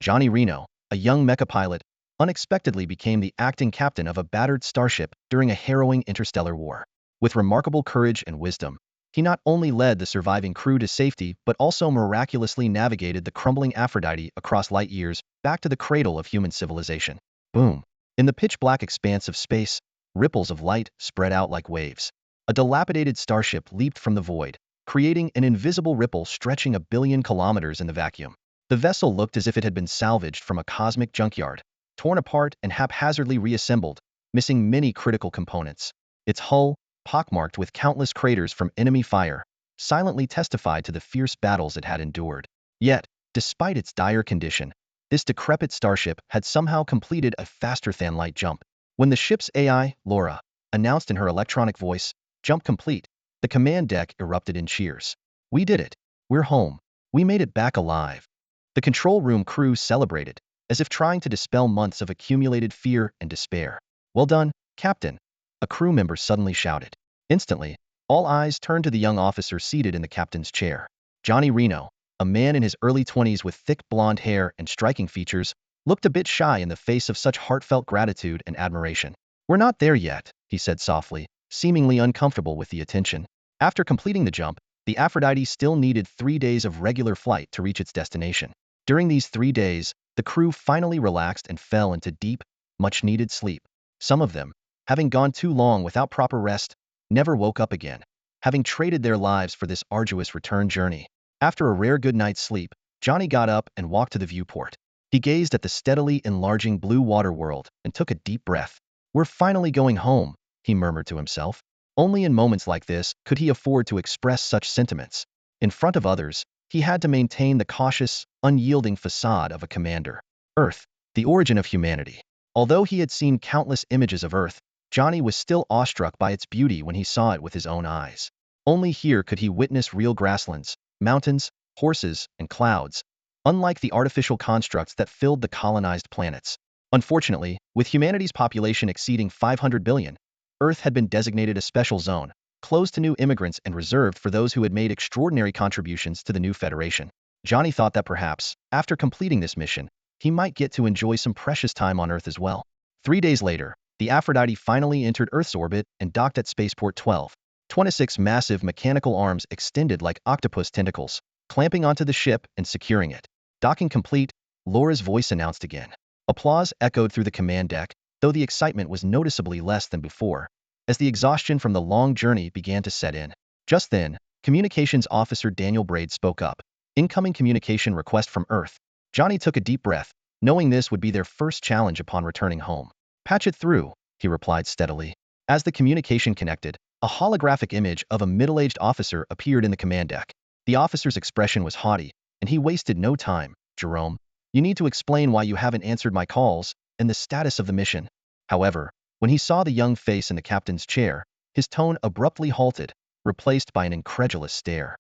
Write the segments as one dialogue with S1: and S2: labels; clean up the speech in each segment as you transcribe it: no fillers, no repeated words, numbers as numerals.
S1: Johnny Reno, a young mecha pilot, unexpectedly became the acting captain of a battered starship during a harrowing interstellar war. With remarkable courage and wisdom, he not only led the surviving crew to safety but also miraculously navigated the crumbling Aphrodite across light years back to the cradle of human civilization. Boom! In the pitch-black expanse of space, ripples of light spread out like waves. A dilapidated starship leaped from the void, creating an invisible ripple stretching 1 billion kilometers in the vacuum. The vessel looked as if it had been salvaged from a cosmic junkyard, torn apart and haphazardly reassembled, missing many critical components. Its hull, pockmarked with countless craters from enemy fire, silently testified to the fierce battles it had endured. Yet, despite its dire condition, this decrepit starship had somehow completed a faster-than-light jump. When the ship's AI, Laura, announced in her electronic voice, "Jump complete," the command deck erupted in cheers. "We did it. We're home. We made it back alive." The control room crew celebrated, as if trying to dispel months of accumulated fear and despair. "Well done, Captain," a crew member suddenly shouted. Instantly, all eyes turned to the young officer seated in the captain's chair. Johnny Reno, a man in his early 20s with thick blonde hair and striking features, looked a bit shy in the face of such heartfelt gratitude and admiration. "We're not there yet," he said softly, seemingly uncomfortable with the attention. After completing the jump, the Aphrodite still needed 3 days of regular flight to reach its destination. During these 3 days, the crew finally relaxed and fell into deep, much-needed sleep. Some of them, having gone too long without proper rest, never woke up again, having traded their lives for this arduous return journey. After a rare good night's sleep, Johnny got up and walked to the viewport. He gazed at the steadily enlarging blue water world and took a deep breath. "We're finally going home," he murmured to himself. Only in moments like this could he afford to express such sentiments. In front of others, he had to maintain the cautious, unyielding facade of a commander. Earth, the origin of humanity. Although he had seen countless images of Earth, Johnny was still awestruck by its beauty when he saw it with his own eyes. Only here could he witness real grasslands, mountains, horses, and clouds, unlike the artificial constructs that filled the colonized planets. Unfortunately, with humanity's population exceeding 500 billion, Earth had been designated a special zone, closed to new immigrants and reserved for those who had made extraordinary contributions to the new Federation. Johnny thought that perhaps, after completing this mission, he might get to enjoy some precious time on Earth as well. 3 days later, the Aphrodite finally entered Earth's orbit and docked at Spaceport 12. 26 massive mechanical arms extended like octopus tentacles, clamping onto the ship and securing it. "Docking complete," Laura's voice announced again. Applause echoed through the command deck, though the excitement was noticeably less than before, as the exhaustion from the long journey began to set in. Just then, Communications Officer Daniel Braid spoke up. "Incoming communication request from Earth." Johnny took a deep breath, knowing this would be their first challenge upon returning home. "Patch it through," he replied steadily. As the communication connected, a holographic image of a middle-aged officer appeared in the command deck. The officer's expression was haughty, and he wasted no time. "Jerome, you need to explain why you haven't answered my calls and the status of the mission." However, when he saw the young face in the captain's chair, his tone abruptly halted, replaced by an incredulous stare.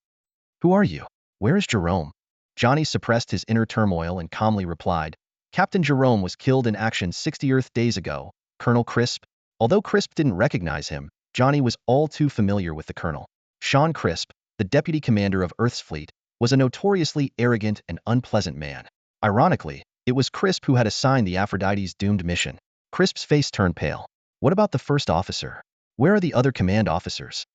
S1: "Who are you? Where is Jerome?" Johnny suppressed his inner turmoil and calmly replied, "Captain Jerome was killed in action 60 Earth days ago, Colonel Crisp." Although Crisp didn't recognize him, Johnny was all too familiar with the colonel. Sean Crisp, the deputy commander of Earth's fleet, was a notoriously arrogant and unpleasant man. Ironically, it was Crisp who had assigned the Aphrodite's doomed mission. Crisp's face turned pale. "What about the first officer? Where are the other command officers?"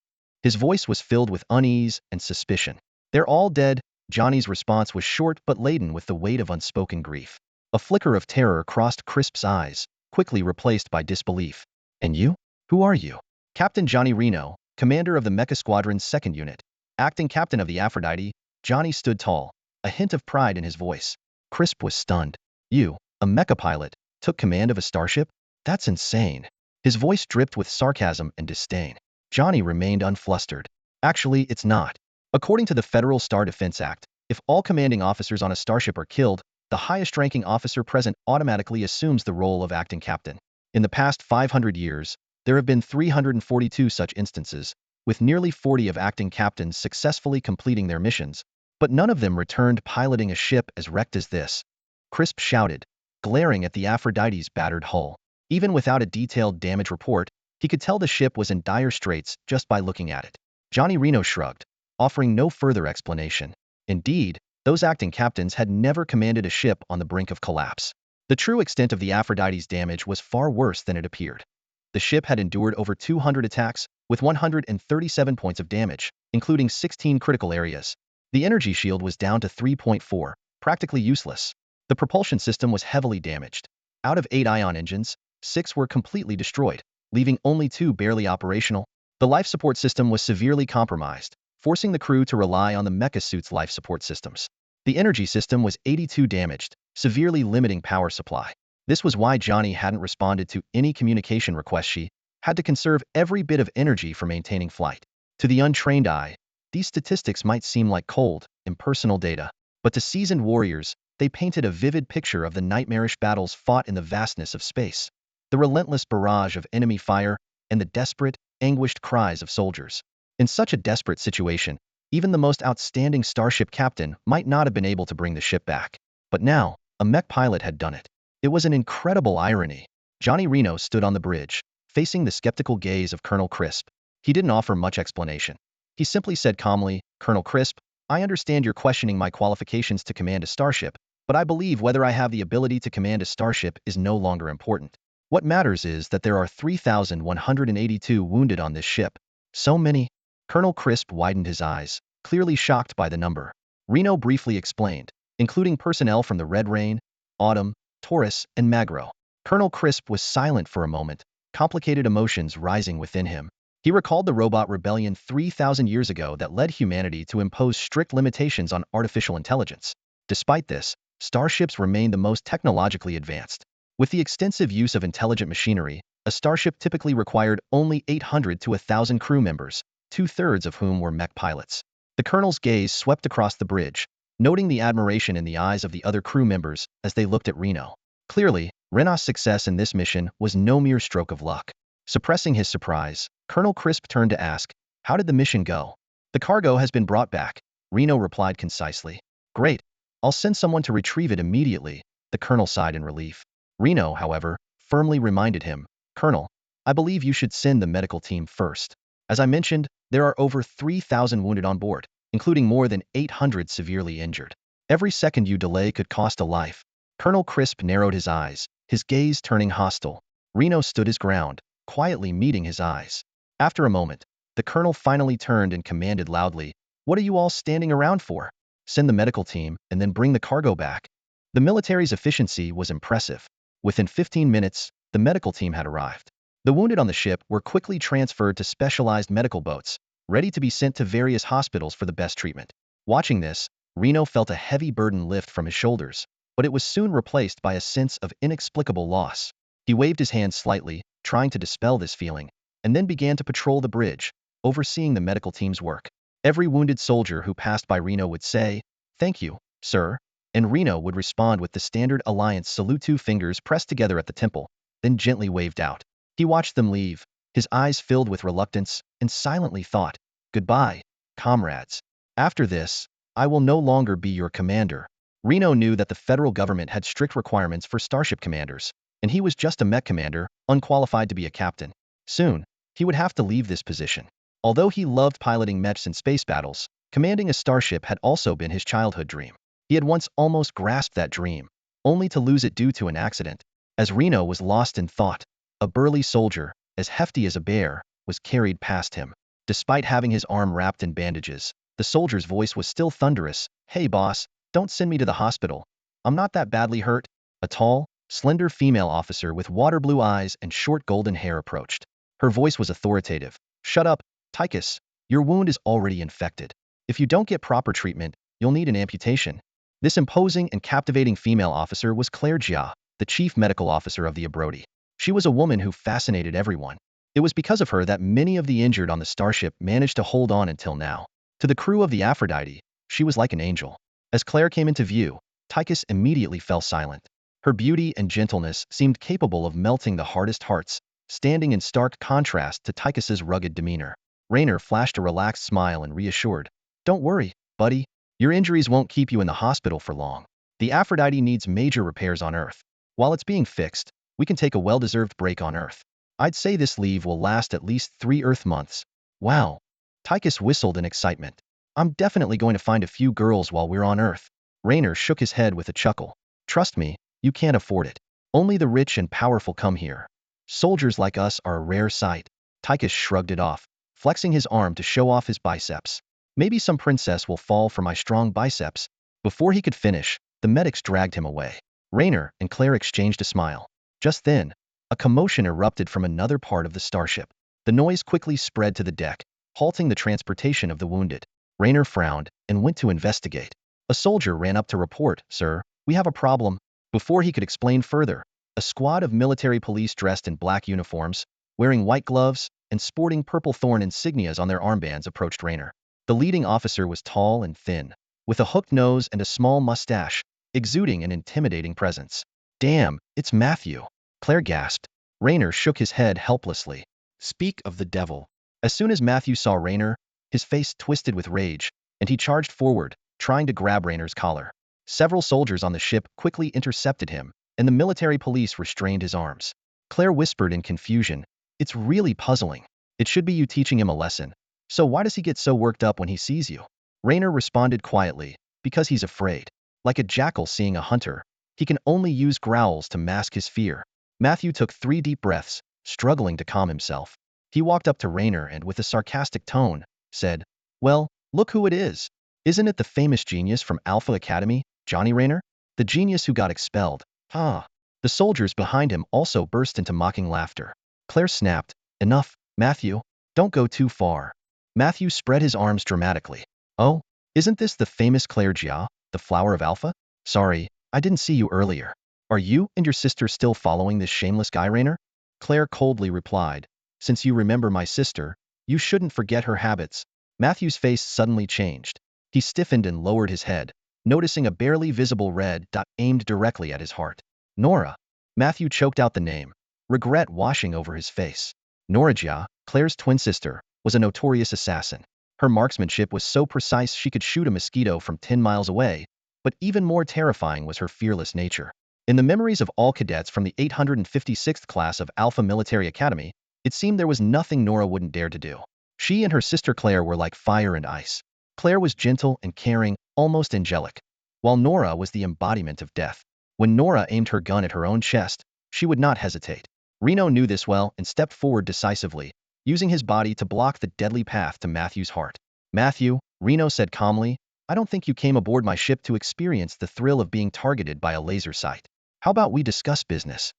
S1: His voice was filled with unease and suspicion. "They're all dead." Johnny's response was short but laden with the weight of unspoken grief. A flicker of terror crossed Crisp's eyes, quickly replaced by disbelief. "And you? Who are you?" "Captain Johnny Reno, commander of the Mecha Squadron's 2nd Unit, acting captain of the Aphrodite." Johnny stood tall, a hint of pride in his voice. Crisp was stunned. "You, a mecha pilot, took command of a starship? That's insane." His voice dripped with sarcasm and disdain. Johnny remained unflustered. "Actually, it's not. According to the Federal Star Defense Act, if all commanding officers on a starship are killed, the highest-ranking officer present automatically assumes the role of acting captain. In the past 500 years, there have been 342 such instances, with nearly 40 of acting captains successfully completing their missions, but none of them returned piloting a ship as wrecked as this," Crisp shouted, glaring at the Aphrodite's battered hull. Even without a detailed damage report, he could tell the ship was in dire straits just by looking at it. Johnny Reno shrugged, offering no further explanation. Indeed, those acting captains had never commanded a ship on the brink of collapse. The true extent of the Aphrodite's damage was far worse than it appeared. The ship had endured over 200 attacks, with 137 points of damage, including 16 critical areas. The energy shield was down to 3.4, practically useless. The propulsion system was heavily damaged. Out of 8 ion engines, 6 were completely destroyed, leaving only 2 barely operational. The life support system was severely compromised, forcing the crew to rely on the mecha suit's life support systems. The energy system was 82 damaged, severely limiting power supply. This was why Johnny hadn't responded to any communication requests. She had to conserve every bit of energy for maintaining flight. To the untrained eye, these statistics might seem like cold, impersonal data, but to seasoned warriors, they painted a vivid picture of the nightmarish battles fought in the vastness of space, the relentless barrage of enemy fire, and the desperate, anguished cries of soldiers. In such a desperate situation, even the most outstanding starship captain might not have been able to bring the ship back. But now, a mech pilot had done it. It was an incredible irony. Johnny Reno stood on the bridge, facing the skeptical gaze of Colonel Crisp. He didn't offer much explanation. He simply said calmly, "Colonel Crisp, I understand you're questioning my qualifications to command a starship, but I believe whether I have the ability to command a starship is no longer important. What matters is that there are 3,182 wounded on this ship." So many? Colonel Crisp widened his eyes, clearly shocked by the number. Reno briefly explained, including personnel from the Red Rain, Autumn, Taurus, and Magro. Colonel Crisp was silent for a moment, complicated emotions rising within him. He recalled the robot rebellion 3,000 years ago that led humanity to impose strict limitations on artificial intelligence. Despite this, starships remain the most technologically advanced. With the extensive use of intelligent machinery, a starship typically required only 800 to 1,000 crew members, 2/3 of whom were mech pilots. The colonel's gaze swept across the bridge, noting the admiration in the eyes of the other crew members as they looked at Reno. Clearly, Rena's success in this mission was no mere stroke of luck. Suppressing his surprise, Colonel Crisp turned to ask, "How did the mission go?" "The cargo has been brought back," Reno replied concisely. "Great. I'll send someone to retrieve it immediately," the colonel sighed in relief. Reno, however, firmly reminded him, "Colonel, I believe you should send the medical team first. As I mentioned, there are over 3,000 wounded on board, including more than 800 severely injured. Every second you delay could cost a life." Colonel Crisp narrowed his eyes, his gaze turning hostile. Reno stood his ground, quietly meeting his eyes. After a moment, the colonel finally turned and commanded loudly, "What are you all standing around for? Send the medical team and then bring the cargo back." The military's efficiency was impressive. Within 15 minutes, the medical team had arrived. The wounded on the ship were quickly transferred to specialized medical boats, ready to be sent to various hospitals for the best treatment. Watching this, Reno felt a heavy burden lift from his shoulders, but it was soon replaced by a sense of inexplicable loss. He waved his hand slightly, trying to dispel this feeling, and then began to patrol the bridge, overseeing the medical team's work. Every wounded soldier who passed by Reno would say, "Thank you, sir," and Reno would respond with the standard Alliance salute, 2 fingers pressed together at the temple, then gently waved out. He watched them leave, his eyes filled with reluctance, and silently thought, "Goodbye, comrades. After this, I will no longer be your commander." Reno knew that the federal government had strict requirements for starship commanders, and he was just a mech commander, unqualified to be a captain. Soon, he would have to leave this position. Although he loved piloting mechs in space battles, commanding a starship had also been his childhood dream. He had once almost grasped that dream, only to lose it due to an accident. As Reno was lost in thought, a burly soldier, as hefty as a bear, was carried past him. Despite having his arm wrapped in bandages, the soldier's voice was still thunderous. "Hey boss, don't send me to the hospital. I'm not that badly hurt." A tall, slender female officer with water blue eyes and short golden hair approached. Her voice was authoritative. "Shut up, Tychus. Your wound is already infected. If you don't get proper treatment, you'll need an amputation." This imposing and captivating female officer was Claire Jia, the chief medical officer of the Abrodi. She was a woman who fascinated everyone. It was because of her that many of the injured on the starship managed to hold on until now. To the crew of the Aphrodite, she was like an angel. As Claire came into view, Tychus immediately fell silent. Her beauty and gentleness seemed capable of melting the hardest hearts, standing in stark contrast to Tychus's rugged demeanor. Raynor flashed a relaxed smile and reassured, "Don't worry, buddy. Your injuries won't keep you in the hospital for long. The Aphrodite needs major repairs on Earth. While it's being fixed, we can take a well-deserved break on Earth. I'd say this leave will last at least 3 Earth months." "Wow." Tychus whistled in excitement. "I'm definitely going to find a few girls while we're on Earth." Raynor shook his head with a chuckle. Trust me, you can't afford it. Only the rich and powerful come here. Soldiers like us are a rare sight. Tychus shrugged it off, flexing his arm to show off his biceps. Maybe some princess will fall for my strong biceps. Before he could finish, the medics dragged him away. Raynor and Claire exchanged a smile. Just then, a commotion erupted from another part of the starship. The noise quickly spread to the deck, halting the transportation of the wounded. Raynor frowned and went to investigate. A soldier ran up to report, "Sir, we have a problem." Before he could explain further, a squad of military police dressed in black uniforms, wearing white gloves, and sporting purple thorn insignias on their armbands approached Raynor. The leading officer was tall and thin, with a hooked nose and a small mustache, exuding an intimidating presence. "Damn, it's Matthew," Claire gasped. Raynor shook his head helplessly. "Speak of the devil." As soon as Matthew saw Raynor, his face twisted with rage, and he charged forward, trying to grab Raynor's collar. Several soldiers on the ship quickly intercepted him, and the military police restrained his arms. Claire whispered in confusion, "It's really puzzling. It should be you teaching him a lesson. So why does he get so worked up when he sees you?" Raynor responded quietly, "Because he's afraid. Like a jackal seeing a hunter, he can only use growls to mask his fear." Matthew took 3 deep breaths, struggling to calm himself. He walked up to Raynor and, with a sarcastic tone, said, "Well, look who it is. Isn't it the famous genius from Alpha Academy, Johnny Raynor? The genius who got expelled." "Ah." The soldiers behind him also burst into mocking laughter. Claire snapped, "Enough, Matthew. Don't go too far." Matthew spread his arms dramatically. "Oh, isn't this the famous Claire Jia, the flower of Alpha? Sorry, I didn't see you earlier. Are you and your sister still following this shameless guy, Raynor?" Claire coldly replied, "Since you remember my sister, you shouldn't forget her habits." Matthew's face suddenly changed. He stiffened and lowered his head, noticing a barely visible red dot aimed directly at his heart. "Nora." Matthew choked out the name, regret washing over his face. Nora Jia, Claire's twin sister, was a notorious assassin. Her marksmanship was so precise she could shoot a mosquito from 10 miles away, but even more terrifying was her fearless nature. In the memories of all cadets from the 856th class of Alpha Military Academy, it seemed there was nothing Nora wouldn't dare to do. She and her sister Claire were like fire and ice. Claire was gentle and caring, almost angelic, while Nora was the embodiment of death. When Nora aimed her gun at her own chest, she would not hesitate. Reno knew this well and stepped forward decisively, using his body to block the deadly path to Matthew's heart. "Matthew," Reno said calmly, "I don't think you came aboard my ship to experience the thrill of being targeted by a laser sight. How about we discuss business?"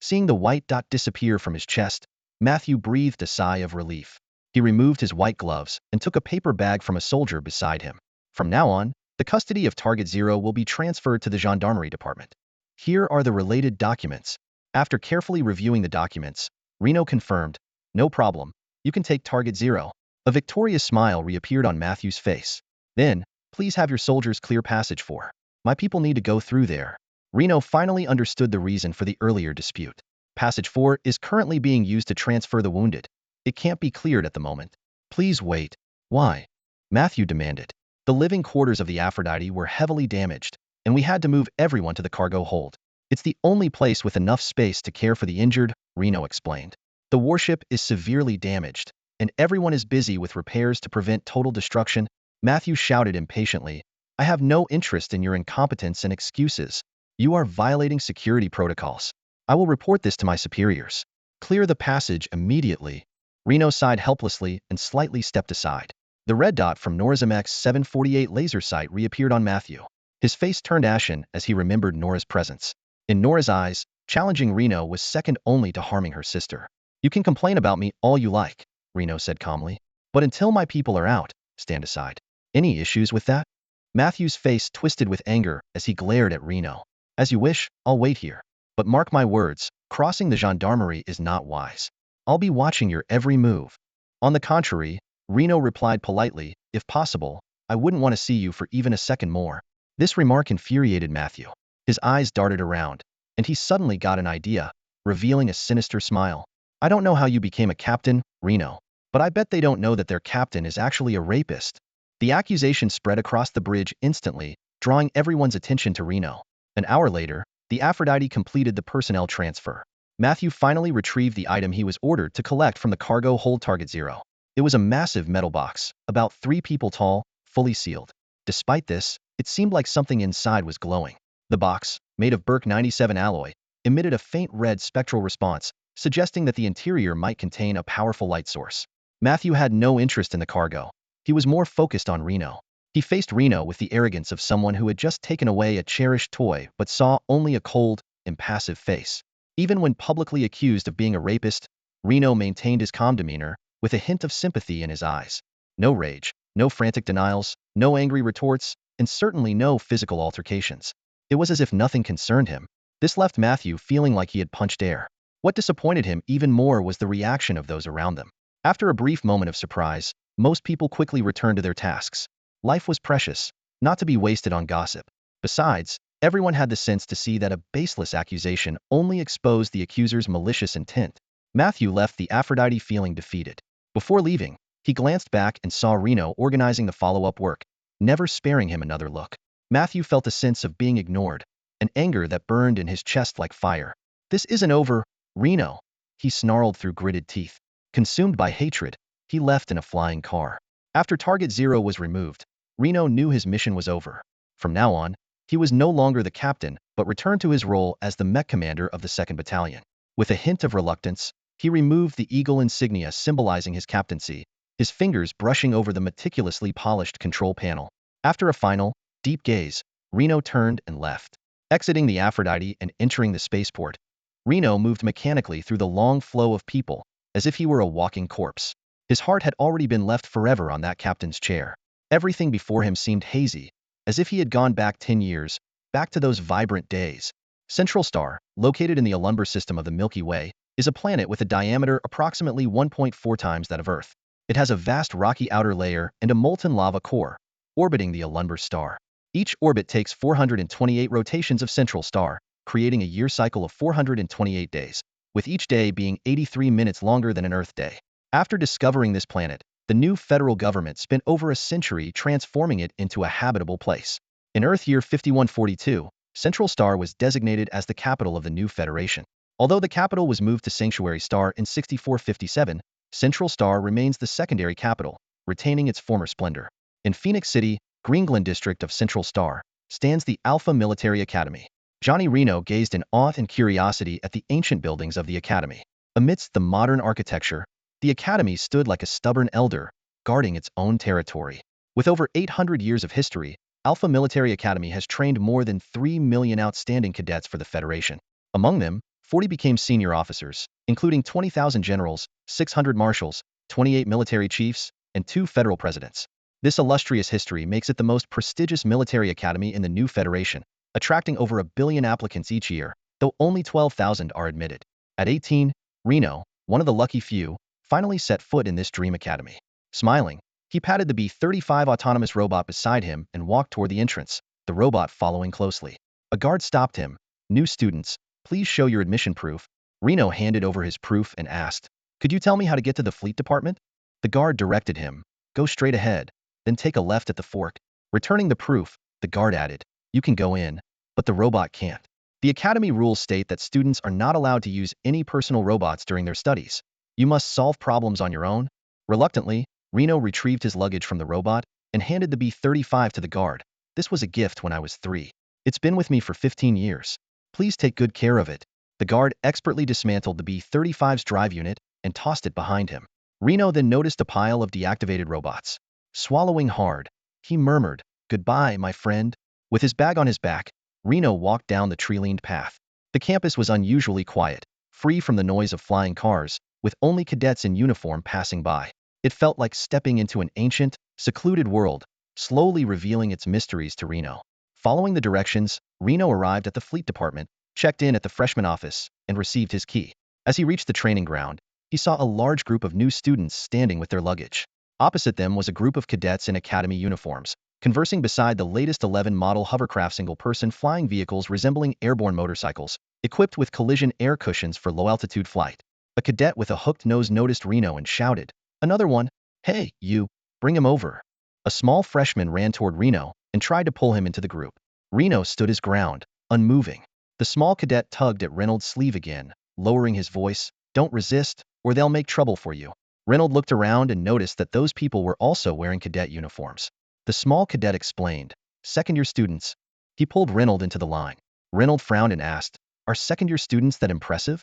S1: Seeing the white dot disappear from his chest, Matthew breathed a sigh of relief. He removed his white gloves and took a paper bag from a soldier beside him. "From now on, the custody of Target Zero will be transferred to the Gendarmerie Department. Here are the related documents." After carefully reviewing the documents, Reno confirmed, "No problem. You can take Target Zero." A victorious smile reappeared on Matthew's face. "Then, please have your soldiers clear passage for. My people need to go through there." Reno finally understood the reason for the earlier dispute. Passage 4 is currently being used to transfer the wounded. It can't be cleared at the moment. "Please wait." "Why?" Matthew demanded. "The living quarters of the Aphrodite were heavily damaged, and we had to move everyone to the cargo hold. It's the only place with enough space to care for the injured," Reno explained. "The warship is severely damaged, and everyone is busy with repairs to prevent total destruction." Matthew shouted impatiently, "I have no interest in your incompetence and excuses. You are violating security protocols. I will report this to my superiors. Clear the passage immediately." Reno sighed helplessly and slightly stepped aside. The red dot from Nora's MX-748 laser sight reappeared on Matthew. His face turned ashen as he remembered Nora's presence. In Nora's eyes, challenging Reno was second only to harming her sister. "You can complain about me all you like," Reno said calmly. "But until my people are out, stand aside." "Any issues with that?" Matthew's face twisted with anger as he glared at Reno. "As you wish, I'll wait here. But mark my words, crossing the gendarmerie is not wise. I'll be watching your every move." On the contrary, Reno replied politely, "If possible, I wouldn't want to see you for even a second more." This remark infuriated Matthew. His eyes darted around, and he suddenly got an idea, revealing a sinister smile. "I don't know how you became a captain, Reno, but I bet they don't know that their captain is actually a rapist." The accusation spread across the bridge instantly, drawing everyone's attention to Reno. An hour later, the Aphrodite completed the personnel transfer. Matthew finally retrieved the item he was ordered to collect from the cargo hold Target Zero. It was a massive metal box, about 3 people tall, fully sealed. Despite this, it seemed like something inside was glowing. The box, made of Berk 97 alloy, emitted a faint red spectral response, suggesting that the interior might contain a powerful light source. Matthew had no interest in the cargo. He was more focused on Reno. He faced Reno with the arrogance of someone who had just taken away a cherished toy but saw only a cold, impassive face. Even when publicly accused of being a rapist, Reno maintained his calm demeanor, with a hint of sympathy in his eyes. No rage, no frantic denials, no angry retorts, and certainly no physical altercations. It was as if nothing concerned him. This left Matthew feeling like he had punched air. What disappointed him even more was the reaction of those around them. After a brief moment of surprise, most people quickly returned to their tasks. Life was precious, not to be wasted on gossip. Besides, everyone had the sense to see that a baseless accusation only exposed the accuser's malicious intent. Matthew left the Aphrodite feeling defeated. Before leaving, he glanced back and saw Reno organizing the follow-up work, never sparing him another look. Matthew felt a sense of being ignored, an anger that burned in his chest like fire. "This isn't over, Reno," he snarled through gritted teeth. Consumed by hatred, he left in a flying car. After Target Zero was removed, Reno knew his mission was over. From now on, he was no longer the captain, but returned to his role as the mech commander of the 2nd Battalion. With a hint of reluctance, he removed the eagle insignia symbolizing his captaincy, his fingers brushing over the meticulously polished control panel. After a final, deep gaze, Reno turned and left. Exiting the Aphrodite and entering the spaceport, Reno moved mechanically through the long flow of people, as if he were a walking corpse. His heart had already been left forever on that captain's chair. Everything before him seemed hazy, as if he had gone back 10 years, back to those vibrant days. Central Star, located in the Ulumber system of the Milky Way, is a planet with a diameter approximately 1.4 times that of Earth. It has a vast rocky outer layer and a molten lava core, orbiting the Ulumber star. Each orbit takes 428 rotations of Central Star, creating a year cycle of 428 days, with each day being 83 minutes longer than an Earth day. After discovering this planet, the new federal government spent over a century transforming it into a habitable place. In Earth year 5142, Central Star was designated as the capital of the new federation. Although the capital was moved to Sanctuary Star in 6457, Central Star remains the secondary capital, retaining its former splendor. In Phoenix City, Greenglen district of Central Star, stands the Alpha Military Academy. Johnny Reno gazed in awe and curiosity at the ancient buildings of the academy. Amidst the modern architecture, the academy stood like a stubborn elder, guarding its own territory. With over 800 years of history, Alpha Military Academy has trained more than 3 million outstanding cadets for the Federation. Among them, 40 became senior officers, including 20,000 generals, 600 marshals, 28 military chiefs, and 2 federal presidents. This illustrious history makes it the most prestigious military academy in the new Federation, attracting over 1 billion applicants each year, though only 12,000 are admitted. At 18, Reno, one of the lucky few, finally set foot in this dream academy. Smiling, he patted the B-35 autonomous robot beside him and walked toward the entrance, the robot following closely. A guard stopped him. "New students, please show your admission proof." Reno handed over his proof and asked, "Could you tell me how to get to the fleet department?" The guard directed him, "Go straight ahead, then take a left at the fork." Returning the proof, the guard added, "You can go in, but the robot can't." The academy rules state that students are not allowed to use any personal robots during their studies. You must solve problems on your own. Reluctantly, Reno retrieved his luggage from the robot and handed the B-35 to the guard. "This was a gift when I was 3. It's been with me for 15 years. Please take good care of it." The guard expertly dismantled the B-35's drive unit and tossed it behind him. Reno then noticed a pile of deactivated robots. Swallowing hard, he murmured, "Goodbye, my friend." With his bag on his back, Reno walked down the tree-lined path. The campus was unusually quiet, free from the noise of flying cars, with only cadets in uniform passing by. It felt like stepping into an ancient, secluded world, slowly revealing its mysteries to Reno. Following the directions, Reno arrived at the fleet department, checked in at the freshman office, and received his key. As he reached the training ground, he saw a large group of new students standing with their luggage. Opposite them was a group of cadets in academy uniforms, conversing beside the latest 11 model hovercraft single-person flying vehicles resembling airborne motorcycles, equipped with collision air cushions for low-altitude flight. A cadet with a hooked nose noticed Reno and shouted, "Another one! Hey, you! Bring him over!" A small freshman ran toward Reno and tried to pull him into the group. Reno stood his ground, unmoving. The small cadet tugged at Reynolds' sleeve again, lowering his voice, "Don't resist, or they'll make trouble for you." Reynolds looked around and noticed that those people were also wearing cadet uniforms. The small cadet explained. Second-year students. He pulled Reynold into the line. Reynold frowned and asked, are second-year students that impressive?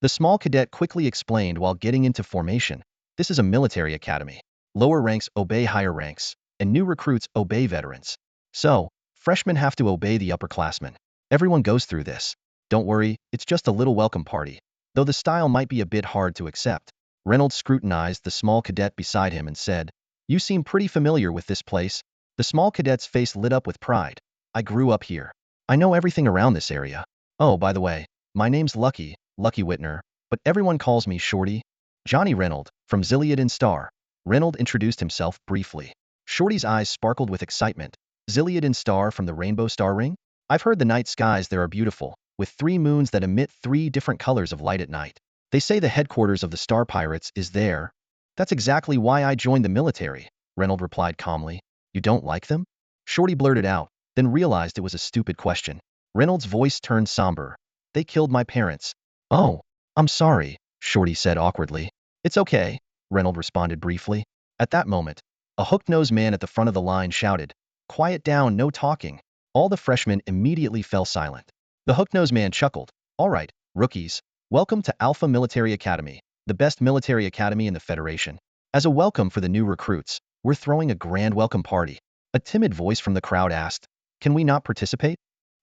S1: The small cadet quickly explained while getting into formation. This is a military academy. Lower ranks obey higher ranks, and new recruits obey veterans. So, freshmen have to obey the upperclassmen. Everyone goes through this. Don't worry, it's just a little welcome party. Though the style might be a bit hard to accept. Reynolds scrutinized the small cadet beside him and said, you seem pretty familiar with this place. The small cadet's face lit up with pride. I grew up here. I know everything around this area. Oh, by the way, my name's Lucky Whitner, but everyone calls me Shorty. Johnny Reynolds, from Zilliad and Star. Reynolds introduced himself briefly. Shorty's eyes sparkled with excitement. Zilliad and Star from the Rainbow Star Ring? I've heard the night skies there are beautiful, with 3 moons that emit 3 different colors of light at night. They say the headquarters of the Star Pirates is there. That's exactly why I joined the military, Reynolds replied calmly. You don't like them? Shorty blurted out, then realized it was a stupid question. Reynolds' voice turned somber. They killed my parents. Oh, I'm sorry, Shorty said awkwardly. It's okay, Reynolds responded briefly. At that moment, a hook-nosed man at the front of the line shouted, quiet down, no talking. All the freshmen immediately fell silent. The hook-nosed man chuckled. All right, rookies, welcome to Alpha Military Academy, the best military academy in the Federation. As a welcome for the new recruits, we're throwing a grand welcome party. A timid voice from the crowd asked, can we not participate?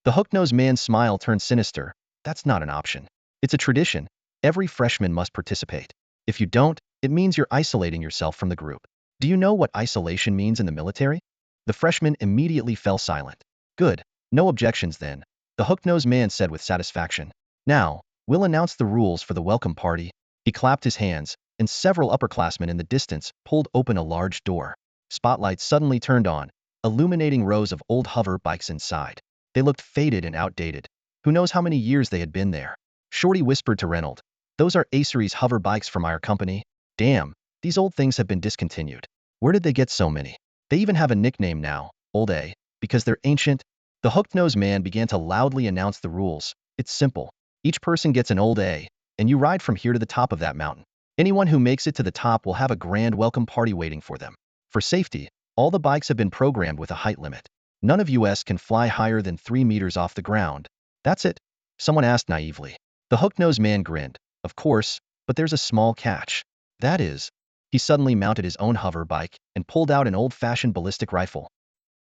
S1: The hook-nosed man's smile turned sinister. That's not an option. It's a tradition. Every freshman must participate. If you don't, it means you're isolating yourself from the group. Do you know what isolation means in the military? The freshman immediately fell silent. Good. No objections then, the hook-nosed man said with satisfaction. Now, we'll announce the rules for the welcome party. He clapped his hands, and several upperclassmen in the distance pulled open a large door. Spotlights suddenly turned on, illuminating rows of old hover bikes inside. They looked faded and outdated. Who knows how many years they had been there? Shorty whispered to Reynolds. Those are Acery's hover bikes from our company. Damn, these old things have been discontinued. Where did they get so many? They even have a nickname now, Old A, because they're ancient. The hook-nosed man began to loudly announce the rules. It's simple. Each person gets an Old A, and you ride from here to the top of that mountain. Anyone who makes it to the top will have a grand welcome party waiting for them. For safety, all the bikes have been programmed with a height limit. None of us can fly higher than 3 meters off the ground. That's it? Someone asked naively. The hook-nosed man grinned. Of course, but there's a small catch. That is, he suddenly mounted his own hover bike and pulled out an old-fashioned ballistic rifle.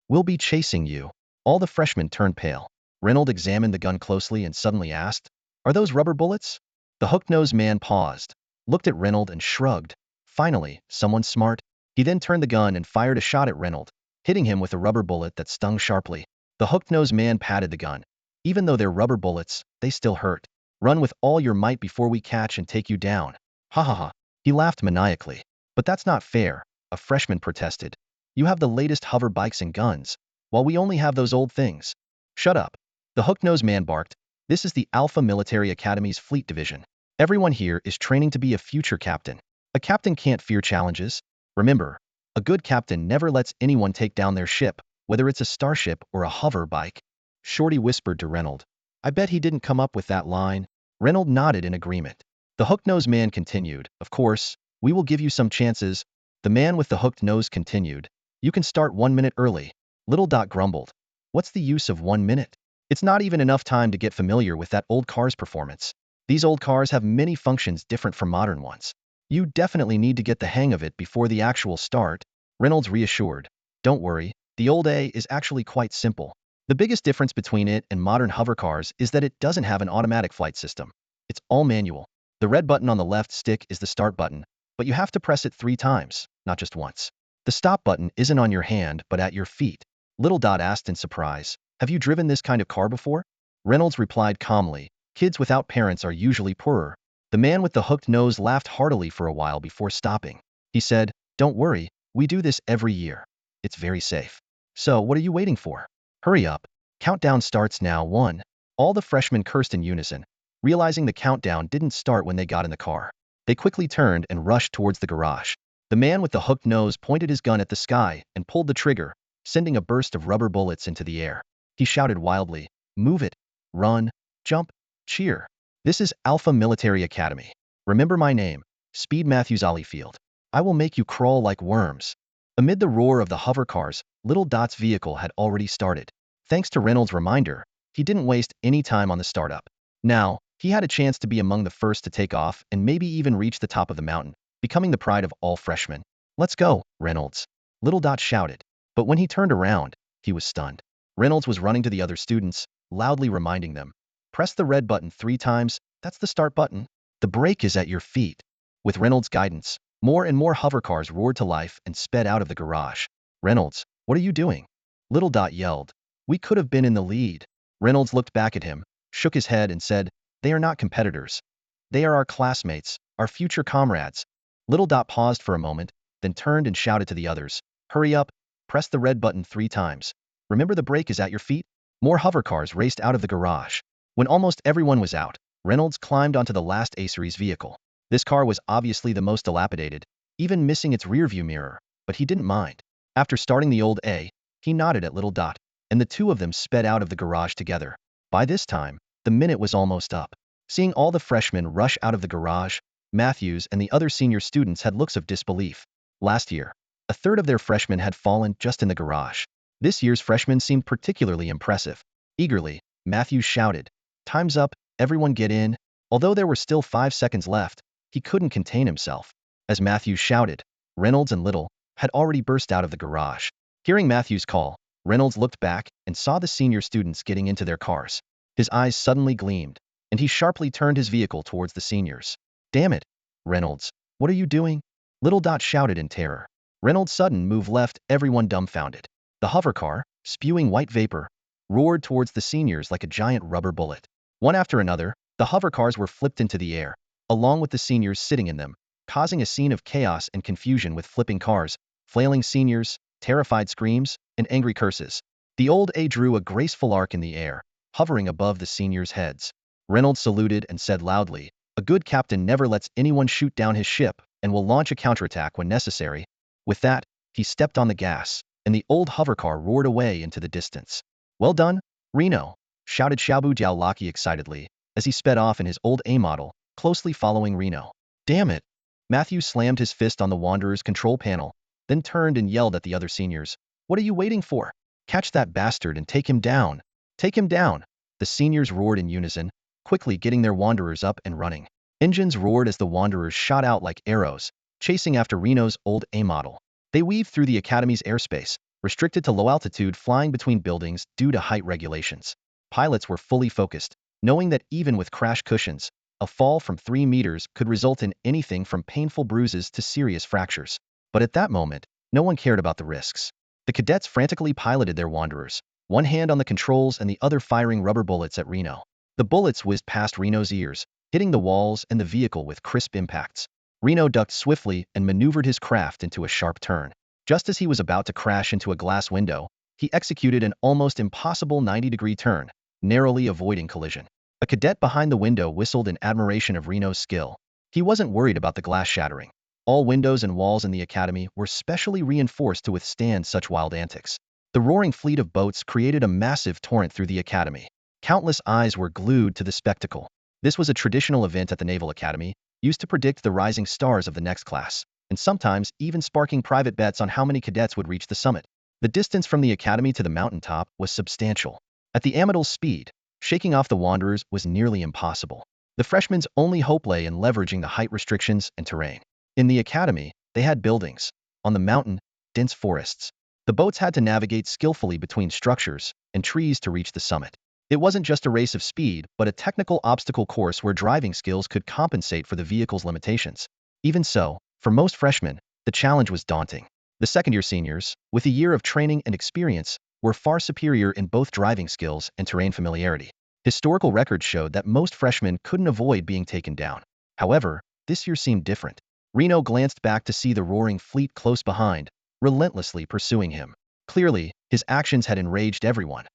S1: We'll be chasing you. All the freshmen turned pale. Reynolds examined the gun closely and suddenly asked, are those rubber bullets? The hook-nosed man paused, looked at Reynolds and shrugged. Finally, someone smart. He then turned the gun and fired a shot at Reynolds, hitting him with a rubber bullet that stung sharply. The hook-nosed man patted the gun. Even though they're rubber bullets, they still hurt. Run with all your might before we catch and take you down. Ha ha ha. He laughed maniacally. But that's not fair, a freshman protested. You have the latest hover bikes and guns, while we only have those old things. Shut up. The hook-nosed man barked. This is the Alpha Military Academy's fleet division. Everyone here is training to be a future captain. A captain can't fear challenges. Remember, a good captain never lets anyone take down their ship, whether it's a starship or a hover bike. Shorty whispered to Reynolds. I bet he didn't come up with that line. Reynolds nodded in agreement. The hook-nosed man continued. Of course, we will give you some chances. The man with the hooked nose continued. You can start 1 minute early. Little Dot grumbled. What's the use of 1 minute? It's not even enough time to get familiar with that old car's performance. These old cars have many functions different from modern ones. You definitely need to get the hang of it before the actual start, Reynolds reassured. Don't worry, the Old A is actually quite simple. The biggest difference between it and modern hover cars is that it doesn't have an automatic flight system. It's all manual. The red button on the left stick is the start button, but you have to press it 3 times, not just once. The stop button isn't on your hand but at your feet. Little Dot asked in surprise, have you driven this kind of car before? Reynolds replied calmly, kids without parents are usually poorer. The man with the hooked nose laughed heartily for a while before stopping. He said, don't worry, we do this every year. It's very safe. So what are you waiting for? Hurry up. Countdown starts now. 1. All the freshmen cursed in unison, realizing the countdown didn't start when they got in the car. They quickly turned and rushed towards the garage. The man with the hooked nose pointed his gun at the sky and pulled the trigger, sending a burst of rubber bullets into the air. He shouted wildly, move it, run, jump, cheer. This is Alpha Military Academy. Remember my name, Speed Matthews Olliefield. I will make you crawl like worms. Amid the roar of the hover cars, Little Dot's vehicle had already started. Thanks to Reynolds' reminder, he didn't waste any time on the startup. Now, he had a chance to be among the first to take off and maybe even reach the top of the mountain, becoming the pride of all freshmen. "Let's go, Reynolds," Little Dot shouted. But when he turned around, he was stunned. Reynolds was running to the other students, loudly reminding them, "Press the red button 3 times, that's the start button. The brake is at your feet." With Reynolds' guidance, more and more hover cars roared to life and sped out of the garage. "Reynolds, what are you doing?" Little Dot yelled. "We could have been in the lead." Reynolds looked back at him, shook his head and said, "They are not competitors. They are our classmates, our future comrades." Little Dot paused for a moment, then turned and shouted to the others, "Hurry up, press the red button 3 times. Remember the brake is at your feet." More hover cars raced out of the garage. When almost everyone was out, Reynolds climbed onto the last A-Series vehicle. This car was obviously the most dilapidated, even missing its rearview mirror, but he didn't mind. After starting the old A, he nodded at Little Dot, and the two of them sped out of the garage together. By this time, the minute was almost up. Seeing all the freshmen rush out of the garage, Matthews and the other senior students had looks of disbelief. Last year, a third of their freshmen had fallen just in the garage. This year's freshmen seemed particularly impressive. Eagerly, Matthews shouted, "Time's up, everyone get in." Although there were still 5 seconds left, he couldn't contain himself. As Matthews shouted, Reynolds and Little had already burst out of the garage. Hearing Matthews' call, Reynolds looked back and saw the senior students getting into their cars. His eyes suddenly gleamed, and he sharply turned his vehicle towards the seniors. "Damn it, Reynolds, what are you doing?" Little Dot shouted in terror. Reynolds' sudden move left everyone dumbfounded. The hover car, spewing white vapor, roared towards the seniors like a giant rubber bullet. One after another, the hover cars were flipped into the air, along with the seniors sitting in them, causing a scene of chaos and confusion with flipping cars, flailing seniors, terrified screams, and angry curses. The old A drew a graceful arc in the air, hovering above the seniors' heads. Reynolds saluted and said loudly, "A good captain never lets anyone shoot down his ship and will launch a counterattack when necessary." With that, he stepped on the gas, and the old hover car roared away into the distance. "Well done, Reno," shouted Xiaobu Jiaolaki excitedly, as he sped off in his old A model, closely following Reno. "Damn it!" Matthew slammed his fist on the Wanderer's control panel, then turned and yelled at the other seniors, "What are you waiting for? Catch that bastard and take him down! Take him down!" The seniors roared in unison, quickly getting their Wanderers up and running. Engines roared as the Wanderers shot out like arrows, chasing after Reno's old A model. They weaved through the Academy's airspace, restricted to low-altitude flying between buildings due to height regulations. Pilots were fully focused, knowing that even with crash cushions, a fall from 3 meters could result in anything from painful bruises to serious fractures. But at that moment, no one cared about the risks. The cadets frantically piloted their Wanderers, one hand on the controls and the other firing rubber bullets at Reno. The bullets whizzed past Reno's ears, hitting the walls and the vehicle with crisp impacts. Reno ducked swiftly and maneuvered his craft into a sharp turn. Just as he was about to crash into a glass window, he executed an almost impossible 90-degree turn, narrowly avoiding collision. A cadet behind the window whistled in admiration of Reno's skill. He wasn't worried about the glass shattering. All windows and walls in the academy were specially reinforced to withstand such wild antics. The roaring fleet of boats created a massive torrent through the academy. Countless eyes were glued to the spectacle. This was a traditional event at the Naval Academy, used to predict the rising stars of the next class, and sometimes even sparking private bets on how many cadets would reach the summit. The distance from the academy to the mountaintop was substantial. At the Amidal's speed, shaking off the Wanderers was nearly impossible. The freshmen's only hope lay in leveraging the height restrictions and terrain. In the academy, they had buildings. On the mountain, dense forests. The boats had to navigate skillfully between structures and trees to reach the summit. It wasn't just a race of speed, but a technical obstacle course where driving skills could compensate for the vehicle's limitations. Even so, for most freshmen, the challenge was daunting. The second-year seniors, with a year of training and experience, were far superior in both driving skills and terrain familiarity. Historical records showed that most freshmen couldn't avoid being taken down. However, this year seemed different. Reno glanced back to see the roaring fleet close behind, relentlessly pursuing him. Clearly, his actions had enraged everyone.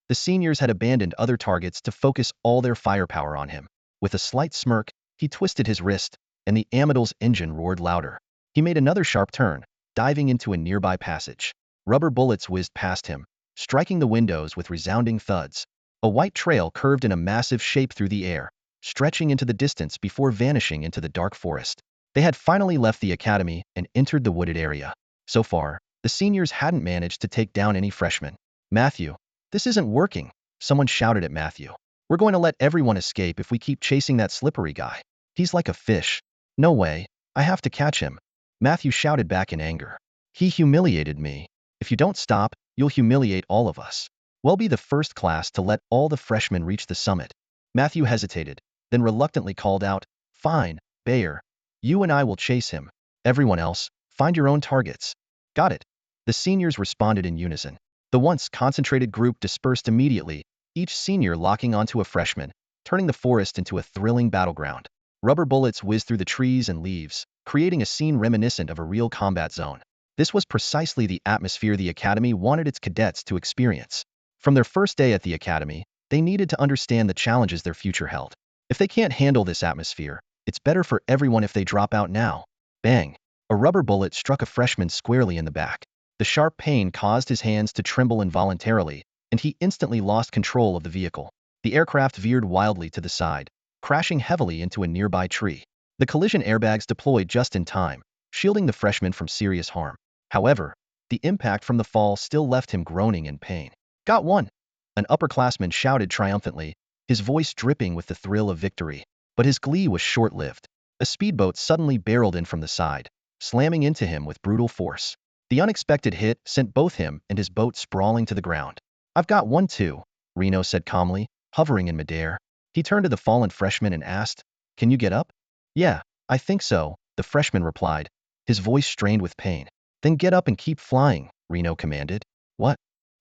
S1: The seniors had abandoned other targets to focus all their firepower on him. With a slight smirk, he twisted his wrist, and the Amidal's engine roared louder. He made another sharp turn, diving into a nearby passage. Rubber bullets whizzed past him, striking the windows with resounding thuds. A white trail curved in a massive shape through the air, stretching into the distance before vanishing into the dark forest. They had finally left the academy and entered the wooded area. So far, The seniors hadn't managed to take down any freshmen. Matthew, this isn't working, someone shouted at Matthew. We're going to let everyone escape if we keep chasing that slippery guy. He's like a fish. No way, I have to catch him. Matthew shouted back in anger. He humiliated me. If you don't stop, you'll humiliate all of us. We'll be the first class to let all the freshmen reach the summit. Matthew hesitated, then reluctantly called out, Fine, Bayer. You and I will chase him. Everyone else, find your own targets. Got it. The seniors responded in unison. The once concentrated group dispersed immediately, each senior locking onto a freshman, turning the forest into a thrilling battleground. Rubber bullets whizzed through the trees and leaves, creating a scene reminiscent of a real combat zone. This was precisely the atmosphere the Academy wanted its cadets to experience. From their first day at the Academy, they needed to understand the challenges their future held. If they can't handle this atmosphere, it's better for everyone if they drop out now. Bang! A rubber bullet struck a freshman squarely in the back. The sharp pain caused his hands to tremble involuntarily, and he instantly lost control of the vehicle. The aircraft veered wildly to the side, crashing heavily into a nearby tree. The collision airbags deployed just in time, shielding the freshman from serious harm. However, the impact from the fall still left him groaning in pain. Got one! An upperclassman shouted triumphantly, his voice dripping with the thrill of victory. But his glee was short-lived. A speedboat suddenly barreled in from the side, slamming into him with brutal force. The unexpected hit sent both him and his boat sprawling to the ground. I've got one too, Reno said calmly, hovering in midair. He turned to the fallen freshman and asked, Can you get up? Yeah, I think so, the freshman replied, his voice strained with pain. Then get up and keep flying, Reno commanded. What?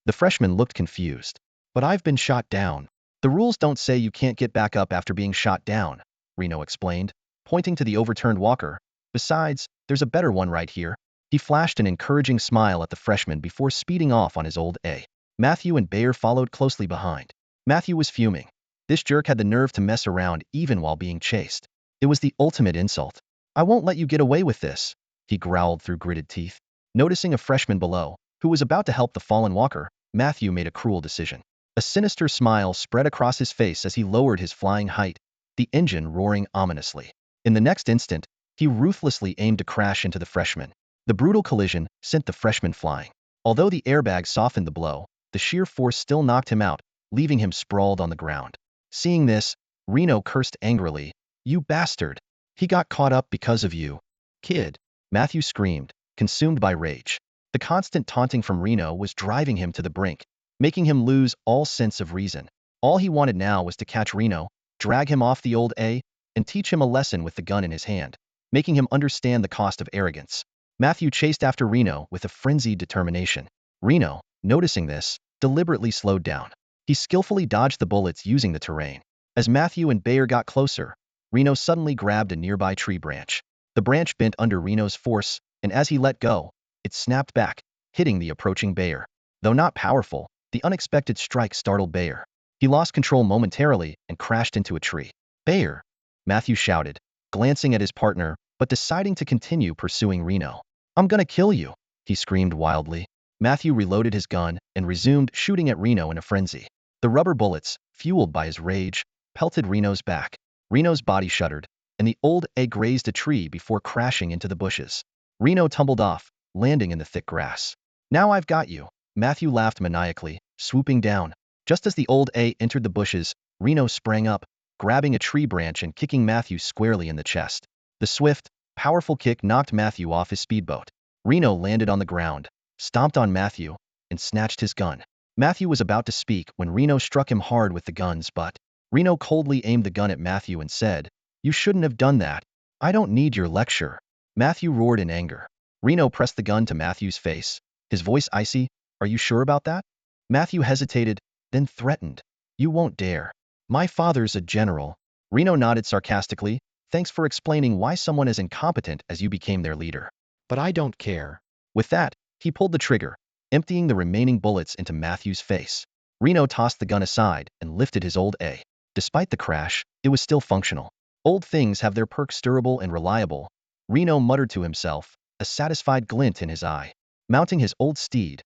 S1: The freshman looked confused. But I've been shot down. The rules don't say you can't get back up after being shot down, Reno explained, pointing to the overturned walker. Besides, there's a better one right here. He flashed an encouraging smile at the freshman before speeding off on his old A. Matthew and Bayer followed closely behind. Matthew was fuming. This jerk had the nerve to mess around even while being chased. It was the ultimate insult. I won't let you get away with this, he growled through gritted teeth. Noticing a freshman below, who was about to help the fallen walker, Matthew made a cruel decision. A sinister smile spread across his face as he lowered his flying height, the engine roaring ominously. In the next instant, he ruthlessly aimed to crash into the freshman. The brutal collision sent the freshman flying. Although the airbag softened the blow, the sheer force still knocked him out, leaving him sprawled on the ground. Seeing this, Reno cursed angrily. You bastard! He got caught up because of you. Kid! Matthew screamed, consumed by rage. The constant taunting from Reno was driving him to the brink, making him lose all sense of reason. All he wanted now was to catch Reno, drag him off the old A, and teach him a lesson with the gun in his hand, making him understand the cost of arrogance. Matthew chased after Reno with a frenzied determination. Reno, noticing this, deliberately slowed down. He skillfully dodged the bullets using the terrain. As Matthew and Bayer got closer, Reno suddenly grabbed a nearby tree branch. The branch bent under Reno's force, and as he let go, it snapped back, hitting the approaching Bayer. Though not powerful, the unexpected strike startled Bayer. He lost control momentarily and crashed into a tree. Bayer! Matthew shouted, glancing at his partner, but deciding to continue pursuing Reno. I'm gonna kill you, he screamed wildly. Matthew reloaded his gun and resumed shooting at Reno in a frenzy. The rubber bullets, fueled by his rage, pelted Reno's back. Reno's body shuddered, and the old A grazed a tree before crashing into the bushes. Reno tumbled off, landing in the thick grass. Now I've got you, Matthew laughed maniacally, swooping down. Just as the old A entered the bushes, Reno sprang up, grabbing a tree branch and kicking Matthew squarely in the chest. The swift, powerful kick knocked Matthew off his speedboat. Reno landed on the ground, stomped on Matthew, and snatched his gun. Matthew was about to speak when Reno struck him hard with the gun's butt. Reno coldly aimed the gun at Matthew and said, You shouldn't have done that. I don't need your lecture. Matthew roared in anger. Reno pressed the gun to Matthew's face, his voice icy. Are you sure about that? Matthew hesitated, then threatened. You won't dare. My father's a general. Reno nodded sarcastically. Thanks for explaining why someone as incompetent as you became their leader. But I don't care. With that, he pulled the trigger, emptying the remaining bullets into Matthew's face. Reno tossed the gun aside and lifted his old A. Despite the crash, it was still functional. Old things have their perks, durable and reliable, Reno muttered to himself, a satisfied glint in his eye. Mounting his old steed,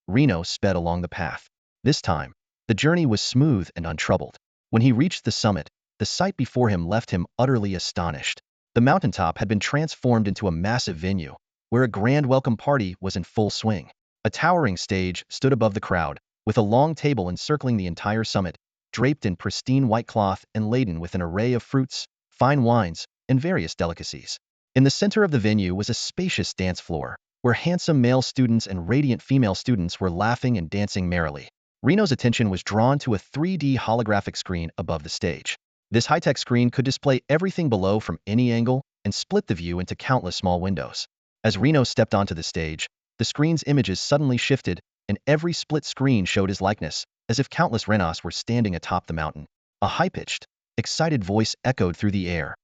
S1: Reno sped along the path. This time, the journey was smooth and untroubled. When he reached the summit, the sight before him left him utterly astonished. The mountaintop had been transformed into a massive venue, where a grand welcome party was in full swing. A towering stage stood above the crowd, with a long table encircling the entire summit, draped in pristine white cloth and laden with an array of fruits, fine wines, and various delicacies. In the center of the venue was a spacious dance floor, where handsome male students and radiant female students were laughing and dancing merrily. Reno's attention was drawn to a 3D holographic screen above the stage. This high-tech screen could display everything below from any angle and split the view into countless small windows. As Reno stepped onto the stage, the screen's images suddenly shifted, and every split screen showed his likeness, as if countless Renos were standing atop the mountain. A high-pitched, excited voice echoed through the air.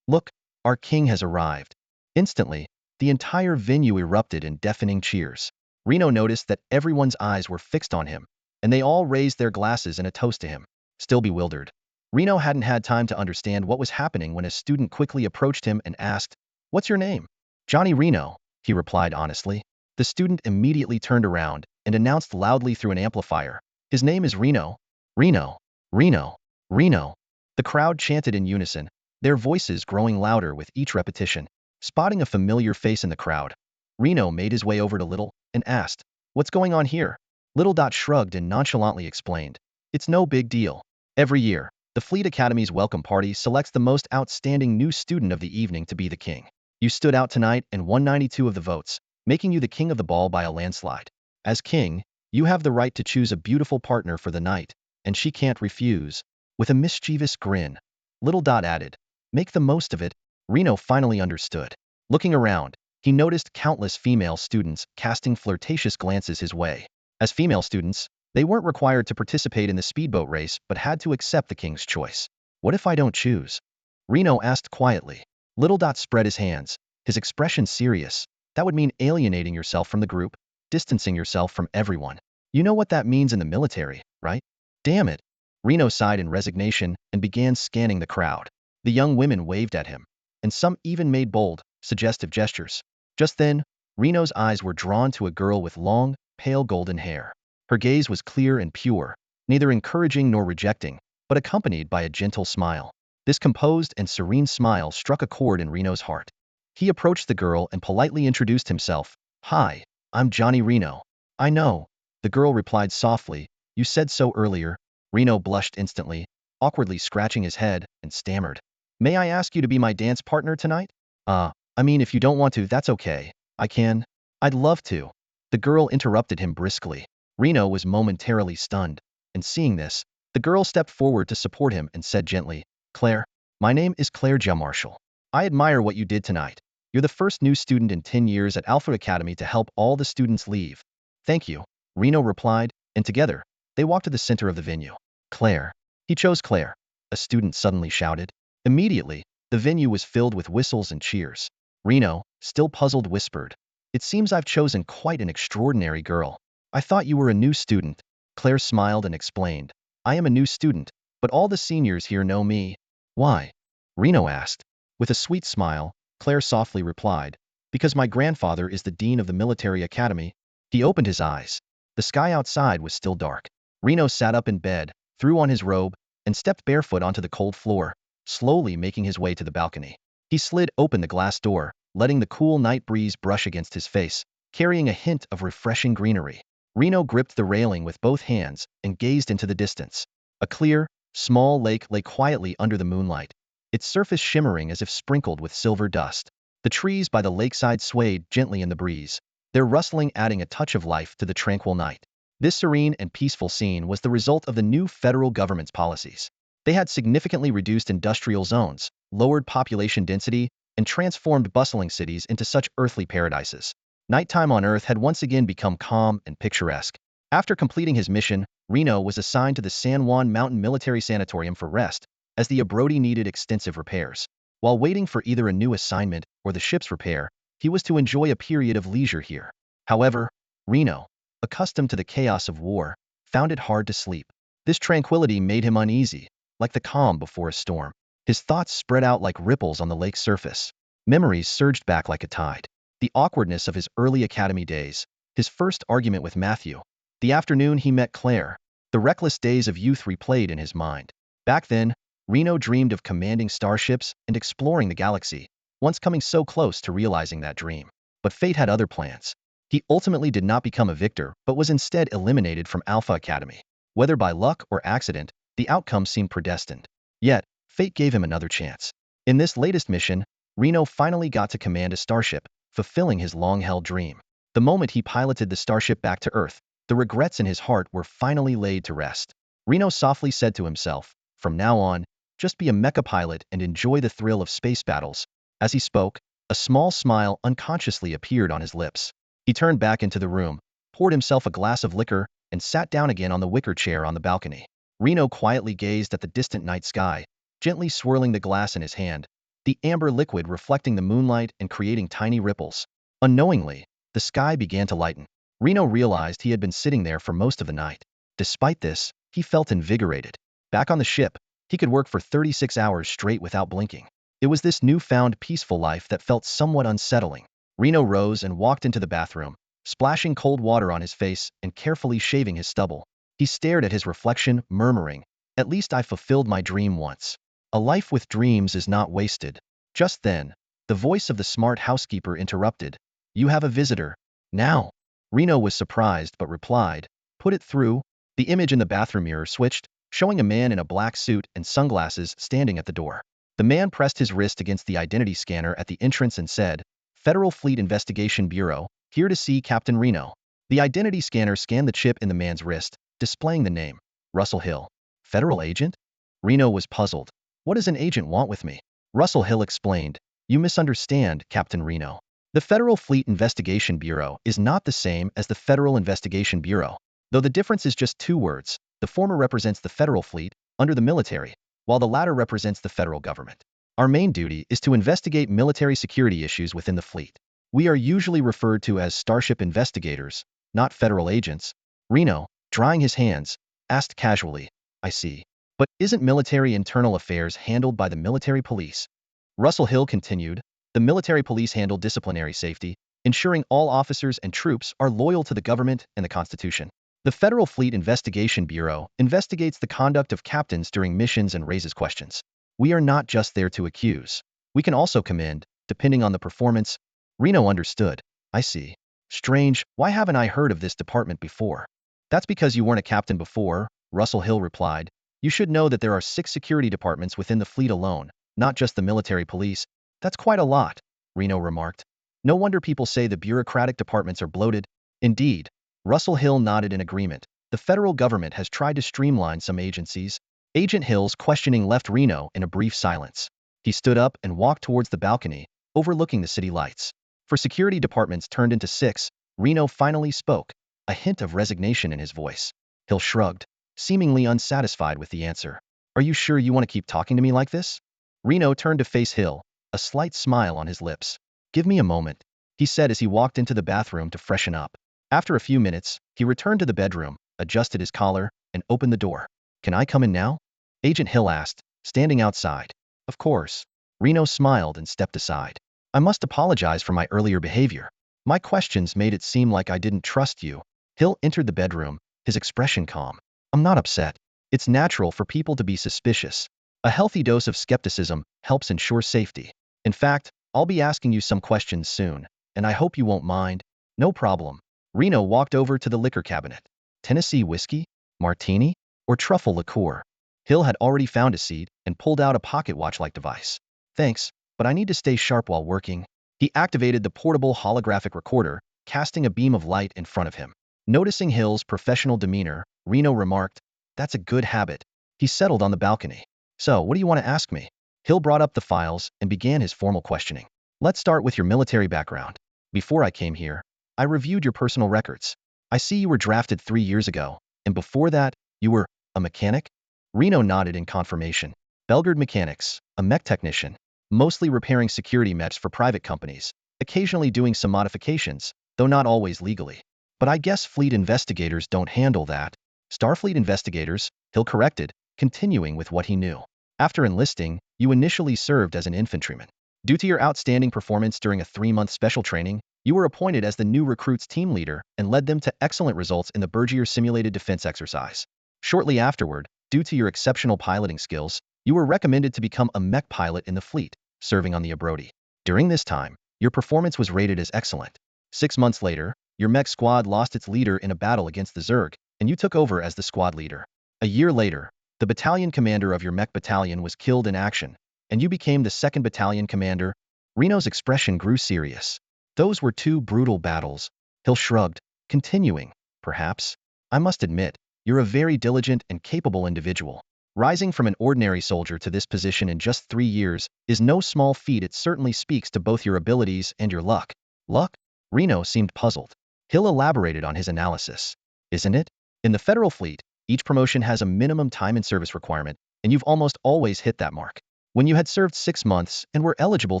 S1: "Look, our king has arrived." Instantly, the entire venue erupted in deafening cheers. Reno noticed that everyone's eyes were fixed on him, and they all raised their glasses in a toast to him. Still bewildered, Reno hadn't had time to understand what was happening when a student quickly approached him and asked, "What's your name?" "Johnny Reno," he replied honestly. The student immediately turned around and announced loudly through an amplifier, "His name is Reno. Reno. Reno. Reno." The crowd chanted in unison, their voices growing louder with each repetition. Spotting a familiar face in the crowd, Reno made his way over to Little and asked, "What's going on here?" Little Dot shrugged and nonchalantly explained, "It's no big deal. Every year, the Fleet Academy's welcome party selects the most outstanding new student of the evening to be the king. You stood out tonight and won 92 of the votes, making you the king of the ball by a landslide. As king, you have the right to choose a beautiful partner for the night, and she can't refuse." With a mischievous grin, Little Dot added, "Make the most of it." Reno finally understood. Looking around, he noticed countless female students casting flirtatious glances his way. As female students, they weren't required to participate in the speedboat race but had to accept the king's choice. "What if I don't choose?" Reno asked quietly. Little Dot spread his hands, his expression serious. "That would mean alienating yourself from the group, distancing yourself from everyone. You know what that means in the military, right?" "Damn it." Reno sighed in resignation and began scanning the crowd. The young women waved at him, and some even made bold, suggestive gestures. Just then, Reno's eyes were drawn to a girl with long, pale golden hair. Her gaze was clear and pure, neither encouraging nor rejecting, but accompanied by a gentle smile. This composed and serene smile struck a chord in Reno's heart. He approached the girl and politely introduced himself. "Hi, I'm Johnny Reno." "I know," the girl replied softly. "You said so earlier." Reno blushed instantly, awkwardly scratching his head, and stammered, "May I ask you to be my dance partner tonight?" I mean, if you don't want to, that's okay. I can." "I'd love to." The girl interrupted him briskly. Reno was momentarily stunned, and seeing this, the girl stepped forward to support him and said gently, "Claire, my name is Claire Marshall. I admire what you did tonight. You're the first new student in 10 years at Alpha Academy to help all the students leave." "Thank you," Reno replied, and together, they walked to the center of the venue. "Claire." He chose Claire, a student suddenly shouted. Immediately, the venue was filled with whistles and cheers. Reno, still puzzled, whispered, "It seems I've chosen quite an extraordinary girl. I thought you were a new student." Claire smiled and explained, "I am a new student, but all the seniors here know me." "Why?" Reno asked. With a sweet smile, Claire softly replied, "Because my grandfather is the dean of the military academy." He opened his eyes. The sky outside was still dark. Reno sat up in bed, threw on his robe, and stepped barefoot onto the cold floor, slowly making his way to the balcony. He slid open the glass door, letting the cool night breeze brush against his face, carrying a hint of refreshing greenery. Reno gripped the railing with both hands and gazed into the distance. A clear, small lake lay quietly under the moonlight, its surface shimmering as if sprinkled with silver dust. The trees by the lakeside swayed gently in the breeze, their rustling adding a touch of life to the tranquil night. This serene and peaceful scene was the result of the new federal government's policies. They had significantly reduced industrial zones, lowered population density, and transformed bustling cities into such earthly paradises. Nighttime on Earth had once again become calm and picturesque. After completing his mission, Reno was assigned to the San Juan Mountain Military Sanatorium for rest, as the Abrodi needed extensive repairs. While waiting for either a new assignment or the ship's repair, he was to enjoy a period of leisure here. However, Reno, accustomed to the chaos of war, found it hard to sleep. This tranquility made him uneasy, like the calm before a storm. His thoughts spread out like ripples on the lake's surface. Memories surged back like a tide. The awkwardness of his early academy days, his first argument with Matthew, the afternoon he met Claire, the reckless days of youth replayed in his mind. Back then, Reno dreamed of commanding starships and exploring the galaxy, once coming so close to realizing that dream. But fate had other plans. He ultimately did not become a victor, but was instead eliminated from Alpha Academy. Whether by luck or accident, the outcome seemed predestined. Yet, fate gave him another chance. In this latest mission, Reno finally got to command a starship, fulfilling his long-held dream. The moment he piloted the starship back to Earth, the regrets in his heart were finally laid to rest. Reno softly said to himself, "From now on, just be a mecha pilot and enjoy the thrill of space battles." As he spoke, a small smile unconsciously appeared on his lips. He turned back into the room, poured himself a glass of liquor, and sat down again on the wicker chair on the balcony. Reno quietly gazed at the distant night sky, gently swirling the glass in his hand, the amber liquid reflecting the moonlight and creating tiny ripples. Unknowingly, the sky began to lighten. Reno realized he had been sitting there for most of the night. Despite this, he felt invigorated. Back on the ship, he could work for 36 hours straight without blinking. It was this newfound peaceful life that felt somewhat unsettling. Reno rose and walked into the bathroom, splashing cold water on his face and carefully shaving his stubble. He stared at his reflection, murmuring, "At least I fulfilled my dream once. A life with dreams is not wasted." Just then, the voice of the smart housekeeper interrupted. "You have a visitor." "Now?" Reno was surprised but replied, "Put it through." The image in the bathroom mirror switched, showing a man in a black suit and sunglasses standing at the door. The man pressed his wrist against the identity scanner at the entrance and said, "Federal Fleet Investigation Bureau, here to see Captain Reno." The identity scanner scanned the chip in the man's wrist, displaying the name, Russell Hill. "Federal agent?" Reno was puzzled. "What does an agent want with me?" Russell Hill explained, "You misunderstand, Captain Reno. The Federal Fleet Investigation Bureau is not the same as the Federal Investigation Bureau. Though the difference is just two words, the former represents the federal fleet, under the military, while the latter represents the federal government. Our main duty is to investigate military security issues within the fleet. We are usually referred to as starship investigators, not federal agents." Reno, drying his hands, asked casually, "I see. But isn't military internal affairs handled by the military police?" Russell Hill continued, "The military police handle disciplinary safety, ensuring all officers and troops are loyal to the government and the Constitution. The Federal Fleet Investigation Bureau investigates the conduct of captains during missions and raises questions. We are not just there to accuse. We can also commend, depending on the performance." Reno understood. "I see. Strange, why haven't I heard of this department before?" "That's because you weren't a captain before," Russell Hill replied. "You should know that there are 6 security departments within the fleet alone, not just the military police." "That's quite a lot," Reno remarked. "No wonder people say the bureaucratic departments are bloated." "Indeed." Russell Hill nodded in agreement. "The federal government has tried to streamline some agencies." Agent Hill's questioning left Reno in a brief silence. He stood up and walked towards the balcony, overlooking the city lights. "For security departments turned into 6, Reno finally spoke, a hint of resignation in his voice. Hill shrugged, seemingly unsatisfied with the answer. "Are you sure you want to keep talking to me like this?" Reno turned to face Hill, a slight smile on his lips. "Give me a moment," he said as he walked into the bathroom to freshen up. After a few minutes, he returned to the bedroom, adjusted his collar, and opened the door. "Can I come in now?" Agent Hill asked, standing outside. "Of course." Reno smiled and stepped aside. "I must apologize for my earlier behavior. My questions made it seem like I didn't trust you." Hill entered the bedroom, his expression calm. "I'm not upset. It's natural for people to be suspicious. A healthy dose of skepticism helps ensure safety. In fact, I'll be asking you some questions soon, and I hope you won't mind." "No problem." Reno walked over to the liquor cabinet. "Tennessee whiskey? Martini? Or truffle liqueur?" Hill had already found a seat and pulled out a pocket watch-like device. "Thanks, but I need to stay sharp while working." He activated the portable holographic recorder, casting a beam of light in front of him. Noticing Hill's professional demeanor, Reno remarked, "That's a good habit." He settled on the balcony. "So, what do you want to ask me?" Hill brought up the files and began his formal questioning. "Let's start with your military background. Before I came here, I reviewed your personal records. I see you were drafted 3 years ago, and before that, you were a mechanic?" Reno nodded in confirmation. "Belgard Mechanics, a mech technician, mostly repairing security mechs for private companies, occasionally doing some modifications, though not always legally. But I guess fleet investigators don't handle that." "Starfleet investigators," Hill corrected, continuing with what he knew. "After enlisting, you initially served as an infantryman. Due to your outstanding performance during a 3-month special training, you were appointed as the new recruits team leader and led them to excellent results in the Bergier simulated defense exercise. Shortly afterward, due to your exceptional piloting skills, you were recommended to become a mech pilot in the fleet, serving on the Abroti. During this time, Your performance was rated as excellent. 6 months later, your mech squad lost its leader in a battle against the Zerg, and you took over as the squad leader. A year later, the battalion commander of your mech battalion was killed in action, and you became the second battalion commander. Reno's expression grew serious. Those were two brutal battles. Hill shrugged, continuing, perhaps. I must admit, you're a very diligent and capable individual. Rising from an ordinary soldier to this position in just 3 years is no small feat. It certainly speaks to both your abilities and your luck. Luck? Reno seemed puzzled. Hill elaborated on his analysis. Isn't it? In the Federal Fleet, each promotion has a minimum time in service requirement, and you've almost always hit that mark. When you had served 6 months and were eligible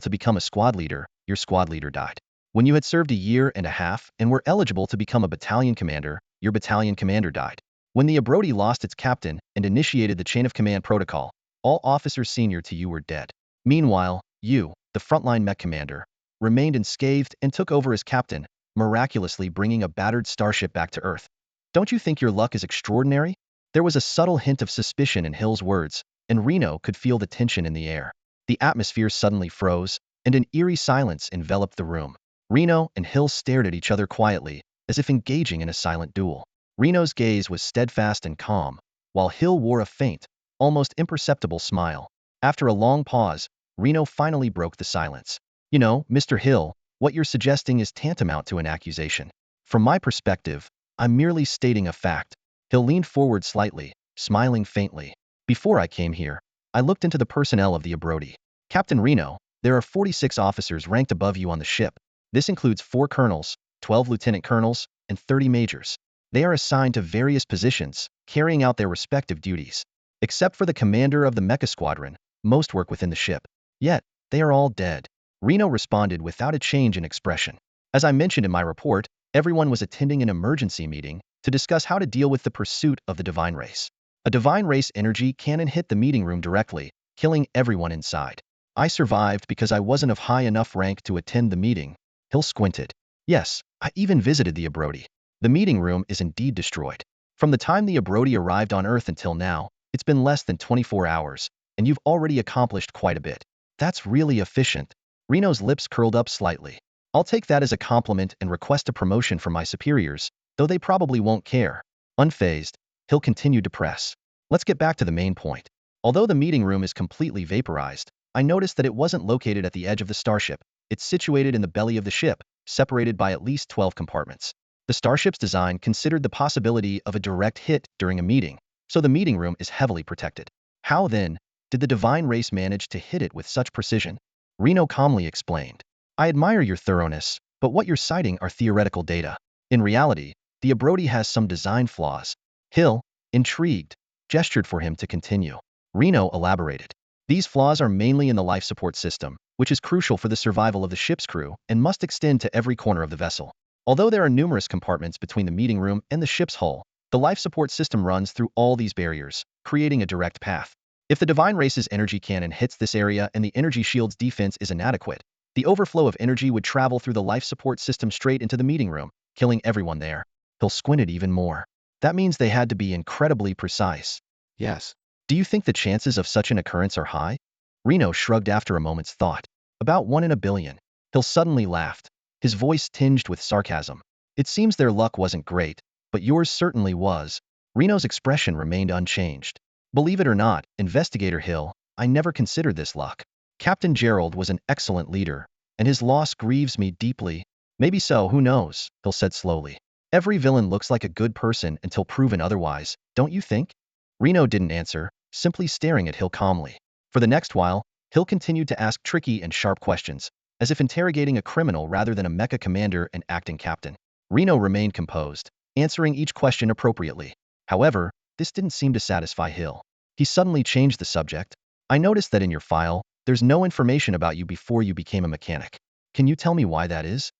S1: to become a squad leader, your squad leader died. When you had served a year and a half and were eligible to become a battalion commander, your battalion commander died. When the Immortality lost its captain and initiated the chain of command protocol, all officers senior to you were dead. Meanwhile, you, the frontline mech commander, remained unscathed and took over as captain, miraculously bringing a battered starship back to Earth. Don't you think your luck is extraordinary? There was a subtle hint of suspicion in Hill's words, and Reno could feel the tension in the air. The atmosphere suddenly froze, and an eerie silence enveloped the room. Reno and Hill stared at each other quietly, as if engaging in a silent duel. Reno's gaze was steadfast and calm, while Hill wore a faint, almost imperceptible smile. After a long pause, Reno finally broke the silence. You know, Mr. Hill, what you're suggesting is tantamount to an accusation. From my perspective, I'm merely stating a fact. Hill leaned forward slightly, smiling faintly. Before I came here, I looked into the personnel of the Immortality. Captain Reno, there are 46 officers ranked above you on the ship. This includes 4 colonels, 12 lieutenant colonels, and 30 majors. They are assigned to various positions, carrying out their respective duties. Except for the commander of the mecha squadron, most work within the ship. Yet, they are all dead. Reno responded without a change in expression. As I mentioned in my report, everyone was attending an emergency meeting to discuss how to deal with the pursuit of the divine race. A divine race energy cannon hit the meeting room directly, killing everyone inside. I survived because I wasn't of high enough rank to attend the meeting. Hill squinted. Yes, I even visited the Immortality. The meeting room is indeed destroyed. From the time the Immortality arrived on Earth until now, it's been less than 24 hours, and you've already accomplished quite a bit. That's really efficient. Reno's lips curled up slightly. I'll take that as a compliment and request a promotion from my superiors, though they probably won't care. Unfazed, Hill continued to press. Let's get back to the main point. Although the meeting room is completely vaporized, I noticed that it wasn't located at the edge of the starship. It's situated in the belly of the ship, separated by at least 12 compartments. The starship's design considered the possibility of a direct hit during a meeting, so the meeting room is heavily protected. How, then, did the divine race manage to hit it with such precision? Reno calmly explained. I admire your thoroughness, but what you're citing are theoretical data. In reality, the Immortality has some design flaws. Hill, intrigued, gestured for him to continue. Reno elaborated. These flaws are mainly in the life support system, which is crucial for the survival of the ship's crew and must extend to every corner of the vessel. Although there are numerous compartments between the meeting room and the ship's hull, the life support system runs through all these barriers, creating a direct path. If the divine race's energy cannon hits this area and the energy shield's defense is inadequate, the overflow of energy would travel through the life support system straight into the meeting room, killing everyone there. Hill squinted even more. That means they had to be incredibly precise. Yes. Do you think the chances of such an occurrence are high? Reno shrugged after a moment's thought. About 1 in a billion. Hill suddenly laughed, his voice tinged with sarcasm. It seems their luck wasn't great, but yours certainly was. Reno's expression remained unchanged. Believe it or not, Investigator Hill, I never considered this luck. Captain Gerald was an excellent leader, and his loss grieves me deeply. Maybe so, who knows, Hill said slowly. Every villain looks like a good person until proven otherwise, don't you think? Reno didn't answer, simply staring at Hill calmly. For the next while, Hill continued to ask tricky and sharp questions, as if interrogating a criminal rather than a mecha commander and acting captain. Reno remained composed, answering each question appropriately. However, this didn't seem to satisfy Hill. He suddenly changed the subject. I noticed that in your file, there's no information about you before you became a mechanic. Can you tell me why that is?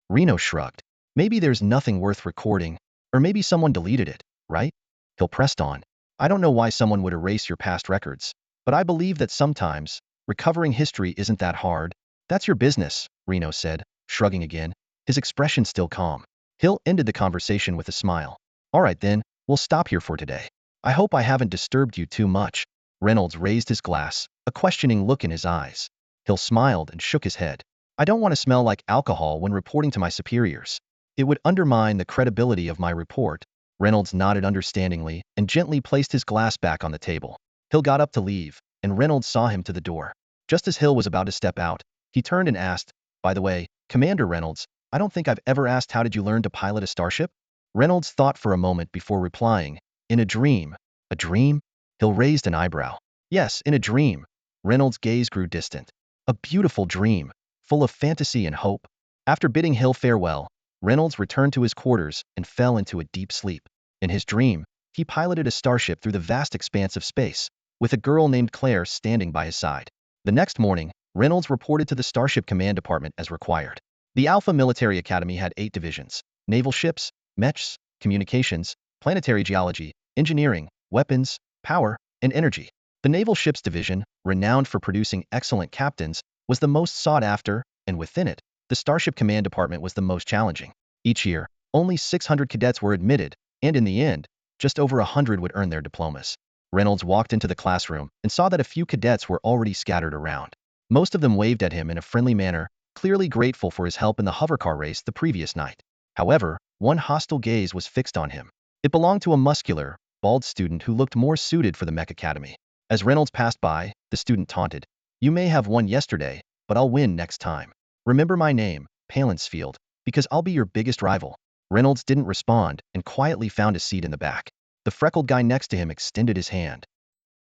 S1: Reno shrugged. Maybe there's nothing worth recording, or maybe someone deleted it, right? Hill pressed on. I don't know why someone would erase your past records, but I believe that sometimes, recovering history isn't that hard. That's your business, Reno said, shrugging again, his expression still calm. Hill ended the conversation with a smile. All right then, we'll stop here for today. I hope I haven't disturbed you too much. Reynolds raised his glass, a questioning look in his eyes. Hill smiled and shook his head. I don't want to smell like alcohol when reporting to my superiors. It would undermine the credibility of my report. Reynolds nodded understandingly and gently placed his glass back on the table. Hill got up to leave, and Reynolds saw him to the door. Just as Hill was about to step out, he turned and asked, "By the way, Commander Reynolds, I don't think I've ever asked how did you learn to pilot a starship?" Reynolds thought for a moment before replying, "In a dream." "A dream?" Hill raised an eyebrow. "Yes, in a dream." Reynolds' gaze grew distant. "A beautiful dream, full of fantasy and hope." After bidding Hill farewell, Reynolds returned to his quarters and fell into a deep sleep. In his dream, he piloted a starship through the vast expanse of space, with a girl named Claire standing by his side. The next morning, Reynolds reported to the Starship Command Department as required. The Alpha Military Academy had 8 divisions: naval ships, mechs, communications, planetary geology, engineering, weapons, power, and energy. The Naval Ships Division, renowned for producing excellent captains, was the most sought after, and within it, the Starship Command Department was the most challenging. Each year, only 600 cadets were admitted, and in the end, just over 100 would earn their diplomas. Reynolds walked into the classroom and saw that a few cadets were already scattered around. Most of them waved at him in a friendly manner, clearly grateful for his help in the hovercar race the previous night. However, one hostile gaze was fixed on him. It belonged to a muscular, bald student who looked more suited for the Mech Academy. As Reynolds passed by, the student taunted, "You may have won yesterday, but I'll win next time. Remember my name, Palansfield, because I'll be your biggest rival." Reynolds didn't respond and quietly found a seat in the back. The freckled guy next to him extended his hand.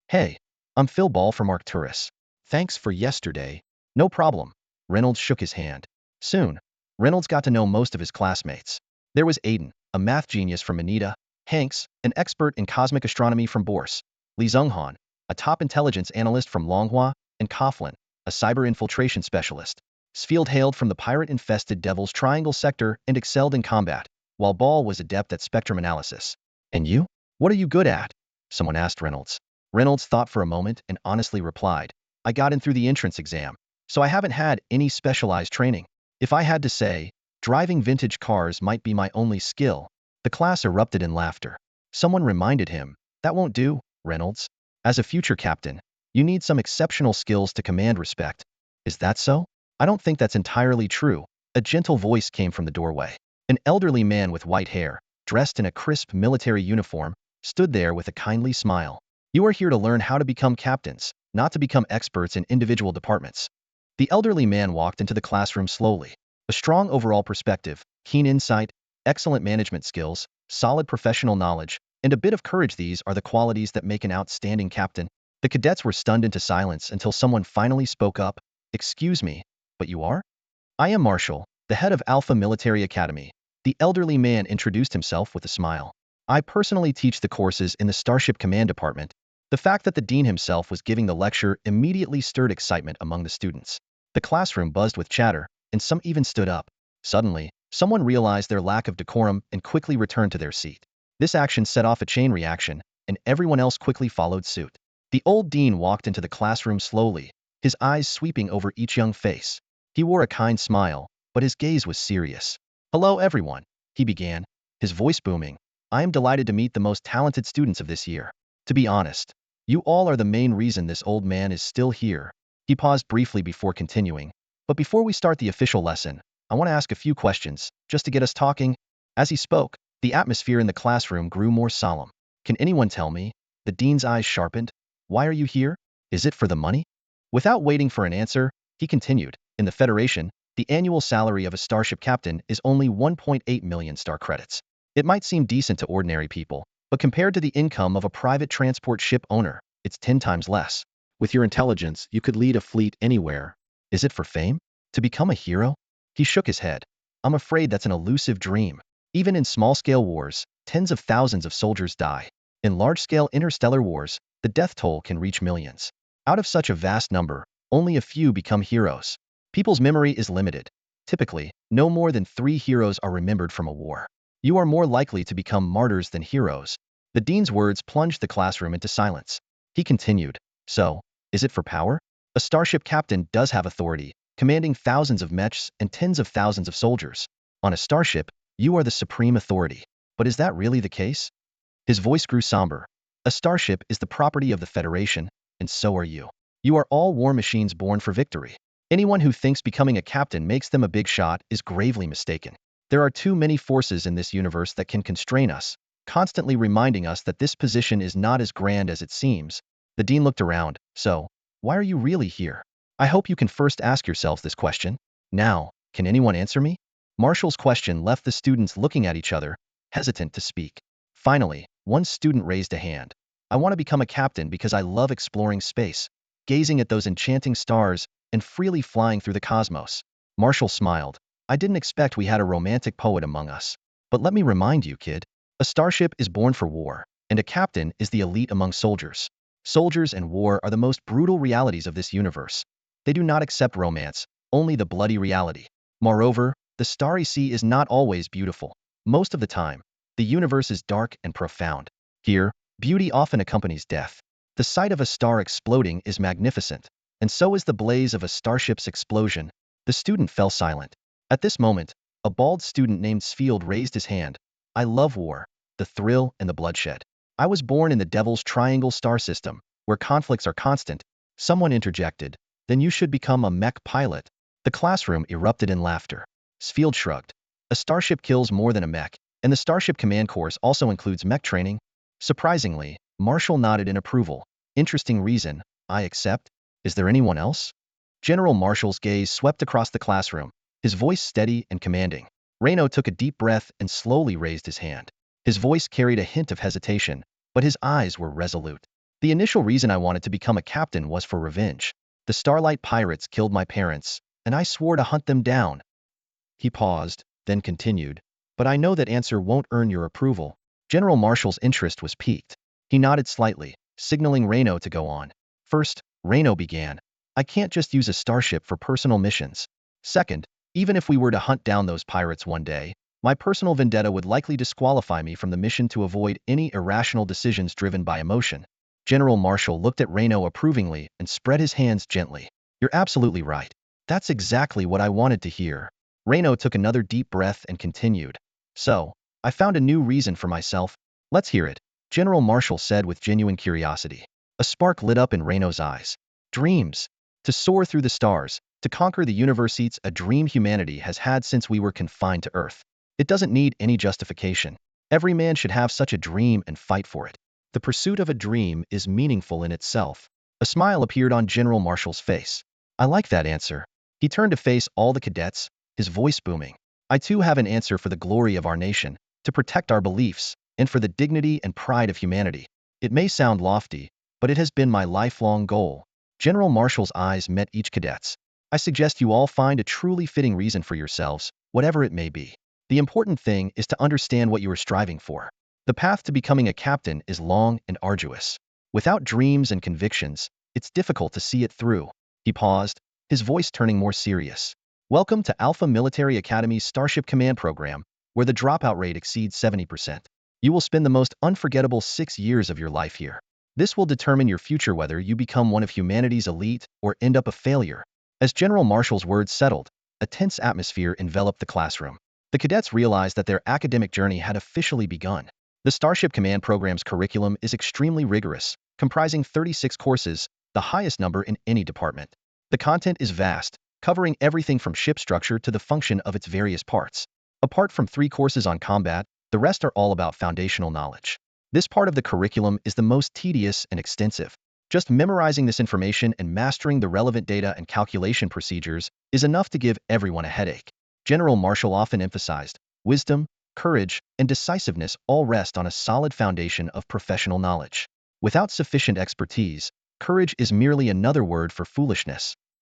S1: "Hey, I'm Phil Ball from Arcturus. Thanks for yesterday." "No problem." Reynolds shook his hand. Soon, Reynolds got to know most of his classmates. There was Aiden, a math genius from Manita; Hanks, an expert in cosmic astronomy from Bourse; Li Zhonghan, a top intelligence analyst from Longhua; and Coughlin, a cyber infiltration specialist. Sfield hailed from the pirate-infested Devil's Triangle sector and excelled in combat, while Ball was adept at spectrum analysis. "And you? What are you good at?" someone asked Reynolds. Reynolds thought for a moment and honestly replied, "I got in through the entrance exam, so I haven't had any specialized training. If I had to say, driving vintage cars might be my only skill." The class erupted in laughter. Someone reminded him, "That won't do, Reynolds. As a future captain, you need some exceptional skills to command respect." "Is that so?" "I don't think that's entirely true." A gentle voice came from the doorway. An elderly man with white hair, dressed in a crisp military uniform, stood there with a kindly smile. "You are here to learn how to become captains, not to become experts in individual departments." The elderly man walked into the classroom slowly. A strong overall perspective, keen insight, excellent management skills, solid professional knowledge, and a bit of courage — these are the qualities that make an outstanding captain. The cadets were stunned into silence until someone finally spoke up. "Excuse me, but you are?" "I am Marshall, the head of Alpha Military Academy." The elderly man introduced himself with a smile. "I personally teach the courses in the Starship Command Department." The fact that the dean himself was giving the lecture immediately stirred excitement among the students. The classroom buzzed with chatter, and some even stood up. Suddenly, someone realized their lack of decorum and quickly returned to their seat. This action set off a chain reaction, and everyone else quickly followed suit. The old dean walked into the classroom slowly, his eyes sweeping over each young face. He wore a kind smile, but his gaze was serious. "Hello everyone," he began, his voice booming. "I am delighted to meet the most talented students of this year. To be honest, you all are the main reason this old man is still here." He paused briefly before continuing. "But before we start the official lesson, I want to ask a few questions, just to get us talking." As he spoke, the atmosphere in the classroom grew more solemn. "Can anyone tell me?" The dean's eyes sharpened. "Why are you here? Is it for the money?" Without waiting for an answer, he continued, "In the Federation, the annual salary of a starship captain is only 1.8 million star credits. It might seem decent to ordinary people, but compared to the income of a private transport ship owner, it's 10 times less. With your intelligence, you could lead a fleet anywhere. Is it for fame? To become a hero?" He shook his head. "I'm afraid that's an elusive dream. Even in small-scale wars, tens of thousands of soldiers die. In large-scale interstellar wars, the death toll can reach millions. Out of such a vast number, only a few become heroes. People's memory is limited. Typically, no more than 3 heroes are remembered from a war. You are more likely to become martyrs than heroes." The dean's words plunged the classroom into silence. He continued, "So, is it for power? A starship captain does have authority, commanding thousands of mechs and tens of thousands of soldiers. On a starship, you are the supreme authority. But is that really the case?" His voice grew somber. "A starship is the property of the Federation, and so are you. You are all war machines born for victory. Anyone who thinks becoming a captain makes them a big shot is gravely mistaken. There are too many forces in this universe that can constrain us, constantly reminding us that this position is not as grand as it seems. The dean looked around. So, why are you really here? I hope you can first ask yourselves this question. Now, can anyone answer me? Marshall's question left the students looking at each other, hesitant to speak. Finally, one student raised a hand. I want to become a captain because I love exploring space, gazing at those enchanting stars, and freely flying through the cosmos. Marshall smiled. I didn't expect we had a romantic poet among us. But let me remind you, kid, a starship is born for war, and a captain is the elite among soldiers. Soldiers and war are the most brutal realities of this universe. They do not accept romance, only the bloody reality. Moreover, the starry sea is not always beautiful. Most of the time, the universe is dark and profound. Here, beauty often accompanies death. The sight of a star exploding is magnificent, and so is the blaze of a starship's explosion. The student fell silent. At this moment, a bald student named Sfield raised his hand. I love war, the thrill and the bloodshed. I was born in the Devil's Triangle star system, where conflicts are constant. Someone interjected, then you should become a mech pilot. The classroom erupted in laughter. Sfield shrugged. A starship kills more than a mech, and the Starship Command course also includes mech training. Surprisingly, Marshall nodded in approval. Interesting reason, I accept. Is there anyone else? General Marshall's gaze swept across the classroom, his voice steady and commanding. Reno took a deep breath and slowly raised his hand. His voice carried a hint of hesitation, but his eyes were resolute. The initial reason I wanted to become a captain was for revenge. The Starlight Pirates killed my parents, and I swore to hunt them down. He paused, then continued, but I know that answer won't earn your approval. General Marshall's interest was piqued. He nodded slightly, signaling Reno to go on. First, Reno began. I can't just use a starship for personal missions. Second, even if we were to hunt down those pirates one day, my personal vendetta would likely disqualify me from the mission to avoid any irrational decisions driven by emotion. General Marshall looked at Reno approvingly and spread his hands gently. You're absolutely right. That's exactly what I wanted to hear. Reno took another deep breath and continued. So, I found a new reason for myself. Let's hear it, General Marshall said with genuine curiosity. A spark lit up in Reno's eyes. Dreams. To soar through the stars, to conquer the universe, it's a dream humanity has had since we were confined to Earth. It doesn't need any justification. Every man should have such a dream and fight for it. The pursuit of a dream is meaningful in itself. A smile appeared on General Marshall's face. I like that answer. He turned to face all the cadets, his voice booming. I too have an answer for the glory of our nation, to protect our beliefs, and for the dignity and pride of humanity. It may sound lofty, but it has been my lifelong goal. General Marshall's eyes met each cadet's. I suggest you all find a truly fitting reason for yourselves, whatever it may be. The important thing is to understand what you are striving for. The path to becoming a captain is long and arduous. Without dreams and convictions, it's difficult to see it through. He paused, his voice turning more serious. Welcome to Alpha Military Academy's Starship Command program, where the dropout rate exceeds 70%. You will spend the most unforgettable 6 years of your life here. This will determine your future, whether you become one of humanity's elite or end up a failure. As General Marshall's words settled, a tense atmosphere enveloped the classroom. The cadets realized that their academic journey had officially begun. The Starship Command program's curriculum is extremely rigorous, comprising 36 courses, the highest number in any department. The content is vast, covering everything from ship structure to the function of its various parts. Apart from 3 courses on combat, the rest are all about foundational knowledge. This part of the curriculum is the most tedious and extensive. Just memorizing this information and mastering the relevant data and calculation procedures is enough to give everyone a headache. General Marshall often emphasized, wisdom, courage, and decisiveness all rest on a solid foundation of professional knowledge. Without sufficient expertise, courage is merely another word for foolishness.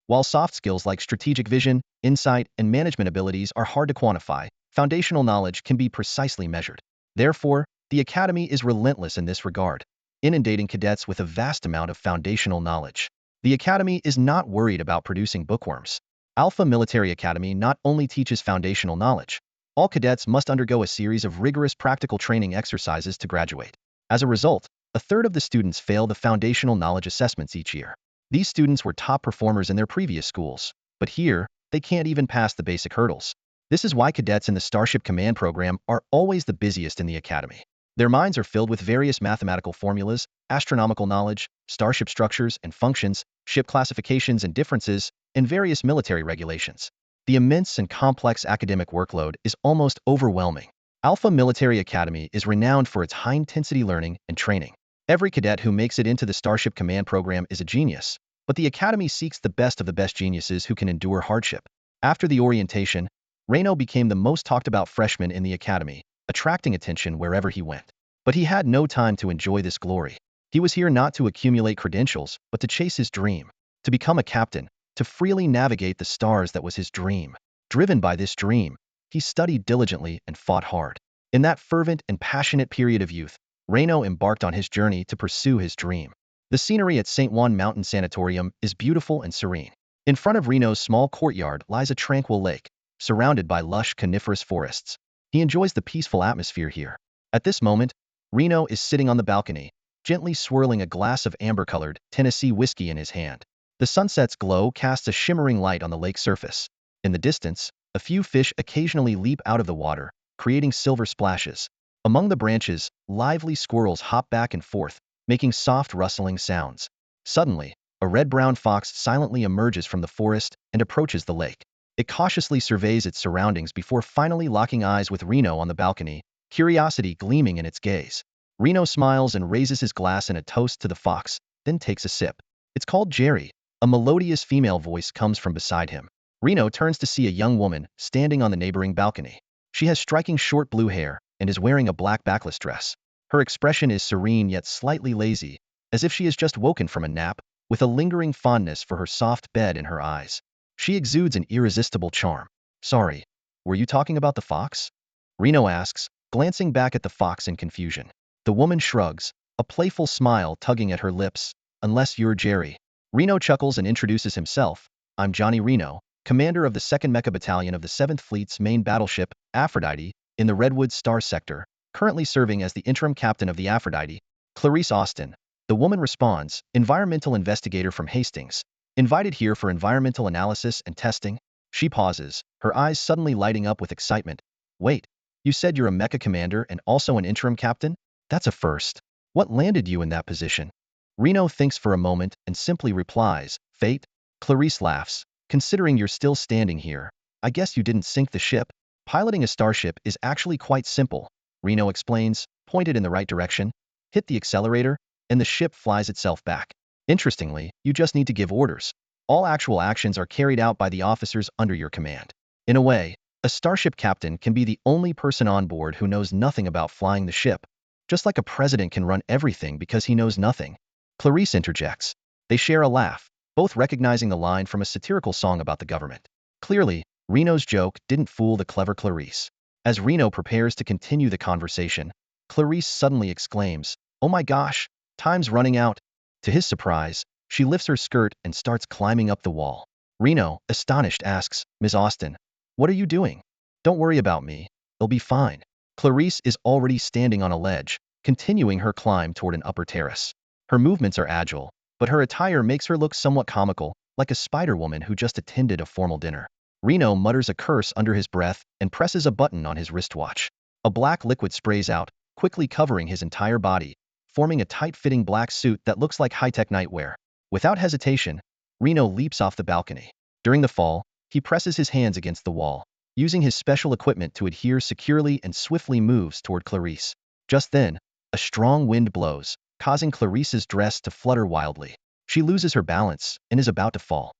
S1: While soft skills like strategic vision, insight, and management abilities are hard to quantify, foundational knowledge can be precisely measured. Therefore, the Academy is relentless in this regard, inundating cadets with a vast amount of foundational knowledge. The Academy is not worried about producing bookworms. Alpha Military Academy not only teaches foundational knowledge, all cadets must undergo a series of rigorous practical training exercises to graduate. As a result, a third of the students fail the foundational knowledge assessments each year. These students were top performers in their previous schools, but here, they can't even pass the basic hurdles. This is why cadets in the Starship Command program are always the busiest in the Academy. Their minds are filled with various mathematical formulas, astronomical knowledge, starship structures and functions, ship classifications and differences, and various military regulations. The immense and complex academic workload is almost overwhelming. Alpha Military Academy is renowned for its high-intensity learning and training. Every cadet who makes it into the Starship Command program is a genius, but the Academy seeks the best of the best geniuses who can endure hardship. After the orientation, Reno became the most talked-about freshman in the Academy, attracting attention wherever he went. But he had no time to enjoy this glory. He was here not to accumulate credentials, but to chase his dream, to become a captain, to freely navigate the stars that was his dream. Driven by this dream, he studied diligently and fought hard. In that fervent and passionate period of youth, Reno embarked on his journey to pursue his dream. The scenery at St. Juan Mountain Sanatorium is beautiful and serene. In front of Reno's small courtyard lies a tranquil lake, surrounded by lush coniferous forests. He enjoys the peaceful atmosphere here. At this moment, Reno is sitting on the balcony, gently swirling a glass of amber-colored Tennessee whiskey in his hand. The sunset's glow casts a shimmering light on the lake's surface. In the distance, a few fish occasionally leap out of the water, creating silver splashes. Among the branches, lively squirrels hop back and forth, making soft rustling sounds. Suddenly, a red-brown fox silently emerges from the forest and approaches the lake. It cautiously surveys its surroundings before finally locking eyes with Reno on the balcony, curiosity gleaming in its gaze. Reno smiles and raises his glass in a toast to the fox, then takes a sip. It's called Jerry. A melodious female voice comes from beside him. Reno turns to see a young woman standing on the neighboring balcony. She has striking short blue hair and is wearing a black backless dress. Her expression is serene yet slightly lazy, as if she has just woken from a nap, with a lingering fondness for her soft bed in her eyes. She exudes an irresistible charm. Sorry, were you talking about the fox? Reno asks, glancing back at the fox in confusion. The woman shrugs, a playful smile tugging at her lips. Unless you're Jerry. Reno chuckles and introduces himself. I'm Johnny Reno, commander of the 2nd Mecha Battalion of the 7th Fleet's main battleship, Aphrodite, in the Redwood Star Sector, currently serving as the interim captain of the Aphrodite. Clarice Austin. The woman responds, environmental investigator from Hastings. Invited here for environmental analysis and testing? She pauses, her eyes suddenly lighting up with excitement. Wait, you said you're a mecha commander and also an interim captain? That's a first. What landed you in that position? Reno thinks for a moment and simply replies, fate. Clarice laughs. Considering you're still standing here, I guess you didn't sink the ship. Piloting a starship is actually quite simple, Reno explains, pointed in the right direction. Hit the accelerator, and the ship flies itself back. Interestingly, you just need to give orders. All actual actions are carried out by the officers under your command. In a way, a starship captain can be the only person on board who knows nothing about flying the ship, just like a president can run everything because he knows nothing. Clarice interjects. They share a laugh, both recognizing the line from a satirical song about the government. Clearly, Reno's joke didn't fool the clever Clarice. As Reno prepares to continue the conversation, Clarice suddenly exclaims, "Oh my gosh, time's running out." To his surprise, she lifts her skirt and starts climbing up the wall. Reno, astonished, asks, "Ms. Austin, what are you doing?" "Don't worry about me. It'll be fine." Clarice is already standing on a ledge, continuing her climb toward an upper terrace. Her movements are agile, but her attire makes her look somewhat comical, like a spider-woman who just attended a formal dinner. Reno mutters a curse under his breath and presses a button on his wristwatch. A black liquid sprays out, quickly covering his entire body, forming a tight-fitting black suit that looks like high-tech nightwear. Without hesitation, Reno leaps off the balcony. During the fall, he presses his hands against the wall, using his special equipment to adhere securely and swiftly moves toward Clarice. Just then, a strong wind blows, causing Clarice's dress to flutter wildly. She loses her balance and is about to fall.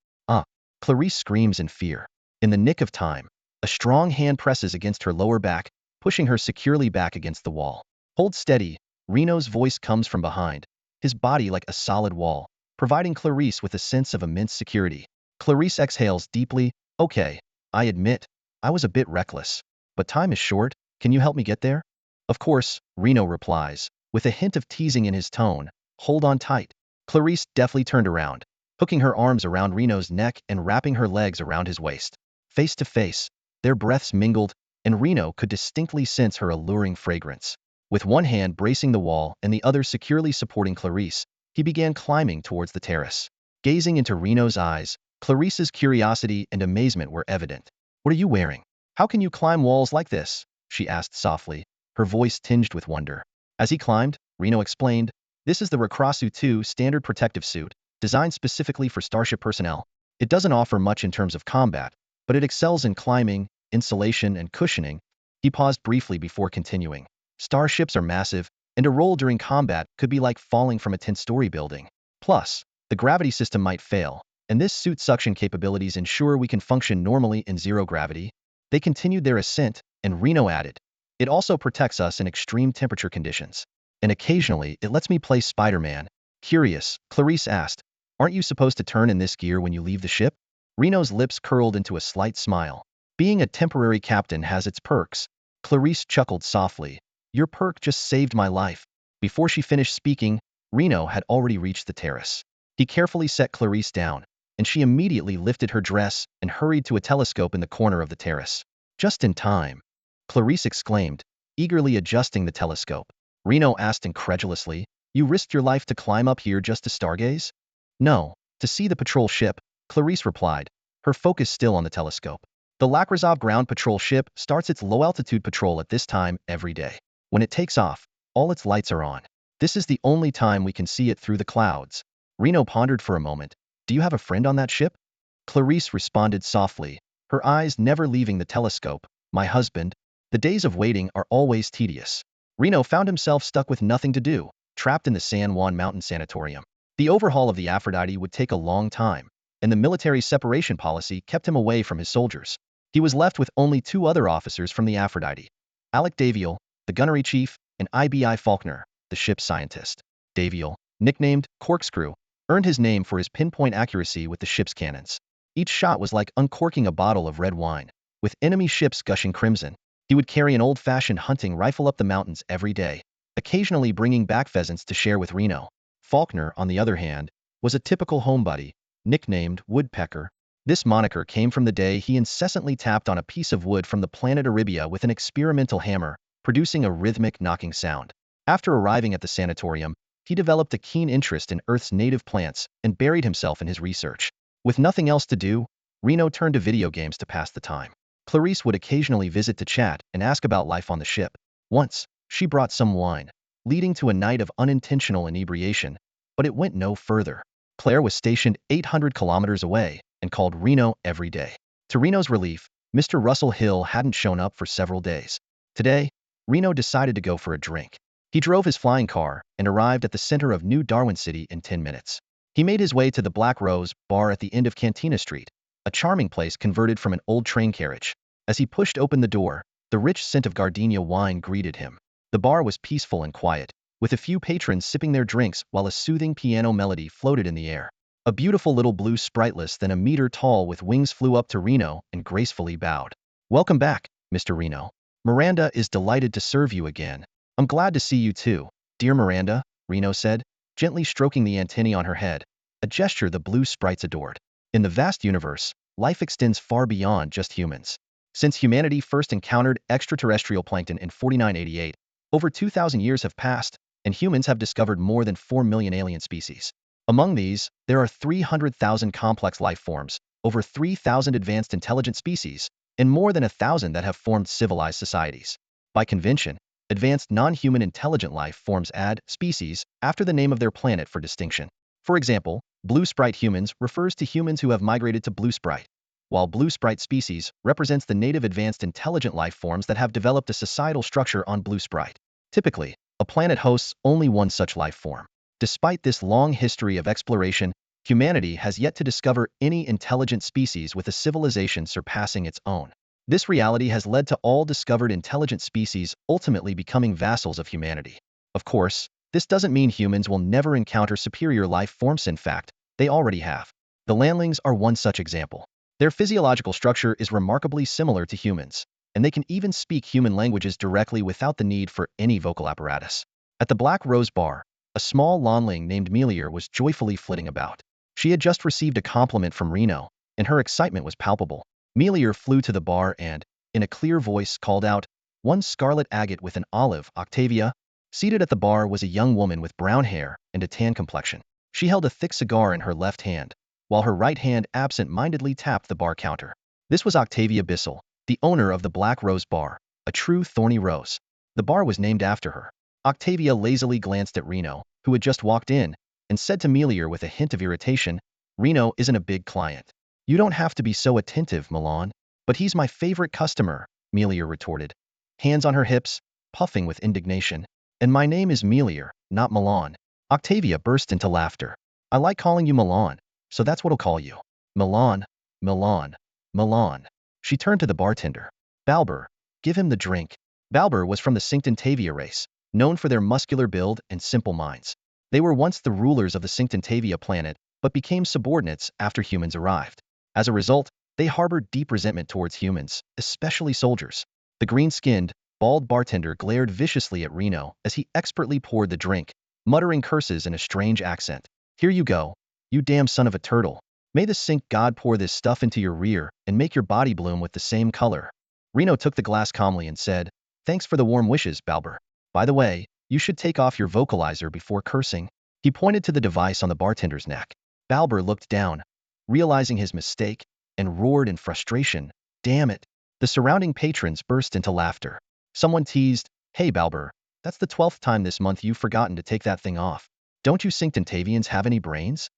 S1: Clarice screams in fear. In the nick of time, a strong hand presses against her lower back, pushing her securely back against the wall. Hold steady, Reno's voice comes from behind, his body like a solid wall, providing Clarice with a sense of immense security. Clarice exhales deeply. Okay, I admit, I was a bit reckless. But time is short, can you help me get there? Of course, Reno replies, with a hint of teasing in his tone. Hold on tight. Clarice deftly turned around, hooking her arms around Reno's neck and wrapping her legs around his waist. Face to face, their breaths mingled, and Reno could distinctly sense her alluring fragrance. With one hand bracing the wall and the other securely supporting Clarice, he began climbing towards the terrace. Gazing into Reno's eyes, Clarice's curiosity and amazement were evident. "What are you wearing? How can you climb walls like this?" she asked softly, her voice tinged with wonder. As he climbed, Reno explained, "This is the Recrasu 2 standard protective suit, designed specifically for starship personnel. It doesn't offer much in terms of combat, but it excels in climbing, insulation, and cushioning. He paused briefly before continuing. Starships are massive, and a roll during combat could be like falling from a 10-story building. Plus, the gravity system might fail, and this suit's suction capabilities ensure we can function normally in zero gravity. They continued their ascent, and Reno added, "It also protects us in extreme temperature conditions. And occasionally, it lets me play Spider-Man." Curious, Clarice asked, "Aren't you supposed to turn in this gear when you leave the ship?" Reno's lips curled into a slight smile. "Being a temporary captain has its perks." Clarice chuckled softly. "Your perk just saved my life." Before she finished speaking, Reno had already reached the terrace. He carefully set Clarice down, and she immediately lifted her dress and hurried to a telescope in the corner of the terrace. "Just in time," Clarice exclaimed, eagerly adjusting the telescope. Reno asked incredulously, "You risked your life to climb up here just to stargaze?" "No, to see the patrol ship," Clarice replied, her focus still on the telescope. "The Lakrazov ground patrol ship starts its low-altitude patrol at this time every day. When it takes off, all its lights are on. This is the only time we can see it through the clouds." Reno pondered for a moment. "Do you have a friend on that ship?" Clarice responded softly, her eyes never leaving the telescope. "My husband." The days of waiting are always tedious. Reno found himself stuck with nothing to do, trapped in the San Juan Mountain Sanatorium. The overhaul of the Aphrodite would take a long time, and the military separation policy kept him away from his soldiers. He was left with only two other officers from the Aphrodite: Alec Daviel, the gunnery chief, and IBI Faulkner, the ship's scientist. Daviel, nicknamed Corkscrew, earned his name for his pinpoint accuracy with the ship's cannons. Each shot was like uncorking a bottle of red wine. With enemy ships gushing crimson, he would carry an old-fashioned hunting rifle up the mountains every day, occasionally bringing back pheasants to share with Reno. Faulkner, on the other hand, was a typical homebody, nicknamed Woodpecker. This moniker came from the day he incessantly tapped on a piece of wood from the planet Arabia with an experimental hammer, producing a rhythmic knocking sound. After arriving at the sanatorium, he developed a keen interest in Earth's native plants and buried himself in his research. With nothing else to do, Reno turned to video games to pass the time. Clarice would occasionally visit to chat and ask about life on the ship. Once, she brought some wine, leading to a night of unintentional inebriation, but it went no further. Claire was stationed 800 kilometers away and called Reno every day. To Reno's relief, Mr. Russell Hill hadn't shown up for several days. Today, Reno decided to go for a drink. He drove his flying car and arrived at the center of New Darwin City in 10 minutes. He made his way to the Black Rose bar at the end of Cantina Street, a charming place converted from an old train carriage. As he pushed open the door, the rich scent of gardenia wine greeted him. The bar was peaceful and quiet, with a few patrons sipping their drinks while a soothing piano melody floated in the air. A beautiful little blue sprite less than a meter tall with wings flew up to Reno and gracefully bowed. "Welcome back, Mr. Reno. Miranda is delighted to serve you again." "I'm glad to see you too, dear Miranda," Reno said, gently stroking the antennae on her head, a gesture the blue sprites adored. In the vast universe, life extends far beyond just humans. Since humanity first encountered extraterrestrial plankton in 4988, over 2,000 years have passed, and humans have discovered more than 4 million alien species. Among these, there are 300,000 complex life forms, over 3,000 advanced intelligent species, and more than 1,000 that have formed civilized societies. By convention, advanced non-human intelligent life forms add species after the name of their planet for distinction. For example, Blue Sprite humans refers to humans who have migrated to Blue Sprite, while Blue Sprite species represents the native advanced intelligent life forms that have developed a societal structure on Blue Sprite. Typically, a planet hosts only one such life form. Despite this long history of exploration, humanity has yet to discover any intelligent species with a civilization surpassing its own. This reality has led to all discovered intelligent species ultimately becoming vassals of humanity. Of course, this doesn't mean humans will never encounter superior life forms. In fact, they already have. The landlings are one such example. Their physiological structure is remarkably similar to humans, and they can even speak human languages directly without the need for any vocal apparatus. At the Black Rose Bar, a small landling named Melior was joyfully flitting about. She had just received a compliment from Reno, and her excitement was palpable. Melior flew to the bar and, in a clear voice, called out, "One scarlet agate with an olive, Octavia." Seated at the bar was a young woman with brown hair and a tan complexion. She held a thick cigar in her left hand, while her right hand absent-mindedly tapped the bar counter. This was Octavia Bissell, the owner of the Black Rose Bar, a true thorny rose. The bar was named after her. Octavia lazily glanced at Reno, who had just walked in, and said to Melior with a hint of irritation, "Reno isn't a big client. You don't have to be so attentive, Milan. But he's my favorite customer, Melia retorted, hands on her hips, puffing with indignation. And my name is Melior, not Milan. Octavia burst into laughter. I like calling you Milan, so that's what I'll call you. Milan, Milan, Milan. She turned to the bartender. Balber, give him the drink. Balber was from the Cinctantavia race, known for their muscular build and simple minds. They were once the rulers of the Cinctantavia planet, but became subordinates after humans arrived. As a result, they harbored deep resentment towards humans, especially soldiers. The green-skinned, bald bartender glared viciously at Reno as he expertly poured the drink, muttering curses in a strange accent. Here you go, you damn son of a turtle. May the sink god pour this stuff into your rear and make your body bloom with the same color. Reno took the glass calmly and said, thanks for the warm wishes, Balber. By the way, you should take off your vocalizer before cursing. He pointed to the device on the bartender's neck. Balber looked down, realizing his mistake, and roared in frustration, damn it. The surrounding patrons burst into laughter. Someone teased, hey Balber, that's the 12th time this month you've forgotten to take that thing off. Don't you Cinctantavians have any brains?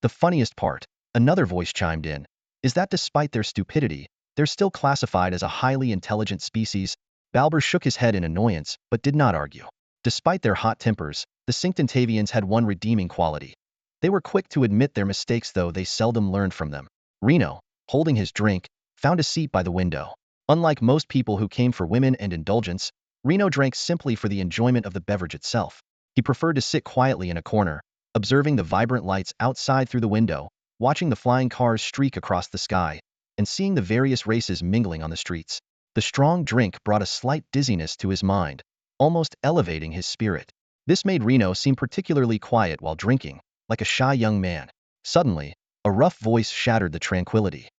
S1: The funniest part, another voice chimed in, is that despite their stupidity, they're still classified as a highly intelligent species. Balber shook his head in annoyance, but did not argue. Despite their hot tempers, the Cinctantavians had one redeeming quality. They were quick to admit their mistakes, though they seldom learned from them. Reno, holding his drink, found a seat by the window. Unlike most people who came for women and indulgence, Reno drank simply for the enjoyment of the beverage itself. He preferred to sit quietly in a corner, observing the vibrant lights outside through the window, watching the flying cars streak across the sky, and seeing the various races mingling on the streets. The strong drink brought a slight dizziness to his mind, almost elevating his spirit. This made Reno seem particularly quiet while drinking, like a shy young man. Suddenly, a rough voice shattered the tranquility.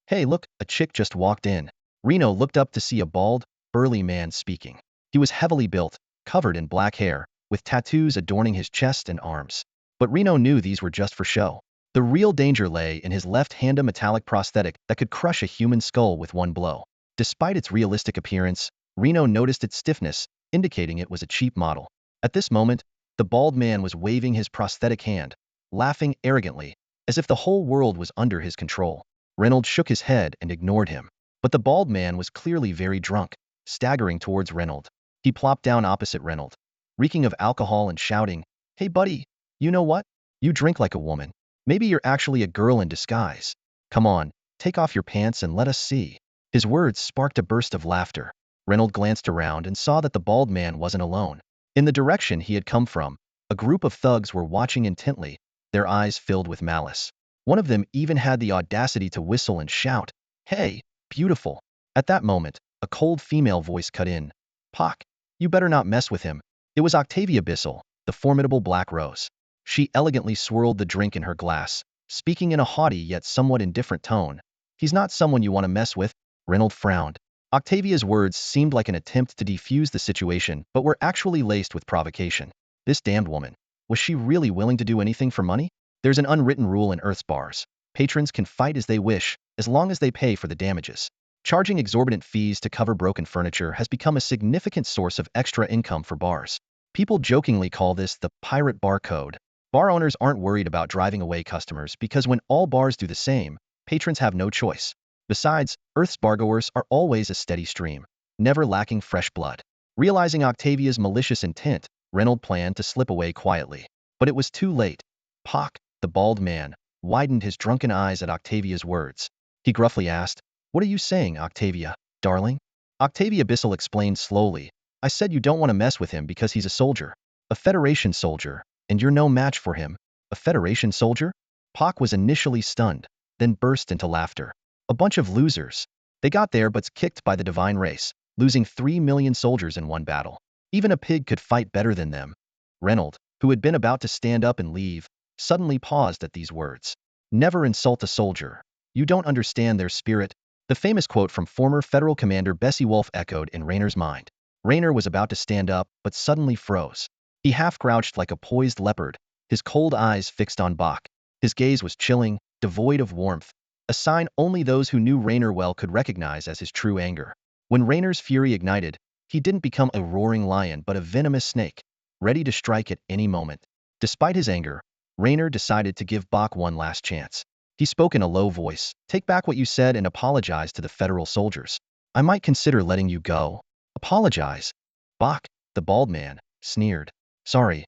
S1: Hey look, a chick just walked in. Reno looked up to see a bald, burly man speaking. He was heavily built, covered in black hair, with tattoos adorning his chest and arms. But Reno knew these were just for show. The real danger lay in his left-hand metallic prosthetic that could crush a human skull with one blow. Despite its realistic appearance, Reno noticed its stiffness, indicating it was a cheap model. At this moment, the bald man was waving his prosthetic hand, laughing arrogantly, as if the whole world was under his control. Reynolds shook his head and ignored him. But the bald man was clearly very drunk, staggering towards Reynolds. He plopped down opposite Reynolds, reeking of alcohol and shouting, hey buddy, you know what? You drink like a woman. Maybe you're actually a girl in disguise. Come on, take off your pants and let us see. His words sparked a burst of laughter. Reynolds glanced around and saw that the bald man wasn't alone. In the direction he had come from, a group of thugs were watching intently, their eyes filled with malice. One of them even had the audacity to whistle and shout, hey, beautiful. At that moment, a cold female voice cut in. Pock, you better not mess with him. It was Octavia Bissell, the formidable Black Rose. She elegantly swirled the drink in her glass, speaking in a haughty yet somewhat indifferent tone. He's not someone you want to mess with. Reynolds frowned. Octavia's words seemed like an attempt to defuse the situation, but were actually laced with provocation. This damned woman. Was she really willing to do anything for money? There's an unwritten rule in Earth's bars. Patrons can fight as they wish, as long as they pay for the damages. Charging exorbitant fees to cover broken furniture has become a significant source of extra income for bars. People jokingly call this the pirate bar code. Bar owners aren't worried about driving away customers because when all bars do the same, patrons have no choice. Besides, Earth's bargoers are always a steady stream, never lacking fresh blood. Realizing Octavia's malicious intent, Reynolds planned to slip away quietly. But it was too late. Pock, the bald man, widened his drunken eyes at Octavia's words. He gruffly asked, what are you saying, Octavia, darling? Octavia Bissell explained slowly. I said you don't want to mess with him because he's a soldier. A Federation soldier, and you're no match for him. A Federation soldier? Pock was initially stunned, then burst into laughter. A bunch of losers. They got their butts kicked by the divine race, losing 3 million soldiers in one battle. Even a pig could fight better than them. Reynolds, who had been about to stand up and leave, suddenly paused at these words. Never insult a soldier. You don't understand their spirit. The famous quote from former Federal Commander Bessie Wolf echoed in Rayner's mind. Rayner was about to stand up, but suddenly froze. He half-crouched like a poised leopard, his cold eyes fixed on Bach. His gaze was chilling, devoid of warmth, a sign only those who knew Rayner well could recognize as his true anger. When Rayner's fury ignited, he didn't become a roaring lion but a venomous snake, ready to strike at any moment. Despite his anger, Rayner decided to give Bach one last chance. He spoke in a low voice. Take back what you said and apologize to the federal soldiers. I might consider letting you go. Apologize? Bach, the bald man, sneered. Sorry,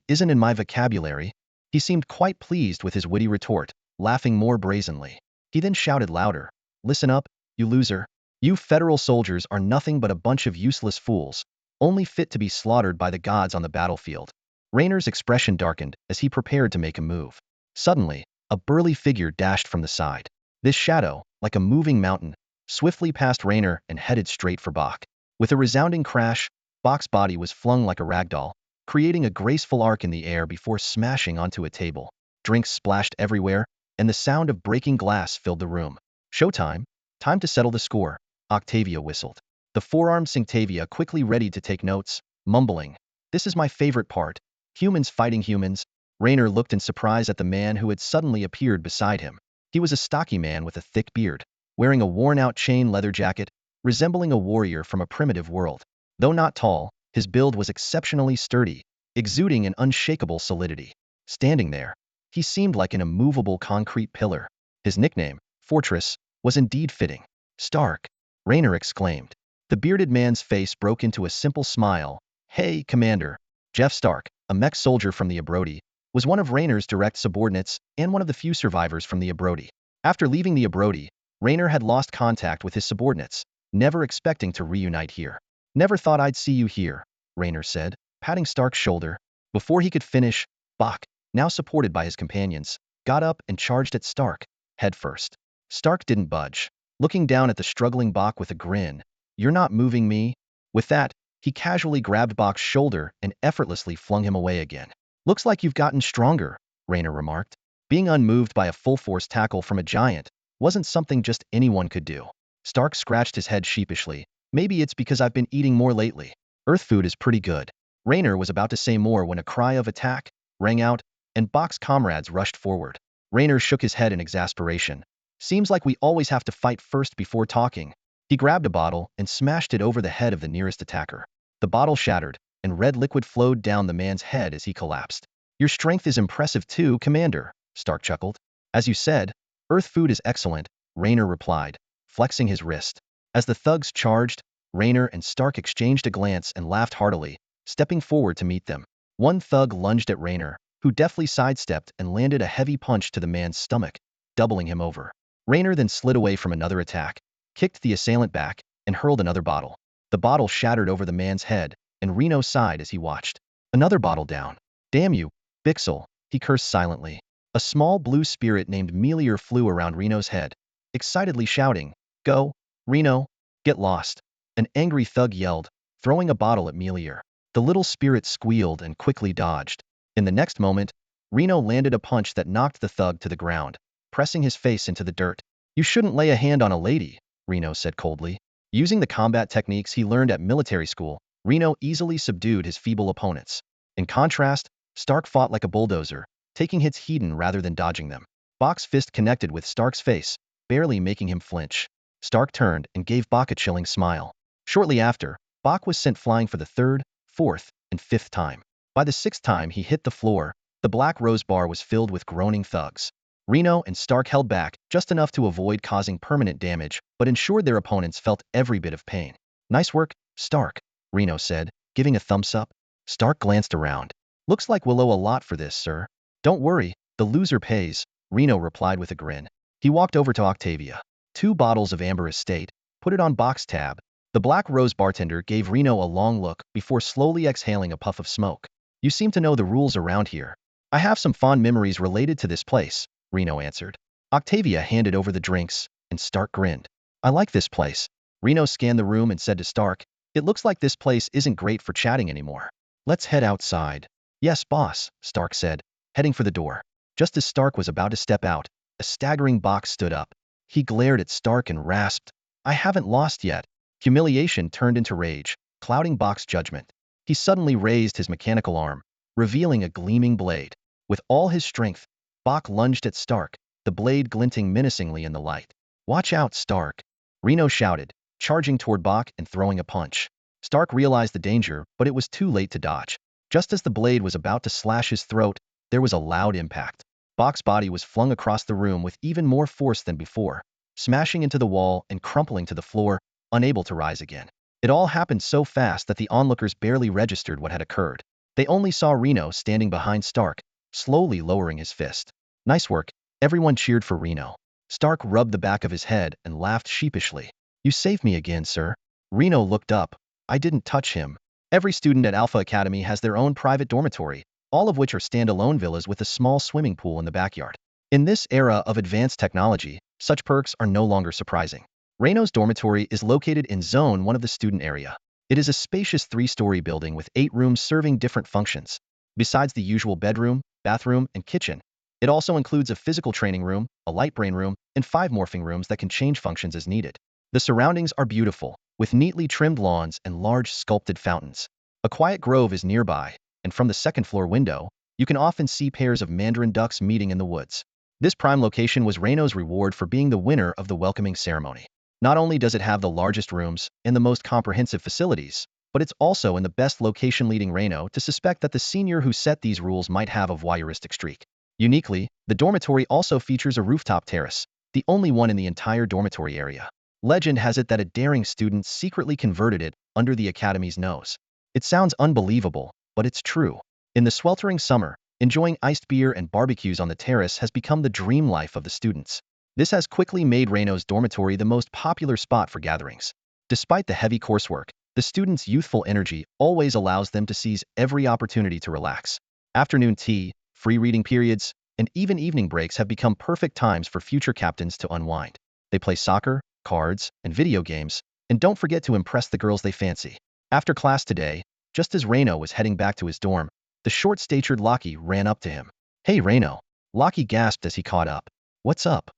S1: isn't in my vocabulary. He seemed quite pleased with his witty retort, laughing more brazenly. He then shouted louder. Listen up, you loser. You federal soldiers are nothing but a bunch of useless fools, only fit to be slaughtered by the gods on the battlefield. Raynor's expression darkened as he prepared to make a move. Suddenly, a burly figure dashed from the side. This shadow, like a moving mountain, swiftly passed Raynor and headed straight for Bach. With a resounding crash, Bach's body was flung like a ragdoll, creating a graceful arc in the air before smashing onto a table. Drinks splashed everywhere, and the sound of breaking glass filled the room. Showtime. Time to settle the score, Octavia whistled. The four-armed Synctavia quickly readied to take notes, mumbling. This is my favorite part. Humans fighting humans. Raynor looked in surprise at the man who had suddenly appeared beside him. He was a stocky man with a thick beard, wearing a worn-out chain leather jacket, resembling a warrior from a primitive world. Though not tall, his build was exceptionally sturdy, exuding an unshakable solidity. Standing there, he seemed like an immovable concrete pillar. His nickname, Fortress, was indeed fitting. Stark, Raynor exclaimed. The bearded man's face broke into a simple smile. Hey, Commander. Jeff Stark, a mech soldier from the Abrodi, was one of Raynor's direct subordinates and one of the few survivors from the Abrodi. After leaving the Abrodi, Raynor had lost contact with his subordinates, never expecting to reunite here. Never thought I'd see you here, Raynor said, patting Stark's shoulder. Before he could finish, Bach, now supported by his companions, got up and charged at Stark, head first. Stark didn't budge, looking down at the struggling Bach with a grin. You're not moving me? With that, he casually grabbed Bach's shoulder and effortlessly flung him away again. Looks like you've gotten stronger, Raynor remarked. Being unmoved by a full-force tackle from a giant wasn't something just anyone could do. Stark scratched his head sheepishly. Maybe it's because I've been eating more lately. Earth food is pretty good. Raynor was about to say more when a cry of attack rang out, and Bach's comrades rushed forward. Raynor shook his head in exasperation. Seems like we always have to fight first before talking. He grabbed a bottle and smashed it over the head of the nearest attacker. The bottle shattered, and red liquid flowed down the man's head as he collapsed. Your strength is impressive too, Commander, Stark chuckled. As you said, Earth food is excellent, Raynor replied, flexing his wrist. As the thugs charged, Raynor and Stark exchanged a glance and laughed heartily, stepping forward to meet them. One thug lunged at Raynor, who deftly sidestepped and landed a heavy punch to the man's stomach, doubling him over. Raynor then slid away from another attack, kicked the assailant back, and hurled another bottle. The bottle shattered over the man's head, and Reno sighed as he watched. Another bottle down. Damn you, Bixel, he cursed silently. A small blue spirit named Melior flew around Reno's head, excitedly shouting, Go, Reno, get lost. An angry thug yelled, throwing a bottle at Melior. The little spirit squealed and quickly dodged. In the next moment, Reno landed a punch that knocked the thug to the ground, pressing his face into the dirt. You shouldn't lay a hand on a lady, Reno said coldly. Using the combat techniques he learned at military school, Reno easily subdued his feeble opponents. In contrast, Stark fought like a bulldozer, taking hits hidden rather than dodging them. Bach's fist connected with Stark's face, barely making him flinch. Stark turned and gave Bach a chilling smile. Shortly after, Bach was sent flying for the third, fourth, and fifth time. By the sixth time he hit the floor, the black rose bar was filled with groaning thugs. Reno and Stark held back just enough to avoid causing permanent damage, but ensured their opponents felt every bit of pain. Nice work, Stark, Reno said, giving a thumbs up. Stark glanced around. Looks like we'll owe a lot for this, sir. Don't worry, the loser pays, Reno replied with a grin. He walked over to Octavia. 2 bottles of Amber Estate, put it on Bach's tab. The Black Rose bartender gave Reno a long look before slowly exhaling a puff of smoke. You seem to know the rules around here. I have some fond memories related to this place, Reno answered. Octavia handed over the drinks, and Stark grinned. I like this place. Reno scanned the room and said to Stark, it looks like this place isn't great for chatting anymore. Let's head outside. Yes, boss, Stark said, heading for the door. Just as Stark was about to step out, a staggering Bach stood up. He glared at Stark and rasped, I haven't lost yet. Humiliation turned into rage, clouding Bach's judgment. He suddenly raised his mechanical arm, revealing a gleaming blade. With all his strength, Bach lunged at Stark, the blade glinting menacingly in the light. Watch out, Stark, Reno shouted, charging toward Bach and throwing a punch. Stark realized the danger, but it was too late to dodge. Just as the blade was about to slash his throat, there was a loud impact. Bach's body was flung across the room with even more force than before, smashing into the wall and crumpling to the floor, unable to rise again. It all happened so fast that the onlookers barely registered what had occurred. They only saw Reno standing behind Stark, slowly lowering his fist. Nice work, everyone cheered for Reno. Stark rubbed the back of his head and laughed sheepishly. You saved me again, sir. Reno looked up. I didn't touch him. Every student at Alpha Academy has their own private dormitory, all of which are standalone villas with a small swimming pool in the backyard. In this era of advanced technology, such perks are no longer surprising. Reno's dormitory is located in Zone 1 of the student area. It is a spacious 3-story building with 8 rooms serving different functions. Besides the usual bedroom, bathroom, and kitchen, it also includes a physical training room, a light brain room, and 5 morphing rooms that can change functions as needed. The surroundings are beautiful, with neatly trimmed lawns and large sculpted fountains. A quiet grove is nearby, and from the second-floor window, you can often see pairs of mandarin ducks meeting in the woods. This prime location was Reno's reward for being the winner of the welcoming ceremony. Not only does it have the largest rooms and the most comprehensive facilities, but it's also in the best location, leading Reno to suspect that the senior who set these rules might have a voyeuristic streak. Uniquely, the dormitory also features a rooftop terrace, the only one in the entire dormitory area. Legend has it that a daring student secretly converted it under the academy's nose. It sounds unbelievable, but it's true. In the sweltering summer, enjoying iced beer and barbecues on the terrace has become the dream life of the students. This has quickly made Reno's dormitory the most popular spot for gatherings. Despite the heavy coursework, the students' youthful energy always allows them to seize every opportunity to relax. Afternoon tea, free reading periods, and even evening breaks have become perfect times for future captains to unwind. They play soccer, cards, and video games, and don't forget to impress the girls they fancy. After class today, just as Reno was heading back to his dorm, the short-statured Lockie ran up to him. Hey, Reno. Lockie gasped as he caught up. What's up?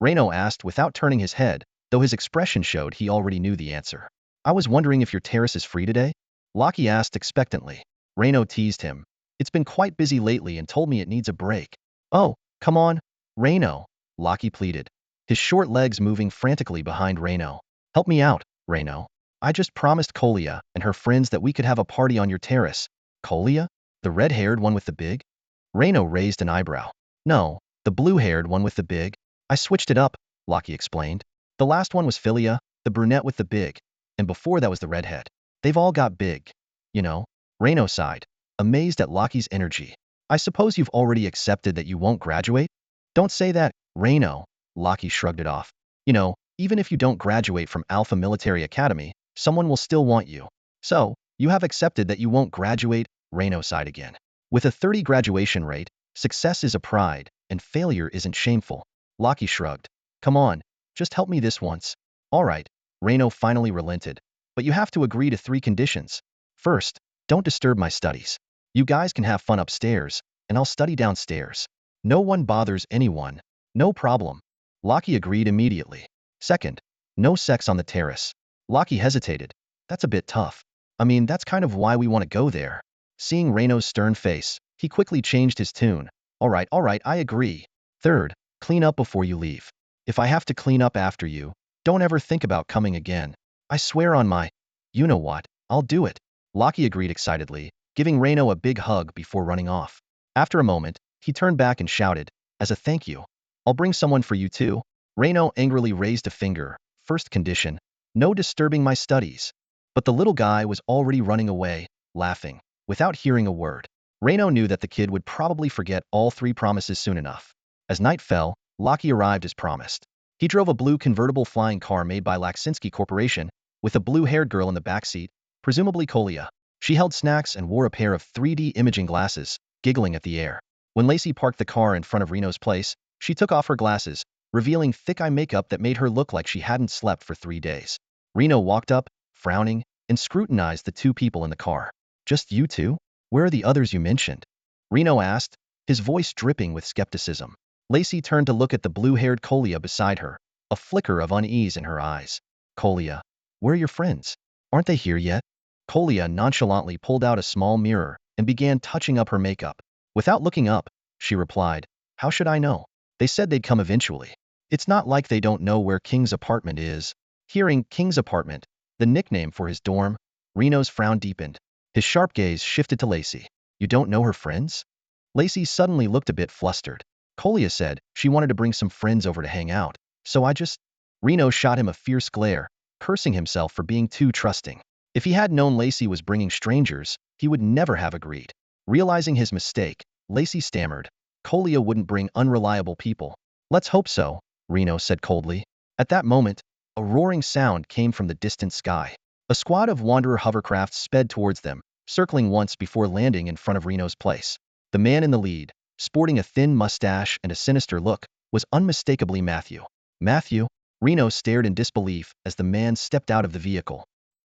S1: Reno asked without turning his head, though his expression showed he already knew the answer. I was wondering if your terrace is free today? Lockie asked expectantly. Reno teased him. It's been quite busy lately and told me it needs a break. Oh, come on, Reno, Lockie pleaded, his short legs moving frantically behind Reno. Help me out, Reno. I just promised Colia and her friends that we could have a party on your terrace. Colia? The red-haired one with the big? Reno raised an eyebrow. No, the blue-haired one with the big. I switched it up, Lockie explained. The last one was Philia, the brunette with the big, and before that was the redhead. They've all got big. You know, Reno sighed, amazed at Lockie's energy. I suppose you've already accepted that you won't graduate? Don't say that, Reno, Lockie shrugged it off. You know, even if you don't graduate from Alpha Military Academy, someone will still want you. So, you have accepted that you won't graduate, Reno sighed again. With a 30 graduation rate, success is a pride, and failure isn't shameful. Lockie shrugged. Come on, just help me this once. All right, Reno finally relented. But you have to agree to 3 conditions. First, don't disturb my studies. You guys can have fun upstairs, and I'll study downstairs. No one bothers anyone. No problem. Lockie agreed immediately. Second, no sex on the terrace. Lockie hesitated. That's a bit tough. I mean, that's kind of why we want to go there. Seeing Reno's stern face, he quickly changed his tune. All right, I agree. Third, clean up before you leave. If I have to clean up after you, don't ever think about coming again. I swear on my... You know what, I'll do it. Lockie agreed excitedly, giving Reno a big hug before running off. After a moment, he turned back and shouted, as a thank you, I'll bring someone for you too. Reno angrily raised a finger. First condition, no disturbing my studies. But the little guy was already running away, laughing, without hearing a word. Reno knew that the kid would probably forget all 3 promises soon enough. As night fell, Lockie arrived as promised. He drove a blue convertible flying car made by Laxinski Corporation, with a blue-haired girl in the back seat, presumably Colia. She held snacks and wore a pair of 3D imaging glasses, giggling at the air. When Lacey parked the car in front of Reno's place, she took off her glasses, revealing thick eye makeup that made her look like she hadn't slept for 3 days. Reno walked up, frowning, and scrutinized the 2 people in the car. Just you 2? Where are the others you mentioned? Reno asked, his voice dripping with skepticism. Lacey turned to look at the blue-haired Colia beside her, a flicker of unease in her eyes. Colia, where are your friends? Aren't they here yet? Colia nonchalantly pulled out a small mirror and began touching up her makeup. Without looking up, she replied, how should I know? They said they'd come eventually. It's not like they don't know where King's apartment is. Hearing King's apartment, the nickname for his dorm, Reno's frown deepened. His sharp gaze shifted to Lacey. You don't know her friends? Lacey suddenly looked a bit flustered. Colia said she wanted to bring some friends over to hang out, so I just... Reno shot him a fierce glare, cursing himself for being too trusting. If he had known Lacey was bringing strangers, he would never have agreed. Realizing his mistake, Lacey stammered, Colia wouldn't bring unreliable people. Let's hope so, Reno said coldly. At that moment, a roaring sound came from the distant sky. A squad of Wanderer hovercrafts sped towards them, circling once before landing in front of Reno's place. The man in the lead, sporting a thin mustache and a sinister look, was unmistakably Matthew. Matthew? Reno stared in disbelief as the man stepped out of the vehicle.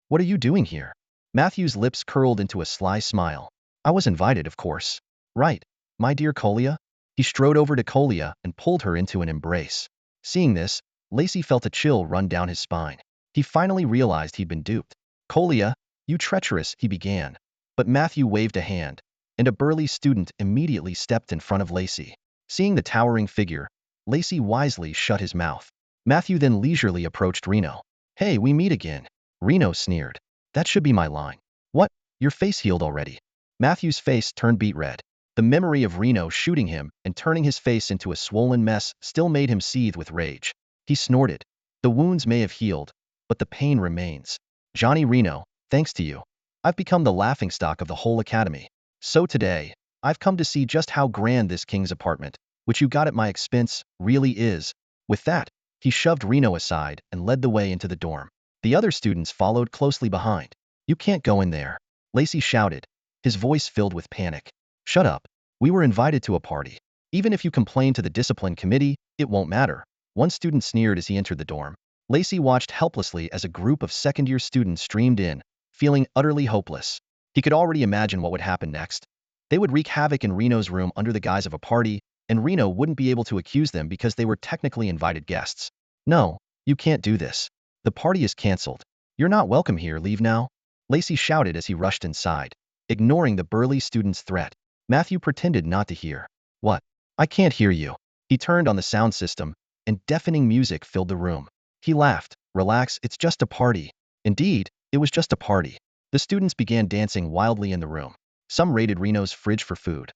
S1: What are you doing here? Matthew's lips curled into a sly smile. I was invited, of course. Right, my dear Colia? He strode over to Colia and pulled her into an embrace. Seeing this, Lacey felt a chill run down his spine. He finally realized he'd been duped. Colia, you treacherous, he began. But Matthew waved a hand, and a burly student immediately stepped in front of Lacey. Seeing the towering figure, Lacey wisely shut his mouth. Matthew then leisurely approached Reno. Hey, we meet again. Reno sneered. That should be my line. What? Your face healed already. Matthew's face turned beet red. The memory of Reno shooting him and turning his face into a swollen mess still made him seethe with rage. He snorted. The wounds may have healed, but the pain remains. Johnny Reno, thanks to you, I've become the laughingstock of the whole academy. So today, I've come to see just how grand this king's apartment, which you got at my expense, really is. With that, he shoved Reno aside and led the way into the dorm. The other students followed closely behind. You can't go in there, Lacey shouted, his voice filled with panic. Shut up. We were invited to a party. Even if you complain to the discipline committee, it won't matter. One student sneered as he entered the dorm. Lacey watched helplessly as a group of second-year students streamed in, feeling utterly hopeless. He could already imagine what would happen next. They would wreak havoc in Reno's room under the guise of a party, and Reno wouldn't be able to accuse them because they were technically invited guests. No, you can't do this. The party is cancelled. You're not welcome here, leave now. Lacey shouted as he rushed inside, ignoring the burly student's threat. Matthew pretended not to hear. What? I can't hear you. He turned on the sound system, and deafening music filled the room. He laughed. Relax, it's just a party. Indeed, it was just a party. The students began dancing wildly in the room. Some raided Reno's fridge for food.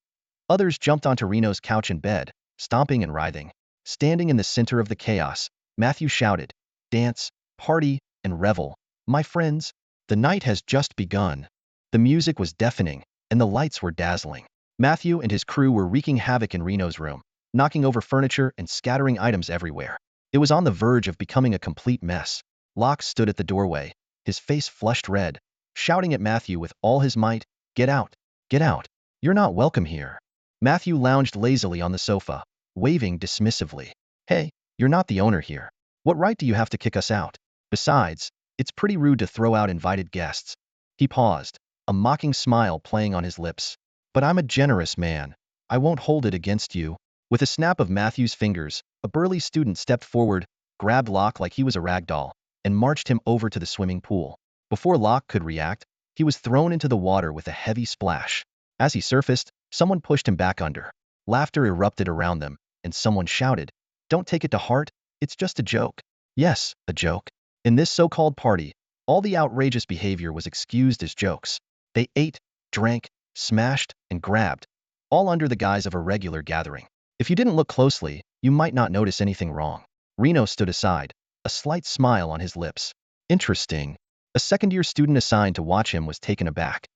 S1: Others jumped onto Reno's couch and bed, stomping and writhing. Standing in the center of the chaos, Matthew shouted, Dance, party, and revel. My friends, the night has just begun. The music was deafening, and the lights were dazzling. Matthew and his crew were wreaking havoc in Reno's room, knocking over furniture and scattering items everywhere. It was on the verge of becoming a complete mess. Locke stood at the doorway, his face flushed red, shouting at Matthew with all his might, Get out! Get out! You're not welcome here. Matthew lounged lazily on the sofa, waving dismissively. Hey, you're not the owner here. What right do you have to kick us out? Besides, it's pretty rude to throw out invited guests. He paused, a mocking smile playing on his lips. But I'm a generous man. I won't hold it against you. With a snap of Matthew's fingers, a burly student stepped forward, grabbed Locke like he was a rag doll, and marched him over to the swimming pool. Before Locke could react, he was thrown into the water with a heavy splash. As he surfaced, someone pushed him back under. Laughter erupted around them, and someone shouted, Don't take it to heart, it's just a joke. Yes, a joke. In this so-called party, all the outrageous behavior was excused as jokes. They ate, drank, smashed, and grabbed, all under the guise of a regular gathering. If you didn't look closely, you might not notice anything wrong. Reno stood aside, a slight smile on his lips. Interesting. A second-year student assigned to watch him was taken aback.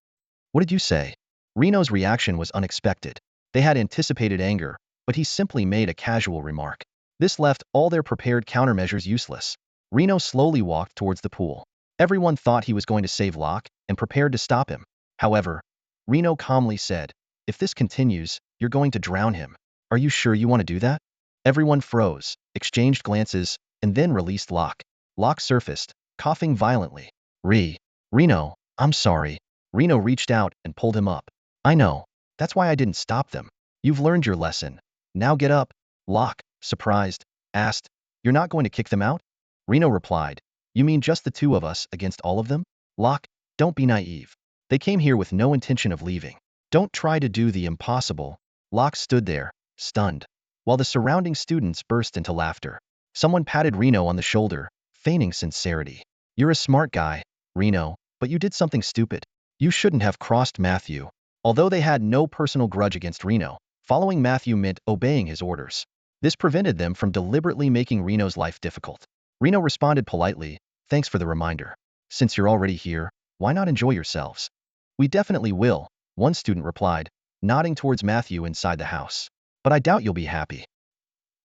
S1: What did you say? Reno's reaction was unexpected. They had anticipated anger, but he simply made a casual remark. This left all their prepared countermeasures useless. Reno slowly walked towards the pool. Everyone thought he was going to save Locke and prepared to stop him. However, Reno calmly said, If this continues, you're going to drown him. Are you sure you want to do that? Everyone froze, exchanged glances, and then released Locke. Locke surfaced, coughing violently. Reno, I'm sorry. Reno reached out and pulled him up. I know. That's why I didn't stop them. You've learned your lesson. Now get up. Locke, surprised, asked, You're not going to kick them out? Reno replied, You mean just the two of us against all of them? Locke, don't be naive. They came here with no intention of leaving. Don't try to do the impossible. Locke stood there, stunned, while the surrounding students burst into laughter. Someone patted Reno on the shoulder, feigning sincerity. You're a smart guy, Reno, but you did something stupid. You shouldn't have crossed Matthew. Although they had no personal grudge against Reno, following Matthew meant obeying his orders. This prevented them from deliberately making Reno's life difficult. Reno responded politely, "Thanks for the reminder. Since you're already here, why not enjoy yourselves?" "We definitely will," one student replied, nodding towards Matthew inside the house. "But I doubt you'll be happy.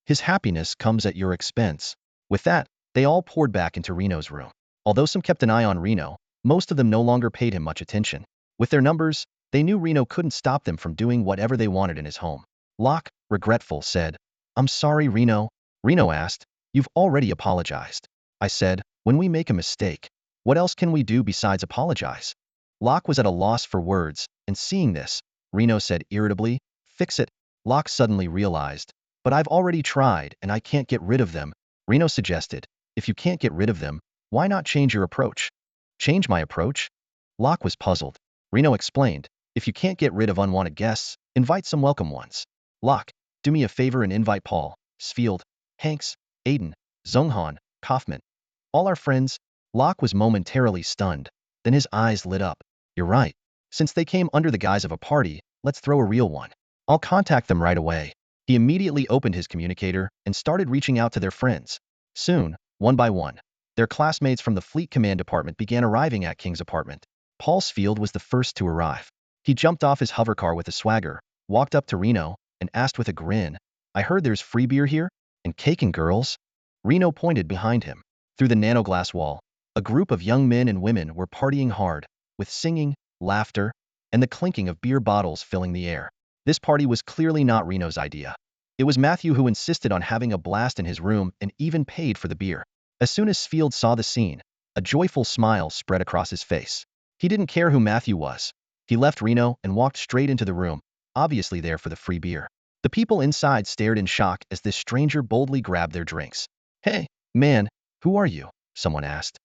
S1: His happiness comes at your expense." With that, they all poured back into Reno's room. Although some kept an eye on Reno, most of them no longer paid him much attention. With their numbers, they knew Reno couldn't stop them from doing whatever they wanted in his home. Locke, regretful, said, "I'm sorry, Reno." Reno asked, "You've already apologized." I said, "When we make a mistake, what else can we do besides apologize?" Locke was at a loss for words, and seeing this, Reno said irritably, "Fix it." Locke suddenly realized, "But I've already tried, and I can't get rid of them." Reno suggested, "If you can't get rid of them, why not change your approach?" "Change my approach?" Locke was puzzled. Reno explained, "If you can't get rid of unwanted guests, invite some welcome ones. Locke, do me a favor and invite Paul, Sfield, Hanks, Aiden, Zonghan, Kaufman. All our friends." Locke was momentarily stunned. Then his eyes lit up. "You're right. Since they came under the guise of a party, let's throw a real one. I'll contact them right away." He immediately opened his communicator and started reaching out to their friends. Soon, one by one, their classmates from the Fleet Command Department began arriving at King's apartment. Paul Sfield was the first to arrive. He jumped off his hovercar with a swagger, walked up to Reno, and asked with a grin, "I heard there's free beer here? And cake and girls?" Reno pointed behind him. Through the nanoglass wall, a group of young men and women were partying hard, with singing, laughter, and the clinking of beer bottles filling the air. This party was clearly not Reno's idea. It was Matthew who insisted on having a blast in his room and even paid for the beer. As soon as Field saw the scene, a joyful smile spread across his face. He didn't care who Matthew was. He left Reno and walked straight into the room, obviously there for the free beer. The people inside stared in shock as this stranger boldly grabbed their drinks. "Hey, man, who are you?" someone asked.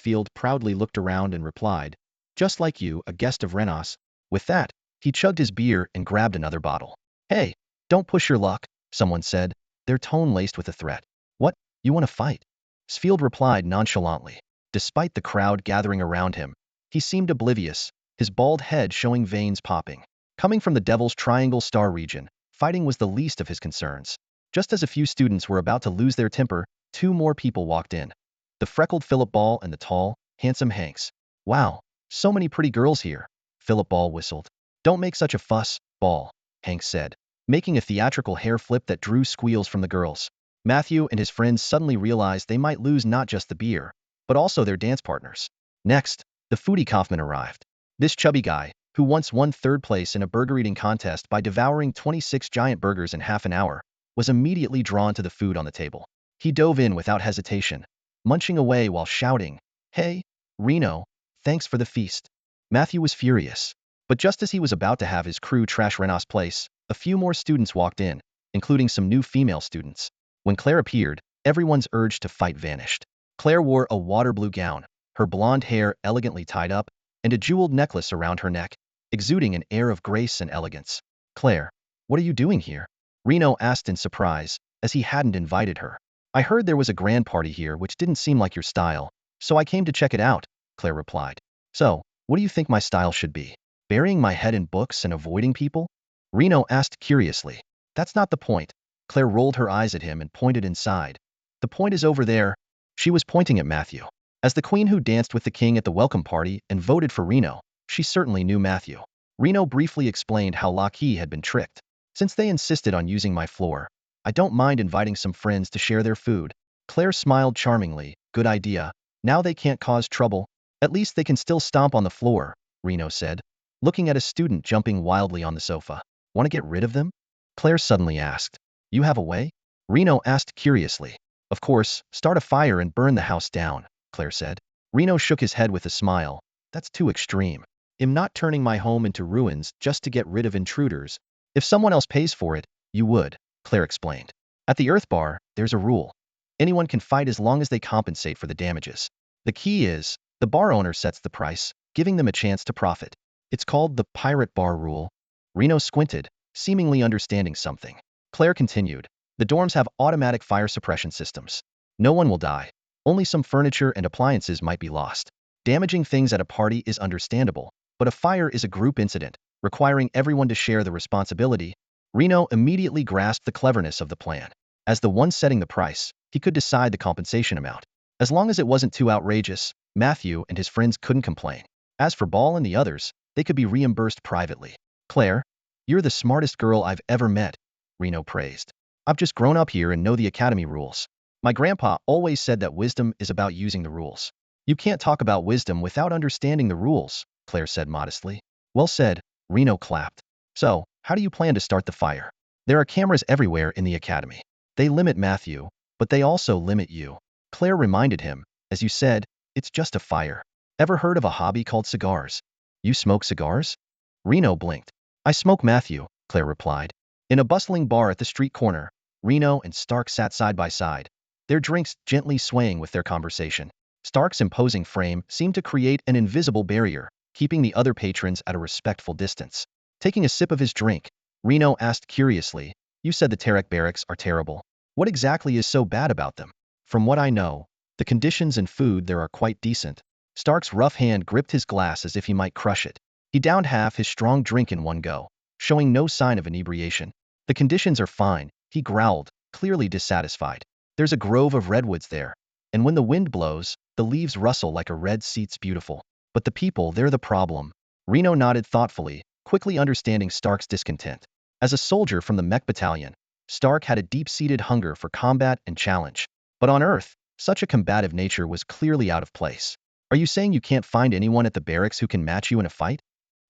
S1: Field proudly looked around and replied, "Just like you, a guest of Renos." With that, he chugged his beer and grabbed another bottle. "Hey, don't push your luck," someone said, their tone laced with a threat. "What, you want to fight?" Sfield replied nonchalantly. Despite the crowd gathering around him, he seemed oblivious, his bald head showing veins popping. Coming from the Devil's Triangle Star region, fighting was the least of his concerns. Just as a few students were about to lose their temper, two more people walked in. The freckled Philip Ball and the tall, handsome Hanks. "Wow, so many pretty girls here," Philip Ball whistled. "Don't make such a fuss, Ball," Hanks said, making a theatrical hair flip that drew squeals from the girls. Matthew and his friends suddenly realized they might lose not just the beer, but also their dance partners. Next, the foodie Kaufman arrived. This chubby guy, who once won third place in a burger eating contest by devouring 26 giant burgers in half an hour, was immediately drawn to the food on the table. He dove in without hesitation, munching away while shouting, "Hey, Reno, thanks for the feast." Matthew was furious. But just as he was about to have his crew trash Renos' place, a few more students walked in, including some new female students. When Claire appeared, everyone's urge to fight vanished. Claire wore a water blue gown, her blonde hair elegantly tied up, and a jeweled necklace around her neck, exuding an air of grace and elegance. "Claire, what are you doing here?" Reno asked in surprise, as he hadn't invited her. "I heard there was a grand party here which didn't seem like your style, so I came to check it out," Claire replied. "So, what do you think my style should be? Burying my head in books and avoiding people?" Reno asked curiously. "That's not the point." Claire rolled her eyes at him and pointed inside. "The point is over there." She was pointing at Matthew. As the queen who danced with the king at the welcome party and voted for Reno, she certainly knew Matthew. Reno briefly explained how Lockheed had been tricked. "Since they insisted on using my floor, I don't mind inviting some friends to share their food." Claire smiled charmingly. "Good idea. Now they can't cause trouble. At least they can still stomp on the floor," Reno said, looking at a student jumping wildly on the sofa. "Want to get rid of them?" Claire suddenly asked. "You have a way?" Reno asked curiously. "Of course, start a fire and burn the house down," Claire said. Reno shook his head with a smile. "That's too extreme. I'm not turning my home into ruins just to get rid of intruders. If someone else pays for it, you would," Claire explained. "At the Earth Bar, there's a rule. Anyone can fight as long as they compensate for the damages. The key is, the bar owner sets the price, giving them a chance to profit. It's called the Pirate Bar Rule." Reno squinted, seemingly understanding something. Claire continued, "The dorms have automatic fire suppression systems. No one will die. Only some furniture and appliances might be lost. Damaging things at a party is understandable, but a fire is a group incident, requiring everyone to share the responsibility. Reno immediately grasped the cleverness of the plan. As the one setting the price, he could decide the compensation amount. As long as it wasn't too outrageous, Matthew and his friends couldn't complain. As for Ball and the others, they could be reimbursed privately. Claire, you're the smartest girl I've ever met, Reno praised. I've just grown up here and know the academy rules. My grandpa always said that wisdom is about using the rules. You can't talk about wisdom without understanding the rules, Claire said modestly. Well said, Reno clapped. So, how do you plan to start the fire? There are cameras everywhere in the academy. They limit Matthew, but they also limit you. Claire reminded him, as you said, it's just a fire. Ever heard of a hobby called cigars? You smoke cigars? Reno blinked. I smoke, Matthew, Claire replied. In a bustling bar at the street corner, Reno and Stark sat side by side, their drinks gently swaying with their conversation. Stark's imposing frame seemed to create an invisible barrier, keeping the other patrons at a respectful distance. Taking a sip of his drink, Reno asked curiously, you said the Terek barracks are terrible. What exactly is so bad about them? From what I know, the conditions and food there are quite decent. Stark's rough hand gripped his glass as if he might crush it. He downed half his strong drink in one go, showing no sign of inebriation. The conditions are fine, he growled, clearly dissatisfied. There's a grove of redwoods there, and when the wind blows, the leaves rustle like a red seat's beautiful. But the people, they're the problem. Reno nodded thoughtfully, quickly understanding Stark's discontent. As a soldier from the mech battalion, Stark had a deep-seated hunger for combat and challenge. But on Earth, such a combative nature was clearly out of place. Are you saying you can't find anyone at the barracks who can match you in a fight?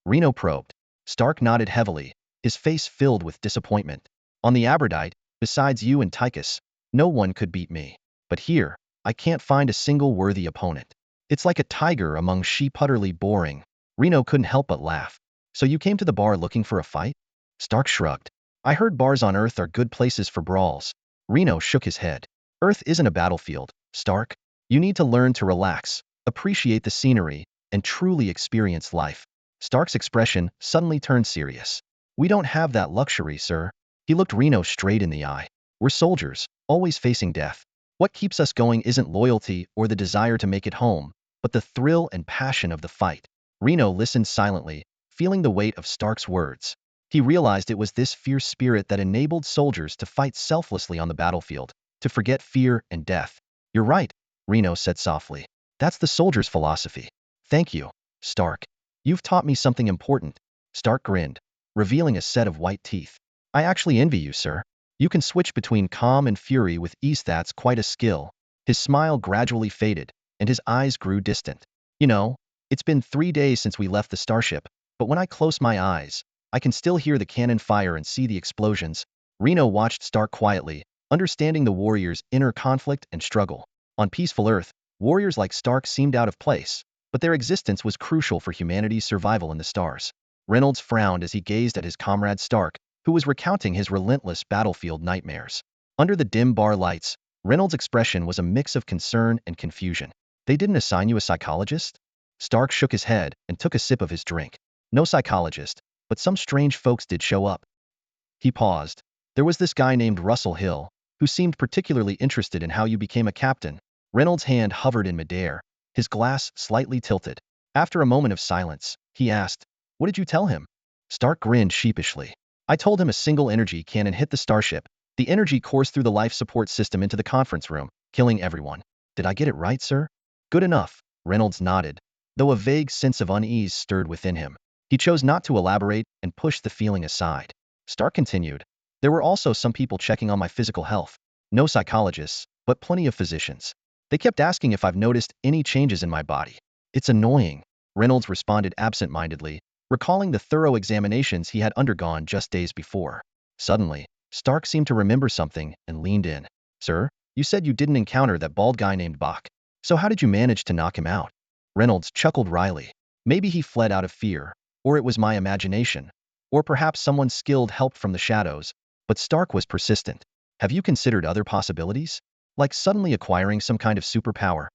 S1: Reno probed. Stark nodded heavily, his face filled with disappointment. On the Aberdite, besides you and Tychus, no one could beat me. But here, I can't find a single worthy opponent. It's like a tiger among sheep, utterly boring. Reno couldn't help but laugh. So you came to the bar looking for a fight? Stark shrugged. I heard bars on Earth are good places for brawls. Reno shook his head. Earth isn't a battlefield, Stark. You need to learn to relax, appreciate the scenery, and truly experience life. Stark's expression suddenly turned serious. We don't have that luxury, sir. He looked Reno straight in the eye. We're soldiers, always facing death. What keeps us going isn't loyalty or the desire to make it home, but the thrill and passion of the fight. Reno listened silently, feeling the weight of Stark's words. He realized it was this fierce spirit that enabled soldiers to fight selflessly on the battlefield, to forget fear and death. You're right, Reno said softly. That's the soldier's philosophy. Thank you, Stark. You've taught me something important. Stark grinned, revealing a set of white teeth. I actually envy you, sir. You can switch between calm and fury with ease. That's quite a skill. His smile gradually faded, and his eyes grew distant. You know, it's been 3 days since we left the starship, but when I close my eyes, I can still hear the cannon fire and see the explosions. Reno watched Stark quietly, understanding the warrior's inner conflict and struggle. On peaceful Earth, warriors like Stark seemed out of place, but their existence was crucial for humanity's survival in the stars. Reynolds frowned as he gazed at his comrade Stark, who was recounting his relentless battlefield nightmares. Under the dim bar lights, Reynolds' expression was a mix of concern and confusion. They didn't assign you a psychologist? Stark shook his head and took a sip of his drink. No psychologist, but some strange folks did show up. He paused. There was this guy named Russell Hill, who seemed particularly interested in how you became a captain. Reynolds' hand hovered in midair, his glass slightly tilted. After a moment of silence, he asked, what did you tell him? Stark grinned sheepishly. I told him a single energy cannon hit the starship. The energy coursed through the life support system into the conference room, killing everyone. Did I get it right, sir? Good enough, Reynolds nodded, though a vague sense of unease stirred within him. He chose not to elaborate and pushed the feeling aside. Stark continued. There were also some people checking on my physical health. No psychologists, but plenty of physicians. They kept asking if I've noticed any changes in my body. It's annoying, Reynolds responded absent-mindedly, recalling the thorough examinations he had undergone just days before. Suddenly, Stark seemed to remember something and leaned in. Sir, you said you didn't encounter that bald guy named Bach. So how did you manage to knock him out? Reynolds chuckled wryly. Maybe he fled out of fear, or it was my imagination, or perhaps someone skilled helped from the shadows, but Stark was persistent. Have you considered other possibilities? Like suddenly acquiring some kind of superpower?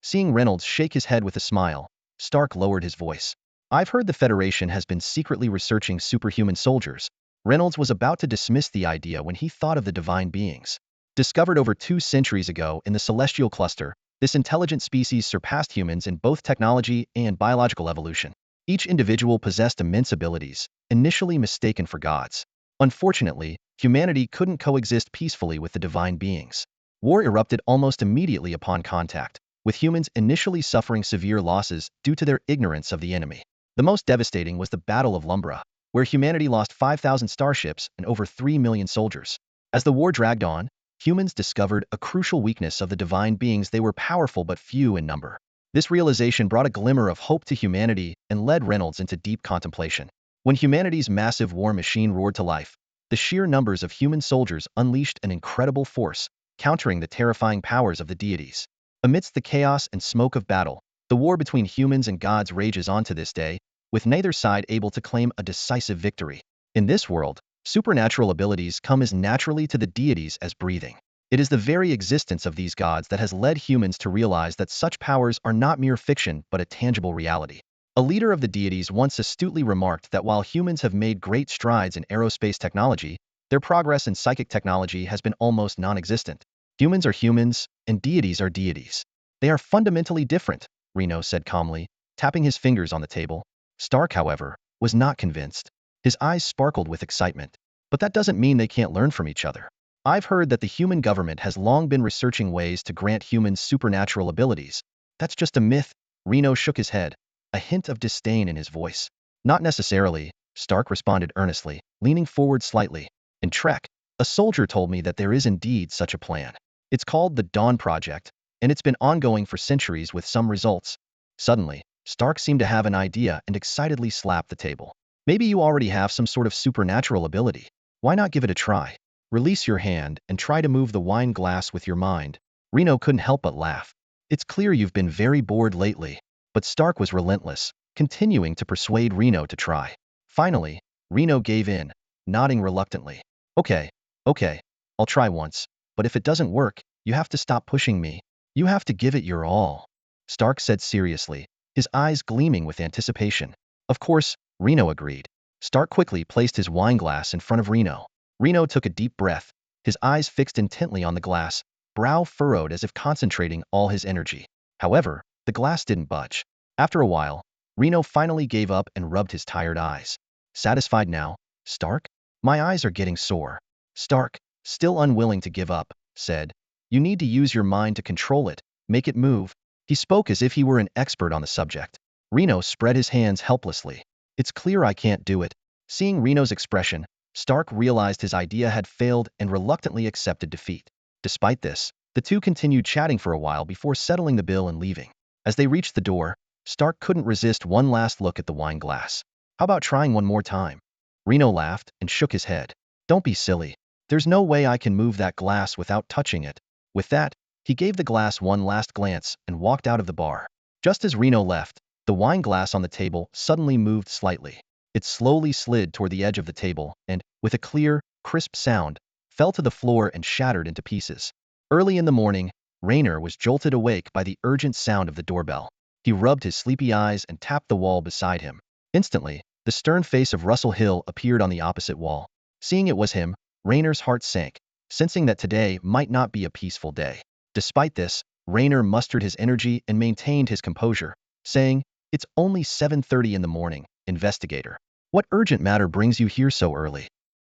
S1: Seeing Reynolds shake his head with a smile, Stark lowered his voice. I've heard the Federation has been secretly researching superhuman soldiers. Reynolds was about to dismiss the idea when he thought of the divine beings. Discovered over 2 centuries ago in the celestial cluster, this intelligent species surpassed humans in both technology and biological evolution. Each individual possessed immense abilities, initially mistaken for gods. Unfortunately, humanity couldn't coexist peacefully with the divine beings. War erupted almost immediately upon contact, with humans initially suffering severe losses due to their ignorance of the enemy. The most devastating was the Battle of Lumbra, where humanity lost 5,000 starships and over 3 million soldiers. As the war dragged on, humans discovered a crucial weakness of the divine beings: they were powerful but few in number. This realization brought a glimmer of hope to humanity and led Reynolds into deep contemplation. When humanity's massive war machine roared to life, the sheer numbers of human soldiers unleashed an incredible force, countering the terrifying powers of the deities. Amidst the chaos and smoke of battle, the war between humans and gods rages on to this day, with neither side able to claim a decisive victory. In this world, supernatural abilities come as naturally to the deities as breathing. It is the very existence of these gods that has led humans to realize that such powers are not mere fiction but a tangible reality. A leader of the deities once astutely remarked that while humans have made great strides in aerospace technology, their progress in psychic technology has been almost non-existent. Humans are humans, and deities are deities. They are fundamentally different, Reno said calmly, tapping his fingers on the table. Stark, however, was not convinced. His eyes sparkled with excitement. But that doesn't mean they can't learn from each other. I've heard that the human government has long been researching ways to grant humans supernatural abilities. That's just a myth. Reno shook his head, a hint of disdain in his voice. Not necessarily, Stark responded earnestly, leaning forward slightly. In Trek, a soldier told me that there is indeed such a plan. It's called the Dawn Project, and it's been ongoing for centuries with some results. Suddenly, Stark seemed to have an idea and excitedly slapped the table. Maybe you already have some sort of supernatural ability. Why not give it a try? Release your hand and try to move the wine glass with your mind. Reno couldn't help but laugh. It's clear you've been very bored lately. But Stark was relentless, continuing to persuade Reno to try. Finally, Reno gave in, nodding reluctantly. Okay, I'll try once. But if it doesn't work, you have to stop pushing me. You have to give it your all. Stark said seriously, his eyes gleaming with anticipation. Of course, Reno agreed. Stark quickly placed his wine glass in front of Reno. Reno took a deep breath, his eyes fixed intently on the glass, brow furrowed as if concentrating all his energy. However, the glass didn't budge. After a while, Reno finally gave up and rubbed his tired eyes. Satisfied now, Stark? My eyes are getting sore. Stark, still unwilling to give up, said, You need to use your mind to control it, make it move. He spoke as if he were an expert on the subject. Reno spread his hands helplessly. It's clear I can't do it. Seeing Reno's expression, Stark realized his idea had failed and reluctantly accepted defeat. Despite this, the two continued chatting for a while before settling the bill and leaving. As they reached the door, Stark couldn't resist one last look at the wine glass. How about trying one more time? Reno laughed and shook his head. Don't be silly. There's no way I can move that glass without touching it. With that, he gave the glass one last glance and walked out of the bar. Just as Reno left, the wine glass on the table suddenly moved slightly. It slowly slid toward the edge of the table and, with a clear, crisp sound, fell to the floor and shattered into pieces. Early in the morning, Rayner was jolted awake by the urgent sound of the doorbell. He rubbed his sleepy eyes and tapped the wall beside him. Instantly, the stern face of Russell Hill appeared on the opposite wall. Seeing it was him, Rayner's heart sank, sensing that today might not be a peaceful day. Despite this, Rayner mustered his energy and maintained his composure, saying, It's only 7:30 in the morning, investigator. What urgent matter brings you here so early?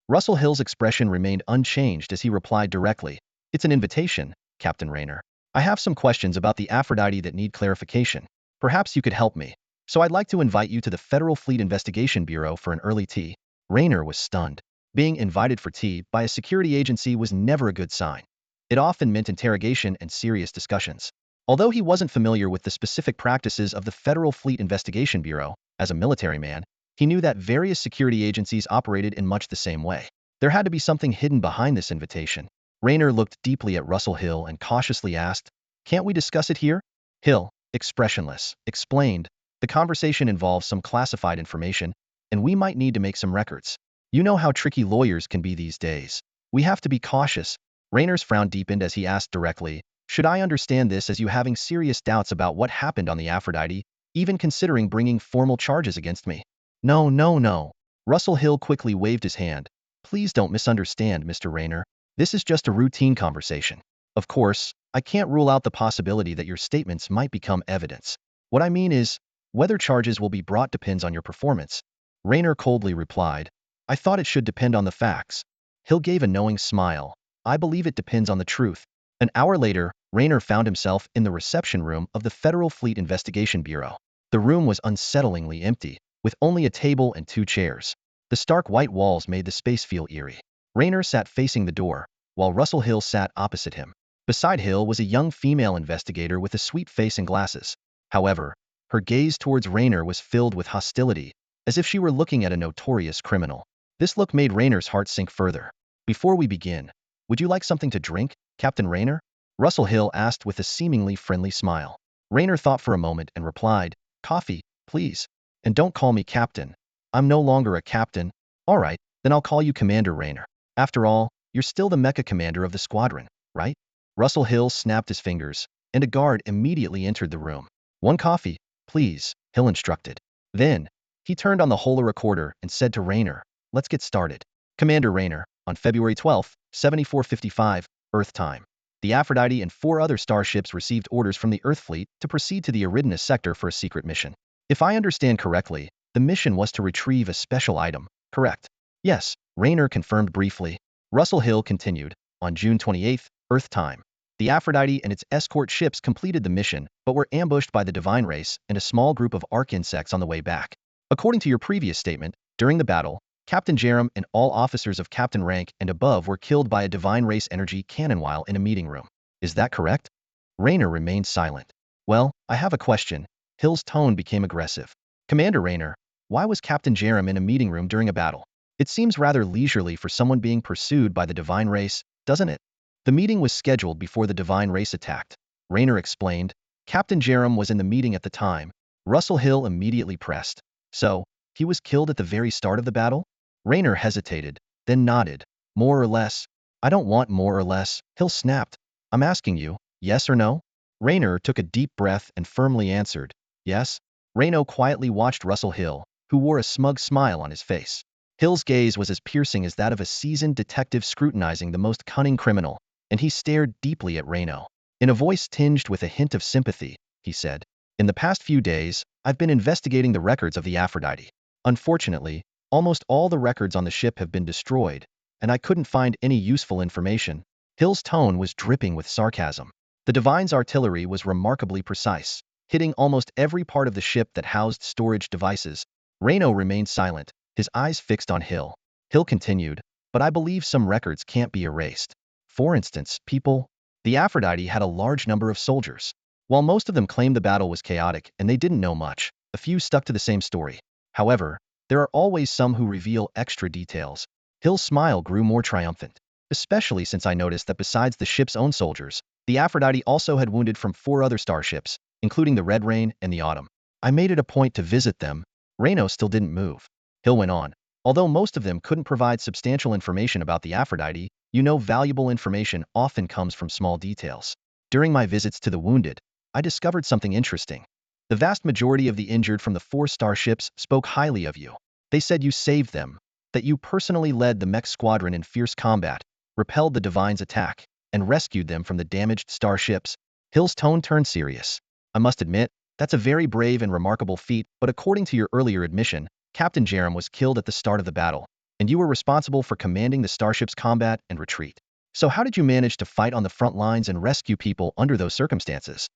S1: Russell Hill's expression remained unchanged as he replied directly, It's an invitation, Captain Rayner. I have some questions about the Aphrodite that need clarification. Perhaps you could help me. So I'd like to invite you to the Federal Fleet Investigation Bureau for an early tea. Rayner was stunned. Being invited for tea by a security agency was never a good sign. It often meant interrogation and serious discussions. Although he wasn't familiar with the specific practices of the Federal Fleet Investigation Bureau, as a military man, he knew that various security agencies operated in much the same way. There had to be something hidden behind this invitation. Rayner looked deeply at Russell Hill and cautiously asked, Can't we discuss it here? Hill, expressionless, explained, The conversation involves some classified information, and we might need to make some records. You know how tricky lawyers can be these days. We have to be cautious. Rayner's frown deepened as he asked directly, Should I understand this as you having serious doubts about what happened on the Aphrodite, even considering bringing formal charges against me? No. Russell Hill quickly waved his hand. Please don't misunderstand, Mr. Rayner. This is just a routine conversation. Of course, I can't rule out the possibility that your statements might become evidence. What I mean is, whether charges will be brought depends on your performance. Rayner coldly replied, I thought it should depend on the facts. Hill gave a knowing smile. I believe it depends on the truth. An hour later, Rayner found himself in the reception room of the Federal Fleet Investigation Bureau. The room was unsettlingly empty, with only a table and 2 chairs. The stark white walls made the space feel eerie. Rayner sat facing the door, while Russell Hill sat opposite him. Beside Hill was a young female investigator with a sweet face and glasses. However, her gaze towards Rayner was filled with hostility, as if she were looking at a notorious criminal. This look made Rayner's heart sink further. Before we begin, would you like something to drink, Captain Rayner? Russell Hill asked with a seemingly friendly smile. Rayner thought for a moment and replied, coffee, please. And don't call me Captain. I'm no longer a captain. All right, then I'll call you Commander Rayner. After all, you're still the mecha commander of the squadron, right? Russell Hill snapped his fingers, and a guard immediately entered the room. 1 coffee, please, Hill instructed. Then, he turned on the Hola recorder and said to Rayner, let's get started. Commander Rayner, on February 12, 7455, Earth time. The Aphrodite and 4 other starships received orders from the Earth fleet to proceed to the Eridanus sector for a secret mission. If I understand correctly, the mission was to retrieve a special item, correct? Yes, Rayner confirmed briefly. Russell Hill continued, on June 28, Earth time. The Aphrodite and its escort ships completed the mission, but were ambushed by the divine race and a small group of arc insects on the way back. According to your previous statement, during the battle, Captain Jerem and all officers of captain rank and above were killed by a divine race energy cannon while in a meeting room. Is that correct? Rayner remained silent. Well, I have a question. Hill's tone became aggressive. Commander Rayner, why was Captain Jerem in a meeting room during a battle? It seems rather leisurely for someone being pursued by the divine race, doesn't it? The meeting was scheduled before the divine race attacked. Rayner explained. Captain Jerem was in the meeting at the time. Russell Hill immediately pressed. So, he was killed at the very start of the battle? Rayner hesitated, then nodded. More or less. I don't want more or less, Hill snapped. I'm asking you, yes or no? Rayner took a deep breath and firmly answered, yes. Rayner quietly watched Russell Hill, who wore a smug smile on his face. Hill's gaze was as piercing as that of a seasoned detective scrutinizing the most cunning criminal, and he stared deeply at Rayner. In a voice tinged with a hint of sympathy, he said, in the past few days, I've been investigating the records of the Aphrodite. Unfortunately, almost all the records on the ship have been destroyed, and I couldn't find any useful information. Hill's tone was dripping with sarcasm. The Divine's artillery was remarkably precise, hitting almost every part of the ship that housed storage devices. Rayner remained silent, his eyes fixed on Hill. Hill continued, but I believe some records can't be erased. For instance, the Aphrodite had a large number of soldiers. While most of them claimed the battle was chaotic and they didn't know much, a few stuck to the same story. However, there are always some who reveal extra details. Hill's smile grew more triumphant, especially since I noticed that besides the ship's own soldiers, the Aphrodite also had wounded from 4 other starships, including the Red Rain and the Autumn. I made it a point to visit them. Rayner still didn't move. Hill went on. Although most of them couldn't provide substantial information about the Aphrodite, valuable information often comes from small details. During my visits to the wounded, I discovered something interesting. The vast majority of the injured from the 4 starships spoke highly of you. They said you saved them, that you personally led the mech squadron in fierce combat, repelled the Divine's attack, and rescued them from the damaged starships. Hill's tone turned serious. I must admit, that's a very brave and remarkable feat, but according to your earlier admission, Captain Jerem was killed at the start of the battle, and you were responsible for commanding the starship's combat and retreat. So how did you manage to fight on the front lines and rescue people under those circumstances?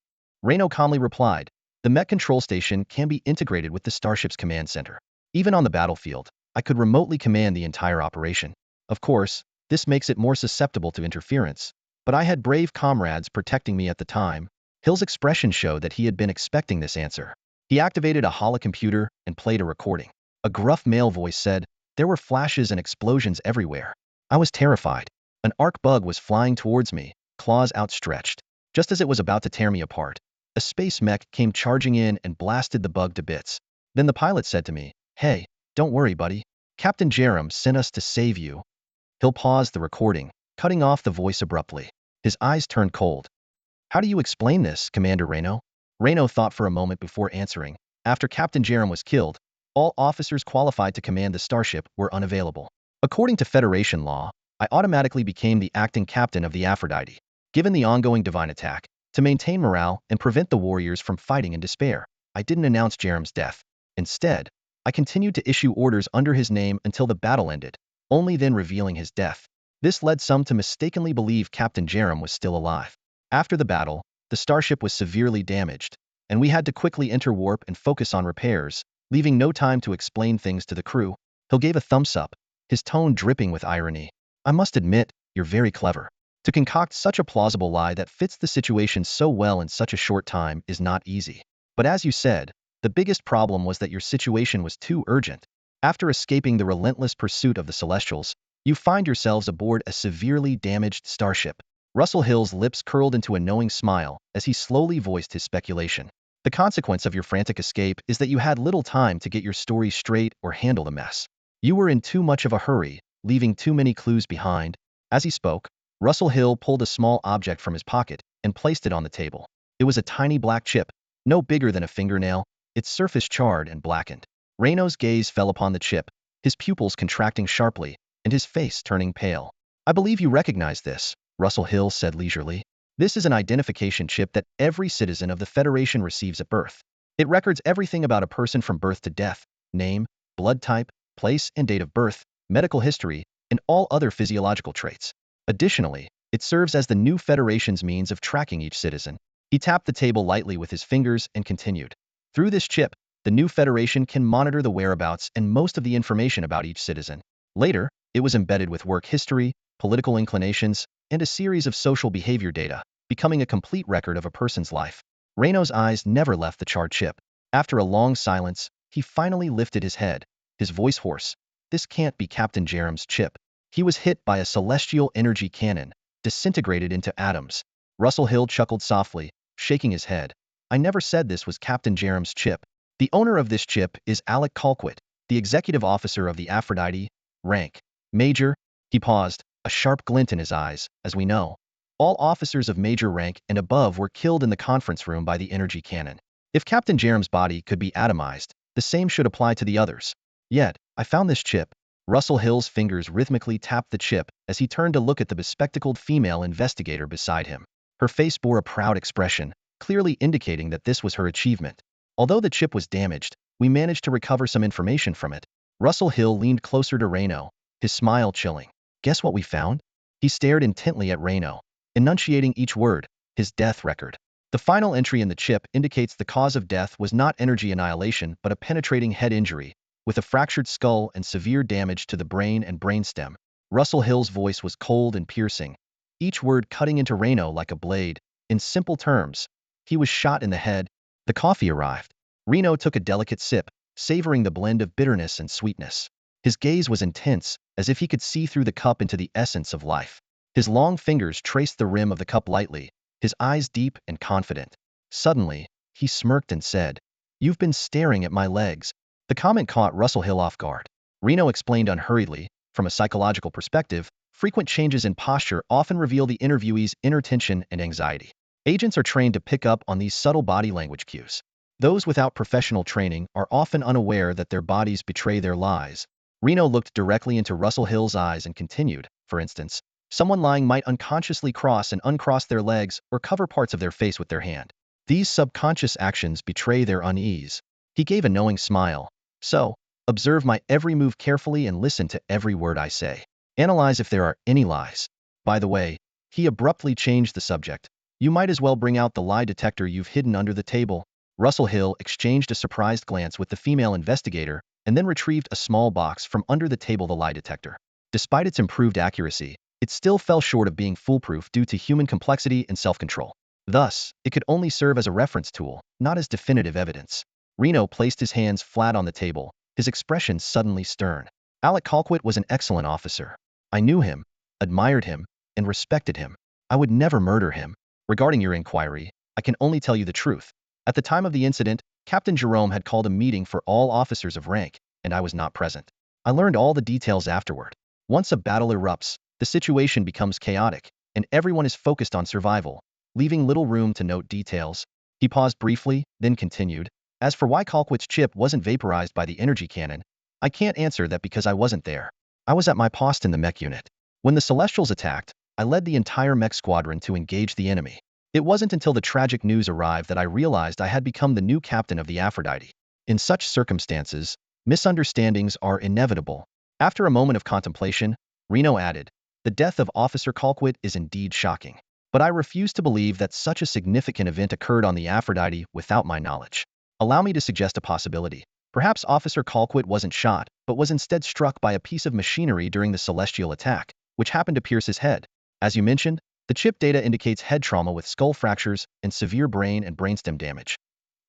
S1: Rayner calmly replied, the mech control station can be integrated with the starship's command center. Even on the battlefield, I could remotely command the entire operation. Of course, this makes it more susceptible to interference, but I had brave comrades protecting me at the time. Hill's expression showed that he had been expecting this answer. He activated a holocomputer and played a recording. A gruff male voice said, there were flashes and explosions everywhere. I was terrified. An arc bug was flying towards me, claws outstretched. Just as it was about to tear me apart, a space mech came charging in and blasted the bug to bits. Then the pilot said to me, hey, don't worry, buddy. Captain Jerem sent us to save you. Hill paused the recording, cutting off the voice abruptly. His eyes turned cold. How do you explain this, Commander Rayner? Rayner thought for a moment before answering. After Captain Jerem was killed, all officers qualified to command the starship were unavailable. According to Federation law, I automatically became the acting captain of the Aphrodite. Given the ongoing divine attack, to maintain morale and prevent the warriors from fighting in despair, I didn't announce Jerem's death. Instead, I continued to issue orders under his name until the battle ended, only then revealing his death. This led some to mistakenly believe Captain Jerem was still alive. After the battle, the starship was severely damaged, and we had to quickly enter warp and focus on repairs, leaving no time to explain things to the crew. He gave a thumbs up, his tone dripping with irony. I must admit, you're very clever. To concoct such a plausible lie that fits the situation so well in such a short time is not easy. But as you said, the biggest problem was that your situation was too urgent. After escaping the relentless pursuit of the Celestials, you find yourselves aboard a severely damaged starship. Russell Hill's lips curled into a knowing smile as he slowly voiced his speculation. The consequence of your frantic escape is that you had little time to get your story straight or handle the mess. You were in too much of a hurry, leaving too many clues behind. As he spoke, Russell Hill pulled a small object from his pocket and placed it on the table. It was a tiny black chip, no bigger than a fingernail, its surface charred and blackened. Reno's gaze fell upon the chip, his pupils contracting sharply, and his face turning pale. I believe you recognize this, Russell Hill said leisurely. This is an identification chip that every citizen of the Federation receives at birth. It records everything about a person from birth to death: name, blood type, place and date of birth, medical history, and all other physiological traits. Additionally, it serves as the new Federation's means of tracking each citizen. He tapped the table lightly with his fingers and continued. Through this chip, the new Federation can monitor the whereabouts and most of the information about each citizen. Later, it was embedded with work history, political inclinations, and a series of social behavior data, becoming a complete record of a person's life. Reno's eyes never left the charred chip. After a long silence, he finally lifted his head, his voice hoarse. This can't be Captain Jerem's chip. He was hit by a celestial energy cannon, disintegrated into atoms. Russell Hill chuckled softly, shaking his head. I never said this was Captain Jerem's chip. The owner of this chip is Alec Colquitt, the executive officer of the Aphrodite, rank Major. He paused, a sharp glint in his eyes. As we know, all officers of major rank and above were killed in the conference room by the energy cannon. If Captain Jerem's body could be atomized, the same should apply to the others. Yet, I found this chip. Russell Hill's fingers rhythmically tapped the chip as he turned to look at the bespectacled female investigator beside him. Her face bore a proud expression, clearly indicating that this was her achievement. Although the chip was damaged, we managed to recover some information from it. Russell Hill leaned closer to Reno, his smile chilling. Guess what we found? He stared intently at Reno, enunciating each word: his death record. The final entry in the chip indicates the cause of death was not energy annihilation but a penetrating head injury, with a fractured skull and severe damage to the brain and brainstem. Russell Hill's voice was cold and piercing, each word cutting into Reno like a blade. In simple terms, he was shot in the head. The coffee arrived. Reno took a delicate sip, savoring the blend of bitterness and sweetness. His gaze was intense, as if he could see through the cup into the essence of life. His long fingers traced the rim of the cup lightly, his eyes deep and confident. Suddenly, he smirked and said, "You've been staring at my legs." The comment caught Russell Hill off guard. Reno explained unhurriedly, from a psychological perspective, frequent changes in posture often reveal the interviewee's inner tension and anxiety. Agents are trained to pick up on these subtle body language cues. Those without professional training are often unaware that their bodies betray their lies. Reno looked directly into Russell Hill's eyes and continued. For instance, someone lying might unconsciously cross and uncross their legs or cover parts of their face with their hand. These subconscious actions betray their unease. He gave a knowing smile. So, observe my every move carefully and listen to every word I say. Analyze if there are any lies. By the way, he abruptly changed the subject. You might as well bring out the lie detector you've hidden under the table. Russell Hill exchanged a surprised glance with the female investigator and then retrieved a small box from under the table. The lie detector, despite its improved accuracy, it still fell short of being foolproof due to human complexity and self-control. Thus, it could only serve as a reference tool, not as definitive evidence. Reno placed his hands flat on the table, his expression suddenly stern. Alec Colquitt was an excellent officer. I knew him, admired him, and respected him. I would never murder him. Regarding your inquiry, I can only tell you the truth. At the time of the incident, Captain Jerome had called a meeting for all officers of rank, and I was not present. I learned all the details afterward. Once a battle erupts, the situation becomes chaotic, and everyone is focused on survival, leaving little room to note details. He paused briefly, then continued. As for why Colquitt's chip wasn't vaporized by the energy cannon, I can't answer that because I wasn't there. I was at my post in the mech unit. When the Celestials attacked, I led the entire mech squadron to engage the enemy. It wasn't until the tragic news arrived that I realized I had become the new captain of the Aphrodite. In such circumstances, Misunderstandings are inevitable. After a moment of contemplation, Reno added, the death of Officer Colquitt is indeed shocking. But I refuse to believe that such a significant event occurred on the Aphrodite without my knowledge. Allow me to suggest a possibility. Perhaps Officer Colquitt wasn't shot, but was instead struck by a piece of machinery during the celestial attack, which happened to pierce his head. As you mentioned, the chip data indicates head trauma with skull fractures and severe brain and brainstem damage.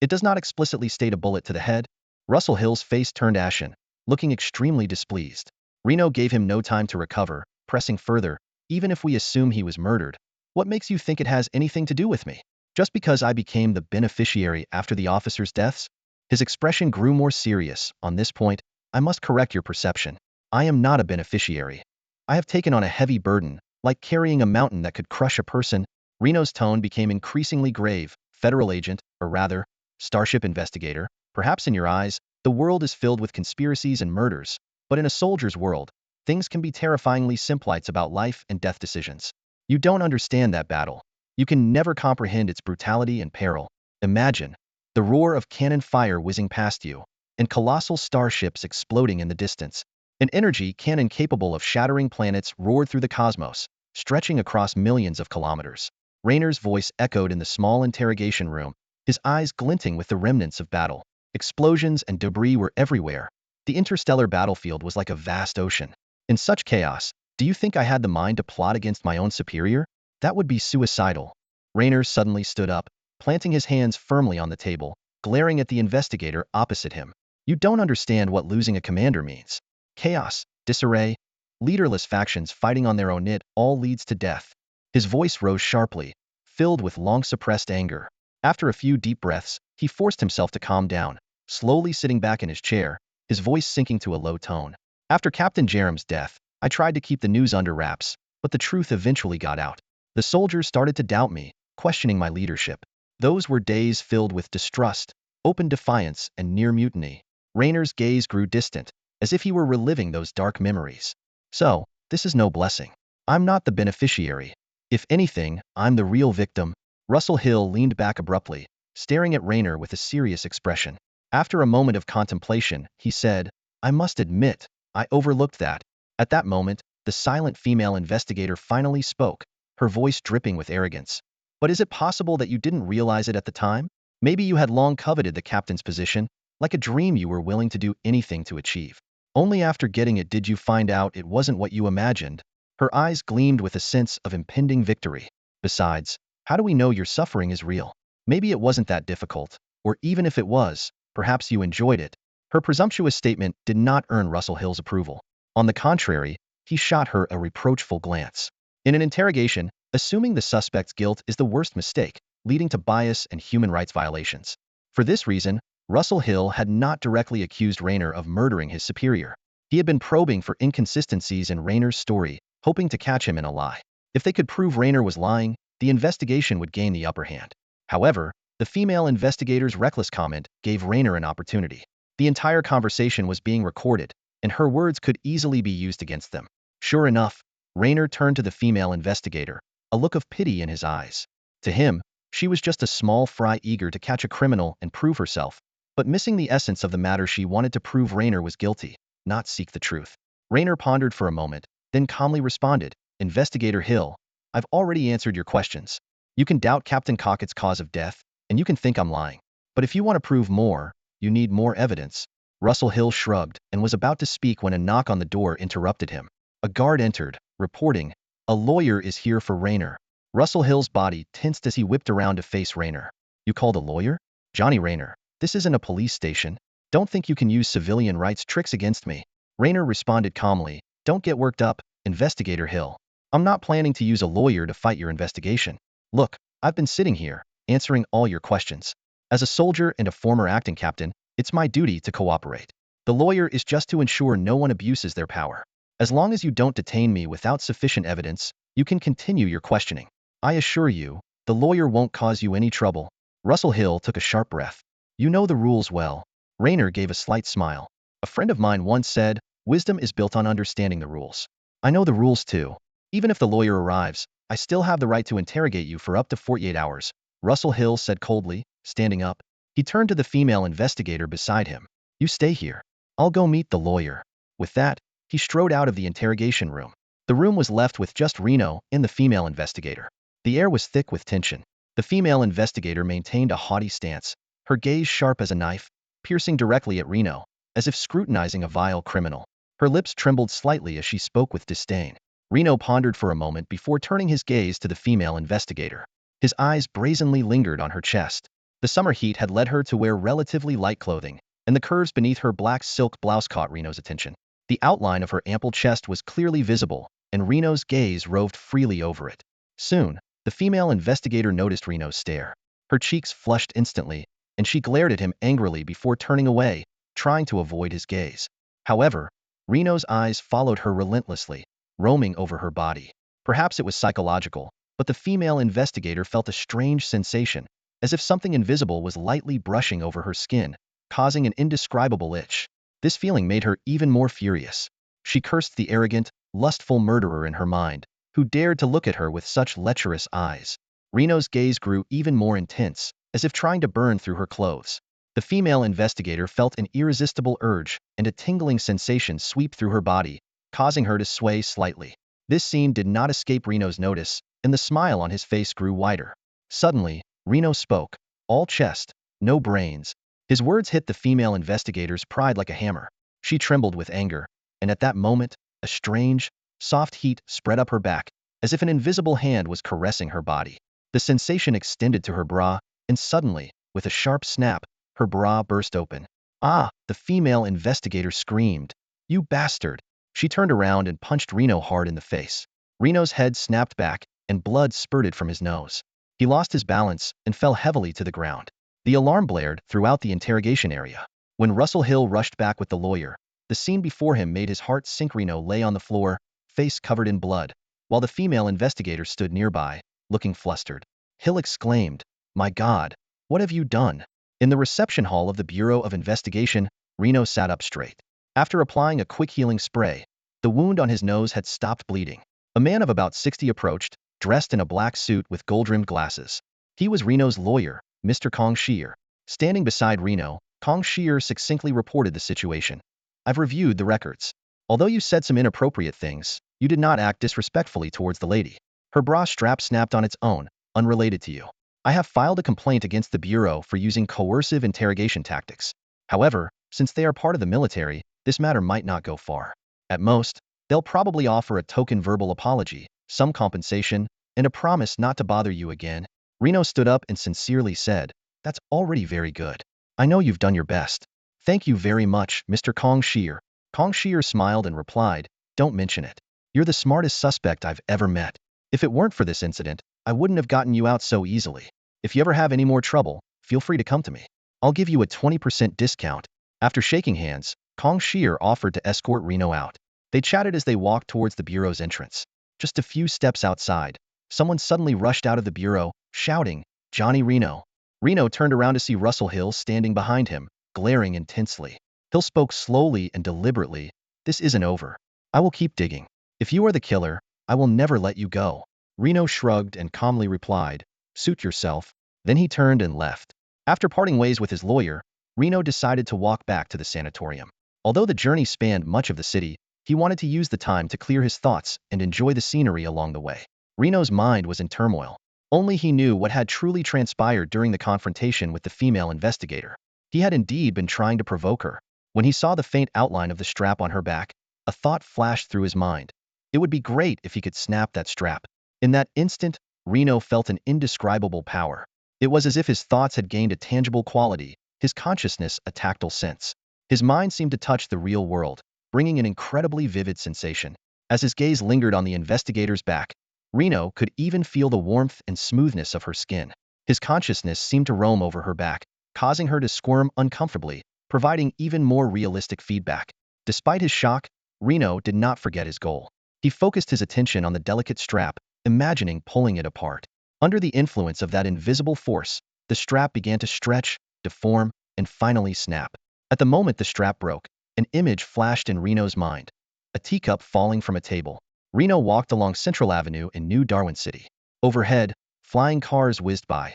S1: It does not explicitly state a bullet to the head. Russell Hill's face turned ashen, looking extremely displeased. Reno gave him no time to recover, pressing further, even if we assume he was murdered, what makes you think it has anything to do with me? Just because I became the beneficiary after the officers' deaths? His expression grew more serious. On this point, I must correct your perception. I am not a beneficiary. I have taken on a heavy burden, like carrying a mountain that could crush a person. Reno's tone became increasingly grave. Federal agent, or rather, Starship investigator, perhaps in your eyes, the world is filled with conspiracies and murders, but in a soldier's world, things can be terrifyingly simple. It's about life and death decisions. You don't understand that battle. You can never comprehend its brutality and peril. Imagine the roar of cannon fire whizzing past you, and colossal starships exploding in the distance. An energy cannon capable of shattering planets roared through the cosmos, stretching across millions of kilometers. Raynor's voice echoed in the small interrogation room, his eyes glinting with the remnants of battle. Explosions and debris were everywhere. The interstellar battlefield was like a vast ocean. In such chaos, do you think I had the mind to plot against my own superior? That would be suicidal. Raynor suddenly stood up, planting his hands firmly on the table, glaring at the investigator opposite him. You don't understand what losing a commander means. Chaos, disarray, leaderless factions fighting on their own, it all leads to death. His voice rose sharply, filled with long-suppressed anger. After a few deep breaths, he forced himself to calm down, slowly sitting back in his chair, his voice sinking to a low tone. After Captain Jerem's death, I tried to keep the news under wraps, but the truth eventually got out. The soldiers started to doubt me, questioning my leadership. Those were days filled with distrust, open defiance, and near mutiny. Raynor's gaze grew distant, as if he were reliving those dark memories. So, this is no blessing. I'm not the beneficiary. If anything, I'm the real victim. Russell Hill leaned back abruptly, staring at Raynor with a serious expression. After a moment of contemplation, he said, I must admit, I overlooked that. At that moment, the silent female investigator finally spoke, her voice dripping with arrogance. But is it possible that you didn't realize it at the time? Maybe you had long coveted the captain's position, like a dream you were willing to do anything to achieve. Only after getting it did you find out it wasn't what you imagined. Her eyes gleamed with a sense of impending victory. Besides, how do we know your suffering is real? Maybe it wasn't that difficult, or even if it was, perhaps you enjoyed it. Her presumptuous statement did not earn Russell Hill's approval. On the contrary, he shot her a reproachful glance. In an interrogation, assuming the suspect's guilt is the worst mistake, leading to bias and human rights violations. For this reason, Russell Hill had not directly accused Raynor of murdering his superior. He had been probing for inconsistencies in Raynor's story, hoping to catch him in a lie. If they could prove Raynor was lying, the investigation would gain the upper hand. However, the female investigator's reckless comment gave Raynor an opportunity. The entire conversation was being recorded, and her words could easily be used against them. Sure enough, Raynor turned to the female investigator, a look of pity in his eyes. To him, she was just a small fry eager to catch a criminal and prove herself, but missing the essence of the matter. She wanted to prove Raynor was guilty, not seek the truth. Raynor pondered for a moment, then calmly responded, Investigator Hill, I've already answered your questions. You can doubt Captain Cockett's cause of death, and you can think I'm lying. But if you want to prove more, you need more evidence. Russell Hill shrugged and was about to speak when a knock on the door interrupted him. A guard entered, reporting, a lawyer is here for Raynor. Russell Hill's body tensed as he whipped around to face Raynor. You called a lawyer? Johnny Raynor, this isn't a police station. Don't think you can use civilian rights tricks against me. Raynor responded calmly, don't get worked up, Investigator Hill. I'm not planning to use a lawyer to fight your investigation. Look, I've been sitting here, answering all your questions. As a soldier and a former acting captain, it's my duty to cooperate. The lawyer is just to ensure no one abuses their power. As long as you don't detain me without sufficient evidence, you can continue your questioning. I assure you, the lawyer won't cause you any trouble. Russell Hill took a sharp breath. You know the rules well. Raynor gave a slight smile. A friend of mine once said, wisdom is built on understanding the rules. I know the rules too. Even if the lawyer arrives, I still have the right to interrogate you for up to 48 hours. Russell Hill said coldly, standing up. He turned to the female investigator beside him. You stay here. I'll go meet the lawyer. With that, he strode out of the interrogation room. The room was left with just Reno and the female investigator. The air was thick with tension. The female investigator maintained a haughty stance, her gaze sharp as a knife, piercing directly at Reno, as if scrutinizing a vile criminal. Her lips trembled slightly as she spoke with disdain. Reno pondered for a moment before turning his gaze to the female investigator. His eyes brazenly lingered on her chest. The summer heat had led her to wear relatively light clothing, and the curves beneath her black silk blouse caught Reno's attention. The outline of her ample chest was clearly visible, and Reno's gaze roved freely over it. Soon, the female investigator noticed Reno's stare. Her cheeks flushed instantly, and she glared at him angrily before turning away, trying to avoid his gaze. However, Reno's eyes followed her relentlessly, roaming over her body. Perhaps it was psychological, but the female investigator felt a strange sensation, as if something invisible was lightly brushing over her skin, causing an indescribable itch. This feeling made her even more furious. She cursed the arrogant, lustful murderer in her mind, who dared to look at her with such lecherous eyes. Reno's gaze grew even more intense, as if trying to burn through her clothes. The female investigator felt an irresistible urge and a tingling sensation sweep through her body, causing her to sway slightly. This scene did not escape Reno's notice, and the smile on his face grew wider. Suddenly, Reno spoke. All chest, no brains. His words hit the female investigator's pride like a hammer. She trembled with anger, and at that moment, a strange, soft heat spread up her back, as if an invisible hand was caressing her body. The sensation extended to her bra, and suddenly, with a sharp snap, her bra burst open. Ah! The female investigator screamed. You bastard! She turned around and punched Reno hard in the face. Reno's head snapped back, and blood spurted from his nose. He lost his balance and fell heavily to the ground. The alarm blared throughout the interrogation area. When Russell Hill rushed back with the lawyer, the scene before him made his heart sink. Reno lay on the floor, face covered in blood, while the female investigator stood nearby, looking flustered. Hill exclaimed, My God, what have you done? In the reception hall of the Bureau of Investigation, Reno sat up straight. After applying a quick healing spray, the wound on his nose had stopped bleeding. A man of about 60 approached, dressed in a black suit with gold-rimmed glasses. He was Reno's lawyer, Mr. Kong Shier. Standing beside Reno, Kong Shier succinctly reported the situation. I've reviewed the records. Although you said some inappropriate things, you did not act disrespectfully towards the lady. Her bra strap snapped on its own, unrelated to you. I have filed a complaint against the Bureau for using coercive interrogation tactics. However, since they are part of the military, this matter might not go far. At most, they'll probably offer a token verbal apology, some compensation, and a promise not to bother you again. Reno stood up and sincerely said, That's already very good. I know you've done your best. Thank you very much, Mr. Kong Shier. Kong Shier smiled and replied, Don't mention it. You're the smartest suspect I've ever met. If it weren't for this incident, I wouldn't have gotten you out so easily. If you ever have any more trouble, feel free to come to me. I'll give you a 20% discount. After shaking hands, Kong Shier offered to escort Reno out. They chatted as they walked towards the Bureau's entrance. Just a few steps outside, someone suddenly rushed out of the Bureau, shouting, Johnny Reno. Reno turned around to see Russell Hill standing behind him, glaring intensely. Hill spoke slowly and deliberately, This isn't over. I will keep digging. If you are the killer, I will never let you go. Reno shrugged and calmly replied, Suit yourself. Then he turned and left. After parting ways with his lawyer, Reno decided to walk back to the sanatorium. Although the journey spanned much of the city, he wanted to use the time to clear his thoughts and enjoy the scenery along the way. Reno's mind was in turmoil. Only he knew what had truly transpired during the confrontation with the female investigator. He had indeed been trying to provoke her. When he saw the faint outline of the strap on her back, a thought flashed through his mind. It would be great if he could snap that strap. In that instant, Reno felt an indescribable power. It was as if his thoughts had gained a tangible quality, his consciousness a tactile sense. His mind seemed to touch the real world, bringing an incredibly vivid sensation. As his gaze lingered on the investigator's back, Reno could even feel the warmth and smoothness of her skin. His consciousness seemed to roam over her back, causing her to squirm uncomfortably, providing even more realistic feedback. Despite his shock, Reno did not forget his goal. He focused his attention on the delicate strap, imagining pulling it apart. Under the influence of that invisible force, the strap began to stretch, deform, and finally snap. At the moment the strap broke, an image flashed in Reno's mind. A teacup falling from a table. Reno walked along Central Avenue in New Darwin City. Overhead, flying cars whizzed by.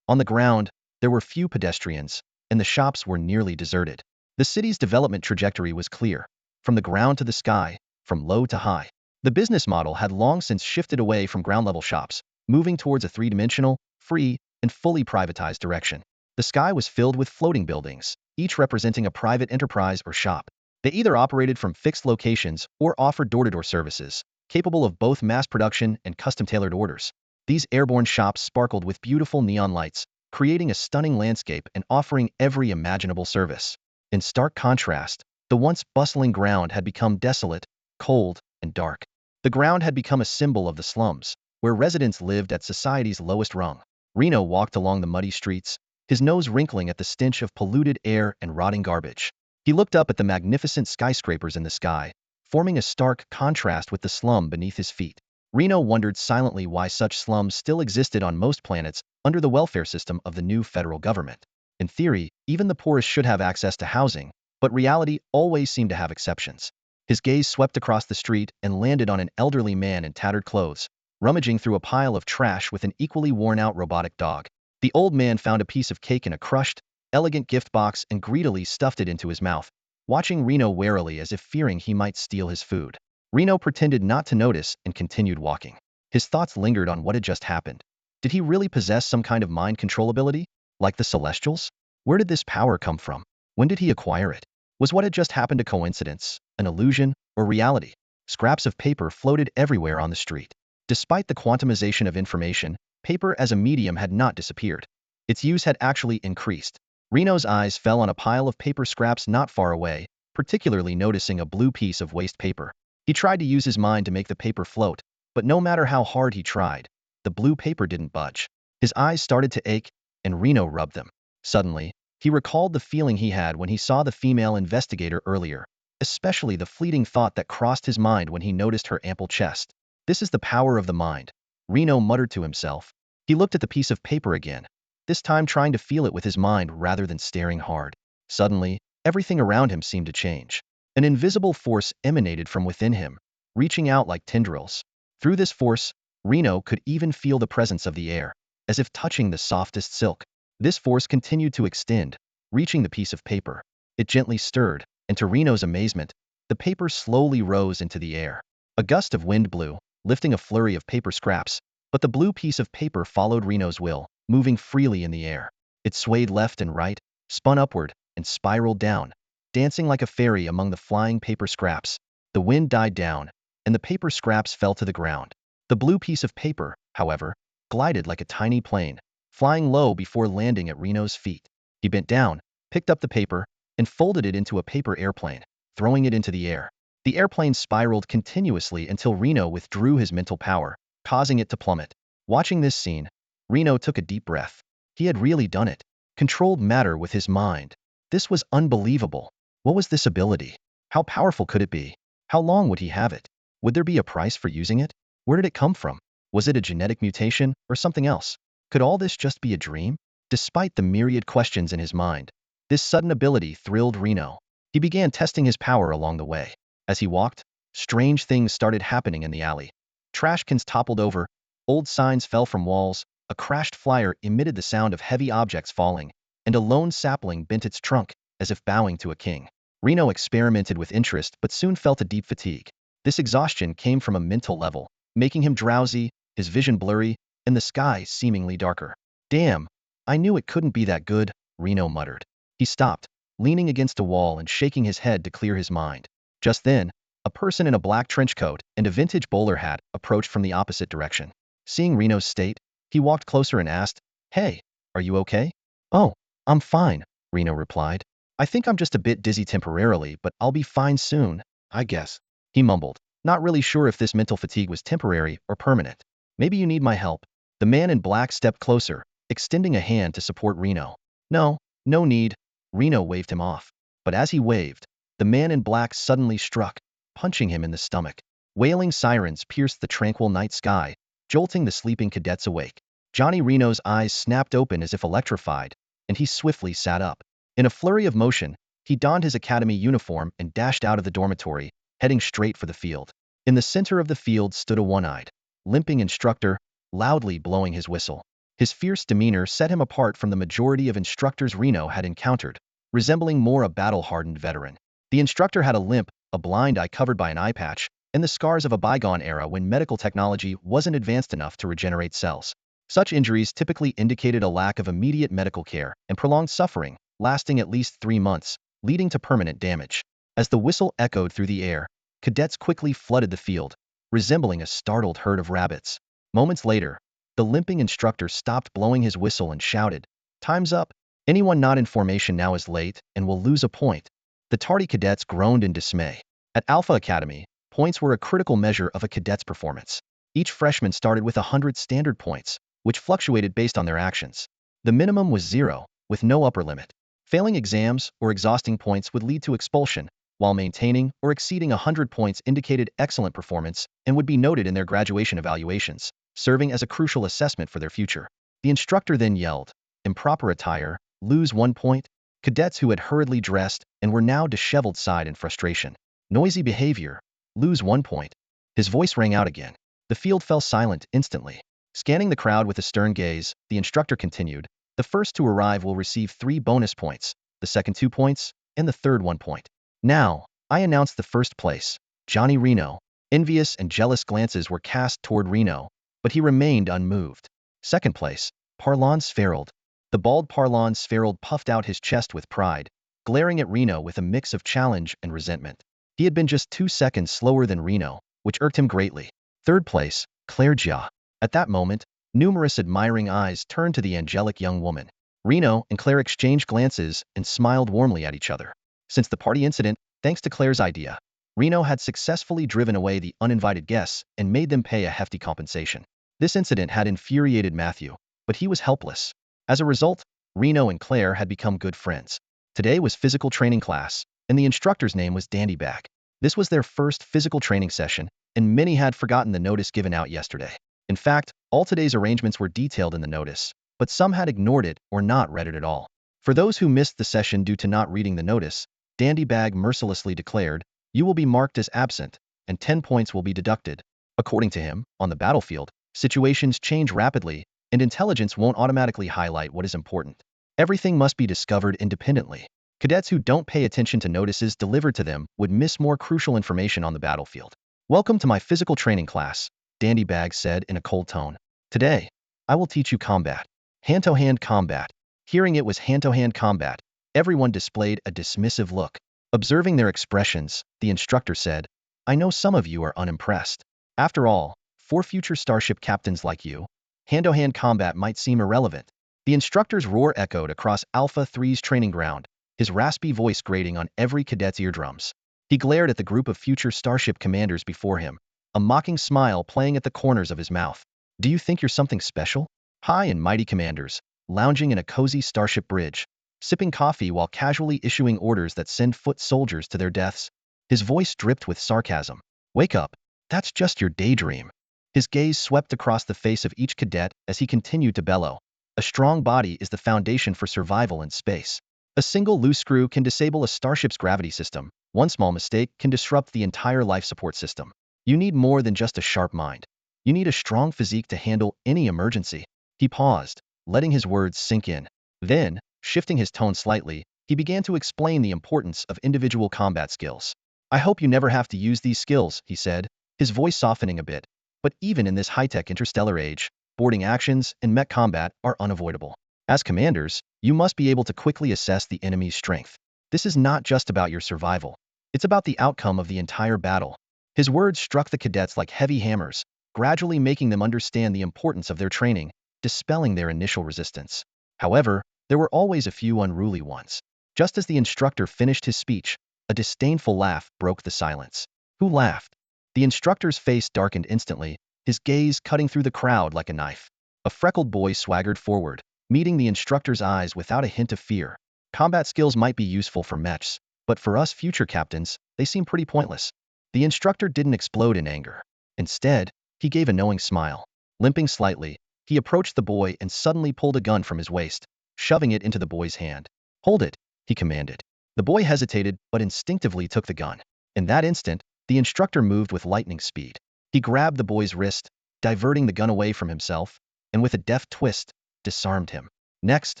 S1: On the ground, there were few pedestrians, and the shops were nearly deserted. The city's development trajectory was clear, from the ground to the sky, from low to high. The business model had long since shifted away from ground-level shops, moving towards a three-dimensional, free, and fully privatized direction. The sky was filled with floating buildings, each representing a private enterprise or shop. They either operated from fixed locations or offered door-to-door services, capable of both mass production and custom-tailored orders. These airborne shops sparkled with beautiful neon lights, creating a stunning landscape and offering every imaginable service. In stark contrast, the once bustling ground had become desolate, cold, and dark. The ground had become a symbol of the slums, where residents lived at society's lowest rung. Reno walked along the muddy streets, his nose wrinkling at the stench of polluted air and rotting garbage. He looked up at the magnificent skyscrapers in the sky, forming a stark contrast with the slum beneath his feet. Reno wondered silently why such slums still existed on most planets under the welfare system of the new federal government. In theory, even the poorest should have access to housing, but reality always seemed to have exceptions. His gaze swept across the street and landed on an elderly man in tattered clothes, rummaging through a pile of trash with an equally worn-out robotic dog. The old man found a piece of cake in a crushed, elegant gift box and greedily stuffed it into his mouth, watching Reno warily as if fearing he might steal his food. Reno pretended not to notice and continued walking. His thoughts lingered on what had just happened. Did he really possess some kind of mind control ability, like the Celestials? Where did this power come from? When did he acquire it? Was what had just happened a coincidence, an illusion, or reality? Scraps of paper floated everywhere on the street. Despite the quantumization of information, paper as a medium had not disappeared. Its use had actually increased. Reno's eyes fell on a pile of paper scraps not far away, particularly noticing a blue piece of waste paper. He tried to use his mind to make the paper float, but no matter how hard he tried, the blue paper didn't budge. His eyes started to ache, and Reno rubbed them. Suddenly, he recalled the feeling he had when he saw the female investigator earlier, especially the fleeting thought that crossed his mind when he noticed her ample chest. This is the power of the mind, Reno muttered to himself. He looked at the piece of paper again, this time trying to feel it with his mind rather than staring hard. Suddenly, everything around him seemed to change. An invisible force emanated from within him, reaching out like tendrils. Through this force, Reno could even feel the presence of the air, as if touching the softest silk. This force continued to extend, reaching the piece of paper. It gently stirred, and to Reno's amazement, the paper slowly rose into the air. A gust of wind blew, lifting a flurry of paper scraps, but the blue piece of paper followed Reno's will, moving freely in the air. It swayed left and right, spun upward, and spiraled down, dancing like a fairy among the flying paper scraps. The wind died down, and the paper scraps fell to the ground. The blue piece of paper, however, glided like a tiny plane, flying low before landing at Reno's feet. He bent down, picked up the paper, and folded it into a paper airplane, throwing it into the air. The airplane spiraled continuously until Reno withdrew his mental power, causing it to plummet. Watching this scene, Reno took a deep breath. He had really done it. Controlled matter with his mind. This was unbelievable. What was this ability? How powerful could it be? How long would he have it? Would there be a price for using it? Where did it come from? Was it a genetic mutation or something else? Could all this just be a dream? Despite the myriad questions in his mind, this sudden ability thrilled Reno. He began testing his power along the way. As he walked, strange things started happening in the alley. Trash cans toppled over, old signs fell from walls, a crashed flyer emitted the sound of heavy objects falling, and a lone sapling bent its trunk, as if bowing to a king. Reno experimented with interest but soon felt a deep fatigue. This exhaustion came from a mental level, making him drowsy, his vision blurry, and the sky seemingly darker. Damn, I knew it couldn't be that good, Reno muttered. He stopped, leaning against a wall and shaking his head to clear his mind. Just then, a person in a black trench coat and a vintage bowler hat approached from the opposite direction. Seeing Reno's state, he walked closer and asked, "Hey, are you okay?" "Oh, I'm fine," Reno replied. "I think I'm just a bit dizzy temporarily, but I'll be fine soon, I guess," he mumbled, not really sure if this mental fatigue was temporary or permanent. "Maybe you need my help." The man in black stepped closer, extending a hand to support Reno. "No, no need," Reno waved him off. But as he waved, the man in black suddenly struck, punching him in the stomach. Wailing sirens pierced the tranquil night sky, jolting the sleeping cadets awake. Johnny Reno's eyes snapped open as if electrified, and he swiftly sat up. In a flurry of motion, he donned his academy uniform and dashed out of the dormitory, heading straight for the field. In the center of the field stood a one-eyed, limping instructor, loudly blowing his whistle. His fierce demeanor set him apart from the majority of instructors Reno had encountered, resembling more a battle-hardened veteran. The instructor had a limp, a blind eye covered by an eye patch, and the scars of a bygone era when medical technology wasn't advanced enough to regenerate cells. Such injuries typically indicated a lack of immediate medical care and prolonged suffering, lasting at least 3 months, leading to permanent damage. As the whistle echoed through the air, cadets quickly flooded the field, resembling a startled herd of rabbits. Moments later, the limping instructor stopped blowing his whistle and shouted, "Time's up. Anyone not in formation now is late and will lose a point." The tardy cadets groaned in dismay. At Alpha Academy, points were a critical measure of a cadet's performance. Each freshman started with 100 standard points, which fluctuated based on their actions. The minimum was 0, with no upper limit. Failing exams or exhausting points would lead to expulsion, while maintaining or exceeding 100 points indicated excellent performance and would be noted in their graduation evaluations, serving as a crucial assessment for their future. The instructor then yelled, "Improper attire, lose 1 point." Cadets who had hurriedly dressed and were now disheveled sighed in frustration. "Noisy behavior, lose 1 point." His voice rang out again. The field fell silent instantly. Scanning the crowd with a stern gaze, the instructor continued, "The first to arrive will receive 3 bonus points, the second 2 points, and the third 1 point. Now, I announce the first place, Johnny Reno." Envious and jealous glances were cast toward Reno, but he remained unmoved. Second place, Parlon Sferald. The bald Parlon Sferald puffed out his chest with pride, glaring at Reno with a mix of challenge and resentment. He had been just 2 seconds slower than Reno, which irked him greatly. Third place, Claire Jia. At that moment, numerous admiring eyes turned to the angelic young woman. Reno and Claire exchanged glances and smiled warmly at each other. Since the party incident, thanks to Claire's idea, Reno had successfully driven away the uninvited guests and made them pay a hefty compensation. This incident had infuriated Matthew, but he was helpless. As a result, Reno and Claire had become good friends. Today was physical training class, and the instructor's name was Dandybag. This was their first physical training session, and many had forgotten the notice given out yesterday. In fact, all today's arrangements were detailed in the notice, but some had ignored it or not read it at all. For those who missed the session due to not reading the notice, Dandybag mercilessly declared, "You will be marked as absent, and 10 points will be deducted." According to him, on the battlefield, situations change rapidly, and intelligence won't automatically highlight what is important. Everything must be discovered independently. Cadets who don't pay attention to notices delivered to them would miss more crucial information on the battlefield. "Welcome to my physical training class," Dandybag said in a cold tone. "Today, I will teach you combat. Hand-to-hand combat." Hearing it was hand-to-hand combat, everyone displayed a dismissive look. Observing their expressions, the instructor said, "I know some of you are unimpressed. After all, for future starship captains like you, hand-to-hand combat might seem irrelevant." The instructor's roar echoed across Alpha 3's training ground, his raspy voice grating on every cadet's eardrums. He glared at the group of future starship commanders before him, a mocking smile playing at the corners of his mouth. "Do you think you're something special? High and mighty commanders, lounging in a cozy starship bridge, sipping coffee while casually issuing orders that send foot soldiers to their deaths." His voice dripped with sarcasm. "Wake up, that's just your daydream." His gaze swept across the face of each cadet as he continued to bellow. "A strong body is the foundation for survival in space. A single loose screw can disable a starship's gravity system. One small mistake can disrupt the entire life support system. You need more than just a sharp mind. You need a strong physique to handle any emergency." He paused, letting his words sink in. Then, shifting his tone slightly, he began to explain the importance of individual combat skills. "I hope you never have to use these skills," he said, his voice softening a bit. "But even in this high-tech interstellar age, boarding actions and mech combat are unavoidable. As commanders, you must be able to quickly assess the enemy's strength. This is not just about your survival. It's about the outcome of the entire battle." His words struck the cadets like heavy hammers, gradually making them understand the importance of their training, dispelling their initial resistance. However, there were always a few unruly ones. Just as the instructor finished his speech, a disdainful laugh broke the silence. Who laughed? The instructor's face darkened instantly, his gaze cutting through the crowd like a knife. A freckled boy swaggered forward, meeting the instructor's eyes without a hint of fear. "Combat skills might be useful for mechs, but for us future captains, they seem pretty pointless." The instructor didn't explode in anger. Instead, he gave a knowing smile. Limping slightly, he approached the boy and suddenly pulled a gun from his waist, shoving it into the boy's hand. "Hold it," he commanded. The boy hesitated but instinctively took the gun. In that instant, the instructor moved with lightning speed. He grabbed the boy's wrist, diverting the gun away from himself, and with a deft twist, disarmed him. Next,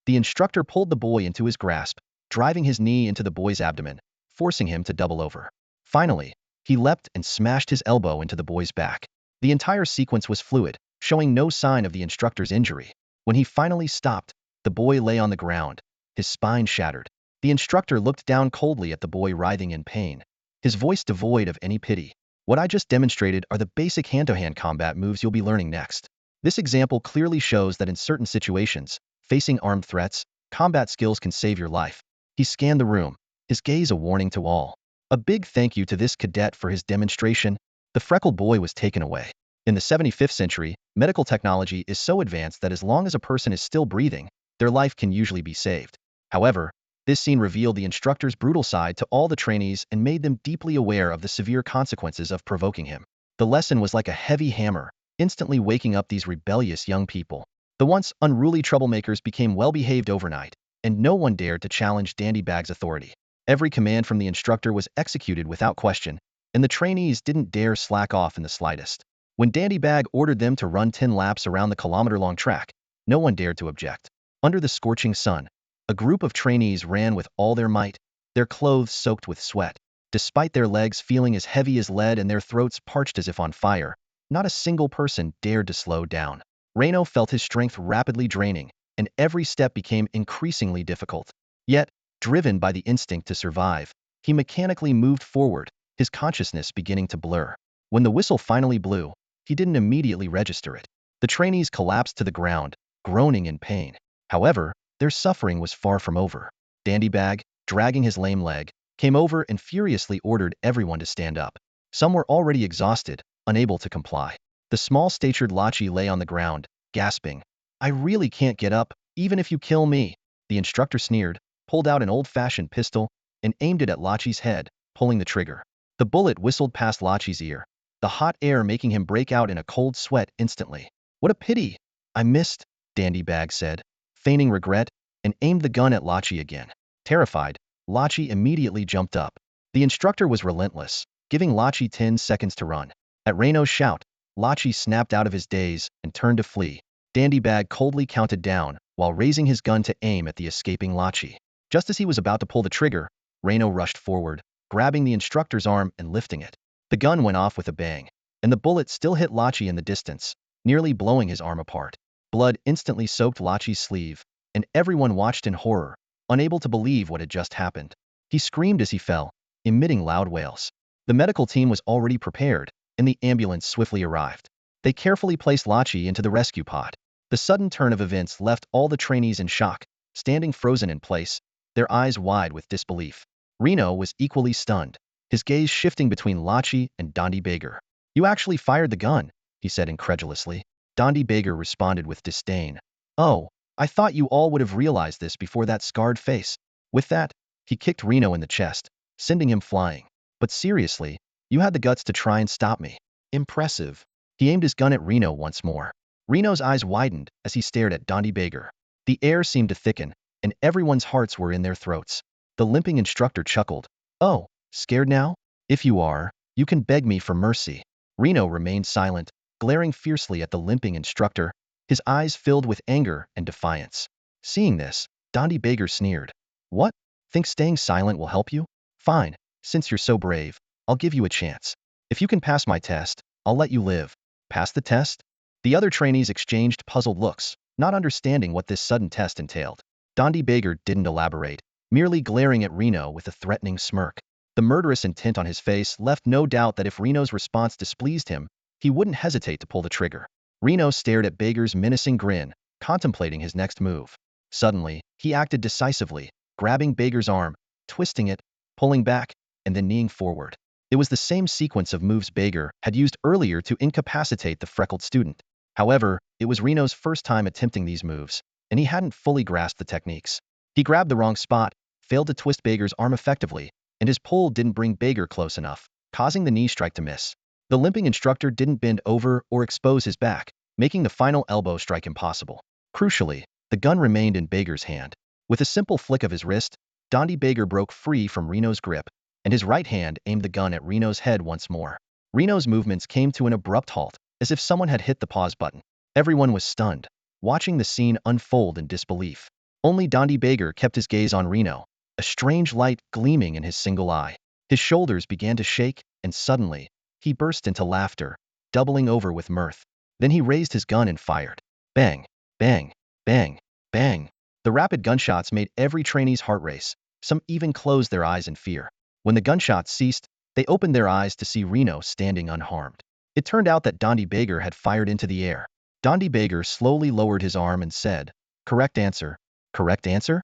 S1: the instructor pulled the boy into his grasp, driving his knee into the boy's abdomen, forcing him to double over. Finally, he leapt and smashed his elbow into the boy's back. The entire sequence was fluid, showing no sign of the instructor's injury. When he finally stopped, the boy lay on the ground, his spine shattered. The instructor looked down coldly at the boy writhing in pain, his voice devoid of any pity. What I just demonstrated are the basic hand-to-hand combat moves you'll be learning next. This example clearly shows that in certain situations, facing armed threats, combat skills can save your life. He scanned the room, his gaze a warning to all. A big thank you to this cadet for his demonstration. The freckled boy was taken away. In the 75th century, medical technology is so advanced that as long as a person is still breathing, their life can usually be saved. However, this scene revealed the instructor's brutal side to all the trainees and made them deeply aware of the severe consequences of provoking him. The lesson was like a heavy hammer, instantly waking up these rebellious young people. The once unruly troublemakers became well-behaved overnight, and no one dared to challenge Dandybag's authority. Every command from the instructor was executed without question, and the trainees didn't dare slack off in the slightest. When Dandybag ordered them to run 10 laps around the kilometer-long track, no one dared to object. Under the scorching sun, a group of trainees ran with all their might, their clothes soaked with sweat. Despite their legs feeling as heavy as lead and their throats parched as if on fire, not a single person dared to slow down. Reno felt his strength rapidly draining, and every step became increasingly difficult. Yet, driven by the instinct to survive, he mechanically moved forward, his consciousness beginning to blur. When the whistle finally blew, he didn't immediately register it. The trainees collapsed to the ground, groaning in pain. However, their suffering was far from over. Dandybag, dragging his lame leg, came over and furiously ordered everyone to stand up. Some were already exhausted, unable to comply. The small-statured Lachi lay on the ground, gasping. "I really can't get up, even if you kill me." The instructor sneered, pulled out an old-fashioned pistol, and aimed it at Lachi's head, pulling the trigger. The bullet whistled past Lachi's ear, the hot air making him break out in a cold sweat instantly. "What a pity! I missed," Dandybag said, feigning regret, and aimed the gun at Lachi again. Terrified, Lachi immediately jumped up. The instructor was relentless, giving Lachi 10 seconds to run. At Reno's shout, Lachi snapped out of his daze and turned to flee. Dandybag coldly counted down, while raising his gun to aim at the escaping Lachi. Just as he was about to pull the trigger, Reno rushed forward, grabbing the instructor's arm and lifting it. The gun went off with a bang, and the bullet still hit Lachi in the distance, nearly blowing his arm apart. Blood instantly soaked Lachi's sleeve, and everyone watched in horror, unable to believe what had just happened. He screamed as he fell, emitting loud wails. The medical team was already prepared, and the ambulance swiftly arrived. They carefully placed Lachi into the rescue pod. The sudden turn of events left all the trainees in shock, standing frozen in place, their eyes wide with disbelief. Reno was equally stunned, his gaze shifting between Lachi and Dandybag. "You actually fired the gun," he said incredulously. Dandybag responded with disdain. "Oh, I thought you all would have realized this before that scarred face." With that, he kicked Reno in the chest, sending him flying. "But seriously, you had the guts to try and stop me. Impressive." He aimed his gun at Reno once more. Reno's eyes widened as he stared at Dandybag. The air seemed to thicken, and everyone's hearts were in their throats. The limping instructor chuckled. "Oh, scared now? If you are, you can beg me for mercy." Reno remained silent, glaring fiercely at the limping instructor, his eyes filled with anger and defiance. Seeing this, Dandybag sneered. "What? Think staying silent will help you? Fine, since you're so brave, I'll give you a chance. If you can pass my test, I'll let you live." "Pass the test?" The other trainees exchanged puzzled looks, not understanding what this sudden test entailed. Dandybag didn't elaborate, merely glaring at Reno with a threatening smirk. The murderous intent on his face left no doubt that if Reno's response displeased him, he wouldn't hesitate to pull the trigger. Reno stared at Bager's menacing grin, contemplating his next move. Suddenly, he acted decisively, grabbing Bager's arm, twisting it, pulling back, and then kneeing forward. It was the same sequence of moves Bager had used earlier to incapacitate the freckled student. However, it was Reno's first time attempting these moves, and he hadn't fully grasped the techniques. He grabbed the wrong spot, failed to twist Bager's arm effectively, and his pull didn't bring Bager close enough, causing the knee strike to miss. The limping instructor didn't bend over or expose his back, making the final elbow strike impossible. Crucially, the gun remained in Bager's hand. With a simple flick of his wrist, Dandybag broke free from Reno's grip, and his right hand aimed the gun at Reno's head once more. Reno's movements came to an abrupt halt, as if someone had hit the pause button. Everyone was stunned, watching the scene unfold in disbelief. Only Dandybag kept his gaze on Reno, a strange light gleaming in his single eye. His shoulders began to shake, and suddenly, he burst into laughter, doubling over with mirth. Then he raised his gun and fired. Bang, bang, bang, bang. The rapid gunshots made every trainee's heart race. Some even closed their eyes in fear. When the gunshots ceased, they opened their eyes to see Reno standing unharmed. It turned out that Dondi Bager had fired into the air. Dondi Bager slowly lowered his arm and said, "Correct answer. Correct answer?"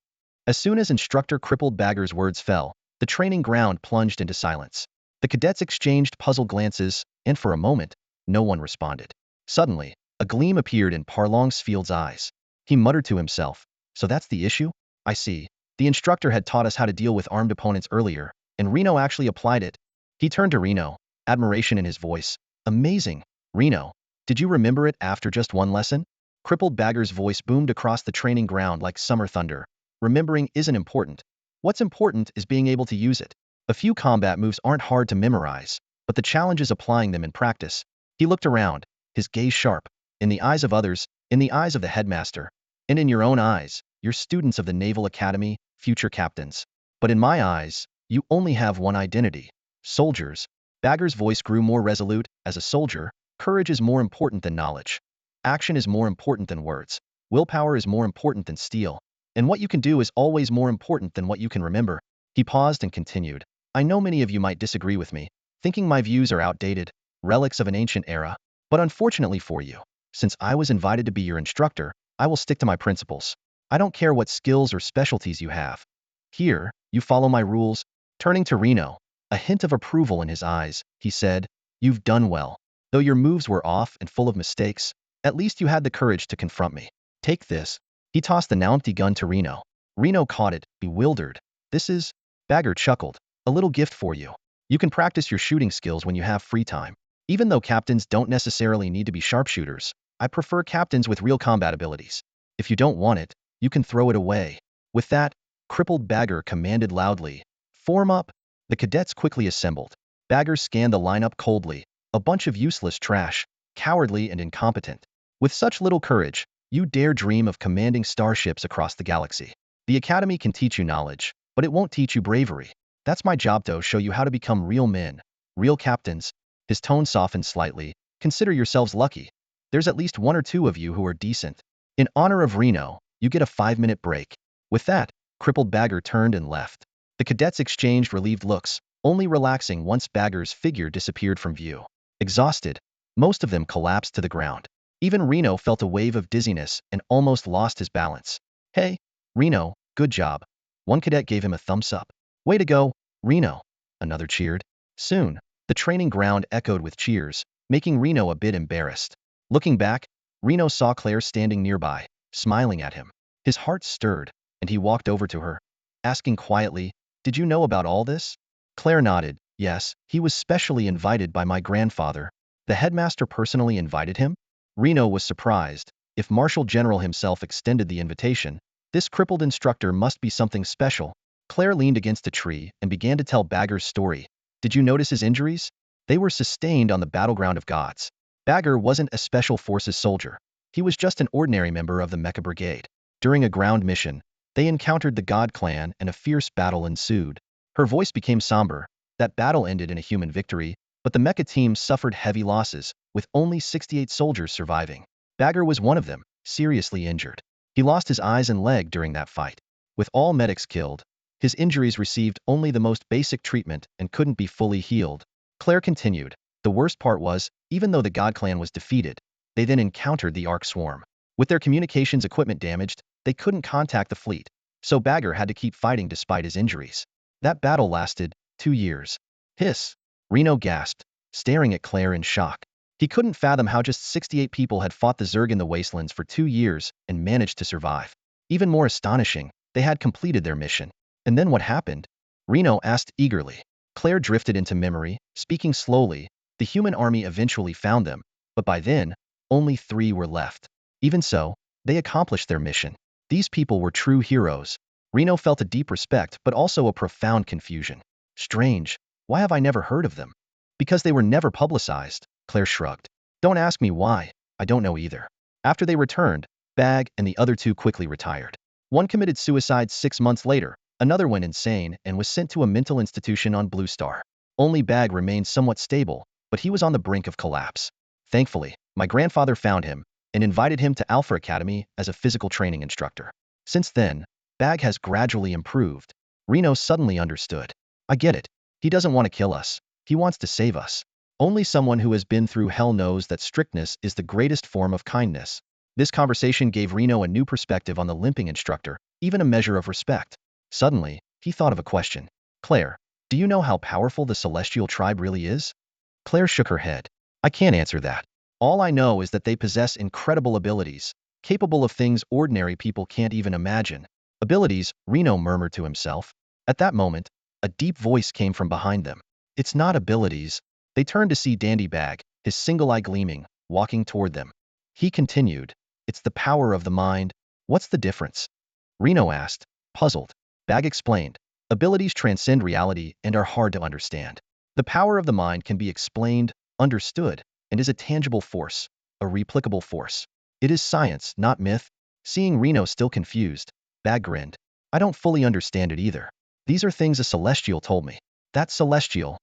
S1: As soon as instructor Crippled Bagger's words fell, the training ground plunged into silence. The cadets exchanged puzzled glances, and for a moment, no one responded. Suddenly, a gleam appeared in Parlongsfield's eyes. He muttered to himself, "So that's the issue? I see. The instructor had taught us how to deal with armed opponents earlier, and Reno actually applied it." He turned to Reno, admiration in his voice. "Amazing, Reno. Did you remember it after just one lesson?" Crippled Bagger's voice boomed across the training ground like summer thunder. "Remembering isn't important. What's important is being able to use it. A few combat moves aren't hard to memorize, but the challenge is applying them in practice." He looked around, his gaze sharp, in the eyes of others, in the eyes of the headmaster, and in your own eyes. You're students of the Naval Academy, future captains. But in my eyes, you only have one identity: soldiers. Bagger's voice grew more resolute. As a soldier, courage is more important than knowledge. Action is more important than words. Willpower is more important than steel. And what you can do is always more important than what you can remember. He paused and continued. "I know many of you might disagree with me, thinking my views are outdated, relics of an ancient era. But unfortunately for you, since I was invited to be your instructor, I will stick to my principles. I don't care what skills or specialties you have. Here, you follow my rules." Turning to Reno, a hint of approval in his eyes, he said, "You've done well. Though your moves were off and full of mistakes, at least you had the courage to confront me. Take this." He tossed the now empty gun to Reno. Reno caught it, bewildered. "This is..." Bagger chuckled. "A little gift for you. You can practice your shooting skills when you have free time. Even though captains don't necessarily need to be sharpshooters, I prefer captains with real combat abilities. If you don't want it, you can throw it away." With that, Crippled Bagger commanded loudly, "Form up." The cadets quickly assembled. Bagger scanned the lineup coldly. A bunch of useless trash, cowardly and incompetent. With such little courage, you dare dream of commanding starships across the galaxy. The Academy can teach you knowledge, but it won't teach you bravery. That's my job, to show you how to become real men, real captains. His tone softened slightly. "Consider yourselves lucky. There's at least one or two of you who are decent. In honor of Reno, you get a 5-minute break." With that, Crippled Bagger turned and left. The cadets exchanged relieved looks, only relaxing once Bagger's figure disappeared from view. Exhausted, most of them collapsed to the ground. Even Reno felt a wave of dizziness and almost lost his balance. "Hey, Reno, good job." One cadet gave him a thumbs up. "Way to go, Reno." Another cheered. Soon, the training ground echoed with cheers, making Reno a bit embarrassed. Looking back, Reno saw Claire standing nearby, smiling at him. His heart stirred, and he walked over to her, asking quietly, "Did you know about all this?" Claire nodded. "Yes, he was specially invited by my grandfather." "The headmaster personally invited him?" Reno was surprised. If Marshal General himself extended the invitation, this crippled instructor must be something special. Claire leaned against a tree and began to tell Bagger's story. "Did you notice his injuries? They were sustained on the battleground of gods." Bagger wasn't a special forces soldier. He was just an ordinary member of the Mecha Brigade. During a ground mission, they encountered the God Clan and a fierce battle ensued. Her voice became somber. That battle ended in a human victory, but the Mecha team suffered heavy losses, with only 68 soldiers surviving. Bagger was one of them, seriously injured. He lost his eyes and leg during that fight. With all medics killed, his injuries received only the most basic treatment and couldn't be fully healed. Claire continued. "The worst part was, even though the God Clan was defeated, they then encountered the Ark Swarm. With their communications equipment damaged, they couldn't contact the fleet, so Bagger had to keep fighting despite his injuries. That battle lasted 2 years. Hiss. Reno gasped, staring at Claire in shock. He couldn't fathom how just 68 people had fought the Zerg in the wastelands for 2 years and managed to survive. Even more astonishing, they had completed their mission. And then what happened? Reno asked eagerly. Claire drifted into memory, speaking slowly. The human army eventually found them, but by then, only 3 were left. Even so, they accomplished their mission. These people were true heroes. Reno felt a deep respect but also a profound confusion. Strange, why have I never heard of them? Because they were never publicized, Claire shrugged. Don't ask me why, I don't know either. After they returned, Bag and the other 2 quickly retired. One committed suicide 6 months later, Another went insane and was sent to a mental institution on Blue Star. Only Bag remained somewhat stable, but he was on the brink of collapse. Thankfully, my grandfather found him and invited him to Alpha Academy as a physical training instructor. Since then, Bag has gradually improved. Reno suddenly understood. I get it. He doesn't want to kill us. He wants to save us. Only someone who has been through hell knows that strictness is the greatest form of kindness. This conversation gave Reno a new perspective on the limping instructor, even a measure of respect. Suddenly, he thought of a question. Claire, do you know how powerful the celestial tribe really is? Claire shook her head. I can't answer that. All I know is that they possess incredible abilities, capable of things ordinary people can't even imagine. Abilities, Reno murmured to himself. At that moment, a deep voice came from behind them. It's not abilities. They turned to see Dandy Bag, his single eye gleaming, walking toward them. He continued. It's the power of the mind. What's the difference? Reno asked, puzzled. Bag explained. Abilities transcend reality and are hard to understand. The power of the mind can be explained, understood, and is a tangible force, a replicable force. It is science, not myth. Seeing Reno still confused, Bag grinned. I don't fully understand it either. These are things a celestial told me. That celestial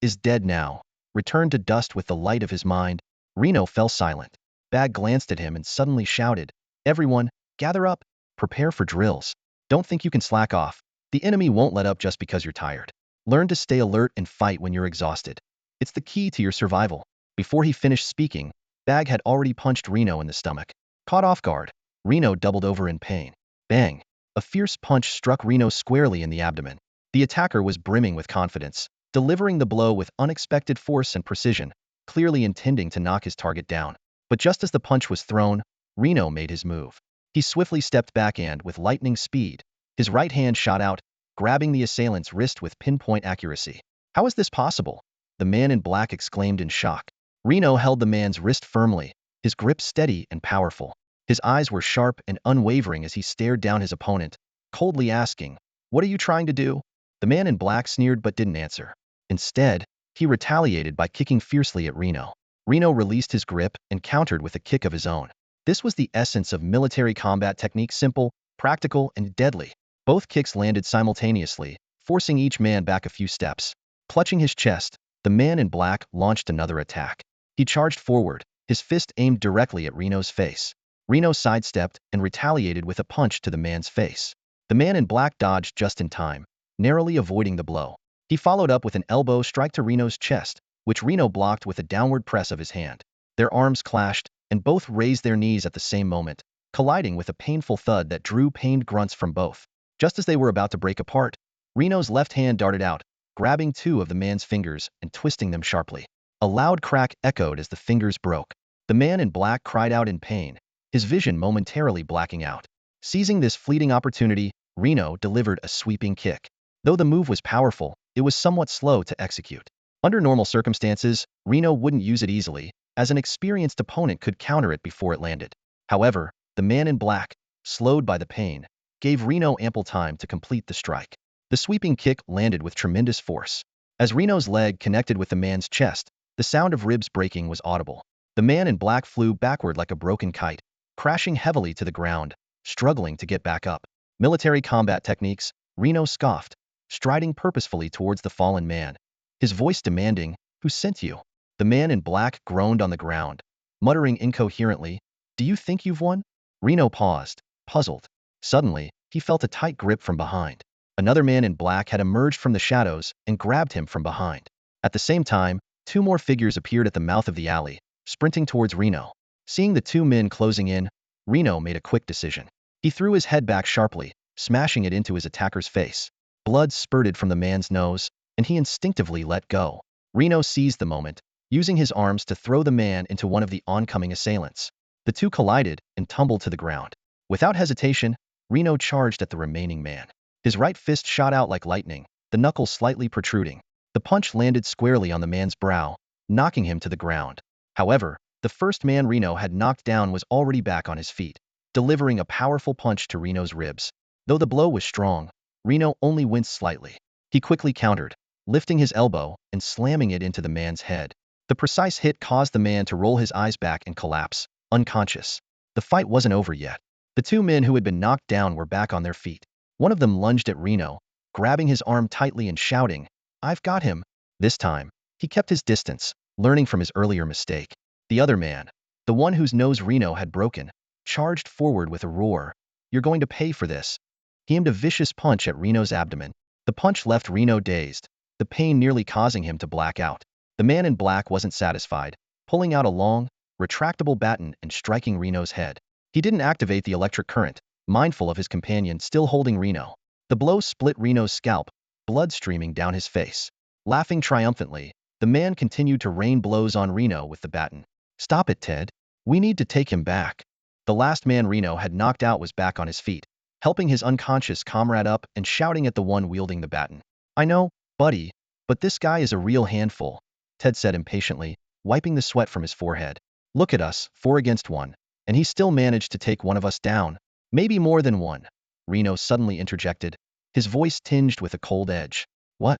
S1: is dead now, returned to dust with the light of his mind. Reno fell silent. Bag glanced at him and suddenly shouted, everyone, gather up, prepare for drills. Don't think you can slack off. The enemy won't let up just because you're tired. Learn to stay alert and fight when you're exhausted. It's the key to your survival. Before he finished speaking, Bag had already punched Reno in the stomach. Caught off guard, Reno doubled over in pain. Bang! A fierce punch struck Reno squarely in the abdomen. The attacker was brimming with confidence, delivering the blow with unexpected force and precision, clearly intending to knock his target down. But just as the punch was thrown, Reno made his move. He swiftly stepped back and, with lightning speed, his right hand shot out, grabbing the assailant's wrist with pinpoint accuracy. How is this possible? The man in black exclaimed in shock. Reno held the man's wrist firmly, his grip steady and powerful. His eyes were sharp and unwavering as he stared down his opponent, coldly asking, what are you trying to do? The man in black sneered but didn't answer. Instead, he retaliated by kicking fiercely at Reno. Reno released his grip and countered with a kick of his own. This was the essence of military combat technique, simple, practical, and deadly. Both kicks landed simultaneously, forcing each man back a few steps. Clutching his chest, the man in black launched another attack. He charged forward, his fist aimed directly at Reno's face. Reno sidestepped and retaliated with a punch to the man's face. The man in black dodged just in time, narrowly avoiding the blow. He followed up with an elbow strike to Reno's chest, which Reno blocked with a downward press of his hand. Their arms clashed, and both raised their knees at the same moment, colliding with a painful thud that drew pained grunts from both. Just as they were about to break apart, Reno's left hand darted out, grabbing two of the man's fingers and twisting them sharply. A loud crack echoed as the fingers broke. The man in black cried out in pain, his vision momentarily blacking out. Seizing this fleeting opportunity, Reno delivered a sweeping kick. Though the move was powerful, it was somewhat slow to execute. Under normal circumstances, Reno wouldn't use it easily, as an experienced opponent could counter it before it landed. However, the man in black, slowed by the pain, gave Reno ample time to complete the strike. The sweeping kick landed with tremendous force. As Reno's leg connected with the man's chest, the sound of ribs breaking was audible. The man in black flew backward like a broken kite, crashing heavily to the ground, struggling to get back up. Military combat techniques, Reno scoffed, striding purposefully towards the fallen man, his voice demanding, who sent you? The man in black groaned on the ground, muttering incoherently, do you think you've won? Reno paused, puzzled. Suddenly, he felt a tight grip from behind. Another man in black had emerged from the shadows and grabbed him from behind. At the same time, two more figures appeared at the mouth of the alley, sprinting towards Reno. Seeing the two men closing in, Reno made a quick decision. He threw his head back sharply, smashing it into his attacker's face. Blood spurted from the man's nose, and he instinctively let go. Reno seized the moment, using his arms to throw the man into one of the oncoming assailants. The two collided and tumbled to the ground. Without hesitation, Reno charged at the remaining man. His right fist shot out like lightning, the knuckle slightly protruding. The punch landed squarely on the man's brow, knocking him to the ground. However, the first man Reno had knocked down was already back on his feet, delivering a powerful punch to Reno's ribs. Though the blow was strong, Reno only winced slightly. He quickly countered, lifting his elbow and slamming it into the man's head. The precise hit caused the man to roll his eyes back and collapse, unconscious. The fight wasn't over yet. The two men who had been knocked down were back on their feet. One of them lunged at Reno, grabbing his arm tightly and shouting, "I've got him!" This time, he kept his distance, learning from his earlier mistake. The other man, the one whose nose Reno had broken, charged forward with a roar. "You're going to pay for this." He aimed a vicious punch at Reno's abdomen. The punch left Reno dazed, the pain nearly causing him to black out. The man in black wasn't satisfied, pulling out a long, retractable baton and striking Reno's head. He didn't activate the electric current, mindful of his companion still holding Reno. The blow split Reno's scalp, blood streaming down his face. Laughing triumphantly, the man continued to rain blows on Reno with the baton. "Stop it, Ted. We need to take him back." The last man Reno had knocked out was back on his feet, helping his unconscious comrade up and shouting at the one wielding the baton. "I know, buddy, but this guy is a real handful," Ted said impatiently, wiping the sweat from his forehead. "Look at us, 4 against 1, and he still managed to take one of us down. Maybe more than one," Reno suddenly interjected, his voice tinged with a cold edge. "What?"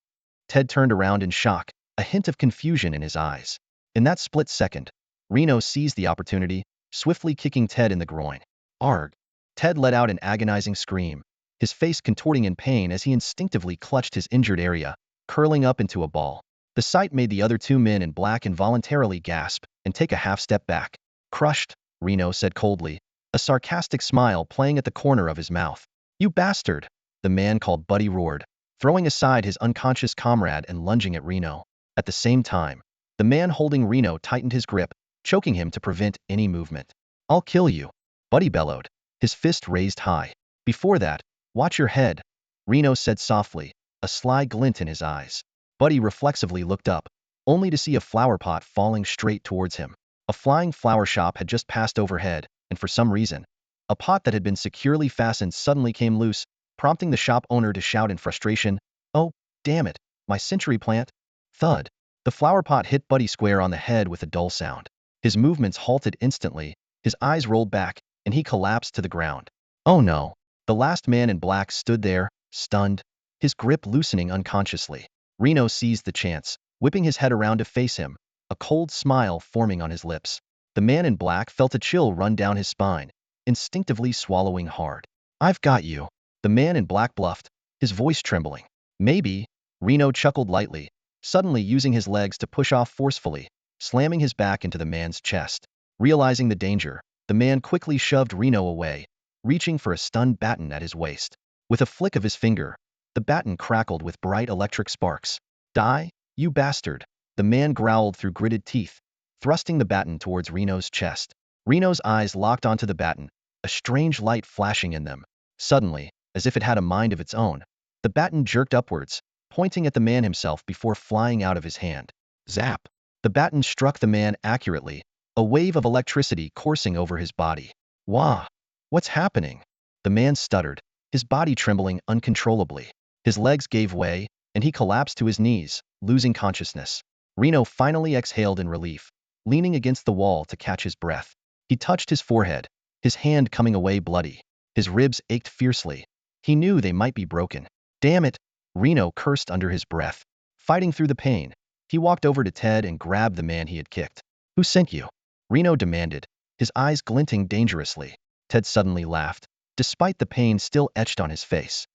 S1: Ted turned around in shock, a hint of confusion in his eyes. In that split second, Reno seized the opportunity, swiftly kicking Ted in the groin. "Arg!" Ted let out an agonizing scream, his face contorting in pain as he instinctively clutched his injured area, curling up into a ball. The sight made the other 2 men in black involuntarily gasp and take a half-step back. "Crushed," Reno said coldly, a sarcastic smile playing at the corner of his mouth. "You bastard!" the man called Buddy roared, throwing aside his unconscious comrade and lunging at Reno. At the same time, the man holding Reno tightened his grip, choking him to prevent any movement. "I'll kill you," Buddy bellowed, his fist raised high. "Before that, watch your head," Reno said softly, a sly glint in his eyes. Buddy reflexively looked up, only to see a flower pot falling straight towards him. A flying flower shop had just passed overhead, and for some reason, a pot that had been securely fastened suddenly came loose, prompting the shop owner to shout in frustration, "Oh, damn it, my century plant!" Thud. The flower pot hit Buddy square on the head with a dull sound. His movements halted instantly, his eyes rolled back, and he collapsed to the ground. "Oh no." The last man in black stood there, stunned, his grip loosening unconsciously. Reno seized the chance, whipping his head around to face him, a cold smile forming on his lips. The man in black felt a chill run down his spine, instinctively swallowing hard. "I've got you," the man in black bluffed, his voice trembling. "Maybe," Reno chuckled lightly, suddenly using his legs to push off forcefully, slamming his back into the man's chest. Realizing the danger, the man quickly shoved Reno away, reaching for a stunned baton at his waist. With a flick of his finger, the baton crackled with bright electric sparks. "Die, you bastard," the man growled through gritted teeth, thrusting the baton towards Reno's chest. Reno's eyes locked onto the baton, a strange light flashing in them. Suddenly, as if it had a mind of its own, the baton jerked upwards, pointing at the man himself before flying out of his hand. Zap! The baton struck the man accurately, a wave of electricity coursing over his body. "Wah! What's happening?" The man stuttered, his body trembling uncontrollably. His legs gave way, and he collapsed to his knees, losing consciousness. Reno finally exhaled in relief, leaning against the wall to catch his breath. He touched his forehead, his hand coming away bloody. His ribs ached fiercely. He knew they might be broken. "Damn it!" Reno cursed under his breath. Fighting through the pain, he walked over to Ted and grabbed the man he had kicked. "Who sent you?" Reno demanded, his eyes glinting dangerously. Ted suddenly laughed, despite the pain still etched on his face.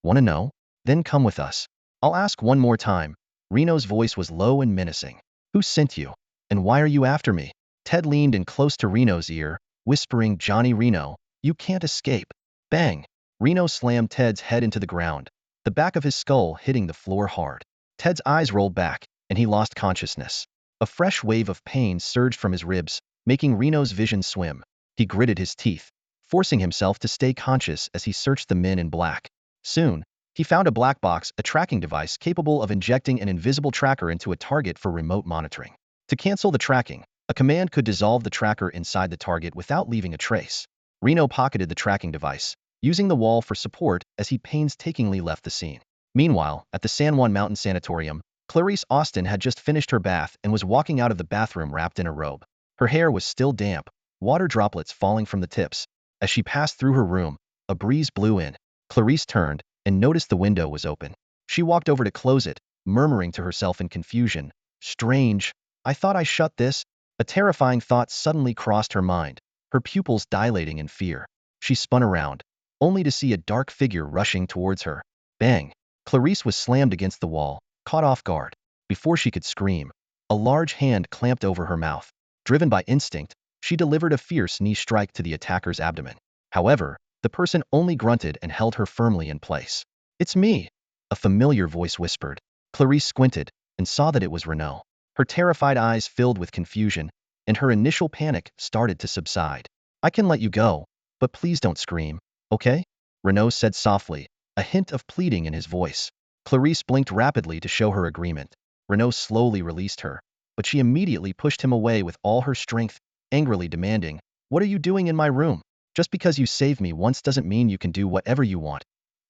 S1: "Want to know? Then come with us. I'll ask one more time." Reno's voice was low and menacing. "Who sent you? And why are you after me?" Ted leaned in close to Reno's ear, whispering, "Johnny Reno, you can't escape." Bang! Reno slammed Ted's head into the ground, the back of his skull hitting the floor hard. Ted's eyes rolled back, and he lost consciousness. A fresh wave of pain surged from his ribs, making Reno's vision swim. He gritted his teeth, forcing himself to stay conscious as he searched the men in black. Soon, he found a black box, a tracking device capable of injecting an invisible tracker into a target for remote monitoring. To cancel the tracking, a command could dissolve the tracker inside the target without leaving a trace. Reno pocketed the tracking device, using the wall for support as he painstakingly left the scene. Meanwhile, at the San Juan Mountain Sanatorium, Clarice Austin had just finished her bath and was walking out of the bathroom wrapped in a robe. Her hair was still damp, water droplets falling from the tips. As she passed through her room, a breeze blew in. Clarice turned and noticed the window was open. She walked over to close it, murmuring to herself in confusion, "Strange, I thought I shut this." A terrifying thought suddenly crossed her mind, her pupils dilating in fear. She spun around, only to see a dark figure rushing towards her. Bang! Clarice was slammed against the wall, caught off guard. Before she could scream, a large hand clamped over her mouth. Driven by instinct, she delivered a fierce knee strike to the attacker's abdomen. However, the person only grunted and held her firmly in place. "It's me," a familiar voice whispered. Clarice squinted and saw that it was Renaud. Her terrified eyes filled with confusion, and her initial panic started to subside. "I can let you go, but please don't scream, okay?" Renaud said softly, a hint of pleading in his voice. Clarice blinked rapidly to show her agreement. Renaud slowly released her, but she immediately pushed him away with all her strength, angrily demanding, "What are you doing in my room? Just because you saved me once doesn't mean you can do whatever you want."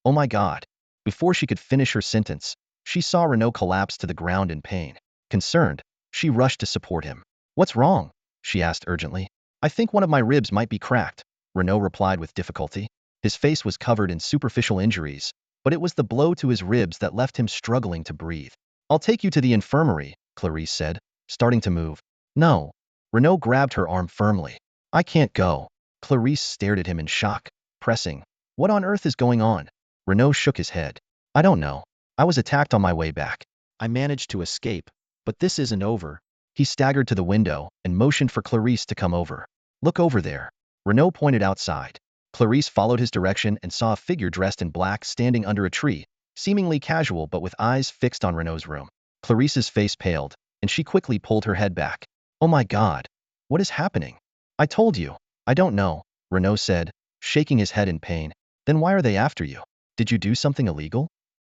S1: "Oh my God." Before she could finish her sentence, she saw Renaud collapse to the ground in pain. Concerned, she rushed to support him. "What's wrong?" she asked urgently. "I think one of my ribs might be cracked," Renaud replied with difficulty. His face was covered in superficial injuries, but it was the blow to his ribs that left him struggling to breathe. "I'll take you to the infirmary," Clarice said, starting to move. "No." Renaud grabbed her arm firmly. "I can't go." Clarice stared at him in shock, pressing. "What on earth is going on?" Renaud shook his head. "I don't know. I was attacked on my way back. I managed to escape, but this isn't over." He staggered to the window and motioned for Clarice to come over. "Look over there." Renaud pointed outside. Clarice followed his direction and saw a figure dressed in black standing under a tree, seemingly casual but with eyes fixed on Renaud's room. Clarice's face paled, and she quickly pulled her head back. "Oh my God. What is happening?" "I told you. I don't know," Renaud said, shaking his head in pain. "Then why are they after you? Did you do something illegal?"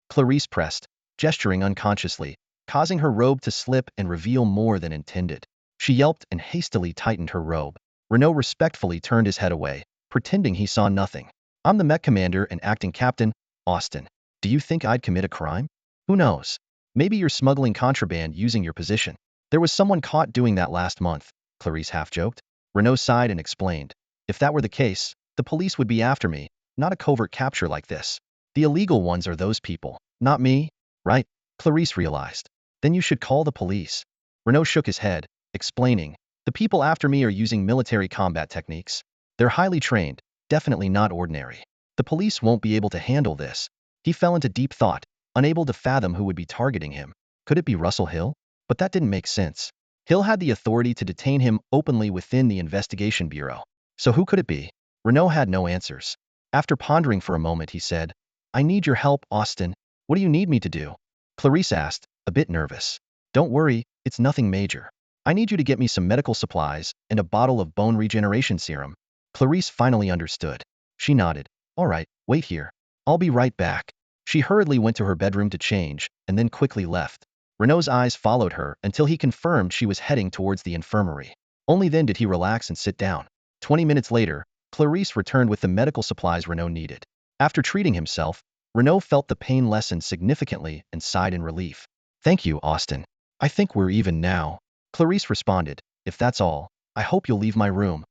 S1: Clarice pressed, gesturing unconsciously, causing her robe to slip and reveal more than intended. She yelped and hastily tightened her robe. Renaud respectfully turned his head away, pretending he saw nothing. "I'm the mech commander and acting captain, Austin. Do you think I'd commit a crime? Who knows? Maybe you're smuggling contraband using your position. There was someone caught doing that last month," Clarice half-joked. Renaud sighed and explained. "If that were the case, the police would be after me, not a covert capture like this. The illegal ones are those people, not me, right?" Clarice realized. "Then you should call the police." Renaud shook his head, explaining, "The people after me are using military combat techniques. They're highly trained, definitely not ordinary. The police won't be able to handle this." He fell into deep thought, unable to fathom who would be targeting him. Could it be Russell Hill? But that didn't make sense. Hill had the authority to detain him openly within the investigation bureau. So who could it be? Renaud had no answers. After pondering for a moment, he said, "I need your help, Austin." "What do you need me to do?" Clarice asked, a bit nervous. "Don't worry, it's nothing major. I need you to get me some medical supplies and a bottle of bone regeneration serum." Clarice finally understood. She nodded. "All right, wait here. I'll be right back." She hurriedly went to her bedroom to change, and then quickly left. Renaud's eyes followed her until he confirmed she was heading towards the infirmary. Only then did he relax and sit down. 20 minutes later, Clarice returned with the medical supplies Renaud needed. After treating himself, Renaud felt the pain lessen significantly and sighed in relief. "Thank you, Austin. I think we're even now." Clarice responded, "If that's all, I hope you'll leave my room."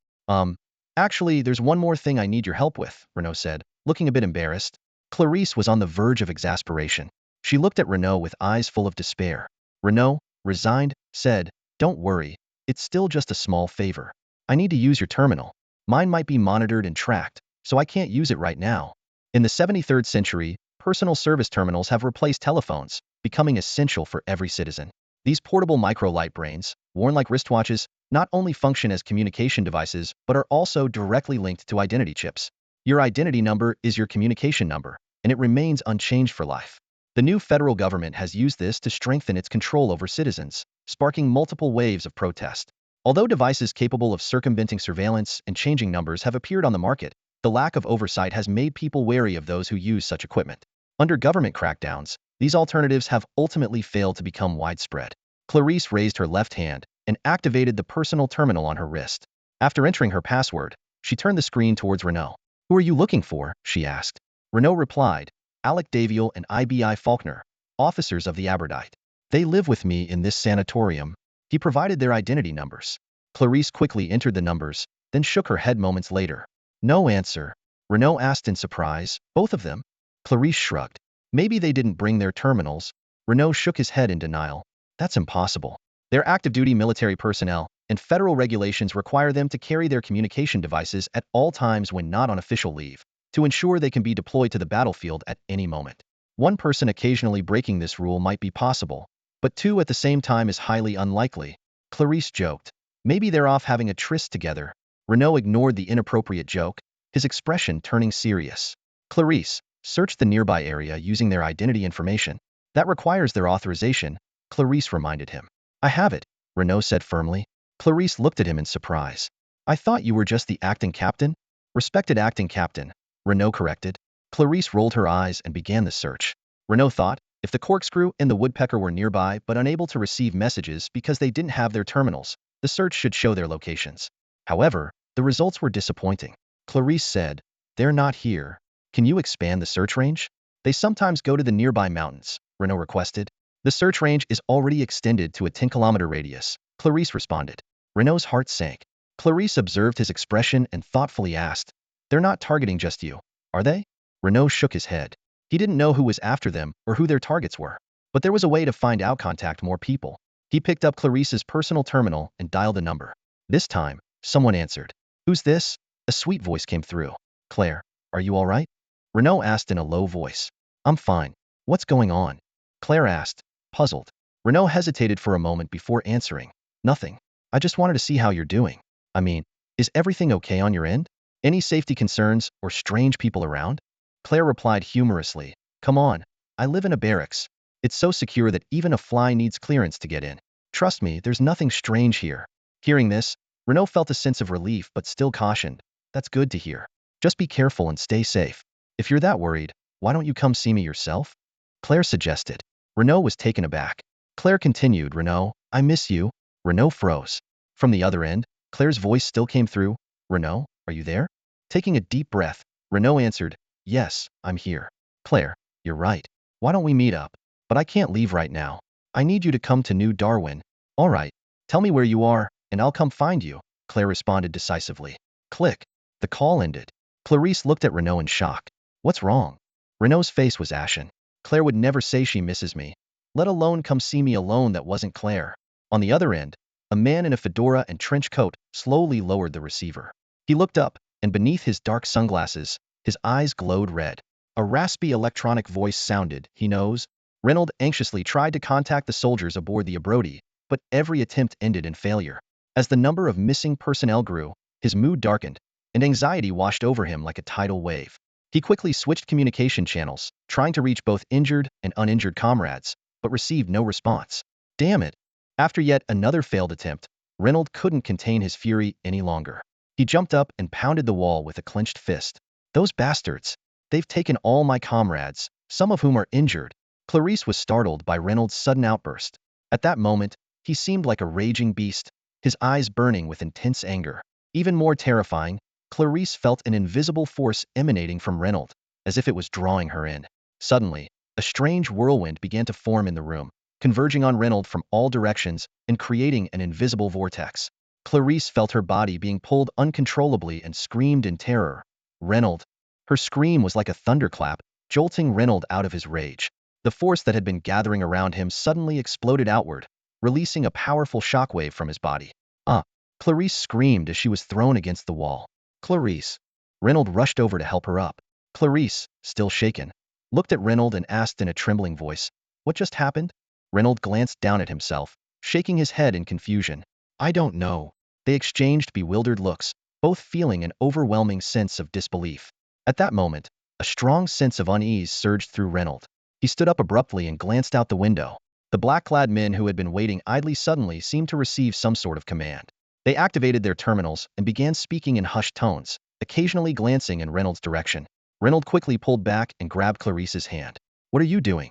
S1: Actually, there's one more thing I need your help with," Renaud said, looking a bit embarrassed. Clarice was on the verge of exasperation. She looked at Renaud with eyes full of despair. Renaud, resigned, said, "Don't worry, it's still just a small favor. I need to use your terminal. Mine might be monitored and tracked, so I can't use it right now." In the 73rd century, personal service terminals have replaced telephones, becoming essential for every citizen. These portable micro-light brains, worn like wristwatches, not only function as communication devices but are also directly linked to identity chips. Your identity number is your communication number, and it remains unchanged for life. The new federal government has used this to strengthen its control over citizens, sparking multiple waves of protest. Although devices capable of circumventing surveillance and changing numbers have appeared on the market, the lack of oversight has made people wary of those who use such equipment. Under government crackdowns, these alternatives have ultimately failed to become widespread. Clarice raised her left hand and activated the personal terminal on her wrist. After entering her password, she turned the screen towards Renaud. "Who are you looking for?" she asked. Renaud replied, "Alec Daviel and IBI Faulkner, officers of the Aberdite. They live with me in this sanatorium." He provided their identity numbers. Clarice quickly entered the numbers, then shook her head moments later. "No answer." Renaud asked in surprise, "Both of them?" Clarice shrugged. "Maybe they didn't bring their terminals." Renaud shook his head in denial. "That's impossible. They're active-duty military personnel, and federal regulations require them to carry their communication devices at all times when not on official leave. to ensure they can be deployed to the battlefield at any moment. One person occasionally breaking this rule might be possible, but two at the same time is highly unlikely. Clarice joked. Maybe they're off having a tryst together. Renaud ignored the inappropriate joke, his expression turning serious. Clarice, search the nearby area using their identity information. That requires their authorization, Clarice reminded him. I have it, Renaud said firmly. Clarice looked at him in surprise. I thought you were just the acting captain? Respected acting captain, Renaud corrected. Clarice rolled her eyes and began the search. Renaud thought, if the corkscrew and the woodpecker were nearby but unable to receive messages because they didn't have their terminals, the search should show their locations. However, the results were disappointing. Clarice said, they're not here. Can you expand the search range? They sometimes go to the nearby mountains, Renaud requested. The search range is already extended to a 10-kilometer radius, Clarice responded. Renaud's heart sank. Clarice observed his expression and thoughtfully asked, they're not targeting just you, are they? Renaud shook his head. He didn't know who was after them or who their targets were. But there was a way to find out contact more people. He picked up Clarice's personal terminal and dialed a number. This time, someone answered. Who's this? A sweet voice came through. Claire, are you all right? Renaud asked in a low voice. I'm fine. What's going on? Claire asked, puzzled. Renaud hesitated for a moment before answering. Nothing. I just wanted to see how you're doing. I mean, is everything okay on your end? Any safety concerns or strange people around? Claire replied humorously. Come on. I live in a barracks. It's so secure that even a fly needs clearance to get in. Trust me, there's nothing strange here. Hearing this, Renaud felt a sense of relief but still cautioned. That's good to hear. Just be careful and stay safe. If you're that worried, why don't you come see me yourself? Claire suggested. Renaud was taken aback. Claire continued, Renaud, I miss you. Renaud froze. From the other end, Claire's voice still came through. Renaud, are you there? Taking a deep breath, Renaud answered, yes, I'm here. Claire, you're right. Why don't we meet up? But I can't leave right now. I need you to come to New Darwin. All right. Tell me where you are, and I'll come find you, Claire responded decisively. Click. The call ended. Clarice looked at Renaud in shock. What's wrong? Renaud's face was ashen. Claire would never say she misses me, let alone come see me alone. That wasn't Claire. On the other end, a man in a fedora and trench coat slowly lowered the receiver. He looked up, and beneath his dark sunglasses, his eyes glowed red. A raspy electronic voice sounded, he knows. Renaud anxiously tried to contact the soldiers aboard the Abrodi, but every attempt ended in failure. As the number of missing personnel grew, his mood darkened, and anxiety washed over him like a tidal wave. He quickly switched communication channels, trying to reach both injured and uninjured comrades, but received no response. Damn it! After yet another failed attempt, Renaud couldn't contain his fury any longer. He jumped up and pounded the wall with a clenched fist. Those bastards! They've taken all my comrades, some of whom are injured. Clarice was startled by Renaud's sudden outburst. At that moment, he seemed like a raging beast, his eyes burning with intense anger. Even more terrifying, Clarice felt an invisible force emanating from Renaud, as if it was drawing her in. Suddenly, a strange whirlwind began to form in the room, converging on Renaud from all directions and creating an invisible vortex. Clarice felt her body being pulled uncontrollably and screamed in terror. Renaud. Her scream was like a thunderclap, jolting Renaud out of his rage. The force that had been gathering around him suddenly exploded outward, releasing a powerful shockwave from his body. Clarice screamed as she was thrown against the wall. Clarice. Renaud rushed over to help her up. Clarice, still shaken, looked at Renaud and asked in a trembling voice, what just happened? Renaud glanced down at himself, shaking his head in confusion. I don't know. They exchanged bewildered looks, both feeling an overwhelming sense of disbelief. At that moment, a strong sense of unease surged through Renaud. He stood up abruptly and glanced out the window. The black-clad men who had been waiting idly suddenly seemed to receive some sort of command. They activated their terminals and began speaking in hushed tones, occasionally glancing in Renaud's direction. Renaud quickly pulled back and grabbed Clarice's hand. What are you doing?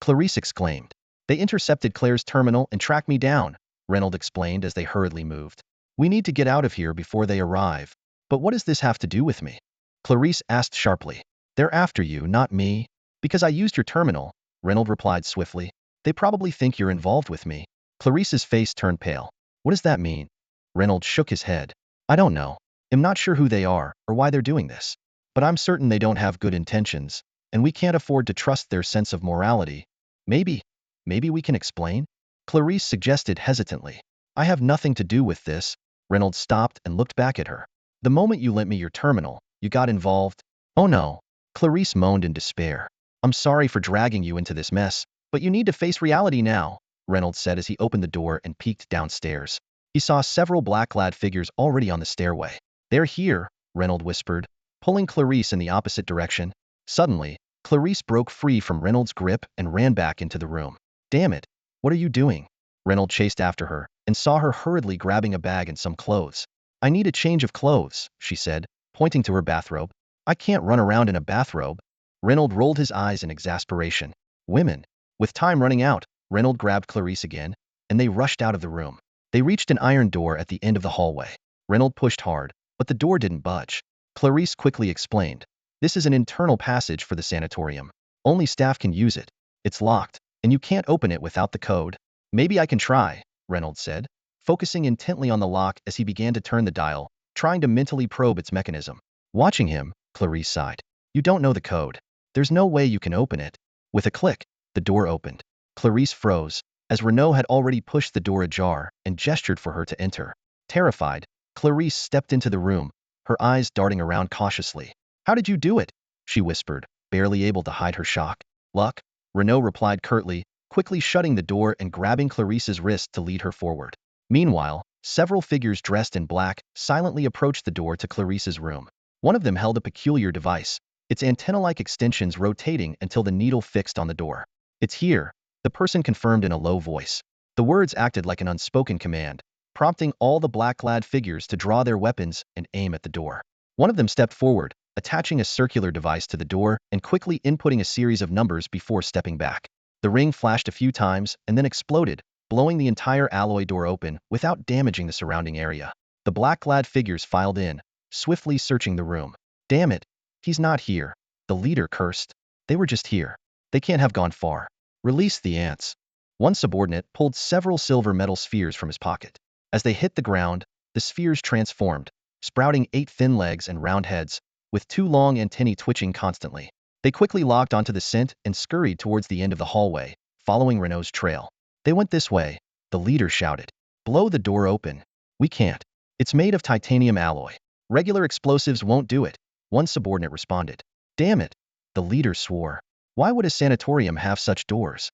S1: Clarice exclaimed. They intercepted Claire's terminal and tracked me down, Renaud explained as they hurriedly moved. We need to get out of here before they arrive. But what does this have to do with me? Clarice asked sharply. They're after you, not me. Because I used your terminal, Renaud replied swiftly. They probably think you're involved with me. Clarice's face turned pale. What does that mean? Renaud shook his head. I don't know. I'm not sure who they are or why they're doing this. But I'm certain they don't have good intentions, and we can't afford to trust their sense of morality. Maybe we can explain? Clarice suggested hesitantly. I have nothing to do with this. Renaud stopped and looked back at her. The moment you lent me your terminal, you got involved. Oh no. Clarice moaned in despair. I'm sorry for dragging you into this mess, but you need to face reality now, Reynolds said as he opened the door and peeked downstairs. He saw several black-clad figures already on the stairway. They're here, Reynolds whispered, pulling Clarice in the opposite direction. Suddenly, Clarice broke free from Reynolds' grip and ran back into the room. Damn it, what are you doing? Reynolds chased after her and saw her hurriedly grabbing a bag and some clothes. I need a change of clothes, she said, pointing to her bathrobe. I can't run around in a bathrobe. Reynolds rolled his eyes in exasperation. Women. With time running out, Reynolds grabbed Clarice again, and they rushed out of the room. They reached an iron door at the end of the hallway. Reynolds pushed hard, but the door didn't budge. Clarice quickly explained. This is an internal passage for the sanatorium. Only staff can use it. It's locked, and you can't open it without the code. Maybe I can try, Reynolds said, focusing intently on the lock as he began to turn the dial, trying to mentally probe its mechanism. Watching him, Clarice sighed. You don't know the code. There's no way you can open it. With a click, the door opened. Clarice froze, as Renaud had already pushed the door ajar and gestured for her to enter. Terrified, Clarice stepped into the room, her eyes darting around cautiously. How did you do it? She whispered, barely able to hide her shock. Luck, Renaud replied curtly, quickly shutting the door and grabbing Clarice's wrist to lead her forward. Meanwhile, several figures dressed in black silently approached the door to Clarice's room. One of them held a peculiar device, its antenna-like extensions rotating until the needle fixed on the door. It's here, the person confirmed in a low voice. The words acted like an unspoken command, prompting all the black-clad figures to draw their weapons and aim at the door. One of them stepped forward, attaching a circular device to the door and quickly inputting a series of numbers before stepping back. The ring flashed a few times and then exploded, blowing the entire alloy door open without damaging the surrounding area. The black-clad figures filed in, swiftly searching the room. Damn it, he's not here, the leader cursed. They were just here. They can't have gone far. Release the ants. One subordinate pulled several silver metal spheres from his pocket. As they hit the ground, the spheres transformed, sprouting 8 thin legs and round heads, with 2 long antennae twitching constantly. They quickly locked onto the scent and scurried towards the end of the hallway, following Renaud's trail. They went this way, the leader shouted. Blow the door open. We can't. It's made of titanium alloy. Regular explosives won't do it, one subordinate responded. Damn it, the leader swore. Why would a sanatorium have such doors?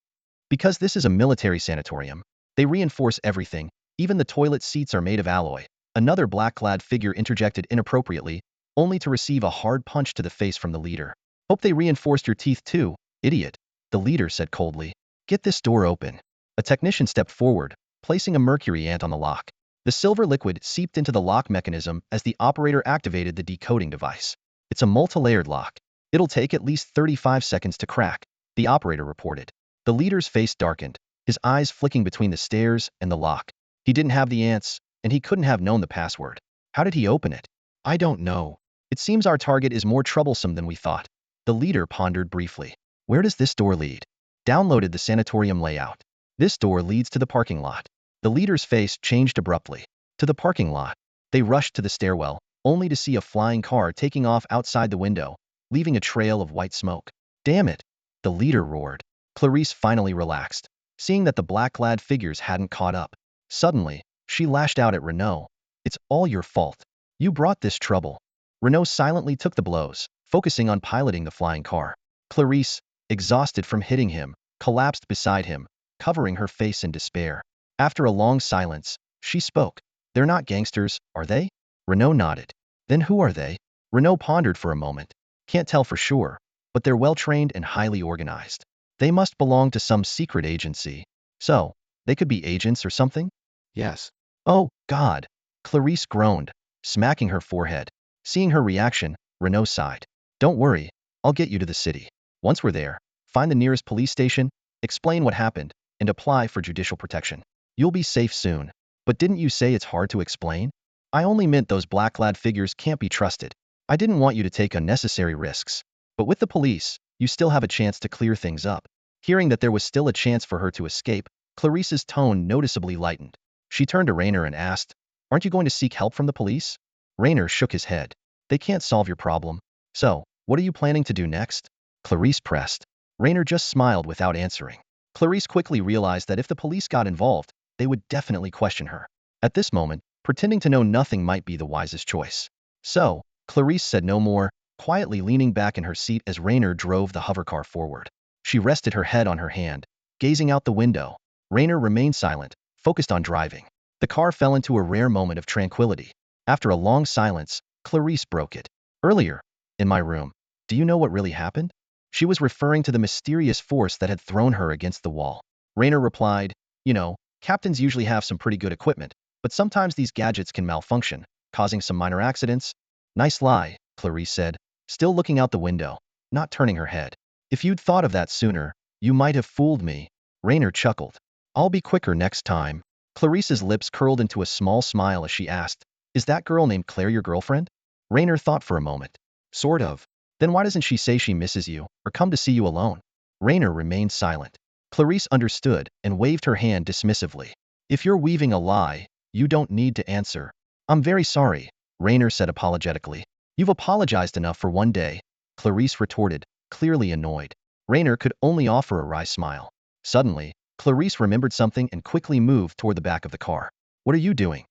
S1: Because this is a military sanatorium. They reinforce everything, even the toilet seats are made of alloy. Another black-clad figure interjected inappropriately, only to receive a hard punch to the face from the leader. Hope they reinforced your teeth too, idiot, the leader said coldly. Get this door open. A technician stepped forward, placing a mercury ant on the lock. The silver liquid seeped into the lock mechanism as the operator activated the decoding device. It's a multi-layered lock. It'll take at least 35 seconds to crack, the operator reported. The leader's face darkened, his eyes flicking between the stairs and the lock. He didn't have the ants, and he couldn't have known the password. How did he open it? I don't know. It seems our target is more troublesome than we thought. The leader pondered briefly. Where does this door lead? Downloaded the sanatorium layout. This door leads to the parking lot. The leader's face changed abruptly. To the parking lot. They rushed to the stairwell, only to see a flying car taking off outside the window, leaving a trail of white smoke. Damn it, the leader roared. Clarice finally relaxed, seeing that the black-clad figures hadn't caught up. Suddenly, she lashed out at Renaud. It's all your fault. You brought this trouble. Renaud silently took the blows, focusing on piloting the flying car. Clarice, exhausted from hitting him, collapsed beside him, covering her face in despair. After a long silence, she spoke. They're not gangsters, are they? Renaud nodded. Then who are they? Renaud pondered for a moment. Can't tell for sure, but they're well-trained and highly organized. They must belong to some secret agency. So, they could be agents or something? Yes. Oh, God. Clarice groaned, smacking her forehead. Seeing her reaction, Renaud sighed. Don't worry, I'll get you to the city. Once we're there, find the nearest police station, explain what happened, and apply for judicial protection. You'll be safe soon. But didn't you say it's hard to explain? I only meant those black-clad figures can't be trusted. I didn't want you to take unnecessary risks. But with the police, you still have a chance to clear things up. Hearing that there was still a chance for her to escape, Clarice's tone noticeably lightened. She turned to Rainer and asked, Aren't you going to seek help from the police? Rainer shook his head. They can't solve your problem. So, what are you planning to do next? Clarice pressed. Rainer just smiled without answering. Clarice quickly realized that if the police got involved, they would definitely question her. At this moment, pretending to know nothing might be the wisest choice. So, Clarice said no more, quietly leaning back in her seat as Raynor drove the hovercar forward. She rested her head on her hand, gazing out the window. Raynor remained silent, focused on driving. The car fell into a rare moment of tranquility. After a long silence, Clarice broke it. Earlier, in my room, do you know what really happened? She was referring to the mysterious force that had thrown her against the wall. Raynor replied, you know, captains usually have some pretty good equipment, but sometimes these gadgets can malfunction, causing some minor accidents. Nice lie, Clarice said, still looking out the window, not turning her head. If you'd thought of that sooner, you might have fooled me. Raynor chuckled. I'll be quicker next time. Clarice's lips curled into a small smile as she asked, is that girl named Claire your girlfriend? Raynor thought for a moment. Sort of. Then why doesn't she say she misses you, or come to see you alone? Raynor remained silent. Clarice understood and waved her hand dismissively. If you're weaving a lie, you don't need to answer. I'm very sorry, Raynor said apologetically. You've apologized enough for one day, Clarice retorted, clearly annoyed. Raynor could only offer a wry smile. Suddenly, Clarice remembered something and quickly moved toward the back of the car. What are you doing?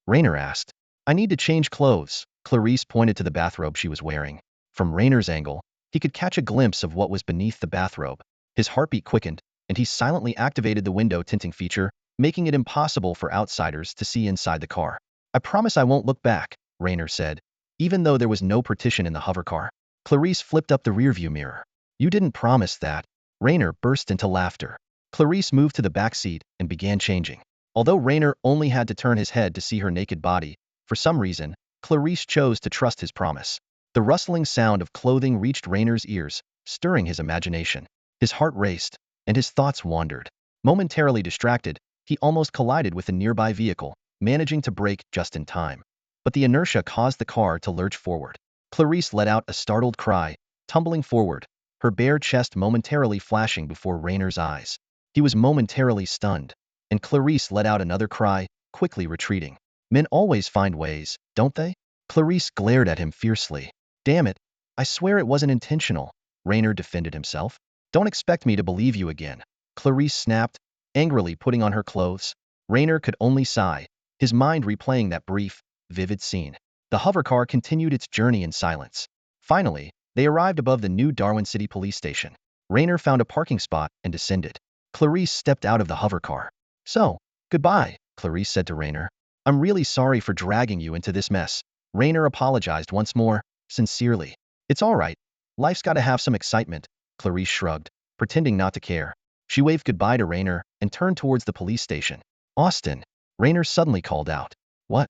S1: Raynor asked. I need to change clothes. Clarice pointed to the bathrobe she was wearing. From Raynor's angle, he could catch a glimpse of what was beneath the bathrobe. His heartbeat quickened, and he silently activated the window tinting feature, making it impossible for outsiders to see inside the car. I promise I won't look back, Raynor said, even though there was no partition in the hovercar. Clarice flipped up the rearview mirror. You didn't promise that. Raynor burst into laughter. Clarice moved to the back seat and began changing. Although Raynor only had to turn his head to see her naked body, for some reason, Clarice chose to trust his promise. The rustling sound of clothing reached Raynor's ears, stirring his imagination. His heart raced, and his thoughts wandered. Momentarily distracted, he almost collided with a nearby vehicle, managing to brake just in time. But the inertia caused the car to lurch forward. Clarice let out a startled cry, tumbling forward, her bare chest momentarily flashing before Raynor's eyes. He was momentarily stunned, and Clarice let out another cry, quickly retreating. Men always find ways, don't they? Clarice glared at him fiercely. Damn it, I swear it wasn't intentional, Raynor defended himself. Don't expect me to believe you again. Clarice snapped, angrily putting on her clothes. Raynor could only sigh, his mind replaying that brief, vivid scene. The hovercar continued its journey in silence. Finally, they arrived above the new Darwin City police station. Raynor found a parking spot and descended. Clarice stepped out of the hovercar. So, goodbye, Clarice said to Raynor. I'm really sorry for dragging you into this mess. Raynor apologized once more, sincerely. It's all right. Life's gotta have some excitement, Clarice shrugged, pretending not to care. She waved goodbye to Raynor and turned towards the police station. Austin, Raynor suddenly called out. What?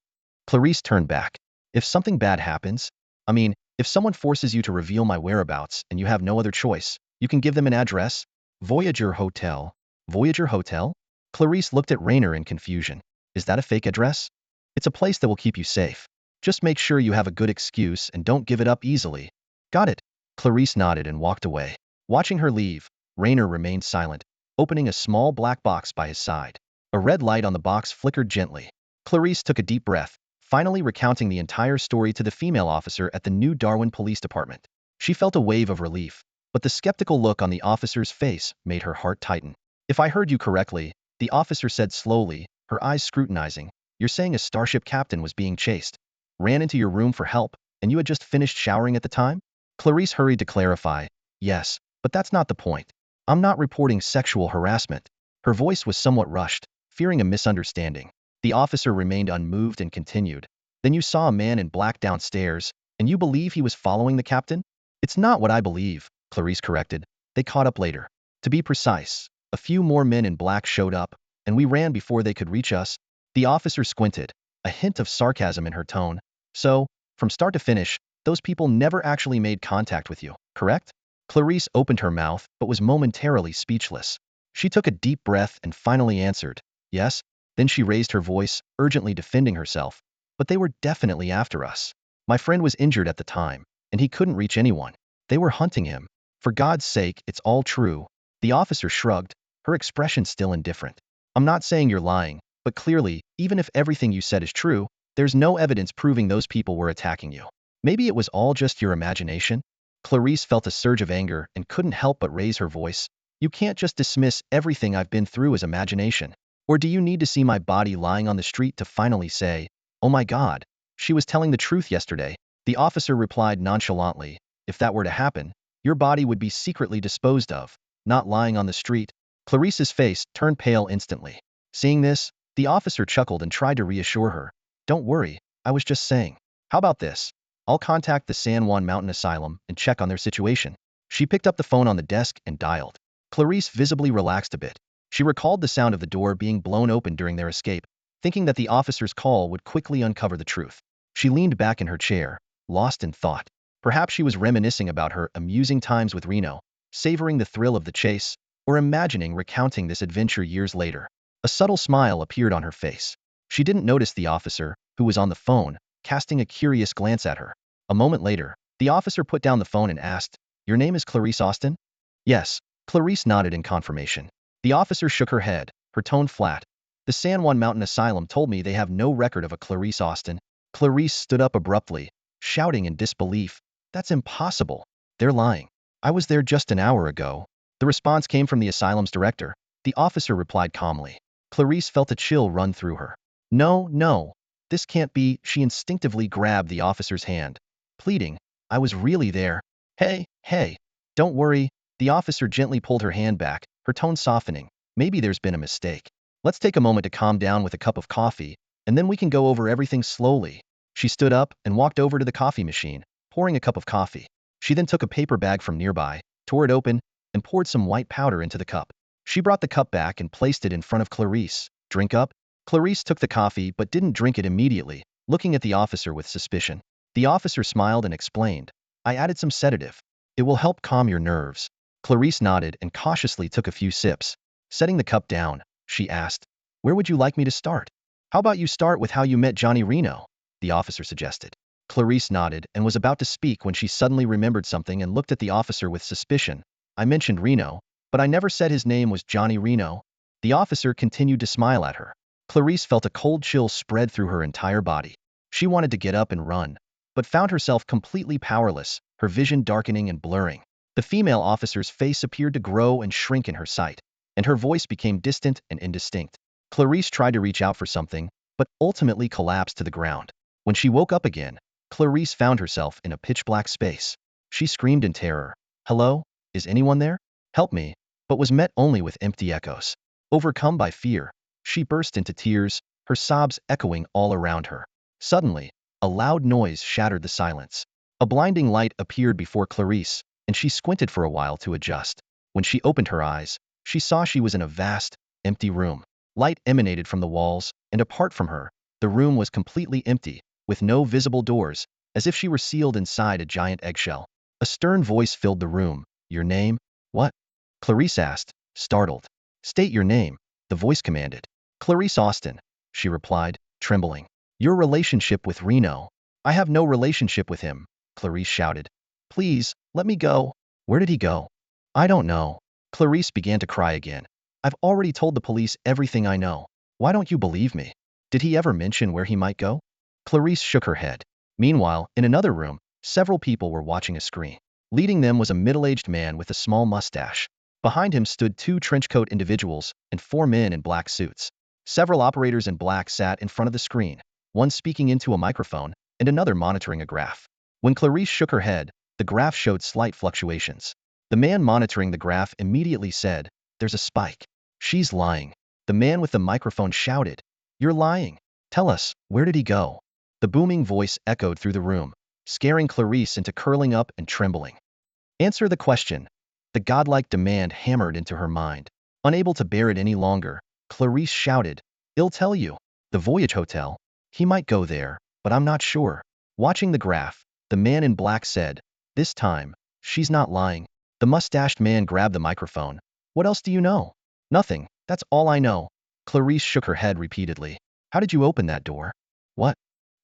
S1: Clarice turned back. If something bad happens, if someone forces you to reveal my whereabouts and you have no other choice, you can give them an address. Voyager Hotel. Voyager Hotel? Clarice looked at Raynor in confusion. Is that a fake address? It's a place that will keep you safe. Just make sure you have a good excuse and don't give it up easily. Got it. Clarice nodded and walked away. Watching her leave, Raynor remained silent, opening a small black box by his side. A red light on the box flickered gently. Clarice took a deep breath, finally recounting the entire story to the female officer at the new Darwin Police Department. She felt a wave of relief, but the skeptical look on the officer's face made her heart tighten. If I heard you correctly, the officer said slowly, her eyes scrutinizing, you're saying a starship captain was being chased, ran into your room for help, and you had just finished showering at the time? Clarice hurried to clarify, yes, but that's not the point. I'm not reporting sexual harassment. Her voice was somewhat rushed, fearing a misunderstanding. The officer remained unmoved and continued. Then you saw a man in black downstairs, and you believe he was following the captain? It's not what I believe, Clarice corrected. They caught up later. To be precise, a few more men in black showed up, and we ran before they could reach us. The officer squinted, a hint of sarcasm in her tone. So, from start to finish, those people never actually made contact with you, correct? Clarice opened her mouth but was momentarily speechless. She took a deep breath and finally answered, yes. Then she raised her voice, urgently defending herself. But they were definitely after us. My friend was injured at the time, and he couldn't reach anyone. They were hunting him. For God's sake, it's all true. The officer shrugged, her expression still indifferent. I'm not saying you're lying, but clearly, even if everything you said is true, there's no evidence proving those people were attacking you. Maybe it was all just your imagination? Clarice felt a surge of anger and couldn't help but raise her voice. You can't just dismiss everything I've been through as imagination. Or do you need to see my body lying on the street to finally say, oh my God, she was telling the truth yesterday? The officer replied nonchalantly, If that were to happen, your body would be secretly disposed of, not lying on the street. Clarice's face turned pale instantly. Seeing this, the officer chuckled and tried to reassure her. Don't worry, I was just saying. How about this? I'll contact the San Juan Mountain Asylum and check on their situation. She picked up the phone on the desk and dialed. Clarice visibly relaxed a bit. She recalled the sound of the door being blown open during their escape, thinking that the officer's call would quickly uncover the truth. She leaned back in her chair, lost in thought. Perhaps she was reminiscing about her amusing times with Reno, savoring the thrill of the chase, or imagining recounting this adventure years later. A subtle smile appeared on her face. She didn't notice the officer, who was on the phone, casting a curious glance at her. A moment later, the officer put down the phone and asked, "Your name is Clarice Austin?" "Yes." Clarice nodded in confirmation. The officer shook her head, her tone flat. "The San Juan Mountain Asylum told me they have no record of a Clarice Austin." Clarice stood up abruptly, shouting in disbelief, "That's impossible. They're lying. I was there just an hour ago." The response came from the asylum's director. The officer replied calmly. Clarice felt a chill run through her. "No, no. This can't be." She instinctively grabbed the officer's hand, pleading, "I was really there." Hey, don't worry." The officer gently pulled her hand back, her tone softening. "Maybe there's been a mistake. Let's take a moment to calm down with a cup of coffee, and then we can go over everything slowly." She stood up and walked over to the coffee machine, pouring a cup of coffee. She then took a paper bag from nearby, tore it open, and poured some white powder into the cup. She brought the cup back and placed it in front of Clarice. "Drink up." Clarice took the coffee but didn't drink it immediately, looking at the officer with suspicion. The officer smiled and explained, "I added some sedative. It will help calm your nerves." Clarice nodded and cautiously took a few sips. Setting the cup down, she asked, "Where would you like me to start?" "How about you start with how you met Johnny Reno?" the officer suggested. Clarice nodded and was about to speak when she suddenly remembered something and looked at the officer with suspicion. "I mentioned Reno, but I never said his name was Johnny Reno." The officer continued to smile at her. Clarice felt a cold chill spread through her entire body. She wanted to get up and run, but found herself completely powerless, her vision darkening and blurring. The female officer's face appeared to grow and shrink in her sight, and her voice became distant and indistinct. Clarice tried to reach out for something, but ultimately collapsed to the ground. When she woke up again, Clarice found herself in a pitch-black space. She screamed in terror, "Hello? Is anyone there? Help me," but was met only with empty echoes. Overcome by fear, she burst into tears, her sobs echoing all around her. Suddenly, a loud noise shattered the silence. A blinding light appeared before Clarice, and she squinted for a while to adjust. When she opened her eyes, she saw she was in a vast, empty room. Light emanated from the walls, and apart from her, the room was completely empty, with no visible doors, as if she were sealed inside a giant eggshell. A stern voice filled the room. "Your name?" "What?" Clarice asked, startled. "State your name," the voice commanded. "Clarice Austin," she replied, trembling. "Your relationship with Reno?" "I have no relationship with him," Clarice shouted. "Please, let me go." "Where did he go?" "I don't know." Clarice began to cry again. "I've already told the police everything I know. Why don't you believe me? Did he ever mention where he might go?" Clarice shook her head. Meanwhile, in another room, several people were watching a screen. Leading them was a middle-aged man with a small mustache. Behind him stood two trenchcoat individuals and four men in black suits. Several operators in black sat in front of the screen, one speaking into a microphone and another monitoring a graph. When Clarice shook her head, the graph showed slight fluctuations. The man monitoring the graph immediately said, "There's a spike." "She's lying." The man with the microphone shouted, "You're lying. Tell us, where did he go?" The booming voice echoed through the room, scaring Clarice into curling up and trembling. "Answer the question." The godlike demand hammered into her mind. Unable to bear it any longer, Clarice shouted, "I'll tell you. The Voyage Hotel. He might go there, but I'm not sure." Watching the graph, the man in black said, "This time, she's not lying." The mustached man grabbed the microphone. "What else do you know?" "Nothing. That's all I know." Clarice shook her head repeatedly. "How did you open that door?" "What?"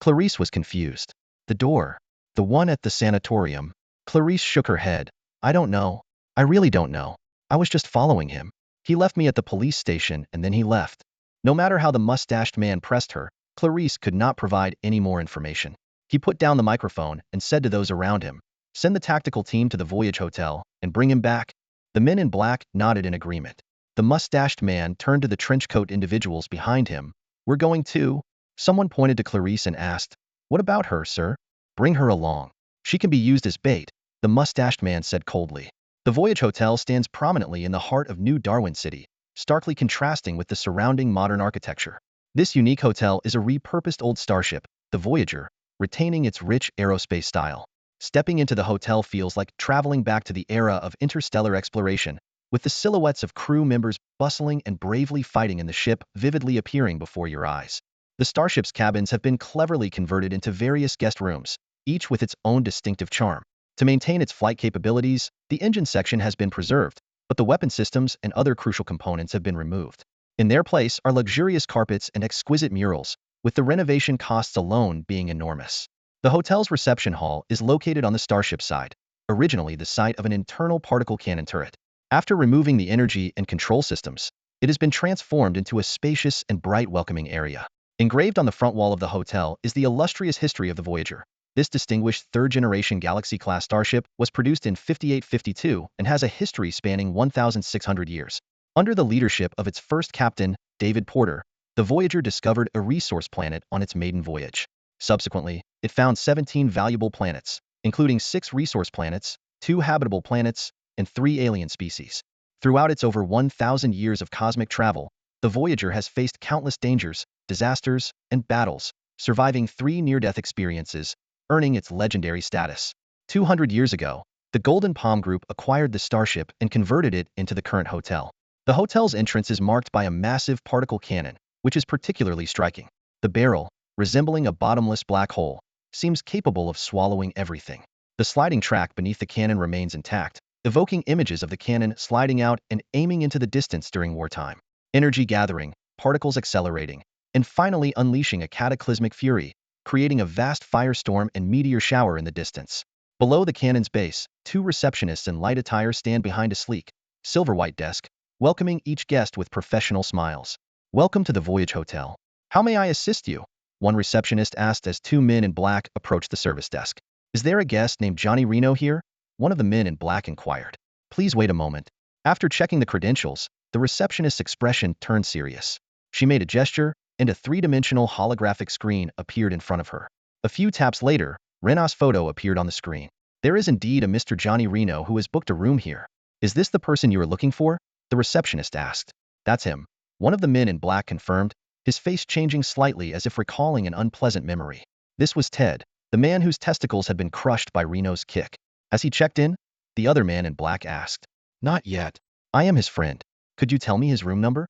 S1: Clarice was confused. "The door. The one at the sanatorium." Clarice shook her head. "I don't know. I really don't know. I was just following him. He left me at the police station and then he left." No matter how the mustached man pressed her, Clarice could not provide any more information. He put down the microphone and said to those around him, "Send the tactical team to the Voyage Hotel and bring him back." The men in black nodded in agreement. The mustached man turned to the trenchcoat individuals behind him. "We're going too." Someone pointed to Clarice and asked, "What about her, sir?" "Bring her along. She can be used as bait." the mustached man said coldly. The Voyage Hotel stands prominently in the heart of New Darwin City, starkly contrasting with the surrounding modern architecture. This unique hotel is a repurposed old starship, the Voyager, retaining its rich aerospace style. Stepping into the hotel feels like traveling back to the era of interstellar exploration, with the silhouettes of crew members bustling and bravely fighting in the ship vividly appearing before your eyes. The starship's cabins have been cleverly converted into various guest rooms, each with its own distinctive charm. To maintain its flight capabilities, the engine section has been preserved, but the weapon systems and other crucial components have been removed. In their place are luxurious carpets and exquisite murals, with the renovation costs alone being enormous. The hotel's reception hall is located on the starship side, originally the site of an internal particle cannon turret. After removing the energy and control systems, it has been transformed into a spacious and bright welcoming area. Engraved on the front wall of the hotel is the illustrious history of the Voyager. This distinguished third-generation Galaxy-class starship was produced in 5852 and has a history spanning 1,600 years. Under the leadership of its first captain, David Porter, the Voyager discovered a resource planet on its maiden voyage. Subsequently, it found 17 valuable planets, including 6 resource planets, 2 habitable planets, and 3 alien species. Throughout its over 1,000 years of cosmic travel, the Voyager has faced countless dangers, disasters, and battles, surviving 3 near-death experiences, earning its legendary status. 200 years ago, the Golden Palm Group acquired the starship and converted it into the current hotel. The hotel's entrance is marked by a massive particle cannon, which is particularly striking. The barrel, resembling a bottomless black hole, seems capable of swallowing everything. The sliding track beneath the cannon remains intact, evoking images of the cannon sliding out and aiming into the distance during wartime. Energy gathering, particles accelerating, and finally unleashing a cataclysmic fury, creating a vast firestorm and meteor shower in the distance. Below the cannon's base, 2 receptionists in light attire stand behind a sleek, silver-white desk, welcoming each guest with professional smiles. "Welcome to the Voyage Hotel. How may I assist you?" one receptionist asked as 2 men in black approached the service desk. "Is there a guest named Johnny Reno here?" one of the men in black inquired. "Please wait a moment." After checking the credentials, the receptionist's expression turned serious. She made a gesture, and a 3-dimensional holographic screen appeared in front of her. A few taps later, Reno's photo appeared on the screen. "There is indeed a Mr. Johnny Reno who has booked a room here. Is this the person you are looking for?" the receptionist asked. "That's him," one of the men in black confirmed, his face changing slightly as if recalling an unpleasant memory. This was Ted, the man whose testicles had been crushed by Reno's kick. "Has he checked in?" the other man in black asked. "Not yet. I am his friend. Could you tell me his room number?"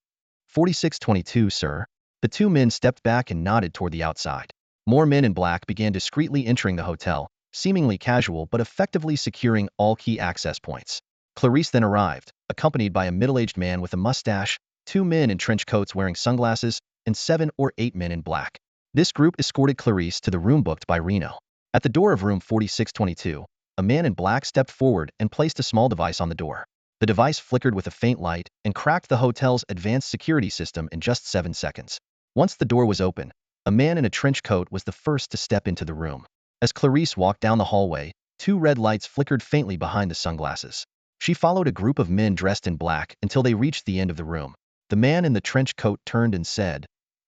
S1: 4622, sir." The 2 men stepped back and nodded toward the outside. More men in black began discreetly entering the hotel, seemingly casual but effectively securing all key access points. Clarice then arrived, accompanied by a middle-aged man with a mustache, 2 men in trench coats wearing sunglasses, and 7 or 8 men in black. This group escorted Clarice to the room booked by Reno. At the door of room 4622, a man in black stepped forward and placed a small device on the door. The device flickered with a faint light and cracked the hotel's advanced security system in just 7 seconds. Once the door was open, a man in a trench coat was the first to step into the room. As Clarice walked down the hallway, 2 red lights flickered faintly behind the sunglasses. She followed a group of men dressed in black until they reached the end of the room. The man in the trench coat turned and said,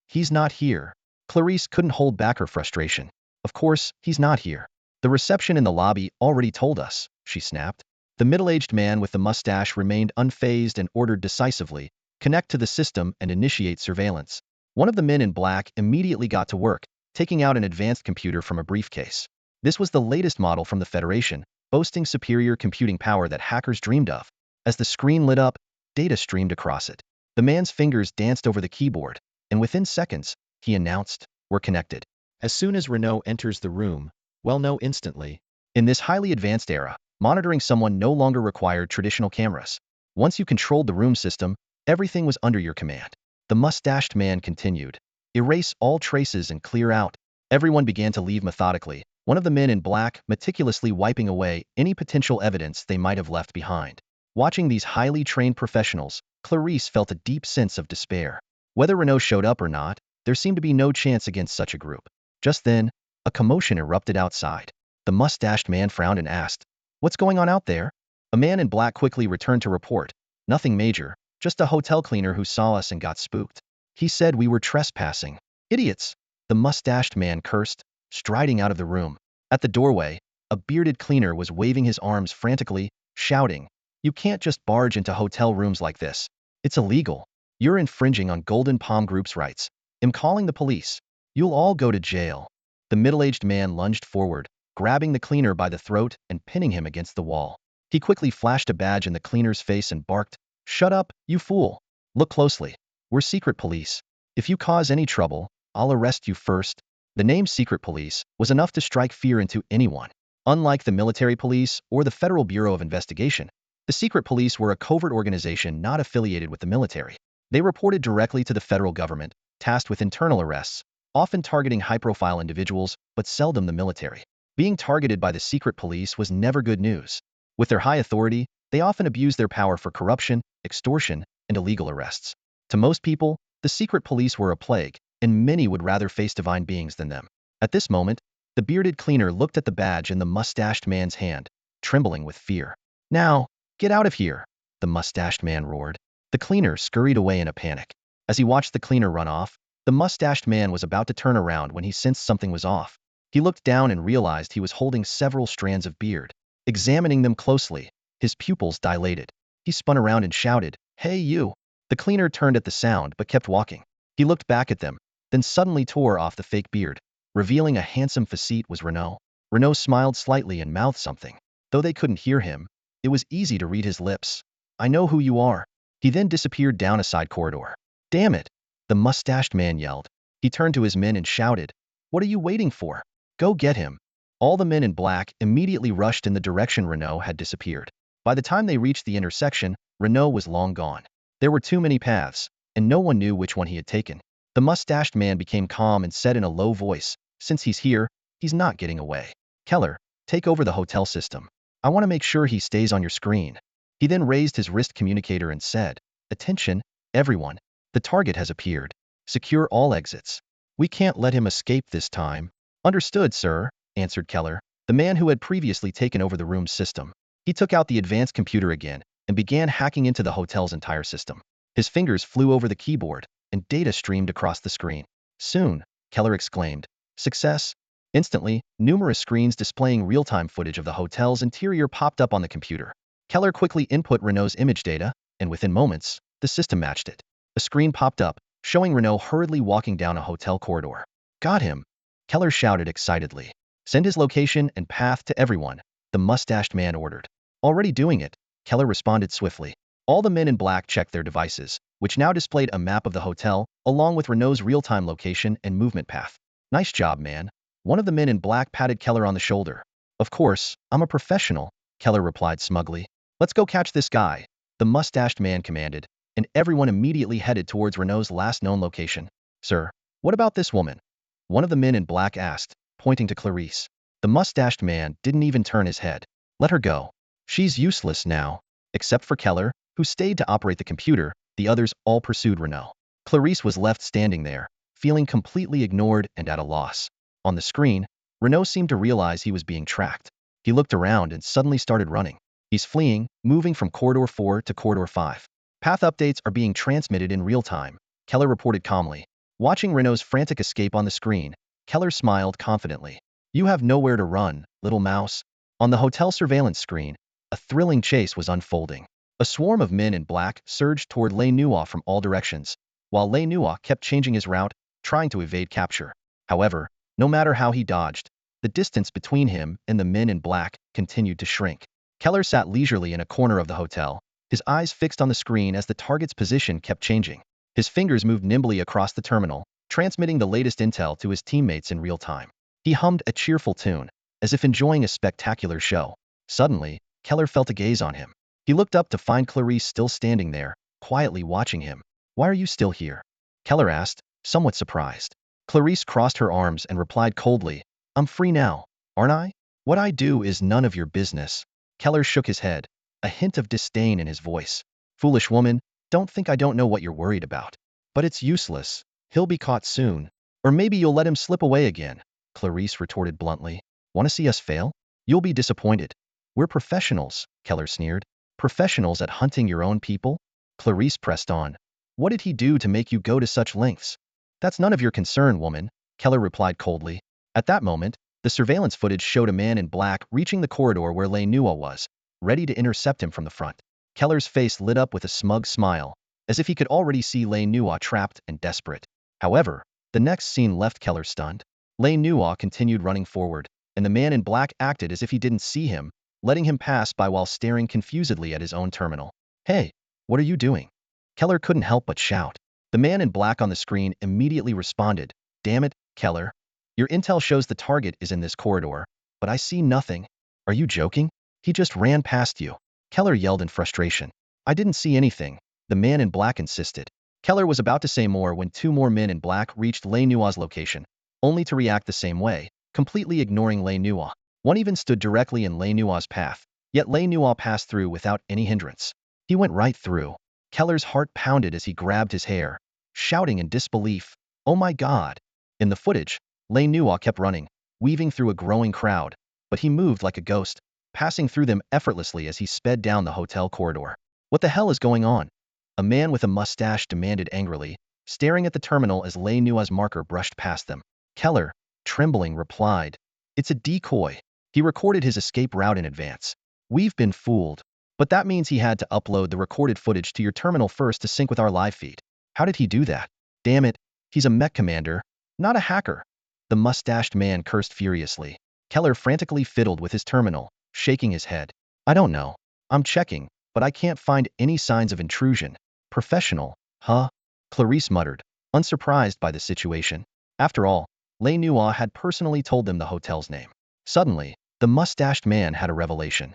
S1: "He's not here." Clarice couldn't hold back her frustration. "Of course, he's not here. The reception in the lobby already told us," she snapped. The middle-aged man with the mustache remained unfazed and ordered decisively, "Connect to the system and initiate surveillance." One of the men in black immediately got to work, taking out an advanced computer from a briefcase. This was the latest model from the Federation, boasting superior computing power that hackers dreamed of. As the screen lit up, data streamed across it. The man's fingers danced over the keyboard, and within seconds, he announced, "We're connected." As soon as Renault enters the room, we'll know instantly. In this highly advanced era, monitoring someone no longer required traditional cameras. Once you controlled the room system, everything was under your command. The mustached man continued. "Erase all traces and clear out." Everyone began to leave methodically, one of the men in black meticulously wiping away any potential evidence they might have left behind. Watching these highly trained professionals, Clarice felt a deep sense of despair. Whether Renault showed up or not, there seemed to be no chance against such a group. Just then, a commotion erupted outside. The mustached man frowned and asked, "What's going on out there?" A man in black quickly returned to report, "Nothing major. Just a hotel cleaner who saw us and got spooked. He said we were trespassing." "Idiots!" the mustached man cursed, striding out of the room. At the doorway, a bearded cleaner was waving his arms frantically, shouting, "You can't just barge into hotel rooms like this. It's illegal. You're infringing on Golden Palm Group's rights. I'm calling the police. You'll all go to jail." The middle-aged man lunged forward, grabbing the cleaner by the throat and pinning him against the wall. He quickly flashed a badge in the cleaner's face and barked, "Shut up, you fool. Look closely. We're secret police. If you cause any trouble, I'll arrest you first." The name secret police was enough to strike fear into anyone. Unlike the military police or the Federal Bureau of Investigation, the secret police were a covert organization not affiliated with the military. They reported directly to the federal government, tasked with internal arrests, often targeting high-profile individuals, but seldom the military. Being targeted by the secret police was never good news. With their high authority, they often abused their power for corruption, extortion, and illegal arrests. To most people, the secret police were a plague, and many would rather face divine beings than them. At this moment, the bearded cleaner looked at the badge in the mustached man's hand, trembling with fear. "Now, get out of here!" the mustached man roared. The cleaner scurried away in a panic. As he watched the cleaner run off, the mustached man was about to turn around when he sensed something was off. He looked down and realized he was holding several strands of beard. Examining them closely, his pupils dilated. He spun around and shouted, "Hey, you!" The cleaner turned at the sound but kept walking. He looked back at them, then suddenly tore off the fake beard. Revealing a handsome facete was Renault. Renault smiled slightly and mouthed something. Though they couldn't hear him, it was easy to read his lips. "I know who you are." He then disappeared down a side corridor. "Damn it!" the mustached man yelled. He turned to his men and shouted, "What are you waiting for? Go get him." All the men in black immediately rushed in the direction Renault had disappeared. By the time they reached the intersection, Renault was long gone. There were too many paths, and no one knew which one he had taken. The mustached man became calm and said in a low voice, "Since he's here, he's not getting away. Keller, take over the hotel system. I want to make sure he stays on your screen." He then raised his wrist communicator and said, "Attention, everyone. The target has appeared. Secure all exits. We can't let him escape this time." "Understood, sir," answered Keller, the man who had previously taken over the room's system. He took out the advanced computer again and began hacking into the hotel's entire system. His fingers flew over the keyboard, and data streamed across the screen. "Soon," Keller exclaimed. "Success." Instantly, numerous screens displaying real-time footage of the hotel's interior popped up on the computer. Keller quickly input Renault's image data, and within moments, the system matched it. A screen popped up, showing Renault hurriedly walking down a hotel corridor. "Got him!" Keller shouted excitedly. "Send his location and path to everyone," the mustached man ordered. "Already doing it," Keller responded swiftly. All the men in black checked their devices, which now displayed a map of the hotel, along with Renault's real-time location and movement path. "Nice job, man." One of the men in black patted Keller on the shoulder. "Of course, I'm a professional," Keller replied smugly. "Let's go catch this guy," the mustached man commanded, and everyone immediately headed towards Renault's last known location. "Sir, what about this woman?" one of the men in black asked, pointing to Clarice. The mustached man didn't even turn his head. "Let her go. She's useless now." Except for Keller, who stayed to operate the computer, the others all pursued Renault. Clarice was left standing there, feeling completely ignored and at a loss. On the screen, Renault seemed to realize he was being tracked. He looked around and suddenly started running. "He's fleeing, moving from corridor 4 to corridor 5. Path updates are being transmitted in real time," Keller reported calmly. Watching Renault's frantic escape on the screen, Keller smiled confidently. "You have nowhere to run, little mouse." On the hotel surveillance screen, a thrilling chase was unfolding. A swarm of men in black surged toward Les Nuits from all directions, while Les Nuits kept changing his route, trying to evade capture. However, no matter how he dodged, the distance between him and the men in black continued to shrink. Keller sat leisurely in a corner of the hotel, his eyes fixed on the screen as the target's position kept changing. His fingers moved nimbly across the terminal, transmitting the latest intel to his teammates in real time. He hummed a cheerful tune, as if enjoying a spectacular show. Suddenly, Keller felt a gaze on him. He looked up to find Clarice still standing there, quietly watching him. "Why are you still here?" Keller asked, somewhat surprised. Clarice crossed her arms and replied coldly, "I'm free now, aren't I? What I do is none of your business." Keller shook his head, a hint of disdain in his voice. "Foolish woman, don't think I don't know what you're worried about. But it's useless. He'll be caught soon. Or maybe you'll let him slip away again," Clarice retorted bluntly. "Want to see us fail? You'll be disappointed." "We're professionals," Keller sneered. "Professionals at hunting your own people?" Clarice pressed on. "What did he do to make you go to such lengths?" "That's none of your concern, woman," Keller replied coldly. At that moment, The surveillance footage showed a man in black reaching the corridor where Lei Nua was, ready to intercept him from the front. Keller's face lit up with a smug smile, as if he could already see Lei Nua trapped and desperate. However, the next scene left Keller stunned. Lei Nua continued running forward, and the man in black acted as if he didn't see him, letting him pass by while staring confusedly at his own terminal. "Hey, what are you doing?" Keller couldn't help but shout. The man in black on the screen immediately responded, "Damn it, Keller. Your intel shows the target is in this corridor, but I see nothing." "Are you joking? He just ran past you." Keller yelled in frustration. "I didn't see anything," the man in black insisted. Keller was about to say more when two more men in black reached Lei Nua's location, only to react the same way, completely ignoring Lei Nua. One even stood directly in Lei Nua's path, yet Lei Nua passed through without any hindrance. He went right through. Keller's heart pounded as he grabbed his hair, shouting in disbelief, "Oh my God!" In the footage, Lei Nua kept running, weaving through a growing crowd, but he moved like a ghost, passing through them effortlessly as he sped down the hotel corridor. "What the hell is going on?" A man with a mustache demanded angrily, staring at the terminal as Lei Nua's marker brushed past them. Keller, trembling, replied, "It's a decoy. He recorded his escape route in advance. We've been fooled." "But that means he had to upload the recorded footage to your terminal first to sync with our live feed. How did he do that?" "Damn it, he's a mech commander, not a hacker." The mustached man cursed furiously. Keller frantically fiddled with his terminal, shaking his head. "I don't know. I'm checking, but I can't find any signs of intrusion." "Professional, huh?" Clarice muttered, unsurprised by the situation. After all, Lei Nua had personally told them the hotel's name. Suddenly, the mustached man had a revelation.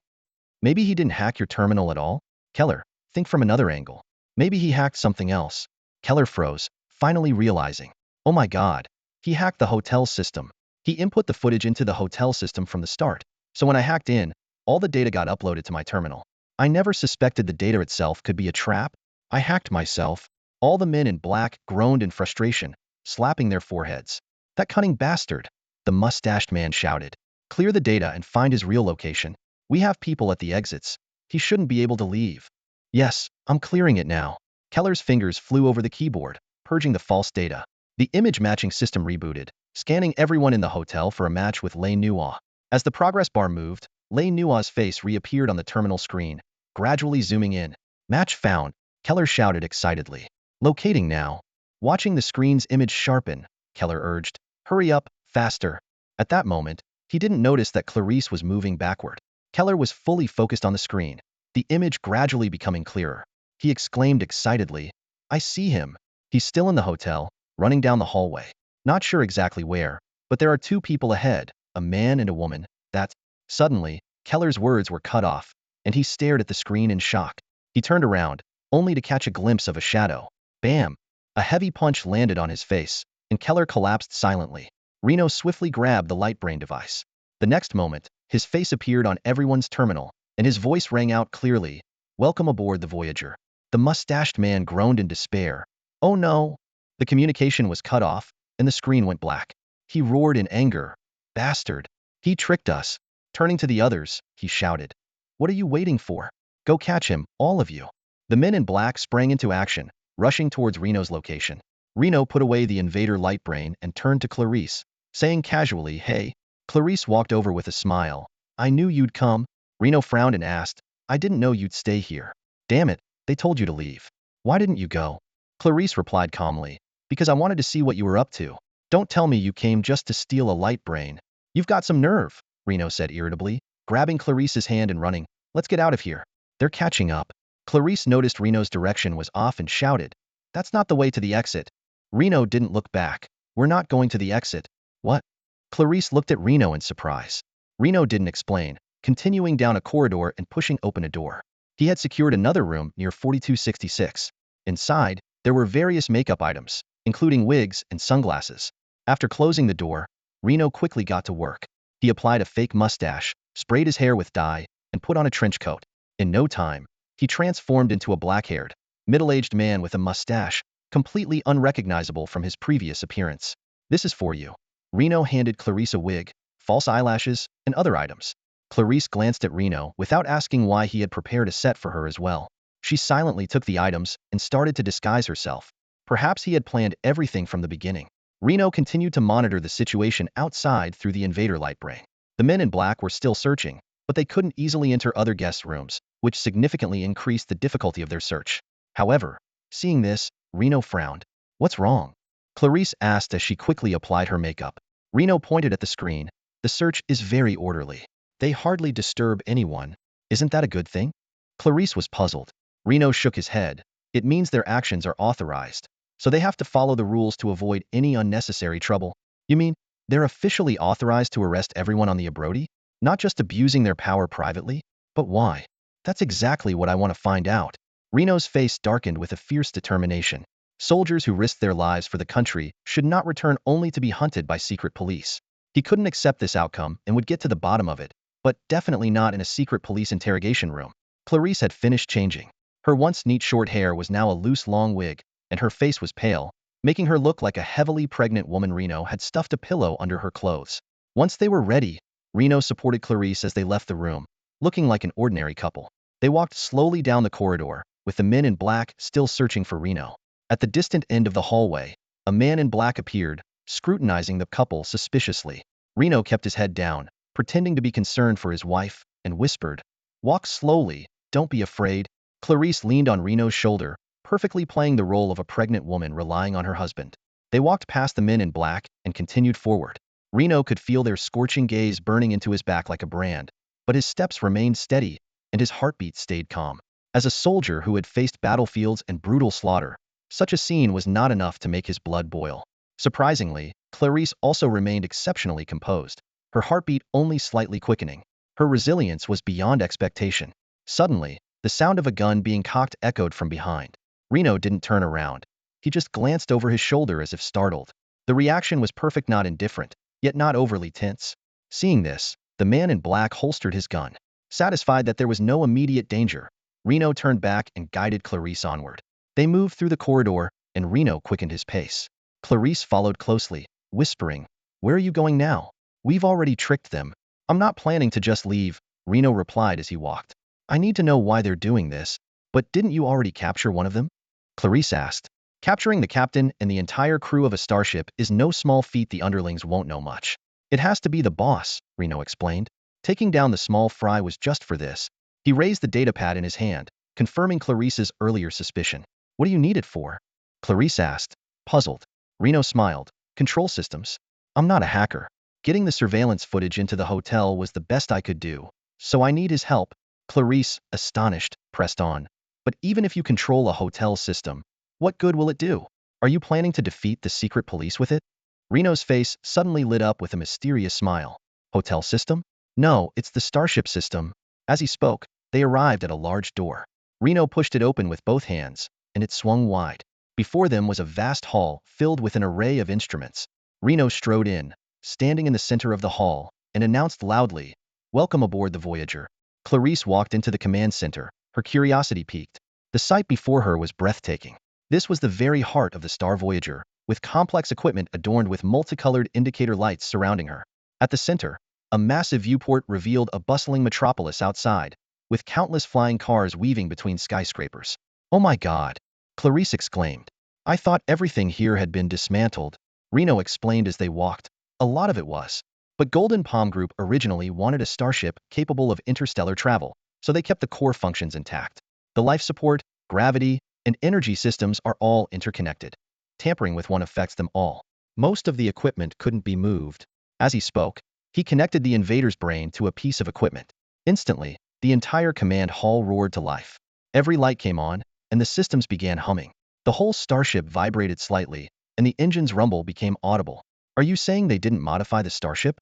S1: "Maybe he didn't hack your terminal at all?" "Keller, think from another angle. Maybe he hacked something else." Keller froze, finally realizing. "Oh my God, he hacked the hotel system. He input the footage into the hotel system from the start, so when I hacked in, all the data got uploaded to my terminal. I never suspected the data itself could be a trap. I hacked myself." All the men in black groaned in frustration, slapping their foreheads. "That cunning bastard!" the mustached man shouted. "Clear the data and find his real location. We have people at the exits. He shouldn't be able to leave." "Yes, I'm clearing it now." Keller's fingers flew over the keyboard, purging the false data. The image matching system rebooted, scanning everyone in the hotel for a match with Lei Nua. As the progress bar moved, Lei Nua's face reappeared on the terminal screen, gradually zooming in. "Match found," Keller shouted excitedly. "Locating now." Watching the screen's image sharpen, Keller urged, "Hurry up, faster." At that moment, he didn't notice that Clarice was moving backward. Keller was fully focused on the screen, the image gradually becoming clearer. He exclaimed excitedly, "I see him. He's still in the hotel, running down the hallway. Not sure exactly where, but there are two people ahead, a man and a woman. That's..." Suddenly, Keller's words were cut off, and he stared at the screen in shock. He turned around, only to catch a glimpse of a shadow. Bam! A heavy punch landed on his face, and Keller collapsed silently. Reno swiftly grabbed the light brain device. The next moment, his face appeared on everyone's terminal, and his voice rang out clearly, "Welcome aboard the Voyager." The mustached man groaned in despair. "Oh no!" The communication was cut off, and the screen went black. He roared in anger. "Bastard! He tricked us!" Turning to the others, he shouted, "What are you waiting for? Go catch him, all of you." The men in black sprang into action, rushing towards Reno's location. Reno put away the invader light brain and turned to Clarice, saying casually, "Hey." Clarice walked over with a smile. "I knew you'd come." Reno frowned and asked, "I didn't know you'd stay here." "Damn it, they told you to leave. Why didn't you go?" Clarice replied calmly, "Because I wanted to see what you were up to." "Don't tell me you came just to steal a light brain." "You've got some nerve," Reno said irritably, grabbing Clarice's hand and running. "Let's get out of here. They're catching up." Clarice noticed Reno's direction was off and shouted, "That's not the way to the exit." Reno didn't look back. "We're not going to the exit." "What?" Clarice looked at Reno in surprise. Reno didn't explain, continuing down a corridor and pushing open a door. He had secured another room near 4266. Inside, there were various makeup items, including wigs and sunglasses. After closing the door, Reno quickly got to work. He applied a fake mustache, sprayed his hair with dye, and put on a trench coat. In no time, he transformed into a black-haired, middle-aged man with a mustache, completely unrecognizable from his previous appearance. "This is for you." Reno handed Clarice a wig, false eyelashes, and other items. Clarice glanced at Reno without asking why he had prepared a set for her as well. She silently took the items and started to disguise herself. Perhaps he had planned everything from the beginning. Reno continued to monitor the situation outside through the invader light brain. The men in black were still searching, but they couldn't easily enter other guest rooms, which significantly increased the difficulty of their search. However, seeing this, Reno frowned. What's wrong? Clarice asked as she quickly applied her makeup. Reno pointed at the screen. The search is very orderly. They hardly disturb anyone. Isn't that a good thing? Clarice was puzzled. Reno shook his head. It means their actions are authorized, so they have to follow the rules to avoid any unnecessary trouble. You mean, they're officially authorized to arrest everyone on the Abrodi? Not just abusing their power privately? But why? That's exactly what I want to find out. Reno's face darkened with a fierce determination. Soldiers who risked their lives for the country should not return only to be hunted by secret police. He couldn't accept this outcome and would get to the bottom of it, but definitely not in a secret police interrogation room. Clarice had finished changing. Her once neat short hair was now a loose long wig, and her face was pale, making her look like a heavily pregnant woman. Reno had stuffed a pillow under her clothes. Once they were ready, Reno supported Clarice as they left the room, looking like an ordinary couple. They walked slowly down the corridor, with the men in black still searching for Reno. At the distant end of the hallway, a man in black appeared, scrutinizing the couple suspiciously. Reno kept his head down, pretending to be concerned for his wife, and whispered, "Walk slowly, don't be afraid." Clarice leaned on Reno's shoulder, perfectly playing the role of a pregnant woman relying on her husband. They walked past the men in black and continued forward. Reno could feel their scorching gaze burning into his back like a brand, but his steps remained steady, and his heartbeat stayed calm. As a soldier who had faced battlefields and brutal slaughter, such a scene was not enough to make his blood boil. Surprisingly, Clarice also remained exceptionally composed, her heartbeat only slightly quickening. Her resilience was beyond expectation. Suddenly, the sound of a gun being cocked echoed from behind. Reno didn't turn around. He just glanced over his shoulder as if startled. The reaction was perfect, not indifferent, yet not overly tense. Seeing this, the man in black holstered his gun. Satisfied that there was no immediate danger, Reno turned back and guided Clarice onward. They moved through the corridor, and Reno quickened his pace. Clarice followed closely, whispering, "Where are you going now? We've already tricked them." "I'm not planning to just leave," Reno replied as he walked. "I need to know why they're doing this." "But didn't you already capture one of them?" Clarice asked. "Capturing the captain and the entire crew of a starship is no small feat. The underlings won't know much. It has to be the boss," Reno explained. Taking down the small fry was just for this. He raised the datapad in his hand, confirming Clarice's earlier suspicion. "What do you need it for?" Clarice asked, puzzled. Reno smiled. "Control systems. I'm not a hacker. Getting the surveillance footage into the hotel was the best I could do, so I need his help." Clarice, astonished, pressed on. "But even if you control a hotel system, what good will it do? Are you planning to defeat the secret police with it?" Reno's face suddenly lit up with a mysterious smile. "Hotel system? No, it's the starship system." As he spoke, they arrived at a large door. Reno pushed it open with both hands, and it swung wide. Before them was a vast hall filled with an array of instruments. Reno strode in, standing in the center of the hall, and announced loudly, "Welcome aboard the Voyager." Clarice walked into the command center, her curiosity piqued. The sight before her was breathtaking. This was the very heart of the Star Voyager, with complex equipment adorned with multicolored indicator lights surrounding her. At the center, a massive viewport revealed a bustling metropolis outside, with countless flying cars weaving between skyscrapers. "Oh my God!" Clarice exclaimed. "I thought everything here had been dismantled." Reno explained as they walked. "A lot of it was. But Golden Palm Group originally wanted a starship capable of interstellar travel, so they kept the core functions intact. The life support, gravity, and energy systems are all interconnected. Tampering with one affects them all. Most of the equipment couldn't be moved." As he spoke, he connected the invader's brain to a piece of equipment. Instantly, the entire command hall roared to life. Every light came on, and the systems began humming. The whole starship vibrated slightly, and the engine's rumble became audible. "Are you saying they didn't modify the starship?"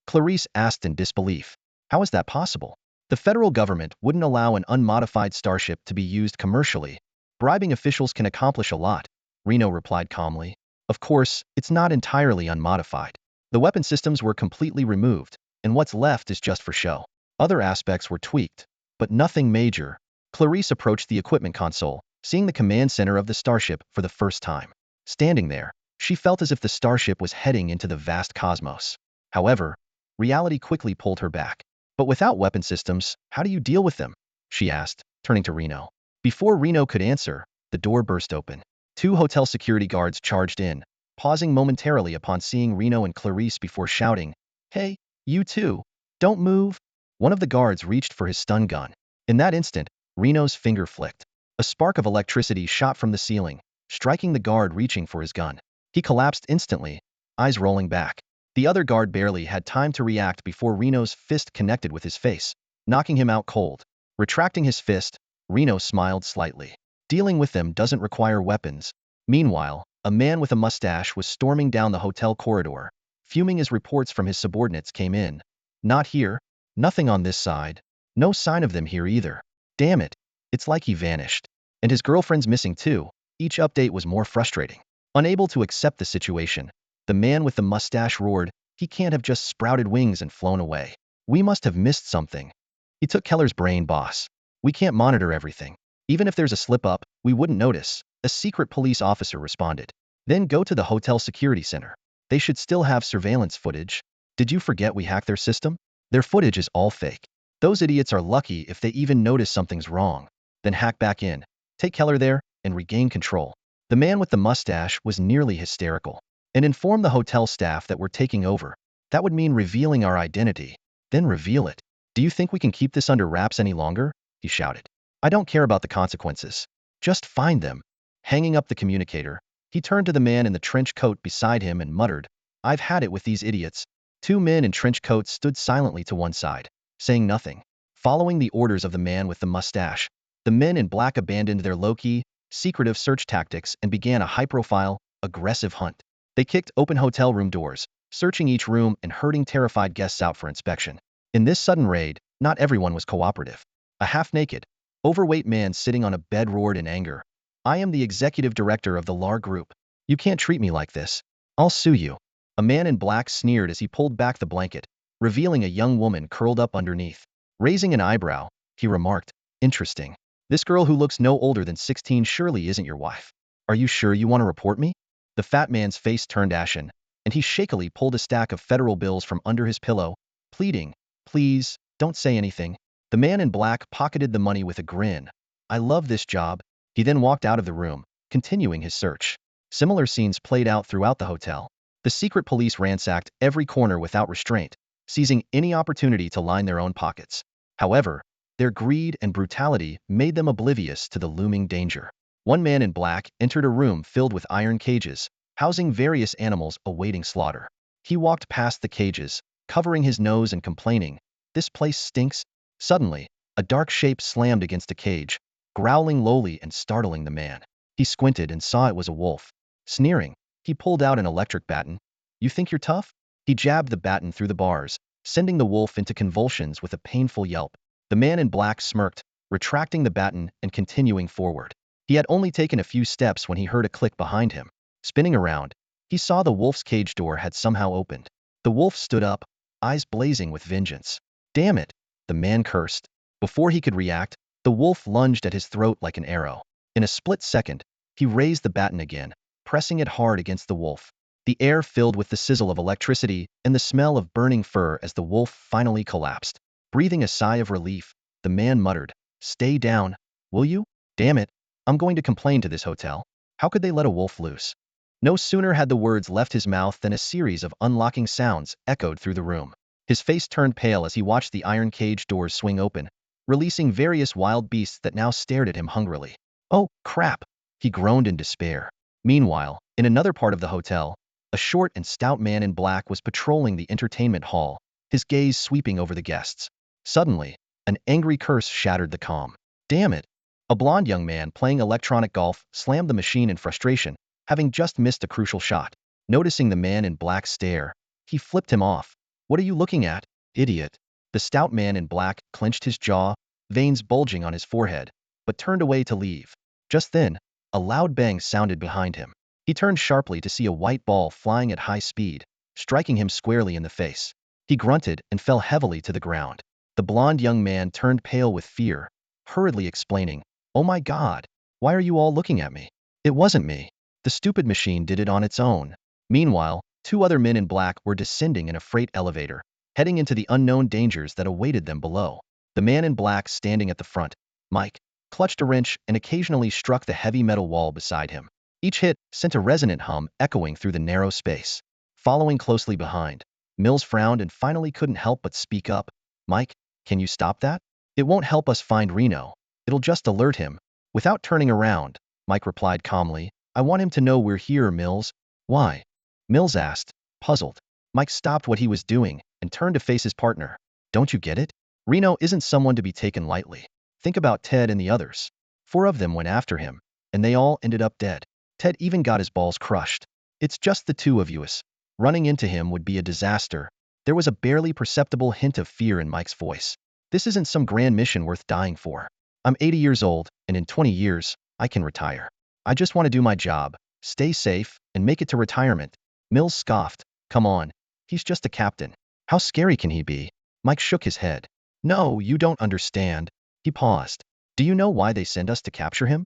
S1: Clarice asked in disbelief. "How is that possible? The federal government wouldn't allow an unmodified starship to be used commercially. Bribing officials can accomplish a lot," Reno replied calmly. "Of course, it's not entirely unmodified. The weapon systems were completely removed, and what's left is just for show. Other aspects were tweaked, but nothing major." Clarice approached the equipment console, seeing the command center of the starship for the first time. Standing there, she felt as if the starship was heading into the vast cosmos. However, reality quickly pulled her back. "But without weapon systems, how do you deal with them?" she asked, turning to Reno. Before Reno could answer, the door burst open. Two hotel security guards charged in, pausing momentarily upon seeing Reno and Clarice before shouting, "Hey, you two! Don't move!" One of the guards reached for his stun gun. In that instant, Reno's finger flicked. A spark of electricity shot from the ceiling, striking the guard reaching for his gun. He collapsed instantly, eyes rolling back. The other guard barely had time to react before Reno's fist connected with his face, knocking him out cold. Retracting his fist, Reno smiled slightly. Dealing with them doesn't require weapons. Meanwhile, a man with a mustache was storming down the hotel corridor, fuming as reports from his subordinates came in. "Not here. Nothing on this side. No sign of them here either. Damn it. It's like he vanished. And his girlfriend's missing too." Each update was more frustrating. Unable to accept the situation, the man with the mustache roared, "He can't have just sprouted wings and flown away. We must have missed something. He took Keller's brain, boss. We can't monitor everything. Even if there's a slip-up, we wouldn't notice," a secret police officer responded. "Then go to the hotel security center. They should still have surveillance footage. Did you forget we hacked their system? Their footage is all fake. Those idiots are lucky if they even notice something's wrong. Then hack back in. Take Keller there and regain control." The man with the mustache was nearly hysterical. "And inform the hotel staff that we're taking over. That would mean revealing our identity. Then reveal it. Do you think we can keep this under wraps any longer?" he shouted. "I don't care about the consequences. Just find them." Hanging up the communicator, he turned to the man in the trench coat beside him and muttered, "I've had it with these idiots." Two men in trench coats stood silently to one side, saying nothing. Following the orders of the man with the mustache, the men in black abandoned their low-key, secretive search tactics and began a high-profile, aggressive hunt. They kicked open hotel room doors, searching each room and herding terrified guests out for inspection. In this sudden raid, not everyone was cooperative. A half-naked, overweight man sitting on a bed roared in anger, "I am the executive director of the LAR Group. You can't treat me like this. I'll sue you." A man in black sneered as he pulled back the blanket, revealing a young woman curled up underneath. Raising an eyebrow, he remarked, "Interesting. This girl who looks no older than 16 surely isn't your wife. Are you sure you want to report me?" The fat man's face turned ashen, and he shakily pulled a stack of federal bills from under his pillow, pleading, "Please, don't say anything." The man in black pocketed the money with a grin. "I love this job." He then walked out of the room, continuing his search. Similar scenes played out throughout the hotel. The secret police ransacked every corner without restraint, seizing any opportunity to line their own pockets. However, their greed and brutality made them oblivious to the looming danger. One man in black entered a room filled with iron cages, housing various animals awaiting slaughter. He walked past the cages, covering his nose and complaining, "This place stinks." Suddenly, a dark shape slammed against a cage, growling lowly and startling the man. He squinted and saw it was a wolf. Sneering, he pulled out an electric baton. "You think you're tough?" He jabbed the baton through the bars, sending the wolf into convulsions with a painful yelp. The man in black smirked, retracting the baton and continuing forward. He had only taken a few steps when he heard a click behind him. Spinning around, he saw the wolf's cage door had somehow opened. The wolf stood up, eyes blazing with vengeance. "Damn it!" the man cursed. Before he could react, the wolf lunged at his throat like an arrow. In a split second, he raised the baton again, pressing it hard against the wolf. The air filled with the sizzle of electricity and the smell of burning fur as the wolf finally collapsed. Breathing a sigh of relief, the man muttered, "Stay down, will you? Damn it, I'm going to complain to this hotel. How could they let a wolf loose?" No sooner had the words left his mouth than a series of unlocking sounds echoed through the room. His face turned pale as he watched the iron cage doors swing open, releasing various wild beasts that now stared at him hungrily. "Oh, crap!" he groaned in despair. Meanwhile, in another part of the hotel, a short and stout man in black was patrolling the entertainment hall, his gaze sweeping over the guests. Suddenly, an angry curse shattered the calm. "Damn it!" A blond young man playing electronic golf slammed the machine in frustration, having just missed a crucial shot. Noticing the man in black stare, he flipped him off. "What are you looking at, idiot?" The stout man in black clenched his jaw, veins bulging on his forehead, but turned away to leave. Just then, a loud bang sounded behind him. He turned sharply to see a white ball flying at high speed, striking him squarely in the face. He grunted and fell heavily to the ground. The blond young man turned pale with fear, hurriedly explaining, "Oh my God, why are you all looking at me? It wasn't me. The stupid machine did it on its own." Meanwhile, two other men in black were descending in a freight elevator, heading into the unknown dangers that awaited them below. The man in black standing at the front, Mike, clutched a wrench and occasionally struck the heavy metal wall beside him. Each hit sent a resonant hum echoing through the narrow space. Following closely behind, Mills frowned and finally couldn't help but speak up. Mike, can you stop that? It won't help us find Reno. It'll just alert him. Without turning around, Mike replied calmly, I want him to know we're here, Mills. Why? Mills asked, puzzled. Mike stopped what he was doing and turned to face his partner. Don't you get it? Reno isn't someone to be taken lightly. Think about Ted and the others. 4 of them went after him, and they all ended up dead. Ted even got his balls crushed. It's just the 2 of us. Running into him would be a disaster. There was a barely perceptible hint of fear in Mike's voice. This isn't some grand mission worth dying for. I'm 80 years old, and in 20 years, I can retire. I just want to do my job, stay safe, and make it to retirement. Mills scoffed. Come on. He's just a captain. How scary can he be? Mike shook his head. No, you don't understand. He paused. Do you know why they send us to capture him?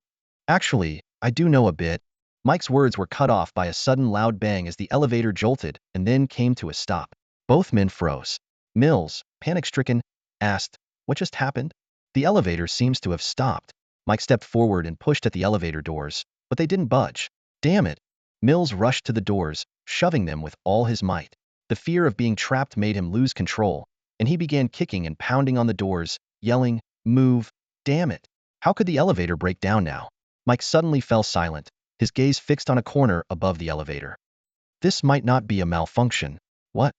S1: Actually, I do know a bit. Mike's words were cut off by a sudden loud bang as the elevator jolted and then came to a stop. Both men froze. Mills, panic-stricken, asked, what just happened? The elevator seems to have stopped. Mike stepped forward and pushed at the elevator doors, but they didn't budge. Damn it. Mills rushed to the doors, shoving them with all his might. The fear of being trapped made him lose control, and he began kicking and pounding on the doors, yelling, move, damn it. How could the elevator break down now? Mike suddenly fell silent, his gaze fixed on a corner above the elevator. This might not be a malfunction. What?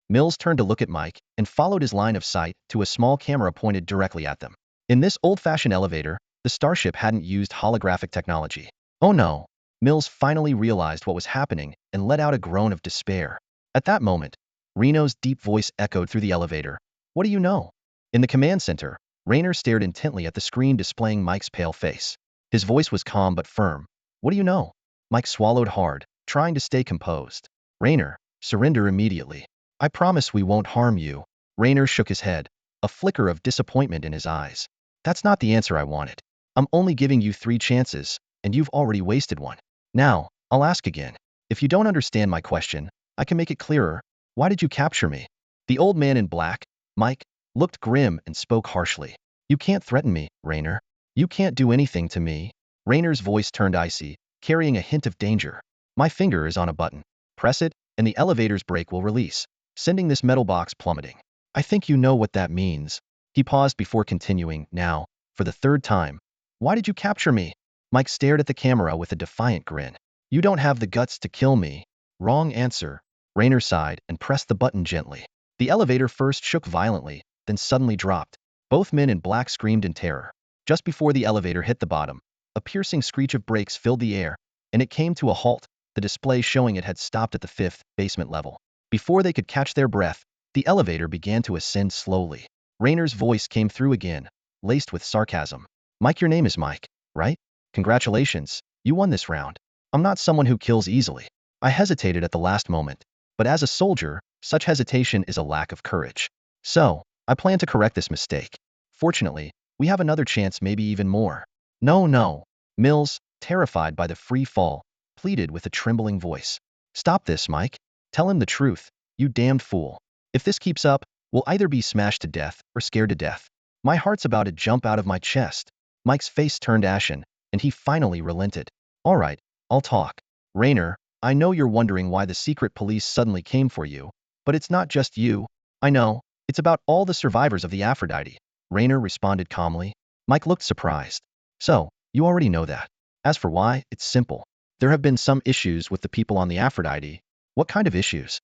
S1: Mills turned to look at Mike and followed his line of sight to a small camera pointed directly at them. In this old-fashioned elevator, the starship hadn't used holographic technology. Oh no. Mills finally realized what was happening and let out a groan of despair. At that moment, Reno's deep voice echoed through the elevator. What do you know? In the command center, Raynor stared intently at the screen displaying Mike's pale face. His voice was calm but firm. What do you know? Mike swallowed hard, trying to stay composed. Raynor, surrender immediately. I promise we won't harm you. Raynor shook his head, a flicker of disappointment in his eyes. That's not the answer I wanted. I'm only giving you 3 chances, and you've already wasted one. Now, I'll ask again. If you don't understand my question, I can make it clearer. Why did you capture me? The old man in black, Mike, looked grim and spoke harshly. You can't threaten me, Raynor. You can't do anything to me. Raynor's voice turned icy, carrying a hint of danger. My finger is on a button. Press it, and the elevator's brake will release, sending this metal box plummeting. I think you know what that means. He paused before continuing, now, for the 3rd time. Why did you capture me? Mike stared at the camera with a defiant grin. You don't have the guts to kill me. Wrong answer. Raynor sighed and pressed the button gently. The elevator first shook violently, then suddenly dropped. Both men in black screamed in terror. Just before the elevator hit the bottom, a piercing screech of brakes filled the air, and it came to a halt, the display showing it had stopped at the 5th basement level. Before they could catch their breath, the elevator began to ascend slowly. Raynor's voice came through again, laced with sarcasm. Mike, your name is Mike, right? Congratulations, you won this round. I'm not someone who kills easily. I hesitated at the last moment, but as a soldier, such hesitation is a lack of courage. So, I plan to correct this mistake. Fortunately, we have another chance, maybe even more. No. Mills, terrified by the free fall, pleaded with a trembling voice. Stop this, Mike. Tell him the truth, you damned fool. If this keeps up, we'll either be smashed to death or scared to death. My heart's about to jump out of my chest. Mike's face turned ashen, and he finally relented. All right, I'll talk. Raynor, I know you're wondering why the secret police suddenly came for you, but it's not just you. I know, it's about all the survivors of the Aphrodite. Raynor responded calmly. Mike looked surprised. So, you already know that. As for why, it's simple. There have been some issues with the people on the Aphrodite. What kind of issues?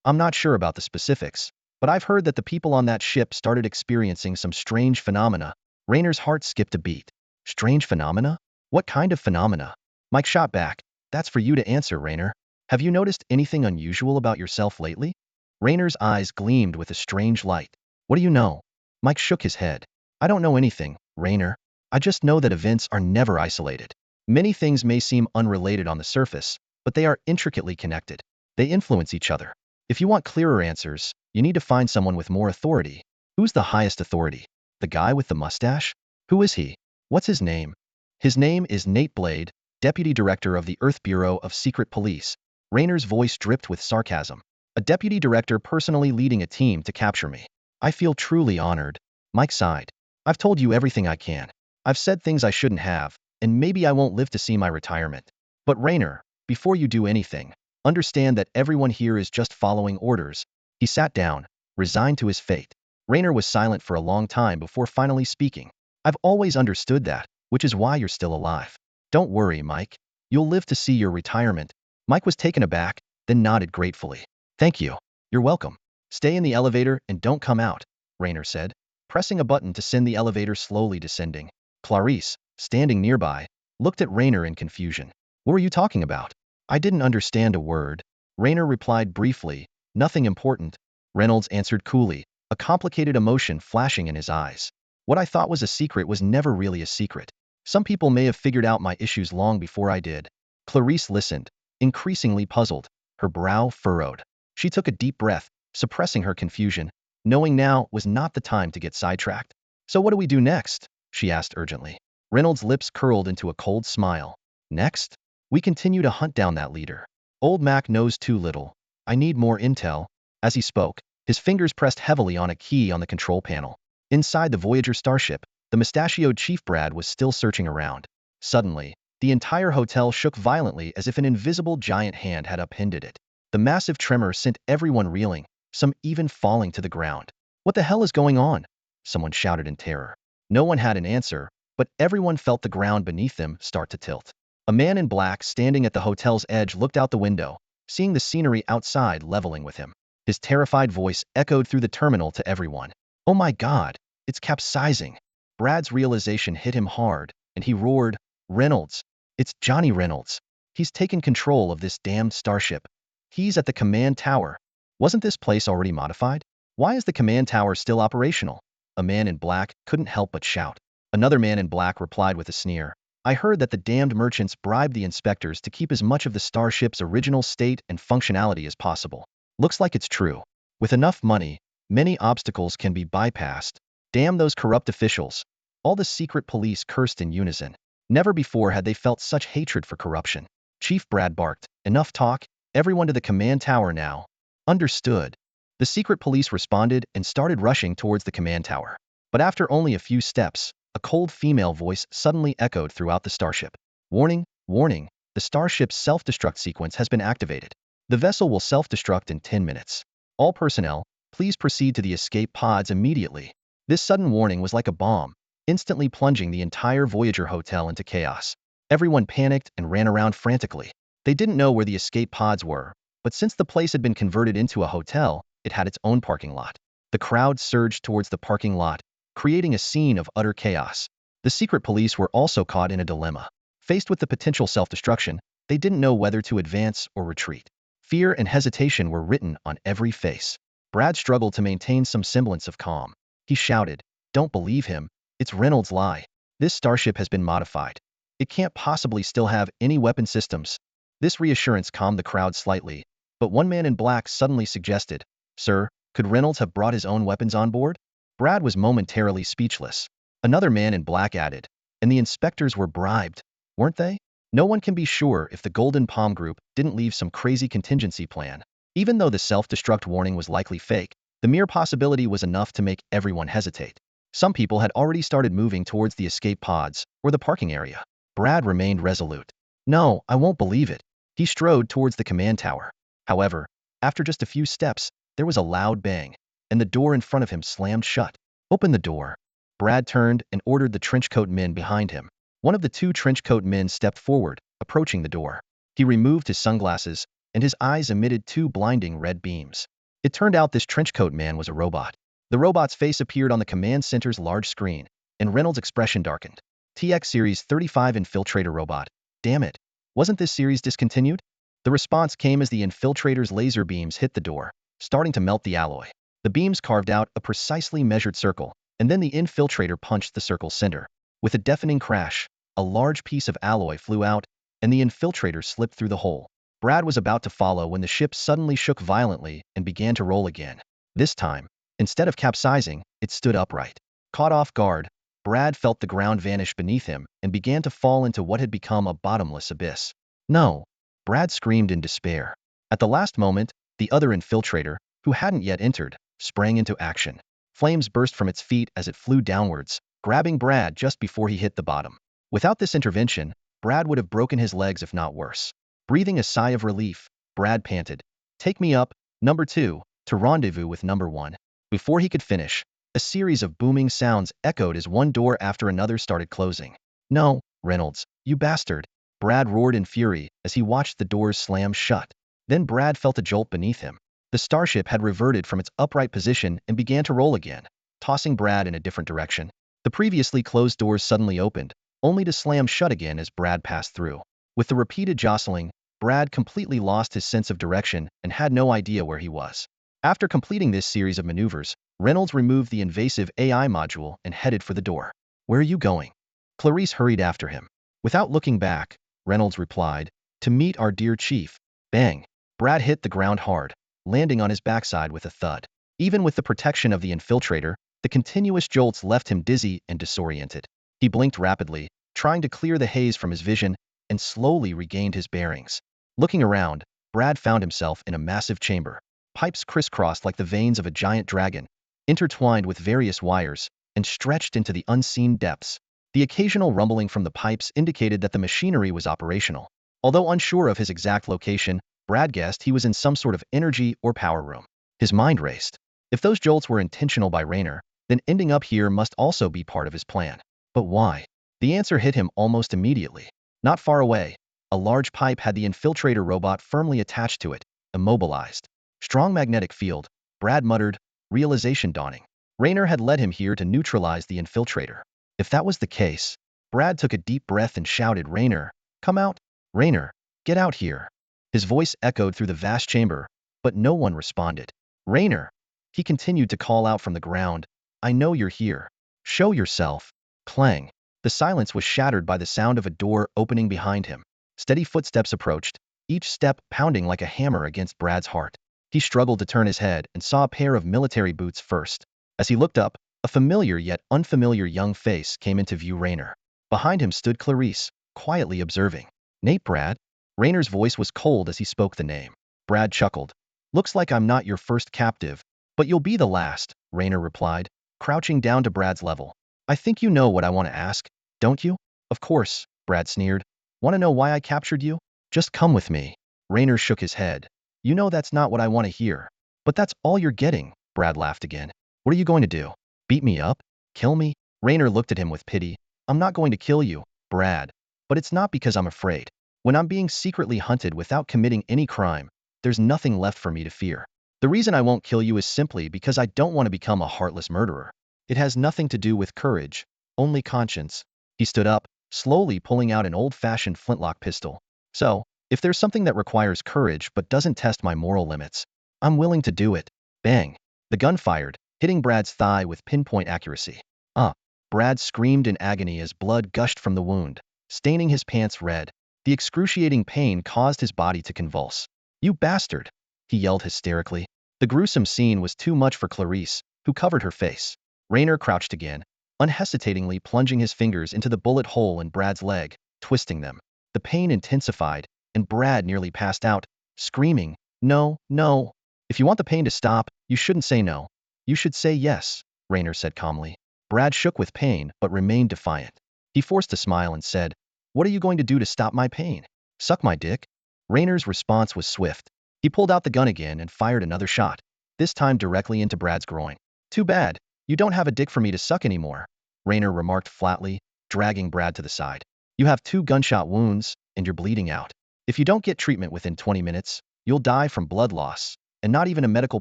S1: I'm not sure about the specifics, but I've heard that the people on that ship started experiencing some strange phenomena. Raynor's heart skipped a beat. Strange phenomena? What kind of phenomena? Mike shot back. That's for you to answer, Raynor. Have you noticed anything unusual about yourself lately? Raynor's eyes gleamed with a strange light. What do you know? Mike shook his head. I don't know anything, Raynor. I just know that events are never isolated. Many things may seem unrelated on the surface, but they are intricately connected. They influence each other. If you want clearer answers, you need to find someone with more authority. Who's the highest authority? The guy with the mustache? Who is he? What's his name? His name is Nate Blade, Deputy Director of the Earth Bureau of Secret Police. Raynor's voice dripped with sarcasm. A deputy director personally leading a team to capture me. I feel truly honored. Mike sighed. I've told you everything I can. I've said things I shouldn't have, and maybe I won't live to see my retirement. But Rainer, before you do anything, understand that everyone here is just following orders. He sat down, resigned to his fate. Rainer was silent for a long time before finally speaking. I've always understood that, which is why you're still alive. Don't worry, Mike. You'll live to see your retirement. Mike was taken aback, then nodded gratefully. Thank you. You're welcome. Stay in the elevator and don't come out, Rainer said, pressing a button to send the elevator slowly descending. Clarice, standing nearby, looked at Rainer in confusion. What were you talking about? I didn't understand a word. Rainer replied briefly, nothing important. Reynolds answered coolly, a complicated emotion flashing in his eyes. What I thought was a secret was never really a secret. Some people may have figured out my issues long before I did. Clarice listened, increasingly puzzled, her brow furrowed. She took a deep breath, suppressing her confusion, knowing now was not the time to get sidetracked. So what do we do next? She asked urgently. Reynolds' lips curled into a cold smile. Next? We continue to hunt down that leader. Old Mac knows too little. I need more intel. As he spoke, his fingers pressed heavily on a key on the control panel. Inside the Voyager starship, the mustachioed Chief Brad was still searching around. Suddenly, the entire hotel shook violently as if an invisible giant hand had upended it. The massive tremor sent everyone reeling, some even falling to the ground. What the hell is going on? Someone shouted in terror. No one had an answer, but everyone felt the ground beneath them start to tilt. A man in black standing at the hotel's edge looked out the window, seeing the scenery outside leveling with him. His terrified voice echoed through the terminal to everyone. Oh my God, it's capsizing. Brad's realization hit him hard, and he roared, Reynolds. It's Johnny Reynolds. He's taken control of this damned starship. He's at the command tower. Wasn't this place already modified? Why is the command tower still operational? A man in black couldn't help but shout. Another man in black replied with a sneer. I heard that the damned merchants bribed the inspectors to keep as much of the starship's original state and functionality as possible. Looks like it's true. With enough money, many obstacles can be bypassed. Damn those corrupt officials. All the secret police cursed in unison. Never before had they felt such hatred for corruption. Chief Brad barked, enough talk, everyone to the command tower now. Understood. The secret police responded and started rushing towards the command tower. But after only a few steps, a cold female voice suddenly echoed throughout the starship. Warning, warning, the starship's self-destruct sequence has been activated. The vessel will self-destruct in 10 minutes. All personnel, please proceed to the escape pods immediately. This sudden warning was like a bomb, instantly plunging the entire Voyager hotel into chaos. Everyone panicked and ran around frantically. They didn't know where the escape pods were, but since the place had been converted into a hotel, it had its own parking lot. The crowd surged towards the parking lot, creating a scene of utter chaos. The secret police were also caught in a dilemma. Faced with the potential self-destruction, they didn't know whether to advance or retreat. Fear and hesitation were written on every face. Brad struggled to maintain some semblance of calm. He shouted, don't believe him, it's Reynolds' lie. This starship has been modified. It can't possibly still have any weapon systems. This reassurance calmed the crowd slightly, but one man in black suddenly suggested, Sir, could Reynolds have brought his own weapons on board? Brad was momentarily speechless. Another man in black added, and the inspectors were bribed, weren't they? No one can be sure if the Golden Palm Group didn't leave some crazy contingency plan. Even though the self-destruct warning was likely fake, the mere possibility was enough to make everyone hesitate. Some people had already started moving towards the escape pods or the parking area. Brad remained resolute. No, I won't believe it. He strode towards the command tower. However, after just a few steps, there was a loud bang, and the door in front of him slammed shut. Open the door. Brad turned and ordered the trenchcoat men behind him. One of the two trenchcoat men stepped forward, approaching the door. He removed his sunglasses, and his eyes emitted two blinding red beams. It turned out this trenchcoat man was a robot. The robot's face appeared on the command center's large screen, and Reynolds' expression darkened. TX Series 35 Infiltrator Robot. Damn it. Wasn't this series discontinued? The response came as the infiltrator's laser beams hit the door, starting to melt the alloy. The beams carved out a precisely measured circle, and then the infiltrator punched the circle's center. With a deafening crash, a large piece of alloy flew out, and the infiltrator slipped through the hole. Brad was about to follow when the ship suddenly shook violently and began to roll again. This time, instead of capsizing, it stood upright. Caught off guard, Brad felt the ground vanish beneath him and began to fall into what had become a bottomless abyss. No! Brad screamed in despair. At the last moment, the other infiltrator, who hadn't yet entered, sprang into action. Flames burst from its feet as it flew downwards, grabbing Brad just before he hit the bottom. Without this intervention, Brad would have broken his legs if not worse. Breathing a sigh of relief, Brad panted, "Take me up, number 2, to rendezvous with number 1. Before he could finish, a series of booming sounds echoed as one door after another started closing. "No, Reynolds, you bastard!" Brad roared in fury as he watched the doors slam shut. Then Brad felt a jolt beneath him. The starship had reverted from its upright position and began to roll again, tossing Brad in a different direction. The previously closed doors suddenly opened, only to slam shut again as Brad passed through. With the repeated jostling, Brad completely lost his sense of direction and had no idea where he was. After completing this series of maneuvers, Reynolds removed the invasive AI module and headed for the door. "Where are you going?" Clarice hurried after him. Without looking back, Reynolds replied, "To meet our dear chief." Bang! Brad hit the ground hard, landing on his backside with a thud. Even with the protection of the infiltrator, the continuous jolts left him dizzy and disoriented. He blinked rapidly, trying to clear the haze from his vision, and slowly regained his bearings. Looking around, Brad found himself in a massive chamber. Pipes crisscrossed like the veins of a giant dragon, intertwined with various wires, and stretched into the unseen depths. The occasional rumbling from the pipes indicated that the machinery was operational. Although unsure of his exact location, Brad guessed he was in some sort of energy or power room. His mind raced. If those jolts were intentional by Rayner, then ending up here must also be part of his plan. But why? The answer hit him almost immediately. Not far away, a large pipe had the infiltrator robot firmly attached to it, immobilized. Strong magnetic field, Brad muttered, realization dawning. Rayner had led him here to neutralize the infiltrator. If that was the case, Brad took a deep breath and shouted, "Rayner, come out! Rayner, get out here!" His voice echoed through the vast chamber, but no one responded. "Rayner!" He continued to call out from the ground, "I know you're here. Show yourself." Clang! The silence was shattered by the sound of a door opening behind him. Steady footsteps approached, each step pounding like a hammer against Brad's heart. He struggled to turn his head and saw a pair of military boots first. As he looked up, a familiar yet unfamiliar young face came into view. Rayner. Behind him stood Clarice, quietly observing. "Nate, Brad?" Rayner's voice was cold as he spoke the name. Brad chuckled. "Looks like I'm not your first captive, but you'll be the last," Rayner replied, crouching down to Brad's level. "I think you know what I want to ask, don't you?" "Of course," Brad sneered. "Want to know why I captured you?" "Just come with me." Rayner shook his head. "You know that's not what I want to hear." "But that's all you're getting," Brad laughed again. "What are you going to do? Beat me up? Kill me?" Rayner looked at him with pity. "I'm not going to kill you, Brad. But it's not because I'm afraid. When I'm being secretly hunted without committing any crime, there's nothing left for me to fear. The reason I won't kill you is simply because I don't want to become a heartless murderer. It has nothing to do with courage, only conscience." He stood up, slowly pulling out an old-fashioned flintlock pistol. "So, if there's something that requires courage but doesn't test my moral limits, I'm willing to do it." Bang! The gun fired, hitting Brad's thigh with pinpoint accuracy. "Ah!" Brad screamed in agony as blood gushed from the wound, staining his pants red. The excruciating pain caused his body to convulse. "You bastard!" he yelled hysterically. The gruesome scene was too much for Clarice, who covered her face. Rayner crouched again, unhesitatingly plunging his fingers into the bullet hole in Brad's leg, twisting them. The pain intensified, and Brad nearly passed out, screaming, "No, no! If you want the pain to stop, you shouldn't say no. You should say yes," Rayner said calmly. Brad shook with pain but remained defiant. He forced a smile and said, "What are you going to do to stop my pain? Suck my dick?" Rayner's response was swift. He pulled out the gun again and fired another shot, this time directly into Brad's groin. "Too bad, you don't have a dick for me to suck anymore," Rayner remarked flatly, dragging Brad to the side. "You have 2 gunshot wounds, and you're bleeding out. If you don't get treatment within 20 minutes, you'll die from blood loss, and not even a medical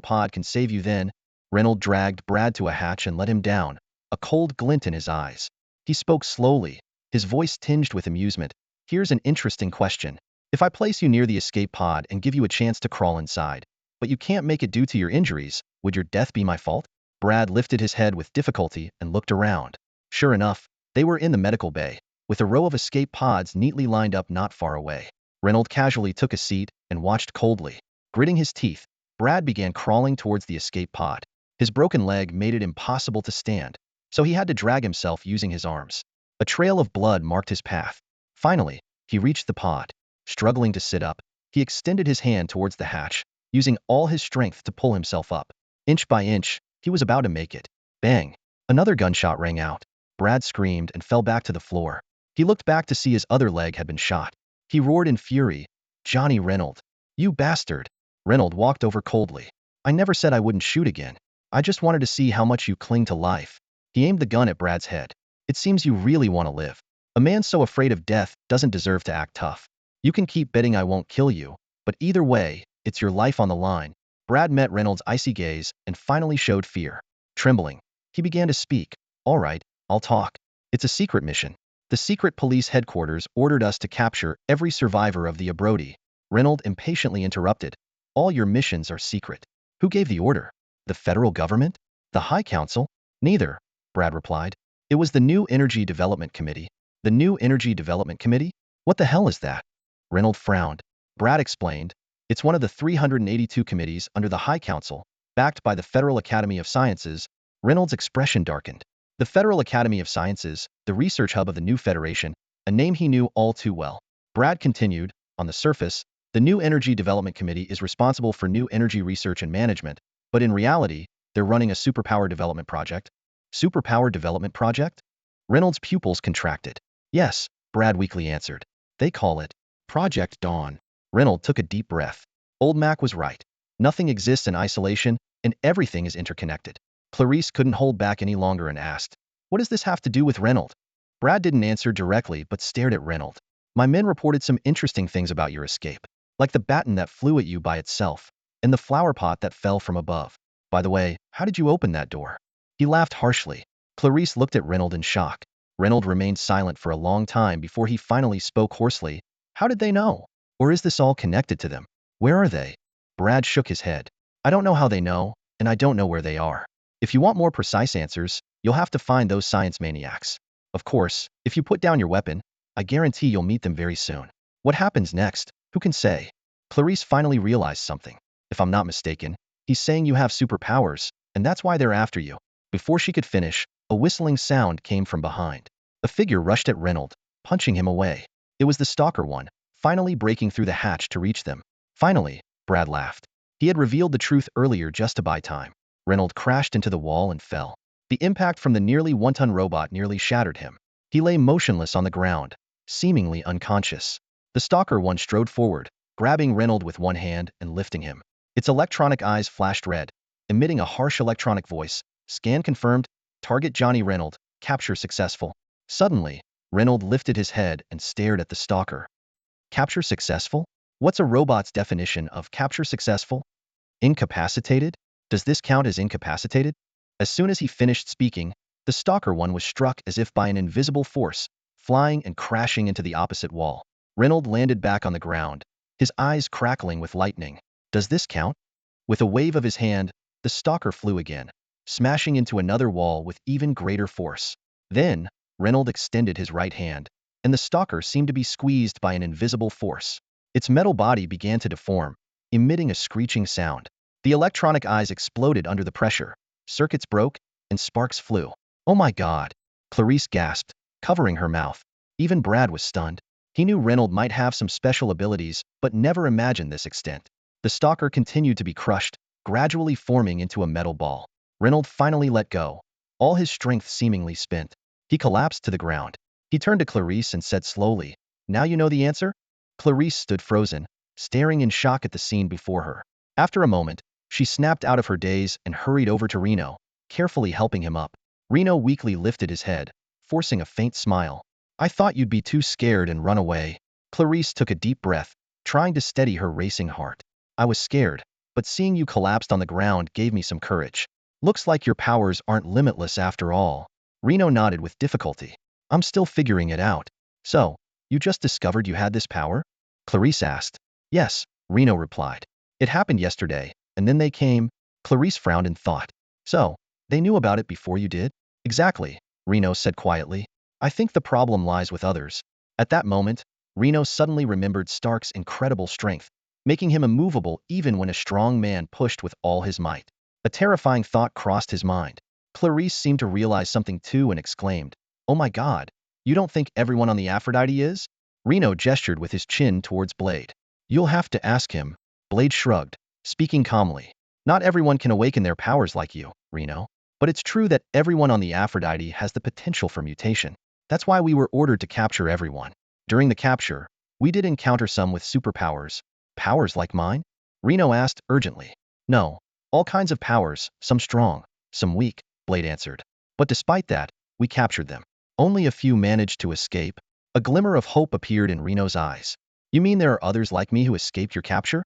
S1: pod can save you then." Reynolds dragged Brad to a hatch and let him down, a cold glint in his eyes. He spoke slowly, his voice tinged with amusement. "Here's an interesting question. If I place you near the escape pod and give you a chance to crawl inside, but you can't make it due to your injuries, would your death be my fault?" Brad lifted his head with difficulty and looked around. Sure enough, they were in the medical bay, with a row of escape pods neatly lined up not far away. Reynolds casually took a seat and watched coldly. Gritting his teeth, Brad began crawling towards the escape pod. His broken leg made it impossible to stand, so he had to drag himself using his arms. A trail of blood marked his path. Finally, he reached the pod. Struggling to sit up, he extended his hand towards the hatch, using all his strength to pull himself up. Inch by inch, he was about to make it. Bang! Another gunshot rang out. Brad screamed and fell back to the floor. He looked back to see his other leg had been shot. He roared in fury, "Johnny Reynold! You bastard!" Reynold walked over coldly. "I never said I wouldn't shoot again. I just wanted to see how much you cling to life." He aimed the gun at Brad's head. "It seems you really want to live. A man so afraid of death doesn't deserve to act tough. You can keep betting I won't kill you, but either way, it's your life on the line." Brad met Reynolds' icy gaze and finally showed fear. Trembling, he began to speak. "All right, I'll talk. It's a secret mission. The secret police headquarters ordered us to capture every survivor of the Abrodi." Reynolds impatiently interrupted. "All your missions are secret." "Who gave the order? The federal government? The High Council?" "Neither," Brad replied. "It was the New Energy Development Committee." "The New Energy Development Committee? What the hell is that?" Reynolds frowned. Brad explained. "It's one of the 382 committees under the High Council, backed by the Federal Academy of Sciences." Reynolds' expression darkened. The Federal Academy of Sciences, the research hub of the new Federation, a name he knew all too well. Brad continued, "On the surface, the New Energy Development Committee is responsible for new energy research and management, but in reality, they're running a superpower development project." "Superpower development project?" Reynolds' pupils contracted. "Yes," Brad weakly answered. "They call it Project Dawn." Reynolds took a deep breath. Old Mac was right. Nothing exists in isolation, and everything is interconnected. Clarice couldn't hold back any longer and asked, "What does this have to do with Reynolds?" Brad didn't answer directly but stared at Reynolds. "My men reported some interesting things about your escape, like the baton that flew at you by itself, and the flower pot that fell from above. By the way, how did you open that door?" He laughed harshly. Clarice looked at Reynolds in shock. Reynolds remained silent for a long time before he finally spoke hoarsely. "How did they know? Or is this all connected to them? Where are they?" Brad shook his head. "I don't know how they know, and I don't know where they are. If you want more precise answers, you'll have to find those science maniacs. Of course, if you put down your weapon, I guarantee you'll meet them very soon. What happens next, who can say?" Clarice finally realized something. "If I'm not mistaken, he's saying you have superpowers, and that's why they're after you." Before she could finish, a whistling sound came from behind. A figure rushed at Reynolds, punching him away. It was the stalker one, finally breaking through the hatch to reach them. Finally, Brad laughed. He had revealed the truth earlier just to buy time. Reynolds crashed into the wall and fell. The impact from the nearly one-ton robot nearly shattered him. He lay motionless on the ground, seemingly unconscious. The stalker one strode forward, grabbing Reynolds with one hand and lifting him. Its electronic eyes flashed red, emitting a harsh electronic voice. "Scan confirmed. Target Johnny Reynold. Capture successful." Suddenly, Reynolds lifted his head and stared at the stalker. "Capture successful? What's a robot's definition of capture successful? Incapacitated? Does this count as incapacitated?" As soon as he finished speaking, the stalker one was struck as if by an invisible force, flying and crashing into the opposite wall. Reynolds landed back on the ground, his eyes crackling with lightning. "Does this count?" With a wave of his hand, the stalker flew again, smashing into another wall with even greater force. Then, Reynolds extended his right hand, and the stalker seemed to be squeezed by an invisible force. Its metal body began to deform, emitting a screeching sound. The electronic eyes exploded under the pressure. Circuits broke, and sparks flew. "Oh my God!" Clarice gasped, covering her mouth. Even Brad was stunned. He knew Reynolds might have some special abilities, but never imagined this extent. The stalker continued to be crushed, gradually forming into a metal ball. Reynolds finally let go, all his strength seemingly spent. He collapsed to the ground. He turned to Clarice and said slowly, "Now you know the answer?" Clarice stood frozen, staring in shock at the scene before her. After a moment, she snapped out of her daze and hurried over to Reno, carefully helping him up. Reno weakly lifted his head, forcing a faint smile. "I thought you'd be too scared and run away." Clarice took a deep breath, trying to steady her racing heart. "I was scared, but seeing you collapsed on the ground gave me some courage. Looks like your powers aren't limitless after all." Reno nodded with difficulty. "I'm still figuring it out." "So, you just discovered you had this power?" Clarice asked. "Yes," Reno replied. "It happened yesterday, and then they came." Clarice frowned in thought. "So, they knew about it before you did?" "Exactly," Reno said quietly. "I think the problem lies with others." At that moment, Reno suddenly remembered Stark's incredible strength, making him immovable even when a strong man pushed with all his might. A terrifying thought crossed his mind. Clarice seemed to realize something too and exclaimed, "Oh my God, you don't think everyone on the Aphrodite is?" Reno gestured with his chin towards Blade. "You'll have to ask him." Blade shrugged, speaking calmly. "Not everyone can awaken their powers like you, Reno. But it's true that everyone on the Aphrodite has the potential for mutation. That's why we were ordered to capture everyone. During the capture, we did encounter some with superpowers. Powers like mine? Reno asked urgently. No, all kinds of powers, some strong, some weak, Blade answered. But despite that, we captured them. Only a few managed to escape. A glimmer of hope appeared in Reno's eyes. You mean there are others like me who escaped your capture?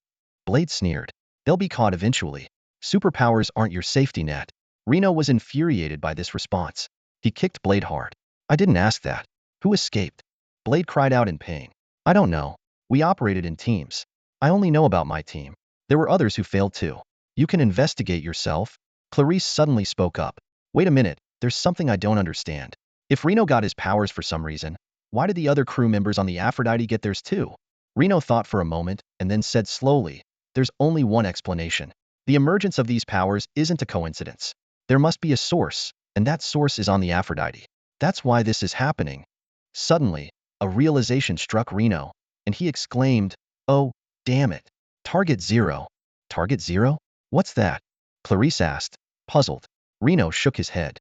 S1: Blade sneered. They'll be caught eventually. Superpowers aren't your safety net. Reno was infuriated by this response. He kicked Blade hard. I didn't ask that. Who escaped? Blade cried out in pain. I don't know. We operated in teams. I only know about my team. There were others who failed too. You can investigate yourself. Clarice suddenly spoke up. Wait a minute, there's something I don't understand. If Reno got his powers for some reason, why did the other crew members on the Aphrodite get theirs too? Reno thought for a moment and then said slowly, there's only one explanation. The emergence of these powers isn't a coincidence. There must be a source, and that source is on the Aphrodite. That's why this is happening. Suddenly, a realization struck Reno, and he exclaimed, oh, damn it. Target Zero. Target Zero? What's that? Clarice asked, puzzled. Reno shook his head.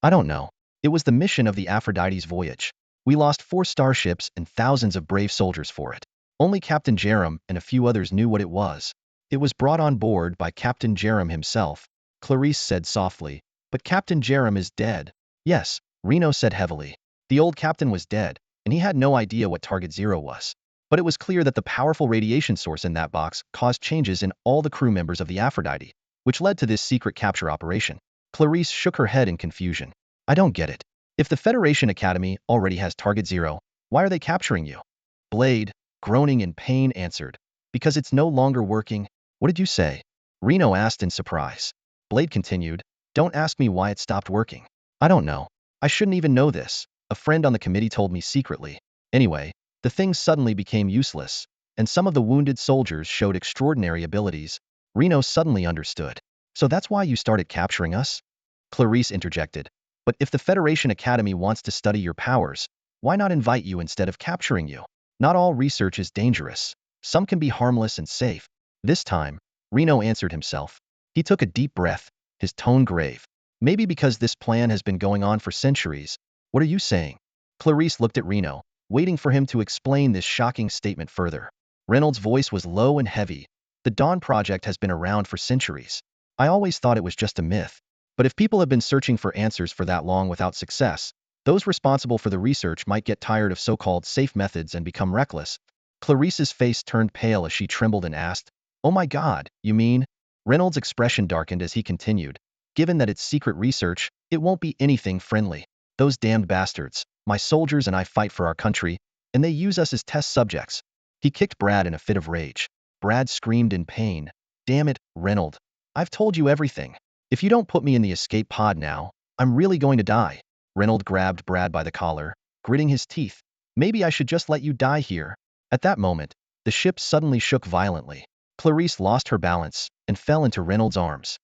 S1: I don't know. It was the mission of the Aphrodite's voyage. We lost 4 starships and thousands of brave soldiers for it. Only Captain Jerem and a few others knew what it was. It was brought on board by Captain Jerem himself, Clarice said softly. But Captain Jerem is dead. Yes, Reno said heavily. The old captain was dead, and he had no idea what Target Zero was. But it was clear that the powerful radiation source in that box caused changes in all the crew members of the Aphrodite, which led to this secret capture operation. Clarice shook her head in confusion. I don't get it. If the Federation Academy already has Target Zero, why are they capturing you? Blade, groaning in pain, answered. Because it's no longer working. What did you say? Reno asked in surprise. Blade continued. Don't ask me why it stopped working. I don't know. I shouldn't even know this. A friend on the committee told me secretly. Anyway, the thing suddenly became useless, and some of the wounded soldiers showed extraordinary abilities. Reno suddenly understood. So that's why you started capturing us? Clarice interjected. But if the Federation Academy wants to study your powers, why not invite you instead of capturing you? Not all research is dangerous. Some can be harmless and safe. This time, Reno answered himself. He took a deep breath, his tone grave. Maybe because this plan has been going on for centuries. What are you saying? Clarice looked at Reno, waiting for him to explain this shocking statement further. Reynolds' voice was low and heavy. The Dawn Project has been around for centuries. I always thought it was just a myth. But if people have been searching for answers for that long without success, those responsible for the research might get tired of so-called safe methods and become reckless. Clarice's face turned pale as she trembled and asked, Oh my God, you mean? Reynolds' expression darkened as he continued. Given that it's secret research, it won't be anything friendly. Those damned bastards, my soldiers and I fight for our country, and they use us as test subjects. He kicked Brad in a fit of rage. Brad screamed in pain. Damn it, Reynolds. I've told you everything. If you don't put me in the escape pod now, I'm really going to die. Reynolds grabbed Brad by the collar, gritting his teeth. Maybe I should just let you die here. At that moment, the ship suddenly shook violently. Clarice lost her balance and fell into Reynolds' arms.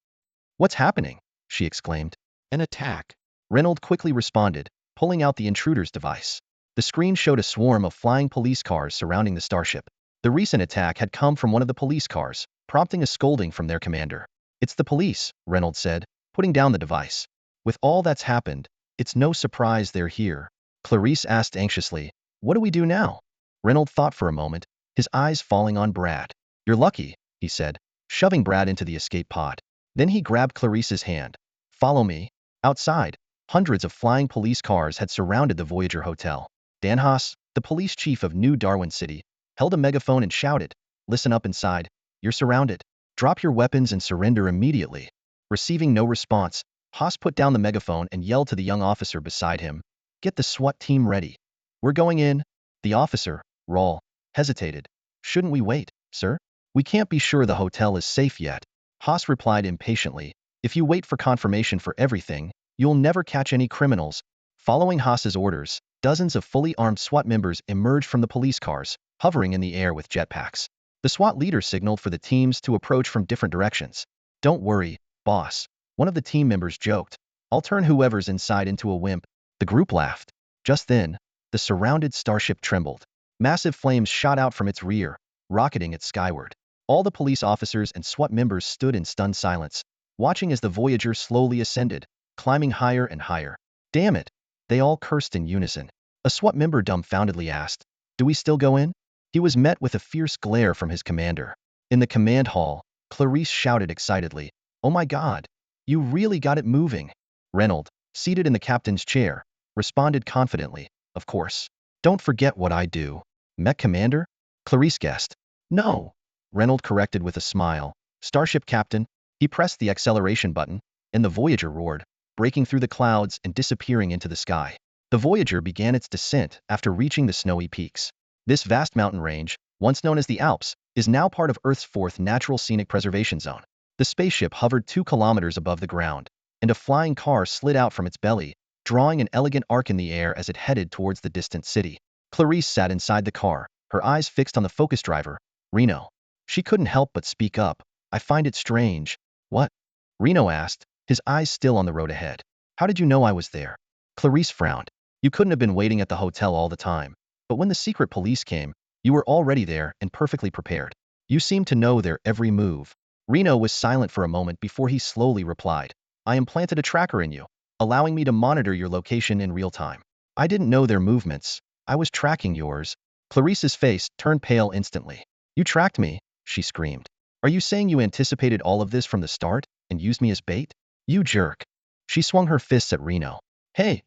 S1: What's happening? She exclaimed. An attack. Reynolds quickly responded, pulling out the intruder's device. The screen showed a swarm of flying police cars surrounding the starship. The recent attack had come from one of the police cars, prompting a scolding from their commander. It's the police, Reynolds said, putting down the device. With all that's happened, it's no surprise they're here. Clarice asked anxiously, What do we do now? Reynolds thought for a moment, his eyes falling on Brad. You're lucky, he said, shoving Brad into the escape pod. Then he grabbed Clarice's hand. Follow me. Outside, hundreds of flying police cars had surrounded the Voyager Hotel. Dan Haas, the police chief of New Darwin City, held a megaphone and shouted, Listen up inside. You're surrounded. Drop your weapons and surrender immediately. Receiving no response, Haas put down the megaphone and yelled to the young officer beside him, Get the SWAT team ready. We're going in. The officer, Rawl, hesitated. Shouldn't we wait, sir? We can't be sure the hotel is safe yet. Haas replied impatiently, If you wait for confirmation for everything, you'll never catch any criminals. Following Haas's orders, dozens of fully armed SWAT members emerged from the police cars, hovering in the air with jetpacks. The SWAT leader signaled for the teams to approach from different directions. Don't worry, boss. One of the team members joked. I'll turn whoever's inside into a wimp. The group laughed. Just then, the surrounded starship trembled. Massive flames shot out from its rear, rocketing it skyward. All the police officers and SWAT members stood in stunned silence, watching as the Voyager slowly ascended, climbing higher and higher. Damn it! They all cursed in unison. A SWAT member dumbfoundedly asked, "Do we still go in?" He was met with a fierce glare from his commander. In the command hall, Clarice shouted excitedly, "Oh my God! You really got it moving!" Reynold, seated in the captain's chair, responded confidently, "Of course. Don't forget what I do." "Mech Commander?" Clarice guessed. "No," Reynold corrected with a smile. "Starship Captain." He pressed the acceleration button, and the Voyager roared, breaking through the clouds and disappearing into the sky. The Voyager began its descent after reaching the snowy peaks. This vast mountain range, once known as the Alps, is now part of Earth's fourth natural scenic preservation zone. The spaceship hovered 2 kilometers above the ground, and a flying car slid out from its belly, drawing an elegant arc in the air as it headed towards the distant city. Clarice sat inside the car, her eyes fixed on the focus driver, Reno. She couldn't help but speak up. "I find it strange." "What?" Reno asked, his eyes still on the road ahead. "How did you know I was there?" Clarice frowned. "You couldn't have been waiting at the hotel all the time. But when the secret police came, you were already there and perfectly prepared. You seemed to know their every move." Reno was silent for a moment before he slowly replied, "I implanted a tracker in you, allowing me to monitor your location in real time. I didn't know their movements. I was tracking yours." Clarice's face turned pale instantly. "You tracked me?" she screamed. "Are you saying you anticipated all of this from the start and used me as bait? You jerk." She swung her fists at Reno. Hey,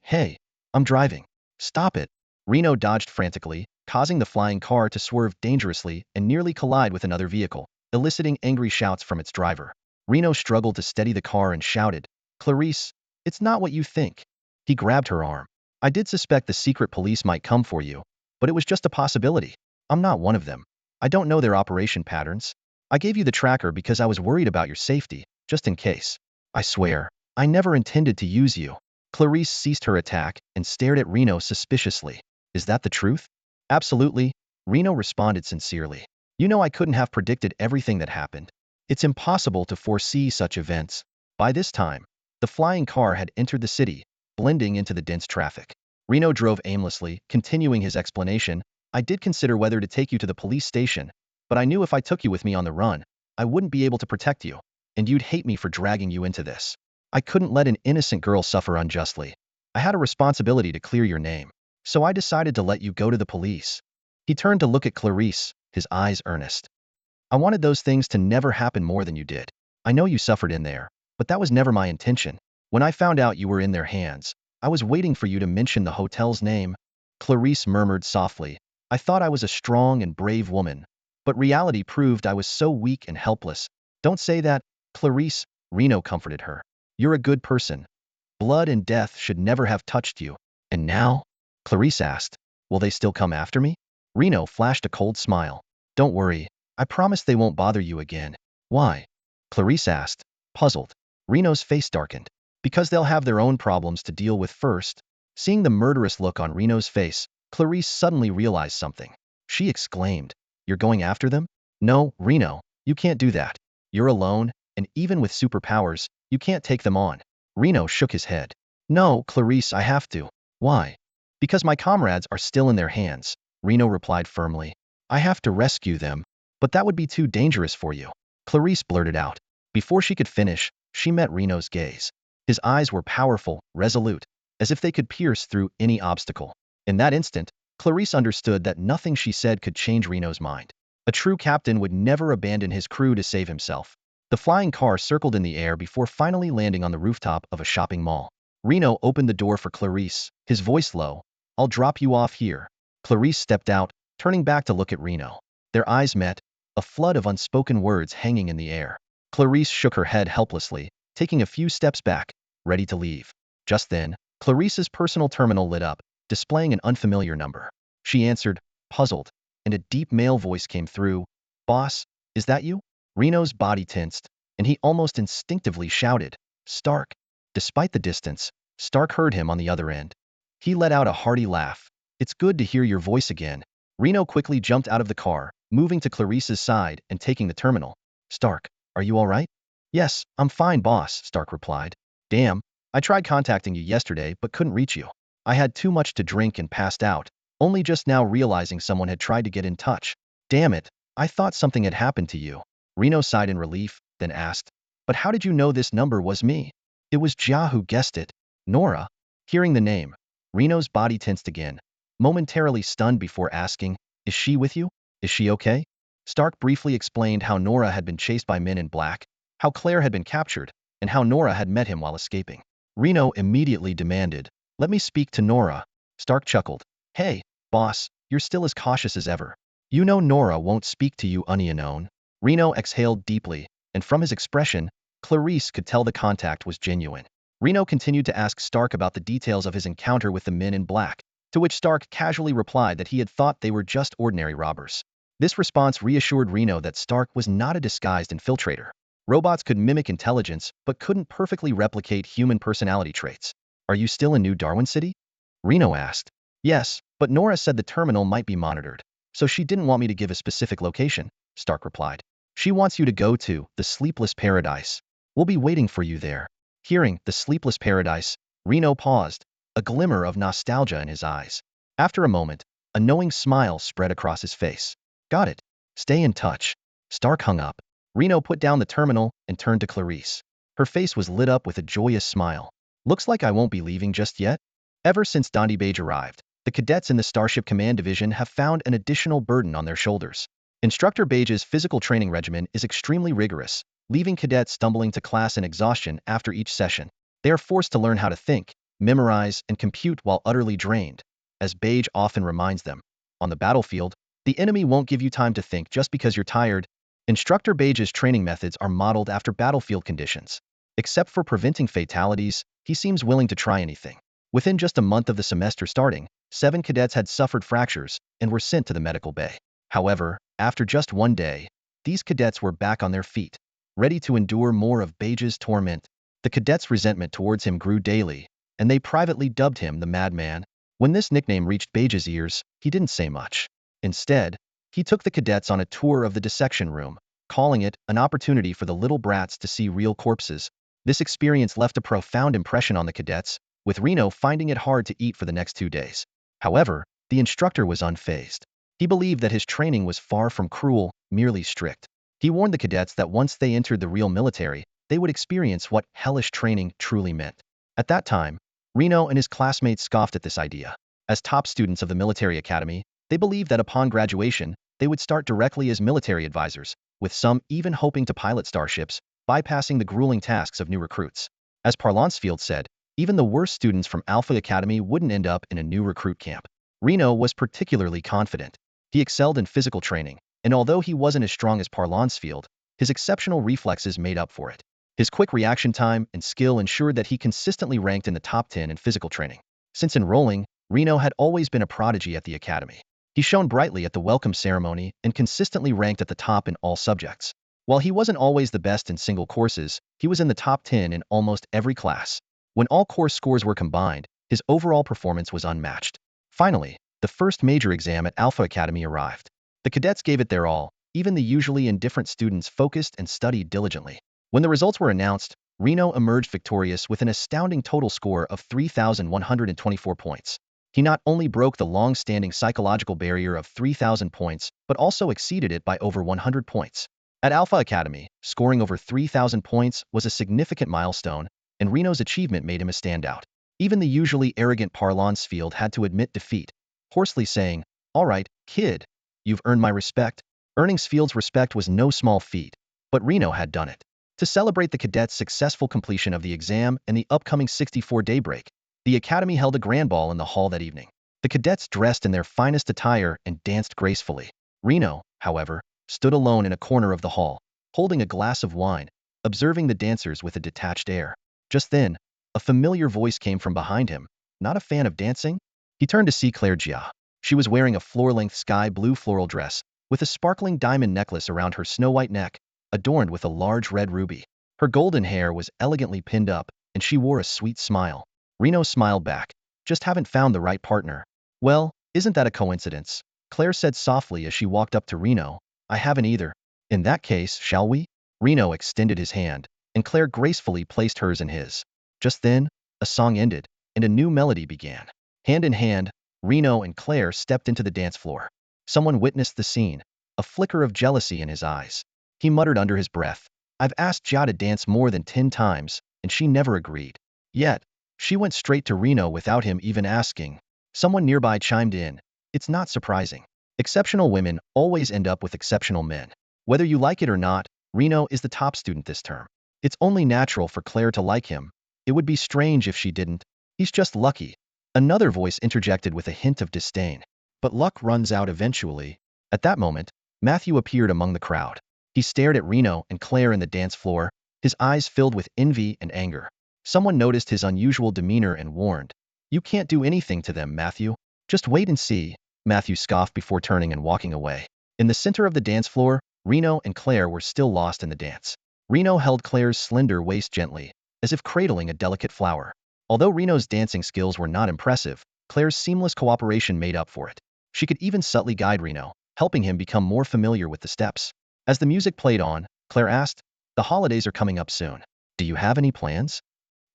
S1: I'm driving. Stop it." Reno dodged frantically, causing the flying car to swerve dangerously and nearly collide with another vehicle, eliciting angry shouts from its driver. Reno struggled to steady the car and shouted, "Clarice, it's not what you think." He grabbed her arm. "I did suspect the secret police might come for you, but it was just a possibility. I'm not one of them. I don't know their operation patterns. I gave you the tracker because I was worried about your safety, just in case. I swear, I never intended to use you." Clarice ceased her attack and stared at Reno suspiciously. "Is that the truth?" "Absolutely," Reno responded sincerely. "You know I couldn't have predicted everything that happened. It's impossible to foresee such events." By this time, the flying car had entered the city, blending into the dense traffic. Reno drove aimlessly, continuing his explanation, "I did consider whether to take you to the police station, but I knew if I took you with me on the run, I wouldn't be able to protect you, and you'd hate me for dragging you into this. I couldn't let an innocent girl suffer unjustly. I had a responsibility to clear your name, so I decided to let you go to the police." He turned to look at Clarice, his eyes earnest. "I wanted those things to never happen more than you did. I know you suffered in there, but that was never my intention. When I found out you were in their hands, I was waiting for you to mention the hotel's name." Clarice murmured softly, "I thought I was a strong and brave woman, but reality proved I was so weak and helpless." "Don't say that, Clarice," Reno comforted her. "You're a good person. Blood and death should never have touched you." "And now?" Clarice asked. "Will they still come after me?" Reno flashed a cold smile. "Don't worry. I promise they won't bother you again." "Why?" Clarice asked, puzzled. Reno's face darkened. "Because they'll have their own problems to deal with first." Seeing the murderous look on Reno's face, Clarice suddenly realized something. She exclaimed, "You're going after them?" "No, Reno, you can't do that. You're alone, and even with superpowers, you can't take them on." Reno shook his head. "No, Clarice, I have to." "Why?" "Because my comrades are still in their hands," Reno replied firmly. "I have to rescue them, but that would be too dangerous for you." Clarice blurted out. Before she could finish, she met Reno's gaze. His eyes were powerful, resolute, as if they could pierce through any obstacle. In that instant, Clarice understood that nothing she said could change Reno's mind. A true captain would never abandon his crew to save himself. The flying car circled in the air before finally landing on the rooftop of a shopping mall. Reno opened the door for Clarice, his voice low. "I'll drop you off here." Clarice stepped out, turning back to look at Reno. Their eyes met, a flood of unspoken words hanging in the air. Clarice shook her head helplessly, taking a few steps back, ready to leave. Just then, Clarice's personal terminal lit up, displaying an unfamiliar number. She answered, puzzled, and a deep male voice came through. "Boss, is that you?" Reno's body tensed, and he almost instinctively shouted, "Stark." Despite the distance, Stark heard him on the other end. He let out a hearty laugh. "It's good to hear your voice again." Reno quickly jumped out of the car, moving to Clarice's side and taking the terminal. "Stark, are you all right?" "Yes, I'm fine, boss," Stark replied. "Damn, I tried contacting you yesterday but couldn't reach you. I had too much to drink and passed out, only just now realizing someone had tried to get in touch. Damn it, I thought something had happened to you." Reno sighed in relief, then asked, "But how did you know this number was me?" "It was Jia who guessed it." "Nora?" Hearing the name, Reno's body tensed again, momentarily stunned before asking, "Is she with you? Is she okay?" Stark briefly explained how Nora had been chased by men in black, how Claire had been captured, and how Nora had met him while escaping. Reno immediately demanded, "Let me speak to Nora." Stark chuckled. "Hey, boss, you're still as cautious as ever. You know Nora won't speak to you unknown." Reno exhaled deeply, and from his expression, Clarice could tell the contact was genuine. Reno continued to ask Stark about the details of his encounter with the men in black, to which Stark casually replied that he had thought they were just ordinary robbers. This response reassured Reno that Stark was not a disguised infiltrator. Robots could mimic intelligence, but couldn't perfectly replicate human personality traits. "Are you still in New Darwin City?" Reno asked. "Yes, but Nora said the terminal might be monitored, so she didn't want me to give a specific location," Stark replied. "She wants you to go to the Sleepless Paradise. We'll be waiting for you there." Hearing the Sleepless Paradise, Reno paused, a glimmer of nostalgia in his eyes. After a moment, a knowing smile spread across his face. "Got it. Stay in touch." Stark hung up. Reno put down the terminal and turned to Clarice. Her face was lit up with a joyous smile. "Looks like I won't be leaving just yet." Ever since Dondi Bage arrived, the cadets in the Starship Command Division have found an additional burden on their shoulders. Instructor Bage's physical training regimen is extremely rigorous, leaving cadets stumbling to class in exhaustion after each session. They are forced to learn how to think, memorize, and compute while utterly drained. As Bage often reminds them, on the battlefield, the enemy won't give you time to think just because you're tired. Instructor Bage's training methods are modeled after battlefield conditions. Except for preventing fatalities, he seems willing to try anything. Within just a month of the semester starting, 7 cadets had suffered fractures and were sent to the medical bay. However, after just one day, these cadets were back on their feet, ready to endure more of Bage's torment. The cadets' resentment towards him grew daily, and they privately dubbed him the Madman. When this nickname reached Bage's ears, he didn't say much. Instead, he took the cadets on a tour of the dissection room, calling it an opportunity for the little brats to see real corpses. This experience left a profound impression on the cadets, with Reno finding it hard to eat for the next 2 days. However, the instructor was unfazed. He believed that his training was far from cruel, merely strict. He warned the cadets that once they entered the real military, they would experience what hellish training truly meant. At that time, Reno and his classmates scoffed at this idea. As top students of the military academy, they believed that upon graduation, they would start directly as military advisors, with some even hoping to pilot starships, bypassing the grueling tasks of new recruits. As Parlancefield said, even the worst students from Alpha Academy wouldn't end up in a new recruit camp. Reno was particularly confident. He excelled in physical training, and although he wasn't as strong as Parlancefield, his exceptional reflexes made up for it. His quick reaction time and skill ensured that he consistently ranked in the top 10 in physical training. Since enrolling, Reno had always been a prodigy at the academy. He shone brightly at the welcome ceremony and consistently ranked at the top in all subjects. While he wasn't always the best in single courses, he was in the top 10 in almost every class. When all course scores were combined, his overall performance was unmatched. Finally, the first major exam at Alpha Academy arrived. The cadets gave it their all. Even the usually indifferent students focused and studied diligently. When the results were announced, Reno emerged victorious with an astounding total score of 3,124 points. He not only broke the long-standing psychological barrier of 3,000 points, but also exceeded it by over 100 points. At Alpha Academy, scoring over 3,000 points was a significant milestone, and Reno's achievement made him a standout. Even the usually arrogant Parlancefield had to admit defeat, hoarsely saying, "All right, kid, you've earned my respect." Earning Field's respect was no small feat, but Reno had done it. To celebrate the cadets' successful completion of the exam and the upcoming 64-day break, the Academy held a grand ball in the hall that evening. The cadets dressed in their finest attire and danced gracefully. Reno, however, stood alone in a corner of the hall, holding a glass of wine, observing the dancers with a detached air. Just then, a familiar voice came from behind him. "Not a fan of dancing?" He turned to see Claire Gia. She was wearing a floor-length sky-blue floral dress, with a sparkling diamond necklace around her snow-white neck, adorned with a large red ruby. Her golden hair was elegantly pinned up, and she wore a sweet smile. Reno smiled back. "Just haven't found the right partner." "Well, isn't that a coincidence?" Claire said softly as she walked up to Reno. "I haven't either." "In that case, shall we?" Reno extended his hand, and Claire gracefully placed hers in his. Just then, a song ended, and a new melody began. Hand in hand, Reno and Claire stepped into the dance floor. Someone witnessed the scene, a flicker of jealousy in his eyes. He muttered under his breath, "I've asked Jia to dance more than 10 times, and she never agreed. Yet, She went straight to Reno without him even asking. Someone nearby chimed in. It's not surprising. Exceptional women always end up with exceptional men. Whether you like it or not, Reno is the top student this term. It's only natural for Claire to like him. It would be strange if she didn't. He's just lucky. Another voice interjected with a hint of disdain. But luck runs out eventually. At that moment, Matthew appeared among the crowd. He stared at Reno and Claire in the dance floor, his eyes filled with envy and anger. Someone noticed his unusual demeanor and warned, "You can't do anything to them, Matthew. Just wait and see." Matthew scoffed before turning and walking away. In the center of the dance floor, Reno and Claire were still lost in the dance. Reno held Claire's slender waist gently, as if cradling a delicate flower. Although Reno's dancing skills were not impressive, Claire's seamless cooperation made up for it. She could even subtly guide Reno, helping him become more familiar with the steps. As the music played on, Claire asked, "The holidays are coming up soon. Do you have any plans?"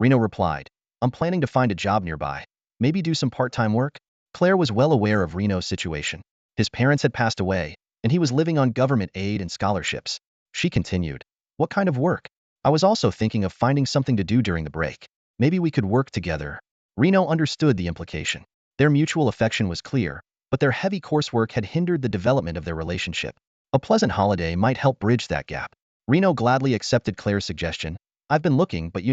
S1: Reno replied, "I'm planning to find a job nearby. Maybe do some part-time work." Claire was well aware of Reno's situation. His parents had passed away, and he was living on government aid and scholarships. She continued, "What kind of work? I was also thinking of finding something to do during the break. Maybe we could work together." Reno understood the implication. Their mutual affection was clear, but their heavy coursework had hindered the development of their relationship. A pleasant holiday might help bridge that gap. Reno gladly accepted Claire's suggestion. "I've been looking, but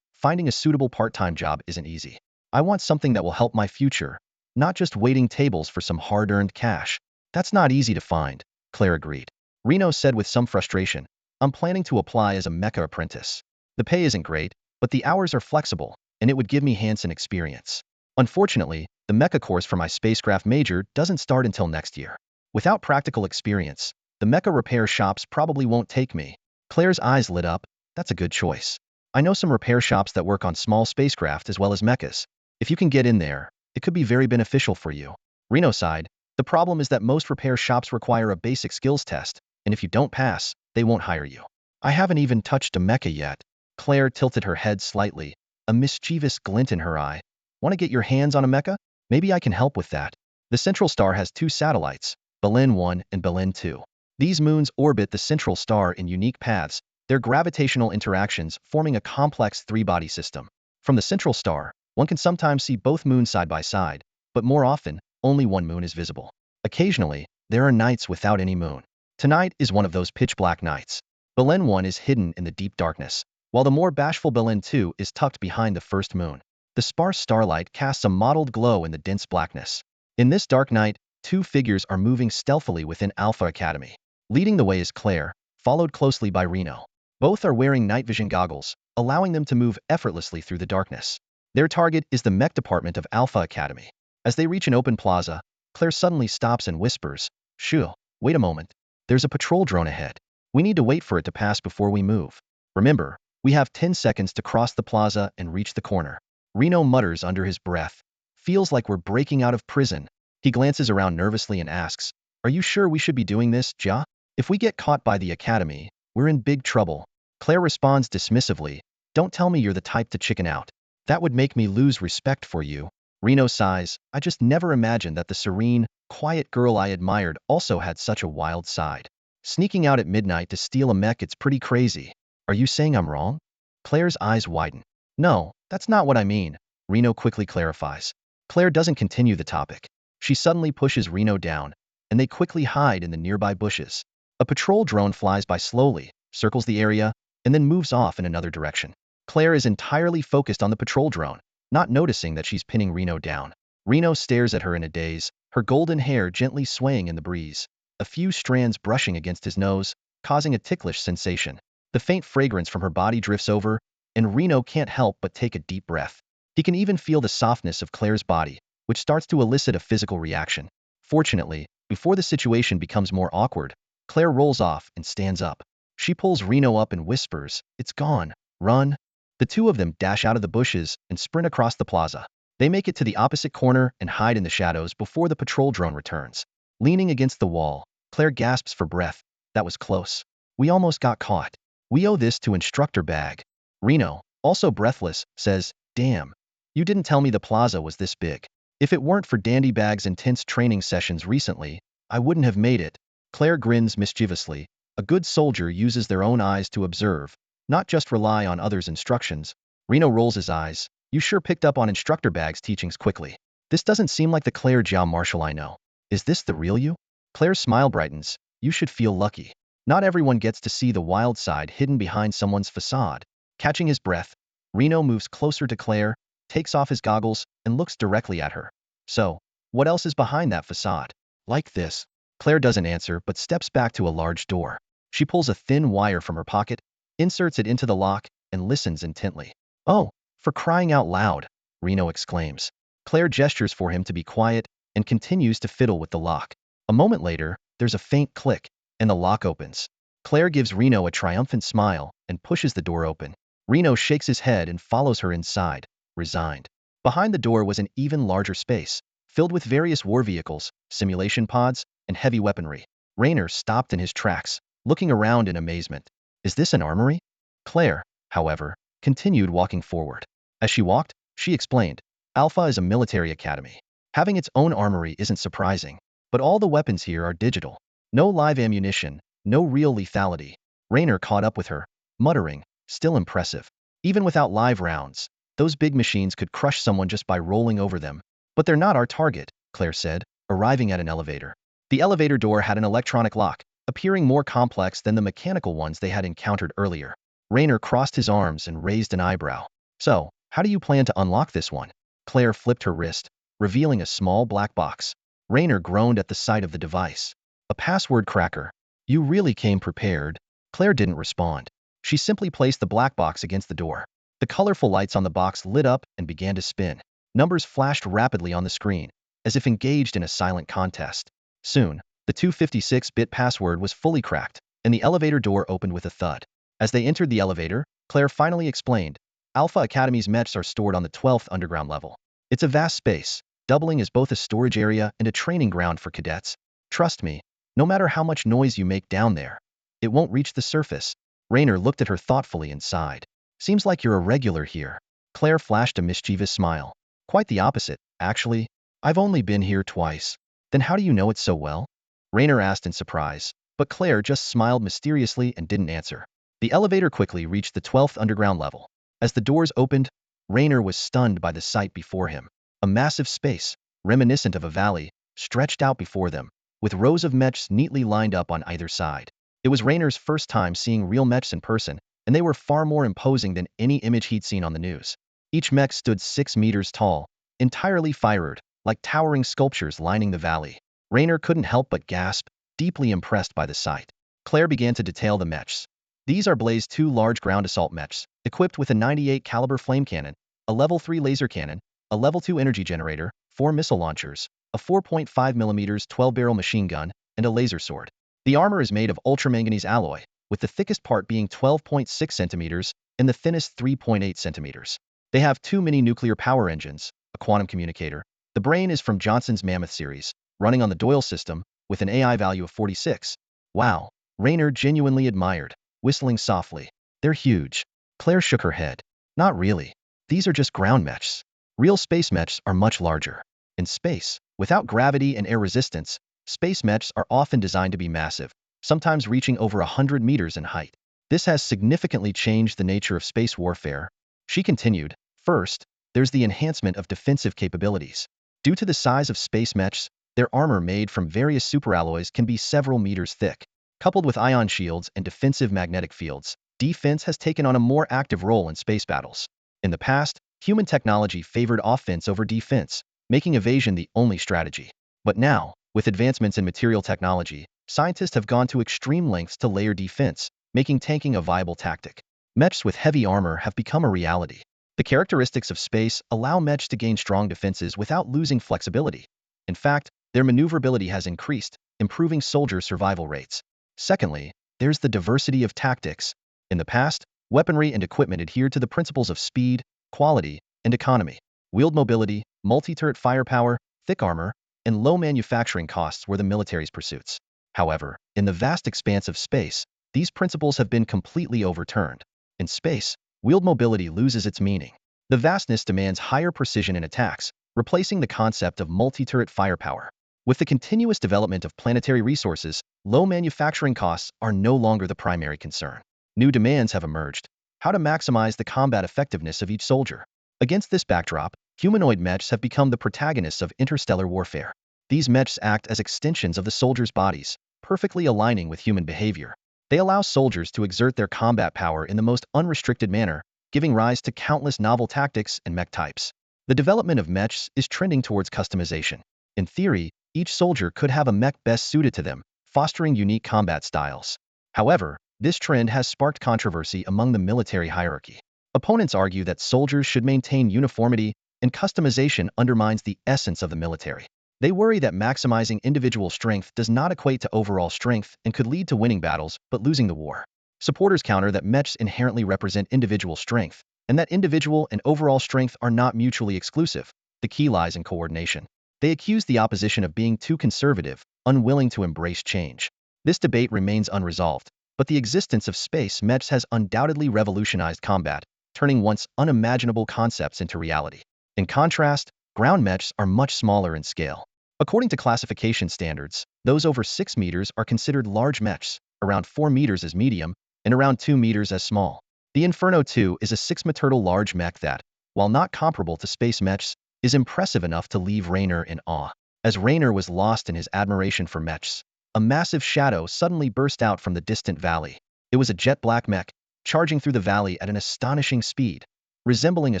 S1: finding a suitable part-time job isn't easy. I want something that will help my future, not just waiting tables for some hard-earned cash." "That's not easy to find," Claire agreed. Reno said with some frustration, "I'm planning to apply as a mecha apprentice. The pay isn't great, but the hours are flexible, and it would give me hands-on experience. Unfortunately, the mecha course for my spacecraft major doesn't start until next year. Without practical experience, the mecha repair shops probably won't take me." Claire's eyes lit up. "That's a good choice. I know some repair shops that work on small spacecraft as well as mechas. If you can get in there, it could be very beneficial for you." Reno sighed. "The problem is that most repair shops require a basic skills test, and if you don't pass, they won't hire you. I haven't even touched a mecha yet." Claire tilted her head slightly, a mischievous glint in her eye. "Want to get your hands on a mecha? Maybe I can help with that." The central star has two satellites, Belen 1 and Belen 2. These moons orbit the central star in unique paths, their gravitational interactions forming a complex three-body system. From the central star, one can sometimes see both moons side by side, but more often, only one moon is visible. Occasionally, there are nights without any moon. Tonight is one of those pitch-black nights. Belen 1 is hidden in the deep darkness, while the more bashful Belen 2 is tucked behind the first moon. The sparse starlight casts a mottled glow in the dense blackness. In this dark night, two figures are moving stealthily within Alpha Academy. Leading the way is Claire, followed closely by Reno. Both are wearing night vision goggles, allowing them to move effortlessly through the darkness. Their target is the mech department of Alpha Academy. As they reach an open plaza, Claire suddenly stops and whispers, "Shoo, wait a moment. There's a patrol drone ahead. We need to wait for it to pass before we move. Remember, we have 10 seconds to cross the plaza and reach the corner." Reno mutters under his breath. "Feels like we're breaking out of prison." He glances around nervously and asks, "Are you sure we should be doing this, Ja? If we get caught by the Academy, we're in big trouble." Claire responds dismissively, "Don't tell me you're the type to chicken out. That would make me lose respect for you." Reno sighs, "I just never imagined that the serene, quiet girl I admired also had such a wild side. Sneaking out at midnight to steal a mech, it's pretty crazy. Are you saying I'm wrong?" Claire's eyes widen. "No, that's not what I mean," Reno quickly clarifies. Claire doesn't continue the topic. She suddenly pushes Reno down, and they quickly hide in the nearby bushes. A patrol drone flies by slowly, circles the area, and then moves off in another direction. Claire is entirely focused on the patrol drone, not noticing that she's pinning Reno down. Reno stares at her in a daze, her golden hair gently swaying in the breeze, a few strands brushing against his nose, causing a ticklish sensation. The faint fragrance from her body drifts over, and Reno can't help but take a deep breath. He can even feel the softness of Claire's body, which starts to elicit a physical reaction. Fortunately, before the situation becomes more awkward, Claire rolls off and stands up. She pulls Reno up and whispers, "It's gone. Run." The two of them dash out of the bushes and sprint across the plaza. They make it to the opposite corner and hide in the shadows before the patrol drone returns. Leaning against the wall, Claire gasps for breath. "That was close. We almost got caught. We owe this to Instructor Bag." Reno, also breathless, says, "Damn. You didn't tell me the plaza was this big. If it weren't for Dandy Bag's intense training sessions recently, I wouldn't have made it." Claire grins mischievously. A good soldier uses their own eyes to observe, not just rely on others' instructions. Reno rolls his eyes. You sure picked up on instructor Bag's teachings quickly. This doesn't seem like the Claire Jiao Marshall I know. Is this the real you? Claire's smile brightens. You should feel lucky. Not everyone gets to see the wild side hidden behind someone's facade. Catching his breath, Reno moves closer to Claire, takes off his goggles, and looks directly at her. So, what else is behind that facade? Like this. Claire doesn't answer but steps back to a large door. She pulls a thin wire from her pocket, inserts it into the lock, and listens intently. Oh, for crying out loud, Reno exclaims. Claire gestures for him to be quiet and continues to fiddle with the lock. A moment later, there's a faint click, and the lock opens. Claire gives Reno a triumphant smile and pushes the door open. Reno shakes his head and follows her inside, resigned. Behind the door was an even larger space, filled with various war vehicles, simulation pods, and heavy weaponry. Raynor stopped in his tracks, looking around in amazement. Is this an armory? Claire, however, continued walking forward. As she walked, she explained, Alpha is a military academy. Having its own armory isn't surprising, but all the weapons here are digital. No live ammunition, no real lethality. Raynor caught up with her, muttering, still impressive. Even without live rounds, those big machines could crush someone just by rolling over them. But they're not our target, Claire said, arriving at an elevator. The elevator door had an electronic lock, appearing more complex than the mechanical ones they had encountered earlier. Raynor crossed his arms and raised an eyebrow. So, how do you plan to unlock this one? Claire flipped her wrist, revealing a small black box. Raynor groaned at the sight of the device. A password cracker. You really came prepared. Claire didn't respond. She simply placed the black box against the door. The colorful lights on the box lit up and began to spin. Numbers flashed rapidly on the screen, as if engaged in a silent contest. Soon, the 256-bit password was fully cracked, and the elevator door opened with a thud. As they entered the elevator, Claire finally explained, Alpha Academy's mechs are stored on the 12th underground level. It's a vast space, doubling as both a storage area and a training ground for cadets. Trust me, no matter how much noise you make down there, it won't reach the surface. Raynor looked at her thoughtfully and sighed. Seems like you're a regular here. Claire flashed a mischievous smile. Quite the opposite, actually. I've only been here twice. Then how do you know it so well? Raynor asked in surprise, but Claire just smiled mysteriously and didn't answer. The elevator quickly reached the 12th underground level. As the doors opened, Raynor was stunned by the sight before him. A massive space, reminiscent of a valley, stretched out before them, with rows of mechs neatly lined up on either side. It was Raynor's first time seeing real mechs in person, and they were far more imposing than any image he'd seen on the news. Each mech stood 6 meters tall, entirely fired, like towering sculptures lining the valley. Raynor couldn't help but gasp, deeply impressed by the sight. Claire began to detail the mechs. These are Blaze 2 large ground assault mechs, equipped with a 98 caliber flame cannon, a level 3 laser cannon, a level 2 energy generator, 4 missile launchers, a 4.5 mm 12-barrel machine gun, and a laser sword. The armor is made of ultramanganese alloy, with the thickest part being 12.6 centimeters and the thinnest 3.8 centimeters. They have 2 mini-nuclear power engines, a quantum communicator. The brain is from Johnson's Mammoth series, running on the Doyle system, with an AI value of 46. Wow, Raynor genuinely admired, whistling softly. They're huge. Claire shook her head. Not really. These are just ground mechs. Real space mechs are much larger. In space, without gravity and air resistance, space mechs are often designed to be massive, sometimes reaching over 100 meters in height. This has significantly changed the nature of space warfare. She continued, first, there's the enhancement of defensive capabilities. Due to the size of space mechs, their armor made from various superalloys can be several meters thick. Coupled with ion shields and defensive magnetic fields, defense has taken on a more active role in space battles. In the past, human technology favored offense over defense, making evasion the only strategy. But now, with advancements in material technology, scientists have gone to extreme lengths to layer defense, making tanking a viable tactic. Mechs with heavy armor have become a reality. The characteristics of space allow mechs to gain strong defenses without losing flexibility. In fact, their maneuverability has increased, improving soldier survival rates. Secondly, there's the diversity of tactics. In the past, weaponry and equipment adhered to the principles of speed, quality, and economy. Wheeled mobility, multi-turret firepower, thick armor, and low manufacturing costs were the military's pursuits. However, in the vast expanse of space, these principles have been completely overturned. In space, wheeled mobility loses its meaning. The vastness demands higher precision in attacks, replacing the concept of multi-turret firepower. With the continuous development of planetary resources, low manufacturing costs are no longer the primary concern. New demands have emerged. How to maximize the combat effectiveness of each soldier. Against this backdrop, humanoid mechs have become the protagonists of interstellar warfare. These mechs act as extensions of the soldiers' bodies, perfectly aligning with human behavior. They allow soldiers to exert their combat power in the most unrestricted manner, giving rise to countless novel tactics and mech types. The development of mechs is trending towards customization. In theory, each soldier could have a mech best suited to them, fostering unique combat styles. However, this trend has sparked controversy among the military hierarchy. Opponents argue that soldiers should maintain uniformity, and customization undermines the essence of the military. They worry that maximizing individual strength does not equate to overall strength and could lead to winning battles but losing the war. Supporters counter that mechs inherently represent individual strength, and that individual and overall strength are not mutually exclusive. The key lies in coordination. They accuse the opposition of being too conservative, unwilling to embrace change. This debate remains unresolved, but the existence of space mechs has undoubtedly revolutionized combat, turning once unimaginable concepts into reality. In contrast, ground mechs are much smaller in scale. According to classification standards, those over 6 meters are considered large mechs, around 4 meters as medium, and around 2 meters as small. The Inferno 2 is a 6-meter large mech that, while not comparable to space mechs, is impressive enough to leave Raynor in awe. As Raynor was lost in his admiration for mechs, a massive shadow suddenly burst out from the distant valley. It was a jet-black mech, charging through the valley at an astonishing speed, resembling a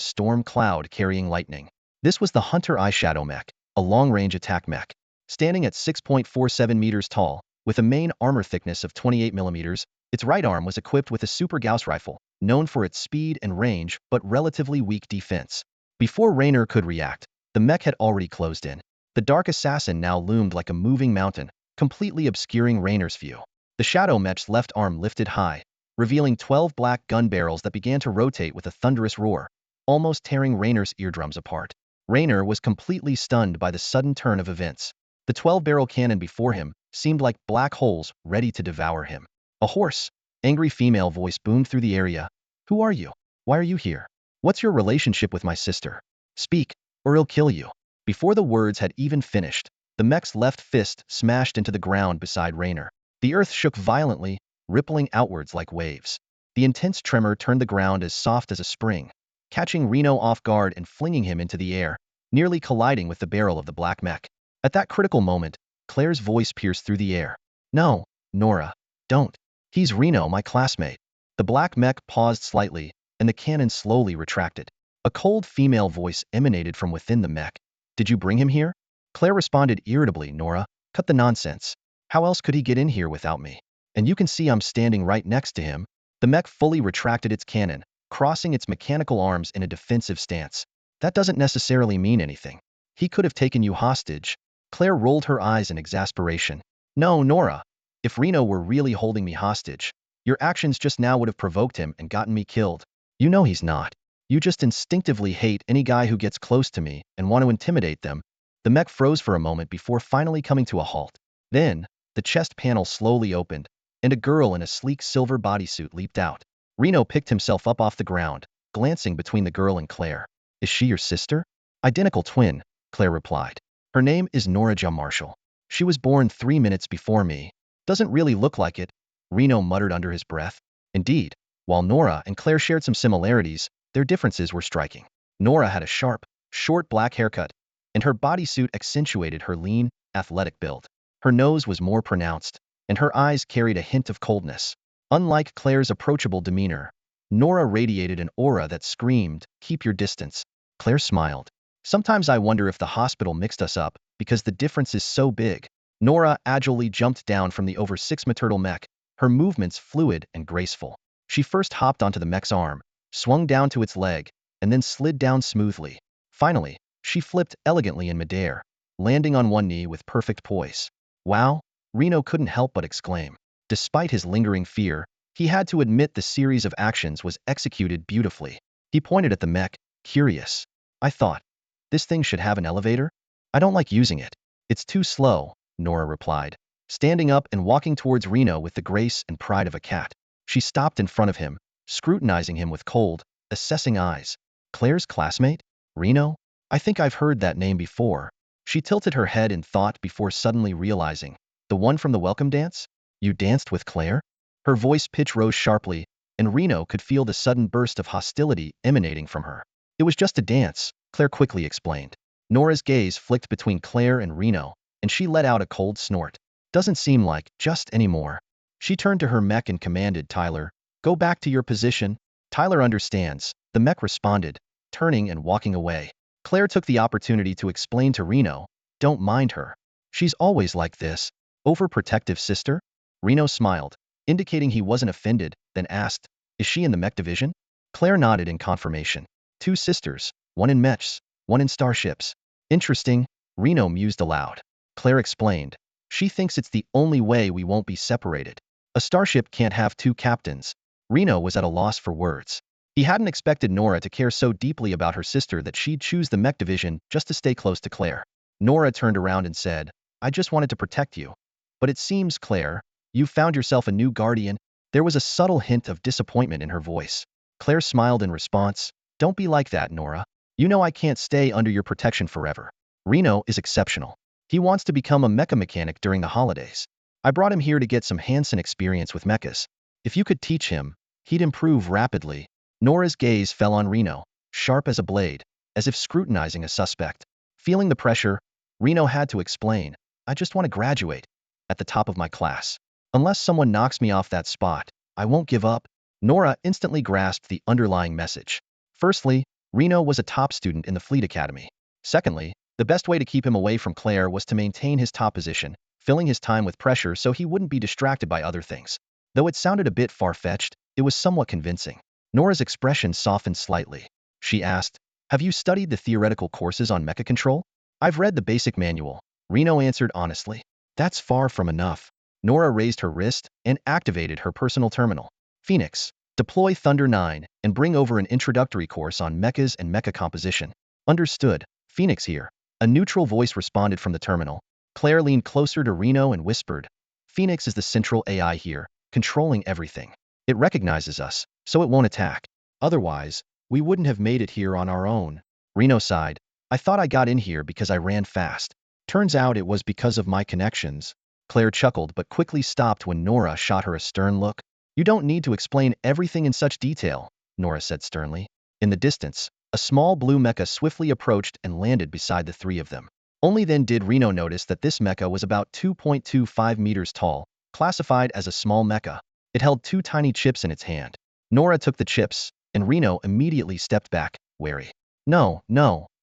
S1: storm cloud carrying lightning. This was the Hunter Eye Shadow mech, a long-range attack mech. Standing at 6.47 meters tall, with a main armor thickness of 28 millimeters, its right arm was equipped with a Super Gauss rifle, known for its speed and range but relatively weak defense. Before Raynor could react, the mech had already closed in. The Dark Assassin now loomed like a moving mountain, completely obscuring Raynor's view. The Shadow mech's left arm lifted high, revealing 12 black gun barrels that began to rotate with a thunderous roar, almost tearing Raynor's eardrums apart. Raynor was completely stunned by the sudden turn of events. The 12-barrel cannon before him seemed like black holes ready to devour him. A hoarse, angry female voice boomed through the area. "Who are you? Why are you here? What's your relationship with my sister? Speak, or he'll kill you." Before the words had even finished, the mech's left fist smashed into the ground beside Raynor. The earth shook violently, rippling outwards like waves. The intense tremor turned the ground as soft as a spring, catching Reno off guard and flinging him into the air, nearly colliding with the barrel of the black mech. At that critical moment, Claire's voice pierced through the air. "No, Nora, don't. He's Reno, my classmate." The black mech paused slightly, and the cannon slowly retracted. A cold female voice emanated from within the mech. "Did you bring him here?" Claire responded irritably. "Nora, cut the nonsense. How else could he get in here without me? And you can see I'm standing right next to him." The mech fully retracted its cannon, crossing its mechanical arms in a defensive stance. "That doesn't necessarily mean anything. He could have taken you hostage." Claire rolled her eyes in exasperation. "No, Nora. If Reno were really holding me hostage, your actions just now would have provoked him and gotten me killed. You know he's not. You just instinctively hate any guy who gets close to me and want to intimidate them." The mech froze for a moment before finally coming to a halt. Then, the chest panel slowly opened, and a girl in a sleek silver bodysuit leaped out. Reno picked himself up off the ground, glancing between the girl and Claire. "Is she your sister?" "Identical twin," Claire replied. "Her name is Nora Ja Marshall. She was born 3 minutes before me." "Doesn't really look like it," Reno muttered under his breath. Indeed, while Nora and Claire shared some similarities, their differences were striking. Nora had a sharp, short black haircut, and her bodysuit accentuated her lean, athletic build. Her nose was more pronounced, and her eyes carried a hint of coldness. Unlike Claire's approachable demeanor, Nora radiated an aura that screamed, "Keep your distance." Claire smiled. "Sometimes I wonder if the hospital mixed us up, because the difference is so big." Nora agilely jumped down from the over 6-meter mech, her movements fluid and graceful. She first hopped onto the mech's arm, swung down to its leg, and then slid down smoothly. Finally, she flipped elegantly in midair, landing on one knee with perfect poise. "Wow," Reno couldn't help but exclaim. Despite his lingering fear, he had to admit the series of actions was executed beautifully. He pointed at the mech, curious. "I thought, this thing should have an elevator? I don't like using it." "It's too slow," Nora replied, standing up and walking towards Reno with the grace and pride of a cat. She stopped in front of him, scrutinizing him with cold, assessing eyes. "Claire's classmate? Reno? I think I've heard that name before." She tilted her head in thought before suddenly realizing. "The one from the welcome dance? You danced with Claire?" Her voice pitch rose sharply, and Reno could feel the sudden burst of hostility emanating from her. It was just a dance, Claire quickly explained. Nora's gaze flicked between Claire and Reno, and she let out a cold snort. Doesn't seem like just anymore. She turned to her mech and commanded Tyler, go back to your position. Tyler understands, the mech responded, turning and walking away. Claire took the opportunity to explain to Reno, don't mind her. She's always like this. Overprotective sister? Reno smiled, indicating he wasn't offended, then asked, is she in the mech division? Claire nodded in confirmation. Two sisters, one in mechs, one in starships. Interesting, Reno mused aloud. Claire explained, she thinks it's the only way we won't be separated. A starship can't have two captains. Reno was at a loss for words. He hadn't expected Nora to care so deeply about her sister that she'd choose the mech division just to stay close to Claire. Nora turned around and said, I just wanted to protect you. But it seems, Claire, you've found yourself a new guardian. There was a subtle hint of disappointment in her voice. Claire smiled in response, don't be like that, Nora. You know I can't stay under your protection forever. Reno is exceptional. He wants to become a mecha mechanic during the holidays. I brought him here to get some hands-on experience with mechas. If you could teach him, he'd improve rapidly. Nora's gaze fell on Reno, sharp as a blade, as if scrutinizing a suspect. Feeling the pressure, Reno had to explain, I just want to graduate. At the top of my class. Unless someone knocks me off that spot, I won't give up. Nora instantly grasped the underlying message. Firstly, Reno was a top student in the Fleet Academy. Secondly, the best way to keep him away from Claire was to maintain his top position, filling his time with pressure so he wouldn't be distracted by other things. Though it sounded a bit far-fetched, it was somewhat convincing. Nora's expression softened slightly. She asked, have you studied the theoretical courses on mecha control? I've read the basic manual, Reno answered honestly. That's far from enough. Nora raised her wrist and activated her personal terminal. Phoenix, deploy Thunder 9 and bring over an introductory course on mechas and mecha composition. Understood. Phoenix here. A neutral voice responded from the terminal. Claire leaned closer to Reno and whispered, Phoenix is the central AI here, controlling everything. It recognizes us, so it won't attack. Otherwise, we wouldn't have made it here on our own. Reno sighed. I thought I got in here because I ran fast. Turns out it was because of my connections. Claire chuckled but quickly stopped when Nora shot her a stern look. You don't need to explain everything in such detail, Nora said sternly. In the distance, a small blue mecha swiftly approached and landed beside the three of them. Only then did Reno notice that this mecha was about 2.25 meters tall, classified as a small mecha. It held two tiny chips in its hand. Nora took the chips, and Reno immediately stepped back, wary. No,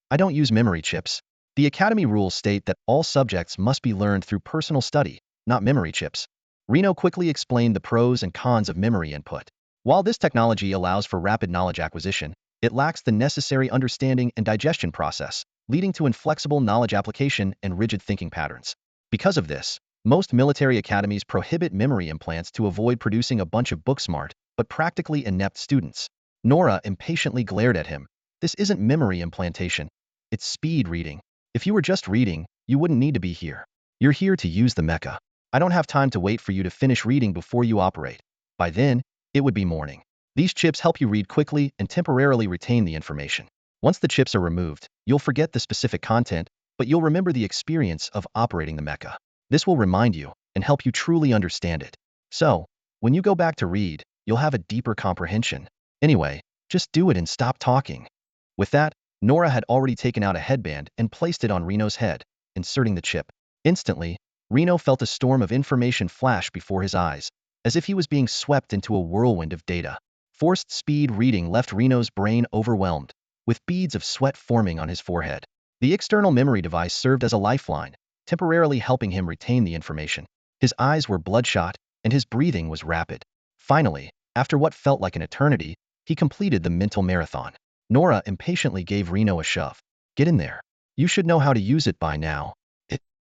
S1: I don't use memory chips. The Academy rules state that all subjects must be learned through personal study, not memory chips. Reno quickly explained the pros and cons of memory input. While this technology allows for rapid knowledge acquisition, it lacks the necessary understanding and digestion process, leading to inflexible knowledge application and rigid thinking patterns. Because of this, most military academies prohibit memory implants to avoid producing a bunch of book-smart, but practically inept students. Nora impatiently glared at him. This isn't memory implantation. It's speed reading. If you were just reading, you wouldn't need to be here. You're here to use the mecha. I don't have time to wait for you to finish reading before you operate. By then, it would be morning. These chips help you read quickly and temporarily retain the information. Once the chips are removed, you'll forget the specific content, but you'll remember the experience of operating the mecha. This will remind you and help you truly understand it. So, when you go back to read, you'll have a deeper comprehension. Anyway, just do it and stop talking. With that, Nora had already taken out a headband and placed it on Reno's head, inserting the chip. Instantly, Reno felt a storm of information flash before his eyes, as if he was being swept into a whirlwind of data. Forced speed reading left Reno's brain overwhelmed, with beads of sweat forming on his forehead. The external memory device served as a lifeline, temporarily helping him retain the information. His eyes were bloodshot, and his breathing was rapid. Finally, after what felt like an eternity, he completed the mental marathon. Nora impatiently gave Reno a shove. Get in there. You should know how to use it by now.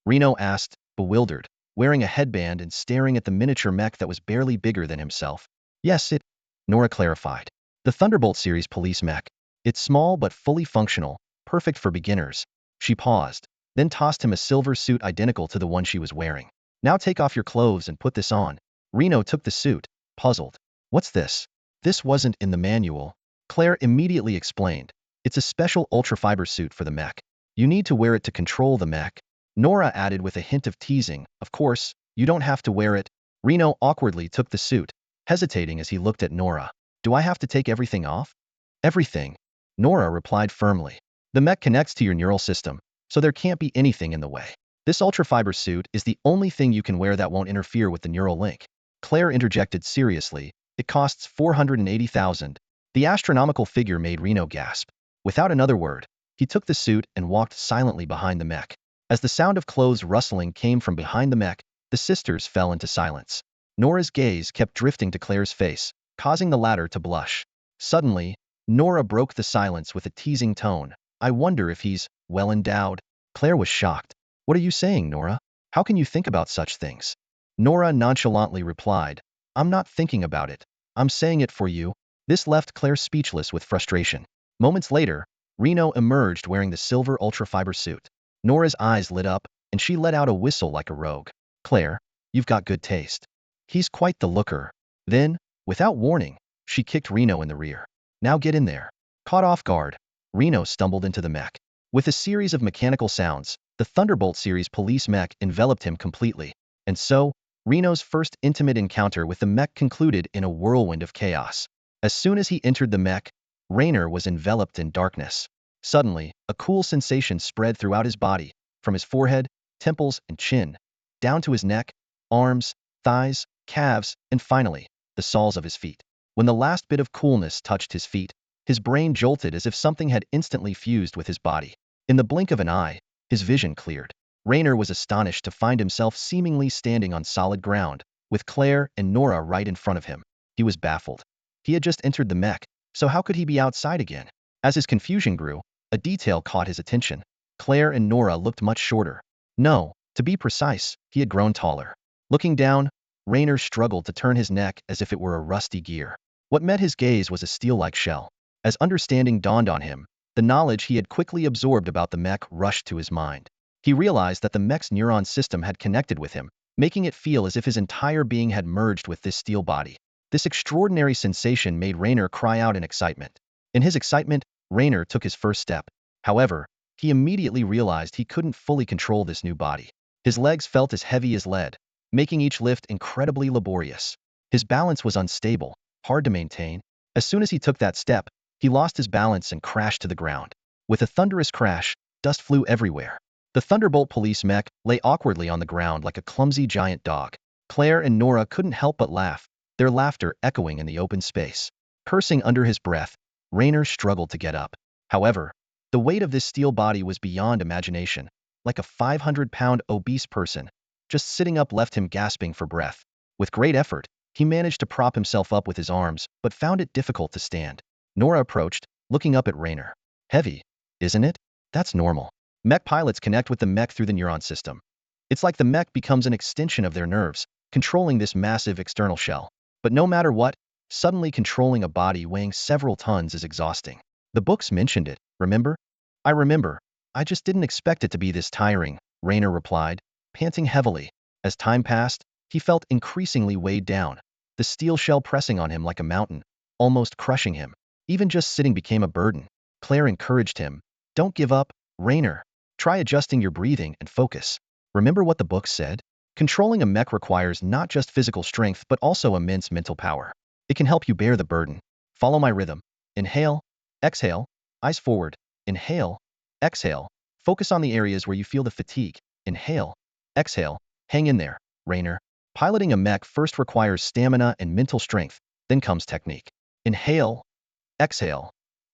S1: Reno asked, bewildered, wearing a headband and staring at the miniature mech that was barely bigger than himself. Yes, Nora clarified. The Thunderbolt series police mech. It's small but fully functional, perfect for beginners. She paused, then tossed him a silver suit identical to the one she was wearing. Now take off your clothes and put this on. Reno took the suit, puzzled. What's this? This wasn't in the manual. Claire immediately explained. It's a special ultrafiber suit for the mech. You need to wear it to control the mech. Nora added with a hint of teasing, of course, you don't have to wear it. Reno awkwardly took the suit, hesitating as he looked at Nora. Do I have to take everything off? Everything. Nora replied firmly. The mech connects to your neural system, so there can't be anything in the way. This ultrafiber suit is the only thing you can wear that won't interfere with the neural link. Claire interjected seriously. It costs 480,000. The astronomical figure made Reno gasp. Without another word, he took the suit and walked silently behind the mech. As the sound of clothes rustling came from behind the mech, the sisters fell into silence. Nora's gaze kept drifting to Claire's face, causing the latter to blush. Suddenly, Nora broke the silence with a teasing tone. I wonder if he's well endowed. Claire was shocked. What are you saying, Nora? How can you think about such things? Nora nonchalantly replied, I'm not thinking about it. I'm saying it for you. This left Claire speechless with frustration. Moments later, Reno emerged wearing the silver ultrafiber suit. Nora's eyes lit up, and she let out a whistle like a rogue. Claire, you've got good taste. He's quite the looker. Then, without warning, she kicked Reno in the rear. Now get in there. Caught off guard, Reno stumbled into the mech. With a series of mechanical sounds, the Thunderbolt series police mech enveloped him completely. And so, Reno's first intimate encounter with the mech concluded in a whirlwind of chaos. As soon as he entered the mech, Raynor was enveloped in darkness. Suddenly, a cool sensation spread throughout his body, from his forehead, temples, and chin, down to his neck, arms, thighs, calves, and finally, the soles of his feet. When the last bit of coolness touched his feet, his brain jolted as if something had instantly fused with his body. In the blink of an eye, his vision cleared. Raynor was astonished to find himself seemingly standing on solid ground, with Claire and Nora right in front of him. He was baffled. He had just entered the mech, so how could he be outside again? As his confusion grew, a detail caught his attention. Claire and Nora looked much shorter. No, to be precise, he had grown taller. Looking down, Raynor struggled to turn his neck as if it were a rusty gear. What met his gaze was a steel-like shell. As understanding dawned on him, the knowledge he had quickly absorbed about the mech rushed to his mind. He realized that the mech's neuron system had connected with him, making it feel as if his entire being had merged with this steel body. This extraordinary sensation made Raynor cry out in excitement. In his excitement, Raynor took his first step. However, he immediately realized he couldn't fully control this new body. His legs felt as heavy as lead, making each lift incredibly laborious. His balance was unstable, hard to maintain. As soon as he took that step, he lost his balance and crashed to the ground. With a thunderous crash, dust flew everywhere. The Thunderbolt police mech lay awkwardly on the ground like a clumsy giant dog. Claire and Nora couldn't help but laugh, their laughter echoing in the open space. Cursing under his breath, Raynor struggled to get up. However, the weight of this steel body was beyond imagination. Like a 500-pound obese person, just sitting up left him gasping for breath. With great effort, he managed to prop himself up with his arms, but found it difficult to stand. Nora approached, looking up at Raynor. Heavy, isn't it? That's normal. Mech pilots connect with the mech through the neuron system. It's like the mech becomes an extension of their nerves, controlling this massive external shell. But no matter what, suddenly controlling a body weighing several tons is exhausting. The books mentioned it, remember? I remember. I just didn't expect it to be this tiring, Raynor replied, panting heavily. As time passed, he felt increasingly weighed down, the steel shell pressing on him like a mountain, almost crushing him. Even just sitting became a burden. Claire encouraged him. Don't give up, Raynor. Try adjusting your breathing and focus. Remember what the book said? Controlling a mech requires not just physical strength but also immense mental power. It can help you bear the burden. Follow my rhythm. Inhale, exhale, eyes forward. Inhale, exhale. Focus on the areas where you feel the fatigue. Inhale, exhale. Hang in there, Raynor. Piloting a mech first requires stamina and mental strength, then comes technique. Inhale, exhale.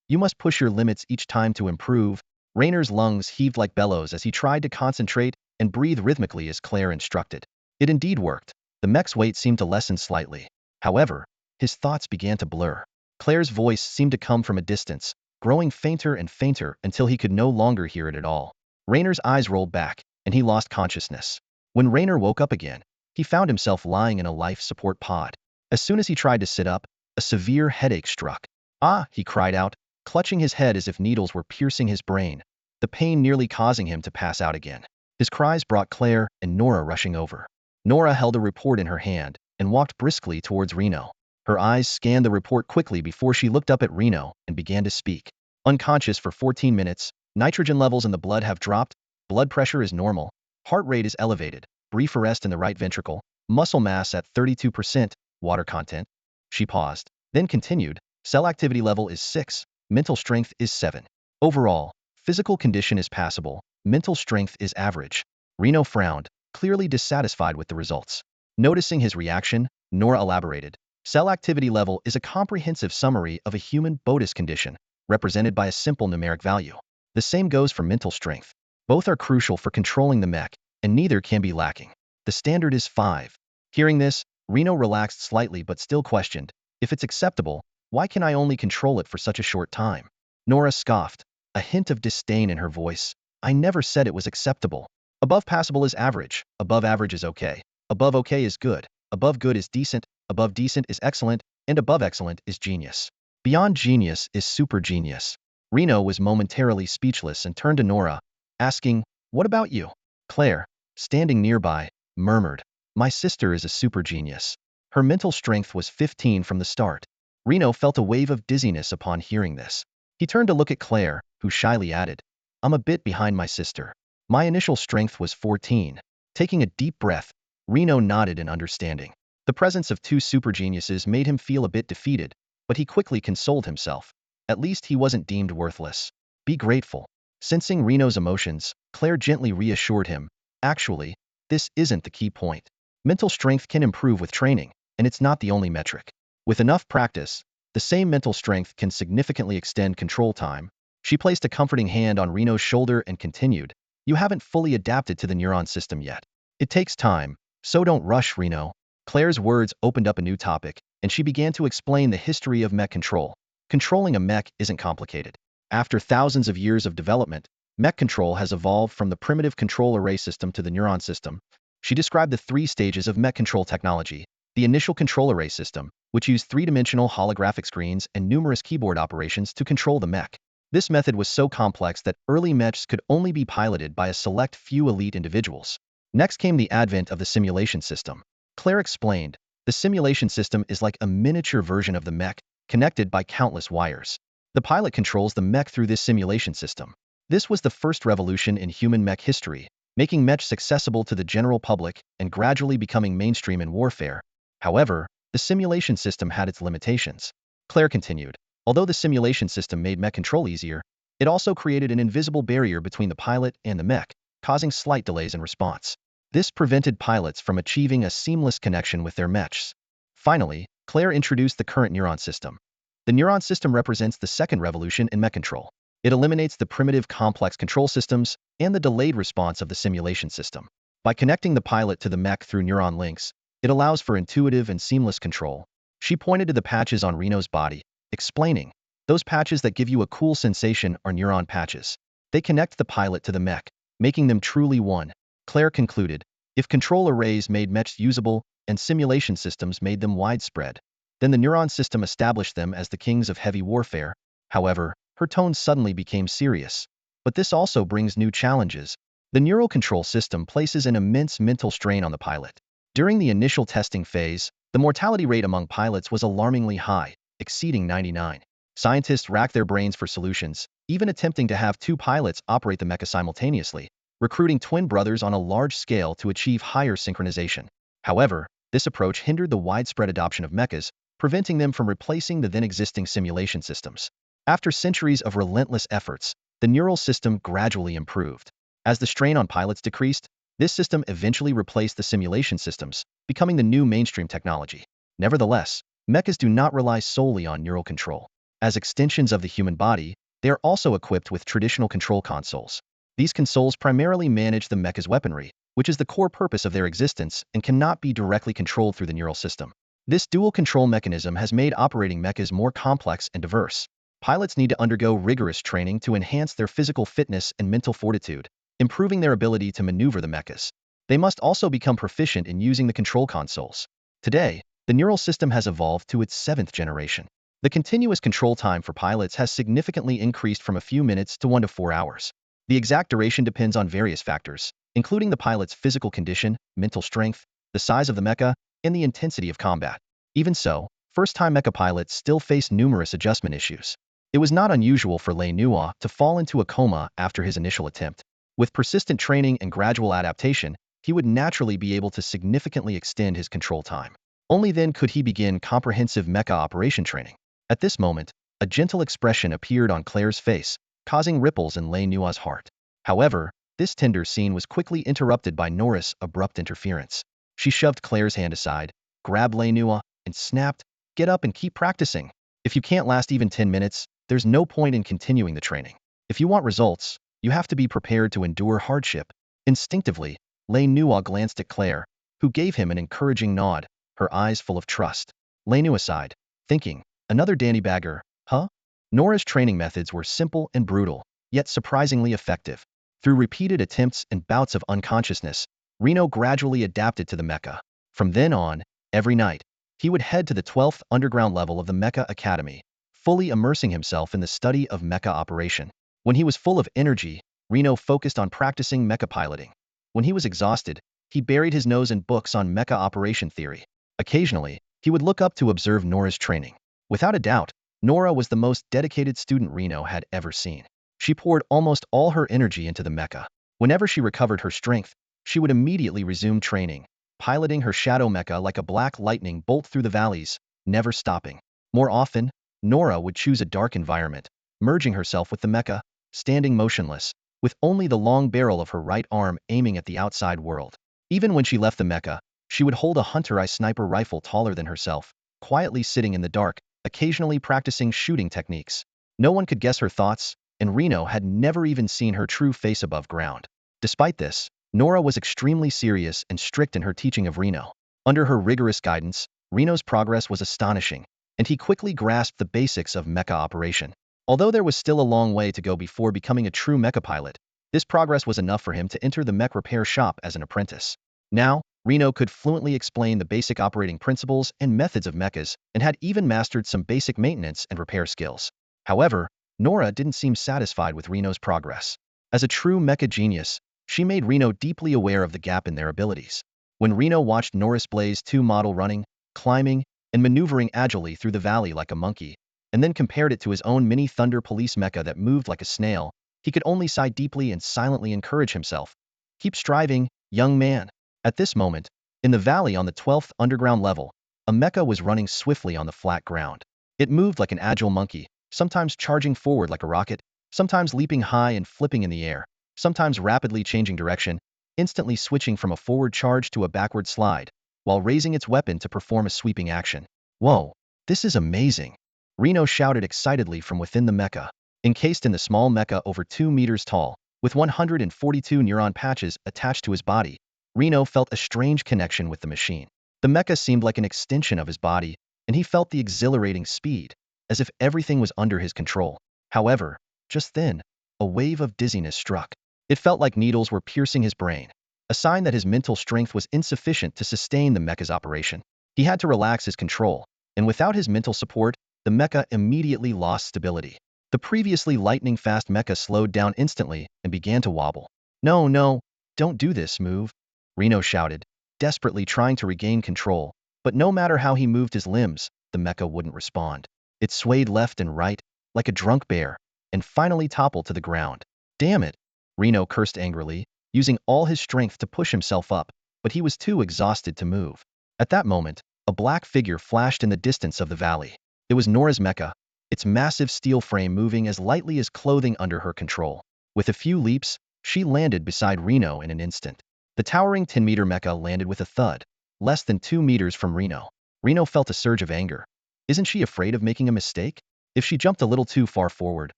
S1: You must push your limits each time to improve. Raynor's lungs heaved like bellows as he tried to concentrate and breathe rhythmically as Claire instructed. It indeed worked. The mech's weight seemed to lessen slightly. However, his thoughts began to blur. Claire's voice seemed to come from a distance, growing fainter and fainter until he could no longer hear it at all. Raynor's eyes rolled back, and he lost consciousness. When Raynor woke up again, he found himself lying in a life support pod. As soon as he tried to sit up, a severe headache struck. Ah, he cried out, clutching his head as if needles were piercing his brain, the pain nearly causing him to pass out again. His cries brought Claire and Nora rushing over. Nora held a report in her hand and walked briskly towards Reno. Her eyes scanned the report quickly before she looked up at Reno and began to speak. Unconscious for 14 minutes, nitrogen levels in the blood have dropped, blood pressure is normal, heart rate is elevated, brief arrest in the right ventricle, muscle mass at 32%, water content. She paused, then continued, cell activity level is 6. mental strength is 7. Overall, physical condition is passable, mental strength is average. Reno frowned, clearly dissatisfied with the results. Noticing his reaction, Nora elaborated. Cell activity level is a comprehensive summary of a human bodis condition, represented by a simple numeric value. The same goes for mental strength. Both are crucial for controlling the mech, and neither can be lacking. The standard is 5. Hearing this, Reno relaxed slightly but still questioned, if it's acceptable, why can I only control it for such a short time? Nora scoffed, a hint of disdain in her voice. I never said it was acceptable. Above passable is average, above average is okay, above okay is good, above good is decent, above decent is excellent, and above excellent is genius. Beyond genius is super genius. Reno was momentarily speechless and turned to Nora, asking, what about you? Claire, standing nearby, murmured, my sister is a super genius. Her mental strength was 15 from the start. Reno felt a wave of dizziness upon hearing this. He turned to look at Claire, who shyly added, I'm a bit behind my sister. My initial strength was 14. Taking a deep breath, Reno nodded in understanding. The presence of two super geniuses made him feel a bit defeated, but he quickly consoled himself. At least he wasn't deemed worthless. Be grateful. Sensing Reno's emotions, Claire gently reassured him. Actually, this isn't the key point. Mental strength can improve with training, and it's not the only metric. With enough practice, the same mental strength can significantly extend control time. She placed a comforting hand on Reno's shoulder and continued, you haven't fully adapted to the neuron system yet. It takes time, so don't rush, Reno. Claire's words opened up a new topic, and she began to explain the history of mech control. Controlling a mech isn't complicated. After thousands of years of development, mech control has evolved from the primitive control array system to the neuron system. She described the 3 stages of mech control technology. The initial control array system, which used 3-dimensional holographic screens and numerous keyboard operations to control the mech. This method was so complex that early mechs could only be piloted by a select few elite individuals. Next came the advent of the simulation system. Claire explained, the simulation system is like a miniature version of the mech, connected by countless wires. The pilot controls the mech through this simulation system. This was the first revolution in human mech history, making mechs accessible to the general public and gradually becoming mainstream in warfare. However, the simulation system had its limitations. Claire continued, although the simulation system made mech control easier, it also created an invisible barrier between the pilot and the mech, causing slight delays in response. This prevented pilots from achieving a seamless connection with their mechs. Finally, Claire introduced the current neuron system. The neuron system represents the second revolution in mech control. It eliminates the primitive complex control systems and the delayed response of the simulation system. By connecting the pilot to the mech through neuron links, it allows for intuitive and seamless control. She pointed to the patches on Reno's body, explaining, those patches that give you a cool sensation are neuron patches. They connect the pilot to the mech, making them truly one. Claire concluded, if control arrays made mechs usable and simulation systems made them widespread, then the neuron system established them as the kings of heavy warfare. However, her tone suddenly became serious. But this also brings new challenges. The neural control system places an immense mental strain on the pilot. During the initial testing phase, the mortality rate among pilots was alarmingly high, exceeding 99. Scientists racked their brains for solutions, even attempting to have 2 pilots operate the mecha simultaneously, recruiting twin brothers on a large scale to achieve higher synchronization. However, this approach hindered the widespread adoption of mechas, preventing them from replacing the then-existing simulation systems. After centuries of relentless efforts, the neural system gradually improved. As the strain on pilots decreased, this system eventually replaced the simulation systems, becoming the new mainstream technology. Nevertheless, mechas do not rely solely on neural control. As extensions of the human body, they are also equipped with traditional control consoles. These consoles primarily manage the mecha's weaponry, which is the core purpose of their existence and cannot be directly controlled through the neural system. This dual control mechanism has made operating mechas more complex and diverse. Pilots need to undergo rigorous training to enhance their physical fitness and mental fortitude, improving their ability to maneuver the mechas. They must also become proficient in using the control consoles. Today, the neural system has evolved to its 7th generation. The continuous control time for pilots has significantly increased from a few minutes to 1 to 4 hours. The exact duration depends on various factors, including the pilot's physical condition, mental strength, the size of the mecha, and the intensity of combat. Even so, first-time mecha pilots still face numerous adjustment issues. It was not unusual for Lei Nua to fall into a coma after his initial attempt. With persistent training and gradual adaptation, he would naturally be able to significantly extend his control time. Only then could he begin comprehensive mecha operation training. At this moment, A gentle expression appeared on Claire's face, causing ripples in Lei Nua's heart. However, this tender scene was quickly interrupted by Nora's abrupt interference. She shoved Claire's hand aside, grabbed Lei Nua, and snapped, "Get up and keep practicing. If you can't last even 10 minutes, there's no point in continuing the training. If you want results, you have to be prepared to endure hardship." Instinctively, Lei Nua glanced at Claire, who gave him an encouraging nod, her eyes full of trust. Lei Nua sighed, thinking, "Another dandy bagger, huh?" Nora's training methods were simple and brutal, yet surprisingly effective. Through repeated attempts and bouts of unconsciousness, Reno gradually adapted to the mecha. From then on, every night, he would head to the 12th underground level of the Mecha Academy, fully immersing himself in the study of mecha operation. When he was full of energy, Reno focused on practicing mecha piloting. When he was exhausted, he buried his nose in books on mecha operation theory. Occasionally, he would look up to observe Nora's training. Without a doubt, Nora was the most dedicated student Reno had ever seen. She poured almost all her energy into the mecha. Whenever she recovered her strength, she would immediately resume training, piloting her shadow mecha like a black lightning bolt through the valleys, never stopping. More often, Nora would choose a dark environment, merging herself with the mecha, standing motionless, with only the long barrel of her right arm aiming at the outside world. Even when she left the mecha, she would hold a hunter-eye sniper rifle taller than herself, quietly sitting in the dark, occasionally practicing shooting techniques. No one could guess her thoughts, and Reno had never even seen her true face above ground. Despite this, Nora was extremely serious and strict in her teaching of Reno. Under her rigorous guidance, Reno's progress was astonishing, and he quickly grasped the basics of mecha operation. Although there was still a long way to go before becoming a true mecha pilot, this progress was enough for him to enter the mech repair shop as an apprentice. Now, Reno could fluently explain the basic operating principles and methods of mechas and had even mastered some basic maintenance and repair skills. However, Nora didn't seem satisfied with Reno's progress. As a true mecha genius, she made Reno deeply aware of the gap in their abilities. When Reno watched Norris Blaze 2 model running, climbing, and maneuvering agilely through the valley like a monkey, and then compared it to his own mini Thunder Police mecha that moved like a snail, he could only sigh deeply and silently encourage himself. "Keep striving, young man." At this moment, in the valley on the 12th underground level, a mecha was running swiftly on the flat ground. It moved like an agile monkey, sometimes charging forward like a rocket, sometimes leaping high and flipping in the air, sometimes rapidly changing direction, instantly switching from a forward charge to a backward slide, while raising its weapon to perform a sweeping action. "Whoa, this is amazing!" Reno shouted excitedly from within the mecha. Encased in the small mecha over 2 meters tall, with 142 neuron patches attached to his body, Reno felt a strange connection with the machine. The mecha seemed like an extension of his body, and he felt the exhilarating speed, as if everything was under his control. However, just then, a wave of dizziness struck. It felt like needles were piercing his brain, a sign that his mental strength was insufficient to sustain the mecha's operation. He had to relax his control, and without his mental support, the mecha immediately lost stability. The previously lightning-fast mecha slowed down instantly and began to wobble. "No, no, don't do this, move," Reno shouted, desperately trying to regain control, but no matter how he moved his limbs, the mecha wouldn't respond. It swayed left and right, like a drunk bear, and finally toppled to the ground. "Damn it," Reno cursed angrily, using all his strength to push himself up, but he was too exhausted to move. At that moment, a black figure flashed in the distance of the valley. It was Nora's mecha, its massive steel frame moving as lightly as clothing under her control. With a few leaps, she landed beside Reno in an instant. The towering 10-meter mecha landed with a thud, less than 2 meters from Reno. Reno felt a surge of anger. Isn't she afraid of making a mistake? If she jumped a little too far forward,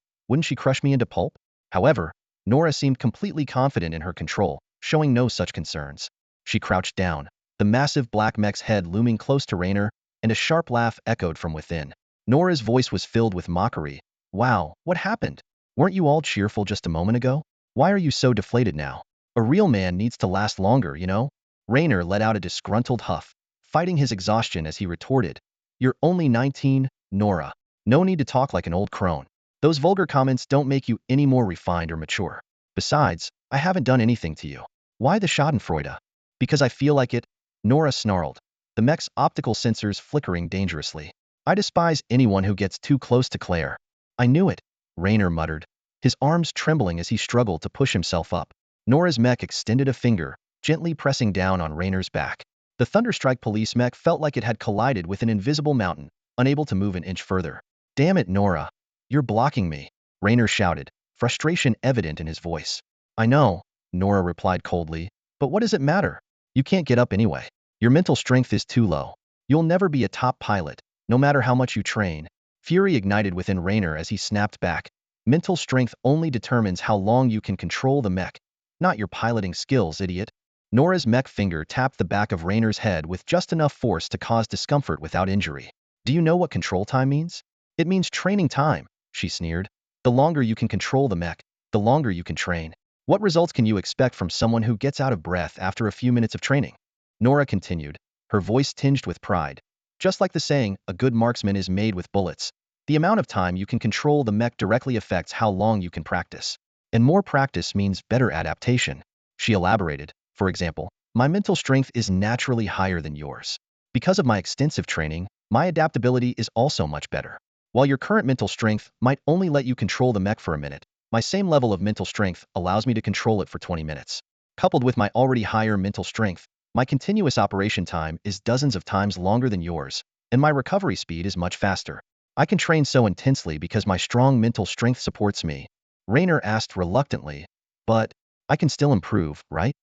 S1: wouldn't she crush me into pulp? However, Nora seemed completely confident in her control, showing no such concerns. She crouched down, the massive black mech's head looming close to Rainer, and a sharp laugh echoed from within. Nora's voice was filled with mockery. "Wow, what happened? Weren't you all cheerful just a moment ago? Why are you so deflated now? A real man needs to last longer, you know?" Rainer let out a disgruntled huff, fighting his exhaustion as he retorted, "You're only 19, Nora. No need to talk like an old crone. Those vulgar comments don't make you any more refined or mature. Besides, I haven't done anything to you. Why the schadenfreude?" "Because I feel like it," Nora snarled, the mech's optical sensors flickering dangerously. "I despise anyone who gets too close to Claire." "I knew it," Rainer muttered, his arms trembling as he struggled to push himself up. Nora's mech extended a finger, gently pressing down on Rainer's back. The Thunderstrike police mech felt like it had collided with an invisible mountain, unable to move an inch further. Damn it, Nora. You're blocking me, Raynor shouted, frustration evident in his voice. I know, Nora replied coldly, but what does it matter? You can't get up anyway. Your mental strength is too low. You'll never be a top pilot, no matter how much you train. Fury ignited within Raynor as he snapped back. Mental strength only determines how long you can control the mech, not your piloting skills, idiot. Nora's mech finger tapped the back of Raynor's head with just enough force to cause discomfort without injury. Do you know what control time means? It means training time, she sneered. The longer you can control the mech, the longer you can train. What results can you expect from someone who gets out of breath after a few minutes of training? Nora continued, her voice tinged with pride. Just like the saying, a good marksman is made with bullets. The amount of time you can control the mech directly affects how long you can practice. And more practice means better adaptation. She elaborated, for example, my mental strength is naturally higher than yours. Because of my extensive training, my adaptability is also much better. While your current mental strength might only let you control the mech for a minute, my same level of mental strength allows me to control it for 20 minutes. Coupled with my already higher mental strength, my continuous operation time is dozens of times longer than yours, and my recovery speed is much faster. I can train so intensely because my strong mental strength supports me. Raynor asked reluctantly, but I can still improve, right?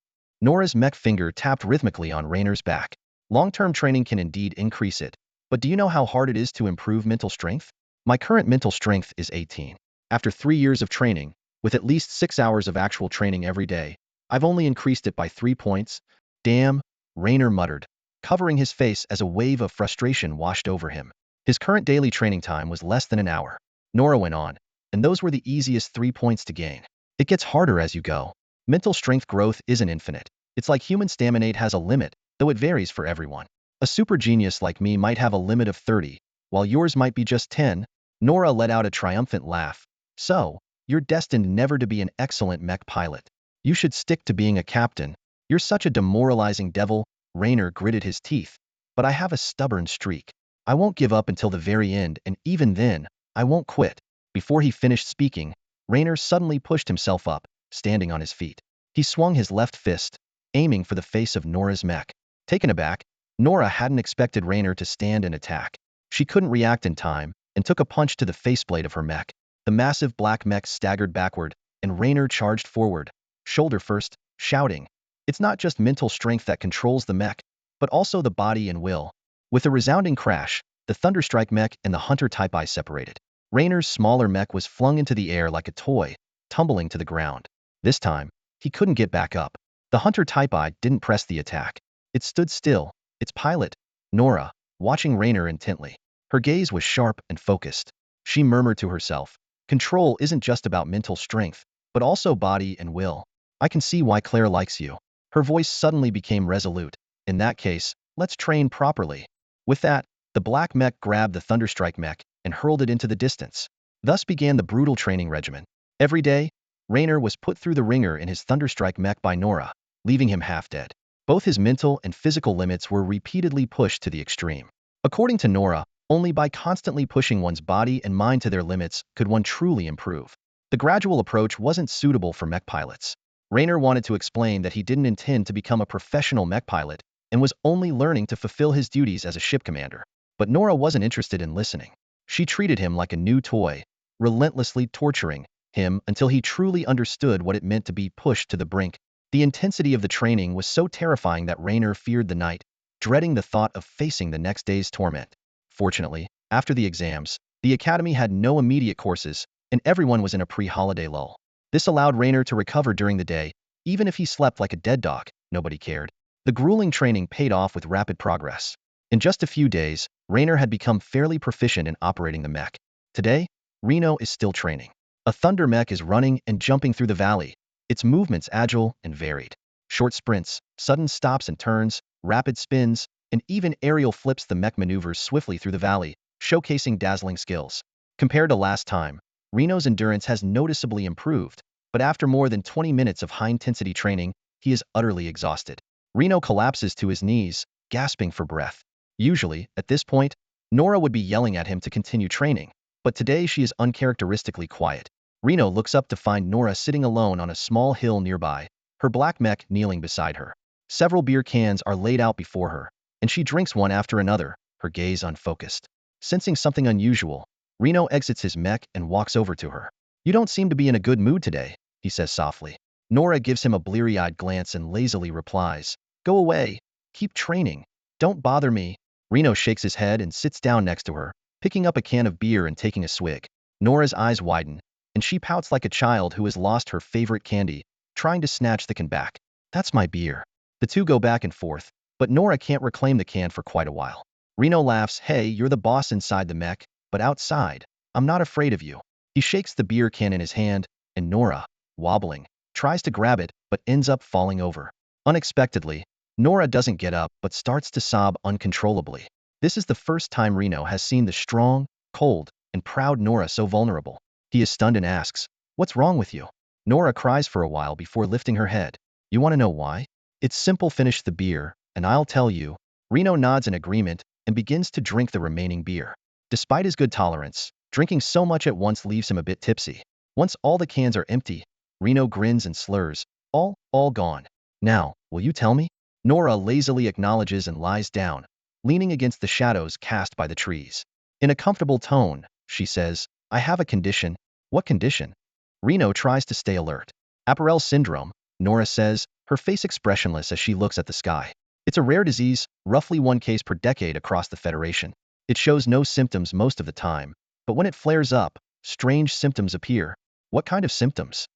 S1: Nora's mech finger tapped rhythmically on Raynor's back. Long-term training can indeed increase it, but do you know how hard it is to improve mental strength? My current mental strength is 18. After 3 years of training, with at least 6 hours of actual training every day, I've only increased it by 3 points. Damn, Raynor muttered, covering his face as a wave of frustration washed over him. His current daily training time was less than an hour. Nora went on, and those were the easiest 3 points to gain. It gets harder as you go. Mental strength growth isn't infinite. It's like human stamina has a limit, though it varies for everyone. A super genius like me might have a limit of 30, while yours might be just 10. Nora let out a triumphant laugh. So, you're destined never to be an excellent mech pilot. You should stick to being a captain. You're such a demoralizing devil, Raynor gritted his teeth. But I have a stubborn streak. I won't give up until the very end, and even then, I won't quit. Before he finished speaking, Raynor suddenly pushed himself up, standing on his feet. He swung his left fist, aiming for the face of Nora's mech. Taken aback, Nora hadn't expected Raynor to stand and attack. She couldn't react in time, and took a punch to the faceplate of her mech. The massive black mech staggered backward, and Raynor charged forward, shoulder first, shouting, it's not just mental strength that controls the mech, but also the body and will. With a resounding crash, the Thunderstrike mech and the Hunter Type I separated. Raynor's smaller mech was flung into the air like a toy, tumbling to the ground. This time, he couldn't get back up. The Hunter Type I didn't press the attack. It stood still, its pilot, Nora, watching Raynor intently. Her gaze was sharp and focused. She murmured to herself, control isn't just about mental strength, but also body and will. I can see why Claire likes you. Her voice suddenly became resolute. In that case, let's train properly. With that, the black mech grabbed the Thunderstrike mech and hurled it into the distance. Thus began the brutal training regimen. Every day, Raynor was put through the ringer in his Thunderstrike mech by Nora, leaving him half dead. Both his mental and physical limits were repeatedly pushed to the extreme. According to Nora, only by constantly pushing one's body and mind to their limits could one truly improve. The gradual approach wasn't suitable for mech pilots. Raynor wanted to explain that he didn't intend to become a professional mech pilot and was only learning to fulfill his duties as a ship commander. But Nora wasn't interested in listening. She treated him like a new toy, relentlessly torturing him until he truly understood what it meant to be pushed to the brink. The intensity of the training was so terrifying that Raynor feared the night, dreading the thought of facing the next day's torment. Fortunately, after the exams, the academy had no immediate courses, and everyone was in a pre-holiday lull. This allowed Raynor to recover during the day. Even if he slept like a dead dog, nobody cared. The grueling training paid off with rapid progress. In just a few days, Raynor had become fairly proficient in operating the mech. Today, Reno is still training. A thunder mech is running and jumping through the valley, its movements agile and varied. Short sprints, sudden stops and turns, rapid spins, and even aerial flips. The mech maneuvers swiftly through the valley, showcasing dazzling skills. Compared to last time, Reno's endurance has noticeably improved, but after more than 20 minutes of high-intensity training, he is utterly exhausted. Reno collapses to his knees, gasping for breath. Usually, at this point, Nora would be yelling at him to continue training, but today she is uncharacteristically quiet. Reno looks up to find Nora sitting alone on a small hill nearby, her black mech kneeling beside her. Several beer cans are laid out before her, and she drinks one after another, her gaze unfocused. Sensing something unusual, Reno exits his mech and walks over to her. You don't seem to be in a good mood today, he says softly. Nora gives him a bleary-eyed glance and lazily replies, Go away. Keep training. Don't bother me. Reno shakes his head and sits down next to her, picking up a can of beer and taking a swig. Nora's eyes widen, and she pouts like a child who has lost her favorite candy, trying to snatch the can back. That's my beer. The two go back and forth, but Nora can't reclaim the can for quite a while. Reno laughs, Hey, you're the boss inside the mech, but outside, I'm not afraid of you. He shakes the beer can in his hand, and Nora, wobbling, tries to grab it, but ends up falling over. Unexpectedly, Nora doesn't get up but starts to sob uncontrollably. This is the first time Reno has seen the strong, cold, and proud Nora so vulnerable. He is stunned and asks, What's wrong with you? Nora cries for a while before lifting her head. You want to know why? It's simple, finish the beer, and I'll tell you. Reno nods in agreement and begins to drink the remaining beer. Despite his good tolerance, drinking so much at once leaves him a bit tipsy. Once all the cans are empty, Reno grins and slurs, all gone. Now, will you tell me? Nora lazily acknowledges and lies down, leaning against the shadows cast by the trees. In a comfortable tone, she says, I have a condition. What condition? Reno tries to stay alert. Perils syndrome, Nora says, her face expressionless as she looks at the sky. It's a rare disease, roughly one case per decade across the Federation. It shows no symptoms most of the time, but when it flares up, strange symptoms appear. What kind of symptoms?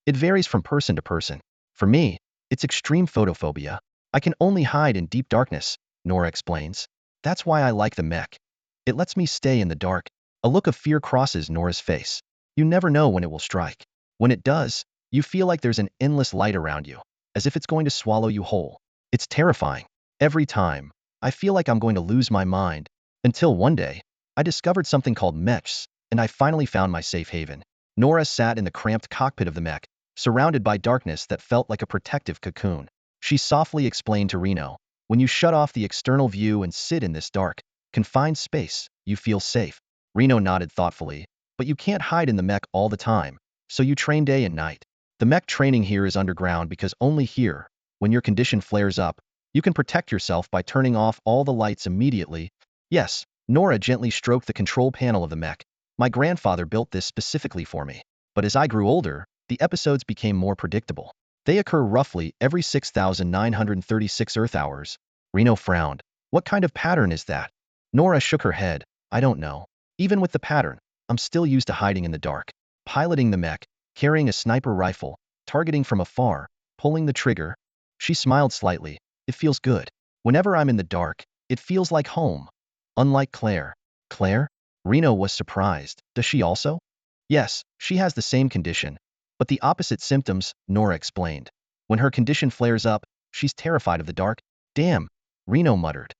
S1: It varies from person to person. For me, it's extreme photophobia. I can only hide in deep darkness, Nora explains. That's why I like the mech. It lets me stay in the dark. A look of fear crosses Nora's face. You never know when it will strike. When it does, you feel like there's an endless light around you, as if it's going to swallow you whole. It's terrifying. Every time, I feel like I'm going to lose my mind. Until one day, I discovered something called mechs, and I finally found my safe haven. Nora sat in the cramped cockpit of the mech, surrounded by darkness that felt like a protective cocoon. She softly explained to Reno, when you shut off the external view and sit in this dark, confined space, you feel safe. Reno nodded thoughtfully, but you can't hide in the mech all the time, so you train day and night. The mech training here is underground because only here, when your condition flares up, you can protect yourself by turning off all the lights immediately. Yes, Nora gently stroked the control panel of the mech. My grandfather built this specifically for me. But as I grew older, the episodes became more predictable. They occur roughly every 6,936 Earth hours. Reno frowned. What kind of pattern is that? Nora shook her head. I don't know. Even with the pattern, I'm still used to hiding in the dark. Piloting the mech, carrying a sniper rifle, targeting from afar, pulling the trigger. She smiled slightly. It feels good. Whenever I'm in the dark, it feels like home. Unlike Claire. Claire? Reno was surprised. Does she also? Yes, she has the same condition, but the opposite symptoms, Nora explained. When her condition flares up, she's terrified of the dark. Damn, Reno muttered.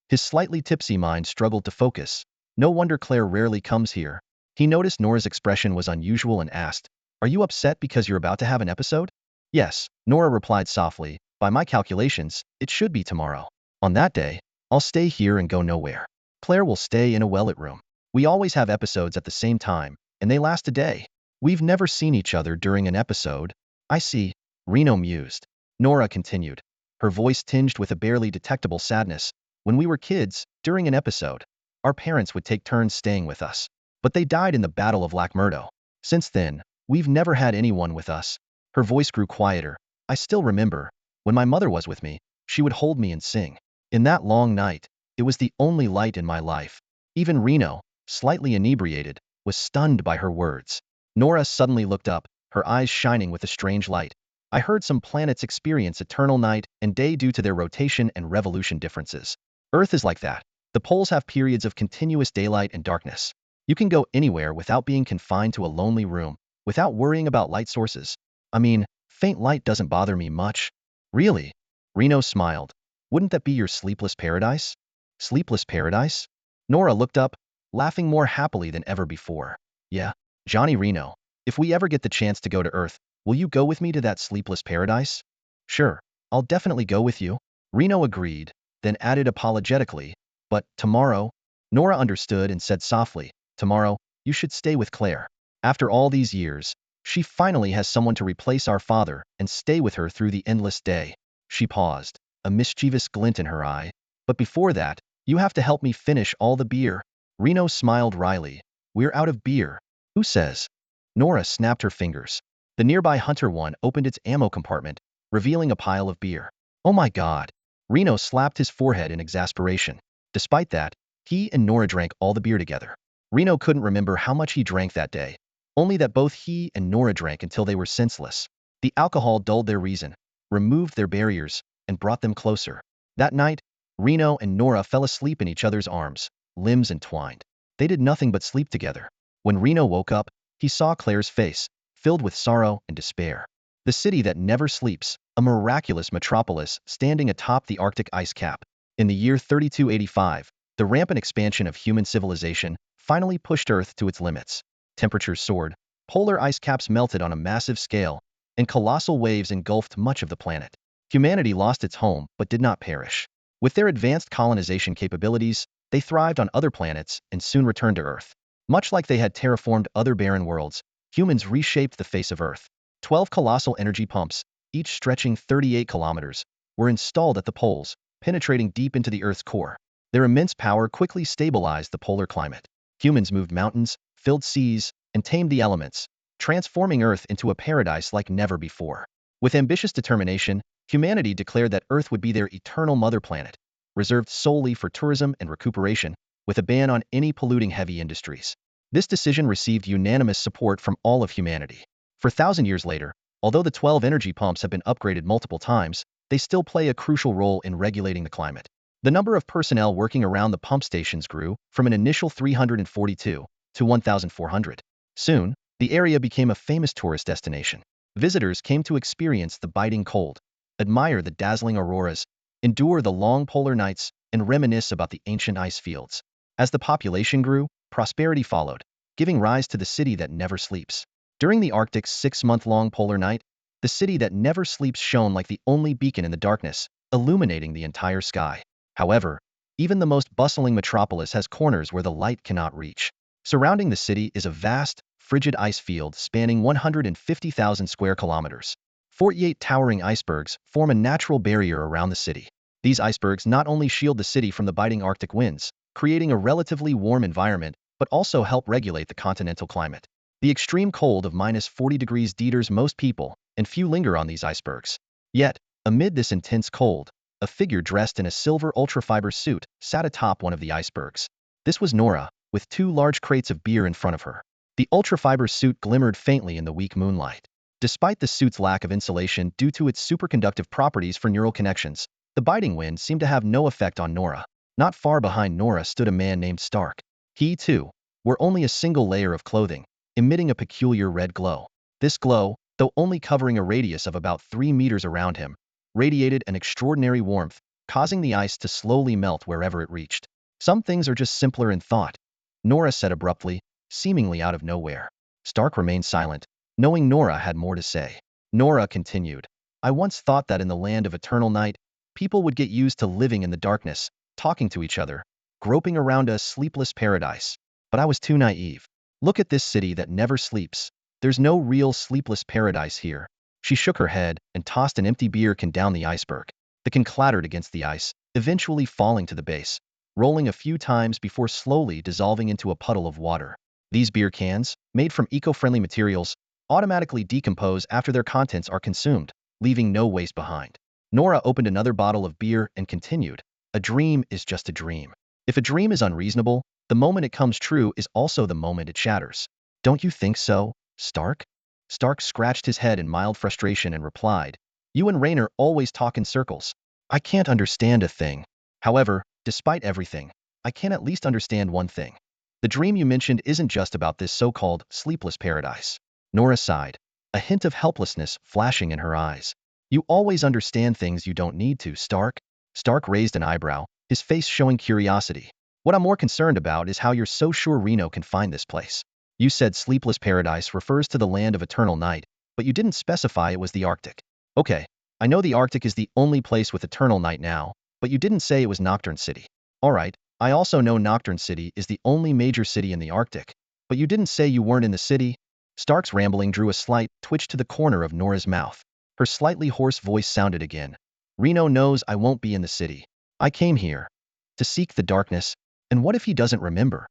S1: His slightly tipsy mind struggled to focus. No wonder Claire rarely comes here. He noticed Nora's expression was unusual and asked, Are you upset because you're about to have an episode? Yes, Nora replied softly. By my calculations, it should be tomorrow. On that day, I'll stay here and go nowhere. Claire will stay in a well-lit room. We always have episodes at the same time, and they last a day. We've never seen each other during an episode. I see, Reno mused. Nora continued, her voice tinged with a barely detectable sadness. When we were kids, during an episode, our parents would take turns staying with us. But they died in the Battle of Lac-Murdo. Since then, we've never had anyone with us. Her voice grew quieter. I still remember, when my mother was with me, she would hold me and sing. In that long night, it was the only light in my life. Even Reno, slightly inebriated, was stunned by her words. Nora suddenly looked up, her eyes shining with a strange light. I heard some planets experience eternal night and day due to their rotation and revolution differences. Earth is like that. The poles have periods of continuous daylight and darkness. You can go anywhere without being confined to a lonely room, without worrying about light sources. I mean, faint light doesn't bother me much. Really? Reno smiled. Wouldn't that be your sleepless paradise? Sleepless paradise? Nora looked up, laughing more happily than ever before. Yeah, Johnny Reno, if we ever get the chance to go to Earth, will you go with me to that sleepless paradise? Sure, I'll definitely go with you. Reno agreed, then added apologetically, but tomorrow? Nora understood and said softly, tomorrow, you should stay with Claire. After all these years, she finally has someone to replace our father and stay with her through the endless day. She paused, a mischievous glint in her eye. But before that, you have to help me finish all the beer. Reno smiled wryly. We're out of beer. Who says? Nora snapped her fingers. The nearby Hunter One opened its ammo compartment, revealing a pile of beer. Oh my God. Reno slapped his forehead in exasperation. Despite that, he and Nora drank all the beer together. Reno couldn't remember how much he drank that day, only that both he and Nora drank until they were senseless. The alcohol dulled their reason, removed their barriers, and brought them closer. That night, Reno and Nora fell asleep in each other's arms, limbs entwined. They did nothing but sleep together. When Reno woke up, he saw Claire's face, filled with sorrow and despair. The city that never sleeps, a miraculous metropolis standing atop the Arctic ice cap. In the year 3285, the rampant expansion of human civilization finally pushed Earth to its limits. Temperatures soared, polar ice caps melted on a massive scale, and colossal waves engulfed much of the planet. Humanity lost its home but did not perish. With their advanced colonization capabilities, they thrived on other planets and soon returned to Earth. Much like they had terraformed other barren worlds, humans reshaped the face of Earth. 12 colossal energy pumps, each stretching 38 kilometers, were installed at the poles, penetrating deep into the Earth's core. Their immense power quickly stabilized the polar climate. Humans moved mountains, filled seas, and tamed the elements, transforming Earth into a paradise like never before. With ambitious determination, humanity declared that Earth would be their eternal mother planet, reserved solely for tourism and recuperation, with a ban on any polluting heavy industries. This decision received unanimous support from all of humanity. For 1,000 years later, although the 12 energy pumps have been upgraded multiple times, they still play a crucial role in regulating the climate. The number of personnel working around the pump stations grew from an initial 342 to 1,400. Soon, the area became a famous tourist destination. Visitors came to experience the biting cold, admire the dazzling auroras, endure the long polar nights, and reminisce about the ancient ice fields. As the population grew, prosperity followed, giving rise to the city that never sleeps. During the Arctic's 6-month-long polar night, the city that never sleeps shone like the only beacon in the darkness, illuminating the entire sky. However, even the most bustling metropolis has corners where the light cannot reach. Surrounding the city is a vast, frigid ice field spanning 150,000 square kilometers. 48 towering icebergs form a natural barrier around the city. These icebergs not only shield the city from the biting Arctic winds, creating a relatively warm environment, but also help regulate the continental climate. The extreme cold of -40 degrees deters most people, and few linger on these icebergs. Yet, amid this intense cold, a figure dressed in a silver ultrafiber suit sat atop one of the icebergs. This was Nora, with 2 large crates of beer in front of her. The ultrafiber suit glimmered faintly in the weak moonlight. Despite the suit's lack of insulation due to its superconductive properties for neural connections, the biting wind seemed to have no effect on Nora. Not far behind Nora stood a man named Stark. He, too, wore only a single layer of clothing, emitting a peculiar red glow. This glow, though only covering a radius of about 3 meters around him, radiated an extraordinary warmth, causing the ice to slowly melt wherever it reached. Some things are just simpler in thought, Nora said abruptly, seemingly out of nowhere. Stark remained silent, knowing Nora had more to say. Nora continued, I once thought that in the land of eternal night, people would get used to living in the darkness, talking to each other, groping around a sleepless paradise. But I was too naive. Look at this city that never sleeps. There's no real sleepless paradise here. She shook her head and tossed an empty beer can down the iceberg. The can clattered against the ice, eventually falling to the base, rolling a few times before slowly dissolving into a puddle of water. These beer cans, made from eco-friendly materials, automatically decompose after their contents are consumed, leaving no waste behind. Nora opened another bottle of beer and continued, a dream is just a dream. If a dream is unreasonable, the moment it comes true is also the moment it shatters. Don't you think so, Stark? Stark scratched his head in mild frustration and replied, You and Raynor always talk in circles. I can't understand a thing. However, despite everything, I can at least understand one thing. The dream you mentioned isn't just about this so-called sleepless paradise. Nora sighed, a hint of helplessness flashing in her eyes. You always understand things you don't need to, Stark. Stark raised an eyebrow, his face showing curiosity. What I'm more concerned about is how you're so sure Reno can find this place. You said sleepless paradise refers to the land of eternal night, but you didn't specify it was the Arctic. Okay, I know the Arctic is the only place with eternal night now, but you didn't say it was Nocturne City. Alright, I also know Nocturne City is the only major city in the Arctic, but you didn't say you weren't in the city? Stark's rambling drew a slight twitch to the corner of Nora's mouth. Her slightly hoarse voice sounded again. Reno knows I won't be in the city. I came here to seek the darkness, and what if he doesn't remember?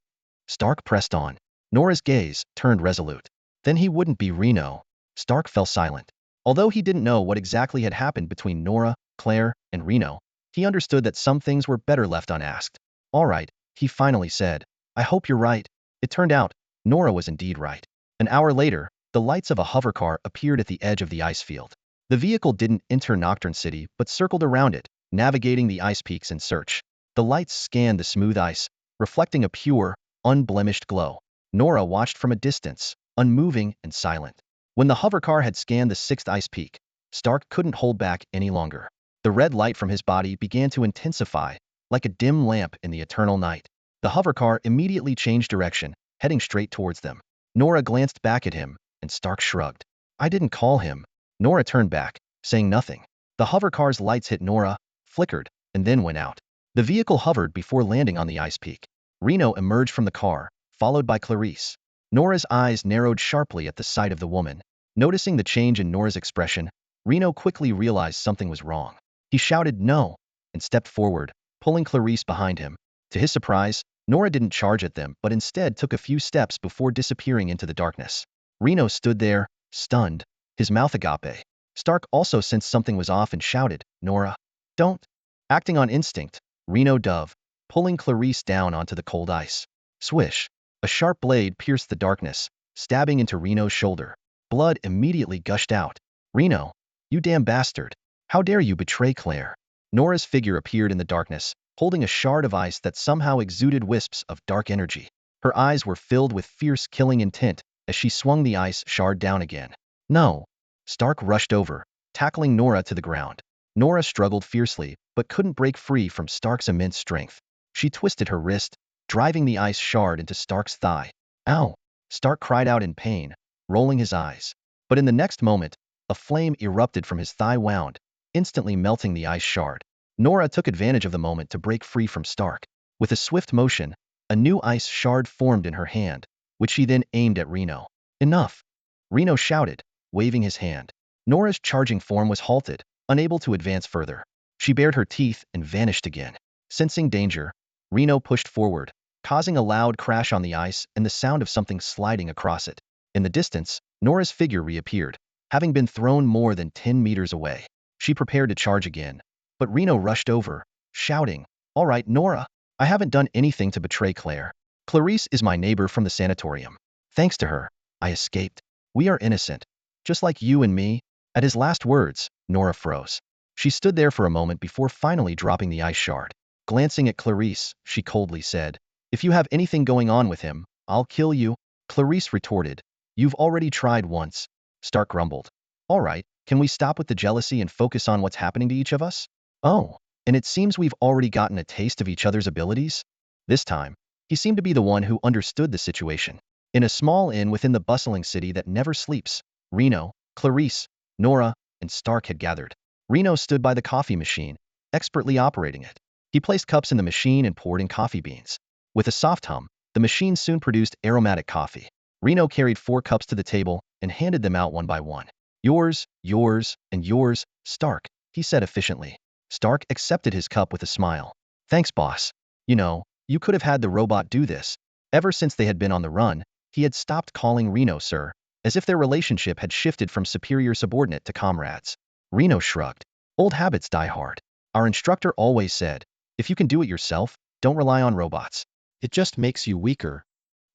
S1: Stark pressed on. Nora's gaze turned resolute. Then he wouldn't be Reno. Stark fell silent. Although he didn't know what exactly had happened between Nora, Claire, and Reno, he understood that some things were better left unasked. All right, he finally said. I hope you're right. It turned out, Nora was indeed right. An hour later, the lights of a hovercar appeared at the edge of the ice field. The vehicle didn't enter Nocturne City but circled around it, navigating the ice peaks in search. The lights scanned the smooth ice, reflecting a pure, unblemished glow. Nora watched from a distance, unmoving and silent. When the hovercar had scanned the sixth ice peak, Stark couldn't hold back any longer. The red light from his body began to intensify, like a dim lamp in the eternal night. The hovercar immediately changed direction, heading straight towards them. Nora glanced back at him, and Stark shrugged. I didn't call him. Nora turned back, saying nothing. The hovercar's lights hit Nora, flickered, and then went out. The vehicle hovered before landing on the ice peak. Reno emerged from the car, followed by Clarice. Nora's eyes narrowed sharply at the sight of the woman. Noticing the change in Nora's expression, Reno quickly realized something was wrong. He shouted no, and stepped forward, pulling Clarice behind him. To his surprise, Nora didn't charge at them but instead took a few steps before disappearing into the darkness. Reno stood there, stunned, his mouth agape. Stark also sensed something was off and shouted, Nora, don't. Acting on instinct, Reno dove, pulling Clarice down onto the cold ice. Swish. A sharp blade pierced the darkness, stabbing into Reno's shoulder. Blood immediately gushed out. Reno, you damn bastard. How dare you betray Claire? Nora's figure appeared in the darkness, holding a shard of ice that somehow exuded wisps of dark energy. Her eyes were filled with fierce killing intent as she swung the ice shard down again. No. Stark rushed over, tackling Nora to the ground. Nora struggled fiercely, but couldn't break free from Stark's immense strength. She twisted her wrist, driving the ice shard into Stark's thigh. Ow! Stark cried out in pain, rolling his eyes. But in the next moment, a flame erupted from his thigh wound, instantly melting the ice shard. Nora took advantage of the moment to break free from Stark. With a swift motion, a new ice shard formed in her hand, which she then aimed at Reno. Enough! Reno shouted, waving his hand. Nora's charging form was halted, unable to advance further. She bared her teeth and vanished again. Sensing danger, Reno pushed forward, causing a loud crash on the ice and the sound of something sliding across it. In the distance, Nora's figure reappeared, having been thrown more than 10 meters away. She prepared to charge again, but Reno rushed over, shouting, All right, Nora, I haven't done anything to betray Claire. Clarice is my neighbor from the sanatorium. Thanks to her, I escaped. We are innocent, just like you and me. At his last words, Nora froze. She stood there for a moment before finally dropping the ice shard. Glancing at Clarice, she coldly said, If you have anything going on with him, I'll kill you. Clarice retorted, You've already tried once. Stark grumbled. All right, can we stop with the jealousy and focus on what's happening to each of us? Oh, and it seems we've already gotten a taste of each other's abilities? This time, he seemed to be the one who understood the situation. In a small inn within the bustling city that never sleeps, Reno, Clarice, Nora, and Stark had gathered. Reno stood by the coffee machine, expertly operating it. He placed cups in the machine and poured in coffee beans. With a soft hum, the machine soon produced aromatic coffee. Reno carried 4 cups to the table and handed them out one by one. Yours, and yours, Stark, he said efficiently. Stark accepted his cup with a smile. Thanks, boss. You know, you could have had the robot do this. Ever since they had been on the run, he had stopped calling Reno sir, as if their relationship had shifted from superior subordinate to comrades. Reno shrugged. Old habits die hard. Our instructor always said, if you can do it yourself, don't rely on robots. It just makes you weaker.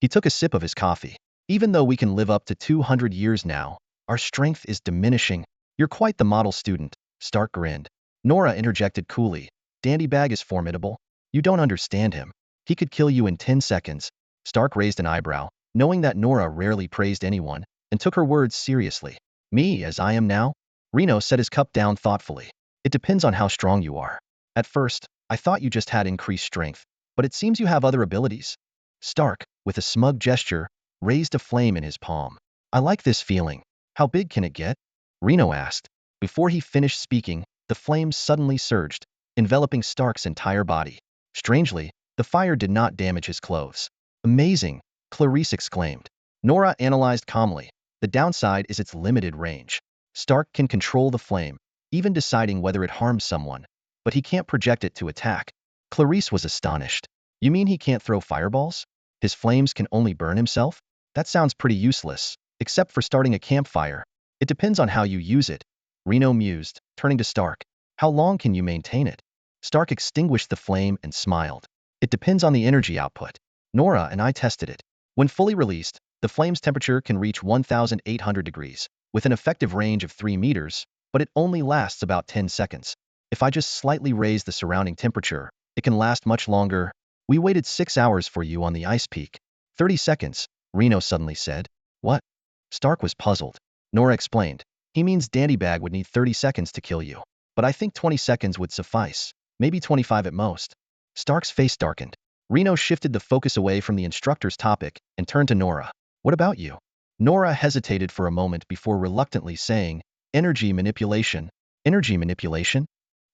S1: He took a sip of his coffee. Even though we can live up to 200 years now, our strength is diminishing. You're quite the model student, Stark grinned. Nora interjected coolly. Dandy Bag is formidable. You don't understand him. He could kill you in 10 seconds. Stark raised an eyebrow, knowing that Nora rarely praised anyone, and took her words seriously. Me as I am now? Reno set his cup down thoughtfully. It depends on how strong you are. At first, I thought you just had increased strength, but it seems you have other abilities. Stark, with a smug gesture, raised a flame in his palm. I like this feeling. How big can it get? Reno asked. Before he finished speaking, the flames suddenly surged, enveloping Stark's entire body. Strangely, the fire did not damage his clothes. Amazing, Clarice exclaimed. Nora analyzed calmly. The downside is its limited range. Stark can control the flame, even deciding whether it harms someone, but he can't project it to attack. Clarice was astonished. You mean he can't throw fireballs? His flames can only burn himself? That sounds pretty useless, except for starting a campfire. It depends on how you use it. Reno mused, turning to Stark. How long can you maintain it? Stark extinguished the flame and smiled. It depends on the energy output. Nora and I tested it. When fully released, the flame's temperature can reach 1,800 degrees, with an effective range of 3 meters, but it only lasts about 10 seconds. If I just slightly raise the surrounding temperature, it can last much longer. We waited 6 hours for you on the ice peak. 30 seconds, Reno suddenly said. What? Stark was puzzled. Nora explained. He means Dandybag would need 30 seconds to kill you. But I think 20 seconds would suffice. Maybe 25 at most. Stark's face darkened. Reno shifted the focus away from the instructor's topic and turned to Nora. What about you? Nora hesitated for a moment before reluctantly saying, energy manipulation. Energy manipulation?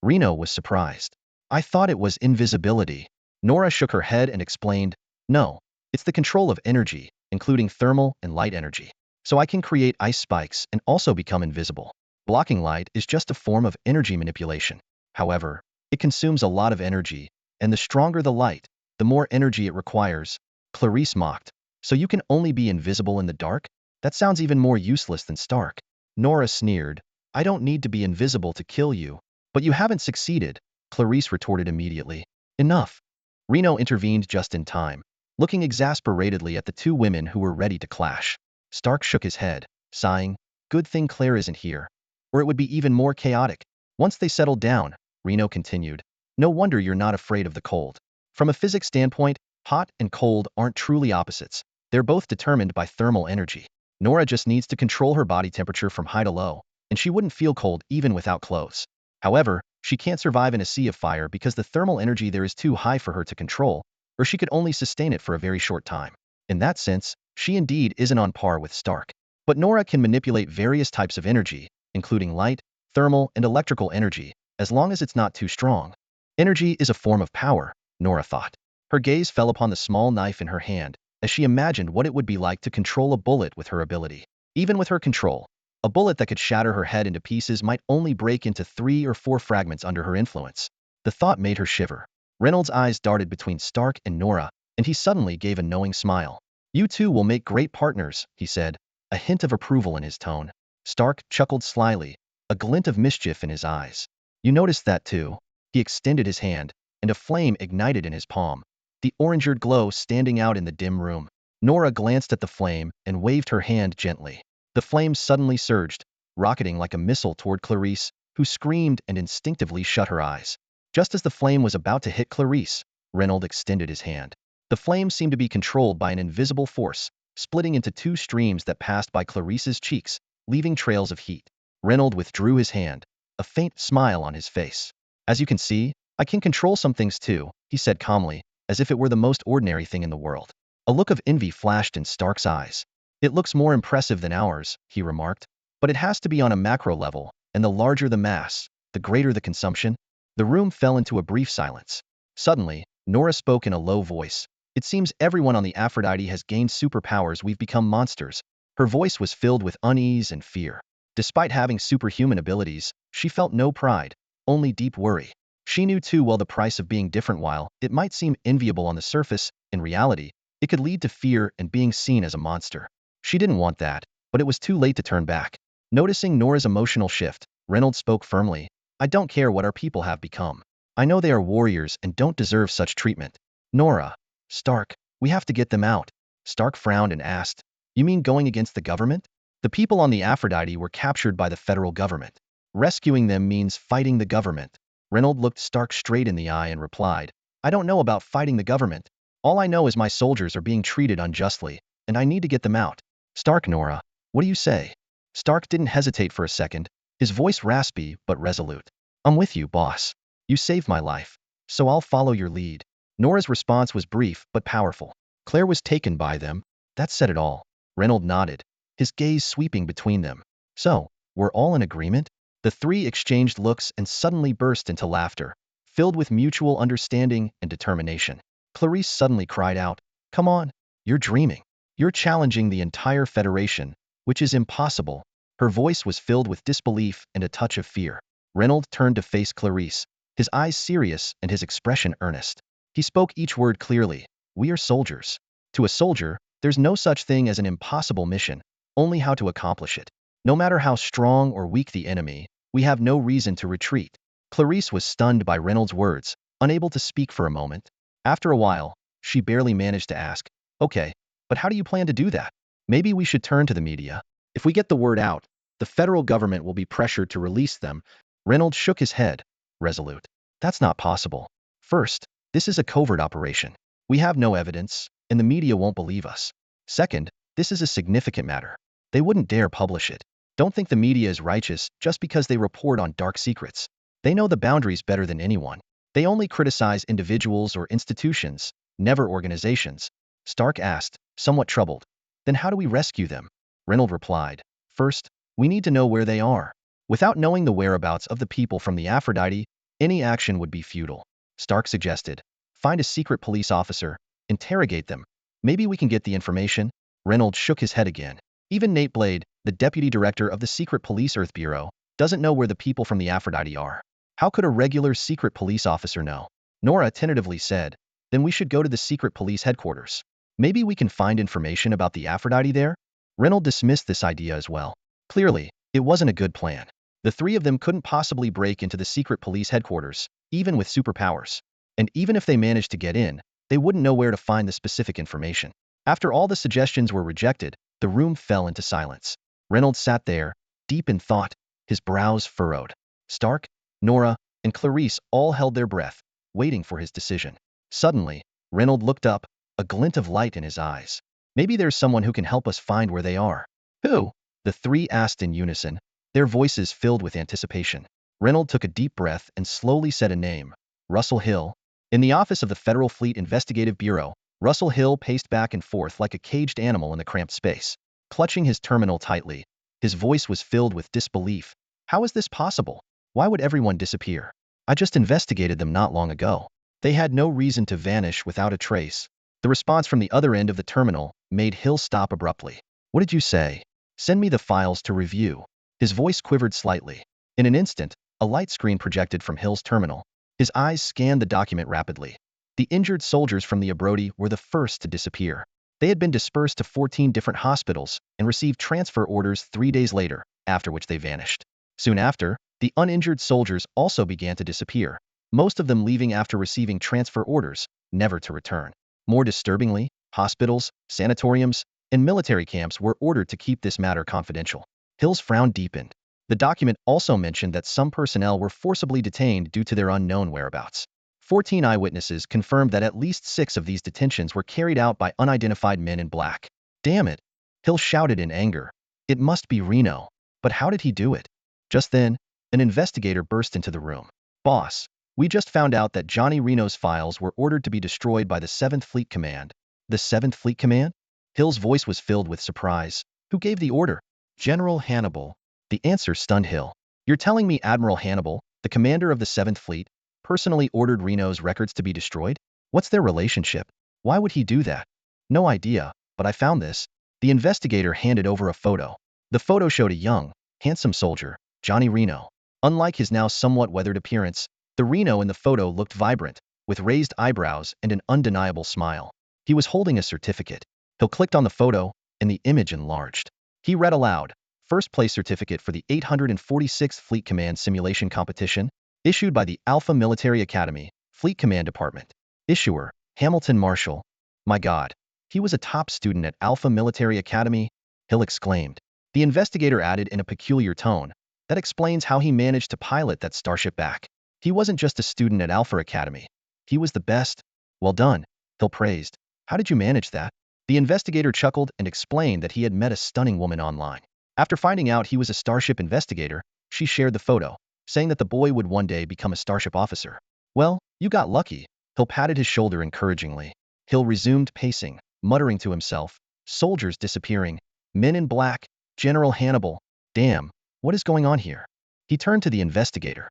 S1: Reno was surprised. I thought it was invisibility. Nora shook her head and explained, no, it's the control of energy, including thermal and light energy. So I can create ice spikes and also become invisible. Blocking light is just a form of energy manipulation. However, it consumes a lot of energy, and the stronger the light, the more energy it requires. Clarice mocked. So you can only be invisible in the dark? That sounds even more useless than Stark. Nora sneered. I don't need to be invisible to kill you. But you haven't succeeded, Clarice retorted immediately. Enough. Reno intervened just in time, looking exasperatedly at the two women who were ready to clash. Stark shook his head, sighing, good thing Claire isn't here, or it would be even more chaotic. Once they settled down, Reno continued, no wonder you're not afraid of the cold. From a physics standpoint, hot and cold aren't truly opposites. They're both determined by thermal energy. Nora just needs to control her body temperature from high to low, and she wouldn't feel cold even without clothes. However, she can't survive in a sea of fire because the thermal energy there is too high for her to control, or she could only sustain it for a very short time. In that sense, she indeed isn't on par with Stark. But Nora can manipulate various types of energy, including light, thermal, and electrical energy, as long as it's not too strong. Energy is a form of power, Nora thought. Her gaze fell upon the small knife in her hand, as she imagined what it would be like to control a bullet with her ability. Even with her control, a bullet that could shatter her head into pieces might only break into 3 or 4 fragments under her influence. The thought made her shiver. Reynolds' eyes darted between Stark and Nora, and he suddenly gave a knowing smile. You two will make great partners, he said, a hint of approval in his tone. Stark chuckled slyly, a glint of mischief in his eyes. You noticed that too? He extended his hand, and a flame ignited in his palm, the orangered glow standing out in the dim room. Nora glanced at the flame and waved her hand gently. The flame suddenly surged, rocketing like a missile toward Clarice, who screamed and instinctively shut her eyes. Just as the flame was about to hit Clarice, Reynolds extended his hand. The flame seemed to be controlled by an invisible force, splitting into 2 streams that passed by Clarice's cheeks, leaving trails of heat. Reynolds withdrew his hand, a faint smile on his face. As you can see, I can control some things too, he said calmly, as if it were the most ordinary thing in the world. A look of envy flashed in Stark's eyes. It looks more impressive than ours, he remarked, but it has to be on a macro level, and the larger the mass, the greater the consumption. The room fell into a brief silence. Suddenly, Nora spoke in a low voice. It seems everyone on the Aphrodite has gained superpowers. We've become monsters. Her voice was filled with unease and fear. Despite having superhuman abilities, she felt no pride, only deep worry. She knew too well the price of being different. While it might seem enviable on the surface, in reality, it could lead to fear and being seen as a monster. She didn't want that, but it was too late to turn back. Noticing Nora's emotional shift, Reynolds spoke firmly. I don't care what our people have become. I know they are warriors and don't deserve such treatment. Nora. Stark, we have to get them out. Stark frowned and asked, you mean going against the government? The people on the Aphrodite were captured by the federal government. Rescuing them means fighting the government. Reynolds looked Stark straight in the eye and replied, I don't know about fighting the government. All I know is my soldiers are being treated unjustly, and I need to get them out. Stark, Nora, what do you say? Stark didn't hesitate for a second, his voice raspy but resolute. I'm with you, boss. You saved my life, so I'll follow your lead. Nora's response was brief but powerful. Claire was taken by them. That said it all. Reynolds nodded, his gaze sweeping between them. So, we're all in agreement? The three exchanged looks and suddenly burst into laughter, filled with mutual understanding and determination. Clarice suddenly cried out, come on, you're dreaming. You're challenging the entire Federation, which is impossible. Her voice was filled with disbelief and a touch of fear. Reynolds turned to face Clarice, his eyes serious and his expression earnest. He spoke each word clearly. We are soldiers. To a soldier, there's no such thing as an impossible mission, only how to accomplish it. No matter how strong or weak the enemy, we have no reason to retreat. Clarice was stunned by Reynolds' words, unable to speak for a moment. After a while, she barely managed to ask, "Okay, but how do you plan to do that? Maybe we should turn to the media. If we get the word out, the federal government will be pressured to release them." Reynolds shook his head, resolute. "That's not possible. First, this is a covert operation. We have no evidence, and the media won't believe us. Second, this is a significant matter. They wouldn't dare publish it. Don't think the media is righteous just because they report on dark secrets. They know the boundaries better than anyone. They only criticize individuals or institutions, never organizations." Stark asked, somewhat troubled. "Then how do we rescue them?" Reynolds replied, "First, we need to know where they are. Without knowing the whereabouts of the people from the Aphrodite, any action would be futile." Stark suggested, "Find a secret police officer, interrogate them. Maybe we can get the information." Reynolds shook his head again. "Even Nate Blade, the deputy director of the secret police Earth Bureau, doesn't know where the people from the Aphrodite are. How could a regular secret police officer know?" Nora tentatively said, "Then we should go to the secret police headquarters. Maybe we can find information about the Aphrodite there." Reynolds dismissed this idea as well. Clearly, it wasn't a good plan. The three of them couldn't possibly break into the secret police headquarters, even with superpowers. And even if they managed to get in, they wouldn't know where to find the specific information. After all the suggestions were rejected, the room fell into silence. Reynolds sat there, deep in thought, his brows furrowed. Stark, Nora, and Clarice all held their breath, waiting for his decision. Suddenly, Reynolds looked up, a glint of light in his eyes. "Maybe there's someone who can help us find where they are." "Who?" the three asked in unison, their voices filled with anticipation. Reynolds took a deep breath and slowly said a name: Russell Hill. In the office of the Federal Fleet Investigative Bureau, Russell Hill paced back and forth like a caged animal in the cramped space, clutching his terminal tightly. His voice was filled with disbelief. "How is this possible? Why would everyone disappear? I just investigated them not long ago. They had no reason to vanish without a trace." The response from the other end of the terminal made Hill stop abruptly. "What did you say?" "Send me the files to review." His voice quivered slightly. In an instant, a light screen projected from Hill's terminal. His eyes scanned the document rapidly. The injured soldiers from the Abrodi were the first to disappear. They had been dispersed to 14 different hospitals and received transfer orders 3 days later, after which they vanished. Soon after, the uninjured soldiers also began to disappear, most of them leaving after receiving transfer orders, never to return. More disturbingly, hospitals, sanatoriums, and military camps were ordered to keep this matter confidential. Hill's frown deepened. The document also mentioned that some personnel were forcibly detained due to their unknown whereabouts. 14 eyewitnesses confirmed that at least 6 of these detentions were carried out by unidentified men in black. "Damn it!" Hill shouted in anger. "It must be Reno. But how did he do it?" Just then, an investigator burst into the room. "Boss, we just found out that Johnny Reno's files were ordered to be destroyed by the 7th Fleet Command." "The 7th Fleet Command?" Hill's voice was filled with surprise. "Who gave the order?" "General Hannibal." The answer stunned Hill. "You're telling me Admiral Hannibal, the commander of the 7th Fleet, personally ordered Reno's records to be destroyed? What's their relationship? Why would he do that?" "No idea, but I found this." The investigator handed over a photo. The photo showed a young, handsome soldier, Johnny Reno. Unlike his now somewhat weathered appearance, the Reno in the photo looked vibrant, with raised eyebrows and an undeniable smile. He was holding a certificate. Hill clicked on the photo, and the image enlarged. He read aloud, "First place certificate for the 846th Fleet Command Simulation Competition, issued by the Alpha Military Academy, Fleet Command Department. Issuer, Hamilton Marshall." "My God, he was a top student at Alpha Military Academy?" Hill exclaimed. The investigator added in a peculiar tone, "That explains how he managed to pilot that starship back. He wasn't just a student at Alpha Academy. He was the best." "Well done," Hill praised. "How did you manage that?" The investigator chuckled and explained that he had met a stunning woman online. After finding out he was a starship investigator, she shared the photo, saying that the boy would one day become a starship officer. "Well, you got lucky." Hill patted his shoulder encouragingly. Hill resumed pacing, muttering to himself, "Soldiers disappearing, men in black, General Hannibal. Damn, what is going on here?" He turned to the investigator.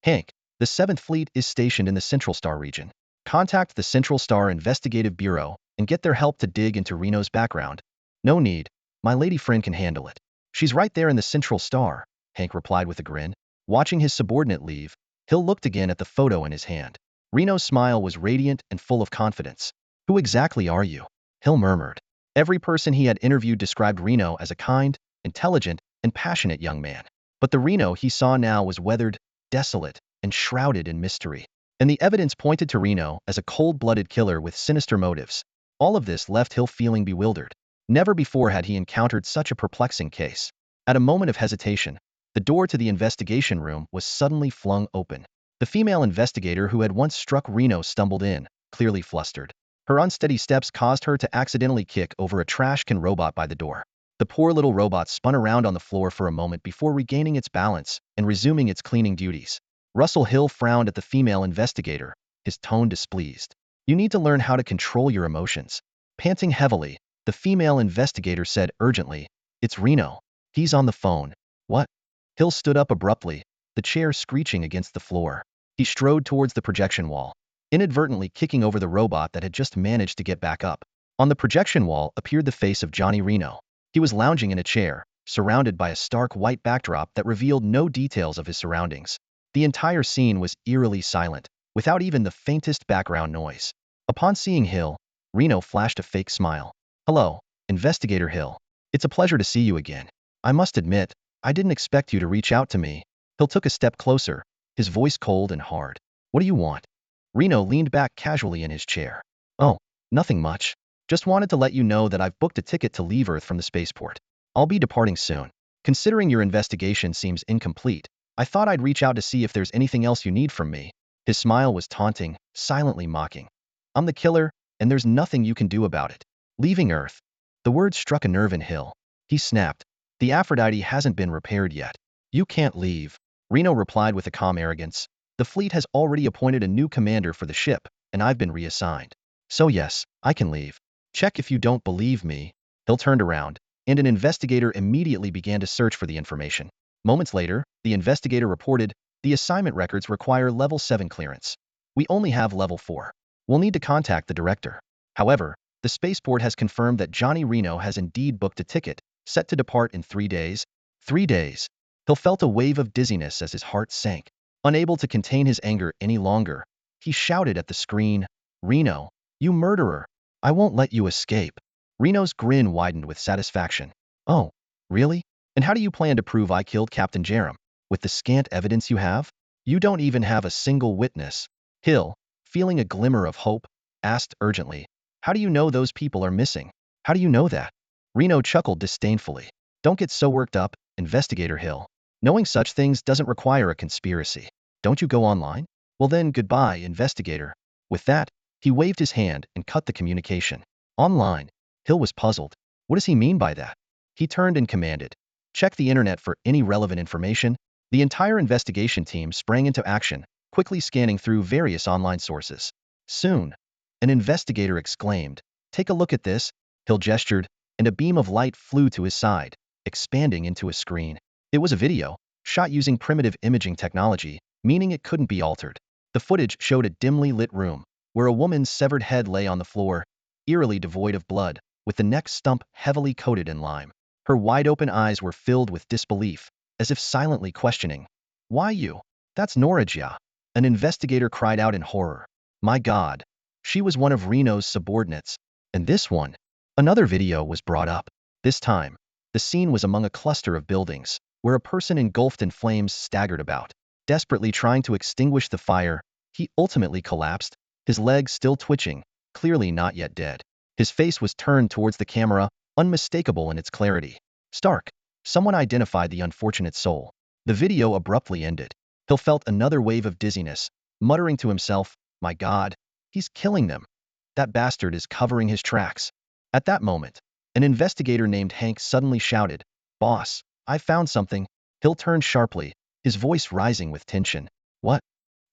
S1: "Hank, the 7th Fleet is stationed in the Central Star region. Contact the Central Star Investigative Bureau and get their help to dig into Reno's background." "No need. My lady friend can handle it. She's right there in the Central Star," Hank replied with a grin. Watching his subordinate leave, Hill looked again at the photo in his hand. Reno's smile was radiant and full of confidence. "Who exactly are you?" Hill murmured. Every person he had interviewed described Reno as a kind, intelligent, and passionate young man. But the Reno he saw now was weathered, desolate, and shrouded in mystery. And the evidence pointed to Reno as a cold-blooded killer with sinister motives. All of this left Hill feeling bewildered. Never before had he encountered such a perplexing case. At a moment of hesitation, the door to the investigation room was suddenly flung open. The female investigator who had once struck Reno stumbled in, clearly flustered. Her unsteady steps caused her to accidentally kick over a trash can robot by the door. The poor little robot spun around on the floor for a moment before regaining its balance and resuming its cleaning duties. Russell Hill frowned at the female investigator, his tone displeased. You need to learn how to control your emotions. Panting heavily, the female investigator said urgently, "It's Reno. He's on the phone." "What?" Hill stood up abruptly, the chair screeching against the floor. He strode towards the projection wall, inadvertently kicking over the robot that had just managed to get back up. On the projection wall appeared the face of Johnny Reno. He was lounging in a chair, surrounded by a stark white backdrop that revealed no details of his surroundings. The entire scene was eerily silent, without even the faintest background noise. Upon seeing Hill, Reno flashed a fake smile. "Hello, Investigator Hill. It's a pleasure to see you again. I must admit, I didn't expect you to reach out to me." Hill took a step closer, his voice cold and hard. "What do you want?" Reno leaned back casually in his chair. "Oh, nothing much. Just wanted to let you know that I've booked a ticket to leave Earth from the spaceport. I'll be departing soon. Considering your investigation seems incomplete, I thought I'd reach out to see if there's anything else you need from me." His smile was taunting, silently mocking. "I'm the killer, and there's nothing you can do about it." Leaving Earth. The word struck a nerve in Hill. He snapped. "The Aphrodite hasn't been repaired yet. You can't leave." Reno replied with a calm arrogance. "The fleet has already appointed a new commander for the ship, and I've been reassigned. So yes, I can leave. Check if you don't believe me." Hill turned around, and an investigator immediately began to search for the information. Moments later, the investigator reported, "The assignment records require level 7 clearance. We only have level 4. We'll need to contact the director." However, the spaceport has confirmed that Johnny Reno has indeed booked a ticket, set to depart in 3 days. 3 days. Hill felt a wave of dizziness as his heart sank. Unable to contain his anger any longer, he shouted at the screen, "Reno, you murderer! I won't let you escape." Reno's grin widened with satisfaction. "Oh, really? And how do you plan to prove I killed Captain Jerem? With the scant evidence you have? You don't even have a single witness." Hill, feeling a glimmer of hope, asked urgently, "How do you know those people are missing? How do you know that?" Reno chuckled disdainfully. "Don't get so worked up, Investigator Hill. Knowing such things doesn't require a conspiracy. Don't you go online? Well then, goodbye, Investigator." With that, he waved his hand and cut the communication. Online. Hill was puzzled. What does he mean by that? He turned and commanded, "Check the internet for any relevant information." The entire investigation team sprang into action, quickly scanning through various online sources. Soon, an investigator exclaimed, "Take a look at this." Hill gestured, and a beam of light flew to his side, expanding into a screen. It was a video, shot using primitive imaging technology, meaning it couldn't be altered. The footage showed a dimly lit room, where a woman's severed head lay on the floor, eerily devoid of blood, with the neck stump heavily coated in lime. Her wide-open eyes were filled with disbelief, as if silently questioning, "Why you? That's Norajia." An investigator cried out in horror. My God. She was one of Reno's subordinates. And this one? Another video was brought up. This time, the scene was among a cluster of buildings, where a person engulfed in flames staggered about. Desperately trying to extinguish the fire, he ultimately collapsed, his legs still twitching, clearly not yet dead. His face was turned towards the camera, unmistakable in its clarity. Stark. Someone identified the unfortunate soul. The video abruptly ended. Hill felt another wave of dizziness, muttering to himself, "My God, he's killing them. That bastard is covering his tracks." At that moment, an investigator named Hank suddenly shouted, "Boss, I found something." Hill turned sharply, his voice rising with tension. "What?"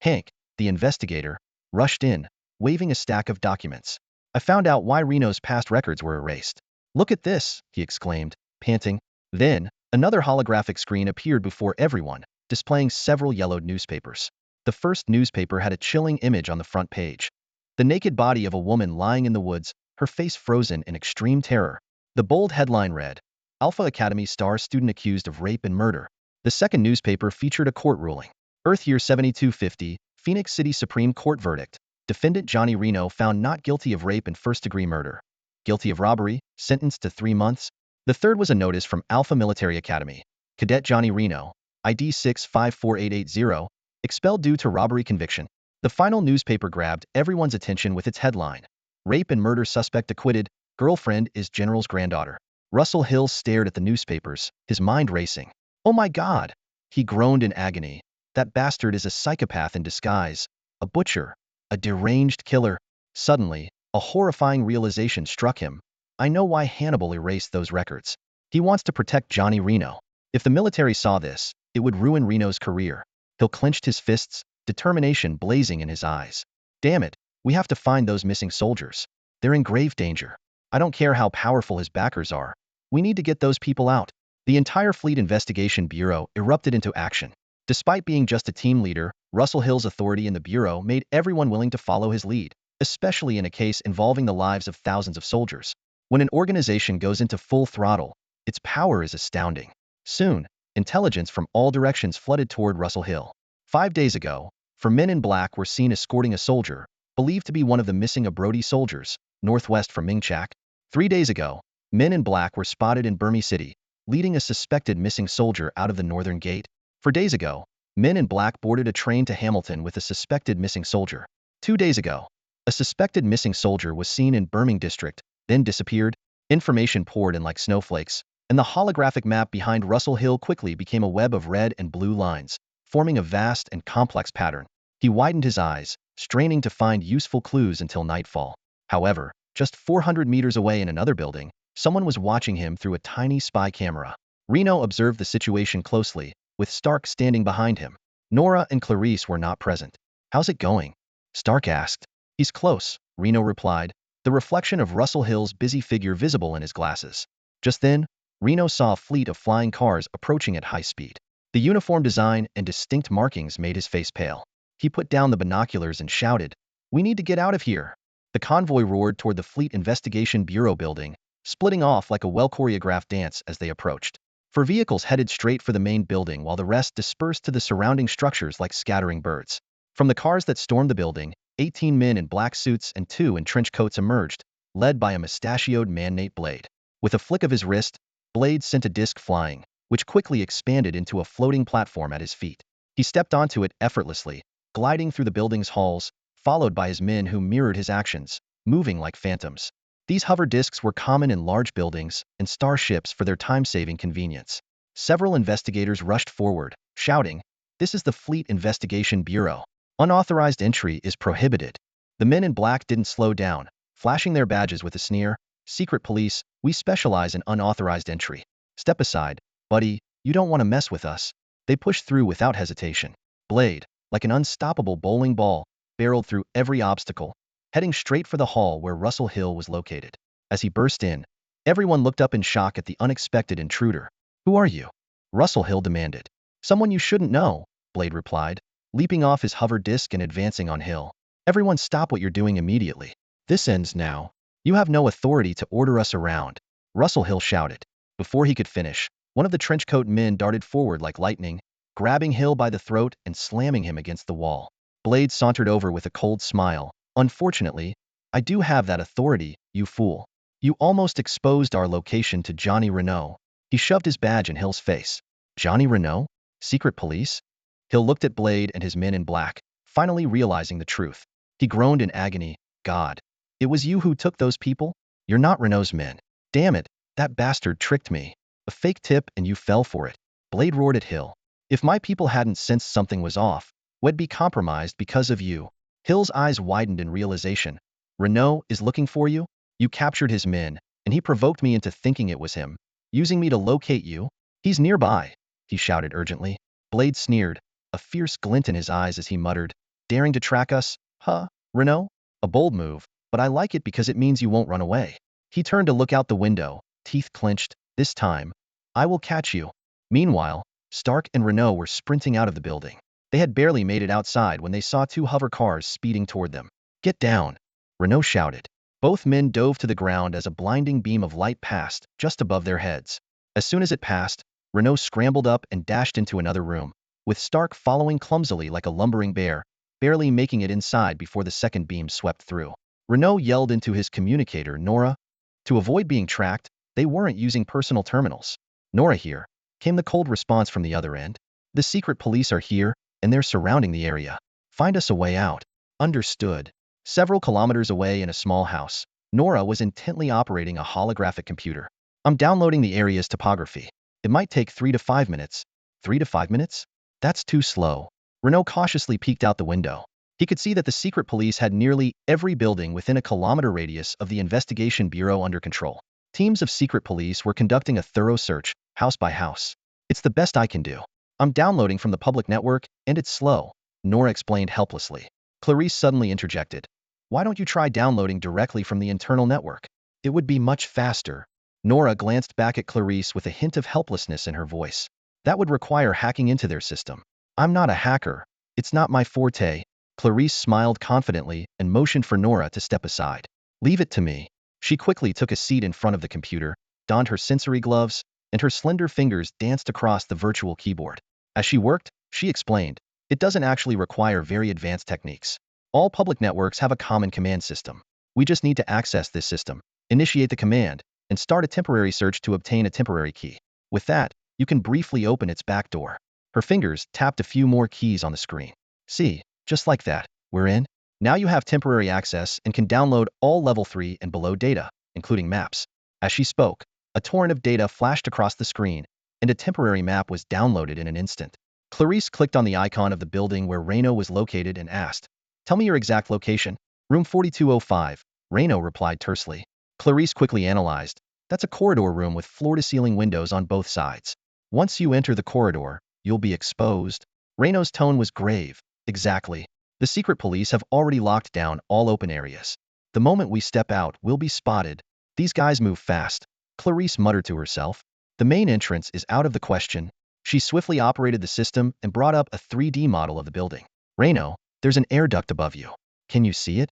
S1: Hank, the investigator, rushed in, waving a stack of documents. "I found out why Reno's past records were erased." "Look at this," he exclaimed, panting. Then, another holographic screen appeared before everyone, displaying several yellowed newspapers. The first newspaper had a chilling image on the front page. The naked body of a woman lying in the woods, her face frozen in extreme terror. The bold headline read, "Alpha Academy star student accused of rape and murder." The second newspaper featured a court ruling. Earth year 7250, Phoenix City Supreme Court verdict. Defendant Johnny Reno found not guilty of rape and first-degree murder. guilty of robbery, sentenced to 3 months. The third was a notice from Alpha Military Academy. Cadet Johnny Reno, ID 6548880, expelled due to robbery conviction. The final newspaper grabbed everyone's attention with its headline. Rape and murder suspect acquitted, girlfriend is general's granddaughter. Russell Hill stared at the newspapers, his mind racing. Oh my God! He groaned in agony. That bastard is a psychopath in disguise, a butcher, a deranged killer. Suddenly, a horrifying realization struck him. I know why Hannibal erased those records. He wants to protect Johnny Reno. If the military saw this, it would ruin Reno's career. Hill clenched his fists, determination blazing in his eyes. Damn it, we have to find those missing soldiers. They're in grave danger. I don't care how powerful his backers are. We need to get those people out. The entire Fleet Investigation Bureau erupted into action. Despite being just a team leader, Russell Hill's authority in the Bureau made everyone willing to follow his lead, especially in a case involving the lives of thousands of soldiers. When an organization goes into full throttle, its power is astounding. Soon, intelligence from all directions flooded toward Russell Hill. 5 days ago, 4 men in black were seen escorting a soldier, believed to be one of the missing Abrodi soldiers, northwest from Mingchak. 3 days ago, men in black were spotted in Burmese City, leading a suspected missing soldier out of the northern gate. 4 days ago, men in black boarded a train to Hamilton with a suspected missing soldier. 2 days ago, a suspected missing soldier was seen in Birmingham district, then disappeared. Information poured in like snowflakes, and the holographic map behind Russell Hill quickly became a web of red and blue lines, forming a vast and complex pattern. He widened his eyes, straining to find useful clues until nightfall. However, just 400 meters away in another building, someone was watching him through a tiny spy camera. Reno observed the situation closely, with Stark standing behind him. Nora and Clarice were not present. How's it going? Stark asked. He's close, Reno replied, the reflection of Russell Hill's busy figure visible in his glasses. Just then, Reno saw a fleet of flying cars approaching at high speed. The uniform design and distinct markings made his face pale. He put down the binoculars and shouted, "We need to get out of here!" The convoy roared toward the Fleet Investigation Bureau building, splitting off like a well-choreographed dance as they approached. 4 vehicles headed straight for the main building while the rest dispersed to the surrounding structures like scattering birds. From the cars that stormed the building, 18 men in black suits and 2 in trench coats emerged, led by a mustachioed man named Blade. With a flick of his wrist, Blade sent a disc flying, which quickly expanded into a floating platform at his feet. He stepped onto it effortlessly, gliding through the building's halls, followed by his men who mirrored his actions, moving like phantoms. These hover discs were common in large buildings and starships for their time-saving convenience. Several investigators rushed forward, shouting, "This is the Fleet Investigation Bureau. Unauthorized entry is prohibited." The men in black didn't slow down, flashing their badges with a sneer. "Secret police, we specialize in unauthorized entry. Step aside, buddy, you don't want to mess with us." They pushed through without hesitation. Blade, like an unstoppable bowling ball, barreled through every obstacle, heading straight for the hall where Russell Hill was located. As he burst in, everyone looked up in shock at the unexpected intruder. "Who are you?" Russell Hill demanded. "Someone you shouldn't know," Blade replied, leaping off his hover disc and advancing on Hill. "Everyone stop what you're doing immediately. This ends now. You have no authority to order us around," Russell Hill shouted. Before he could finish, one of the trenchcoat men darted forward like lightning, grabbing Hill by the throat and slamming him against the wall. Blade sauntered over with a cold smile. "Unfortunately, I do have that authority, you fool. You almost exposed our location to Johnny Reno." He shoved his badge in Hill's face. "Johnny Reno? Secret police?" Hill looked at Blade and his men in black, finally realizing the truth. He groaned in agony. "God. It was you who took those people? You're not Renault's men. Damn it, that bastard tricked me. A fake tip and you fell for it." Blade roared at Hill. "If my people hadn't sensed something was off, we'd be compromised because of you." Hill's eyes widened in realization. "Renault is looking for you? You captured his men, and he provoked me into thinking it was him, using me to locate you? He's nearby," he shouted urgently. Blade sneered, a fierce glint in his eyes as he muttered, "Daring to track us, huh, Renault? A bold move, but I like it because it means you won't run away." He turned to look out the window, teeth clenched. "This time, I will catch you." Meanwhile, Stark and Renault were sprinting out of the building. They had barely made it outside when they saw 2 hover cars speeding toward them. "Get down!" Renault shouted. Both men dove to the ground as a blinding beam of light passed just above their heads. As soon as it passed, Renault scrambled up and dashed into another room, with Stark following clumsily like a lumbering bear, barely making it inside before the second beam swept through. Renault yelled into his communicator, "Nora, To avoid being tracked, they weren't using personal terminals. Nora here, came the cold response from the other end. The secret police are here, and they're surrounding the area. Find us a way out. Understood. Several kilometers away in a small house, Nora was intently operating a holographic computer. I'm downloading the area's topography. It might take 3 to 5 minutes. 3 to 5 minutes? That's too slow. Renault cautiously peeked out the window. He could see that the secret police had nearly every building within a kilometer radius of the investigation bureau under control. Teams of secret police were conducting a thorough search, house by house. It's the best I can do. I'm downloading from the public network, and it's slow, Nora explained helplessly. Clarice suddenly interjected. Why don't you try downloading directly from the internal network? It would be much faster. Nora glanced back at Clarice with a hint of helplessness in her voice. That would require hacking into their system. I'm not a hacker. It's not my forte. Clarice smiled confidently and motioned for Nora to step aside. Leave it to me. She quickly took a seat in front of the computer, donned her sensory gloves, and her slender fingers danced across the virtual keyboard. As she worked, she explained, it doesn't actually require very advanced techniques. All public networks have a common command system. We just need to access this system, initiate the command, and start a temporary search to obtain a temporary key. With that, you can briefly open its back door. Her fingers tapped a few more keys on the screen. See, just like that, we're in. Now you have temporary access and can download all level 3 and below data, including maps. As she spoke, a torrent of data flashed across the screen, and a temporary map was downloaded in an instant. Clarice clicked on the icon of the building where Renault was located and asked, tell me your exact location. Room 4205, Renault replied tersely. Clarice quickly analyzed, that's a corridor room with floor-to-ceiling windows on both sides. Once you enter the corridor, you'll be exposed. Renault's tone was grave. Exactly. The secret police have already locked down all open areas. The moment we step out, we'll be spotted. These guys move fast. Clarice muttered to herself. The main entrance is out of the question. She swiftly operated the system and brought up a 3D model of the building. Renault, there's an air duct above you. Can you see it?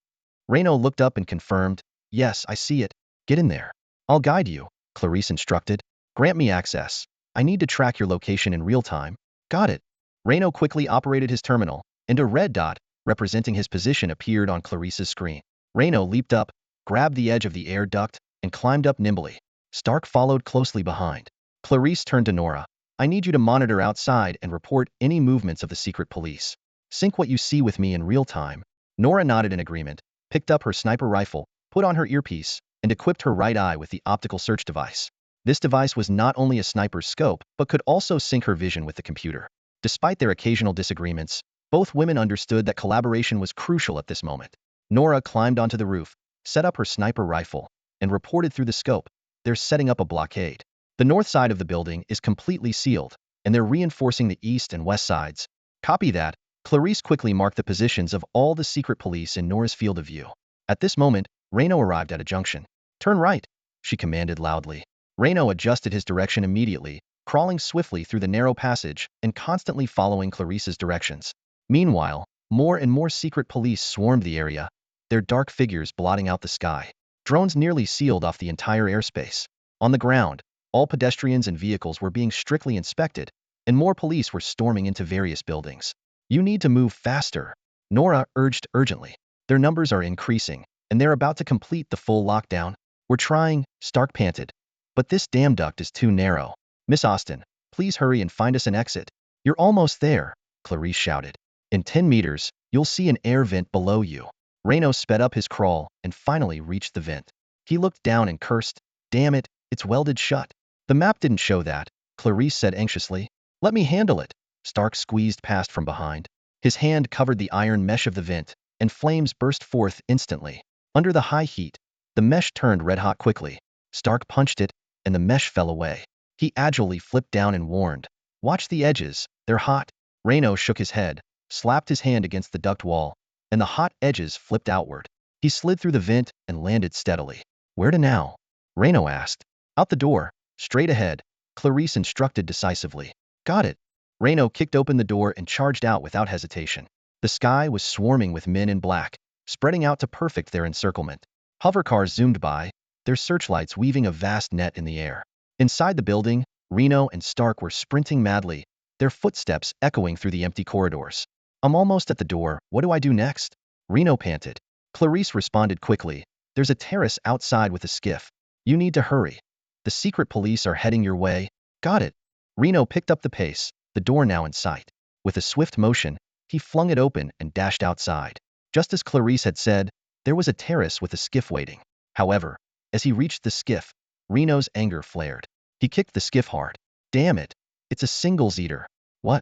S1: Renault looked up and confirmed, yes, I see it. Get in there. I'll guide you, Clarice instructed. Grant me access. I need to track your location in real time. Got it. Renault quickly operated his terminal, and a red dot, representing his position, appeared on Clarice's screen. Renault leaped up, grabbed the edge of the air duct, and climbed up nimbly. Stark followed closely behind. Clarice turned to Nora. I need you to monitor outside and report any movements of the secret police. Sync what you see with me in real time. Nora nodded in agreement, picked up her sniper rifle, put on her earpiece, and equipped her right eye with the optical search device. This device was not only a sniper's scope, but could also sync her vision with the computer. Despite their occasional disagreements, both women understood that collaboration was crucial at this moment. Nora climbed onto the roof, set up her sniper rifle, and reported through the scope, they're setting up a blockade. The north side of the building is completely sealed, and they're reinforcing the east and west sides. Copy that. Clarice quickly marked the positions of all the secret police in Nora's field of view. At this moment, Renault arrived at a junction. Turn right, she commanded loudly. Renault adjusted his direction immediately, crawling swiftly through the narrow passage and constantly following Clarice's directions. Meanwhile, more and more secret police swarmed the area, their dark figures blotting out the sky. Drones nearly sealed off the entire airspace. On the ground, all pedestrians and vehicles were being strictly inspected, and more police were storming into various buildings. You need to move faster, Nora urged urgently. Their numbers are increasing, and they're about to complete the full lockdown. We're trying, Stark panted. But this damn duct is too narrow. Miss Austin, please hurry and find us an exit. You're almost there, Clarice shouted. In 10 meters, you'll see an air vent below you. Renault sped up his crawl and finally reached the vent. He looked down and cursed. Damn it, it's welded shut. The map didn't show that, Clarice said anxiously. Let me handle it. Stark squeezed past from behind. His hand covered the iron mesh of the vent, and flames burst forth instantly. Under the high heat, the mesh turned red-hot quickly. Stark punched it, and the mesh fell away. He agilely flipped down and warned, watch the edges, they're hot. Renault shook his head, slapped his hand against the duct wall, and the hot edges flipped outward. He slid through the vent and landed steadily. Where to now? Renault asked. Out the door, straight ahead, Clarice instructed decisively. Got it. Renault kicked open the door and charged out without hesitation. The sky was swarming with men in black, spreading out to perfect their encirclement. Hovercars zoomed by, their searchlights weaving a vast net in the air. Inside the building, Renault and Stark were sprinting madly, their footsteps echoing through the empty corridors. I'm almost at the door, what do I do next? Renault panted. Clarice responded quickly. There's a terrace outside with a skiff. You need to hurry. The secret police are heading your way. Got it. Reno picked up the pace, the door now in sight. With a swift motion, he flung it open and dashed outside. Just as Clarice had said, there was a terrace with a skiff waiting. However, as he reached the skiff, Reno's anger flared. He kicked the skiff hard. Damn it. It's a singles eater. What?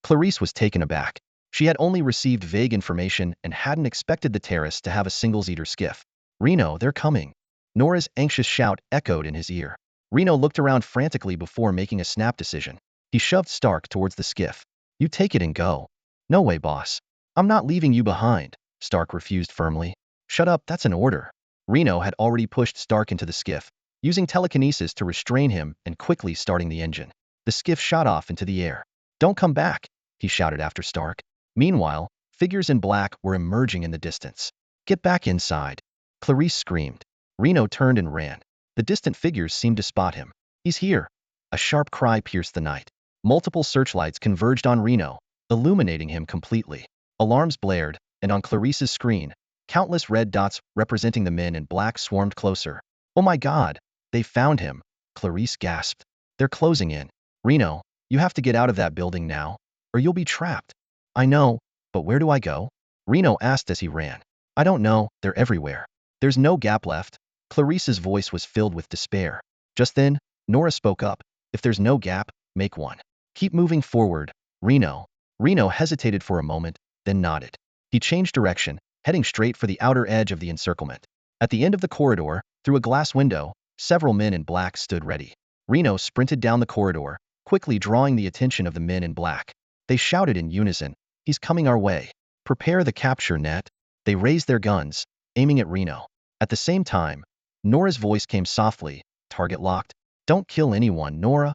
S1: Clarice was taken aback. She had only received vague information and hadn't expected the terrace to have a singles eater skiff. Reno, they're coming. Nora's anxious shout echoed in his ear. Reno looked around frantically before making a snap decision. He shoved Stark towards the skiff. You take it and go. No way, boss. I'm not leaving you behind, Stark refused firmly. Shut up, that's an order. Reno had already pushed Stark into the skiff, using telekinesis to restrain him and quickly starting the engine. The skiff shot off into the air. Don't come back, he shouted after Stark. Meanwhile, figures in black were emerging in the distance. Get back inside. Clarice screamed. Reno turned and ran. The distant figures seemed to spot him. He's here. A sharp cry pierced the night. Multiple searchlights converged on Reno, illuminating him completely. Alarms blared, and on Clarice's screen, countless red dots representing the men in black swarmed closer. Oh my God, they found him, Clarice gasped. They're closing in. Reno, you have to get out of that building now, or you'll be trapped. I know, but where do I go? Reno asked as he ran. I don't know, they're everywhere. There's no gap left. Clarice's voice was filled with despair. Just then, Nora spoke up. If there's no gap, make one. Keep moving forward, Reno. Reno hesitated for a moment, then nodded. He changed direction, heading straight for the outer edge of the encirclement. At the end of the corridor, through a glass window, several men in black stood ready. Reno sprinted down the corridor, quickly drawing the attention of the men in black. They shouted in unison, "He's coming our way. Prepare the capture net." They raised their guns, aiming at Reno. At the same time, Nora's voice came softly, "Target locked. Don't kill anyone, Nora."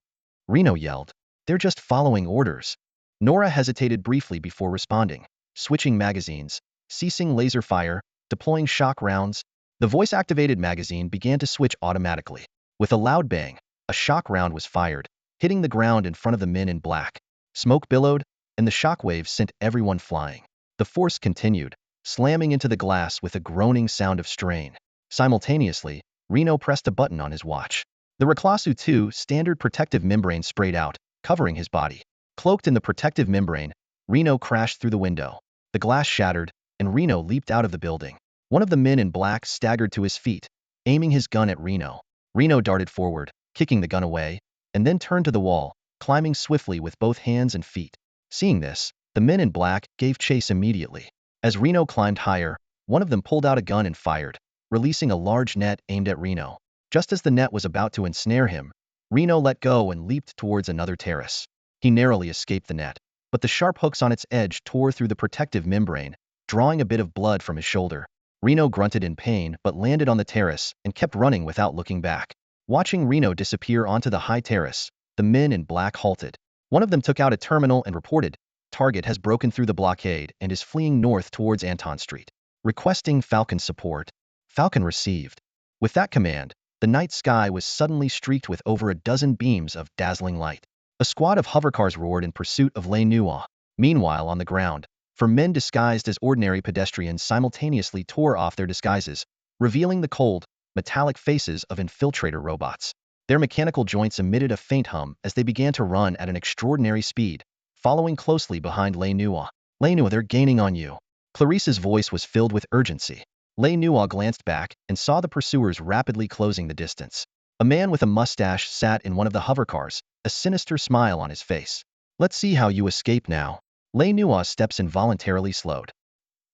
S1: Reno yelled, "They're just following orders." Nora hesitated briefly before responding, switching magazines, ceasing laser fire, deploying shock rounds. The voice-activated magazine began to switch automatically. With a loud bang, a shock round was fired, hitting the ground in front of the men in black. Smoke billowed, and the shockwaves sent everyone flying. The force continued, slamming into the glass with a groaning sound of strain. Simultaneously, Reno pressed a button on his watch. The Reclasu 2 standard protective membrane sprayed out, covering his body. Cloaked in the protective membrane, Reno crashed through the window. The glass shattered, and Reno leaped out of the building. One of the men in black staggered to his feet, aiming his gun at Reno. Reno darted forward, kicking the gun away, and then turned to the wall, climbing swiftly with both hands and feet. Seeing this, the men in black gave chase immediately. As Reno climbed higher, one of them pulled out a gun and fired, releasing a large net aimed at Reno. Just as the net was about to ensnare him, Reno let go and leaped towards another terrace. He narrowly escaped the net, but the sharp hooks on its edge tore through the protective membrane, drawing a bit of blood from his shoulder. Reno grunted in pain but landed on the terrace and kept running without looking back. Watching Reno disappear onto the high terrace, the men in black halted. One of them took out a terminal and reported, "Target has broken through the blockade and is fleeing north towards Anton Street. Requesting Falcon support." Falcon received. With that command, the night sky was suddenly streaked with over a dozen beams of dazzling light. A squad of hovercars roared in pursuit of Les Nuits. Meanwhile, on the ground, four men disguised as ordinary pedestrians simultaneously tore off their disguises, revealing the cold, metallic faces of infiltrator robots. Their mechanical joints emitted a faint hum as they began to run at an extraordinary speed, following closely behind Les Nuits. "Les Nuits, they're gaining on you." Clarice's voice was filled with urgency. Les Nuits glanced back and saw the pursuers rapidly closing the distance. A man with a mustache sat in one of the hovercars, a sinister smile on his face. "Let's see how you escape now." Les Nuits' steps involuntarily slowed.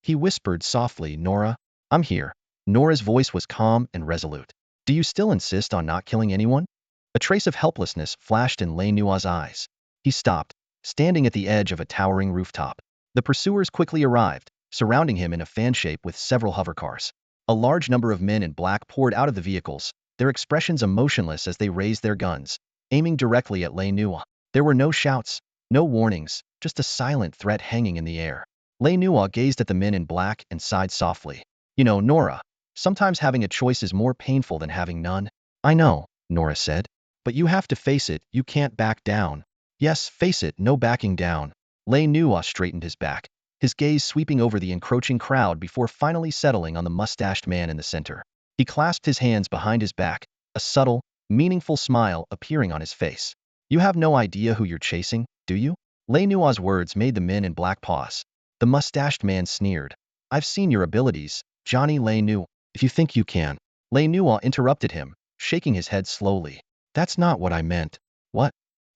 S1: He whispered softly, "Nora, I'm here." Nora's voice was calm and resolute. "Do you still insist on not killing anyone?" A trace of helplessness flashed in Les Nuits' eyes. He stopped, standing at the edge of a towering rooftop. The pursuers quickly arrived, surrounding him in a fan shape with several hovercars. A large number of men in black poured out of the vehicles, their expressions emotionless as they raised their guns, aiming directly at Les Nuits. There were no shouts, no warnings, just a silent threat hanging in the air. Les Nuits gazed at the men in black and sighed softly. "You know, Nora, sometimes having a choice is more painful than having none." "I know," Nora said. "But you have to face it, you can't back down." "Yes, face it, no backing down." Les Nuits straightened his back, his gaze sweeping over the encroaching crowd before finally settling on the mustached man in the center. He clasped his hands behind his back, a subtle, meaningful smile appearing on his face. You have no idea who you're chasing, do you? Lei Nua's words made the men in black pause. The mustached man sneered. I've seen your abilities, Johnny Lei Nu. If you think you can. Lei Nua interrupted him, shaking his head slowly. That's not what I meant. What?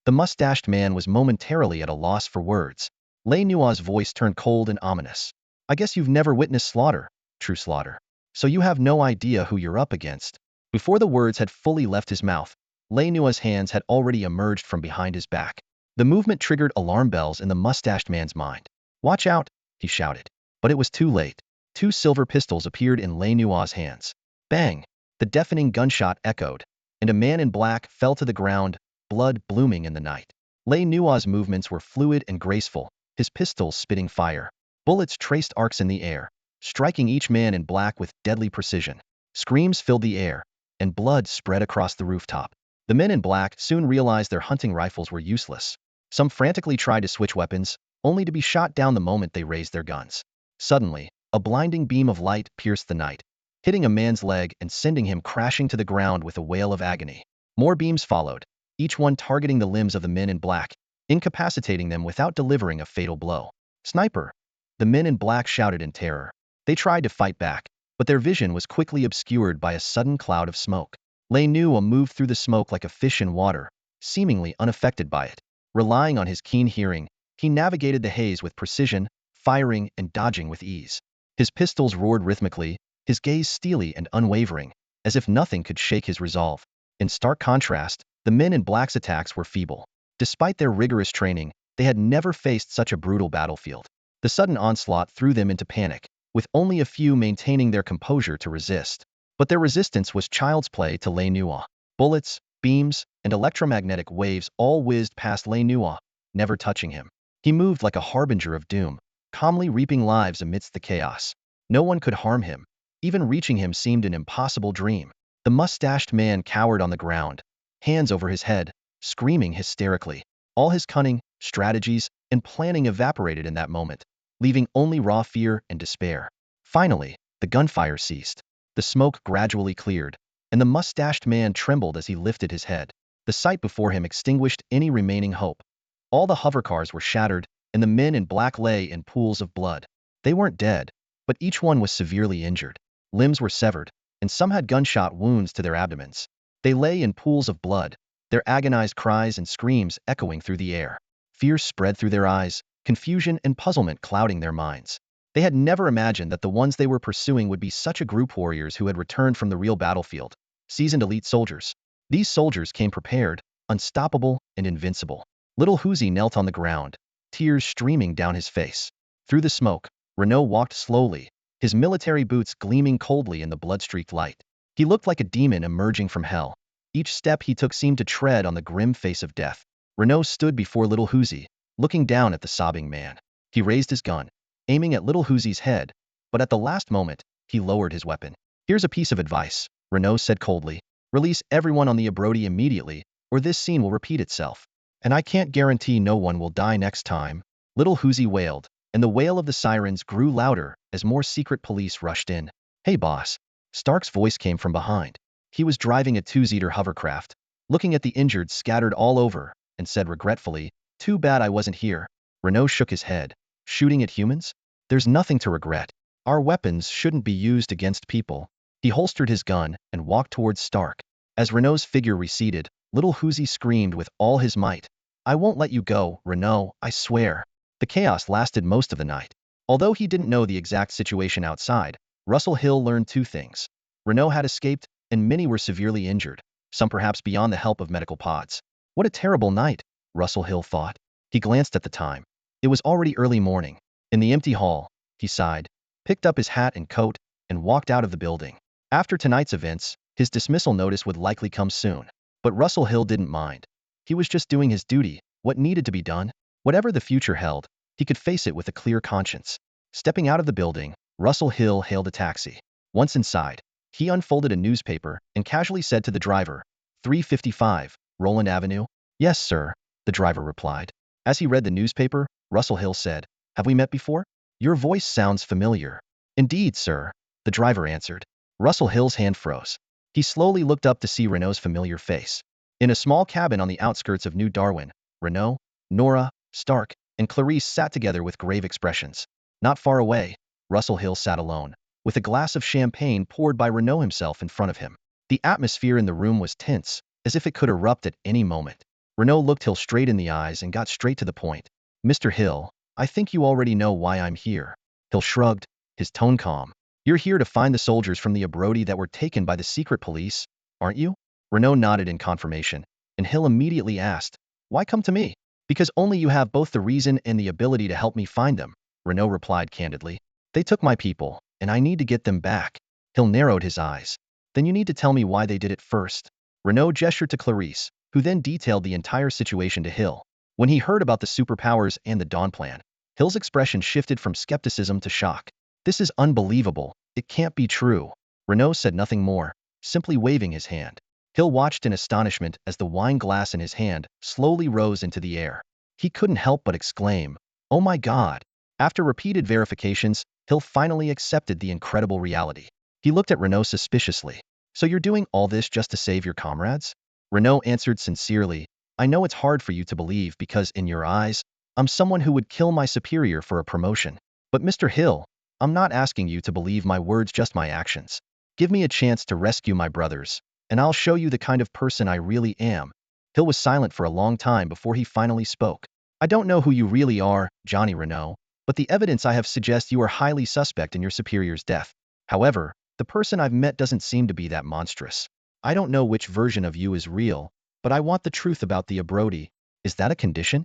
S1: The mustached man was momentarily at a loss for words. Lei Nua's voice turned cold and ominous. I guess you've never witnessed slaughter, true slaughter. So you have no idea who you're up against. Before the words had fully left his mouth, Lei Nua's hands had already emerged from behind his back. The movement triggered alarm bells in the mustached man's mind. Watch out, he shouted. But it was too late. Two silver pistols appeared in Lei Nua's hands. Bang! The deafening gunshot echoed, and a man in black fell to the ground, blood blooming in the night. Lei Nua's movements were fluid and graceful, his pistols spitting fire. Bullets traced arcs in the air, striking each man in black with deadly precision. Screams filled the air, and blood spread across the rooftop. The men in black soon realized their hunting rifles were useless. Some frantically tried to switch weapons, only to be shot down the moment they raised their guns. Suddenly, a blinding beam of light pierced the night, hitting a man's leg and sending him crashing to the ground with a wail of agony. More beams followed, each one targeting the limbs of the men in black, incapacitating them without delivering a fatal blow. Sniper! The men in black shouted in terror. They tried to fight back, but their vision was quickly obscured by a sudden cloud of smoke. Lei Nua moved through the smoke like a fish in water, seemingly unaffected by it. Relying on his keen hearing, he navigated the haze with precision, firing and dodging with ease. His pistols roared rhythmically, his gaze steely and unwavering, as if nothing could shake his resolve. In stark contrast, the men in black's attacks were feeble. Despite their rigorous training, they had never faced such a brutal battlefield. The sudden onslaught threw them into panic, with only a few maintaining their composure to resist. But their resistance was child's play to Lei Nua. Bullets, beams, and electromagnetic waves all whizzed past Lei Nua, never touching him. He moved like a harbinger of doom, calmly reaping lives amidst the chaos. No one could harm him. Even reaching him seemed an impossible dream. The mustached man cowered on the ground, hands over his head, screaming hysterically. All his cunning, strategies, and planning evaporated in that moment, leaving only raw fear and despair. Finally, the gunfire ceased. The smoke gradually cleared, and the mustached man trembled as he lifted his head. The sight before him extinguished any remaining hope. All the hovercars were shattered, and the men in black lay in pools of blood. They weren't dead, but each one was severely injured. Limbs were severed, and some had gunshot wounds to their abdomens. They lay in pools of blood, their agonized cries and screams echoing through the air. Fear spread through their eyes, confusion and puzzlement clouding their minds. They had never imagined that the ones they were pursuing would be such a group warriors who had returned from the real battlefield, seasoned elite soldiers. These soldiers came prepared, unstoppable and invincible. Little Huzi knelt on the ground, tears streaming down his face. Through the smoke, Renault walked slowly, his military boots gleaming coldly in the blood-streaked light. He looked like a demon emerging from hell. Each step he took seemed to tread on the grim face of death. Renault stood before Little Huzi, looking down at the sobbing man. He raised his gun, aiming at Little Huzi's head, but at the last moment, he lowered his weapon. Here's a piece of advice, Renault said coldly. Release everyone on the Abrodi immediately, or this scene will repeat itself. And I can't guarantee no one will die next time. Little Huzi wailed, and the wail of the sirens grew louder as more secret police rushed in. Hey boss. Stark's voice came from behind. He was driving a two-seater hovercraft, looking at the injured scattered all over, and said regretfully, too bad I wasn't here. Renault shook his head. Shooting at humans? There's nothing to regret. Our weapons shouldn't be used against people. He holstered his gun and walked towards Stark. As Renault's figure receded, Little Huzi screamed with all his might. I won't let you go, Renault, I swear. The chaos lasted most of the night. Although he didn't know the exact situation outside, Russell Hill learned two things. Renault had escaped, and many were severely injured, some perhaps beyond the help of medical pods. What a terrible night, Russell Hill thought. He glanced at the time. It was already early morning. In the empty hall, he sighed, picked up his hat and coat, and walked out of the building. After tonight's events, his dismissal notice would likely come soon. But Russell Hill didn't mind. He was just doing his duty, what needed to be done. Whatever the future held, he could face it with a clear conscience. Stepping out of the building, Russell Hill hailed a taxi. Once inside, he unfolded a newspaper and casually said to the driver, 355, Roland Avenue? Yes, sir, the driver replied. As he read the newspaper, Russell Hill said, have we met before? Your voice sounds familiar. Indeed, sir, the driver answered. Russell Hill's hand froze. He slowly looked up to see Renault's familiar face. In a small cabin on the outskirts of New Darwin, Renault, Nora, Stark, and Clarice sat together with grave expressions. Not far away, Russell Hill sat alone, with a glass of champagne poured by Renault himself in front of him. The atmosphere in the room was tense, as if it could erupt at any moment. Renault looked Hill straight in the eyes and got straight to the point. "Mr. Hill, I think you already know why I'm here." Hill shrugged, his tone calm. "You're here to find the soldiers from the Abrodi that were taken by the secret police, aren't you?" Renault nodded in confirmation, and Hill immediately asked, "Why come to me?" "Because only you have both the reason and the ability to help me find them," Renault replied candidly. "They took my people, and I need to get them back." Hill narrowed his eyes. "Then you need to tell me why they did it first." Renault gestured to Clarice, who then detailed the entire situation to Hill. When he heard about the superpowers and the Dawn plan, Hill's expression shifted from skepticism to shock. "This is unbelievable. It can't be true." Renault said nothing more, simply waving his hand. Hill watched in astonishment as the wine glass in his hand slowly rose into the air. He couldn't help but exclaim, "Oh my God!" After repeated verifications, Hill finally accepted the incredible reality. He looked at Renault suspiciously. "So you're doing all this just to save your comrades?" Renault answered sincerely, "I know it's hard for you to believe because, in your eyes, I'm someone who would kill my superior for a promotion. But Mr. Hill, I'm not asking you to believe my words, just my actions. Give me a chance to rescue my brothers, and I'll show you the kind of person I really am." Hill was silent for a long time before he finally spoke. "I don't know who you really are, Johnny Renault, but the evidence I have suggests you are highly suspect in your superior's death. However, the person I've met doesn't seem to be that monstrous. I don't know which version of you is real, but I want the truth about the Abrodi. Is that a condition?"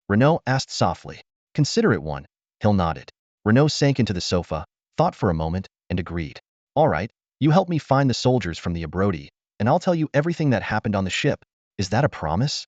S1: Renault asked softly. "Consider it one." Hill nodded. Renault sank into the sofa, thought for a moment, and agreed. "All right, you help me find the soldiers from the Abrodi, and I'll tell you everything that happened on the ship. Is that a promise?"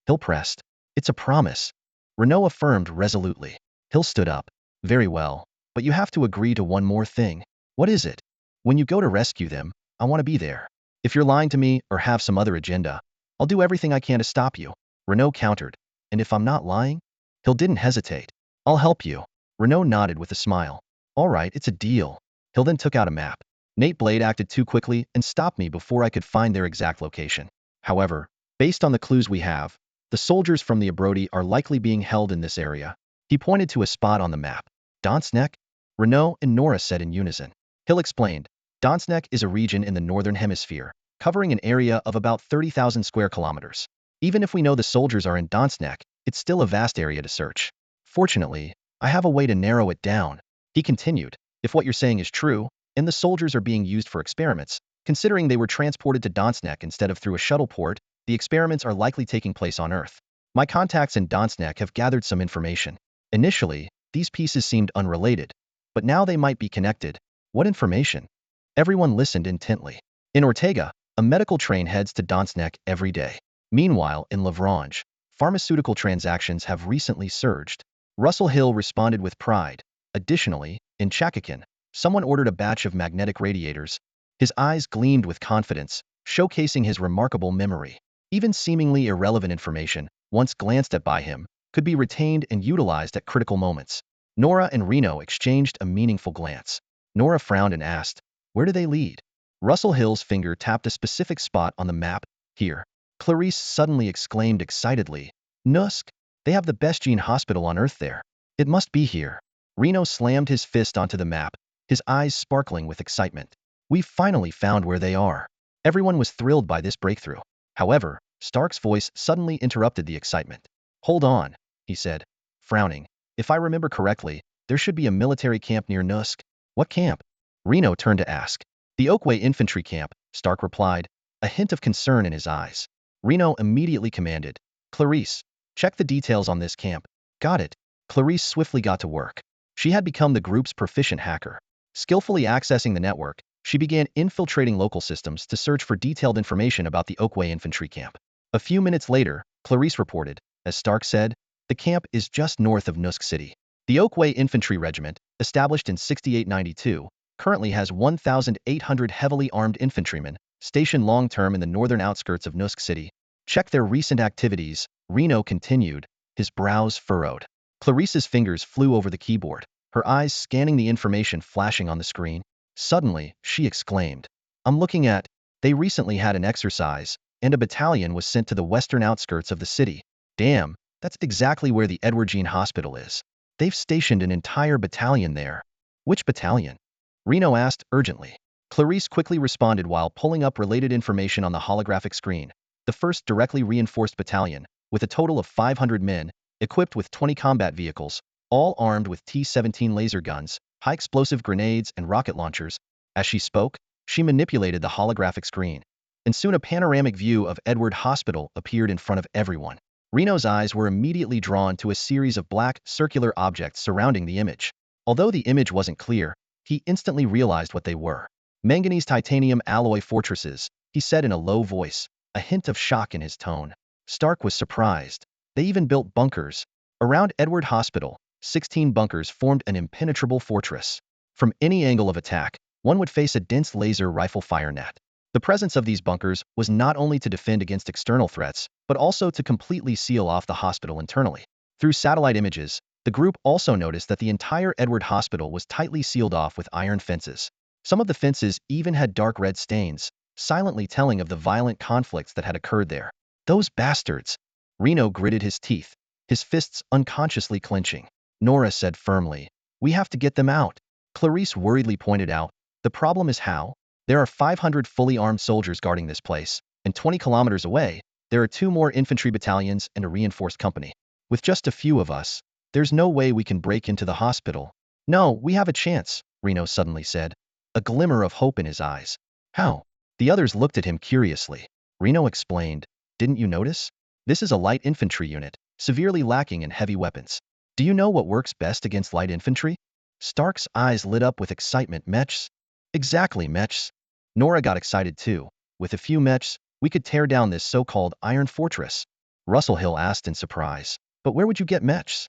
S1: Hill pressed. "It's a promise," Renault affirmed resolutely. Hill stood up. "Very well, but you have to agree to one more thing." "What is it?" "When you go to rescue them, I want to be there. If you're lying to me or have some other agenda, I'll do everything I can to stop you," Renault countered. "And if I'm not lying?" Hill didn't hesitate. "I'll help you." Renault nodded with a smile. "All right, it's a deal." Hill then took out a map. "Nate Blade acted too quickly and stopped me before I could find their exact location. However, based on the clues we have, the soldiers from the Abrodi are likely being held in this area." He pointed to a spot on the map. "Donsnek?" Renault and Nora said in unison. Hill explained, "Donsnek is a region in the northern hemisphere, covering an area of about 30,000 square kilometers. Even if we know the soldiers are in Donsnek, it's still a vast area to search. Fortunately, I have a way to narrow it down." He continued, "If what you're saying is true, and the soldiers are being used for experiments, considering they were transported to Donsnek instead of through a shuttle port, the experiments are likely taking place on Earth. My contacts in Donsnek have gathered some information. Initially, these pieces seemed unrelated, but now they might be connected." "What information?" Everyone listened intently. "In Ortega, a medical train heads to Donsnek every day. Meanwhile, in Lavrange, pharmaceutical transactions have recently surged." Russell Hill responded with pride. "Additionally, in Chakakan, someone ordered a batch of magnetic radiators." His eyes gleamed with confidence, showcasing his remarkable memory. Even seemingly irrelevant information, once glanced at by him, could be retained and utilized at critical moments. Nora and Reno exchanged a meaningful glance. Nora frowned and asked, "Where do they lead?" Russell Hill's finger tapped a specific spot on the map. "Here." Clarice suddenly exclaimed excitedly, "Nusk! They have the best gene hospital on Earth there. It must be here." Reno slammed his fist onto the map, his eyes sparkling with excitement. "We've finally found where they are." Everyone was thrilled by this breakthrough. However, Stark's voice suddenly interrupted the excitement. "Hold on," he said, frowning. "If I remember correctly, there should be a military camp near Nusk." "What camp?" Reno turned to ask. "The Oakway Infantry Camp," Stark replied, a hint of concern in his eyes. Reno immediately commanded, "Clarice, check the details on this camp." "Got it." Clarice swiftly got to work. She had become the group's proficient hacker. Skillfully accessing the network, she began infiltrating local systems to search for detailed information about the Oakway Infantry Camp. A few minutes later, Clarice reported, as Stark said, "The camp is just north of Nusk City. The Oakway Infantry Regiment, established in 6892, currently has 1,800 heavily armed infantrymen, stationed long-term in the northern outskirts of Nusk City. Check their recent activities," Reno continued, his brows furrowed. Clarice's fingers flew over the keyboard, her eyes scanning the information flashing on the screen. Suddenly, she exclaimed, "I'm looking at..." They recently had an exercise, and a battalion was sent to the western outskirts of the city. Damn, that's exactly where the Edward Jean Hospital is. They've stationed an entire battalion there. Which battalion? Reno asked urgently. Clarice quickly responded while pulling up related information on the holographic screen. The 1st Directly Reinforced Battalion, with a total of 500 men, equipped with 20 combat vehicles, all armed with T-17 laser guns, high-explosive grenades, and rocket launchers. As she spoke, she manipulated the holographic screen, and soon a panoramic view of Edward Hospital appeared in front of everyone. Reno's eyes were immediately drawn to a series of black, circular objects surrounding the image. Although the image wasn't clear, he instantly realized what they were. Manganese titanium alloy fortresses, he said in a low voice, a hint of shock in his tone. Stark was surprised. They even built bunkers. Around Edward Hospital, 16 bunkers formed an impenetrable fortress. From any angle of attack, one would face a dense laser rifle fire net. The presence of these bunkers was not only to defend against external threats, but also to completely seal off the hospital internally. Through satellite images, the group also noticed that the entire Edward Hospital was tightly sealed off with iron fences. Some of the fences even had dark red stains, silently telling of the violent conflicts that had occurred there. Those bastards! Reno gritted his teeth, his fists unconsciously clenching. Nora said firmly, "We have to get them out." Clarice worriedly pointed out, "The problem is how? There are 500 fully armed soldiers guarding this place, and 20 kilometers away, there are 2 more infantry battalions and a reinforced company. With just a few of us, there's no way we can break into the hospital." "No, we have a chance," Reno suddenly said, a glimmer of hope in his eyes. "How?" The others looked at him curiously. Reno explained, "Didn't you notice? This is a light infantry unit, severely lacking in heavy weapons. Do you know what works best against light infantry?" Stark's eyes lit up with excitement. "Mechs?" "Exactly, mechs." Nora got excited too. "With a few mechs, we could tear down this so-called Iron Fortress." Russell Hill asked in surprise, "But where would you get mechs?"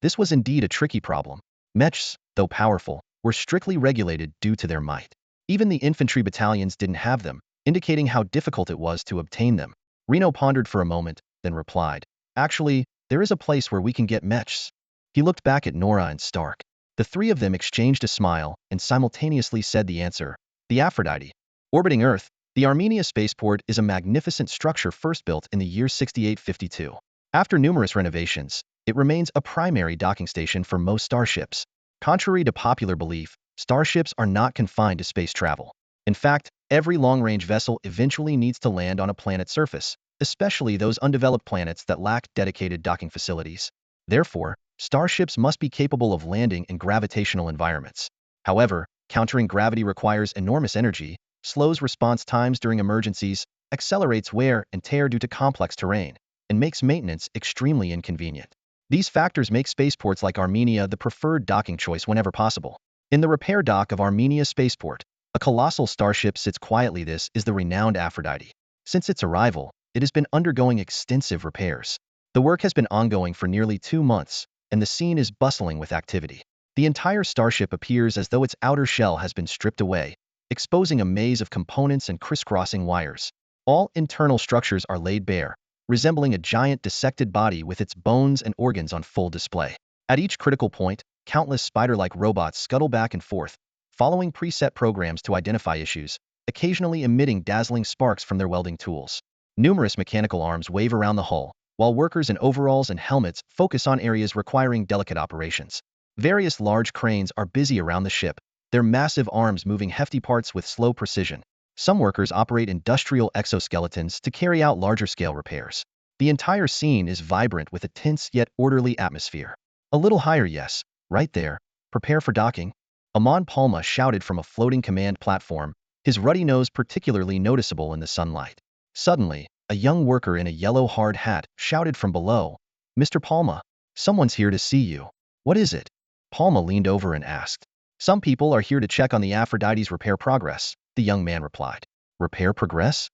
S1: This was indeed a tricky problem. Mechs, though powerful, were strictly regulated due to their might. Even the infantry battalions didn't have them, indicating how difficult it was to obtain them. Reno pondered for a moment, then replied, "Actually, there is a place where we can get mechs." He looked back at Nora and Stark. The 3 of them exchanged a smile and simultaneously said the answer, the Aphrodite. Orbiting Earth, the Armenia spaceport is a magnificent structure first built in the year 6852. After numerous renovations, it remains a primary docking station for most starships. Contrary to popular belief, starships are not confined to space travel. In fact, every long-range vessel eventually needs to land on a planet's surface, especially those undeveloped planets that lack dedicated docking facilities. Therefore, starships must be capable of landing in gravitational environments. However, countering gravity requires enormous energy, slows response times during emergencies, accelerates wear and tear due to complex terrain, and makes maintenance extremely inconvenient. These factors make spaceports like Armenia the preferred docking choice whenever possible. In the repair dock of Armenia Spaceport, a colossal starship sits quietly. This is the renowned Aphrodite. Since its arrival, it has been undergoing extensive repairs. The work has been ongoing for nearly 2 months, and the scene is bustling with activity. The entire starship appears as though its outer shell has been stripped away, exposing a maze of components and crisscrossing wires. All internal structures are laid bare, resembling a giant dissected body with its bones and organs on full display. At each critical point, countless spider-like robots scuttle back and forth, following preset programs to identify issues, occasionally emitting dazzling sparks from their welding tools. Numerous mechanical arms wave around the hull, while workers in overalls and helmets focus on areas requiring delicate operations. Various large cranes are busy around the ship, their massive arms moving hefty parts with slow precision. Some workers operate industrial exoskeletons to carry out larger-scale repairs. The entire scene is vibrant with a tense yet orderly atmosphere. "A little higher, yes. Right there. Prepare for docking." Amon Palma shouted from a floating command platform, his ruddy nose particularly noticeable in the sunlight. Suddenly, a young worker in a yellow hard hat shouted from below, "Mr. Palma, someone's here to see you." "What is it?" Palma leaned over and asked. "Some people are here to check on the Aphrodite's repair progress," the young man replied. "Repair progress?"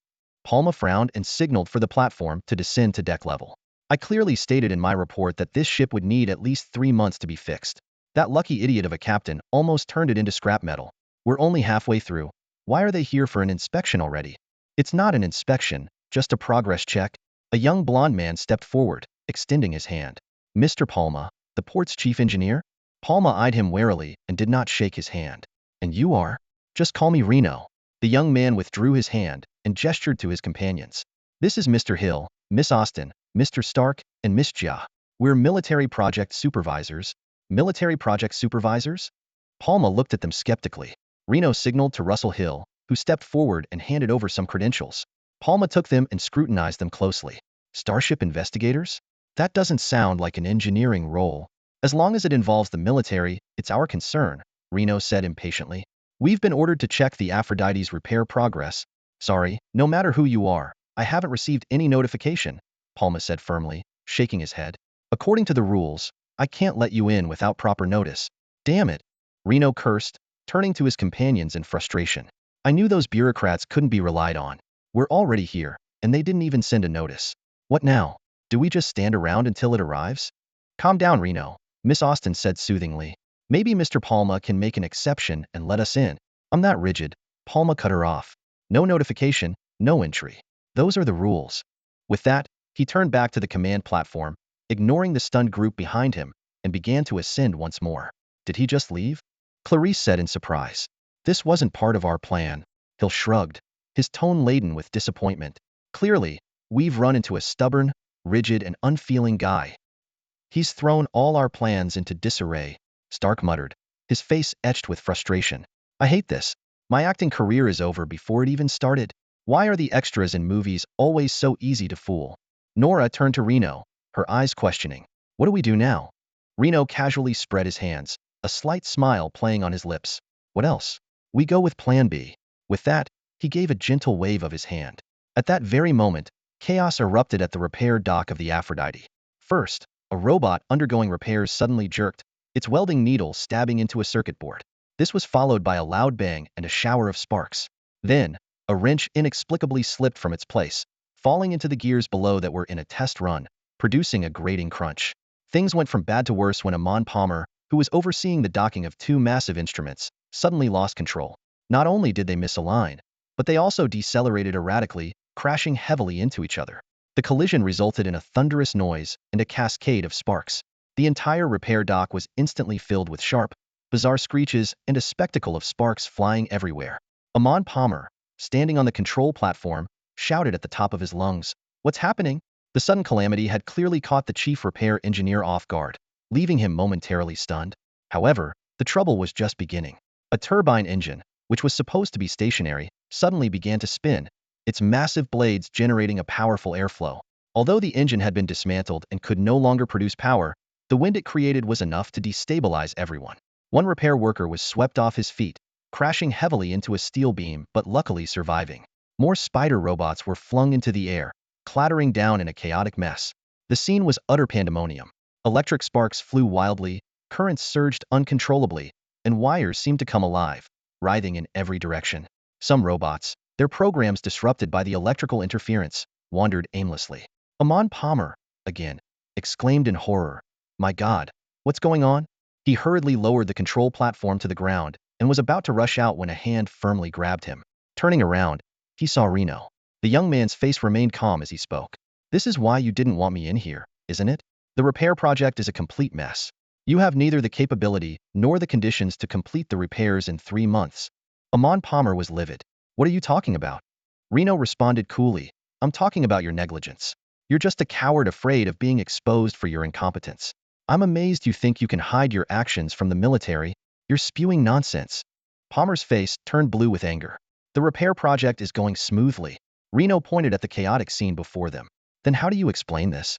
S1: Palma frowned and signaled for the platform to descend to deck level. "I clearly stated in my report that this ship would need at least 3 months to be fixed. That lucky idiot of a captain almost turned it into scrap metal. We're only halfway through. Why are they here for an inspection already?" "It's not an inspection, just a progress check." A young blond man stepped forward, extending his hand. "Mr. Palma, the port's chief engineer?" Palma eyed him warily and did not shake his hand. "And you are?" "Just call me Reno." The young man withdrew his hand, and gestured to his companions. This is Mr. Hill, Miss Austen, Mr. Stark, and Miss Jia. We're military project supervisors. Military project supervisors? Palma looked at them skeptically. Reno signaled to Russell Hill, who stepped forward and handed over some credentials. Palma took them and scrutinized them closely. Starship investigators? That doesn't sound like an engineering role. As long as it involves the military, it's our concern, Reno said impatiently. We've been ordered to check the Aphrodite's repair progress. Sorry, no matter who you are, I haven't received any notification, Palma said firmly, shaking his head. According to the rules, I can't let you in without proper notice. Damn it, Reno cursed, turning to his companions in frustration. I knew those bureaucrats couldn't be relied on. We're already here, and they didn't even send a notice. What now? Do we just stand around until it arrives? Calm down, Reno, Miss Austen said soothingly. Maybe Mr. Palma can make an exception and let us in. I'm not rigid, Palma cut her off. No notification, no entry. Those are the rules. With that, he turned back to the command platform, ignoring the stunned group behind him, and began to ascend once more. Did he just leave? Clarice said in surprise. This wasn't part of our plan. Hill shrugged, his tone laden with disappointment. Clearly, we've run into a stubborn, rigid, and unfeeling guy. He's thrown all our plans into disarray, Stark muttered, his face etched with frustration. I hate this. My acting career is over before it even started. Why are the extras in movies always so easy to fool? Nora turned to Reno, her eyes questioning. What do we do now? Reno casually spread his hands, a slight smile playing on his lips. What else? We go with Plan B. With that, he gave a gentle wave of his hand. At that very moment, chaos erupted at the repair dock of the Aphrodite. First, a robot undergoing repairs suddenly jerked, its welding needle stabbing into a circuit board. This was followed by a loud bang and a shower of sparks. Then, a wrench inexplicably slipped from its place, falling into the gears below that were in a test run, producing a grating crunch. Things went from bad to worse when Amon Palmer, who was overseeing the docking of two massive instruments, suddenly lost control. Not only did they misalign, but they also decelerated erratically, crashing heavily into each other. The collision resulted in a thunderous noise and a cascade of sparks. The entire repair dock was instantly filled with sharp, bizarre screeches and a spectacle of sparks flying everywhere. Amon Palmer, standing on the control platform, shouted at the top of his lungs, "What's happening?" The sudden calamity had clearly caught the chief repair engineer off guard, leaving him momentarily stunned. However, the trouble was just beginning. A turbine engine, which was supposed to be stationary, suddenly began to spin, its massive blades generating a powerful airflow. Although the engine had been dismantled and could no longer produce power, the wind it created was enough to destabilize everyone. One repair worker was swept off his feet, crashing heavily into a steel beam but luckily surviving. More spider robots were flung into the air, clattering down in a chaotic mess. The scene was utter pandemonium. Electric sparks flew wildly, currents surged uncontrollably, and wires seemed to come alive, writhing in every direction. Some robots, their programs disrupted by the electrical interference, wandered aimlessly. Amon Palmer, again, exclaimed in horror. My God, what's going on? He hurriedly lowered the control platform to the ground and was about to rush out when a hand firmly grabbed him. Turning around, he saw Reno. The young man's face remained calm as he spoke. This is why you didn't want me in here, isn't it? The repair project is a complete mess. You have neither the capability nor the conditions to complete the repairs in 3 months. Amon Palmer was livid. What are you talking about? Reno responded coolly. I'm talking about your negligence. You're just a coward afraid of being exposed for your incompetence. I'm amazed you think you can hide your actions from the military. You're spewing nonsense. Palmer's face turned blue with anger. The repair project is going smoothly. Reno pointed at the chaotic scene before them. Then how do you explain this?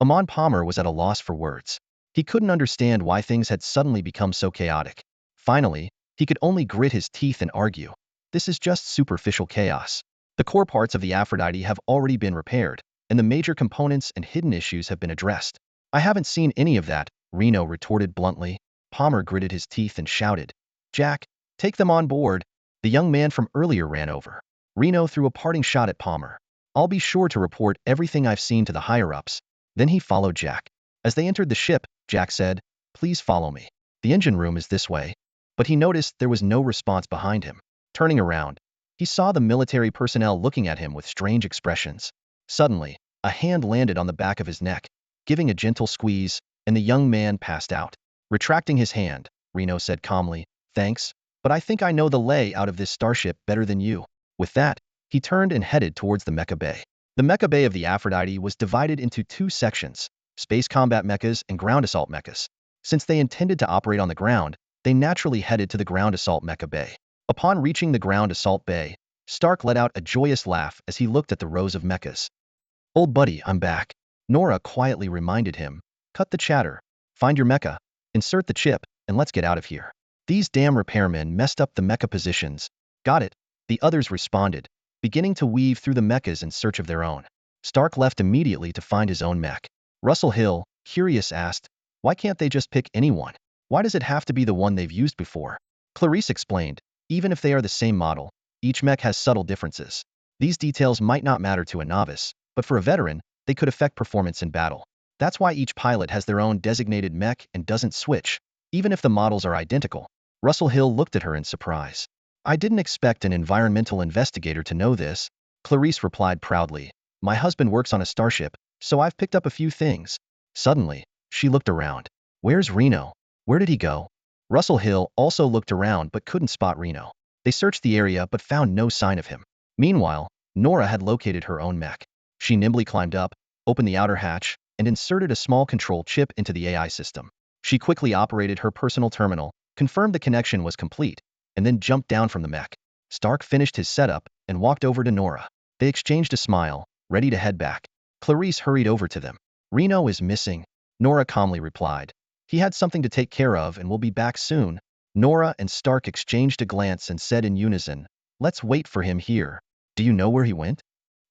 S1: Amon Palmer was at a loss for words. He couldn't understand why things had suddenly become so chaotic. Finally, he could only grit his teeth and argue. This is just superficial chaos. The core parts of the Aphrodite have already been repaired, and the major components and hidden issues have been addressed. I haven't seen any of that, Reno retorted bluntly. Palmer gritted his teeth and shouted, Jack, take them on board. The young man from earlier ran over. Reno threw a parting shot at Palmer. I'll be sure to report everything I've seen to the higher-ups. Then he followed Jack. As they entered the ship, Jack said, Please follow me. The engine room is this way. But he noticed there was no response behind him. Turning around, he saw the military personnel looking at him with strange expressions. Suddenly, a hand landed on the back of his neck, giving a gentle squeeze, and the young man passed out. Retracting his hand, Reno said calmly, Thanks, but I think I know the layout of this starship better than you. With that, He turned and headed towards the mecha bay. The mecha bay of the Aphrodite was divided into two sections, space combat mechas and ground assault mechas. Since they intended to operate on the ground, they naturally headed to the ground assault mecha bay. Upon reaching the ground assault bay, Stark let out a joyous laugh as he looked at the rows of mechas. "Old buddy, I'm back," Nora quietly reminded him. "Cut the chatter. Find your mecha, insert the chip, and let's get out of here. These damn repairmen messed up the mecha positions." "Got it," the others responded, beginning to weave through the mechas in search of their own. Stark left immediately to find his own mech. Russell Hill, curious, asked, "Why can't they just pick anyone? Why does it have to be the one they've used before?" Clarice explained, "Even if they are the same model, each mech has subtle differences. These details might not matter to a novice, but for a veteran, they could affect performance in battle. That's why each pilot has their own designated mech and doesn't switch, even if the models are identical." Russell Hill looked at her in surprise. "I didn't expect an environmental investigator to know this," Clarice replied proudly. "My husband works on a starship, so I've picked up a few things." Suddenly, she looked around. "Where's Reno? Where did he go?" Russell Hill also looked around but couldn't spot Reno. They searched the area but found no sign of him. Meanwhile, Nora had located her own mech. She nimbly climbed up, opened the outer hatch, and inserted a small control chip into the AI system. She quickly operated her personal terminal, confirmed the connection was complete, and then jumped down from the mech. Stark finished his setup and walked over to Nora. They exchanged a smile, ready to head back. Clarice hurried over to them. "Reno is missing," Nora calmly replied. "He had something to take care of and will be back soon." Nora and Stark exchanged a glance and said in unison, "Let's wait for him here." "Do you know where he went?"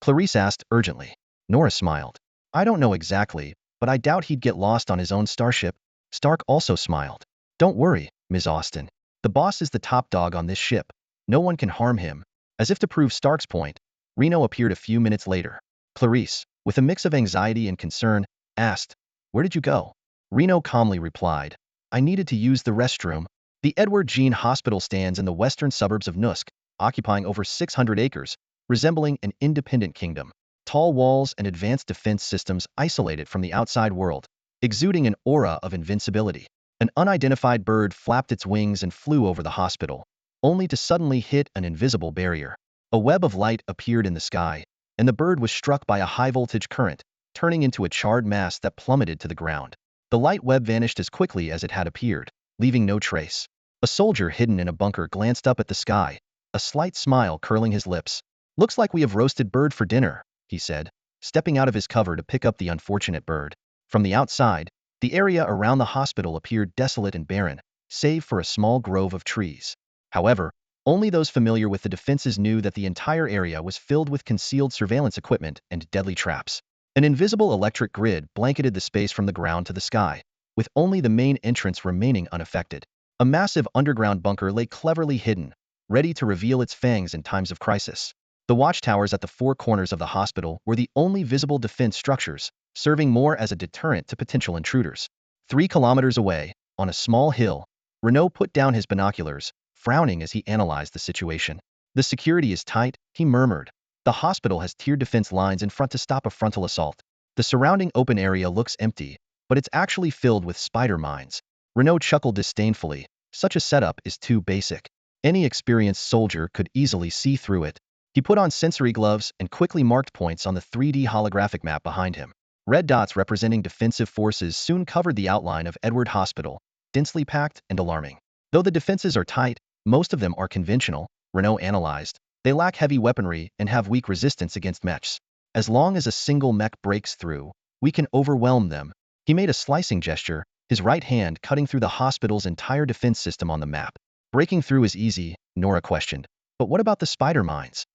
S1: Clarice asked urgently. Nora smiled. "I don't know exactly, but I doubt he'd get lost on his own starship." Stark also smiled. "Don't worry, Ms. Austin. The boss is the top dog on this ship. No one can harm him." As if to prove Stark's point, Reno appeared a few minutes later. Clarice, with a mix of anxiety and concern, asked, "Where did you go?" Reno calmly replied, "I needed to use the restroom." The Edward Jean Hospital stands in the western suburbs of Nusk, occupying over 600 acres, resembling an independent kingdom. Tall walls and advanced defense systems isolate it from the outside world, exuding an aura of invincibility. An unidentified bird flapped its wings and flew over the hospital, only to suddenly hit an invisible barrier. A web of light appeared in the sky, and the bird was struck by a high-voltage current, turning into a charred mass that plummeted to the ground. The light web vanished as quickly as it had appeared, leaving no trace. A soldier hidden in a bunker glanced up at the sky, a slight smile curling his lips. "Looks like we have roasted bird for dinner," he said, stepping out of his cover to pick up the unfortunate bird. From the outside, the area around the hospital appeared desolate and barren, save for a small grove of trees. However, only those familiar with the defenses knew that the entire area was filled with concealed surveillance equipment and deadly traps. An invisible electric grid blanketed the space from the ground to the sky, with only the main entrance remaining unaffected. A massive underground bunker lay cleverly hidden, ready to reveal its fangs in times of crisis. The watchtowers at the four corners of the hospital were the only visible defense structures, serving more as a deterrent to potential intruders. 3 kilometers away, on a small hill, Renault put down his binoculars, frowning as he analyzed the situation. "The security is tight," he murmured. "The hospital has tiered defense lines in front to stop a frontal assault. The surrounding open area looks empty, but it's actually filled with spider mines." Renault chuckled disdainfully. "Such a setup is too basic. Any experienced soldier could easily see through it." He put on sensory gloves and quickly marked points on the 3D holographic map behind him. Red dots representing defensive forces soon covered the outline of Edward Hospital, densely packed and alarming. Though the defenses are tight, most of them are conventional, Renault analyzed. They lack heavy weaponry and have weak resistance against mechs. As long as a single mech breaks through, we can overwhelm them. He made a slicing gesture, his right hand cutting through the hospital's entire defense system on the map. "Breaking through is easy," Nora questioned. "But what about the spider mines?"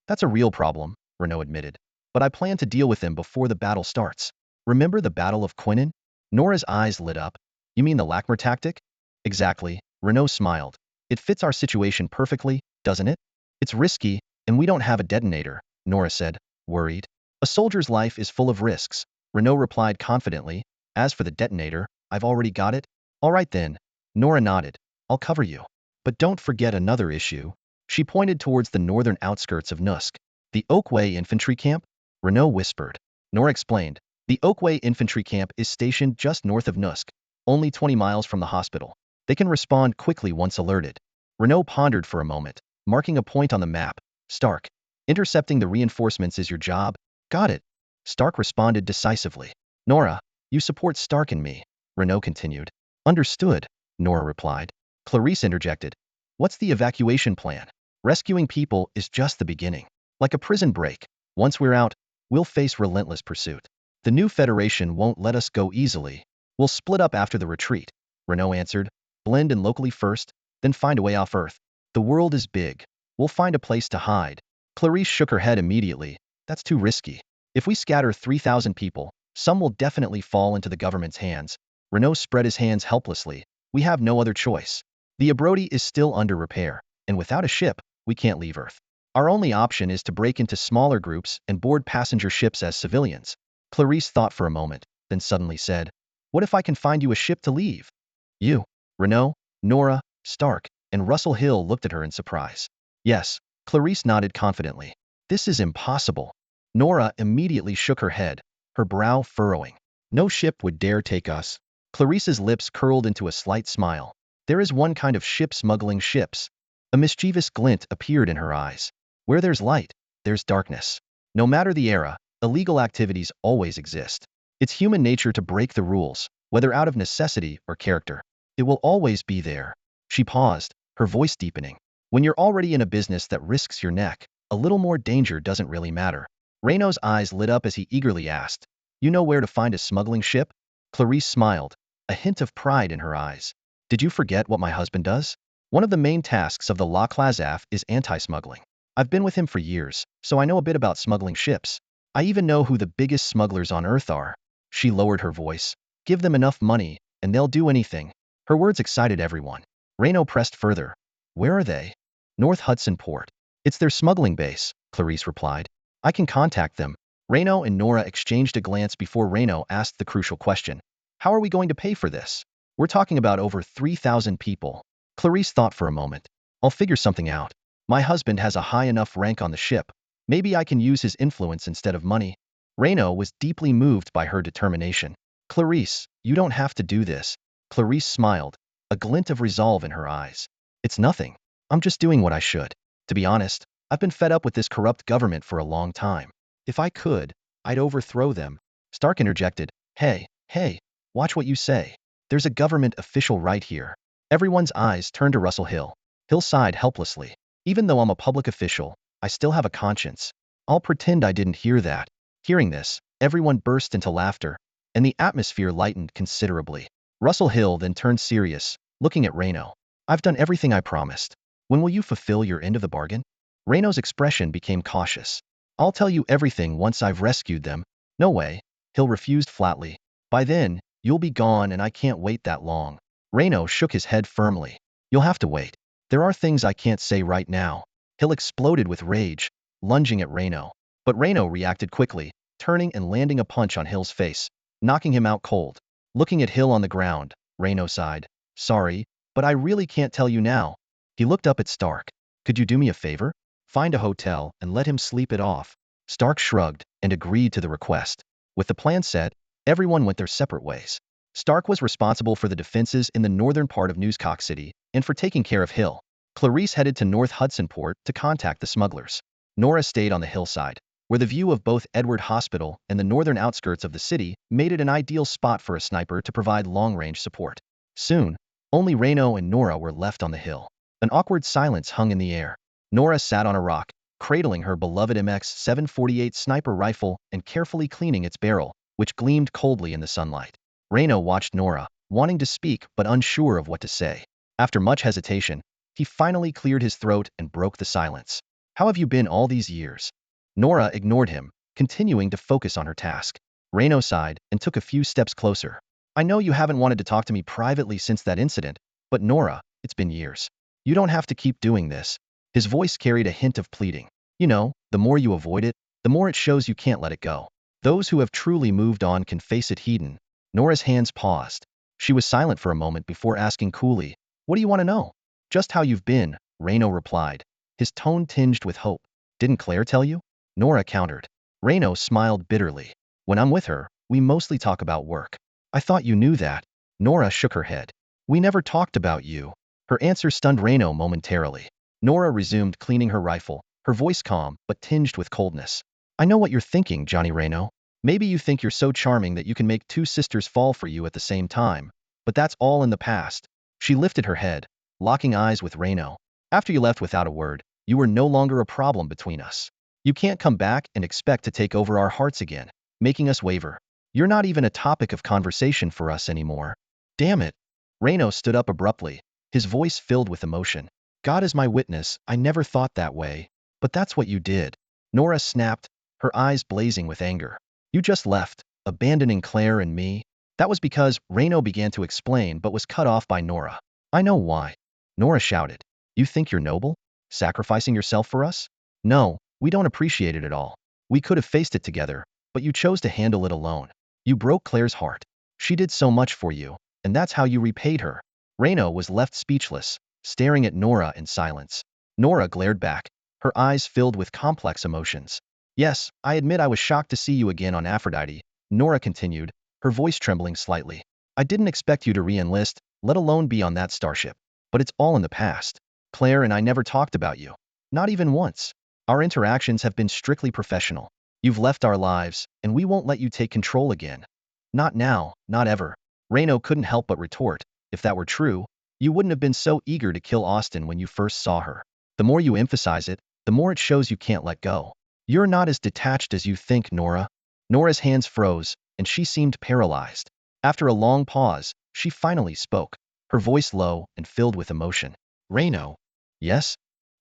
S1: "That's a real problem," Renault admitted. "But I plan to deal with them before the battle starts." "Remember the Battle of Quinnen?" Nora's eyes lit up. "You mean the Lackmer tactic?" "Exactly," Renault smiled. "It fits our situation perfectly, doesn't it?" "It's risky, and we don't have a detonator," Nora said, worried. "A soldier's life is full of risks," Renault replied confidently. "As for the detonator, I've already got it." "All right then," Nora nodded. "I'll cover you. But don't forget another issue." She pointed towards the northern outskirts of Nusk. "The Oakway Infantry Camp?" Renault whispered. Nora explained. "The Oakway Infantry Camp is stationed just north of Nusk, only 20 miles from the hospital. They can respond quickly once alerted." Renault pondered for a moment, marking a point on the map. "Stark, Intercepting the reinforcements is your job. Got it. Stark responded decisively. Nora, you support Stark and me, Renault continued. Understood, Nora replied. Clarice interjected. What's the evacuation plan? Rescuing people is just the beginning. Like a prison break. Once we're out, we'll face relentless pursuit. The new Federation won't let us go easily. We'll split up after the retreat, Renault answered. Blend in locally first, then find a way off Earth. The world is big. We'll find a place to hide. Clarice shook her head immediately. That's too risky. If we scatter 3,000 people, some will definitely fall into the government's hands. Renault spread his hands helplessly. We have no other choice. The Abroti is still under repair, and without a ship, we can't leave Earth. Our only option is to break into smaller groups and board passenger ships as civilians. Clarice thought for a moment, then suddenly said, What if I can find you a ship to leave? You, Renault, Nora, Stark, and Russell Hill looked at her in surprise. Yes, Clarice nodded confidently. This is impossible. Nora immediately shook her head, her brow furrowing. No ship would dare take us. Clarice's lips curled into a slight smile. There is one kind of ship smuggling ships. A mischievous glint appeared in her eyes. Where there's light, there's darkness. No matter the era, illegal activities always exist. It's human nature to break the rules, whether out of necessity or character. It will always be there. She paused, her voice deepening. When you're already in a business that risks your neck, a little more danger doesn't really matter. Renault's eyes lit up as he eagerly asked, You know where to find a smuggling ship? Clarice smiled, a hint of pride in her eyes. Did you forget what my husband does? One of the main tasks of the La Clazaf is anti-smuggling. I've been with him for years, so I know a bit about smuggling ships. I even know who the biggest smugglers on Earth are. She lowered her voice. Give them enough money, and they'll do anything. Her words excited everyone. Renault pressed further. Where are they? North Hudson Port. It's their smuggling base, Clarice replied. I can contact them. Renault and Nora exchanged a glance before Renault asked the crucial question. How are we going to pay for this? We're talking about over 3,000 people. Clarice thought for a moment. I'll figure something out. My husband has a high enough rank on the ship. Maybe I can use his influence instead of money. Renault was deeply moved by her determination. Clarice, you don't have to do this. Clarice smiled, a glint of resolve in her eyes. It's nothing. I'm just doing what I should. To be honest, I've been fed up with this corrupt government for a long time. If I could, I'd overthrow them. Stark interjected. Hey, watch what you say. There's a government official right here. Everyone's eyes turned to Russell Hill. Hill sighed helplessly. Even though I'm a public official, I still have a conscience. I'll pretend I didn't hear that. Hearing this, everyone burst into laughter, and the atmosphere lightened considerably. Russell Hill then turned serious, looking at Renault. I've done everything I promised. When will you fulfill your end of the bargain? Renault's expression became cautious. I'll tell you everything once I've rescued them. No way, Hill refused flatly. By then, you'll be gone and I can't wait that long. Renault shook his head firmly. You'll have to wait. There are things I can't say right now. Hill exploded with rage, lunging at Renault. But Renault reacted quickly, turning and landing a punch on Hill's face, knocking him out cold. Looking at Hill on the ground, Renault sighed. Sorry, but I really can't tell you now. He looked up at Stark. Could you do me a favor? Find a hotel and let him sleep it off. Stark shrugged and agreed to the request. With the plan set, everyone went their separate ways. Stark was responsible for the defenses in the northern part of Newscock City and for taking care of Hill. Clarice headed to North Hudson Port to contact the smugglers. Nora stayed on the hillside, where the view of both Edward Hospital and the northern outskirts of the city made it an ideal spot for a sniper to provide long-range support. Soon, only Renault and Nora were left on the hill. An awkward silence hung in the air. Nora sat on a rock, cradling her beloved MX-748 sniper rifle and carefully cleaning its barrel, which gleamed coldly in the sunlight. Renault watched Nora, wanting to speak but unsure of what to say. After much hesitation, he finally cleared his throat and broke the silence. How have you been all these years? Nora ignored him, continuing to focus on her task. Renault sighed and took a few steps closer. I know you haven't wanted to talk to me privately since that incident, but Nora, it's been years. You don't have to keep doing this. His voice carried a hint of pleading. You know, the more you avoid it, the more it shows you can't let it go. Those who have truly moved on can face it head-on. Nora's hands paused. She was silent for a moment before asking coolly, What do you want to know? Just how you've been, Renault replied, his tone tinged with hope. Didn't Claire tell you? Nora countered. Renault smiled bitterly. When I'm with her, we mostly talk about work. I thought you knew that. Nora shook her head. We never talked about you. Her answer stunned Renault momentarily. Nora resumed cleaning her rifle, her voice calm but tinged with coldness. I know what you're thinking, Johnny Reno. Maybe you think you're so charming that you can make two sisters fall for you at the same time, but that's all in the past. She lifted her head, locking eyes with Reno. After you left without a word, you were no longer a problem between us. You can't come back and expect to take over our hearts again, making us waver. You're not even a topic of conversation for us anymore. Damn it. Reno stood up abruptly, his voice filled with emotion. God is my witness, I never thought that way. But that's what you did. Nora snapped, her eyes blazing with anger. You just left, abandoning Claire and me. That was because Reno began to explain but was cut off by Nora. I know why. Nora shouted. You think you're noble? Sacrificing yourself for us? No, we don't appreciate it at all. We could have faced it together, but you chose to handle it alone. You broke Claire's heart. She did so much for you, and that's how you repaid her. Reno was left speechless, staring at Nora in silence. Nora glared back, her eyes filled with complex emotions. Yes, I admit I was shocked to see you again on Aphrodite, Nora continued, her voice trembling slightly. I didn't expect you to re-enlist, let alone be on that starship. But it's all in the past. Claire and I never talked about you. Not even once. Our interactions have been strictly professional. You've left our lives, and we won't let you take control again. Not now, not ever. Reno couldn't help but retort. If that were true, you wouldn't have been so eager to kill Austin when you first saw her. The more you emphasize it, the more it shows you can't let go. You're not as detached as you think, Nora. Nora's hands froze, and she seemed paralyzed. After a long pause, she finally spoke, her voice low and filled with emotion. Reno. Yes?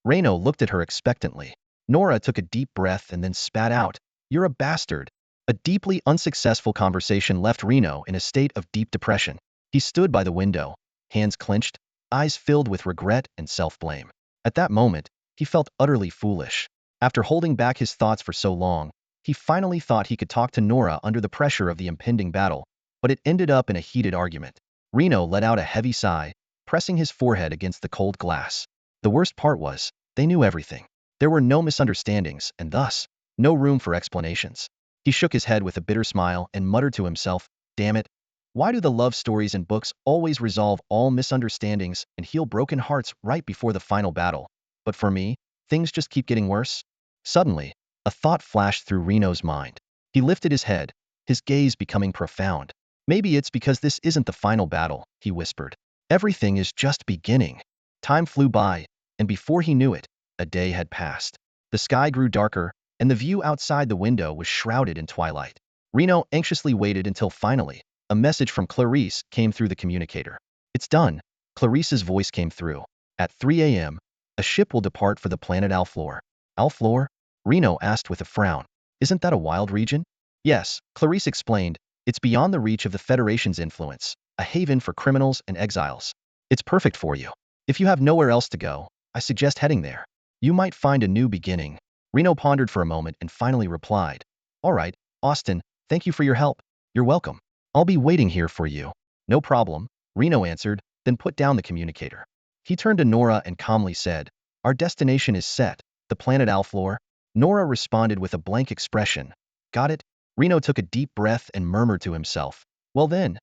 S1: Reno looked at her expectantly. Nora took a deep breath and then spat out. You're a bastard. A deeply unsuccessful conversation left Reno in a state of deep depression. He stood by the window, hands clenched, eyes filled with regret and self-blame. At that moment, he felt utterly foolish. After holding back his thoughts for so long, he finally thought he could talk to Nora under the pressure of the impending battle, but it ended up in a heated argument. Reno let out a heavy sigh, pressing his forehead against the cold glass. The worst part was, they knew everything. There were no misunderstandings, and thus, no room for explanations. He shook his head with a bitter smile and muttered to himself, damn it. Why do the love stories and books always resolve all misunderstandings and heal broken hearts right before the final battle? But for me, things just keep getting worse? Suddenly, a thought flashed through Reno's mind. He lifted his head, his gaze becoming profound. Maybe it's because this isn't the final battle, he whispered. Everything is just beginning. Time flew by, and before he knew it, a day had passed. The sky grew darker, and the view outside the window was shrouded in twilight. Reno anxiously waited until finally, a message from Clarice came through the communicator. It's done. Clarice's voice came through. At 3 a.m., a ship will depart for the planet Alflor. Alflor? Reno asked with a frown. Isn't that a wild region? Yes, Clarice explained. It's beyond the reach of the Federation's influence, a haven for criminals and exiles. It's perfect for you. If you have nowhere else to go, I suggest heading there. You might find a new beginning. Reno pondered for a moment and finally replied. All right, Austin, thank you for your help. You're welcome. I'll be waiting here for you. No problem, Reno answered, then put down the communicator. He turned to Nora and calmly said, our destination is set, the planet Alflor. Nora responded with a blank expression. Got it? Reno took a deep breath and murmured to himself. Well then,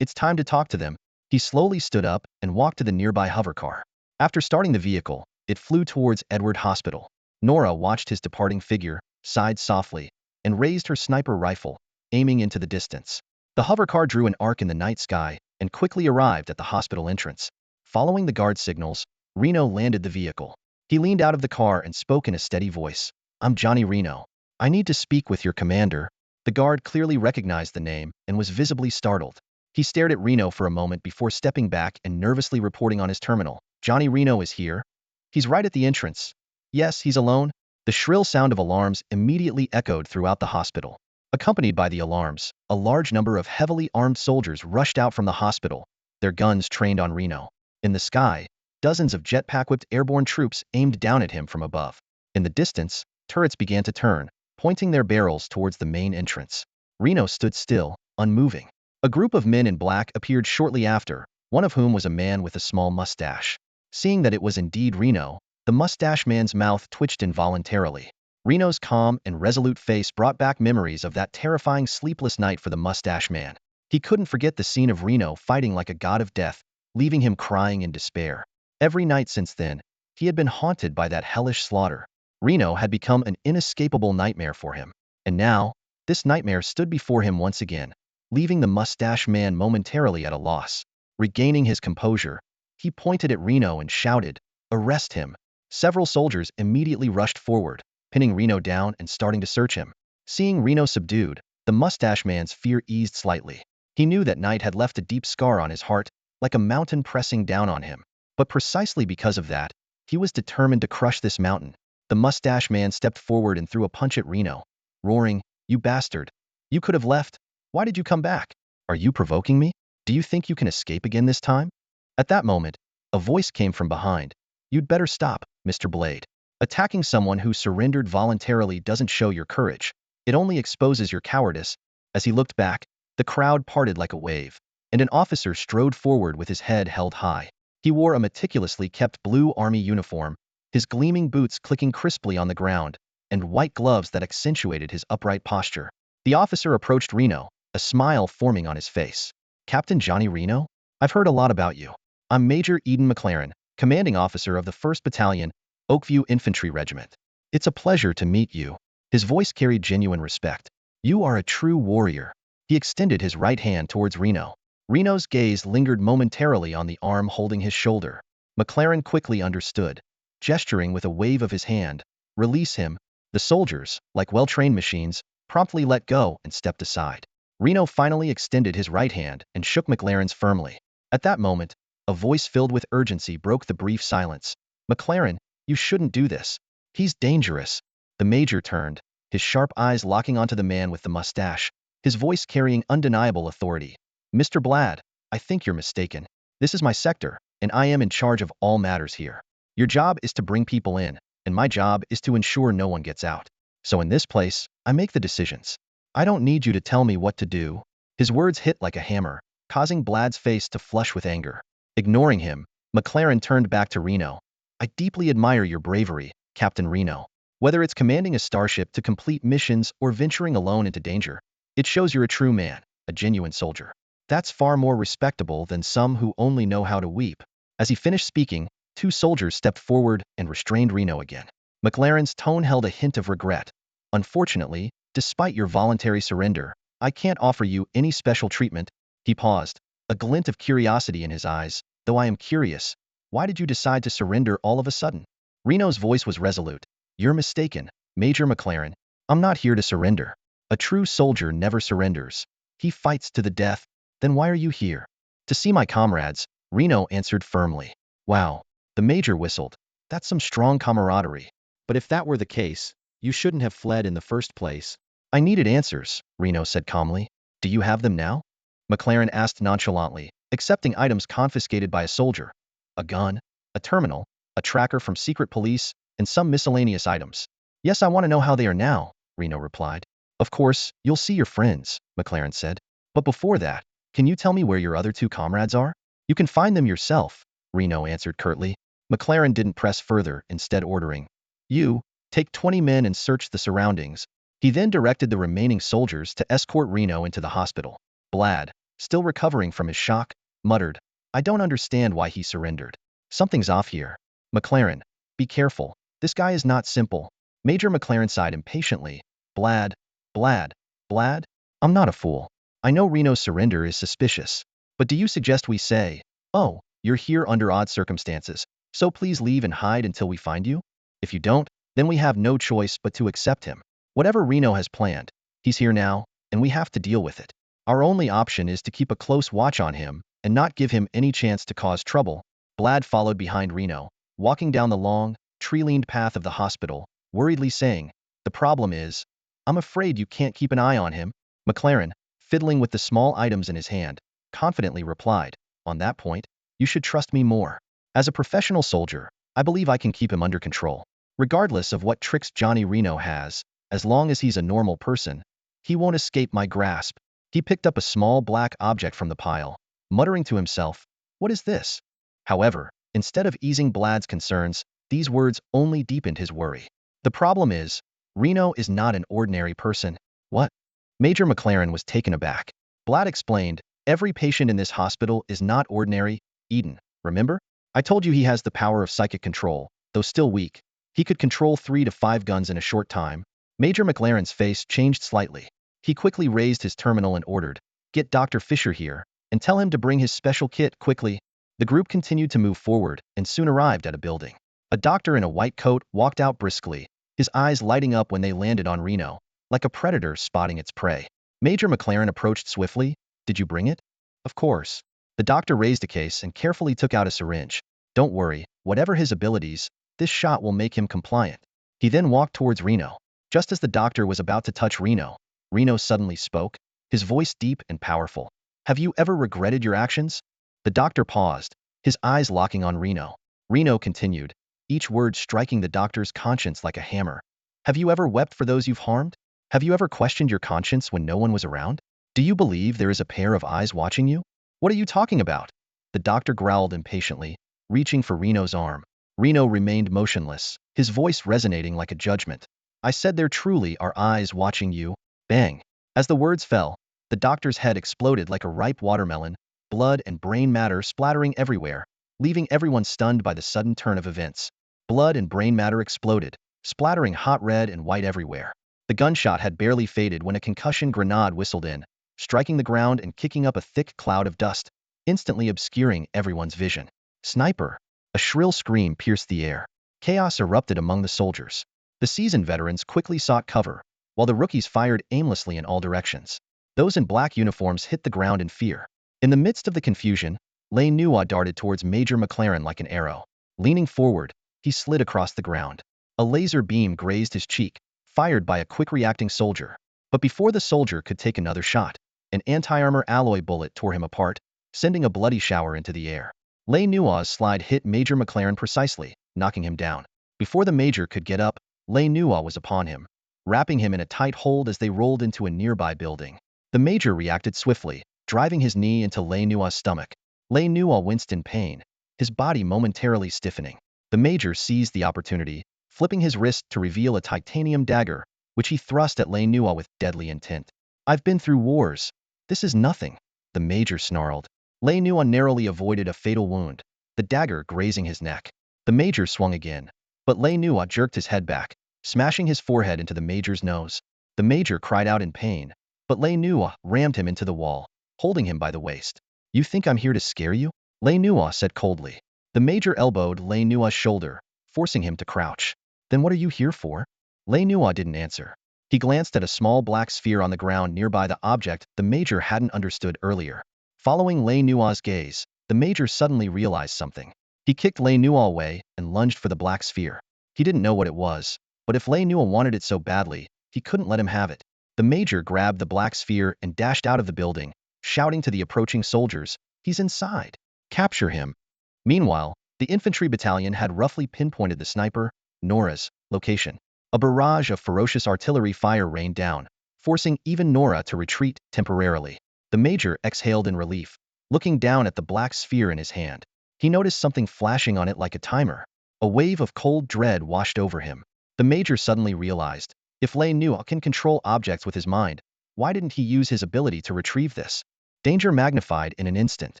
S1: it's time to talk to them. He slowly stood up and walked to the nearby hovercar. After starting the vehicle, it flew towards Edward Hospital. Nora watched his departing figure, sighed softly, and raised her sniper rifle, aiming into the distance. The hovercar drew an arc in the night sky and quickly arrived at the hospital entrance. Following the guard signals, Reno landed the vehicle. He leaned out of the car and spoke in a steady voice. I'm Johnny Reno. I need to speak with your commander. The guard clearly recognized the name and was visibly startled. He stared at Reno for a moment before stepping back and nervously reporting on his terminal. Johnny Reno is here. He's right at the entrance. Yes, he's alone. The shrill sound of alarms immediately echoed throughout the hospital. Accompanied by the alarms, a large number of heavily armed soldiers rushed out from the hospital, their guns trained on Reno. In the sky, dozens of jetpack-whipped airborne troops aimed down at him from above. In the distance, turrets began to turn, pointing their barrels towards the main entrance. Reno stood still, unmoving. A group of men in black appeared shortly after, one of whom was a man with a small mustache. Seeing that it was indeed Reno, the mustache man's mouth twitched involuntarily. Reno's calm and resolute face brought back memories of that terrifying sleepless night for the mustache man. He couldn't forget the scene of Reno fighting like a god of death, leaving him crying in despair. Every night since then, he had been haunted by that hellish slaughter. Reno had become an inescapable nightmare for him. And now, this nightmare stood before him once again, leaving the mustache man momentarily at a loss. Regaining his composure, he pointed at Reno and shouted, "Arrest him!" Several soldiers immediately rushed forward, pinning Reno down and starting to search him. Seeing Reno subdued, the mustache man's fear eased slightly. He knew that night had left a deep scar on his heart, like a mountain pressing down on him. But precisely because of that, he was determined to crush this mountain. The mustache man stepped forward and threw a punch at Reno, roaring, "You bastard! You could have left. Why did you come back? Are you provoking me? Do you think you can escape again this time?" At that moment, a voice came from behind. "You'd better stop, Mr. Blade. Attacking someone who surrendered voluntarily doesn't show your courage. It only exposes your cowardice." As he looked back, the crowd parted like a wave, and an officer strode forward with his head held high. He wore a meticulously kept blue army uniform, his gleaming boots clicking crisply on the ground, and white gloves that accentuated his upright posture. The officer approached Reno, a smile forming on his face. "Captain Johnny Reno? I've heard a lot about you. I'm Major Eden McLaren, commanding officer of the 1st Battalion, Oakview Infantry Regiment. It's a pleasure to meet you." His voice carried genuine respect. "You are a true warrior." He extended his right hand towards Reno. Reno's gaze lingered momentarily on the arm holding his shoulder. McLaren quickly understood. Gesturing with a wave of his hand, "Release him." The soldiers, like well-trained machines, promptly let go and stepped aside. Reno finally extended his right hand and shook McLaren's firmly. At that moment, a voice filled with urgency broke the brief silence. "McLaren, you shouldn't do this. He's dangerous." The major turned, his sharp eyes locking onto the man with the mustache, his voice carrying undeniable authority. "Mr. Blad, I think you're mistaken. This is my sector, and I am in charge of all matters here. Your job is to bring people in, and my job is to ensure no one gets out. So in this place, I make the decisions. I don't need you to tell me what to do." His words hit like a hammer, causing Blad's face to flush with anger. Ignoring him, McLaren turned back to Reno. "I deeply admire your bravery, Captain Reno. Whether it's commanding a starship to complete missions or venturing alone into danger, it shows you're a true man, a genuine soldier. That's far more respectable than some who only know how to weep." As he finished speaking, 2 soldiers stepped forward and restrained Reno again. McLaren's tone held a hint of regret. "Unfortunately, despite your voluntary surrender, I can't offer you any special treatment." He paused, a glint of curiosity in his eyes. "Though I am curious, why did you decide to surrender all of a sudden?" Reno's voice was resolute. "You're mistaken, Major McLaren. I'm not here to surrender. A true soldier never surrenders. He fights to the death." "Then why are you here?" "To see my comrades," Reno answered firmly. "Wow," the major whistled. "That's some strong camaraderie. But if that were the case, you shouldn't have fled in the first place." "I needed answers," Reno said calmly. "Do you have them now?" McLaren asked nonchalantly, accepting items confiscated by a soldier. "A gun, a terminal, a tracker from secret police, and some miscellaneous items." "Yes, I want to know how they are now," Reno replied. "Of course, you'll see your friends," McLaren said. "But before that, can you tell me where your other 2 comrades are?" "You can find them yourself," Reno answered curtly. McLaren didn't press further, instead ordering, "You, take 20 men and search the surroundings." He then directed the remaining soldiers to escort Reno into the hospital. Blad, still recovering from his shock, muttered, "I don't understand why he surrendered. Something's off here." "McLaren, be careful. This guy is not simple." Major McLaren sighed impatiently. "Blad, Blad, Blad? I'm not a fool. I know Reno's surrender is suspicious. But do you suggest we say, 'Oh, you're here under odd circumstances, so please leave and hide until we find you'? If you don't, then we have no choice but to accept him. Whatever Reno has planned, he's here now, and we have to deal with it. Our only option is to keep a close watch on him and not give him any chance to cause trouble." Blad followed behind Reno, walking down the long, tree-lined path of the hospital, worriedly saying, "The problem is, I'm afraid you can't keep an eye on him." McLaren, fiddling with the small items in his hand, confidently replied, "On that point, you should trust me more. As a professional soldier, I believe I can keep him under control. Regardless of what tricks Johnny Reno has, as long as he's a normal person, he won't escape my grasp." He picked up a small black object from the pile, muttering to himself, "What is this?" However, instead of easing Blad's concerns, these words only deepened his worry. "The problem is, Reno is not an ordinary person." "What?" Major McLaren was taken aback. Blad explained, "Every patient in this hospital is not ordinary, Eden. Remember? I told you he has the power of psychic control, though still weak. He could control 3 to 5 guns in a short time. Major McLaren's face changed slightly. He quickly raised his terminal and ordered, "Get Dr. Fisher here, and tell him to bring his special kit quickly." The group continued to move forward and soon arrived at a building. A doctor in a white coat walked out briskly, his eyes lighting up when they landed on Reno, like a predator spotting its prey. Major McLaren approached swiftly. "Did you bring it?" "Of course." The doctor raised a case and carefully took out a syringe. "Don't worry, whatever his abilities, this shot will make him compliant." He then walked towards Reno. Just as the doctor was about to touch Reno, Reno suddenly spoke, his voice deep and powerful. "Have you ever regretted your actions?" The doctor paused, his eyes locking on Reno. Reno continued, each word striking the doctor's conscience like a hammer. "Have you ever wept for those you've harmed? Have you ever questioned your conscience when no one was around? Do you believe there is a pair of eyes watching you?" "What are you talking about?" The doctor growled impatiently, reaching for Reno's arm. Reno remained motionless, his voice resonating like a judgment. "I said there truly are eyes watching you." Bang! As the words fell, the doctor's head exploded like a ripe watermelon, blood and brain matter splattering everywhere, leaving everyone stunned by the sudden turn of events. Blood and brain matter exploded, splattering hot red and white everywhere. The gunshot had barely faded when a concussion grenade whistled in, striking the ground and kicking up a thick cloud of dust, instantly obscuring everyone's vision. "Sniper!" A shrill scream pierced the air. Chaos erupted among the soldiers. The seasoned veterans quickly sought cover, while the rookies fired aimlessly in all directions. Those in black uniforms hit the ground in fear. In the midst of the confusion, Lei Nua darted towards Major McLaren like an arrow. Leaning forward, he slid across the ground. A laser beam grazed his cheek, fired by a quick-reacting soldier. But before the soldier could take another shot, an anti-armor alloy bullet tore him apart, sending a bloody shower into the air. Lei Nua's slide hit Major McLaren precisely, knocking him down. Before the Major could get up, Lei Nua was upon him, wrapping him in a tight hold as they rolled into a nearby building. The Major reacted swiftly, driving his knee into Lei Nua's stomach. Lei Nua winced in pain, his body momentarily stiffening. The Major seized the opportunity, flipping his wrist to reveal a titanium dagger, which he thrust at Lei Nua with deadly intent. "I've been through wars. This is nothing," the Major snarled. Lei Nua narrowly avoided a fatal wound, the dagger grazing his neck. The Major swung again, but Lei Nua jerked his head back, smashing his forehead into the Major's nose. The Major cried out in pain, but Lei Nua rammed him into the wall, holding him by the waist. "You think I'm here to scare you?" Lei Nua said coldly. The Major elbowed Lei Nua's shoulder, forcing him to crouch. "Then what are you here for?" Lei Nua didn't answer. He glanced at a small black sphere on the ground nearby, the object the Major hadn't understood earlier. Following Lei Nua's gaze, the Major suddenly realized something. He kicked Lei Nua away and lunged for the black sphere. He didn't know what it was, but if Lei Nua wanted it so badly, he couldn't let him have it. The Major grabbed the black sphere and dashed out of the building, shouting to the approaching soldiers, "He's inside! Capture him!" Meanwhile, the infantry battalion had roughly pinpointed the sniper, Nora's, location. A barrage of ferocious artillery fire rained down, forcing even Nora to retreat temporarily. The Major exhaled in relief, looking down at the black sphere in his hand. He noticed something flashing on it like a timer. A wave of cold dread washed over him. The Major suddenly realized, if Lei Nua can control objects with his mind, why didn't he use his ability to retrieve this? Danger magnified in an instant.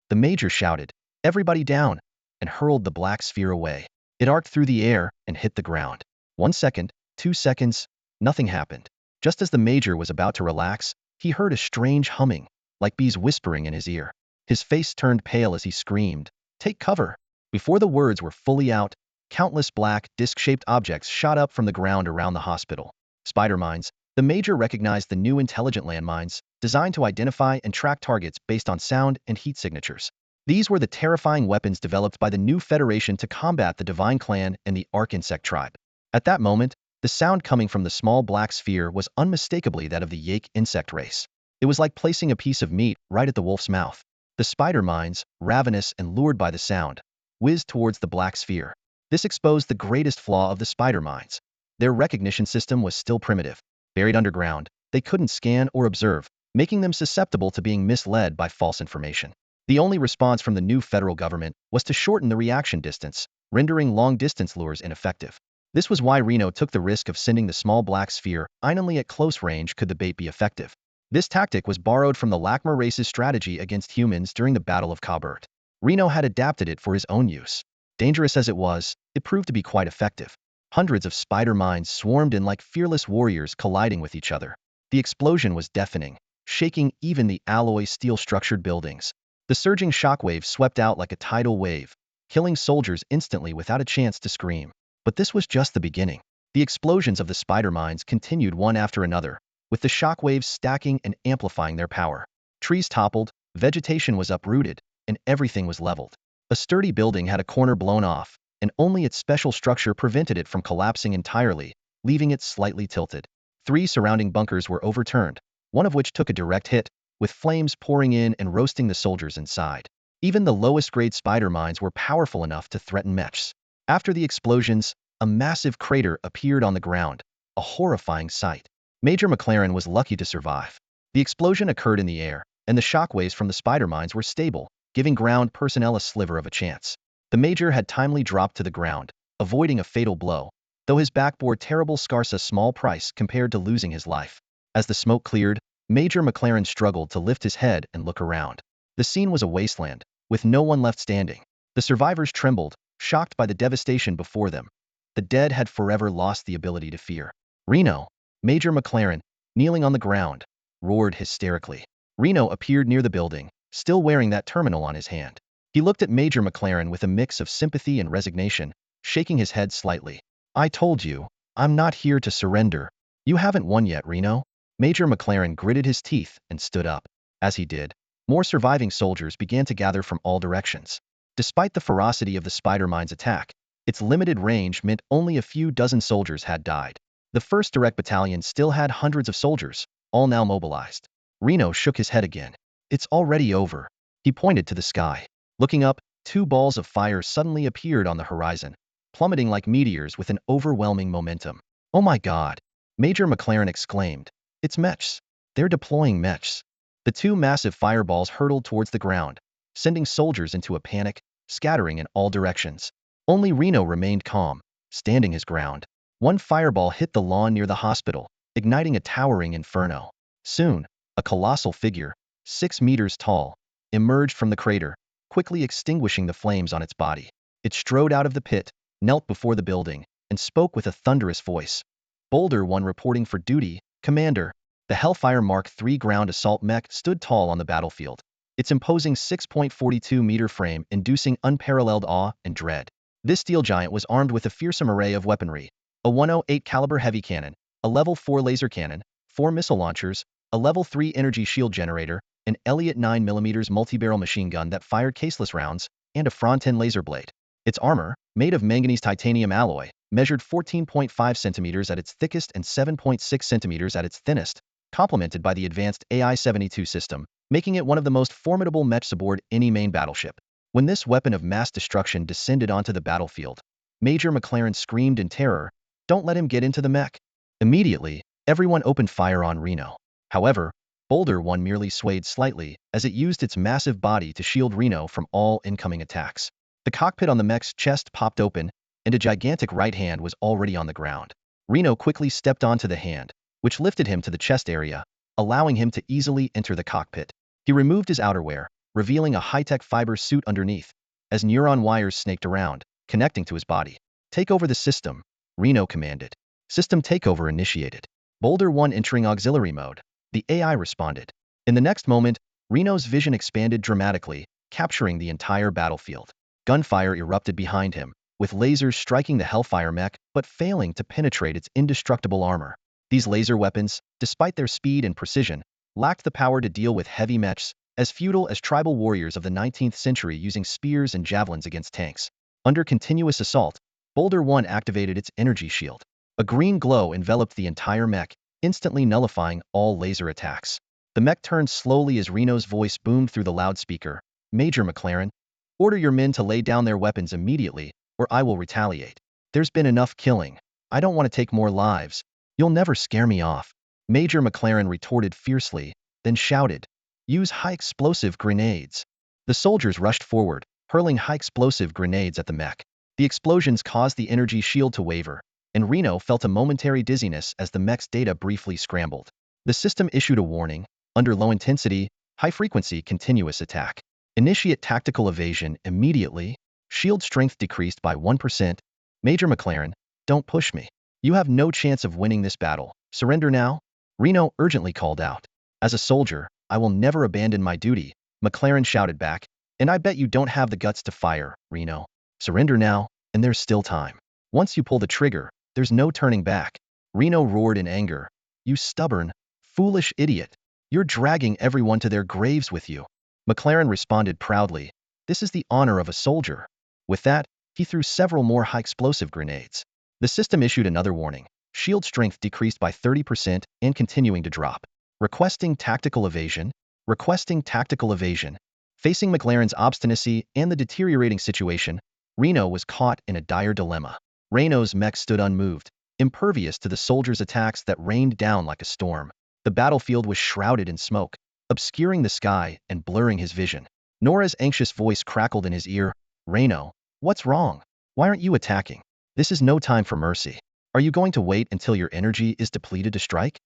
S1: The Major shouted, "Everybody down!" and hurled the black sphere away. It arced through the air and hit the ground. 1 second, 2 seconds, nothing happened. Just as the Major was about to relax, he heard a strange humming, like bees whispering in his ear. His face turned pale as he screamed, "Take cover!" Before the words were fully out, countless black, disc-shaped objects shot up from the ground around the hospital. Spider mines. The Major recognized the new intelligent landmines, designed to identify and track targets based on sound and heat signatures. These were the terrifying weapons developed by the new Federation to combat the Divine Clan and the Arc Insect tribe. At that moment, the sound coming from the small black sphere was unmistakably that of the Yake insect race. It was like placing a piece of meat right at the wolf's mouth. The spider mines, ravenous and lured by the sound, whizzed towards the black sphere. This exposed the greatest flaw of the spider mines. Their recognition system was still primitive. Buried underground, they couldn't scan or observe, making them susceptible to being misled by false information. The only response from the new federal government was to shorten the reaction distance, rendering long-distance lures ineffective. This was why Reno took the risk of sending the small black sphere, only at close range could the bait be effective. This tactic was borrowed from the Lakma race's strategy against humans during the Battle of Kabert. Reno had adapted it for his own use. Dangerous as it was, it proved to be quite effective. Hundreds of spider mines swarmed in like fearless warriors colliding with each other. The explosion was deafening, shaking even the alloy steel-structured buildings. The surging shockwaves swept out like a tidal wave, killing soldiers instantly without a chance to scream. But this was just the beginning. The explosions of the spider mines continued one after another, with the shockwaves stacking and amplifying their power. Trees toppled, vegetation was uprooted, and everything was leveled. A sturdy building had a corner blown off, and only its special structure prevented it from collapsing entirely, leaving it slightly tilted. 3 surrounding bunkers were overturned, one of which took a direct hit, with flames pouring in and roasting the soldiers inside. Even the lowest-grade spider mines were powerful enough to threaten mechs. After the explosions, a massive crater appeared on the ground, a horrifying sight. Major McLaren was lucky to survive. The explosion occurred in the air, and the shockwaves from the spider mines were stable, giving ground personnel a sliver of a chance. The Major had timely dropped to the ground, avoiding a fatal blow, though his back bore terrible scars, a small price compared to losing his life. As the smoke cleared, Major McLaren struggled to lift his head and look around. The scene was a wasteland, with no one left standing. The survivors trembled, shocked by the devastation before them. The dead had forever lost the ability to fear. Reno, Major McLaren, kneeling on the ground, roared hysterically. Reno appeared near the building, still wearing that terminal on his hand. He looked at Major McLaren with a mix of sympathy and resignation, shaking his head slightly. "I told you, I'm not here to surrender. You haven't won yet, Reno." Major McLaren gritted his teeth and stood up. As he did, more surviving soldiers began to gather from all directions. Despite the ferocity of the spider mine's attack, its limited range meant only a few dozen soldiers had died. The 1st Direct Battalion still had hundreds of soldiers, all now mobilized. Reno shook his head again. "It's already over." He pointed to the sky. Looking up, 2 balls of fire suddenly appeared on the horizon, plummeting like meteors with an overwhelming momentum. "Oh my God!" Major McLaren exclaimed. "It's mechs. They're deploying mechs." The 2 massive fireballs hurtled towards the ground, sending soldiers into a panic, scattering in all directions. Only Reno remained calm, standing his ground. One fireball hit the lawn near the hospital, igniting a towering inferno. Soon, a colossal figure, 6 meters tall, emerged from the crater, quickly extinguishing the flames on its body. It strode out of the pit, knelt before the building, and spoke with a thunderous voice. "Boulder 1 reporting for duty, Commander." The Hellfire Mark III ground assault mech stood tall on the battlefield, its imposing 6.42-meter frame inducing unparalleled awe and dread. This steel giant was armed with a fearsome array of weaponry: a 108 caliber heavy cannon, a level 4 laser cannon, 4 missile launchers, a level 3 energy shield generator, an Elliott 9mm multi-barrel machine gun that fired caseless rounds, and a front-end laser blade. Its armor, made of manganese titanium alloy, measured 14.5 centimeters at its thickest and 7.6 centimeters at its thinnest, complemented by the advanced AI-72 system, making it one of the most formidable mechs aboard any main battleship. When this weapon of mass destruction descended onto the battlefield, Major McLaren screamed in terror, "Don't let him get into the mech." Immediately, everyone opened fire on Reno. However, Boulder 1 merely swayed slightly as it used its massive body to shield Reno from all incoming attacks. The cockpit on the mech's chest popped open, and a gigantic right hand was already on the ground. Reno quickly stepped onto the hand, which lifted him to the chest area, allowing him to easily enter the cockpit. He removed his outerwear, revealing a high-tech fiber suit underneath, as neuron wires snaked around, connecting to his body. "Take over the system," Reno commanded. System takeover initiated. Boulder 1 entering auxiliary mode. The AI responded. In the next moment, Reno's vision expanded dramatically, capturing the entire battlefield. Gunfire erupted behind him, with lasers striking the Hellfire mech but failing to penetrate its indestructible armor. These laser weapons, despite their speed and precision, lacked the power to deal with heavy mechs, as feudal as tribal warriors of the 19th century using spears and javelins against tanks. Under continuous assault, Boulder 1 activated its energy shield. A green glow enveloped the entire mech, instantly nullifying all laser attacks. The mech turned slowly as Reno's voice boomed through the loudspeaker. "Major McLaren, order your men to lay down their weapons immediately, or I will retaliate. There's been enough killing. I don't want to take more lives. You'll never scare me off." Major McLaren retorted fiercely, then shouted, "Use high-explosive grenades." The soldiers rushed forward, hurling high-explosive grenades at the mech. The explosions caused the energy shield to waver, and Reno felt a momentary dizziness as the mech's data briefly scrambled. The system issued a warning: under low-intensity, high-frequency continuous attack. Initiate tactical evasion immediately. Shield strength decreased by 1%. Major McLaren, don't push me. You have no chance of winning this battle. Surrender now? Reno urgently called out. As a soldier, I will never abandon my duty, McLaren shouted back. And I bet you don't have the guts to fire, Reno. Surrender now, and there's still time. Once you pull the trigger, there's no turning back. Reno roared in anger. You stubborn, foolish idiot. You're dragging everyone to their graves with you. McLaren responded proudly. This is the honor of a soldier. With that, he threw several more high-explosive grenades. The system issued another warning. Shield strength decreased by 30% and continuing to drop. Requesting tactical evasion. Requesting tactical evasion. Facing McLaren's obstinacy and the deteriorating situation, Reno was caught in a dire dilemma. Reno's mech stood unmoved, impervious to the soldiers' attacks that rained down like a storm. The battlefield was shrouded in smoke, obscuring the sky and blurring his vision. Nora's anxious voice crackled in his ear. Reno, what's wrong? Why aren't you attacking? This is no time for mercy. Are you going to wait until your energy is depleted to strike?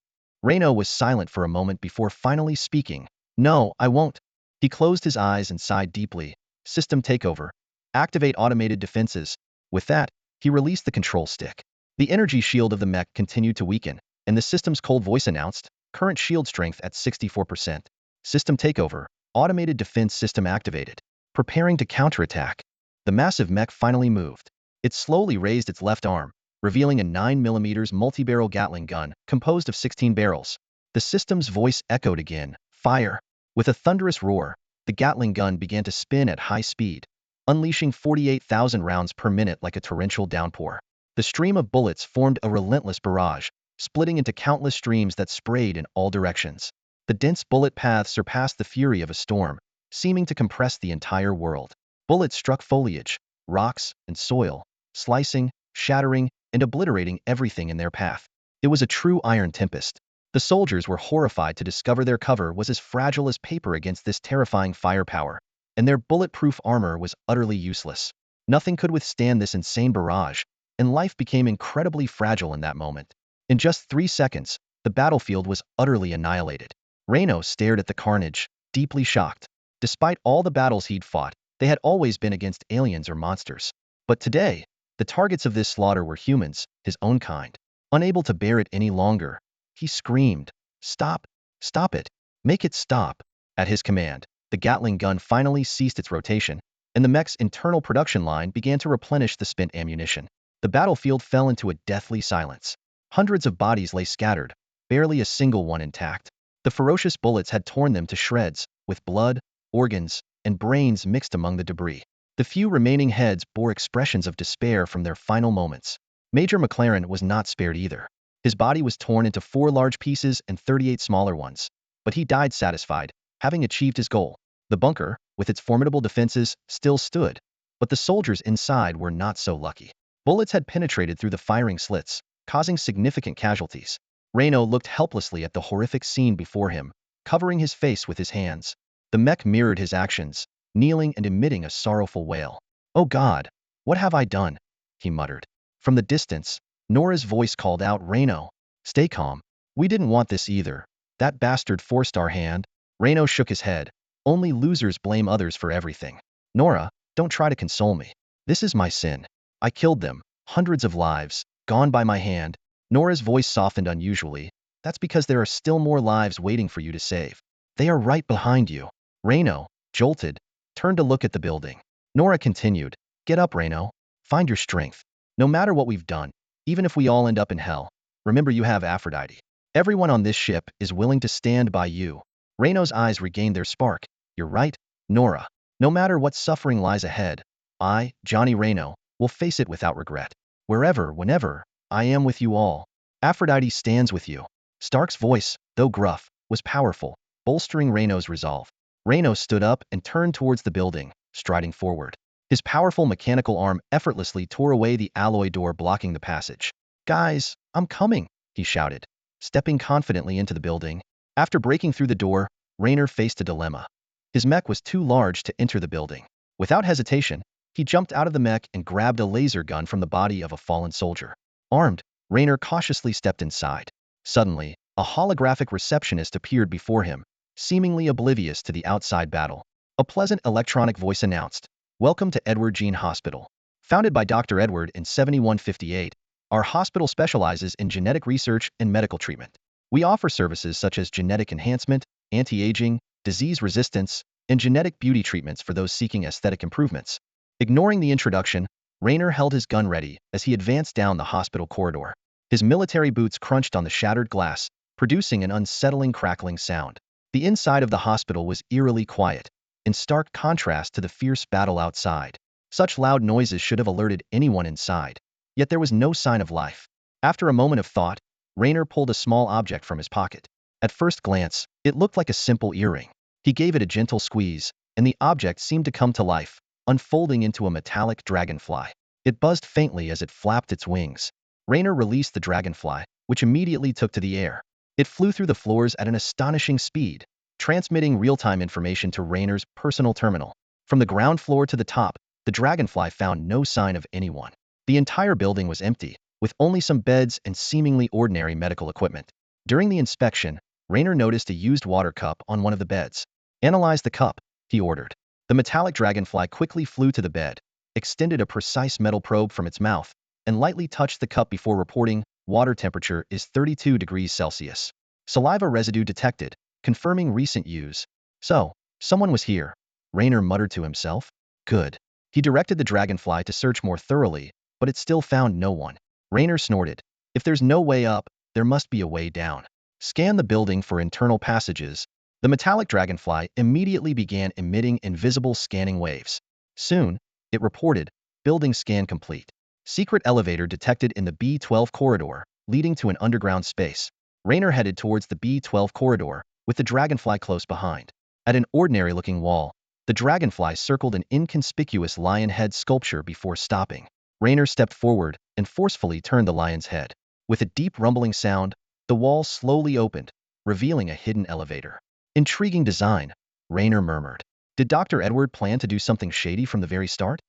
S1: Reno was silent for a moment before finally speaking. No, I won't. He closed his eyes and sighed deeply. System takeover. Activate automated defenses. With that, he released the control stick. The energy shield of the mech continued to weaken, and the system's cold voice announced, current shield strength at 64%. System takeover. Automated defense system activated. Preparing to counterattack. The massive mech finally moved. It slowly raised its left arm, revealing a 9mm multi-barrel Gatling gun composed of 16 barrels. The system's voice echoed again. Fire. With a thunderous roar, the Gatling gun began to spin at high speed, unleashing 48,000 rounds per minute like a torrential downpour. The stream of bullets formed a relentless barrage, splitting into countless streams that sprayed in all directions. The dense bullet path surpassed the fury of a storm, seeming to compress the entire world. Bullets struck foliage, rocks, and soil, slicing, shattering, and obliterating everything in their path. It was a true iron tempest. The soldiers were horrified to discover their cover was as fragile as paper against this terrifying firepower, and their bulletproof armor was utterly useless. Nothing could withstand this insane barrage, and life became incredibly fragile in that moment. In just 3 seconds, the battlefield was utterly annihilated. Reno stared at the carnage, deeply shocked. Despite all the battles he'd fought, they had always been against aliens or monsters. But today, the targets of this slaughter were humans, his own kind. Unable to bear it any longer, he screamed, Stop! Stop it! Make it stop! At his command, the Gatling gun finally ceased its rotation, and the mech's internal production line began to replenish the spent ammunition. The battlefield fell into a deathly silence. Hundreds of bodies lay scattered, barely a single one intact. The ferocious bullets had torn them to shreds, with blood, organs, and brains mixed among the debris. The few remaining heads bore expressions of despair from their final moments. Major McLaren was not spared either. His body was torn into 4 large pieces and 38 smaller ones. But he died satisfied, having achieved his goal. The bunker, with its formidable defenses, still stood. But the soldiers inside were not so lucky. Bullets had penetrated through the firing slits, causing significant casualties. Reno looked helplessly at the horrific scene before him, covering his face with his hands. The mech mirrored his actions, kneeling and emitting a sorrowful wail. Oh God, what have I done? He muttered. From the distance, Nora's voice called out, Reno, stay calm. We didn't want this either. That bastard forced our hand. Reno shook his head. Only losers blame others for everything. Nora, don't try to console me. This is my sin. I killed them. Hundreds of lives, gone by my hand. Nora's voice softened unusually. That's because there are still more lives waiting for you to save. They are right behind you. Reno, jolted, turned to look at the building. Nora continued, Get up, Reno. Find your strength. No matter what we've done, even if we all end up in hell, remember you have Aphrodite. Everyone on this ship is willing to stand by you. Reno's eyes regained their spark. You're right, Nora. No matter what suffering lies ahead, I, Johnny Reno, will face it without regret. Wherever, whenever, I am with you all. Aphrodite stands with you. Stark's voice, though gruff, was powerful, bolstering Reno's resolve. Reno stood up and turned towards the building, striding forward. His powerful mechanical arm effortlessly tore away the alloy door blocking the passage. Guys, I'm coming, he shouted, stepping confidently into the building. After breaking through the door, Raynor faced a dilemma. His mech was too large to enter the building. Without hesitation, he jumped out of the mech and grabbed a laser gun from the body of a fallen soldier. Armed, Raynor cautiously stepped inside. Suddenly, a holographic receptionist appeared before him, seemingly oblivious to the outside battle. A pleasant electronic voice announced, Welcome to Edward Jean Hospital. Founded by Dr. Edward in 7158, Our hospital specializes in genetic research and medical treatment. We offer services such as genetic enhancement, anti-aging, disease resistance, and genetic beauty treatments for those seeking aesthetic improvements. Ignoring the introduction, Rayner held his gun ready as he advanced down the hospital corridor. His military boots crunched on the shattered glass, producing an unsettling crackling sound. The inside of the hospital was eerily quiet, in stark contrast to the fierce battle outside. Such loud noises should have alerted anyone inside. Yet there was no sign of life. After a moment of thought, Rayner pulled a small object from his pocket. At first glance, it looked like a simple earring. He gave it a gentle squeeze, and the object seemed to come to life, unfolding into a metallic dragonfly. It buzzed faintly as it flapped its wings. Rayner released the dragonfly, which immediately took to the air. It flew through the floors at an astonishing speed, transmitting real-time information to Rayner's personal terminal. From the ground floor to the top, the dragonfly found no sign of anyone. The entire building was empty, with only some beds and seemingly ordinary medical equipment. During the inspection, Rayner noticed a used water cup on one of the beds. "Analyze the cup," he ordered. The metallic dragonfly quickly flew to the bed, extended a precise metal probe from its mouth, and lightly touched the cup before reporting, "Water temperature is 32 degrees Celsius. Saliva residue detected, confirming recent use." "So, someone was here," Rayner muttered to himself. "Good." He directed the dragonfly to search more thoroughly, but it still found no one. Rayner snorted. "If there's no way up, there must be a way down. Scan the building for internal passages." The metallic dragonfly immediately began emitting invisible scanning waves. Soon, it reported, "Building scan complete. Secret elevator detected in the B12 corridor, leading to an underground space." Rayner headed towards the B12 corridor, with the dragonfly close behind. At an ordinary-looking wall, the dragonfly circled an inconspicuous lion head sculpture before stopping. Rayner stepped forward and forcefully turned the lion's head. With a deep rumbling sound, the wall slowly opened, revealing a hidden elevator. "Intriguing design," Rayner murmured. Did Dr. Edward plan to do something shady from the very start?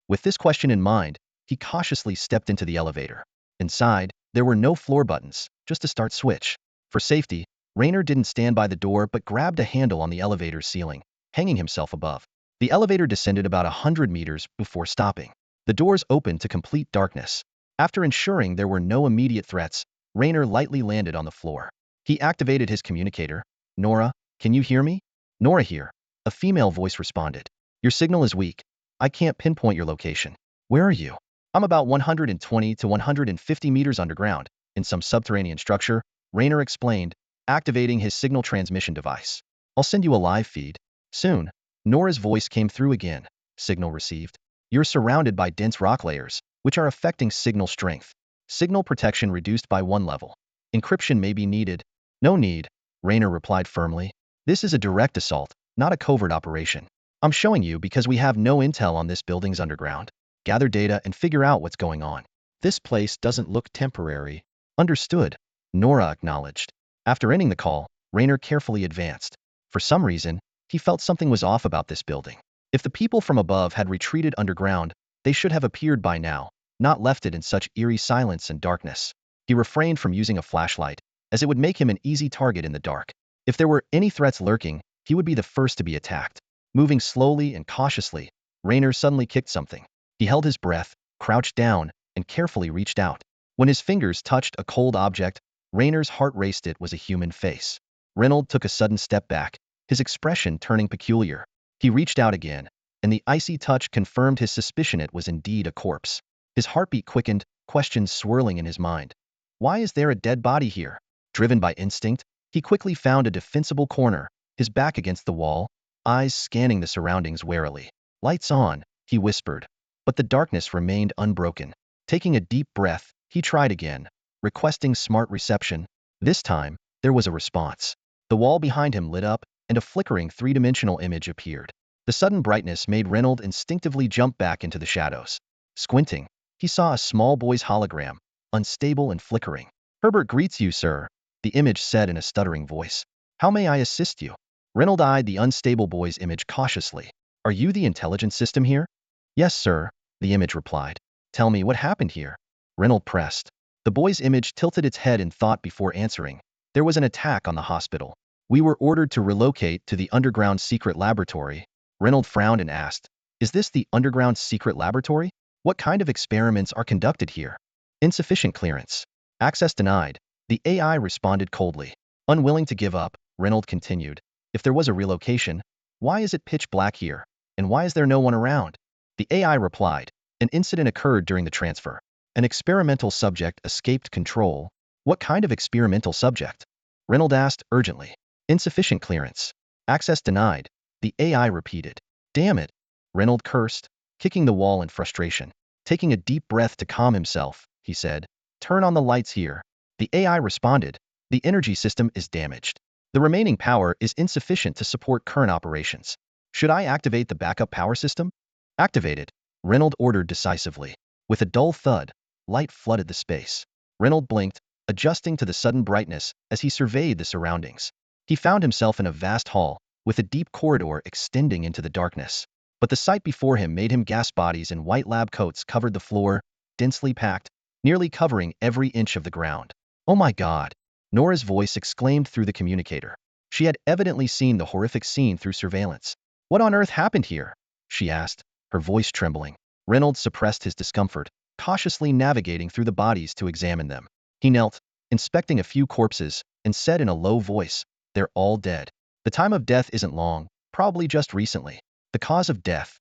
S1: With this question in mind, he cautiously stepped into the elevator. Inside, there were no floor buttons, just a start switch. For safety, Rayner didn't stand by the door but grabbed a handle on the elevator's ceiling, hanging himself above. The elevator descended about 100 meters before stopping. The doors opened to complete darkness. After ensuring there were no immediate threats, Rayner lightly landed on the floor. He activated his communicator. "Nora, can you hear me?" "Nora here," a female voice responded. "Your signal is weak. I can't pinpoint your location." "Where are you?" "I'm about 120 to 150 meters underground, in some subterranean structure," Rayner explained, activating his signal transmission device. "I'll send you a live feed soon." Nora's voice came through again. "Signal received. You're surrounded by dense rock layers, which are affecting signal strength. Signal protection reduced by 1 level. Encryption may be needed." "No need," Rayner replied firmly. "This is a direct assault, not a covert operation. I'm showing you because we have no intel on this building's underground. Gather data and figure out what's going on. This place doesn't look temporary." "Understood," Nora acknowledged. After ending the call, Rayner carefully advanced. For some reason, he felt something was off about this building. If the people from above had retreated underground, they should have appeared by now, not left it in such eerie silence and darkness. He refrained from using a flashlight, as it would make him an easy target in the dark. If there were any threats lurking, he would be the first to be attacked. Moving slowly and cautiously, Rayner suddenly kicked something. He held his breath, crouched down, and carefully reached out. When his fingers touched a cold object, Rayner's heart raced. It was a human face. Reynolds took a sudden step back, his expression turning peculiar. He reached out again, and the icy touch confirmed his suspicion it was indeed a corpse. His heartbeat quickened, questions swirling in his mind. Why is there a dead body here? Driven by instinct, he quickly found a defensible corner, his back against the wall, eyes scanning the surroundings warily. "Lights on," he whispered. But the darkness remained unbroken. Taking a deep breath, he tried again, requesting smart reception. This time, there was a response. The wall behind him lit up, and a flickering three-dimensional image appeared. The sudden brightness made Reynolds instinctively jump back into the shadows. Squinting, he saw a small boy's hologram, unstable and flickering. "Herbert greets you, sir," the image said in a stuttering voice. "How may I assist you?" Reynolds eyed the unstable boy's image cautiously. "Are you the intelligence system here?" "Yes, sir," the image replied. "Tell me what happened here." Reynolds pressed. The boy's image tilted its head in thought before answering. "There was an attack on the hospital. We were ordered to relocate to the underground secret laboratory." Reynolds frowned and asked, "Is this the underground secret laboratory? What kind of experiments are conducted here?" Insufficient clearance. Access denied. The AI responded coldly. Unwilling to give up, Reynolds continued. If there was a relocation, why is it pitch black here? And why is there no one around? The AI replied. An incident occurred during the transfer. An experimental subject escaped control. What kind of experimental subject? Reynolds asked urgently. Insufficient clearance. Access denied. The AI repeated. Damn it. Reynolds cursed, kicking the wall in frustration. Taking a deep breath to calm himself, he said, turn on the lights here. The AI responded. The energy system is damaged. The remaining power is insufficient to support current operations. Should I activate the backup power system? Activate it, Reynolds ordered decisively. With a dull thud, light flooded the space. Reynolds blinked, adjusting to the sudden brightness as he surveyed the surroundings. He found himself in a vast hall, with a deep corridor extending into the darkness. But the sight before him made him gasp. Bodies in white lab coats covered the floor, densely packed, nearly covering every inch of the ground. Oh my God! Nora's voice exclaimed through the communicator. She had evidently seen the horrific scene through surveillance. What on earth happened here? She asked, her voice trembling. Reynolds suppressed his discomfort, cautiously navigating through the bodies to examine them. He knelt, inspecting a few corpses, and said in a low voice, they're all dead. The time of death isn't long, probably just recently. The cause of death.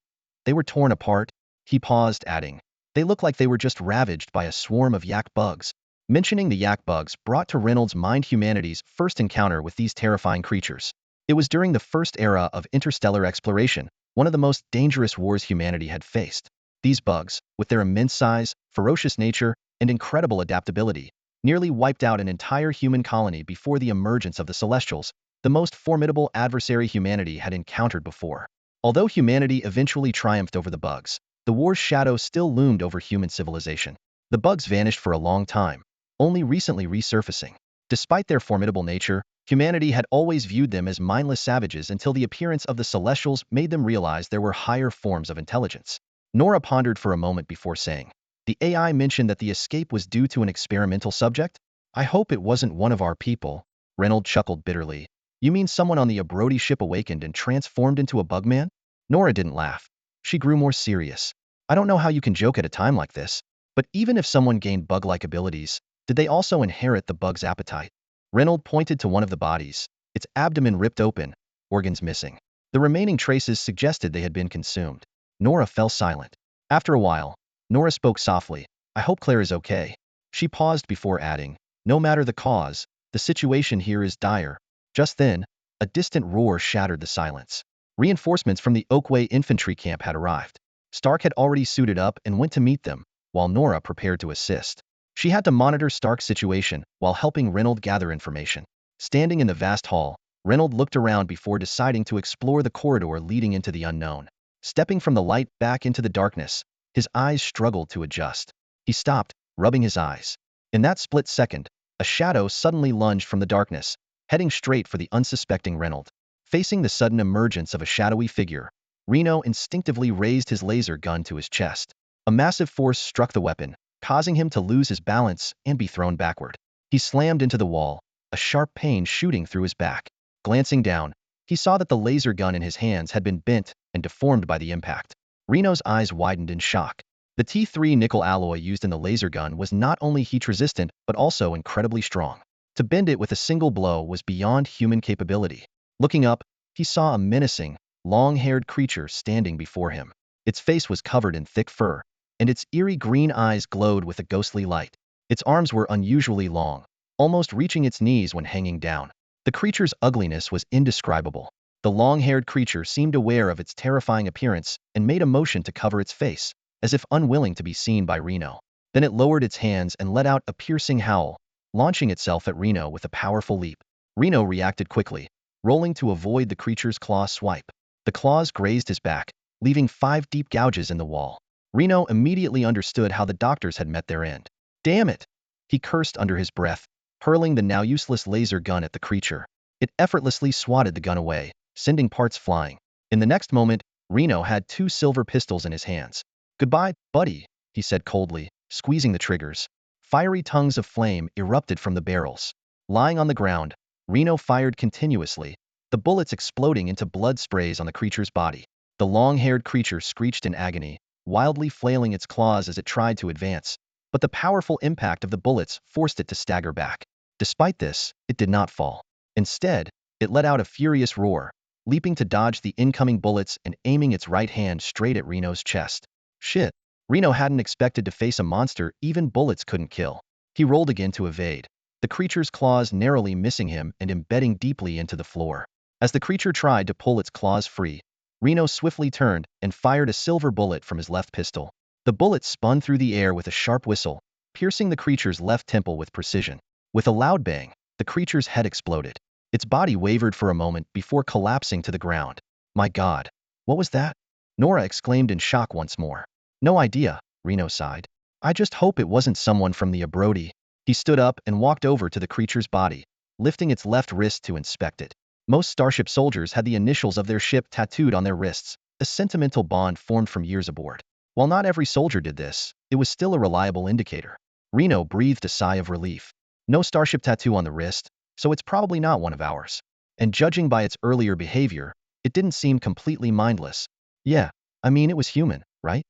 S1: They were torn apart. He paused, adding, they look like they were just ravaged by a swarm of yak bugs. Mentioning the yak bugs brought to Reynolds' mind humanity's first encounter with these terrifying creatures. It was during the first era of interstellar exploration, one of the most dangerous wars humanity had faced. These bugs, with their immense size, ferocious nature, and incredible adaptability, nearly wiped out an entire human colony before the emergence of the Celestials, the most formidable adversary humanity had encountered before. Although humanity eventually triumphed over the bugs, the war's shadow still loomed over human civilization. The bugs vanished for a long time, only recently resurfacing. Despite their formidable nature, humanity had always viewed them as mindless savages until the appearance of the Celestials made them realize there were higher forms of intelligence. Nora pondered for a moment before saying, the AI mentioned that the escape was due to an experimental subject? I hope it wasn't one of our people. Reynolds chuckled bitterly. You mean someone on the Abrodi ship awakened and transformed into a bugman? Nora didn't laugh. She grew more serious. I don't know how you can joke at a time like this, but even if someone gained bug-like abilities, did they also inherit the bug's appetite? Reynolds pointed to one of the bodies, its abdomen ripped open, organs missing. The remaining traces suggested they had been consumed. Nora fell silent. After a while, Nora spoke softly. I hope Claire is okay. She paused before adding, no matter the cause, the situation here is dire. Just then, a distant roar shattered the silence. Reinforcements from the Oakway infantry camp had arrived. Stark had already suited up and went to meet them, while Nora prepared to assist. She had to monitor Stark's situation while helping Reynolds gather information. Standing in the vast hall, Reynolds looked around before deciding to explore the corridor leading into the unknown. Stepping from the light back into the darkness, his eyes struggled to adjust. He stopped, rubbing his eyes. In that split second, a shadow suddenly lunged from the darkness, heading straight for the unsuspecting Reynolds. Facing the sudden emergence of a shadowy figure, Reno instinctively raised his laser gun to his chest. A massive force struck the weapon, causing him to lose his balance and be thrown backward. He slammed into the wall, a sharp pain shooting through his back. Glancing down, he saw that the laser gun in his hands had been bent and deformed by the impact. Reno's eyes widened in shock. The T3 nickel alloy used in the laser gun was not only heat-resistant but also incredibly strong. To bend it with a single blow was beyond human capability. Looking up, he saw a menacing, long-haired creature standing before him. Its face was covered in thick fur, and its eerie green eyes glowed with a ghostly light. Its arms were unusually long, almost reaching its knees when hanging down. The creature's ugliness was indescribable. The long-haired creature seemed aware of its terrifying appearance and made a motion to cover its face, as if unwilling to be seen by Reno. Then it lowered its hands and let out a piercing howl, launching itself at Reno with a powerful leap. Reno reacted quickly, rolling to avoid the creature's claw swipe. The claws grazed his back, leaving 5 deep gouges in the wall. Reno immediately understood how the doctors had met their end. Damn it! He cursed under his breath, hurling the now useless laser gun at the creature. It effortlessly swatted the gun away, sending parts flying. In the next moment, Reno had 2 silver pistols in his hands. Goodbye, buddy, he said coldly, squeezing the triggers. Fiery tongues of flame erupted from the barrels. Lying on the ground, Reno fired continuously, the bullets exploding into blood sprays on the creature's body. The long-haired creature screeched in agony, wildly flailing its claws as it tried to advance. but the powerful impact of the bullets forced it to stagger back. Despite this, it did not fall. Instead, it let out a furious roar, leaping to dodge the incoming bullets and aiming its right hand straight at Reno's chest. Shit. Reno hadn't expected to face a monster even bullets couldn't kill. He rolled again to evade, the creature's claws narrowly missing him and embedding deeply into the floor. As the creature tried to pull its claws free, Reno swiftly turned and fired a silver bullet from his left pistol. The bullet spun through the air with a sharp whistle, piercing the creature's left temple with precision. With a loud bang, the creature's head exploded. Its body wavered for a moment before collapsing to the ground. My God, what was that? Nora exclaimed in shock once more. No idea, Reno sighed. I just hope it wasn't someone from the Abrodi. He stood up and walked over to the creature's body, lifting its left wrist to inspect it. Most Starship soldiers had the initials of their ship tattooed on their wrists, a sentimental bond formed from years aboard. While not every soldier did this, it was still a reliable indicator. Reno breathed a sigh of relief. No Starship tattoo on the wrist, so it's probably not one of ours. And judging by its earlier behavior, it didn't seem completely mindless. Yeah, I mean it was human, right?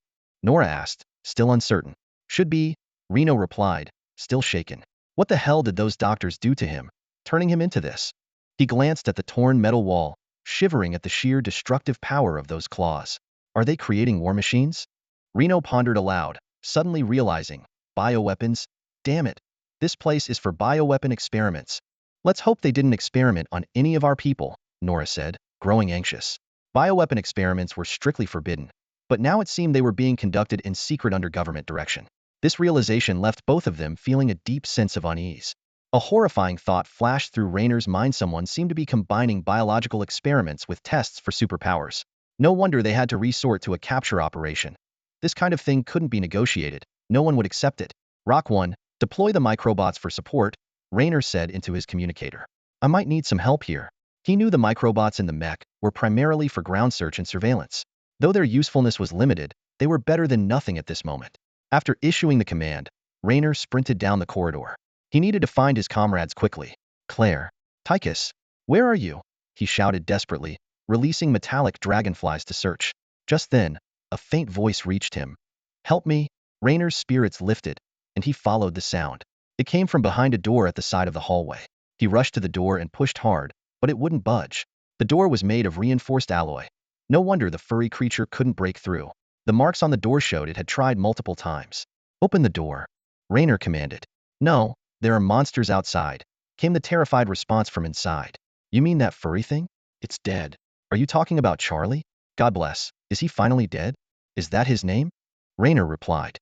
S1: Nora asked, still uncertain. Should be, Reno replied, still shaken. What the hell did those doctors do to him, turning him into this? He glanced at the torn metal wall, shivering at the sheer destructive power of those claws. Are they creating war machines? Reno pondered aloud, suddenly realizing, bioweapons? Damn it. This place is for bioweapon experiments. Let's hope they didn't experiment on any of our people, Nora said, growing anxious. Bioweapon experiments were strictly forbidden, but now it seemed they were being conducted in secret under government direction. This realization left both of them feeling a deep sense of unease. A horrifying thought flashed through Raynor's mind. Someone seemed to be combining biological experiments with tests for superpowers. No wonder they had to resort to a capture operation. This kind of thing couldn't be negotiated. No one would accept it. Rock 1, deploy the microbots for support, Raynor said into his communicator. I might need some help here. He knew the microbots in the mech were primarily for ground search and surveillance. Though their usefulness was limited, they were better than nothing at this moment. After issuing the command, Raynor sprinted down the corridor. He needed to find his comrades quickly. Claire. Tychus. Where are you? He shouted desperately, releasing metallic dragonflies to search. Just then, a faint voice reached him. Help me. Raynor's spirits lifted, and he followed the sound. It came from behind a door at the side of the hallway. He rushed to the door and pushed hard, but it wouldn't budge. The door was made of reinforced alloy. No wonder the furry creature couldn't break through. The marks on the door showed it had tried multiple times. Open the door, Raynor commanded. No, there are monsters outside, came the terrified response from inside. You mean that furry thing? It's dead. Are you talking about Charlie? God bless, is he finally dead? Is that his name? Raynor replied.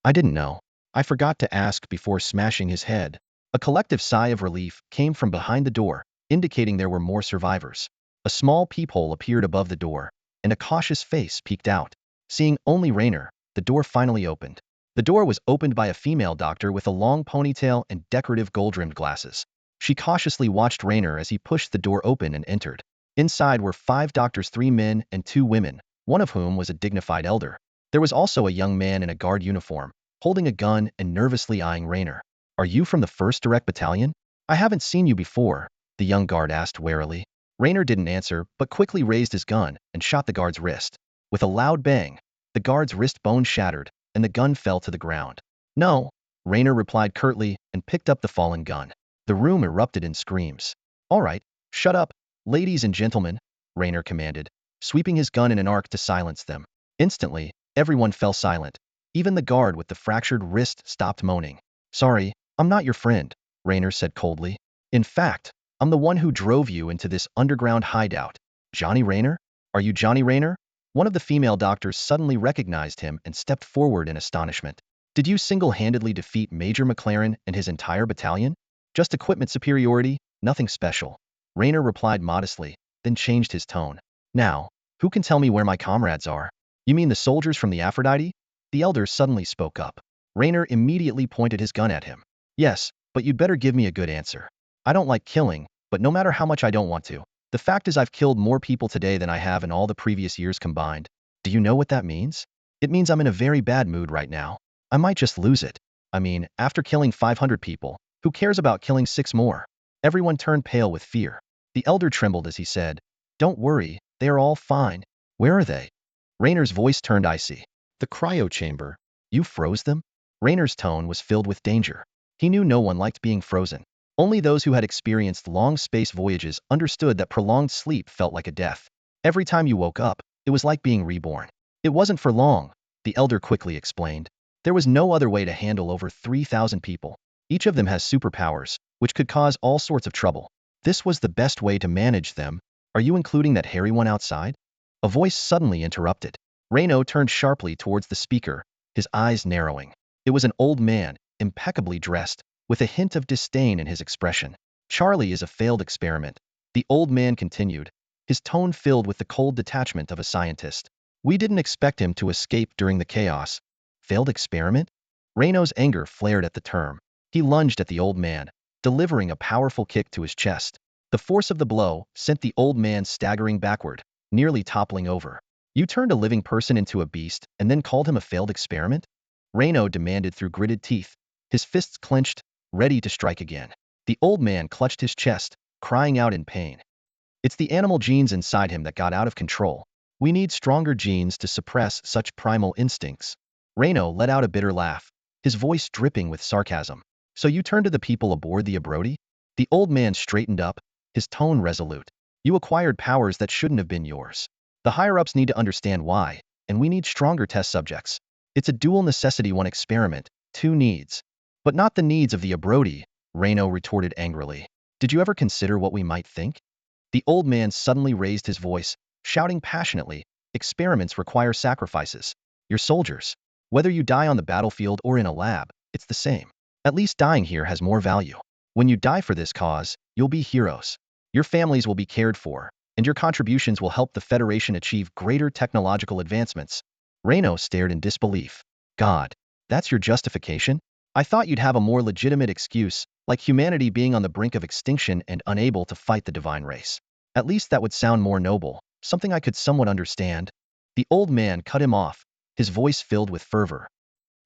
S1: I didn't know. I forgot to ask before smashing his head. A collective sigh of relief came from behind the door, indicating there were more survivors. A small peephole appeared above the door, and a cautious face peeked out. Seeing only Raynor, the door finally opened. The door was opened by a female doctor with a long ponytail and decorative gold-rimmed glasses. She cautiously watched Raynor as he pushed the door open and entered. Inside were 5 doctors, 3 men and 2 women, one of whom was a dignified elder. There was also a young man in a guard uniform, holding a gun and nervously eyeing Raynor. Are you from the 1st Direct Battalion? I haven't seen you before, the young guard asked warily. Raynor didn't answer, but quickly raised his gun and shot the guard's wrist. With a loud bang, the guard's wrist bone shattered, and the gun fell to the ground. No, Raynor replied curtly and picked up the fallen gun. The room erupted in screams. All right, shut up, ladies and gentlemen, Raynor commanded, sweeping his gun in an arc to silence them. Instantly, everyone fell silent. Even the guard with the fractured wrist stopped moaning. Sorry, I'm not your friend, Raynor said coldly. In fact, I'm the one who drove you into this underground hideout. Johnny Raynor? Are you Johnny Raynor? One of the female doctors suddenly recognized him and stepped forward in astonishment. Did you single-handedly defeat Major McLaren and his entire battalion? Just equipment superiority, nothing special. Raynor replied modestly, then changed his tone. Now, who can tell me where my comrades are? You mean the soldiers from the Aphrodite? The elder suddenly spoke up. Raynor immediately pointed his gun at him. Yes, but you'd better give me a good answer. I don't like killing, but no matter how much I don't want to. The fact is I've killed more people today than I have in all the previous years combined. Do you know what that means? It means I'm in a very bad mood right now. I might just lose it. I mean, after killing 500 people, who cares about killing 6 more? Everyone turned pale with fear. The elder trembled as he said, Don't worry, they are all fine. Where are they? Raynor's voice turned icy. The cryo chamber. You froze them? Rayner's tone was filled with danger. He knew no one liked being frozen. Only those who had experienced long space voyages understood that prolonged sleep felt like a death. Every time you woke up, it was like being reborn. It wasn't for long, the elder quickly explained. There was no other way to handle over 3,000 people. Each of them has superpowers, which could cause all sorts of trouble. This was the best way to manage them. Are you including that hairy one outside? A voice suddenly interrupted. Reno turned sharply towards the speaker, his eyes narrowing. It was an old man, impeccably dressed, with a hint of disdain in his expression. Charlie is a failed experiment, the old man continued, his tone filled with the cold detachment of a scientist. We didn't expect him to escape during the chaos. Failed experiment? Reno's anger flared at the term. He lunged at the old man, delivering a powerful kick to his chest. The force of the blow sent the old man staggering backward, nearly toppling over. You turned a living person into a beast and then called him a failed experiment? Reno demanded through gritted teeth, his fists clenched, ready to strike again. The old man clutched his chest, crying out in pain. It's the animal genes inside him that got out of control. We need stronger genes to suppress such primal instincts. Reno let out a bitter laugh, his voice dripping with sarcasm. So you turned to the people aboard the Abrodi? The old man straightened up, his tone resolute. You acquired powers that shouldn't have been yours. The higher-ups need to understand why, and we need stronger test subjects. It's a dual necessity, one experiment, two needs. But not the needs of the Abrodi, Reno retorted angrily. Did you ever consider what we might think? The old man suddenly raised his voice, shouting passionately, experiments require sacrifices. You're soldiers. Whether you die on the battlefield or in a lab, it's the same. At least dying here has more value. When you die for this cause, you'll be heroes. Your families will be cared for, and your contributions will help the Federation achieve greater technological advancements. Reno stared in disbelief. God, that's your justification? I thought you'd have a more legitimate excuse, like humanity being on the brink of extinction and unable to fight the divine race. At least that would sound more noble, something I could somewhat understand. The old man cut him off, his voice filled with fervor.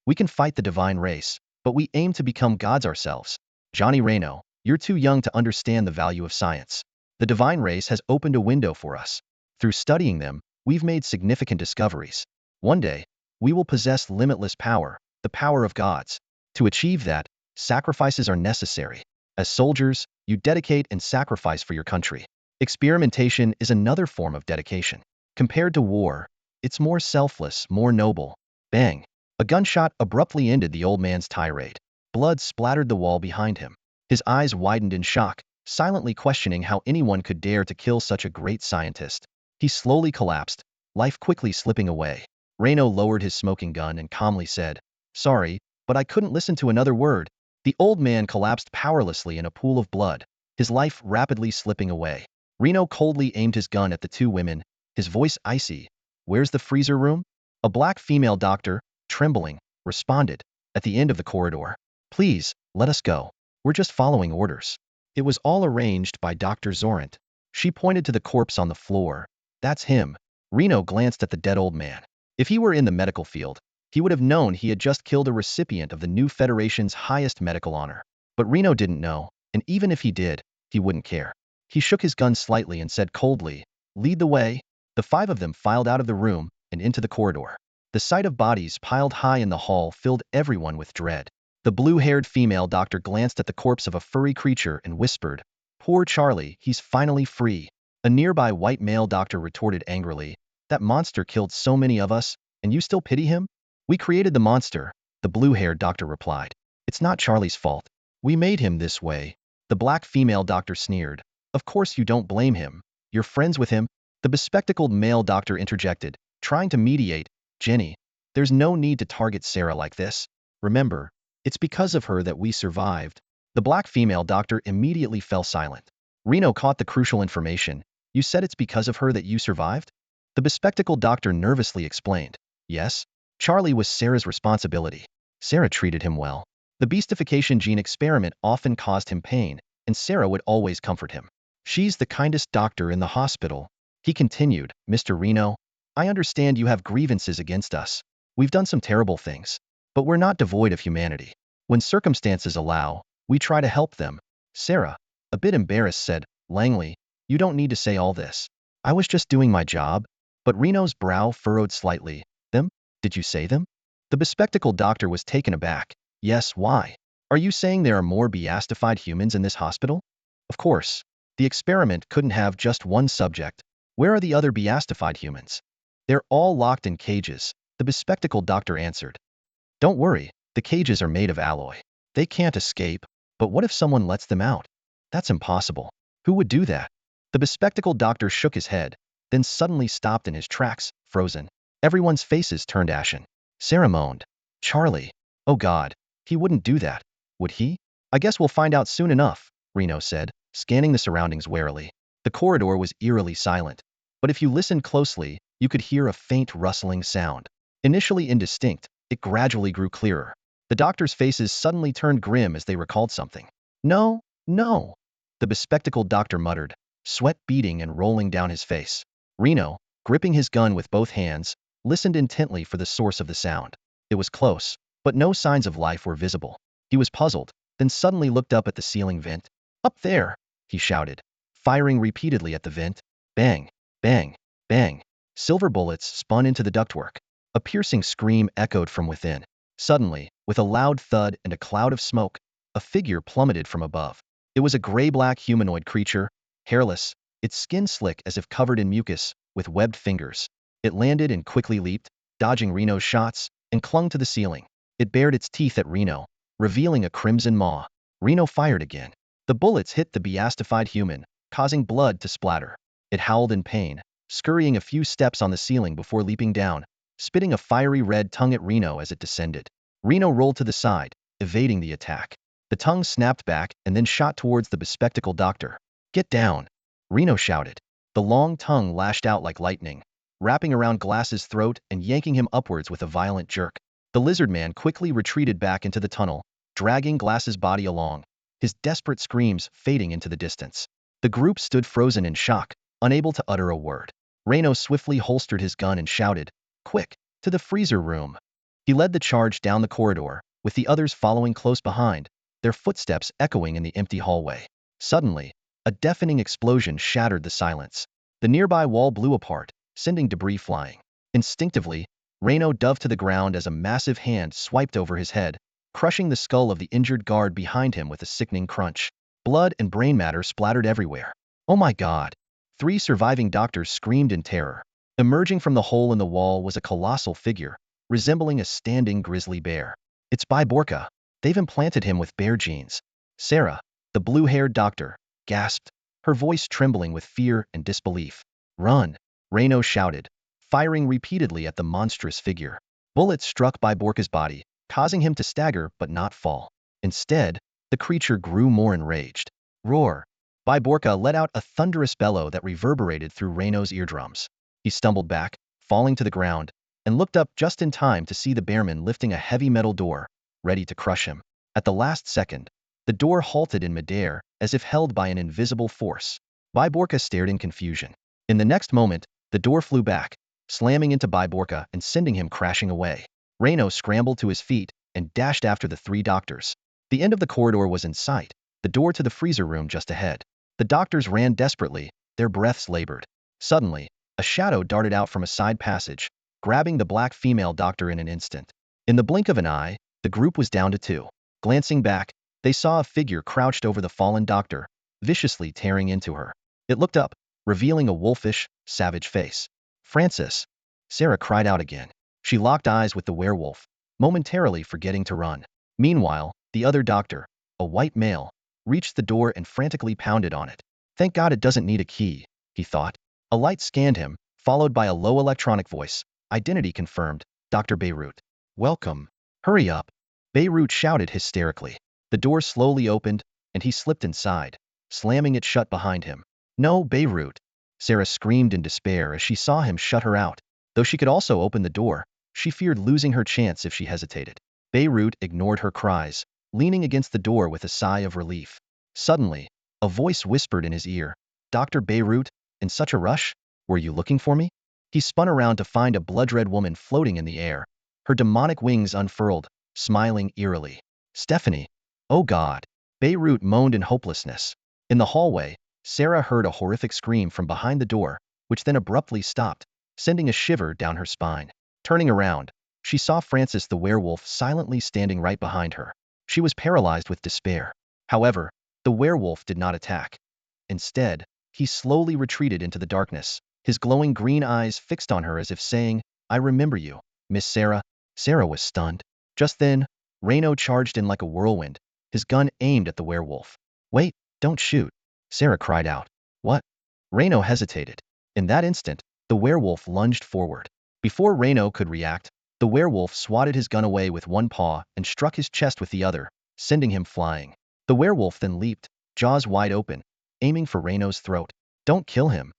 S1: We can fight the divine race, but we aim to become gods ourselves. Johnny Reno, you're too young to understand the value of science. The divine race has opened a window for us. Through studying them, we've made significant discoveries. One day, we will possess limitless power, the power of gods. To achieve that, sacrifices are necessary. As soldiers, you dedicate and sacrifice for your country. Experimentation is another form of dedication. Compared to war, it's more selfless, more noble. Bang! A gunshot abruptly ended the old man's tirade. Blood splattered the wall behind him. His eyes widened in shock, silently questioning how anyone could dare to kill such a great scientist. He slowly collapsed, life quickly slipping away. Reno lowered his smoking gun and calmly said, "Sorry, but I couldn't listen to another word." The old man collapsed powerlessly in a pool of blood, his life rapidly slipping away. Reno coldly aimed his gun at the two women, his voice icy. "Where's the freezer room?" A black female doctor, trembling, responded, "At the end of the corridor. Please, let us go. We're just following orders." It was all arranged by Dr. Zorant. She pointed to the corpse on the floor. "That's him." Reno glanced at the dead old man. If he were in the medical field, he would have known he had just killed a recipient of the new Federation's highest medical honor. But Reno didn't know, and even if he did, he wouldn't care. He shook his gun slightly and said coldly, "Lead the way." The five of them filed out of the room and into the corridor. The sight of bodies piled high in the hall filled everyone with dread. The blue-haired female doctor glanced at the corpse of a furry creature and whispered, "Poor Charlie, he's finally free." A nearby white male doctor retorted angrily, "That monster killed so many of us, and you still pity him?" "We created the monster," the blue-haired doctor replied. "It's not Charlie's fault. We made him this way." The black female doctor sneered, "Of course you don't blame him. You're friends with him." The bespectacled male doctor interjected, trying to mediate, "Jenny, there's no need to target Sarah like this. Remember, it's because of her that we survived." The black female doctor immediately fell silent. Reno caught the crucial information. "You said it's because of her that you survived?" The bespectacled doctor nervously explained, "Yes, Charlie was Sarah's responsibility. Sarah treated him well. The beastification gene experiment often caused him pain, and Sarah would always comfort him. She's the kindest doctor in the hospital." He continued, "Mr. Reno, I understand you have grievances against us. We've done some terrible things, but we're not devoid of humanity. When circumstances allow, we try to help them." Sarah, a bit embarrassed, said, "Langley, you don't need to say all this. I was just doing my job." But Reno's brow furrowed slightly. "Them? Did you say them?" The bespectacled doctor was taken aback. Yes, why? Are you saying there are more beastified humans in this hospital? Of course. The experiment couldn't have just one subject. Where are the other beastified humans? They're all locked in cages, the bespectacled doctor answered. Don't worry, the cages are made of alloy. They can't escape, but what if someone lets them out? That's impossible. Who would do that? The bespectacled doctor shook his head, then suddenly stopped in his tracks, frozen. Everyone's faces turned ashen. Sarah moaned. Charlie. Oh God, he wouldn't do that. Would he? I guess we'll find out soon enough, Reno said, scanning the surroundings warily. The corridor was eerily silent, but if you listened closely, you could hear a faint rustling sound. Initially indistinct, it gradually grew clearer. The doctors' faces suddenly turned grim as they recalled something. No, no, the bespectacled doctor muttered, sweat beading and rolling down his face. Reno, gripping his gun with both hands, listened intently for the source of the sound. It was close, but no signs of life were visible. He was puzzled, then suddenly looked up at the ceiling vent. Up there, he shouted, firing repeatedly at the vent. Bang, bang, bang. Silver bullets spun into the ductwork. A piercing scream echoed from within. Suddenly, with a loud thud and a cloud of smoke, a figure plummeted from above. It was a gray-black humanoid creature, hairless, its skin slick as if covered in mucus, with webbed fingers. It landed and quickly leaped, dodging Reno's shots, and clung to the ceiling. It bared its teeth at Reno, revealing a crimson maw. Reno fired again. The bullets hit the beastified human, causing blood to splatter. It howled in pain, scurrying a few steps on the ceiling before leaping down, spitting a fiery red tongue at Reno as it descended. Reno rolled to the side, evading the attack. The tongue snapped back and then shot towards the bespectacled doctor. Get down! Reno shouted. The long tongue lashed out like lightning, wrapping around Glass's throat and yanking him upwards with a violent jerk. The lizard man quickly retreated back into the tunnel, dragging Glass's body along, his desperate screams fading into the distance. The group stood frozen in shock, unable to utter a word. Reno swiftly holstered his gun and shouted, Quick, to the freezer room! He led the charge down the corridor, with the others following close behind, their footsteps echoing in the empty hallway. Suddenly, a deafening explosion shattered the silence. The nearby wall blew apart, sending debris flying. Instinctively, Reno dove to the ground as a massive hand swiped over his head, crushing the skull of the injured guard behind him with a sickening crunch. Blood and brain matter splattered everywhere. Oh my God! 3 surviving doctors screamed in terror. Emerging from the hole in the wall was a colossal figure, resembling a standing grizzly bear. It's Borka. They've implanted him with bear genes. Sarah, the blue-haired doctor, gasped, her voice trembling with fear and disbelief. Run! Reno shouted, firing repeatedly at the monstrous figure. Bullets struck Borka's body, causing him to stagger but not fall. Instead, the creature grew more enraged. Roar! Borka let out a thunderous bellow that reverberated through Reno's eardrums. He stumbled back, falling to the ground, and looked up just in time to see the bearman lifting a heavy metal door, ready to crush him. At the last second, the door halted in midair, as if held by an invisible force. Borka stared in confusion. In the next moment, the door flew back, slamming into Borka and sending him crashing away. Reno scrambled to his feet and dashed after the 3 doctors. The end of the corridor was in sight, the door to the freezer room just ahead. The doctors ran desperately, their breaths labored. Suddenly, a shadow darted out from a side passage, grabbing the black female doctor in an instant. In the blink of an eye, the group was down to 2. Glancing back, they saw a figure crouched over the fallen doctor, viciously tearing into her. It looked up, revealing a wolfish, savage face. Francis! Sarah cried out again. She locked eyes with the werewolf, momentarily forgetting to run. Meanwhile, the other doctor, a white male, reached the door and frantically pounded on it. Thank God it doesn't need a key, he thought. A light scanned him, followed by a low electronic voice. Identity confirmed, Dr. Beirut. Welcome. Hurry up. Beirut shouted hysterically. The door slowly opened, and he slipped inside, slamming it shut behind him. No, Beirut! Sarah screamed in despair as she saw him shut her out. Though she could also open the door, she feared losing her chance if she hesitated. Beirut ignored her cries, leaning against the door with a sigh of relief. Suddenly, a voice whispered in his ear, Dr. Beirut, in such a rush? Were you looking for me? He spun around to find a blood-red woman floating in the air, her demonic wings unfurled, smiling eerily. Stephanie! Oh God! Beirut moaned in hopelessness. In the hallway, Sarah heard a horrific scream from behind the door, which then abruptly stopped, sending a shiver down her spine. Turning around, she saw Francis the werewolf silently standing right behind her. She was paralyzed with despair. However, the werewolf did not attack. Instead, he slowly retreated into the darkness, his glowing green eyes fixed on her as if saying, "I remember you, Miss Sarah." Sarah was stunned. Just then, Reno charged in like a whirlwind, his gun aimed at the werewolf. "Wait, don't shoot," Sarah cried out. "What?" Reno hesitated. In that instant, the werewolf lunged forward. Before Reno could react, the werewolf swatted his gun away with one paw and struck his chest with the other, sending him flying. The werewolf then leaped, jaws wide open, aiming for Reno's throat. "Don't kill him.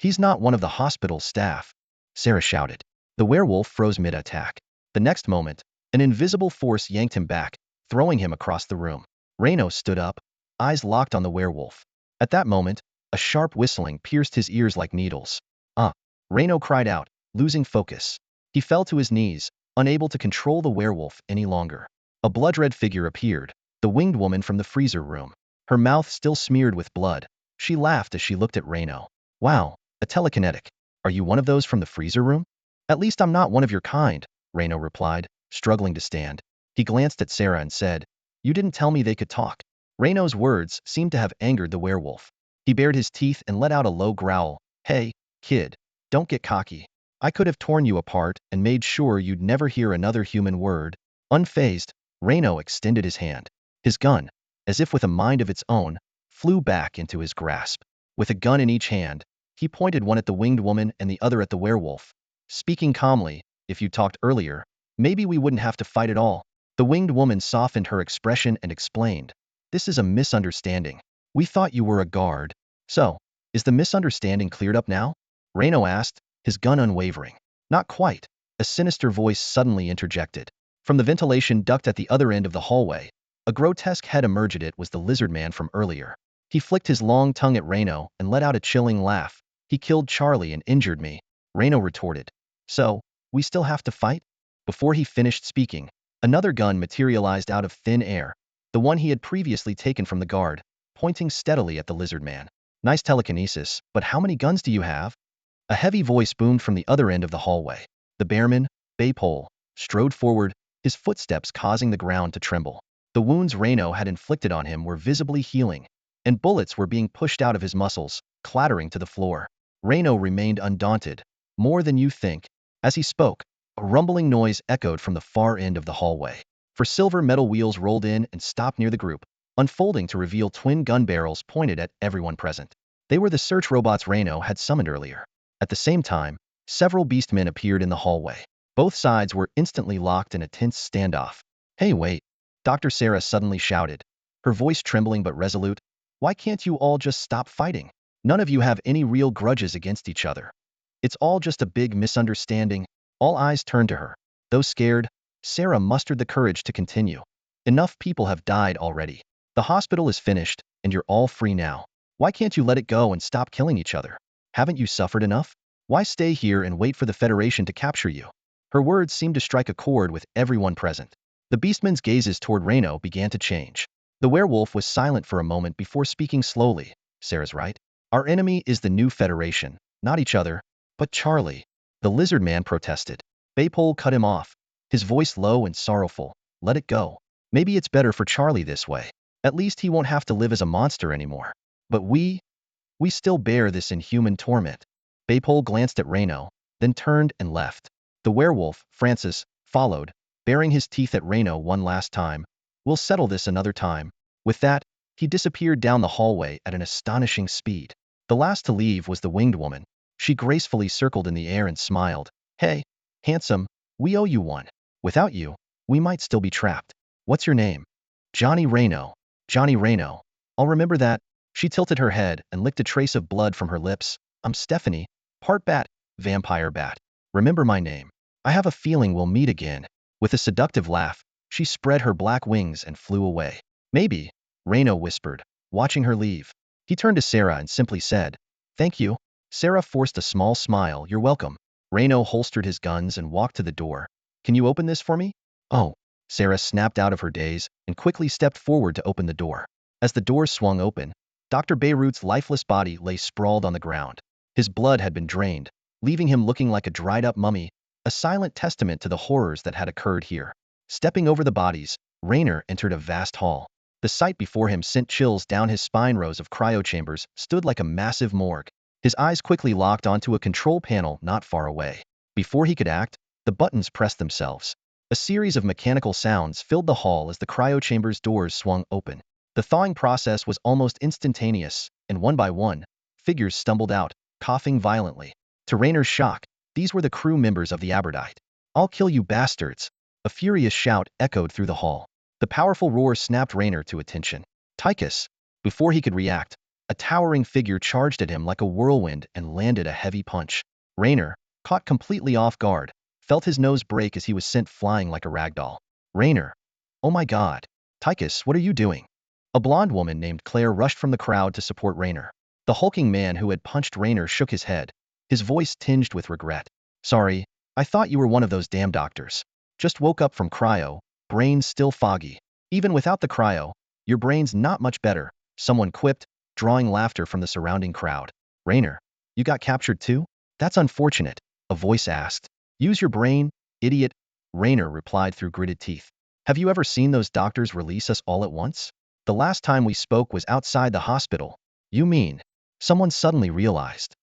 S1: He's not one of the hospital staff," Sarah shouted. The werewolf froze mid-attack. The next moment, an invisible force yanked him back, throwing him across the room. Reno stood up, eyes locked on the werewolf. At that moment, a sharp whistling pierced his ears like needles. "Ah!" Reno cried out, losing focus. He fell to his knees, unable to control the werewolf any longer. A blood-red figure appeared, the winged woman from the freezer room. Her mouth still smeared with blood. She laughed as she looked at Reno. "Wow, a telekinetic. Are you one of those from the freezer room?" "At least I'm not one of your kind," Reno replied, struggling to stand. He glanced at Sarah and said, "You didn't tell me they could talk." Reno's words seemed to have angered the werewolf. He bared his teeth and let out a low growl. "Hey, kid, don't get cocky. I could have torn you apart and made sure you'd never hear another human word." Unfazed, Reno extended his hand. His gun, as if with a mind of its own, flew back into his grasp. With a gun in each hand, he pointed one at the winged woman and the other at the werewolf. Speaking calmly, "If you talked earlier, maybe we wouldn't have to fight at all." The winged woman softened her expression and explained, "This is a misunderstanding. We thought you were a guard." "So, is the misunderstanding cleared up now?" Reno asked, his gun unwavering. "Not quite," a sinister voice suddenly interjected. From the ventilation duct at the other end of the hallway, a grotesque head emerged. It was the lizard man from earlier. He flicked his long tongue at Reno and let out a chilling laugh. "He killed Charlie and injured me," Reno retorted. "So, we still have to fight?" Before he finished speaking, another gun materialized out of thin air, the one he had previously taken from the guard, pointing steadily at the lizard man. "Nice telekinesis, but how many guns do you have?" A heavy voice boomed from the other end of the hallway. The bearman, Baypole, strode forward, his footsteps causing the ground to tremble. The wounds Reno had inflicted on him were visibly healing, and bullets were being pushed out of his muscles, clattering to the floor. Reno remained undaunted. "More than you think." As he spoke, a rumbling noise echoed from the far end of the hallway. For silver metal wheels rolled in and stopped near the group, unfolding to reveal twin gun barrels pointed at everyone present. They were the search robots Reno had summoned earlier. At the same time, several beastmen appeared in the hallway. Both sides were instantly locked in a tense standoff. "Hey, wait!" Dr. Sarah suddenly shouted, her voice trembling but resolute. "Why can't you all just stop fighting? None of you have any real grudges against each other. It's all just a big misunderstanding." All eyes turned to her. Though scared, Sarah mustered the courage to continue. "Enough people have died already. The hospital is finished, and you're all free now. Why can't you let it go and stop killing each other? Haven't you suffered enough? Why stay here and wait for the Federation to capture you?" Her words seemed to strike a chord with everyone present. The beastmen's gazes toward Reno began to change. The werewolf was silent for a moment before speaking slowly. "Sarah's right. Our enemy is the new Federation, not each other." "But Charlie," the lizard man protested. Baypole cut him off, his voice low and sorrowful. "Let it go. Maybe it's better for Charlie this way. At least he won't have to live as a monster anymore. But we still bear this inhuman torment." Baypole glanced at Reno, then turned and left. The werewolf, Francis, followed, baring his teeth at Reno one last time. "We'll settle this another time." With that, he disappeared down the hallway at an astonishing speed. The last to leave was the winged woman. She gracefully circled in the air and smiled. "Hey, handsome, we owe you one. Without you, we might still be trapped. What's your name?" "Johnny Reno." "Johnny Reno. I'll remember that." She tilted her head and licked a trace of blood from her lips. "I'm Stephanie, part bat, vampire bat. Remember my name. I have a feeling we'll meet again." With a seductive laugh, she spread her black wings and flew away. "Maybe," Reno whispered, watching her leave. He turned to Sarah and simply said, "Thank you." Sarah forced a small smile. "You're welcome." Reno holstered his guns and walked to the door. "Can you open this for me?" "Oh." Sarah snapped out of her daze and quickly stepped forward to open the door. As the door swung open, Dr. Beirut's lifeless body lay sprawled on the ground. His blood had been drained, leaving him looking like a dried-up mummy. a silent testament to the horrors that had occurred here. Stepping over the bodies, Raynor entered a vast hall. The sight before him sent chills down his spine. Rows of cryochambers stood like a massive morgue. His eyes quickly locked onto a control panel not far away. Before he could act, the buttons pressed themselves. A series of mechanical sounds filled the hall as the cryochamber's doors swung open. The thawing process was almost instantaneous, and one by one, figures stumbled out, coughing violently. To Raynor's shock, these were the crew members of the Aberdite. "I'll kill you bastards!" A furious shout echoed through the hall. The powerful roar snapped Raynor to attention. Tychus! Before he could react, a towering figure charged at him like a whirlwind and landed a heavy punch. Raynor, caught completely off guard, felt his nose break as he was sent flying like a ragdoll. Raynor! Oh my god! Tychus, what are you doing? A blonde woman named Claire rushed from the crowd to support Raynor. The hulking man who had punched Raynor shook his head, his voice tinged with regret. "Sorry, I thought you were one of those damn doctors. Just woke up from cryo, brains still foggy. Even without the cryo, your brain's not much better," someone quipped, drawing laughter from the surrounding crowd. "Raynor, you got captured too? That's unfortunate," a voice asked. "Use your brain, idiot," Raynor replied through gritted teeth. "Have you ever seen those doctors release us all at once? The last time we spoke was outside the hospital." "You mean?" Someone suddenly realized.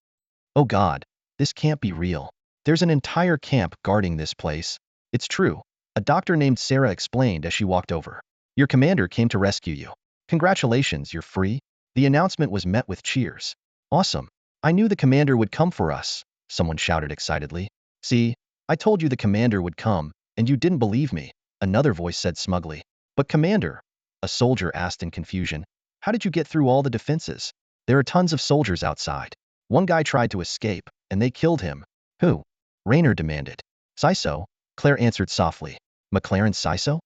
S1: "Oh god, this can't be real. There's an entire camp guarding this place." "It's true," a doctor named Sarah explained as she walked over. "Your commander came to rescue you. Congratulations, you're free." The announcement was met with cheers. "Awesome. I knew the commander would come for us," someone shouted excitedly. "See, I told you the commander would come, and you didn't believe me," another voice said smugly. "But commander," a soldier asked in confusion, "how did you get through all the defenses? There are tons of soldiers outside. One guy tried to escape, and they killed him." "Who?" Raynor demanded. "Ciso," Claire answered softly. "McLaren Ciso?"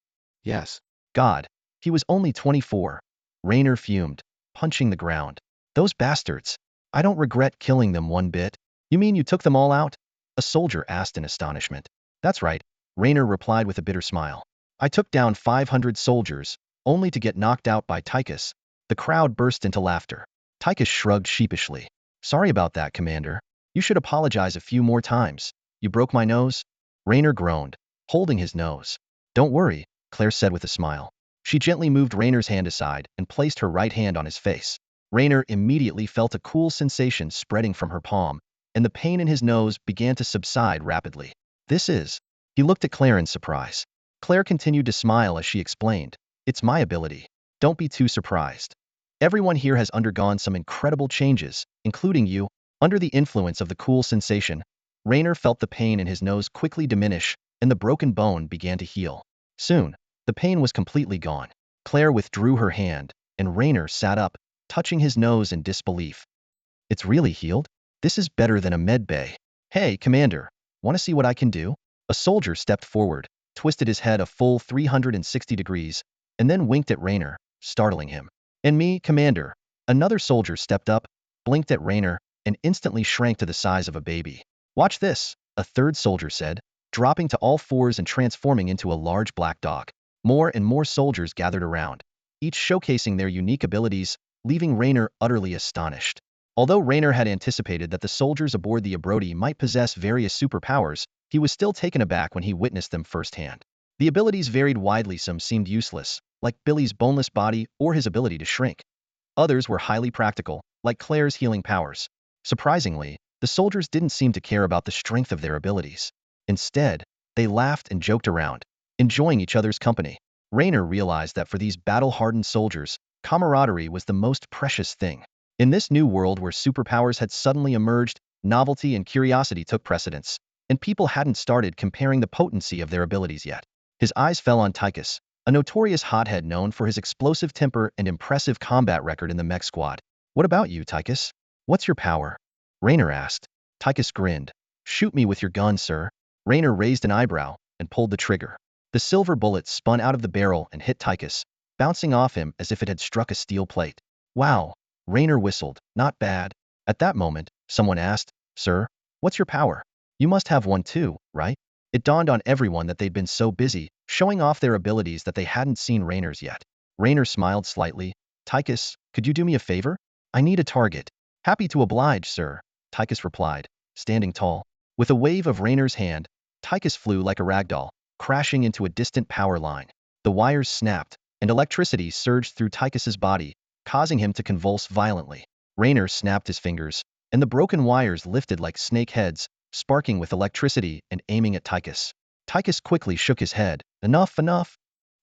S1: "Yes." "God, he was only 24. Raynor fumed, punching the ground. "Those bastards. I don't regret killing them one bit." "You mean you took them all out?" a soldier asked in astonishment. "That's right," Raynor replied with a bitter smile. "I took down 500 soldiers, only to get knocked out by Tychus." The crowd burst into laughter. Tychus shrugged sheepishly. "Sorry about that, Commander. You should apologize a few more times. You broke my nose?" Raynor groaned, holding his nose. "Don't worry," Claire said with a smile. She gently moved Raynor's hand aside and placed her right hand on his face. Raynor immediately felt a cool sensation spreading from her palm, and the pain in his nose began to subside rapidly. "This is..." He looked at Claire in surprise. Claire continued to smile as she explained, "It's my ability. Don't be too surprised. Everyone here has undergone some incredible changes, including you." Under the influence of the cool sensation, Raynor felt the pain in his nose quickly diminish, and the broken bone began to heal. Soon, the pain was completely gone. Claire withdrew her hand, and Raynor sat up, touching his nose in disbelief. "It's really healed? This is better than a med bay." "Hey, Commander, want to see what I can do?" A soldier stepped forward, twisted his head a full 360 degrees, and then winked at Raynor, startling him. "And me, Commander." Another soldier stepped up, blinked at Raynor, and instantly shrank to the size of a baby. "Watch this," a third soldier said, dropping to all fours and transforming into a large black dog. More and more soldiers gathered around, each showcasing their unique abilities, leaving Raynor utterly astonished. Although Raynor had anticipated that the soldiers aboard the Abrodi might possess various superpowers, he was still taken aback when he witnessed them firsthand. The abilities varied widely. Some seemed useless, like Billy's boneless body or his ability to shrink. Others were highly practical, like Claire's healing powers. Surprisingly, the soldiers didn't seem to care about the strength of their abilities. Instead, they laughed and joked around, enjoying each other's company. Raynor realized that for these battle-hardened soldiers, camaraderie was the most precious thing. In this new world where superpowers had suddenly emerged, novelty and curiosity took precedence, and people hadn't started comparing the potency of their abilities yet. His eyes fell on Tychus, a notorious hothead known for his explosive temper and impressive combat record in the mech squad. "What about you, Tychus? What's your power?" Raynor asked. Tychus grinned. "Shoot me with your gun, sir." Raynor raised an eyebrow and pulled the trigger. The silver bullet spun out of the barrel and hit Tychus, bouncing off him as if it had struck a steel plate. "Wow," Raynor whistled. "Not bad." At that moment, someone asked, "Sir, what's your power? You must have one too, right?" It dawned on everyone that they'd been so busy, showing off their abilities that they hadn't seen Raynor's yet. Raynor smiled slightly. "Tychus, could you do me a favor? I need a target." "Happy to oblige, sir," Tychus replied, standing tall. With a wave of Raynor's hand, Tychus flew like a ragdoll, crashing into a distant power line. The wires snapped, and electricity surged through Tychus's body, causing him to convulse violently. Raynor snapped his fingers, and the broken wires lifted like snake heads, sparking with electricity and aiming at Tychus. Tychus quickly shook his head. Enough, enough.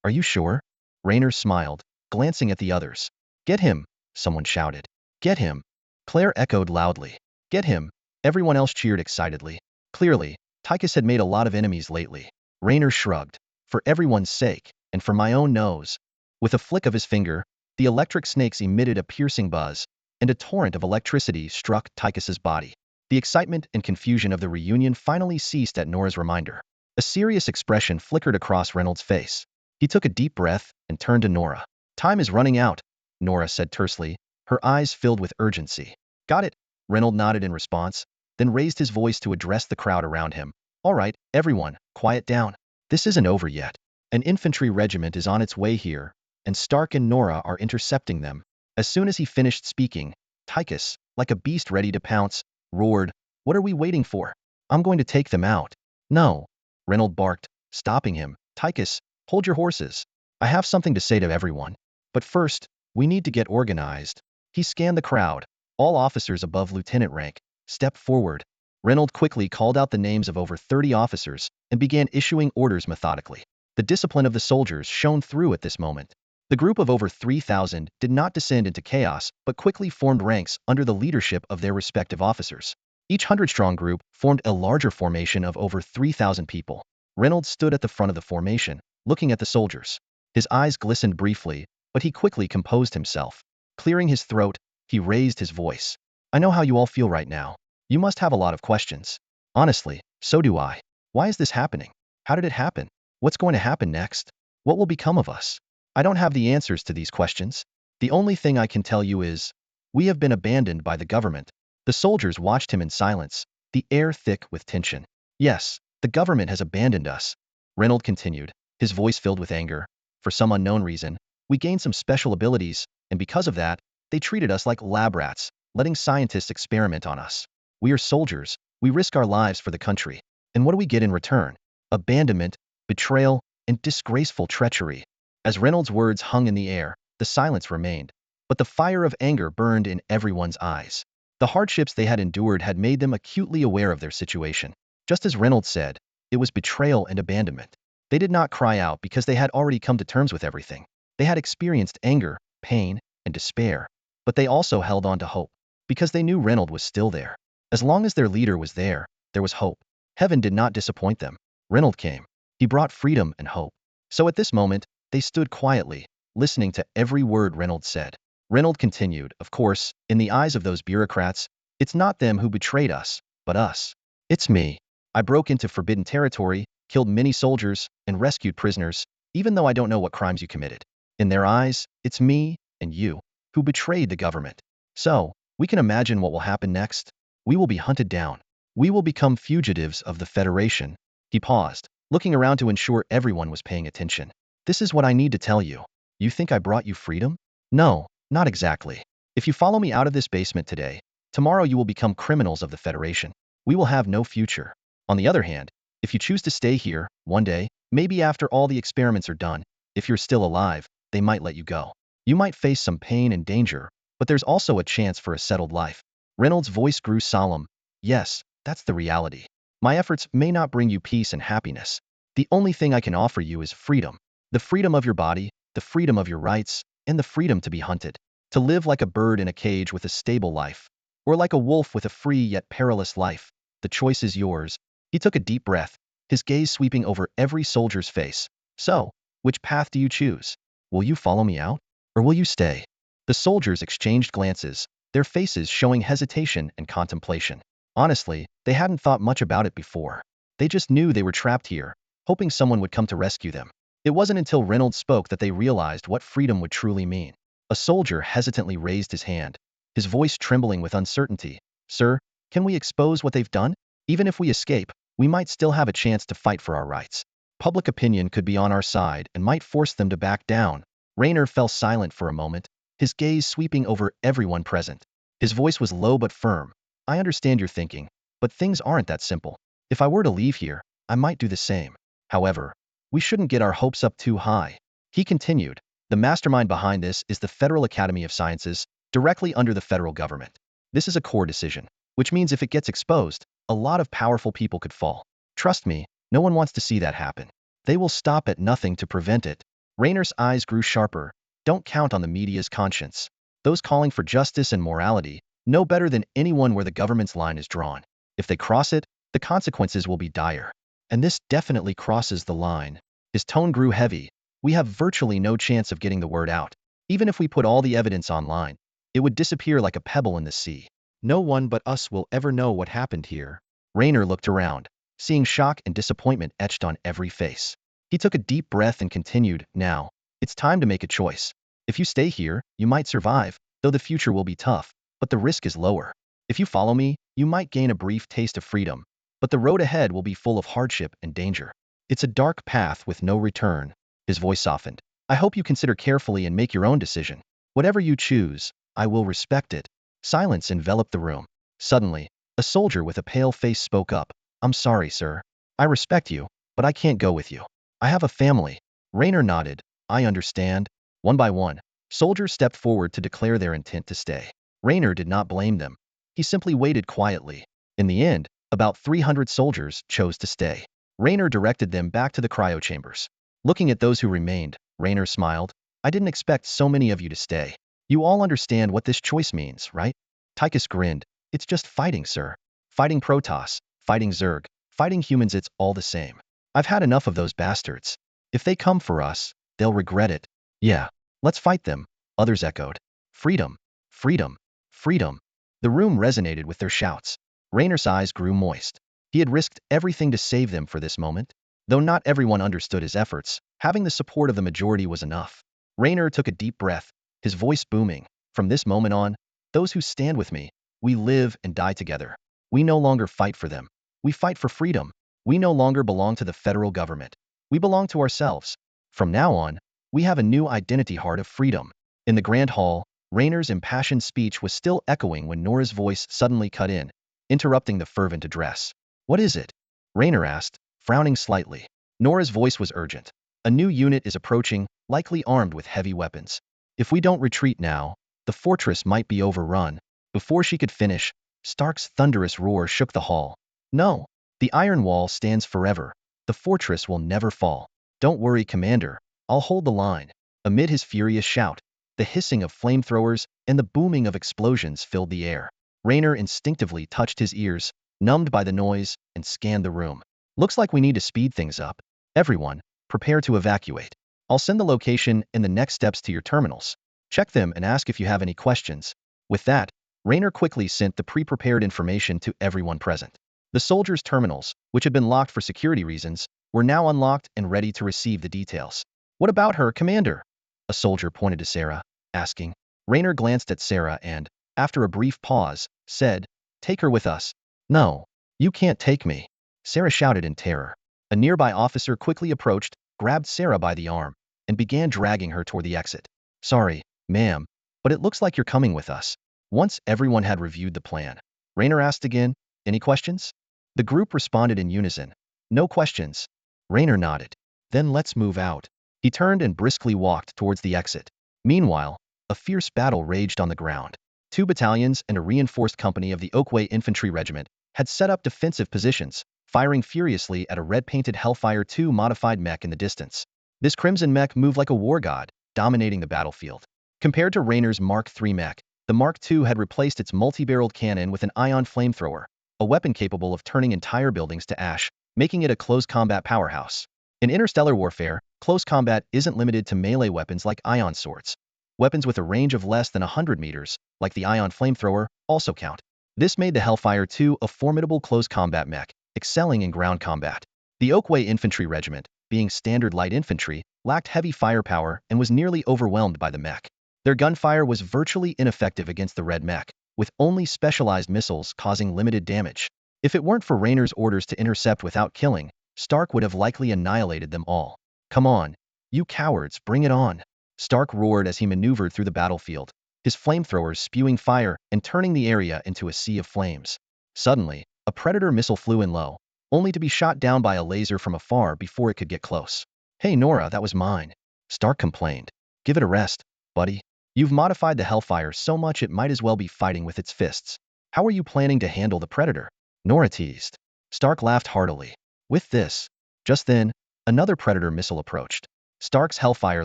S1: Are you sure? Raynor smiled, glancing at the others. Get him, someone shouted. Get him. Claire echoed loudly. Get him. Everyone else cheered excitedly. Clearly, Tychus had made a lot of enemies lately. Raynor shrugged. For everyone's sake, and for my own nose. With a flick of his finger, the electric snakes emitted a piercing buzz, and a torrent of electricity struck Tychus's body. The excitement and confusion of the reunion finally ceased at Nora's reminder. A serious expression flickered across Reynolds' face. He took a deep breath and turned to Nora. Time is running out, Nora said tersely, her eyes filled with urgency. Got it, Reynolds nodded in response, then raised his voice to address the crowd around him. All right, everyone, quiet down. This isn't over yet. An infantry regiment is on its way here, and Stark and Nora are intercepting them. As soon as he finished speaking, Tychus, like a beast ready to pounce, roared, What are we waiting for? I'm going to take them out. No, Reynolds barked, stopping him. Tychus, hold your horses. I have something to say to everyone. But first, we need to get organized. He scanned the crowd. All officers above lieutenant rank stepped forward. Reynolds quickly called out the names of over 30 officers and began issuing orders methodically. The discipline of the soldiers shone through at this moment. The group of over 3,000 did not descend into chaos, but quickly formed ranks under the leadership of their respective officers. Each 100-strong group formed a larger formation of over 3,000 people. Reynolds stood at the front of the formation, looking at the soldiers. His eyes glistened briefly, but he quickly composed himself. Clearing his throat, he raised his voice. I know how you all feel right now. You must have a lot of questions. Honestly, so do I. Why is this happening? How did it happen? What's going to happen next? What will become of us? I don't have the answers to these questions. The only thing I can tell you is, we have been abandoned by the government. The soldiers watched him in silence, the air thick with tension. Yes, the government has abandoned us. Reynolds continued, his voice filled with anger. For some unknown reason, we gained some special abilities, and because of that, they treated us like lab rats, letting scientists experiment on us. We are soldiers, we risk our lives for the country. And what do we get in return? Abandonment, betrayal, and disgraceful treachery. As Reynolds' words hung in the air, the silence remained, but the fire of anger burned in everyone's eyes. The hardships they had endured had made them acutely aware of their situation. Just as Reynolds said, it was betrayal and abandonment. They did not cry out because they had already come to terms with everything. They had experienced anger, pain, and despair, but they also held on to hope, because they knew Reynolds was still there. As long as their leader was there was hope. Heaven did not disappoint them. Reynolds came. He brought freedom and hope. So at this moment, they stood quietly, listening to every word Reynolds said. Reynolds continued, of course, in the eyes of those bureaucrats, it's not them who betrayed us, but us. It's me. I broke into forbidden territory, killed many soldiers, and rescued prisoners, even though I don't know what crimes you committed. In their eyes, it's me, and you, who betrayed the government. So, we can imagine what will happen next. We will be hunted down. We will become fugitives of the Federation. He paused, looking around to ensure everyone was paying attention. This is what I need to tell you. You think I brought you freedom? No, not exactly. If you follow me out of this basement today, tomorrow you will become criminals of the Federation. We will have no future. On the other hand, if you choose to stay here, one day, maybe after all the experiments are done, if you're still alive, they might let you go. You might face some pain and danger, but there's also a chance for a settled life. Reynolds' voice grew solemn. Yes, that's the reality. My efforts may not bring you peace and happiness. The only thing I can offer you is freedom. The freedom of your body, the freedom of your rights, and the freedom to be hunted. To live like a bird in a cage with a stable life, or like a wolf with a free yet perilous life. The choice is yours. He took a deep breath, his gaze sweeping over every soldier's face. So, which path do you choose? Will you follow me out, or will you stay? The soldiers exchanged glances, their faces showing hesitation and contemplation. Honestly, they hadn't thought much about it before. They just knew they were trapped here, hoping someone would come to rescue them. It wasn't until Reynolds spoke that they realized what freedom would truly mean. A soldier hesitantly raised his hand, his voice trembling with uncertainty. Sir, can we expose what they've done? Even if we escape, we might still have a chance to fight for our rights. Public opinion could be on our side and might force them to back down. Raynor fell silent for a moment, his gaze sweeping over everyone present. His voice was low but firm. I understand your thinking, but things aren't that simple. If I were to leave here, I might do the same. However, we shouldn't get our hopes up too high. He continued, the mastermind behind this is the Federal Academy of Sciences, directly under the federal government. This is a core decision, which means if it gets exposed, a lot of powerful people could fall. Trust me, no one wants to see that happen. They will stop at nothing to prevent it. Raynor's eyes grew sharper. Don't count on the media's conscience. Those calling for justice and morality know better than anyone where the government's line is drawn. If they cross it, the consequences will be dire. And this definitely crosses the line. His tone grew heavy. We have virtually no chance of getting the word out. Even if we put all the evidence online, it would disappear like a pebble in the sea. No one but us will ever know what happened here. Raynor looked around, seeing shock and disappointment etched on every face. He took a deep breath and continued, now, it's time to make a choice. If you stay here, you might survive, though the future will be tough, but the risk is lower. If you follow me, you might gain a brief taste of freedom, but the road ahead will be full of hardship and danger. It's a dark path with no return. His voice softened. I hope you consider carefully and make your own decision. Whatever you choose, I will respect it. Silence enveloped the room. Suddenly, a soldier with a pale face spoke up. I'm sorry, sir. I respect you, but I can't go with you. I have a family. Raynor nodded. I understand. One by one, soldiers stepped forward to declare their intent to stay. Raynor did not blame them. He simply waited quietly. In the end, about 300 soldiers chose to stay. Raynor directed them back to the cryo chambers. Looking at those who remained, Raynor smiled. I didn't expect so many of you to stay. You all understand what this choice means, right? Tychus grinned. It's just fighting, sir. Fighting Protoss, fighting Zerg, fighting humans, it's all the same. I've had enough of those bastards. If they come for us, they'll regret it. Yeah, let's fight them, others echoed. Freedom, freedom, freedom. The room resonated with their shouts. Raynor's eyes grew moist. He had risked everything to save them for this moment. Though not everyone understood his efforts, having the support of the majority was enough. Raynor took a deep breath, his voice booming. From this moment on, those who stand with me, we live and die together. We no longer fight for them. We fight for freedom. We no longer belong to the federal government. We belong to ourselves. From now on, we have a new identity, heart of freedom. In the grand hall, Raynor's impassioned speech was still echoing when Nora's voice suddenly cut in, interrupting the fervent address. What is it? Raynor asked, frowning slightly. Nora's voice was urgent. A new unit is approaching, likely armed with heavy weapons. If we don't retreat now, the fortress might be overrun. Before she could finish, Stark's thunderous roar shook the hall. No, the iron wall stands forever. The fortress will never fall. Don't worry, Commander. I'll hold the line. Amid his furious shout, the hissing of flamethrowers and the booming of explosions filled the air. Raynor instinctively touched his ears, numbed by the noise, and scanned the room. Looks like we need to speed things up. Everyone, prepare to evacuate. I'll send the location and the next steps to your terminals. Check them and ask if you have any questions. With that, Raynor quickly sent the pre-prepared information to everyone present. The soldiers' terminals, which had been locked for security reasons, were now unlocked and ready to receive the details. What about her, Commander? A soldier pointed to Sarah, asking. Raynor glanced at Sarah and, after a brief pause, said, Take her with us. No, you can't take me. Sarah shouted in terror. A nearby officer quickly approached, grabbed Sarah by the arm, and began dragging her toward the exit. Sorry, ma'am, but it looks like you're coming with us. Once everyone had reviewed the plan, Raynor asked again, Any questions? The group responded in unison. No questions. Raynor nodded. Then let's move out. He turned and briskly walked towards the exit. Meanwhile, a fierce battle raged on the ground. 2 battalions and a reinforced company of the Oakway Infantry Regiment had set up defensive positions, firing furiously at a red-painted Hellfire II modified mech in the distance. This crimson mech moved like a war god, dominating the battlefield. Compared to Raynor's Mark III mech, the Mark II had replaced its multi-barreled cannon with an ion flamethrower, a weapon capable of turning entire buildings to ash, making it a close combat powerhouse. In interstellar warfare, close combat isn't limited to melee weapons like ion swords. Weapons with a range of less than 100 meters, like the ion flamethrower, also count. This made the Hellfire II a formidable close combat mech, excelling in ground combat. The Oakway Infantry Regiment, being standard light infantry, lacked heavy firepower and was nearly overwhelmed by the mech. Their gunfire was virtually ineffective against the red mech, with only specialized missiles causing limited damage. If it weren't for Raynor's orders to intercept without killing, Stark would have likely annihilated them all. Come on, you cowards, bring it on. Stark roared as he maneuvered through the battlefield, his flamethrowers spewing fire and turning the area into a sea of flames. Suddenly, a Predator missile flew in low, only to be shot down by a laser from afar before it could get close. Hey Nora, that was mine, Stark complained. Give it a rest, buddy. You've modified the Hellfire so much it might as well be fighting with its fists. How are you planning to handle the Predator? Nora teased. Stark laughed heartily. With this. Just then, another Predator missile approached. Stark's Hellfire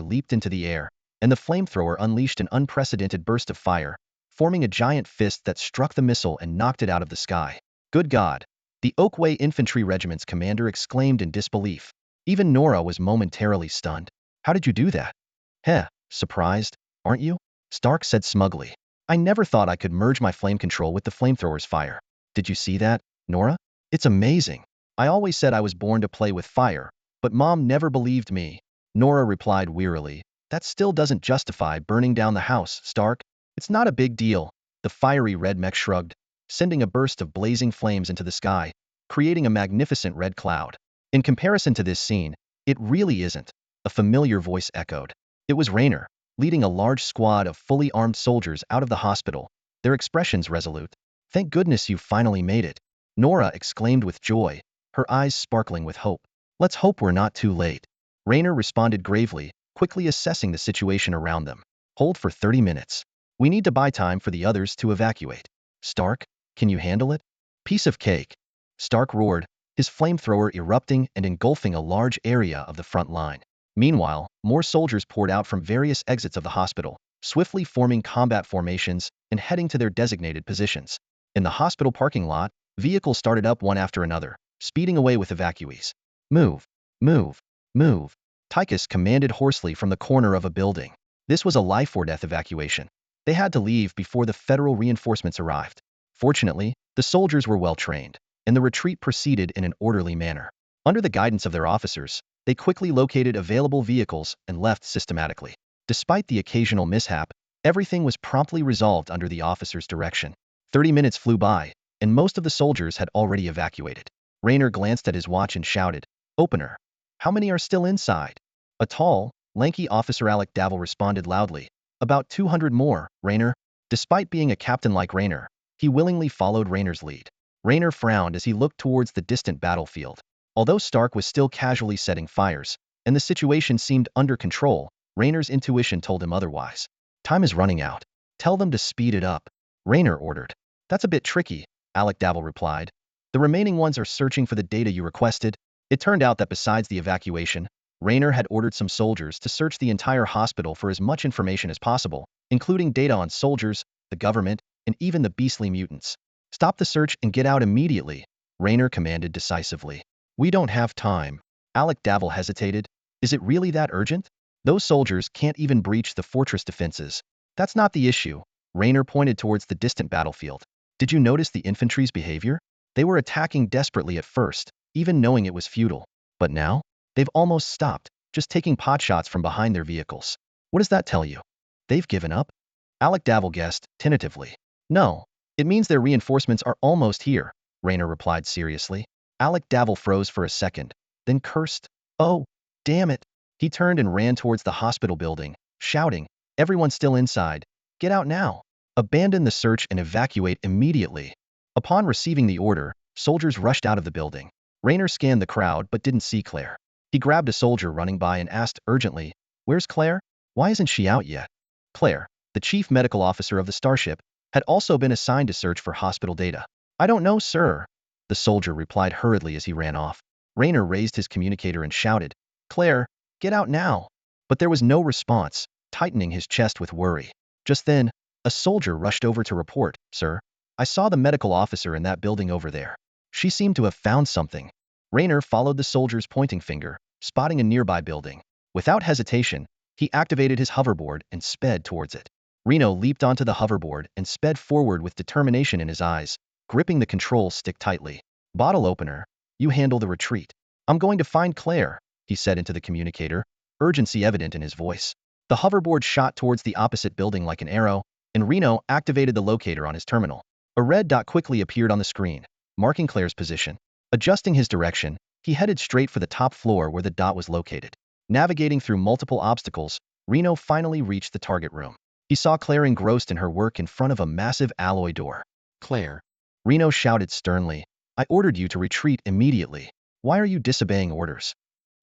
S1: leaped into the air, and the flamethrower unleashed an unprecedented burst of fire, forming a giant fist that struck the missile and knocked it out of the sky. Good God! The Oakway Infantry Regiment's commander exclaimed in disbelief. Even Nora was momentarily stunned. How did you do that? Heh, surprised, aren't you? Stark said smugly. I never thought I could merge my flame control with the flamethrower's fire. Did you see that, Nora? It's amazing. I always said I was born to play with fire, but Mom never believed me. Nora replied wearily. That still doesn't justify burning down the house, Stark. It's not a big deal. The fiery red mech shrugged, sending a burst of blazing flames into the sky, creating a magnificent red cloud. In comparison to this scene, it really isn't, a familiar voice echoed. It was Raynor, leading a large squad of fully armed soldiers out of the hospital, their expressions resolute. Thank goodness you finally made it, Nora exclaimed with joy, her eyes sparkling with hope. Let's hope we're not too late. Raynor responded gravely, quickly assessing the situation around them. Hold for 30 minutes. We need to buy time for the others to evacuate. Stark, can you handle it? Piece of cake. Stark roared, his flamethrower erupting and engulfing a large area of the front line. Meanwhile, more soldiers poured out from various exits of the hospital, swiftly forming combat formations and heading to their designated positions. In the hospital parking lot, vehicles started up one after another, speeding away with evacuees. Move, move, move. Tychus commanded hoarsely from the corner of a building. This was a life-or-death evacuation. They had to leave before the federal reinforcements arrived. Fortunately, the soldiers were well trained, and the retreat proceeded in an orderly manner. Under the guidance of their officers, they quickly located available vehicles and left systematically. Despite the occasional mishap, everything was promptly resolved under the officers' direction. 30 minutes flew by, and most of the soldiers had already evacuated. Raynor glanced at his watch and shouted, Opener! How many are still inside? A tall, lanky officer Alec Davil responded loudly. About 200 more, Raynor. Despite being a captain like Raynor, he willingly followed Raynor's lead. Raynor frowned as he looked towards the distant battlefield. Although Stark was still casually setting fires, and the situation seemed under control, Raynor's intuition told him otherwise. Time is running out. Tell them to speed it up, Raynor ordered. That's a bit tricky, Alec Davil replied. The remaining ones are searching for the data you requested. It turned out that besides the evacuation, Raynor had ordered some soldiers to search the entire hospital for as much information as possible, including data on soldiers, the government, and even the beastly mutants. Stop the search and get out immediately, Raynor commanded decisively. We don't have time. Alec Davil hesitated. Is it really that urgent? Those soldiers can't even breach the fortress defenses. That's not the issue. Raynor pointed towards the distant battlefield. Did you notice the infantry's behavior? They were attacking desperately at first, even knowing it was futile. But now? They've almost stopped, just taking potshots from behind their vehicles. What does that tell you? They've given up? Alec Davil guessed, tentatively. No, it means their reinforcements are almost here, Raynor replied seriously. Alec Davil froze for a second, then cursed. Oh, damn it. He turned and ran towards the hospital building, shouting, Everyone still inside. Get out now. Abandon the search and evacuate immediately. Upon receiving the order, soldiers rushed out of the building. Raynor scanned the crowd but didn't see Claire. He grabbed a soldier running by and asked urgently, Where's Claire? Why isn't she out yet? Claire, the chief medical officer of the starship, had also been assigned to search for hospital data. I don't know, sir, the soldier replied hurriedly as he ran off. Raynor raised his communicator and shouted, Claire, get out now. But there was no response, tightening his chest with worry. Just then, a soldier rushed over to report, Sir, I saw the medical officer in that building over there. She seemed to have found something. Raynor followed the soldier's pointing finger, spotting a nearby building. Without hesitation, he activated his hoverboard and sped towards it. Reno leaped onto the hoverboard and sped forward with determination in his eyes, gripping the control stick tightly. Bottle opener, you handle the retreat. I'm going to find Claire, he said into the communicator, urgency evident in his voice. The hoverboard shot towards the opposite building like an arrow, and Reno activated the locator on his terminal. A red dot quickly appeared on the screen, marking Claire's position. Adjusting his direction, he headed straight for the top floor where the dot was located. Navigating through multiple obstacles, Reno finally reached the target room. He saw Claire engrossed in her work in front of a massive alloy door. Claire, Reno shouted sternly, I ordered you to retreat immediately. Why are you disobeying orders?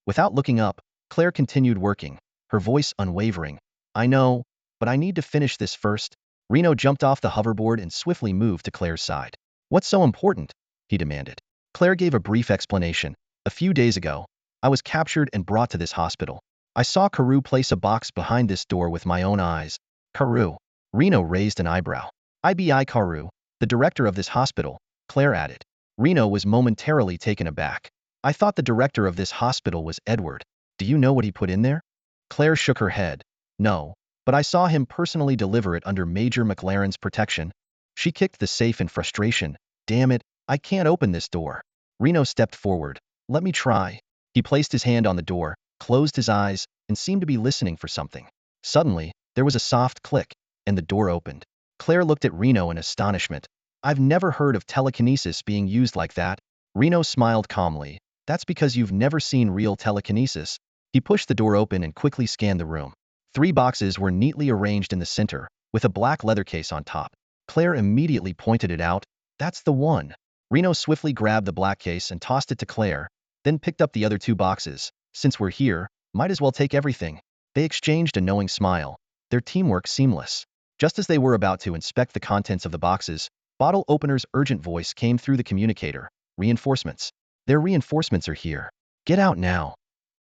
S1: Without looking up, Claire continued working, her voice unwavering. I know, but I need to finish this first. Reno jumped off the hoverboard and swiftly moved to Claire's side. What's so important? He demanded. Claire gave a brief explanation. A few days ago, I was captured and brought to this hospital. I saw Carew place a box behind this door with my own eyes. Carew. Reno raised an eyebrow. IBI Carew, the director of this hospital, Claire added. Reno was momentarily taken aback. I thought the director of this hospital was Edward. Do you know what he put in there? Claire shook her head. No, but I saw him personally deliver it under Major McLaren's protection. She kicked the safe in frustration. Damn it, I can't open this door. Reno stepped forward. Let me try. He placed his hand on the door, closed his eyes, and seemed to be listening for something. Suddenly, there was a soft click, and the door opened. Claire looked at Reno in astonishment. I've never heard of telekinesis being used like that. Reno smiled calmly. That's because you've never seen real telekinesis. He pushed the door open and quickly scanned the room. 3 boxes were neatly arranged in the center, with a black leather case on top. Claire immediately pointed it out. That's the one. Reno swiftly grabbed the black case and tossed it to Claire, then picked up the other 2 boxes. Since we're here, might as well take everything. They exchanged a knowing smile, their teamwork seamless. Just as they were about to inspect the contents of the boxes, Bottle Opener's urgent voice came through the communicator. Reinforcements. Their reinforcements are here. Get out now.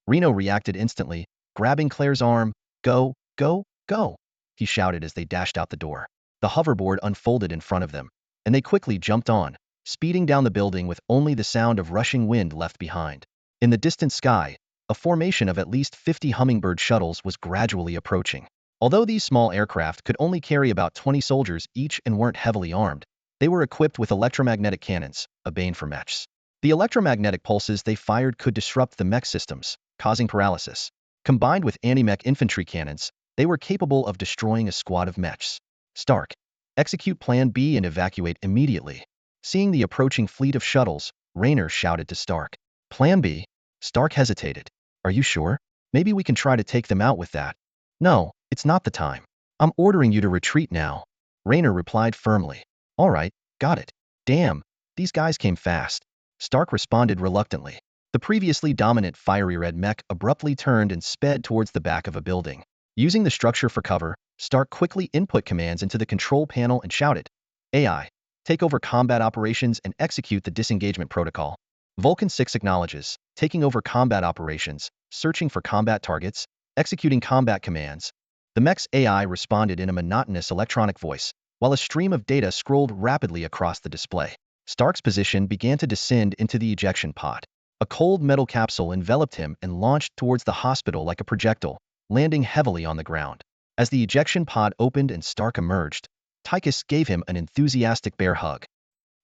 S1: Reno reacted instantly, grabbing Claire's arm. Go, go, go, he shouted as they dashed out the door. The hoverboard unfolded in front of them, and they quickly jumped on, speeding down the building with only the sound of rushing wind left behind. In the distant sky, a formation of at least 50 hummingbird shuttles was gradually approaching. Although these small aircraft could only carry about 20 soldiers each and weren't heavily armed, they were equipped with electromagnetic cannons, a bane for mechs. The electromagnetic pulses they fired could disrupt the mech systems, causing paralysis. Combined with anti-mech infantry cannons, they were capable of destroying a squad of mechs. Stark. Execute Plan B and evacuate immediately. Seeing the approaching fleet of shuttles, Raynor shouted to Stark. Plan B? Stark hesitated. Are you sure? Maybe we can try to take them out with that. No, it's not the time. I'm ordering you to retreat now. Raynor replied firmly. All right, got it. Damn, these guys came fast. Stark responded reluctantly. The previously dominant fiery red mech abruptly turned and sped towards the back of a building. Using the structure for cover, Stark quickly input commands into the control panel and shouted, AI, take over combat operations and execute the disengagement protocol. Vulcan 6 acknowledges, taking over combat operations, searching for combat targets, executing combat commands. The mech's AI responded in a monotonous electronic voice, while a stream of data scrolled rapidly across the display. Stark's position began to descend into the ejection pod. A cold metal capsule enveloped him and launched towards the hospital like a projectile, landing heavily on the ground. As the ejection pod opened and Stark emerged, Tychus gave him an enthusiastic bear hug.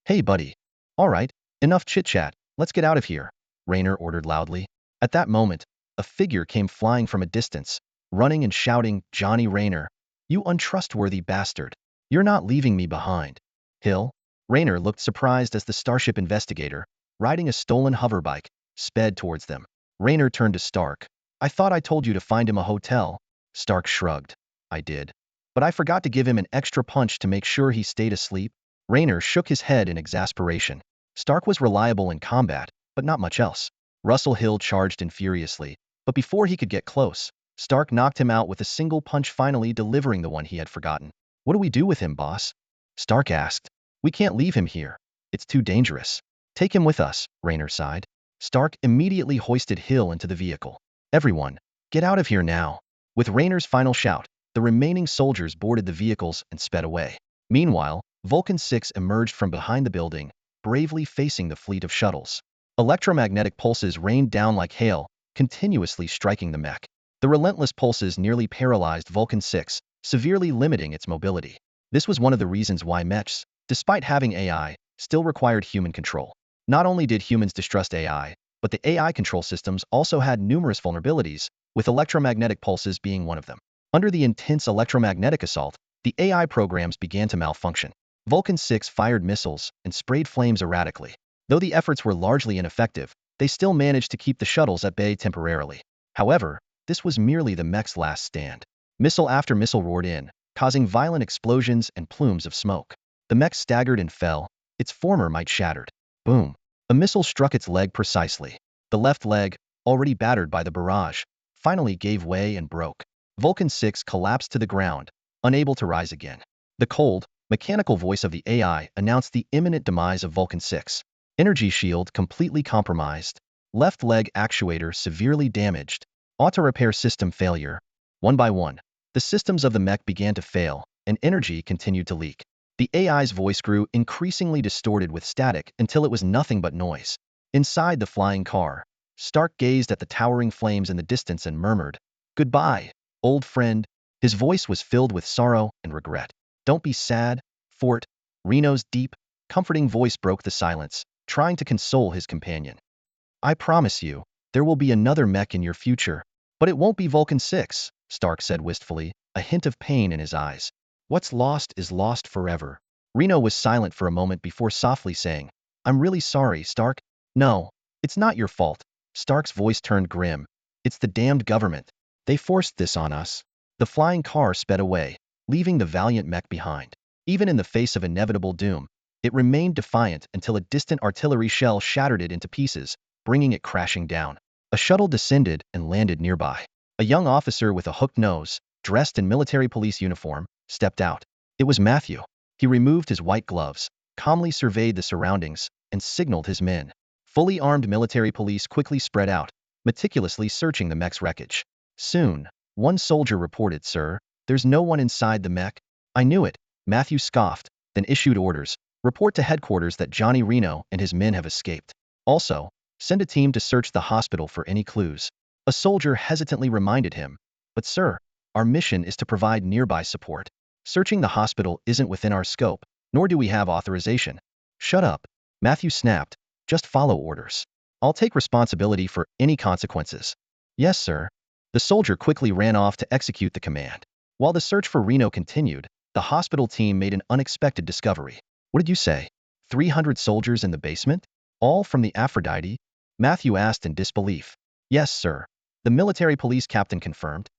S1: Hey buddy. All right, enough chit-chat, let's get out of here, Raynor ordered loudly. At that moment, a figure came flying from a distance, running and shouting, Johnny Raynor, you untrustworthy bastard. You're not leaving me behind. Hill? Raynor looked surprised as the Starship investigator, riding a stolen hoverbike, sped towards them. Raynor turned to Stark. I thought I told you to find him a hotel. Stark shrugged. I did. But I forgot to give him an extra punch to make sure he stayed asleep. Raynor shook his head in exasperation. Stark was reliable in combat, but not much else. Russell Hill charged in furiously, but before he could get close, Stark knocked him out with a single punch, finally delivering the one he had forgotten. What do we do with him, boss? Stark asked. We can't leave him here. It's too dangerous. Take him with us, Raynor sighed. Stark immediately hoisted Hill into the vehicle. Everyone, get out of here now. With Raynor's final shout, the remaining soldiers boarded the vehicles and sped away. Meanwhile, Vulcan 6 emerged from behind the building, bravely facing the fleet of shuttles. Electromagnetic pulses rained down like hail, continuously striking the mech. The relentless pulses nearly paralyzed Vulcan 6, severely limiting its mobility. This was one of the reasons why mechs, despite having AI, still required human control. Not only did humans distrust AI, but the AI control systems also had numerous vulnerabilities, with electromagnetic pulses being one of them. Under the intense electromagnetic assault, the AI programs began to malfunction. Vulcan 6 fired missiles and sprayed flames erratically. Though the efforts were largely ineffective, they still managed to keep the shuttles at bay temporarily. However, this was merely the mech's last stand. Missile after missile roared in, causing violent explosions and plumes of smoke. The mech staggered and fell, its former might shattered. Boom. A missile struck its leg precisely. The left leg, already battered by the barrage, finally gave way and broke. Vulcan 6 collapsed to the ground, unable to rise again. The cold, mechanical voice of the AI announced the imminent demise of Vulcan 6. Energy shield completely compromised. Left leg actuator severely damaged. Auto repair system failure. One by one, the systems of the mech began to fail, and energy continued to leak. The AI's voice grew increasingly distorted with static until it was nothing but noise. Inside the flying car, Stark gazed at the towering flames in the distance and murmured, "Goodbye, old friend." His voice was filled with sorrow and regret. "Don't be sad, Fort." Reno's deep, comforting voice broke the silence, trying to console his companion. "I promise you, there will be another mech in your future, but it won't be Vulcan 6, Stark said wistfully, a hint of pain in his eyes. "What's lost is lost forever." Reno was silent for a moment before softly saying, "I'm really sorry, Stark." "No, it's not your fault." Stark's voice turned grim. "It's the damned government. They forced this on us." The flying car sped away, leaving the valiant mech behind. Even in the face of inevitable doom, it remained defiant until a distant artillery shell shattered it into pieces, bringing it crashing down. A shuttle descended and landed nearby. A young officer with a hooked nose, dressed in military police uniform, stepped out. It was Matthew. He removed his white gloves, calmly surveyed the surroundings, and signaled his men. Fully armed military police quickly spread out, meticulously searching the mech's wreckage. Soon, one soldier reported, "Sir, there's no one inside the mech." "I knew it," Matthew scoffed, then issued orders. "Report to headquarters that Johnny Reno and his men have escaped. Also, send a team to search the hospital for any clues." A soldier hesitantly reminded him, "But sir, our mission is to provide nearby support. Searching the hospital isn't within our scope, nor do we have authorization." "Shut up," Matthew snapped. "Just follow orders. I'll take responsibility for any consequences." "Yes, sir." The soldier quickly ran off to execute the command. While the search for Reno continued, the hospital team made an unexpected discovery. "What did you say? 300 soldiers in the basement? All from the Aphrodite?" Matthew asked in disbelief. "Yes, sir," the military police captain confirmed.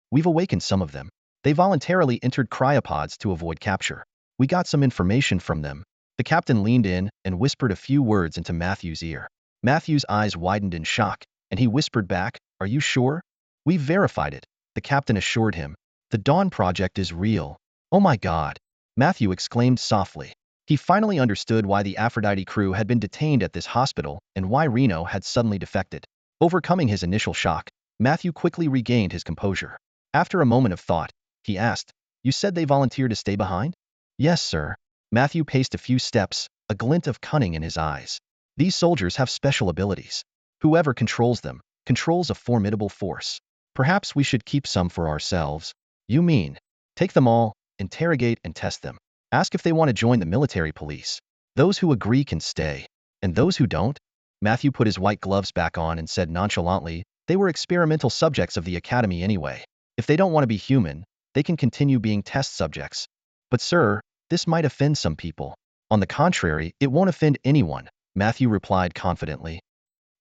S1: "We've awakened some of them. They voluntarily entered cryopods to avoid capture. We got some information from them." The captain leaned in and whispered a few words into Matthew's ear. Matthew's eyes widened in shock, and he whispered back, "Are you sure?" "We've verified it," the captain assured him. "The Dawn Project is real." "Oh my God!" Matthew exclaimed softly. He finally understood why the Aphrodite crew had been detained at this hospital and why Reno had suddenly defected. Overcoming his initial shock, Matthew quickly regained his composure. After a moment of thought, he asked, "You said they volunteered to stay behind?" "Yes, sir." Matthew paced a few steps, a glint of cunning in his eyes. "These soldiers have special abilities. Whoever controls them, controls a formidable force. Perhaps we should keep some for ourselves." "You mean, take them all, interrogate and test them. Ask if they want to join the military police. Those who agree can stay. And those who don't?" Matthew put his white gloves back on and said nonchalantly, "They were experimental subjects of the academy anyway. If they don't want to be human, they can continue being test subjects." "But sir, this might offend some people." "On the contrary, it won't offend anyone," Matthew replied confidently.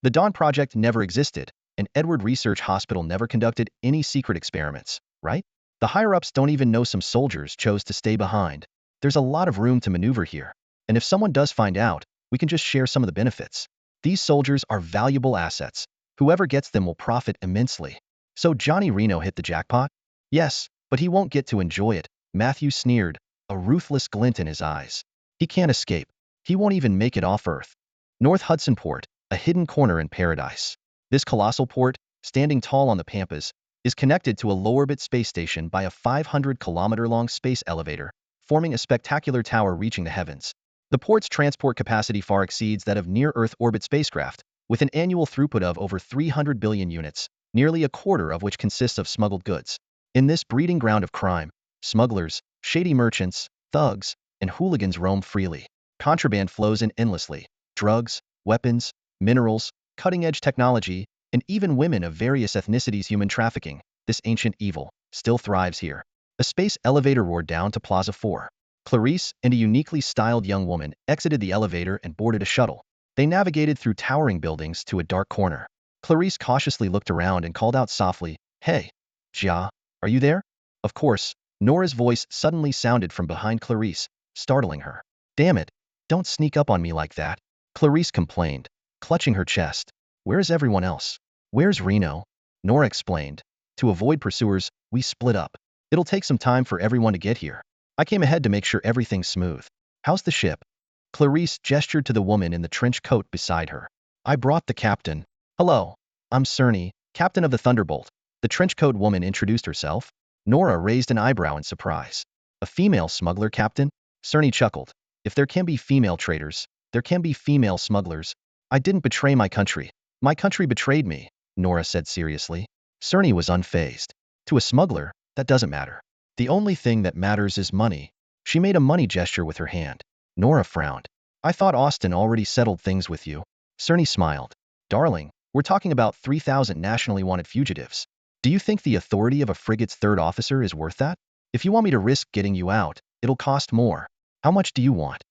S1: "The Dawn Project never existed, and Edward Research Hospital never conducted any secret experiments, right? The higher-ups don't even know some soldiers chose to stay behind. There's a lot of room to maneuver here. And if someone does find out, we can just share some of the benefits. These soldiers are valuable assets. Whoever gets them will profit immensely." "So Johnny Reno hit the jackpot?" "Yes, but he won't get to enjoy it," Matthew sneered, a ruthless glint in his eyes. "He can't escape. He won't even make it off Earth." North Hudson Port, a hidden corner in paradise. This colossal port, standing tall on the pampas, is connected to a low-orbit space station by a 500-kilometer-long space elevator, forming a spectacular tower reaching the heavens. The port's transport capacity far exceeds that of near-Earth orbit spacecraft, with an annual throughput of over 300 billion units, nearly a quarter of which consists of smuggled goods. In this breeding ground of crime, smugglers, shady merchants, thugs, and hooligans roam freely. Contraband flows in endlessly. Drugs, weapons, minerals, cutting-edge technology, and even women of various ethnicities. Human trafficking, this ancient evil, still thrives here. A space elevator roared down to Plaza 4. Clarice and a uniquely styled young woman exited the elevator and boarded a shuttle. They navigated through towering buildings to a dark corner. Clarice cautiously looked around and called out softly, "Hey, Jia, are you there?" Of course, Nora's voice suddenly sounded from behind Clarice, startling her. "Damn it, don't sneak up on me like that." Clarice complained, clutching her chest. Where's everyone else? Where's Reno? Nora explained. To avoid pursuers, we split up. It'll take some time for everyone to get here. I came ahead to make sure everything's smooth. How's the ship? Clarice gestured to the woman in the trench coat beside her. I brought the captain. Hello. I'm Cerny, captain of the Thunderbolt. The trenchcoat woman introduced herself. Nora raised an eyebrow in surprise. A female smuggler, captain? Cerny chuckled. If there can be female traders, there can be female smugglers. I didn't betray my country. My country betrayed me, Nora said seriously. Cerny was unfazed. To a smuggler, that doesn't matter. The only thing that matters is money. She made a money gesture with her hand. Nora frowned. I thought Austin already settled things with you. Cerny smiled. Darling, we're talking about 3,000 nationally wanted fugitives. Do you think the authority of a frigate's third officer is worth that? If you want me to risk getting you out, it'll cost more. How much do you want?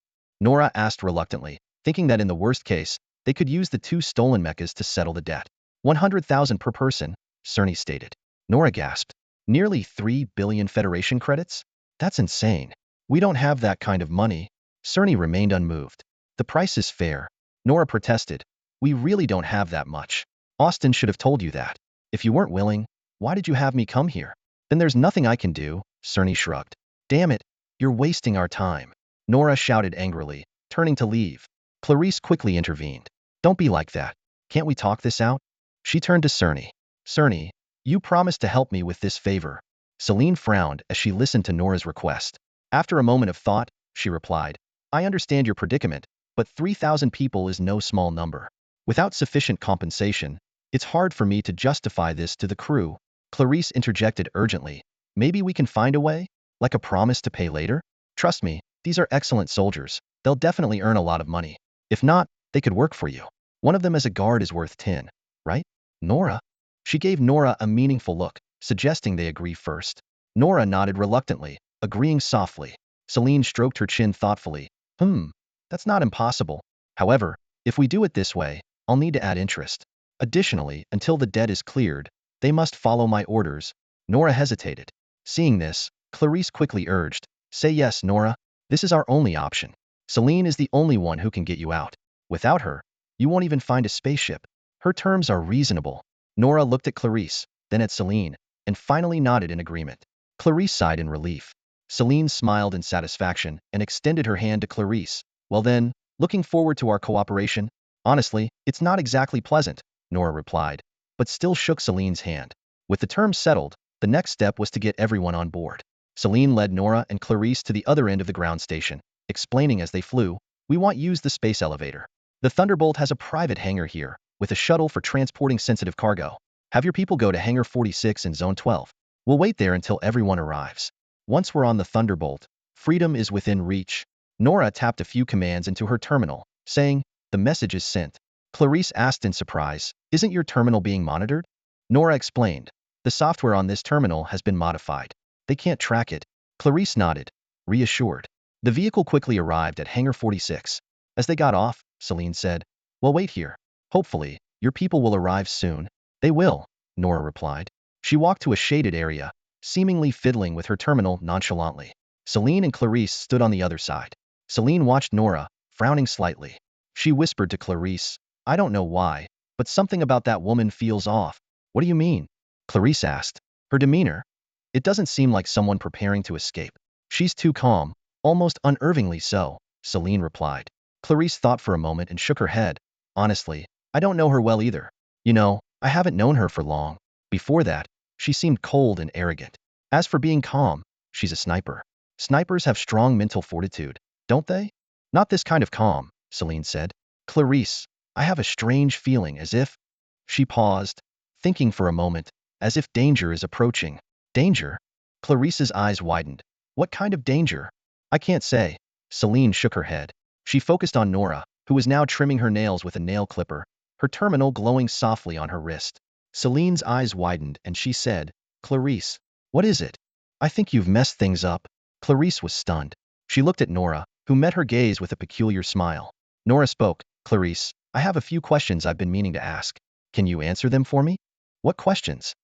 S1: Nora asked reluctantly, thinking that in the worst case, they could use the 2 stolen mechas to settle the debt. 100,000 per person, Cerny stated. Nora gasped. Nearly 3 billion Federation credits? That's insane. We don't have that kind of money. Cerny remained unmoved. The price is fair. Nora protested. We really don't have that much. Austin should have told you that. If you weren't willing, why did you have me come here? Then there's nothing I can do, Cerny shrugged. Damn it, you're wasting our time. Nora shouted angrily, turning to leave. Clarice quickly intervened. Don't be like that. Can't we talk this out? She turned to Cerny. Cerny, you promised to help me with this favor. Celine frowned as she listened to Nora's request. After a moment of thought, she replied, I understand your predicament, but 3,000 people is no small number. Without sufficient compensation, it's hard for me to justify this to the crew. Clarice interjected urgently. Maybe we can find a way? Like a promise to pay later? Trust me, these are excellent soldiers. They'll definitely earn a lot of money. If not, they could work for you. One of them as a guard is worth 10, right? Nora? She gave Nora a meaningful look, suggesting they agree first. Nora nodded reluctantly, agreeing softly. Celine stroked her chin thoughtfully. That's not impossible. However, if we do it this way, I'll need to add interest. Additionally, until the debt is cleared, they must follow my orders. Nora hesitated. Seeing this, Clarice quickly urged, say yes, Nora. This is our only option. Celine is the only one who can get you out. Without her, you won't even find a spaceship. Her terms are reasonable. Nora looked at Clarice, then at Celine, and finally nodded in agreement. Clarice sighed in relief. Celine smiled in satisfaction and extended her hand to Clarice. Well then, looking forward to our cooperation. Honestly, it's not exactly pleasant, Nora replied, but still shook Celine's hand. With the terms settled, the next step was to get everyone on board. Celine led Nora and Clarice to the other end of the ground station, explaining as they flew, we want use the space elevator. The Thunderbolt has a private hangar here, with a shuttle for transporting sensitive cargo. Have your people go to Hangar 46 in Zone 12. We'll wait there until everyone arrives. Once we're on the Thunderbolt, freedom is within reach. Nora tapped a few commands into her terminal, saying, the message is sent. Clarice asked in surprise, isn't your terminal being monitored? Nora explained, the software on this terminal has been modified. They can't track it. Clarice nodded, reassured. The vehicle quickly arrived at Hangar 46. As they got off, Celine said, well, wait here. Hopefully, your people will arrive soon. They will, Nora replied. She walked to a shaded area, seemingly fiddling with her terminal nonchalantly. Celine and Clarice stood on the other side. Celine watched Nora, frowning slightly. She whispered to Clarice, I don't know why, but something about that woman feels off. What do you mean? Clarice asked. Her demeanor? It doesn't seem like someone preparing to escape. She's too calm, almost unnervingly so, Celine replied. Clarice thought for a moment and shook her head. Honestly, I don't know her well either. You know, I haven't known her for long. Before that, she seemed cold and arrogant. As for being calm, she's a sniper. Snipers have strong mental fortitude, don't they? Not this kind of calm, Celine said. Clarice, I have a strange feeling as if... She paused, thinking for a moment, as if danger is approaching. Danger? Clarice's eyes widened. What kind of danger? I can't say. Celine shook her head. She focused on Nora, who was now trimming her nails with a nail clipper, her terminal glowing softly on her wrist. Celine's eyes widened and she said, Clarice, what is it? I think you've messed things up. Clarice was stunned. She looked at Nora, who met her gaze with a peculiar smile. Nora spoke, Clarice, I have a few questions I've been meaning to ask. Can you answer them for me? What questions?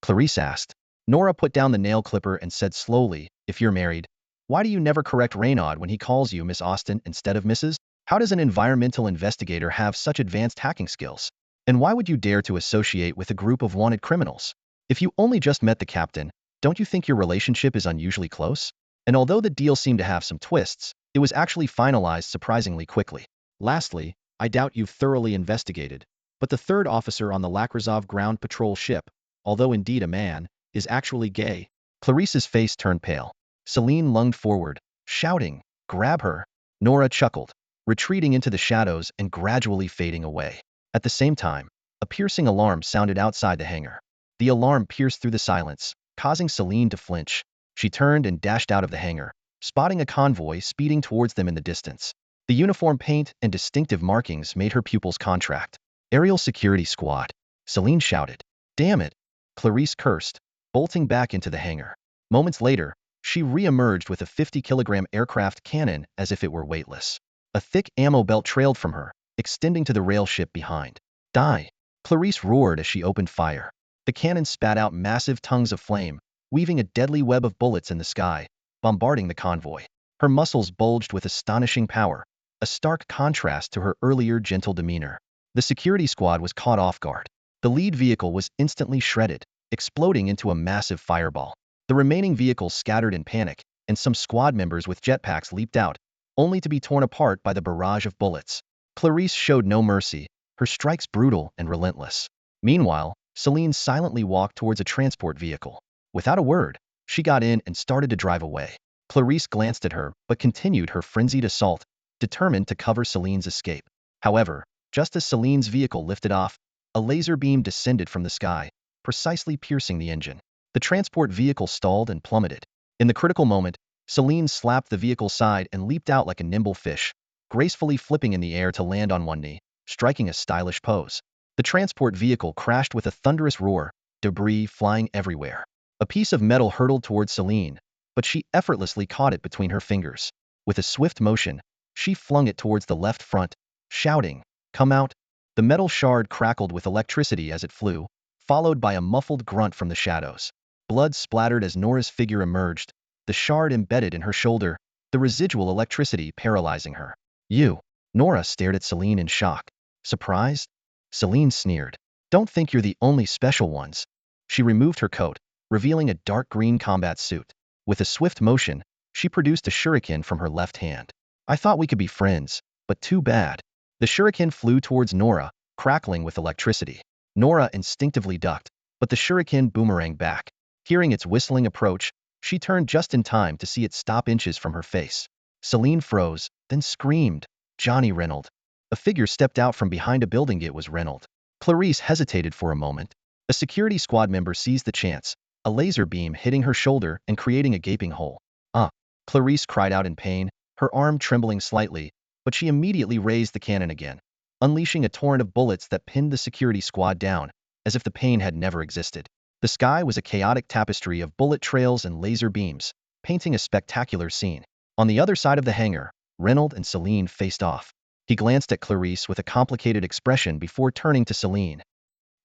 S1: Clarice asked. Nora put down the nail clipper and said slowly, if you're married, why do you never correct Reynaud when he calls you Miss Austin instead of Mrs.? How does an environmental investigator have such advanced hacking skills? And why would you dare to associate with a group of wanted criminals? If you only just met the captain, don't you think your relationship is unusually close? And although the deal seemed to have some twists, it was actually finalized surprisingly quickly. Lastly, I doubt you've thoroughly investigated, but the third officer on the Lakrazov ground patrol ship, although indeed a man, is actually gay. Clarice's face turned pale. Celine lunged forward, shouting, "Grab her!" Nora chuckled, retreating into the shadows and gradually fading away. At the same time, a piercing alarm sounded outside the hangar. The alarm pierced through the silence, causing Celine to flinch. She turned and dashed out of the hangar, spotting a convoy speeding towards them in the distance. The uniform paint and distinctive markings made her pupils contract. "Aerial security squad," Celine shouted. "Damn it," Clarice cursed, bolting back into the hangar. Moments later, she re-emerged with a 50-kilogram aircraft cannon as if it were weightless. A thick ammo belt trailed from her, extending to the rail ship behind. "Die!" Clarice roared as she opened fire. The cannon spat out massive tongues of flame, weaving a deadly web of bullets in the sky, bombarding the convoy. Her muscles bulged with astonishing power, a stark contrast to her earlier gentle demeanor. The security squad was caught off guard. The lead vehicle was instantly shredded, exploding into a massive fireball. The remaining vehicles scattered in panic, and some squad members with jetpacks leaped out, only to be torn apart by the barrage of bullets. Clarice showed no mercy, her strikes brutal and relentless. Meanwhile, Celine silently walked towards a transport vehicle. Without a word, she got in and started to drive away. Clarice glanced at her, but continued her frenzied assault, determined to cover Celine's escape. However, just as Celine's vehicle lifted off, a laser beam descended from the sky, precisely piercing the engine. The transport vehicle stalled and plummeted. In the critical moment, Celine slapped the vehicle's side and leaped out like a nimble fish, gracefully flipping in the air to land on one knee, striking a stylish pose. The transport vehicle crashed with a thunderous roar, debris flying everywhere. A piece of metal hurtled towards Celine, but she effortlessly caught it between her fingers. With a swift motion, she flung it towards the left front, shouting, "Come out!" The metal shard crackled with electricity as it flew, followed by a muffled grunt from the shadows. Blood splattered as Nora's figure emerged, the shard embedded in her shoulder, the residual electricity paralyzing her. "You!" Nora stared at Celine in shock. "Surprised?" Celine sneered. "Don't think you're the only special ones." She removed her coat, revealing a dark green combat suit. With a swift motion, she produced a shuriken from her left hand. "I thought we could be friends, but too bad." The shuriken flew towards Nora, crackling with electricity. Nora instinctively ducked, but the shuriken boomeranged back. Hearing its whistling approach, she turned just in time to see it stop inches from her face. Celine froze, then screamed, "Johnny Reynolds." A figure stepped out from behind a building. It was Reynolds. Clarice hesitated for a moment. A security squad member seized the chance, a laser beam hitting her shoulder and creating a gaping hole. "Ah!" Clarice cried out in pain, her arm trembling slightly, but she immediately raised the cannon again, unleashing a torrent of bullets that pinned the security squad down, as if the pain had never existed. The sky was a chaotic tapestry of bullet trails and laser beams, painting a spectacular scene. On the other side of the hangar, Reynolds and Celine faced off. He glanced at Clarice with a complicated expression before turning to Celine.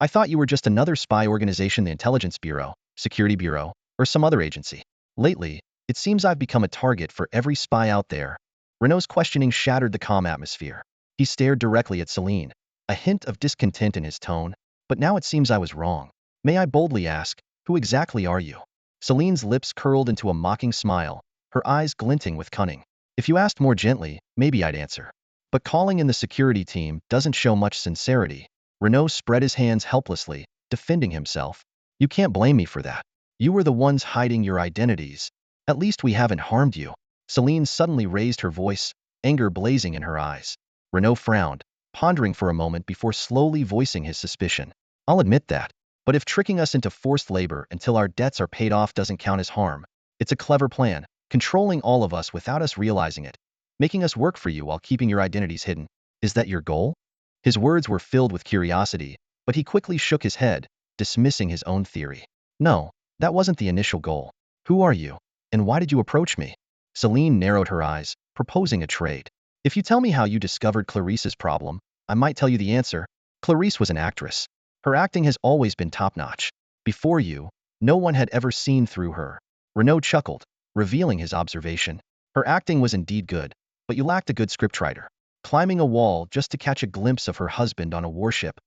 S1: "I thought you were just another spy organization, the Intelligence Bureau, Security Bureau, or some other agency. Lately, it seems I've become a target for every spy out there." Renault's questioning shattered the calm atmosphere. He stared directly at Celine, a hint of discontent in his tone. "But now it seems I was wrong. May I boldly ask, who exactly are you?" Celine's lips curled into a mocking smile, her eyes glinting with cunning. "If you asked more gently, maybe I'd answer. But calling in the security team doesn't show much sincerity." Renault spread his hands helplessly, defending himself. "You can't blame me for that. You were the ones hiding your identities. At least we haven't harmed you." Celine suddenly raised her voice, anger blazing in her eyes. Renault frowned, pondering for a moment before slowly voicing his suspicion. "I'll admit that. But if tricking us into forced labor until our debts are paid off doesn't count as harm, it's a clever plan, controlling all of us without us realizing it, making us work for you while keeping your identities hidden. Is that your goal?" His words were filled with curiosity, but he quickly shook his head, dismissing his own theory. "No, that wasn't the initial goal. Who are you? And why did you approach me?" Celine narrowed her eyes, proposing a trade. "If you tell me how you discovered Clarice's problem, I might tell you the answer." Clarice was an actress. Her acting has always been top-notch. Before you, no one had ever seen through her. Renault chuckled, revealing his observation. "Her acting was indeed good, but you lacked a good scriptwriter." climbing a wall just to catch a glimpse of her husband on a warship.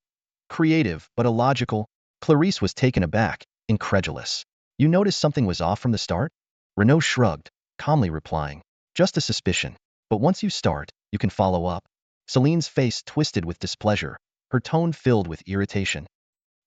S1: Creative, but illogical. Clarice was taken aback, incredulous. You noticed something was off from the start? Renaud shrugged, calmly replying, just a suspicion. But once you start, you can follow up. Celine's face twisted with displeasure, her tone filled with irritation.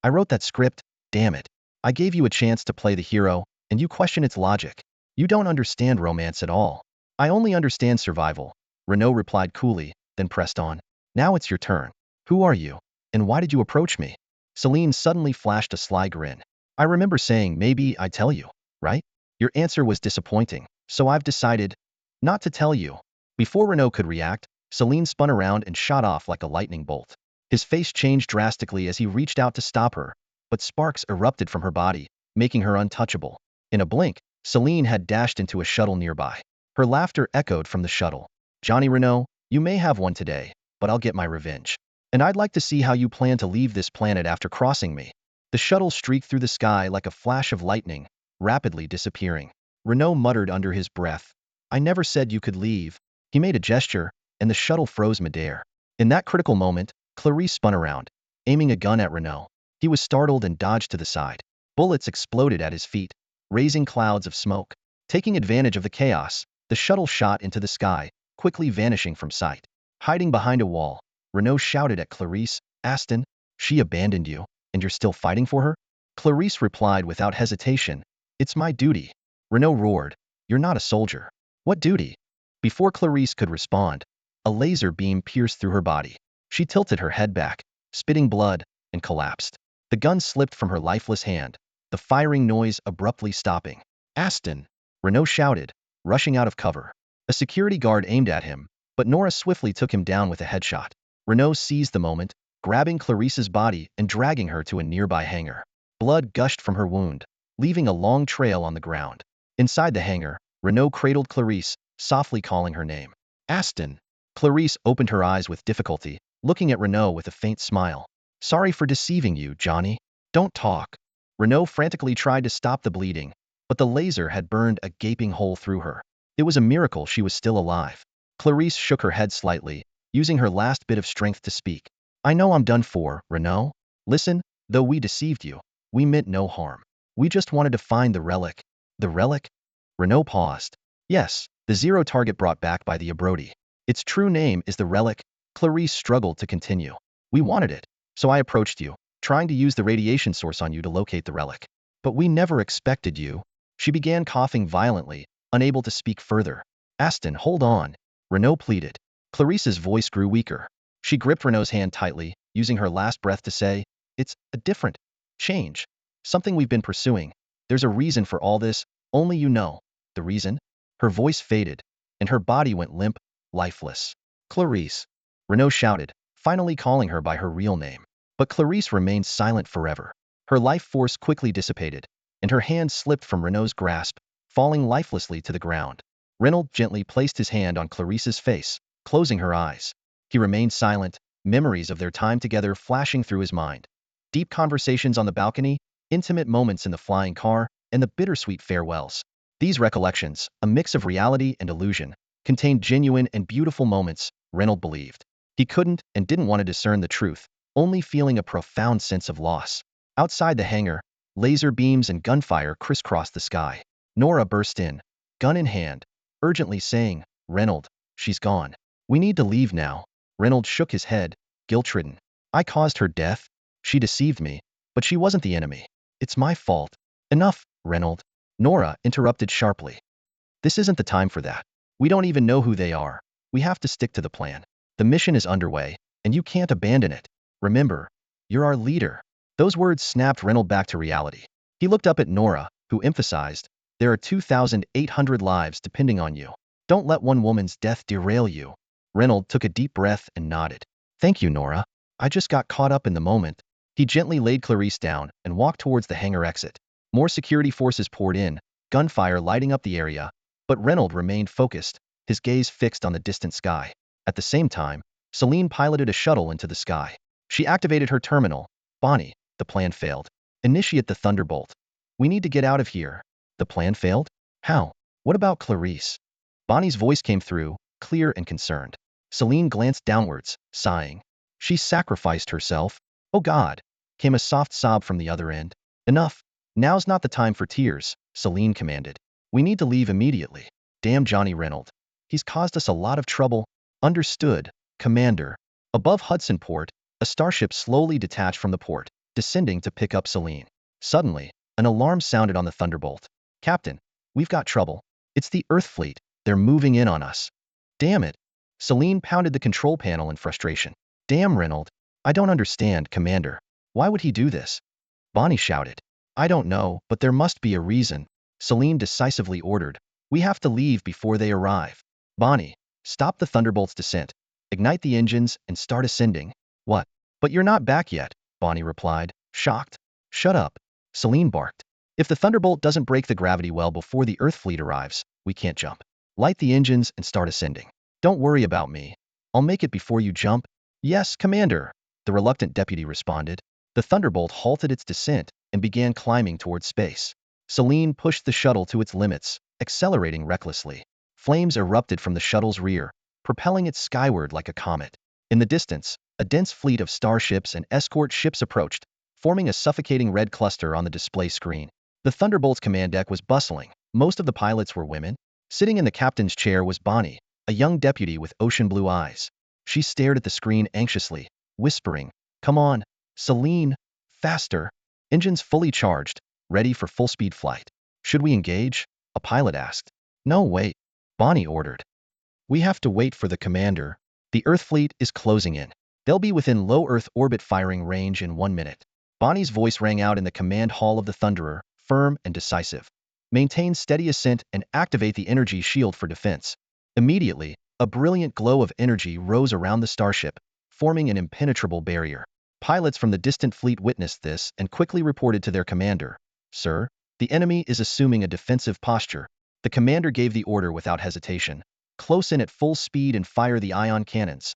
S1: I wrote that script, damn it. I gave you a chance to play the hero, and you question its logic. You don't understand romance at all. I only understand survival. Renaud replied coolly, then pressed on. Now it's your turn. Who are you? And why did you approach me? Celine suddenly flashed a sly grin. I remember saying maybe I tell you, right? Your answer was disappointing, so I've decided not to tell you. Before Renaud could react, Celine spun around and shot off like a lightning bolt. His face changed drastically as he reached out to stop her, but sparks erupted from her body, making her untouchable. In a blink, Celine had dashed into a shuttle nearby. Her laughter echoed from the shuttle. Johnny Renaud, you may have one today, but I'll get my revenge. And I'd like to see how you plan to leave this planet after crossing me. The shuttle streaked through the sky like a flash of lightning, rapidly disappearing. Renaud muttered under his breath, I never said you could leave. He made a gesture, and the shuttle froze midair. In that critical moment, Clarice spun around, aiming a gun at Renaud. He was startled and dodged to the side. Bullets exploded at his feet, raising clouds of smoke. Taking advantage of the chaos, the shuttle shot into the sky, quickly vanishing from sight. Hiding behind a wall, Renaud shouted at Clarice, Aston, she abandoned you, and you're still fighting for her? Clarice replied without hesitation, it's my duty. Renaud roared, you're not a soldier. What duty? Before Clarice could respond, a laser beam pierced through her body. She tilted her head back, spitting blood, and collapsed. The gun slipped from her lifeless hand, the firing noise abruptly stopping. Aston! Renaud shouted, rushing out of cover. A security guard aimed at him, but Nora swiftly took him down with a headshot. Renaud seized the moment, grabbing Clarice's body and dragging her to a nearby hangar. Blood gushed from her wound, leaving a long trail on the ground. Inside the hangar, Renaud cradled Clarice, softly calling her name. Aston! Clarice opened her eyes with difficulty, looking at Renaud with a faint smile. Sorry for deceiving you, Johnny. Don't talk. Renaud frantically tried to stop the bleeding, but the laser had burned a gaping hole through her. It was a miracle she was still alive. Clarice shook her head slightly, using her last bit of strength to speak. I know I'm done for, Renaud. Listen, though we deceived you, we meant no harm. We just wanted to find the relic. The relic? Renaud paused. Yes, the zero target brought back by the Abrodi. Its true name is the relic. Clarice struggled to continue. We wanted it, so I approached you, trying to use the radiation source on you to locate the relic. But we never expected you. She began coughing violently, unable to speak further. Aston, hold on. Renaud pleaded. Clarice's voice grew weaker. She gripped Renaud's hand tightly, using her last breath to say, it's a different change. Something we've been pursuing. There's a reason for all this, only you know. The reason? Her voice faded, and her body went limp, lifeless. Clarice! Renaud shouted, finally calling her by her real name. But Clarice remained silent forever. Her life force quickly dissipated, and her hand slipped from Renaud's grasp, falling lifelessly to the ground. Renaud gently placed his hand on Clarice's face, closing her eyes. He remained silent, memories of their time together flashing through his mind. Deep conversations on the balcony, intimate moments in the flying car, and the bittersweet farewells. These recollections, a mix of reality and illusion, contained genuine and beautiful moments, Renaud believed. He couldn't and didn't want to discern the truth, only feeling a profound sense of loss. Outside the hangar, laser beams and gunfire crisscrossed the sky. Nora burst in, gun in hand, urgently saying, Renaud, she's gone. We need to leave now. Renaud shook his head, guilt-ridden. I caused her death. She deceived me, but she wasn't the enemy. It's my fault. Enough, Renaud. Nora interrupted sharply. This isn't the time for that. We don't even know who they are. We have to stick to the plan. The mission is underway, and you can't abandon it. Remember, you're our leader. Those words snapped Renaud back to reality. He looked up at Nora, who emphasized, there are 2,800 lives depending on you. Don't let one woman's death derail you. Renaud took a deep breath and nodded. Thank you, Nora. I just got caught up in the moment. He gently laid Clarice down and walked towards the hangar exit. More security forces poured in, gunfire lighting up the area, but Renaud remained focused, his gaze fixed on the distant sky. At the same time, Celine piloted a shuttle into the sky. She activated her terminal. Bonnie, the plan failed. Initiate the Thunderbolt. We need to get out of here. The plan failed? How? What about Clarice? Bonnie's voice came through, clear and concerned. Celine glanced downwards, sighing. She sacrificed herself. Oh God! Came a soft sob from the other end. Enough. Now's not the time for tears, Celine commanded. We need to leave immediately. Damn Johnny Reynolds. He's caused us a lot of trouble. Understood, Commander. Above Hudson Port, a starship slowly detached from the port, descending to pick up Celine. Suddenly, an alarm sounded on the Thunderbolt. Captain, we've got trouble. It's the Earth fleet. They're moving in on us. Damn it. Celine pounded the control panel in frustration. Damn Reynolds. I don't understand, Commander. Why would he do this? Bonnie shouted. I don't know, but there must be a reason. Celine decisively ordered. We have to leave before they arrive. Bonnie, stop the Thunderbolt's descent. Ignite the engines and start ascending. What? But you're not back yet, Bonnie replied, shocked. Shut up. Celine barked. If the Thunderbolt doesn't break the gravity well before the Earth fleet arrives, we can't jump. Light the engines and start ascending. Don't worry about me. I'll make it before you jump. Yes, Commander, the reluctant deputy responded. The Thunderbolt halted its descent and began climbing towards space. Celine pushed the shuttle to its limits, accelerating recklessly. Flames erupted from the shuttle's rear, propelling it skyward like a comet. In the distance, a dense fleet of starships and escort ships approached, forming a suffocating red cluster on the display screen. The Thunderbolt's command deck was bustling. Most of the pilots were women. Sitting in the captain's chair was Bonnie, a young deputy with ocean blue eyes. She stared at the screen anxiously, whispering, Come on, Celine, faster. Engines fully charged, ready for full-speed flight. Should we engage? A pilot asked. No, wait. Bonnie ordered. We have to wait for the commander. The Earth fleet is closing in. They'll be within low Earth orbit firing range in 1 minute. Bonnie's voice rang out in the command hall of the Thunderer, firm and decisive. Maintain steady ascent and activate the energy shield for defense. Immediately, a brilliant glow of energy rose around the starship, forming an impenetrable barrier. Pilots from the distant fleet witnessed this and quickly reported to their commander. Sir, the enemy is assuming a defensive posture. The commander gave the order without hesitation. Close in at full speed and fire the ion cannons.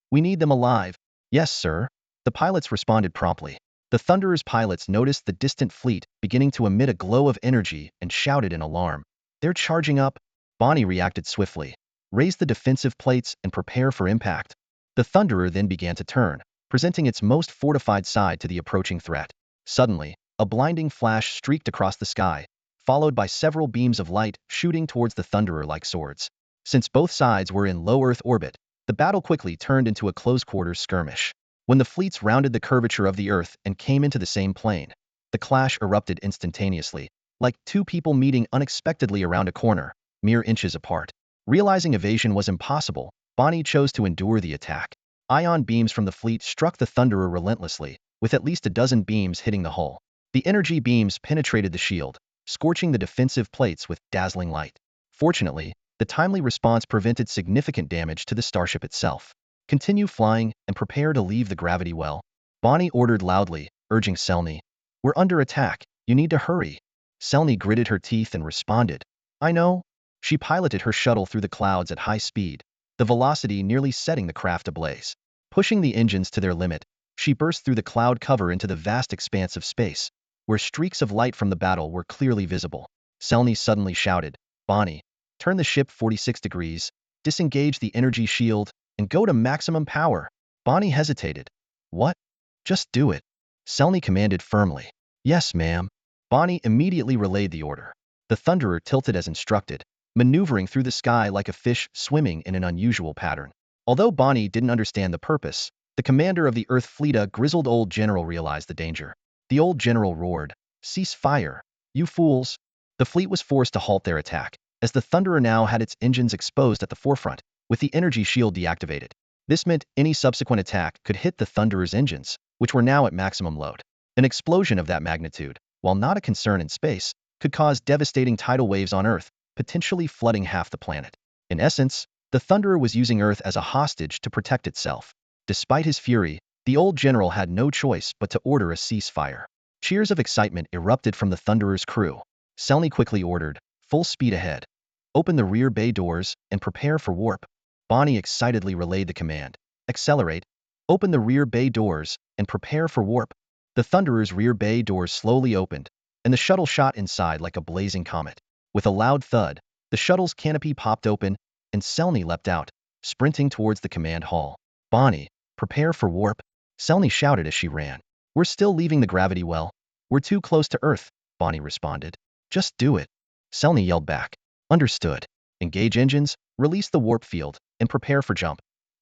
S1: We need them alive. Yes, sir. The pilots responded promptly. The Thunderer's pilots noticed the distant fleet beginning to emit a glow of energy and shouted in alarm. They're charging up. Bonnie reacted swiftly. Raise the defensive plates and prepare for impact. The Thunderer then began to turn, presenting its most fortified side to the approaching threat. Suddenly, a blinding flash streaked across the sky, followed by several beams of light shooting towards the Thunderer like swords. Since both sides were in low Earth orbit, the battle quickly turned into a close-quarters skirmish. When the fleets rounded the curvature of the Earth and came into the same plane, the clash erupted instantaneously, like two people meeting unexpectedly around a corner, mere inches apart. Realizing evasion was impossible, Bonnie chose to endure the attack. Ion beams from the fleet struck the Thunderer relentlessly, with at least a dozen beams hitting the hull. The energy beams penetrated the shield, scorching the defensive plates with dazzling light. Fortunately, the timely response prevented significant damage to the starship itself. Continue flying and prepare to leave the gravity well. Bonnie ordered loudly, urging Selny. We're under attack. You need to hurry. Selny gritted her teeth and responded. I know. She piloted her shuttle through the clouds at high speed, the velocity nearly setting the craft ablaze. Pushing the engines to their limit, she burst through the cloud cover into the vast expanse of space, where streaks of light from the battle were clearly visible. Selny suddenly shouted, Bonnie, turn the ship 46 degrees, disengage the energy shield, and go to maximum power. Bonnie hesitated. What? Just do it. Selny commanded firmly. Yes, ma'am. Bonnie immediately relayed the order. The Thunderer tilted as instructed, maneuvering through the sky like a fish swimming in an unusual pattern. Although Bonnie didn't understand the purpose, the commander of the Earth fleet, a grizzled old general, realized the danger. The old general roared, Cease fire, you fools! The fleet was forced to halt their attack, as the Thunderer now had its engines exposed at the forefront, with the energy shield deactivated. This meant any subsequent attack could hit the Thunderer's engines, which were now at maximum load. An explosion of that magnitude, while not a concern in space, could cause devastating tidal waves on Earth, potentially flooding half the planet. In essence, the Thunderer was using Earth as a hostage to protect itself. Despite his fury, the old general had no choice but to order a ceasefire. Cheers of excitement erupted from the Thunderer's crew. Selny quickly ordered, full speed ahead. Open the rear bay doors and prepare for warp. Bonnie excitedly relayed the command. Accelerate. Open the rear bay doors and prepare for warp. The Thunderer's rear bay doors slowly opened, and the shuttle shot inside like a blazing comet. With a loud thud, the shuttle's canopy popped open, and Selny leapt out. sprinting towards the command hall. Bonnie, prepare for warp, Selny shouted as she ran. We're still leaving the gravity well. We're too close to Earth, Bonnie responded. Just do it. Selny yelled back. Understood. Engage engines, release the warp field, and prepare for jump.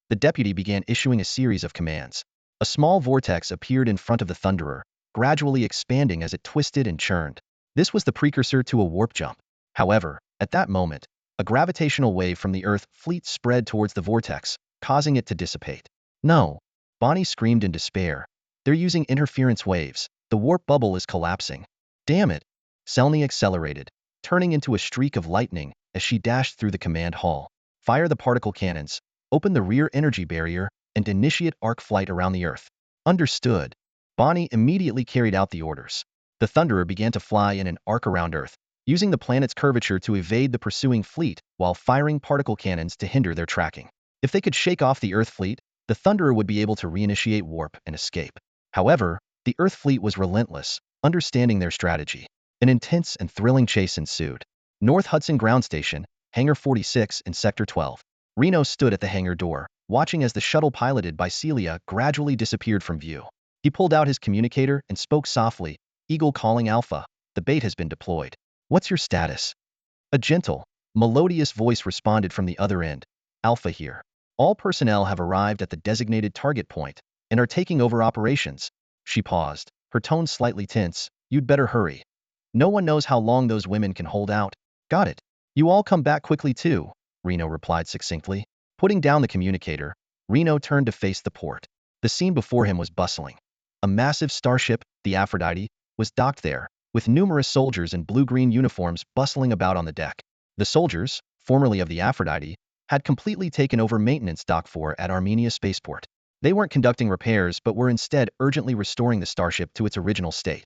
S1: The deputy began issuing a series of commands. A small vortex appeared in front of the Thunderer, gradually expanding as it twisted and churned. This was the precursor to a warp jump. However, at that moment, a gravitational wave from the Earth fleet spread towards the vortex, causing it to dissipate. No! Bonnie screamed in despair. They're using interference waves. The warp bubble is collapsing. Damn it! Selny accelerated, turning into a streak of lightning as she dashed through the command hall. Fire the particle cannons, open the rear energy barrier, and initiate arc flight around the Earth. Understood. Bonnie immediately carried out the orders. The Thunderer began to fly in an arc around Earth, using the planet's curvature to evade the pursuing fleet while firing particle cannons to hinder their tracking. If they could shake off the Earth fleet, the Thunderer would be able to reinitiate warp and escape. However, the Earth fleet was relentless, understanding their strategy. An intense and thrilling chase ensued. North Hudson Ground Station, Hangar 46 in Sector 12. Reno stood at the hangar door, watching as the shuttle piloted by Celia gradually disappeared from view. He pulled out his communicator and spoke softly, Eagle calling Alpha. The bait has been deployed. What's your status? A gentle, melodious voice responded from the other end. Alpha here. All personnel have arrived at the designated target point and are taking over operations. She paused, her tone slightly tense. You'd better hurry. No one knows how long those women can hold out. Got it. You all come back quickly too, Reno replied succinctly. Putting down the communicator, Reno turned to face the port. The scene before him was bustling. A massive starship, the Aphrodite, was docked there, with numerous soldiers in blue-green uniforms bustling about on the deck. The soldiers, formerly of the Aphrodite, had completely taken over maintenance dock 4 at Armenia Spaceport. They weren't conducting repairs but were instead urgently restoring the starship to its original state,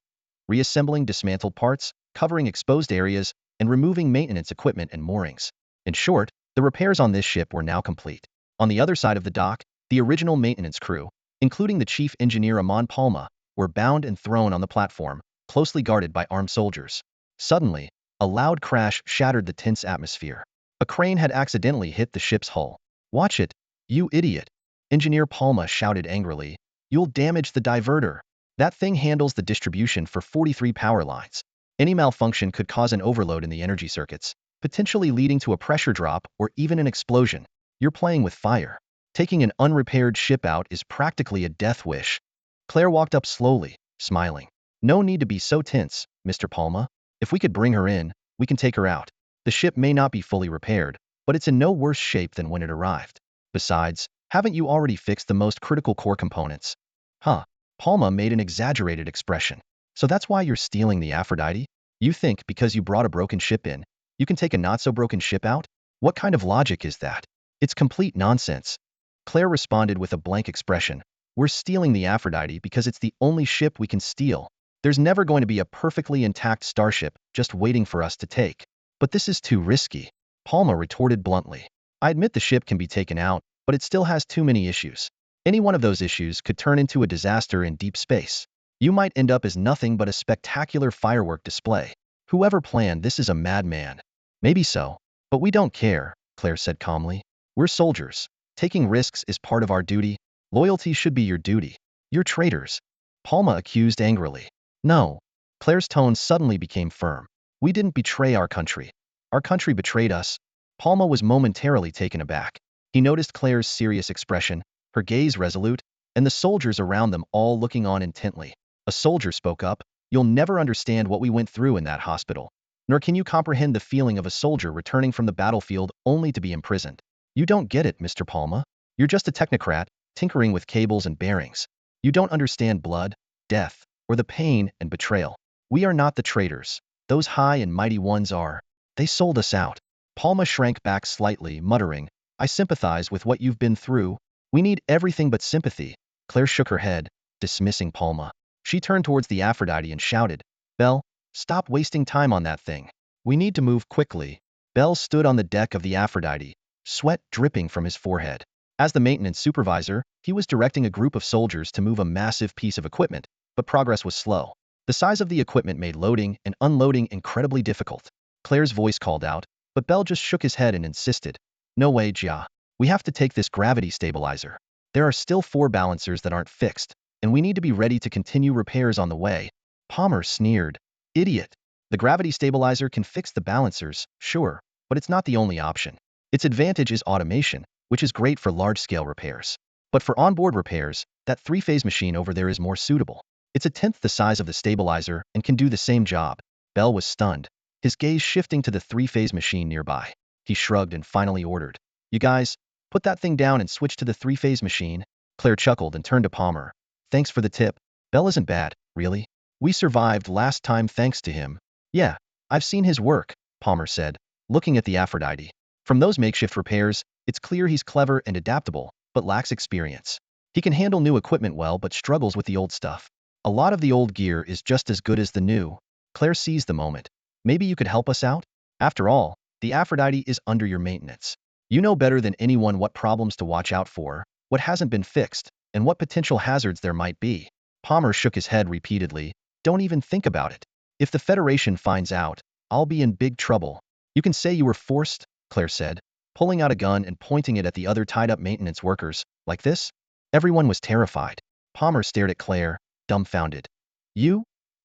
S1: reassembling dismantled parts, covering exposed areas, and removing maintenance equipment and moorings. In short, the repairs on this ship were now complete. On the other side of the dock, the original maintenance crew, including the chief engineer Amon Palma, were bound and thrown on the platform, closely guarded by armed soldiers. Suddenly, a loud crash shattered the tense atmosphere. A crane had accidentally hit the ship's hull. Watch it, you idiot! Engineer Palma shouted angrily. You'll damage the diverter. That thing handles the distribution for 43 power lines. Any malfunction could cause an overload in the energy circuits, potentially leading to a pressure drop or even an explosion. You're playing with fire. Taking an unrepaired ship out is practically a death wish. Claire walked up slowly, smiling. No need to be so tense, Mr. Palma. If we could bring her in, we can take her out. The ship may not be fully repaired, but it's in no worse shape than when it arrived. Besides, haven't you already fixed the most critical core components? Huh. Palma made an exaggerated expression. So that's why you're stealing the Aphrodite? You think because you brought a broken ship in, you can take a not-so-broken ship out? What kind of logic is that? It's complete nonsense. Claire responded with a blank expression. We're stealing the Aphrodite because it's the only ship we can steal. There's never going to be a perfectly intact starship just waiting for us to take. But this is too risky. Palma retorted bluntly. I admit the ship can be taken out, but it still has too many issues. Any one of those issues could turn into a disaster in deep space. You might end up as nothing but a spectacular firework display. Whoever planned this is a madman. Maybe so, but we don't care, Claire said calmly. We're soldiers. Taking risks is part of our duty. Loyalty should be your duty. You're traitors. Palma accused angrily. No. Claire's tone suddenly became firm. We didn't betray our country. Our country betrayed us. Palma was momentarily taken aback. He noticed Claire's serious expression, her gaze resolute, and the soldiers around them all looking on intently. A soldier spoke up. You'll never understand what we went through in that hospital. Nor can you comprehend the feeling of a soldier returning from the battlefield only to be imprisoned. You don't get it, Mr. Palma. You're just a technocrat, tinkering with cables and bearings. You don't understand blood, death, or the pain and betrayal. We are not the traitors. Those high and mighty ones are. They sold us out. Palma shrank back slightly, muttering, I sympathize with what you've been through. We need everything but sympathy. Claire shook her head, dismissing Palma. She turned towards the Aphrodite and shouted, Belle, stop wasting time on that thing. We need to move quickly. Belle stood on the deck of the Aphrodite, sweat dripping from his forehead. As the maintenance supervisor, he was directing a group of soldiers to move a massive piece of equipment, but progress was slow. The size of the equipment made loading and unloading incredibly difficult. Claire's voice called out, but Belle just shook his head and insisted, No way, Jia. We have to take this gravity stabilizer. There are still 4 balancers that aren't fixed, and we need to be ready to continue repairs on the way. Palmer sneered. Idiot. The gravity stabilizer can fix the balancers, sure, but it's not the only option. Its advantage is automation, which is great for large-scale repairs. But for onboard repairs, that 3-phase machine over there is more suitable. It's a tenth the size of the stabilizer and can do the same job. Bell was stunned, his gaze shifting to the 3-phase machine nearby. He shrugged and finally ordered, "You guys, put that thing down and switch to the 3-phase machine." Claire chuckled and turned to Palmer. "Thanks for the tip. Bell isn't bad, really. We survived last time thanks to him." "Yeah, I've seen his work," Palmer said, looking at the Aphrodite. "From those makeshift repairs, it's clear he's clever and adaptable, but lacks experience. He can handle new equipment well but struggles with the old stuff. A lot of the old gear is just as good as the new." Claire seized the moment. "Maybe you could help us out? After all, the Aphrodite is under your maintenance. You know better than anyone what problems to watch out for, what hasn't been fixed, and what potential hazards there might be." Palmer shook his head repeatedly. "Don't even think about it. If the Federation finds out, I'll be in big trouble." "You can say you were forced," Claire said, pulling out a gun and pointing it at the other tied-up maintenance workers. "Like this?" Everyone was terrified. Palmer stared at Claire, dumbfounded. You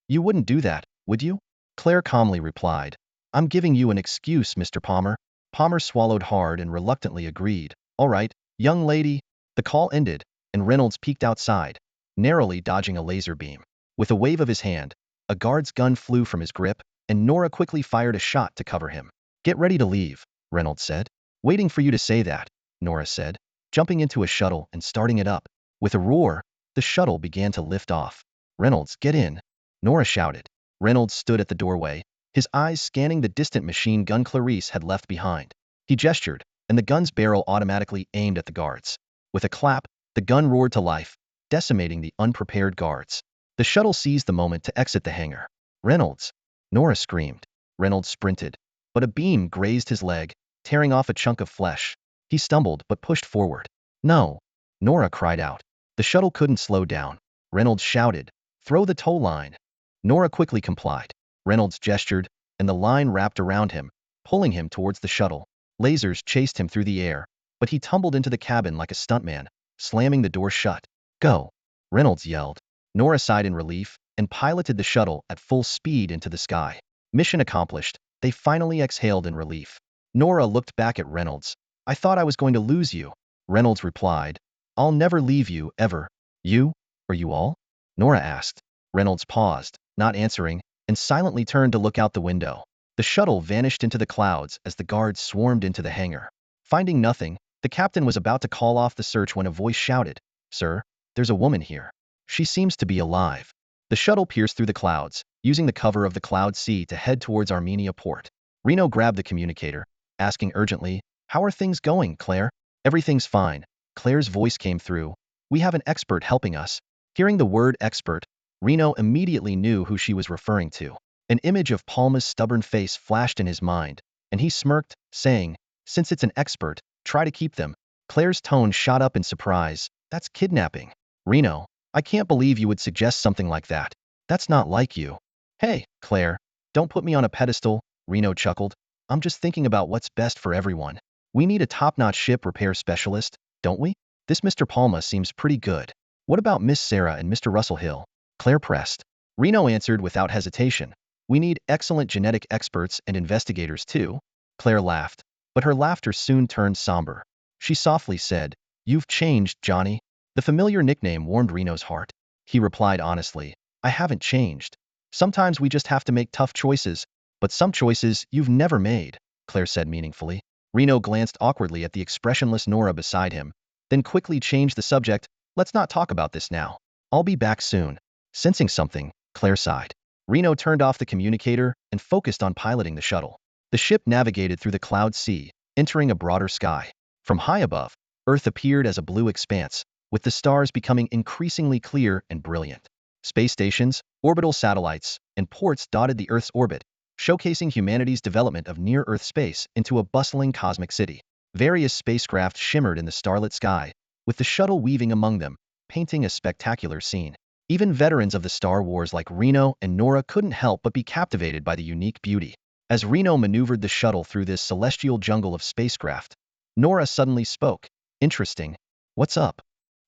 S1: wouldn't do that, would you?" Claire calmly replied. "I'm giving you an excuse, Mr. Palmer." Palmer swallowed hard and reluctantly agreed. "All right, young lady." The call ended, and Reynolds peeked outside, narrowly dodging a laser beam. With a wave of his hand, a guard's gun flew from his grip, and Nora quickly fired a shot to cover him. "Get ready to leave," Reynolds said. "Waiting for you to say that," Nora said, jumping into a shuttle and starting it up. With a roar, the shuttle began to lift off. "Reynolds, get in," Nora shouted. Reynolds stood at the doorway, his eyes scanning the distant machine gun Clarice had left behind. He gestured, and the gun's barrel automatically aimed at the guards. With a clap, the gun roared to life, decimating the unprepared guards. The shuttle seized the moment to exit the hangar. "Reynolds!" Nora screamed. Reynolds sprinted, but a beam grazed his leg, tearing off a chunk of flesh. He stumbled but pushed forward. "No!" Nora cried out. The shuttle couldn't slow down. Reynolds shouted, "Throw the tow line." Nora quickly complied. Reynolds gestured, and the line wrapped around him, pulling him towards the shuttle. Lasers chased him through the air, but he tumbled into the cabin like a stuntman, slamming the door shut. "Go!" Reynolds yelled. Nora sighed in relief and piloted the shuttle at full speed into the sky. Mission accomplished. They finally exhaled in relief. Nora looked back at Reynolds. "I thought I was going to lose you." Reynolds replied, "I'll never leave you, ever." "You? Or you all?" Nora asked. Reynolds paused, not answering, and silently turned to look out the window. The shuttle vanished into the clouds as the guards swarmed into the hangar. Finding nothing, the captain was about to call off the search when a voice shouted, "Sir, there's a woman here. She seems to be alive." The shuttle pierced through the clouds, using the cover of the cloud sea to head towards Armenia port. Reno grabbed the communicator, asking urgently, "How are things going, Claire?" "Everything's fine." Claire's voice came through. "We have an expert helping us." Hearing the word expert, Reno immediately knew who she was referring to. An image of Palma's stubborn face flashed in his mind, and he smirked, saying, "Since it's an expert, try to keep them." Claire's tone shot up in surprise. "That's kidnapping." "Reno, I can't believe you would suggest something like that. That's not like you." "Hey, Claire, don't put me on a pedestal," Reno chuckled. "I'm just thinking about what's best for everyone. We need a top-notch ship repair specialist, don't we? This Mr. Palma seems pretty good. What about Miss Sarah and Mr. Russell Hill?" Claire pressed. Reno answered without hesitation. "We need excellent genetic experts and investigators too." Claire laughed, but her laughter soon turned somber. She softly said, "You've changed, Johnny." The familiar nickname warmed Reno's heart. He replied honestly, "I haven't changed. Sometimes we just have to make tough choices, but some choices you've never made," Claire said meaningfully. Reno glanced awkwardly at the expressionless Nora beside him, then quickly changed the subject. "Let's not talk about this now. I'll be back soon." Sensing something, Claire sighed. Reno turned off the communicator and focused on piloting the shuttle. The ship navigated through the cloud sea, entering a broader sky. From high above, Earth appeared as a blue expanse, with the stars becoming increasingly clear and brilliant. Space stations, orbital satellites, and ports dotted the Earth's orbit, showcasing humanity's development of near-Earth space into a bustling cosmic city. Various spacecraft shimmered in the starlit sky, with the shuttle weaving among them, painting a spectacular scene. Even veterans of the Star Wars like Reno and Nora couldn't help but be captivated by the unique beauty. As Reno maneuvered the shuttle through this celestial jungle of spacecraft, Nora suddenly spoke. Interesting. What's up?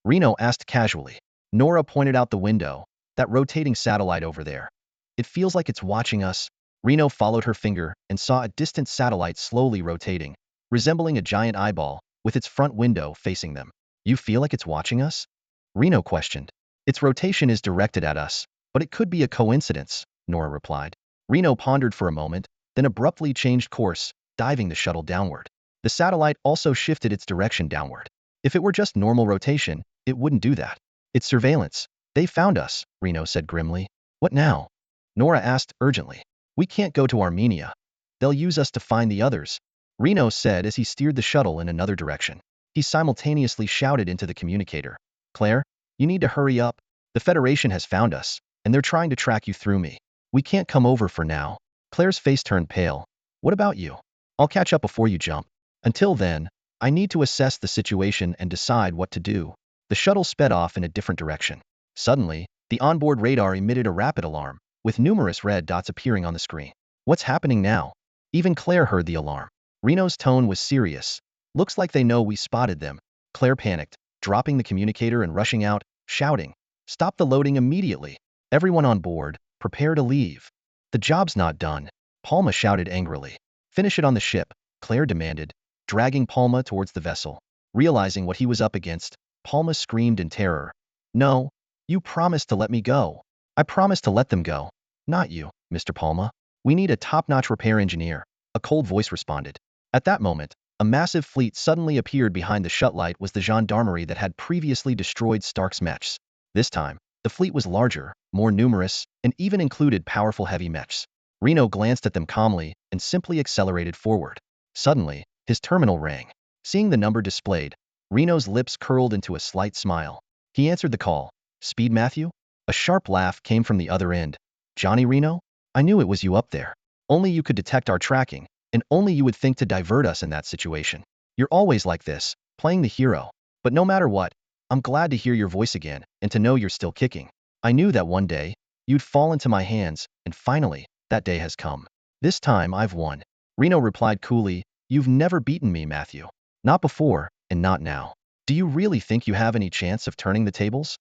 S1: Reno asked casually. Nora pointed out the window. That rotating satellite over there. It feels like it's watching us. Reno followed her finger and saw a distant satellite slowly rotating, resembling a giant eyeball, with its front window facing them. You feel like it's watching us? Reno questioned. Its rotation is directed at us, but it could be a coincidence, Nora replied. Reno pondered for a moment, then abruptly changed course, diving the shuttle downward. The satellite also shifted its direction downward. If it were just normal rotation, it wouldn't do that. It's surveillance. They found us, Reno said grimly. What now? Nora asked urgently. We can't go to Armenia. They'll use us to find the others, Reno said as he steered the shuttle in another direction. He simultaneously shouted into the communicator. Claire, you need to hurry up. The Federation has found us, and they're trying to track you through me. We can't come over for now. Claire's face turned pale. What about you? I'll catch up before you jump. Until then, I need to assess the situation and decide what to do. The shuttle sped off in a different direction. Suddenly, the onboard radar emitted a rapid alarm, with numerous red dots appearing on the screen. What's happening now? Even Claire heard the alarm. Reno's tone was serious. Looks like they know we spotted them. Claire panicked, dropping the communicator and rushing out, shouting, Stop the loading immediately. Everyone on board, prepare to leave. The job's not done. Palma shouted angrily. Finish it on the ship, Claire demanded, dragging Palma towards the vessel. Realizing what he was up against, Palma screamed in terror. No, you promised to let me go. I promised to let them go. Not you, Mr. Palma. We need a top-notch repair engineer, a cold voice responded. At that moment, a massive fleet suddenly appeared behind the shutlight was the gendarmerie that had previously destroyed Stark's mechs. This time, the fleet was larger, more numerous, and even included powerful heavy mechs. Reno glanced at them calmly and simply accelerated forward. Suddenly, his terminal rang. Seeing the number displayed, Reno's lips curled into a slight smile. He answered the call. Speed Matthew? A sharp laugh came from the other end. Johnny Reno? I knew it was you up there. Only you could detect our tracking, and only you would think to divert us in that situation. You're always like this, playing the hero. But no matter what, I'm glad to hear your voice again and to know you're still kicking. I knew that one day, you'd fall into my hands, and finally, that day has come. This time I've won. Reno replied coolly, You've never beaten me, Matthew. Not before, and not now. Do you really think you have any chance of turning the tables?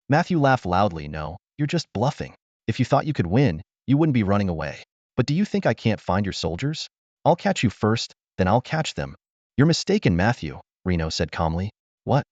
S1: Matthew laughed loudly. No, you're just bluffing. If you thought you could win, you wouldn't be running away. But do you think I can't find your soldiers? I'll catch you first, then I'll catch them. You're mistaken, Matthew, Reno said calmly. What?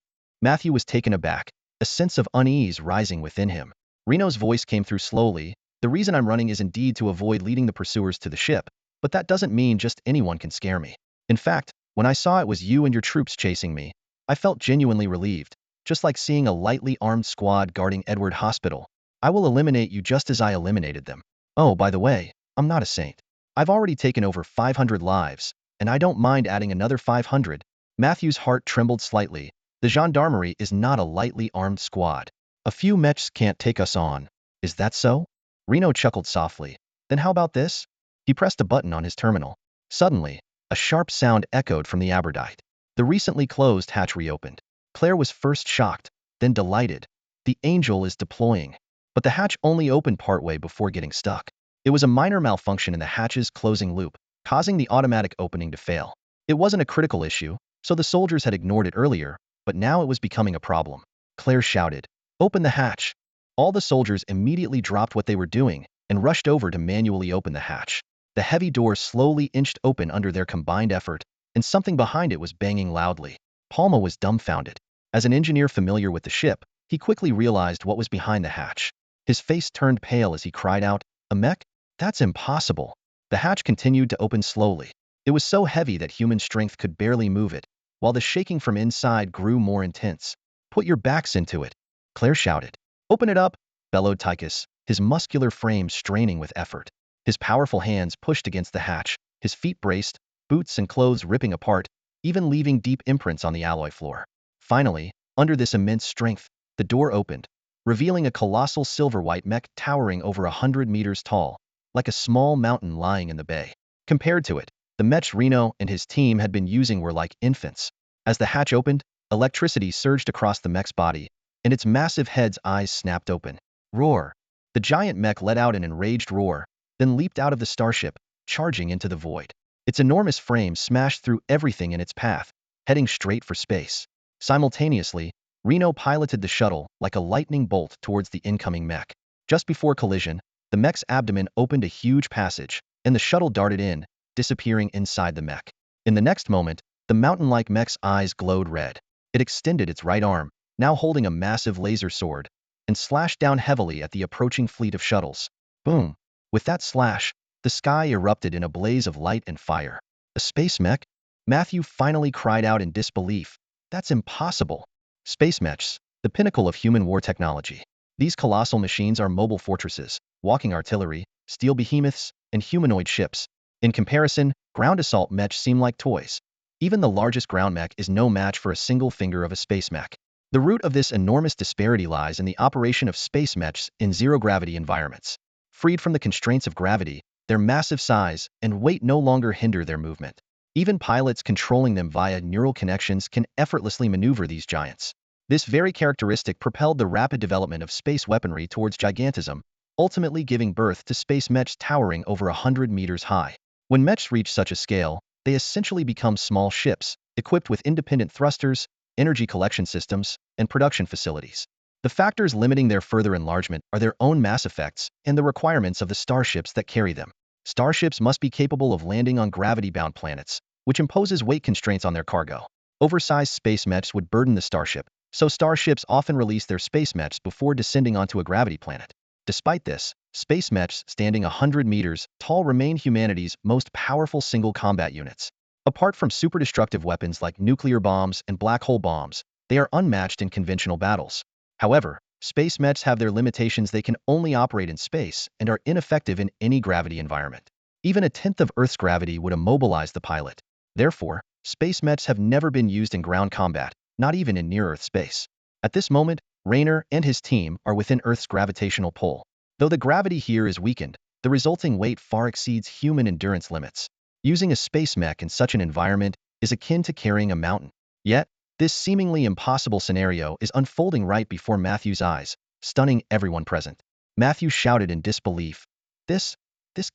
S1: Matthew was taken aback, a sense of unease rising within him. Reno's voice came through slowly. The reason I'm running is indeed to avoid leading the pursuers to the ship, but that doesn't mean just anyone can scare me. In fact, when I saw it was you and your troops chasing me, I felt genuinely relieved, just like seeing a lightly armed squad guarding Edward Hospital. I will eliminate you just as I eliminated them. Oh, by the way, I'm not a saint. I've already taken over 500 lives, and I don't mind adding another 500. Matthew's heart trembled slightly. The gendarmerie is not a lightly armed squad. A few mechs can't take us on. Is that so? Reno chuckled softly. Then how about this? He pressed a button on his terminal. Suddenly, a sharp sound echoed from the Aberdite. The recently closed hatch reopened. Claire was first shocked, then delighted. The Angel is deploying. But the hatch only opened partway before getting stuck. It was a minor malfunction in the hatch's closing loop, causing the automatic opening to fail. It wasn't a critical issue, so the soldiers had ignored it earlier, but now it was becoming a problem. Claire shouted, Open the hatch. All the soldiers immediately dropped what they were doing and rushed over to manually open the hatch. The heavy door slowly inched open under their combined effort, and something behind it was banging loudly. Palma was dumbfounded. As an engineer familiar with the ship, he quickly realized what was behind the hatch. His face turned pale as he cried out, A mech? That's impossible. The hatch continued to open slowly. It was so heavy that human strength could barely move it, while the shaking from inside grew more intense. Put your backs into it, Claire shouted. Open it up, bellowed Tychus, his muscular frame straining with effort. His powerful hands pushed against the hatch, his feet braced, boots and clothes ripping apart, even leaving deep imprints on the alloy floor. Finally, under this immense strength, the door opened, revealing a colossal silver-white mech towering over 100 meters tall, like a small mountain lying in the bay. Compared to it, the mechs Reno and his team had been using were like infants. As the hatch opened, electricity surged across the mech's body, and its massive head's eyes snapped open. Roar! The giant mech let out an enraged roar, then leaped out of the starship, charging into the void. Its enormous frame smashed through everything in its path, heading straight for space. Simultaneously, Reno piloted the shuttle like a lightning bolt towards the incoming mech. Just before collision, the mech's abdomen opened a huge passage, and the shuttle darted in, disappearing inside the mech. In the next moment, the mountain-like mech's eyes glowed red. It extended its right arm, now holding a massive laser sword, and slashed down heavily at the approaching fleet of shuttles. Boom! With that slash, the sky erupted in a blaze of light and fire. A space mech? Matthew finally cried out in disbelief. That's impossible. Space mechs, the pinnacle of human war technology. These colossal machines are mobile fortresses, walking artillery, steel behemoths, and humanoid ships. In comparison, ground assault mechs seem like toys. Even the largest ground mech is no match for a single finger of a space mech. The root of this enormous disparity lies in the operation of space mechs in zero-gravity environments. Freed from the constraints of gravity, their massive size and weight no longer hinder their movement. Even pilots controlling them via neural connections can effortlessly maneuver these giants. This very characteristic propelled the rapid development of space weaponry towards gigantism, ultimately giving birth to space mechs towering over 100 meters high. When mechs reach such a scale, they essentially become small ships, equipped with independent thrusters, energy collection systems, and production facilities. The factors limiting their further enlargement are their own mass effects and the requirements of the starships that carry them. Starships must be capable of landing on gravity-bound planets, which imposes weight constraints on their cargo. Oversized space mechs would burden the starship, so starships often release their space mechs before descending onto a gravity planet. Despite this, space mechs standing 100 meters tall remain humanity's most powerful single combat units. Apart from super-destructive weapons like nuclear bombs and black hole bombs, they are unmatched in conventional battles. However, space mechs have their limitations. They can only operate in space and are ineffective in any gravity environment. Even a tenth of Earth's gravity would immobilize the pilot. Therefore, space mechs have never been used in ground combat, not even in near-Earth space. At this moment, Rayner and his team are within Earth's gravitational pull. Though the gravity here is weakened, the resulting weight far exceeds human endurance limits. Using a space mech in such an environment is akin to carrying a mountain. Yet, this seemingly impossible scenario is unfolding right before Matthew's eyes, stunning everyone present. Matthew shouted in disbelief, This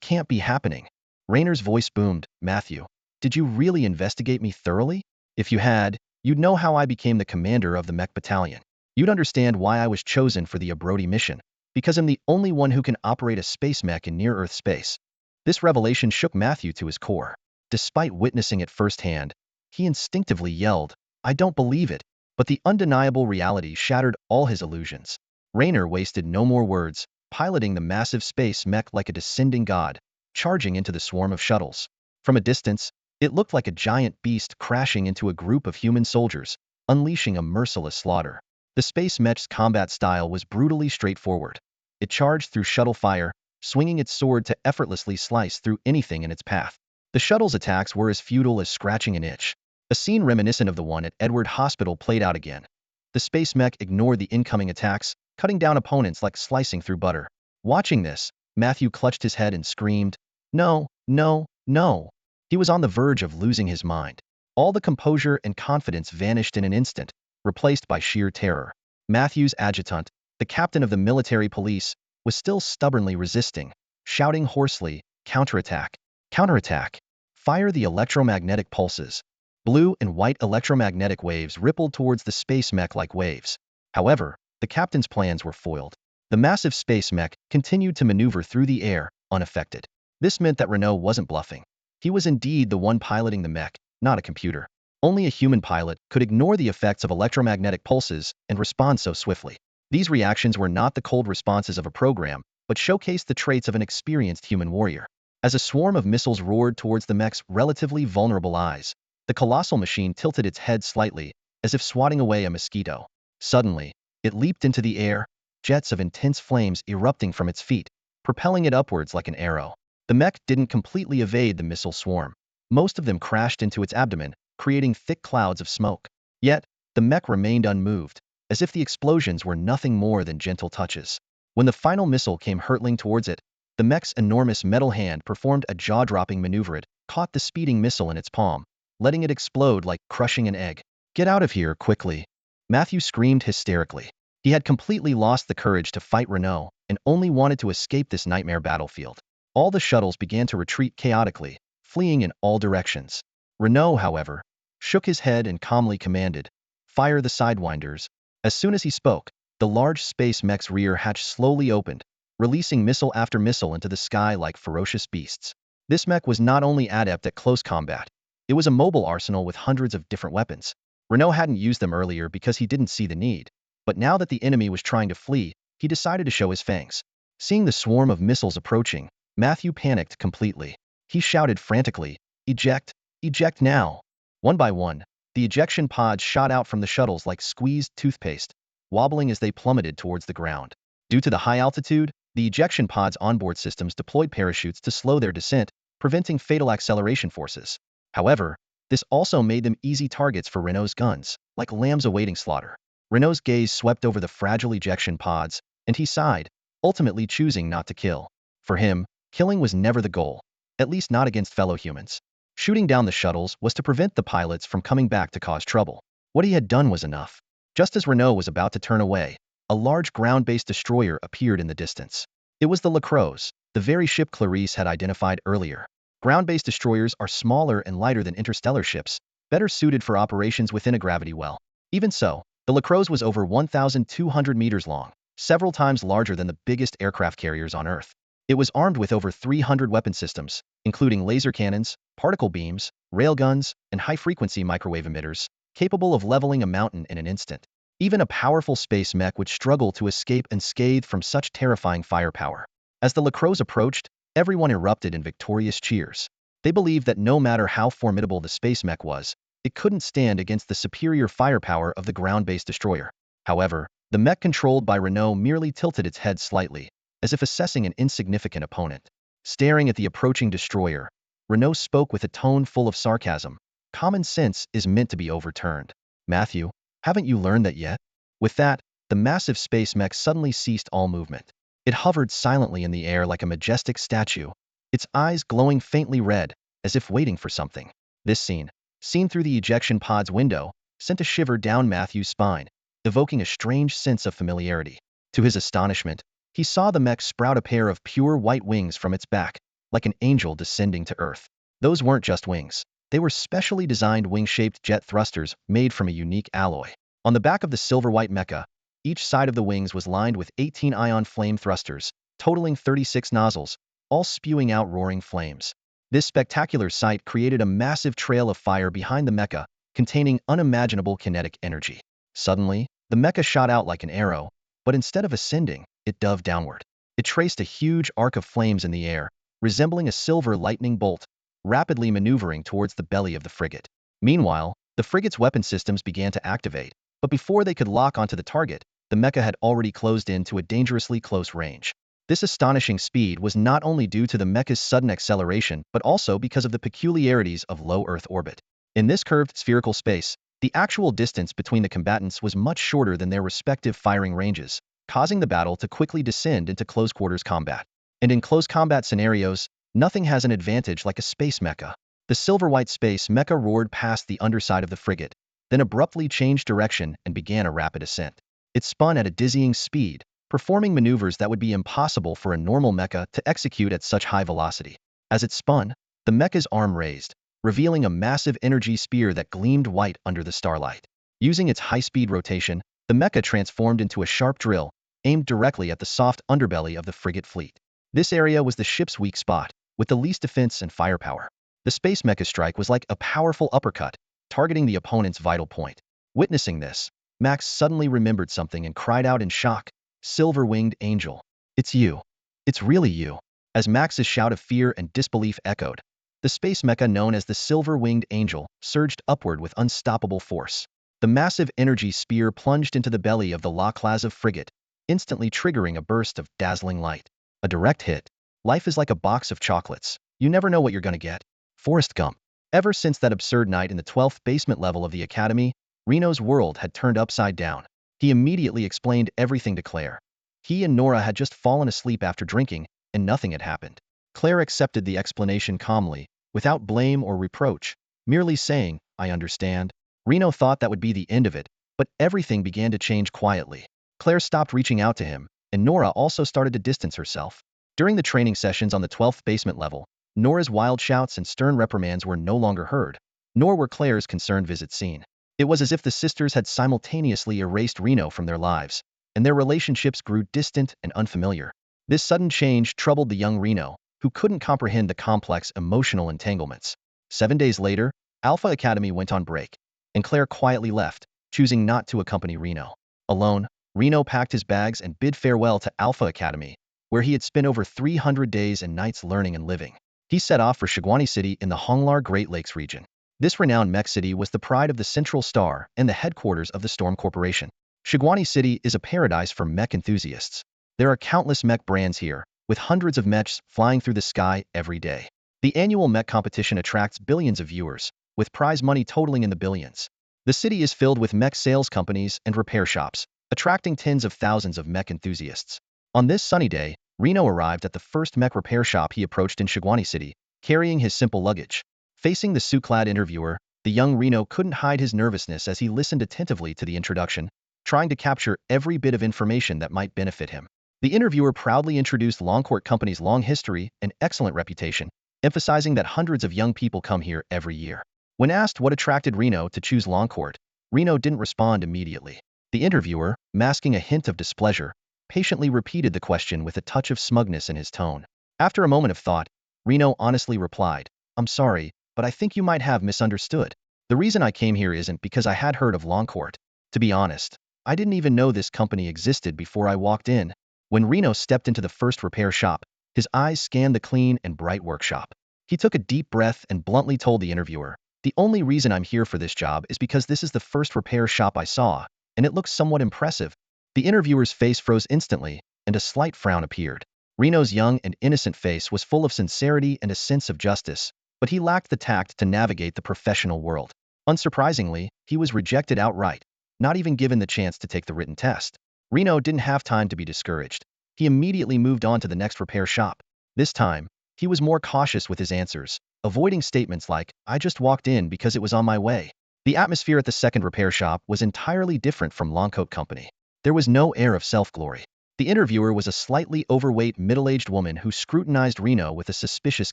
S1: can't be happening." Rayner's voice boomed, "Matthew, did you really investigate me thoroughly? If you had, you'd know how I became the commander of the mech battalion. You'd understand why I was chosen for the Abroti mission, because I'm the only one who can operate a space mech in near-Earth space." This revelation shook Matthew to his core. Despite witnessing it firsthand, he instinctively yelled, "I don't believe it," but the undeniable reality shattered all his illusions. Rayner wasted no more words, piloting the massive space mech like a descending god, charging into the swarm of shuttles. From a distance, it looked like a giant beast crashing into a group of human soldiers, unleashing a merciless slaughter. The space mech's combat style was brutally straightforward. It charged through shuttle fire, swinging its sword to effortlessly slice through anything in its path. The shuttle's attacks were as futile as scratching an itch. A scene reminiscent of the one at Edward Hospital played out again. The space mech ignored the incoming attacks, cutting down opponents like slicing through butter. Watching this, Matthew clutched his head and screamed, "No, no, no." He was on the verge of losing his mind. All the composure and confidence vanished in an instant, replaced by sheer terror. Matthew's adjutant, the captain of the military police, was still stubbornly resisting, shouting hoarsely, "Counterattack! Counterattack! Fire the electromagnetic pulses!" Blue and white electromagnetic waves rippled towards the space mech like waves. However, the captain's plans were foiled. The massive space mech continued to maneuver through the air, unaffected. This meant that Renault wasn't bluffing. He was indeed the one piloting the mech, not a computer. Only a human pilot could ignore the effects of electromagnetic pulses and respond so swiftly. These reactions were not the cold responses of a program, but showcased the traits of an experienced human warrior. As a swarm of missiles roared towards the mech's relatively vulnerable eyes, the colossal machine tilted its head slightly, as if swatting away a mosquito. Suddenly, it leaped into the air, jets of intense flames erupting from its feet, propelling it upwards like an arrow. The mech didn't completely evade the missile swarm. Most of them crashed into its abdomen, creating thick clouds of smoke. Yet, the mech remained unmoved, as if the explosions were nothing more than gentle touches. When the final missile came hurtling towards it, the mech's enormous metal hand performed a jaw-dropping maneuver. It caught the speeding missile in its palm, letting it explode like crushing an egg. "Get out of here, quickly!" Matthew screamed hysterically. He had completely lost the courage to fight Renault and only wanted to escape this nightmare battlefield. All the shuttles began to retreat chaotically, fleeing in all directions. Renault, however, shook his head and calmly commanded, "Fire the sidewinders." As soon as he spoke, the large space mech's rear hatch slowly opened, releasing missile after missile into the sky like ferocious beasts. This mech was not only adept at close combat, it was a mobile arsenal with hundreds of different weapons. Renault hadn't used them earlier because he didn't see the need, but now that the enemy was trying to flee, he decided to show his fangs. Seeing the swarm of missiles approaching, Matthew panicked completely. He shouted frantically, "Eject! Eject now!" One by one, the ejection pods shot out from the shuttles like squeezed toothpaste, wobbling as they plummeted towards the ground. Due to the high altitude, the ejection pods' onboard systems deployed parachutes to slow their descent, preventing fatal acceleration forces. However, this also made them easy targets for Renault's guns, like lambs awaiting slaughter. Renault's gaze swept over the fragile ejection pods, and he sighed, ultimately choosing not to kill. For him, killing was never the goal, at least not against fellow humans. Shooting down the shuttles was to prevent the pilots from coming back to cause trouble. What he had done was enough. Just as Renault was about to turn away, a large ground-based destroyer appeared in the distance. It was the La Crosse, the very ship Clarice had identified earlier. Ground-based destroyers are smaller and lighter than interstellar ships, better suited for operations within a gravity well. Even so, the La Crosse was over 1,200 meters long, several times larger than the biggest aircraft carriers on Earth. It was armed with over 300 weapon systems, including laser cannons, particle beams, railguns, and high-frequency microwave emitters, capable of leveling a mountain in an instant. Even a powerful space mech would struggle to escape unscathed from such terrifying firepower. As the La Crosse approached, everyone erupted in victorious cheers. They believed that no matter how formidable the space mech was, it couldn't stand against the superior firepower of the ground-based destroyer. However, the mech controlled by Renault merely tilted its head slightly, as if assessing an insignificant opponent. Staring at the approaching destroyer, Renault spoke with a tone full of sarcasm. "Common sense is meant to be overturned. Matthew, haven't you learned that yet?" With that, the massive space mech suddenly ceased all movement. It hovered silently in the air like a majestic statue, its eyes glowing faintly red, as if waiting for something. This scene, seen through the ejection pod's window, sent a shiver down Matthew's spine, evoking a strange sense of familiarity. To his astonishment, he saw the mech sprout a pair of pure white wings from its back, like an angel descending to Earth. Those weren't just wings. They were specially designed wing-shaped jet thrusters made from a unique alloy. On the back of the silver-white mecha, each side of the wings was lined with 18 ion flame thrusters, totaling 36 nozzles, all spewing out roaring flames. This spectacular sight created a massive trail of fire behind the mecha, containing unimaginable kinetic energy. Suddenly, the mecha shot out like an arrow, but instead of ascending, it dove downward. It traced a huge arc of flames in the air, resembling a silver lightning bolt, rapidly maneuvering towards the belly of the frigate. Meanwhile, the frigate's weapon systems began to activate, but before they could lock onto the target, the mecha had already closed in to a dangerously close range. This astonishing speed was not only due to the mecha's sudden acceleration, but also because of the peculiarities of low Earth orbit. In this curved spherical space, the actual distance between the combatants was much shorter than their respective firing ranges, causing the battle to quickly descend into close-quarters combat. And in close combat scenarios, nothing has an advantage like a space mecha. The silver-white space mecha roared past the underside of the frigate, then abruptly changed direction and began a rapid ascent. It spun at a dizzying speed, performing maneuvers that would be impossible for a normal mecha to execute at such high velocity. As it spun, the mecha's arm raised, revealing a massive energy spear that gleamed white under the starlight. Using its high-speed rotation, the mecha transformed into a sharp drill, aimed directly at the soft underbelly of the frigate fleet. This area was the ship's weak spot, with the least defense and firepower. The space mecha strike was like a powerful uppercut, targeting the opponent's vital point. Witnessing this, Max suddenly remembered something and cried out in shock, "Silver-winged angel. It's you. It's really you." As Max's shout of fear and disbelief echoed, the space mecha known as the Silver-winged angel surged upward with unstoppable force. The massive energy spear plunged into the belly of the La Classe frigate, instantly triggering a burst of dazzling light. A direct hit. Life is like a box of chocolates. You never know what you're gonna get. Forrest Gump. Ever since that absurd night in the 12th basement level of the academy, Reno's world had turned upside down. He immediately explained everything to Claire. He and Nora had just fallen asleep after drinking, and nothing had happened. Claire accepted the explanation calmly, without blame or reproach, merely saying, "I understand." Reno thought that would be the end of it, but everything began to change quietly. Claire stopped reaching out to him, and Nora also started to distance herself. During the training sessions on the 12th basement level, Nora's wild shouts and stern reprimands were no longer heard. nor were Claire's concerned visit seen. It was as if the sisters had simultaneously erased Reno from their lives, and their relationships grew distant and unfamiliar. This sudden change troubled the young Reno, who couldn't comprehend the complex emotional entanglements. 7 days later, Alpha Academy went on break, and Claire quietly left, choosing not to accompany Reno. Alone, Reno packed his bags and bid farewell to Alpha Academy, where he had spent over 300 days and nights learning and living. He set off for Shigwani City in the Honglar Great Lakes region. This renowned mech city was the pride of the Central Star and the headquarters of the Storm Corporation. Shigwani City is a paradise for mech enthusiasts. There are countless mech brands here, with hundreds of mechs flying through the sky every day. The annual mech competition attracts billions of viewers, with prize money totaling in the billions. The city is filled with mech sales companies and repair shops, attracting tens of thousands of mech enthusiasts. On this sunny day, Reno arrived at the first mech repair shop he approached in Shigwani City, carrying his simple luggage. Facing the suit-clad interviewer, the young Reno couldn't hide his nervousness as he listened attentively to the introduction, trying to capture every bit of information that might benefit him. The interviewer proudly introduced Longcourt Company's long history and excellent reputation, emphasizing that hundreds of young people come here every year. When asked what attracted Reno to choose Longcourt, Reno didn't respond immediately. The interviewer, masking a hint of displeasure, patiently repeated the question with a touch of smugness in his tone. After a moment of thought, Reno honestly replied, "I'm sorry, but I think you might have misunderstood. The reason I came here isn't because I had heard of Longcourt. To be honest, I didn't even know this company existed before I walked in." When Reno stepped into the first repair shop, his eyes scanned the clean and bright workshop. He took a deep breath and bluntly told the interviewer, "The only reason I'm here for this job is because this is the first repair shop I saw, and it looks somewhat impressive." The interviewer's face froze instantly, and a slight frown appeared. Reno's young and innocent face was full of sincerity and a sense of justice, but he lacked the tact to navigate the professional world. Unsurprisingly, he was rejected outright, not even given the chance to take the written test. Reno didn't have time to be discouraged. He immediately moved on to the next repair shop. This time, he was more cautious with his answers, avoiding statements like, "I just walked in because it was on my way." The atmosphere at the second repair shop was entirely different from Longcoat Company. There was no air of self-glory. The interviewer was a slightly overweight middle-aged woman who scrutinized Reno with a suspicious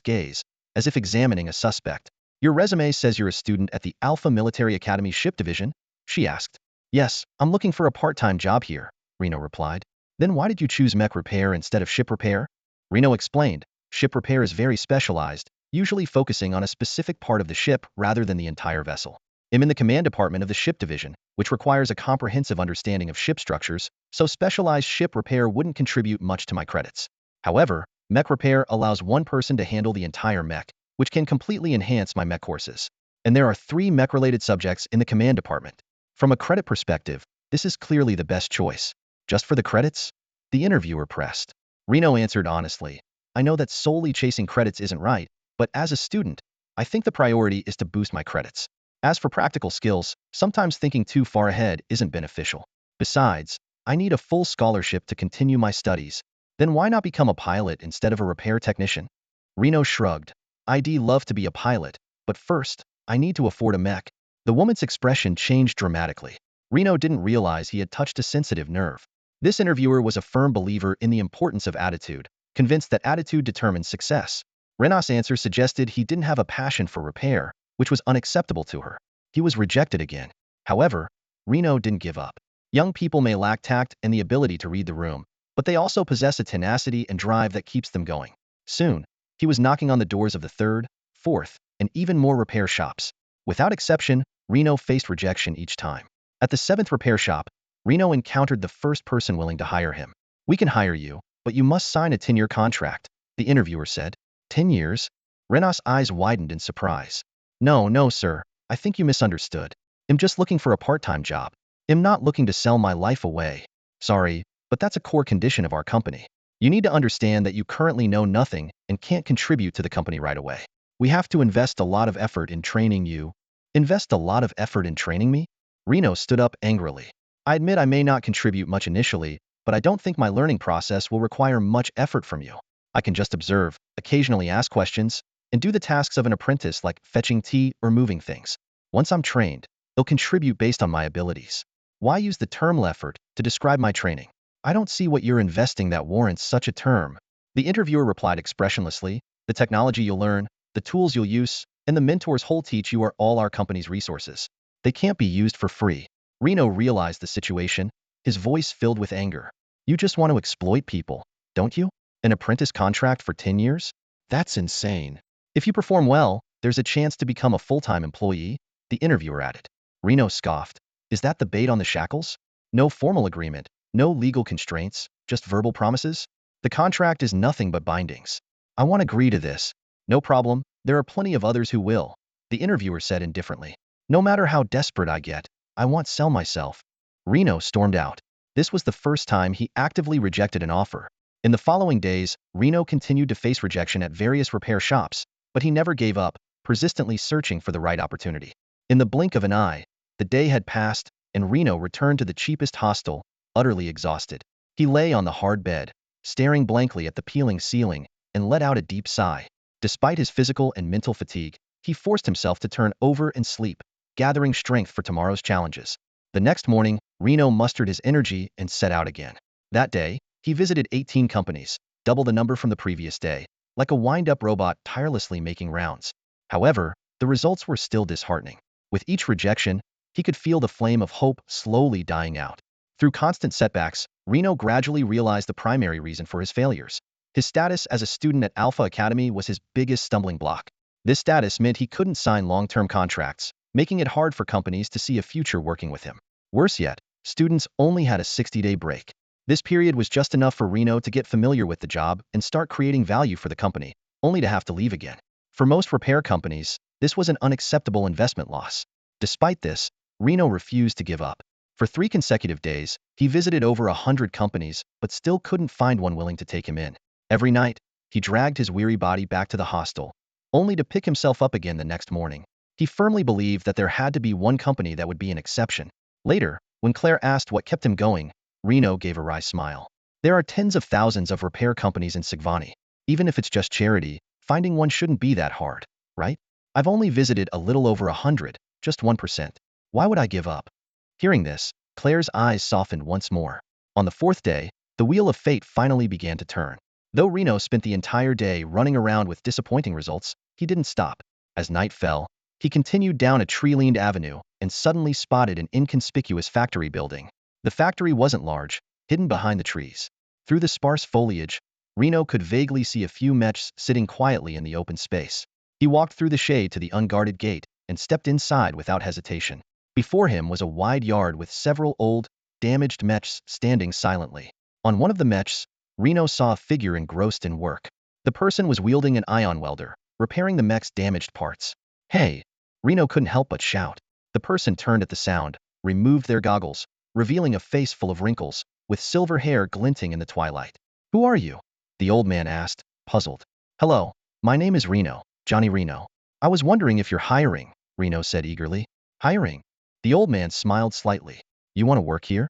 S1: gaze, as if examining a suspect. "Your resume says you're a student at the Alpha Military Academy Ship Division?" she asked. "Yes, I'm looking for a part-time job here," Reno replied. "Then why did you choose mech repair instead of ship repair?" Reno explained, "Ship repair is very specialized, usually focusing on a specific part of the ship rather than the entire vessel. I'm in the command department of the ship division, which requires a comprehensive understanding of ship structures, so specialized ship repair wouldn't contribute much to my credits. However, mech repair allows one person to handle the entire mech, which can completely enhance my mech courses. And there are 3 mech-related subjects in the command department. From a credit perspective, this is clearly the best choice. Just for the credits?" the interviewer pressed. Reno answered honestly, "I know that solely chasing credits isn't right, but as a student, I think the priority is to boost my credits. As for practical skills, sometimes thinking too far ahead isn't beneficial. Besides, I need a full scholarship to continue my studies. Then why not become a pilot instead of a repair technician?" Reno shrugged. "I'd love to be a pilot, but first, I need to afford a mech." The woman's expression changed dramatically. Reno didn't realize he had touched a sensitive nerve. This interviewer was a firm believer in the importance of attitude, convinced that attitude determines success. Rena's answer suggested he didn't have a passion for repair, which was unacceptable to her. He was rejected again. However, Reno didn't give up. Young people may lack tact and the ability to read the room, but they also possess a tenacity and drive that keeps them going. Soon, he was knocking on the doors of the 3rd, 4th, and even more repair shops. Without exception, Reno faced rejection each time. At the 7th repair shop, Reno encountered the first person willing to hire him. "We can hire you, but you must sign a 10-year contract," the interviewer said. 10 years? Rena's eyes widened in surprise. No, sir, I think you misunderstood. I'm just looking for a part-time job. I'm not looking to sell my life away." "Sorry, but that's a core condition of our company. You need to understand that you currently know nothing and can't contribute to the company right away. We have to invest a lot of effort in training you." "Invest a lot of effort in training me?" Reno stood up angrily. "I admit I may not contribute much initially, but I don't think my learning process will require much effort from you. I can just observe, occasionally ask questions, and do the tasks of an apprentice like fetching tea or moving things. Once I'm trained, I'll contribute based on my abilities. Why use the term effort to describe my training? I don't see what you're investing that warrants such a term." The interviewer replied expressionlessly, "The technology you'll learn, the tools you'll use, And the mentors whole teach you are all our company's resources. They can't be used for free. Reno realized the situation, his voice filled with anger. You just want to exploit people, don't you? An apprentice contract for 10 years? That's insane. If you perform well, there's a chance to become a full-time employee, the interviewer added. Reno scoffed. Is that the bait on the shackles? No formal agreement, no legal constraints, just verbal promises? The contract is nothing but bindings. I want to agree to this. No problem, there are plenty of others who will, the interviewer said indifferently. No matter how desperate I get, I won't sell myself. Reno stormed out. This was the first time he actively rejected an offer. In the following days, Reno continued to face rejection at various repair shops, but he never gave up, persistently searching for the right opportunity. In the blink of an eye, the day had passed, and Reno returned to the cheapest hostel, utterly exhausted. He lay on the hard bed, staring blankly at the peeling ceiling, and let out a deep sigh. Despite his physical and mental fatigue, he forced himself to turn over and sleep, gathering strength for tomorrow's challenges. The next morning, Reno mustered his energy and set out again. That day, he visited 18 companies, double the number from the previous day, like a wind-up robot tirelessly making rounds. However, the results were still disheartening. With each rejection, he could feel the flame of hope slowly dying out. Through constant setbacks, Reno gradually realized the primary reason for his failures. His status as a student at Alpha Academy was his biggest stumbling block. This status meant he couldn't sign long-term contracts, making it hard for companies to see a future working with him. Worse yet, students only had a 60-day break. This period was just enough for Reno to get familiar with the job and start creating value for the company, only to have to leave again. For most repair companies, this was an unacceptable investment loss. Despite this, Reno refused to give up. For 3 consecutive days, he visited over 100 companies, but still couldn't find one willing to take him in. Every night, he dragged his weary body back to the hostel, only to pick himself up again the next morning. He firmly believed that there had to be one company that would be an exception. Later, when Claire asked what kept him going, Reno gave a wry smile. There are tens of thousands of repair companies in Sigvani. Even if it's just charity, finding one shouldn't be that hard, right? I've only visited a little over 100, just 1%. Why would I give up? Hearing this, Claire's eyes softened once more. On the 4th day, the wheel of fate finally began to turn. Though Reno spent the entire day running around with disappointing results, he didn't stop. As night fell, he continued down a tree-lined avenue and suddenly spotted an inconspicuous factory building. The factory wasn't large, hidden behind the trees. Through the sparse foliage, Reno could vaguely see a few mechs sitting quietly in the open space. He walked through the shade to the unguarded gate and stepped inside without hesitation. Before him was a wide yard with several old, damaged mechs standing silently. On one of the mechs, Reno saw a figure engrossed in work. The person was wielding an ion welder, repairing the mech's damaged parts. Hey! Reno couldn't help but shout. The person turned at the sound, removed their goggles, revealing a face full of wrinkles, with silver hair glinting in the twilight. Who are you? The old man asked, puzzled. Hello, my name is Reno, Johnny Reno. I was wondering if you're hiring, Reno said eagerly. Hiring? The old man smiled slightly. You want to work here?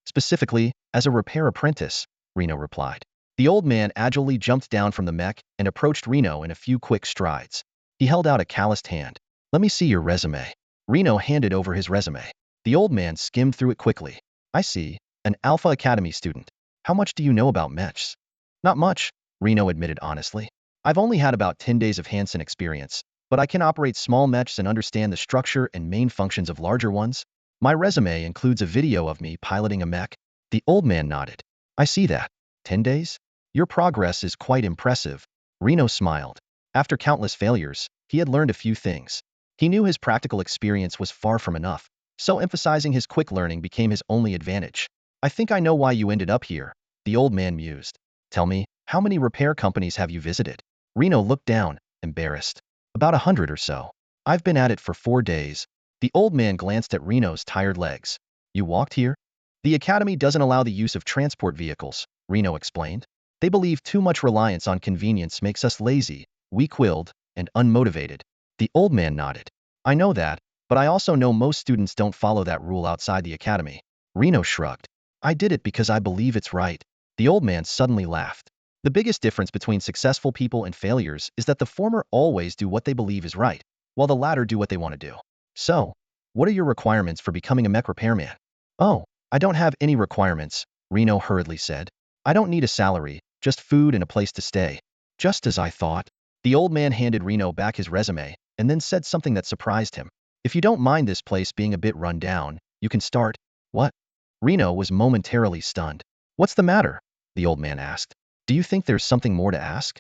S1: Specifically, as a repair apprentice, Reno replied. The old man agilely jumped down from the mech and approached Reno in a few quick strides. He held out a calloused hand. Let me see your resume. Reno handed over his resume. The old man skimmed through it quickly. I see, an Alpha Academy student. How much do you know about mechs? Not much, Reno admitted honestly. I've only had about 10 days of Hansen experience, but I can operate small mechs and understand the structure and main functions of larger ones. My resume includes a video of me piloting a mech. The old man nodded. I see that. 10 days? Your progress is quite impressive. Reno smiled. After countless failures, he had learned a few things. He knew his practical experience was far from enough, so emphasizing his quick learning became his only advantage. I think I know why you ended up here, the old man mused. Tell me, how many repair companies have you visited? Reno looked down, embarrassed. About 100 or so. I've been at it for 4 days. The old man glanced at Reno's tired legs. You walked here? The academy doesn't allow the use of transport vehicles, Reno explained. They believe too much reliance on convenience makes us lazy, weak-willed, and unmotivated. The old man nodded. I know that, but I also know most students don't follow that rule outside the academy. Reno shrugged. I did it because I believe it's right. The old man suddenly laughed. The biggest difference between successful people and failures is that the former always do what they believe is right, while the latter do what they want to do. So, what are your requirements for becoming a mech repairman? Oh, I don't have any requirements, Reno hurriedly said. I don't need a salary, just food and a place to stay. Just as I thought. The old man handed Reno back his resume and then said something that surprised him. If you don't mind this place being a bit run down, you can start. What? Reno was momentarily stunned. What's the matter? The old man asked. Do you think there's something more to ask?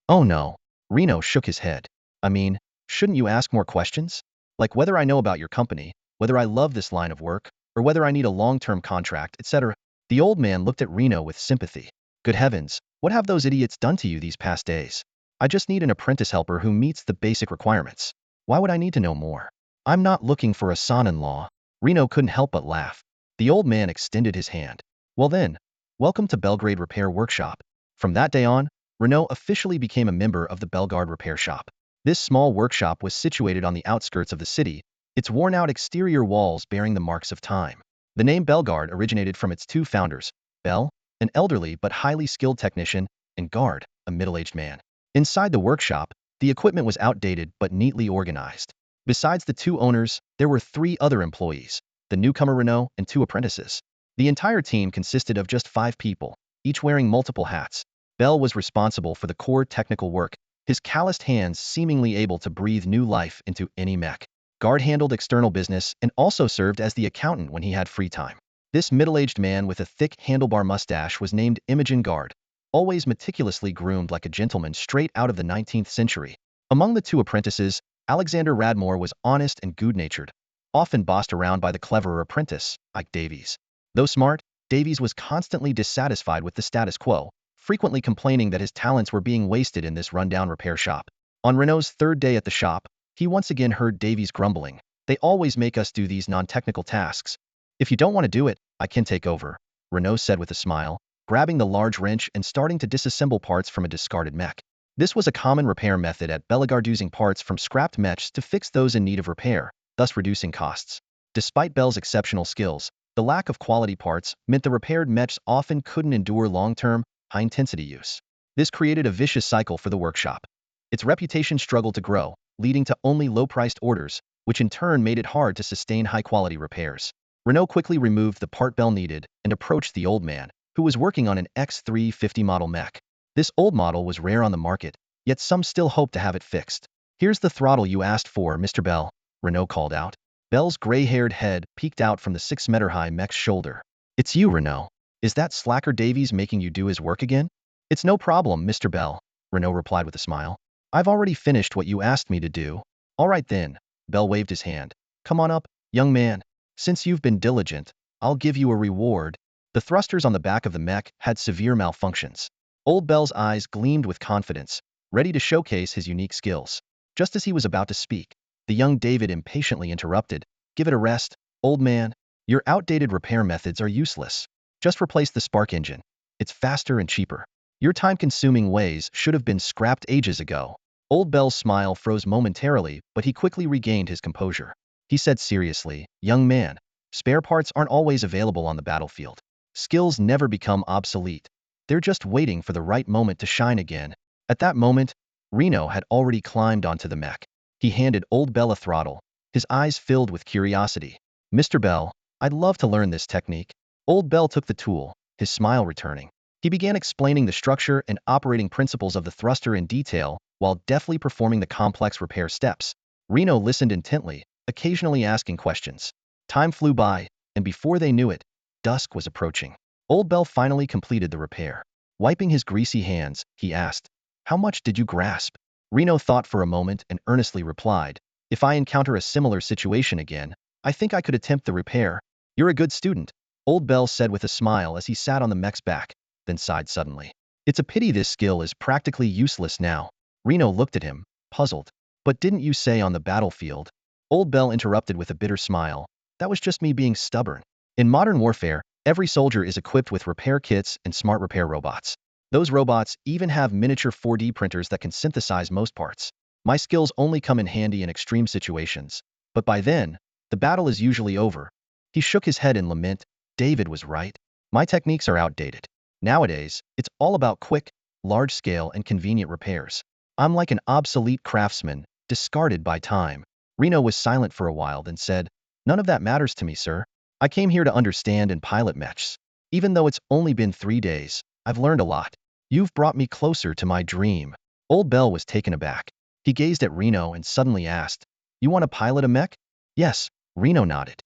S1: Oh no. Reno shook his head. I mean, shouldn't you ask more questions? Like whether I know about your company, whether I love this line of work, or whether I need a long-term contract, etc. The old man looked at Reno with sympathy. Good heavens, what have those idiots done to you these past days? I just need an apprentice helper who meets the basic requirements. Why would I need to know more? I'm not looking for a son-in-law. Reno couldn't help but laugh. The old man extended his hand. Well then, welcome to Belgrade Repair Workshop. From that day on, Renault officially became a member of the Belgrade Repair Shop. This small workshop was situated on the outskirts of the city, its worn-out exterior walls bearing the marks of time. The name Belgrade originated from its two founders, Bel, an elderly but highly skilled technician, and Gard, a middle-aged man. Inside the workshop, the equipment was outdated but neatly organized. Besides the two owners, there were three other employees, the newcomer Renault and two apprentices. The entire team consisted of just 5 people, each wearing multiple hats. Bell was responsible for the core technical work, his calloused hands seemingly able to breathe new life into any mech. Gard handled external business and also served as the accountant when he had free time. This middle-aged man with a thick handlebar mustache was named Imogen Gard, always meticulously groomed like a gentleman straight out of the 19th century. Among the two apprentices, Alexander Radmore was honest and good-natured, often bossed around by the cleverer apprentice, Ike Davies. Though smart, Davies was constantly dissatisfied with the status quo, frequently complaining that his talents were being wasted in this rundown repair shop. On Renault's third day at the shop, he once again heard Davies grumbling. They always make us do these non-technical tasks. If you don't want to do it, I can take over, Renault said with a smile, grabbing the large wrench and starting to disassemble parts from a discarded mech. This was a common repair method at Bellegarde, using parts from scrapped mechs to fix those in need of repair, thus reducing costs. Despite Bell's exceptional skills, the lack of quality parts meant the repaired mechs often couldn't endure long-term, high-intensity use. This created a vicious cycle for the workshop. Its reputation struggled to grow, leading to only low-priced orders, which in turn made it hard to sustain high-quality repairs. Renault quickly removed the part Bell needed and approached the old man, who was working on an X350 model mech. This old model was rare on the market, yet some still hoped to have it fixed. Here's the throttle you asked for, Mr. Bell, Renault called out. Bell's gray-haired head peeked out from the 6-meter-high mech's shoulder. It's you, Renault. Is that slacker Davies making you do his work again? It's no problem, Mr. Bell, Renault replied with a smile. I've already finished what you asked me to do. All right then, Bell waved his hand. Come on up, young man. Since you've been diligent, I'll give you a reward. The thrusters on the back of the mech had severe malfunctions. Old Bell's eyes gleamed with confidence, ready to showcase his unique skills. Just as he was about to speak, the young David impatiently interrupted. Give it a rest, old man. Your outdated repair methods are useless. Just replace the spark engine. It's faster and cheaper. Your time-consuming ways should have been scrapped ages ago. Old Bell's smile froze momentarily, but he quickly regained his composure. He said seriously, young man, spare parts aren't always available on the battlefield. Skills never become obsolete. They're just waiting for the right moment to shine again. At that moment, Reno had already climbed onto the mech. He handed Old Bell a throttle, his eyes filled with curiosity. Mr. Bell, I'd love to learn this technique. Old Bell took the tool, his smile returning. He began explaining the structure and operating principles of the thruster in detail, while deftly performing the complex repair steps. Reno listened intently, occasionally asking questions. Time flew by, and before they knew it, dusk was approaching. Old Bell finally completed the repair. Wiping his greasy hands, he asked, "How much did you grasp?" Reno thought for a moment and earnestly replied, "If I encounter a similar situation again, I think I could attempt the repair." "You're a good student," Old Bell said with a smile as he sat on the mech's back, then sighed suddenly. "It's a pity this skill is practically useless now." Reno looked at him, puzzled. "But didn't you say on the battlefield?" Old Bell interrupted with a bitter smile. "That was just me being stubborn. In modern warfare, every soldier is equipped with repair kits and smart repair robots. Those robots even have miniature 4D printers that can synthesize most parts. My skills only come in handy in extreme situations. But by then, the battle is usually over." He shook his head in lament. David was right. My techniques are outdated. Nowadays, it's all about quick, large-scale, and convenient repairs. I'm like an obsolete craftsman, discarded by time. Reno was silent for a while, then said, "None of that matters to me, sir. I came here to understand and pilot mechs. Even though it's only been 3 days, I've learned a lot. You've brought me closer to my dream." Old Bell was taken aback. He gazed at Reno and suddenly asked, "You want to pilot a mech?" "Yes," Reno nodded.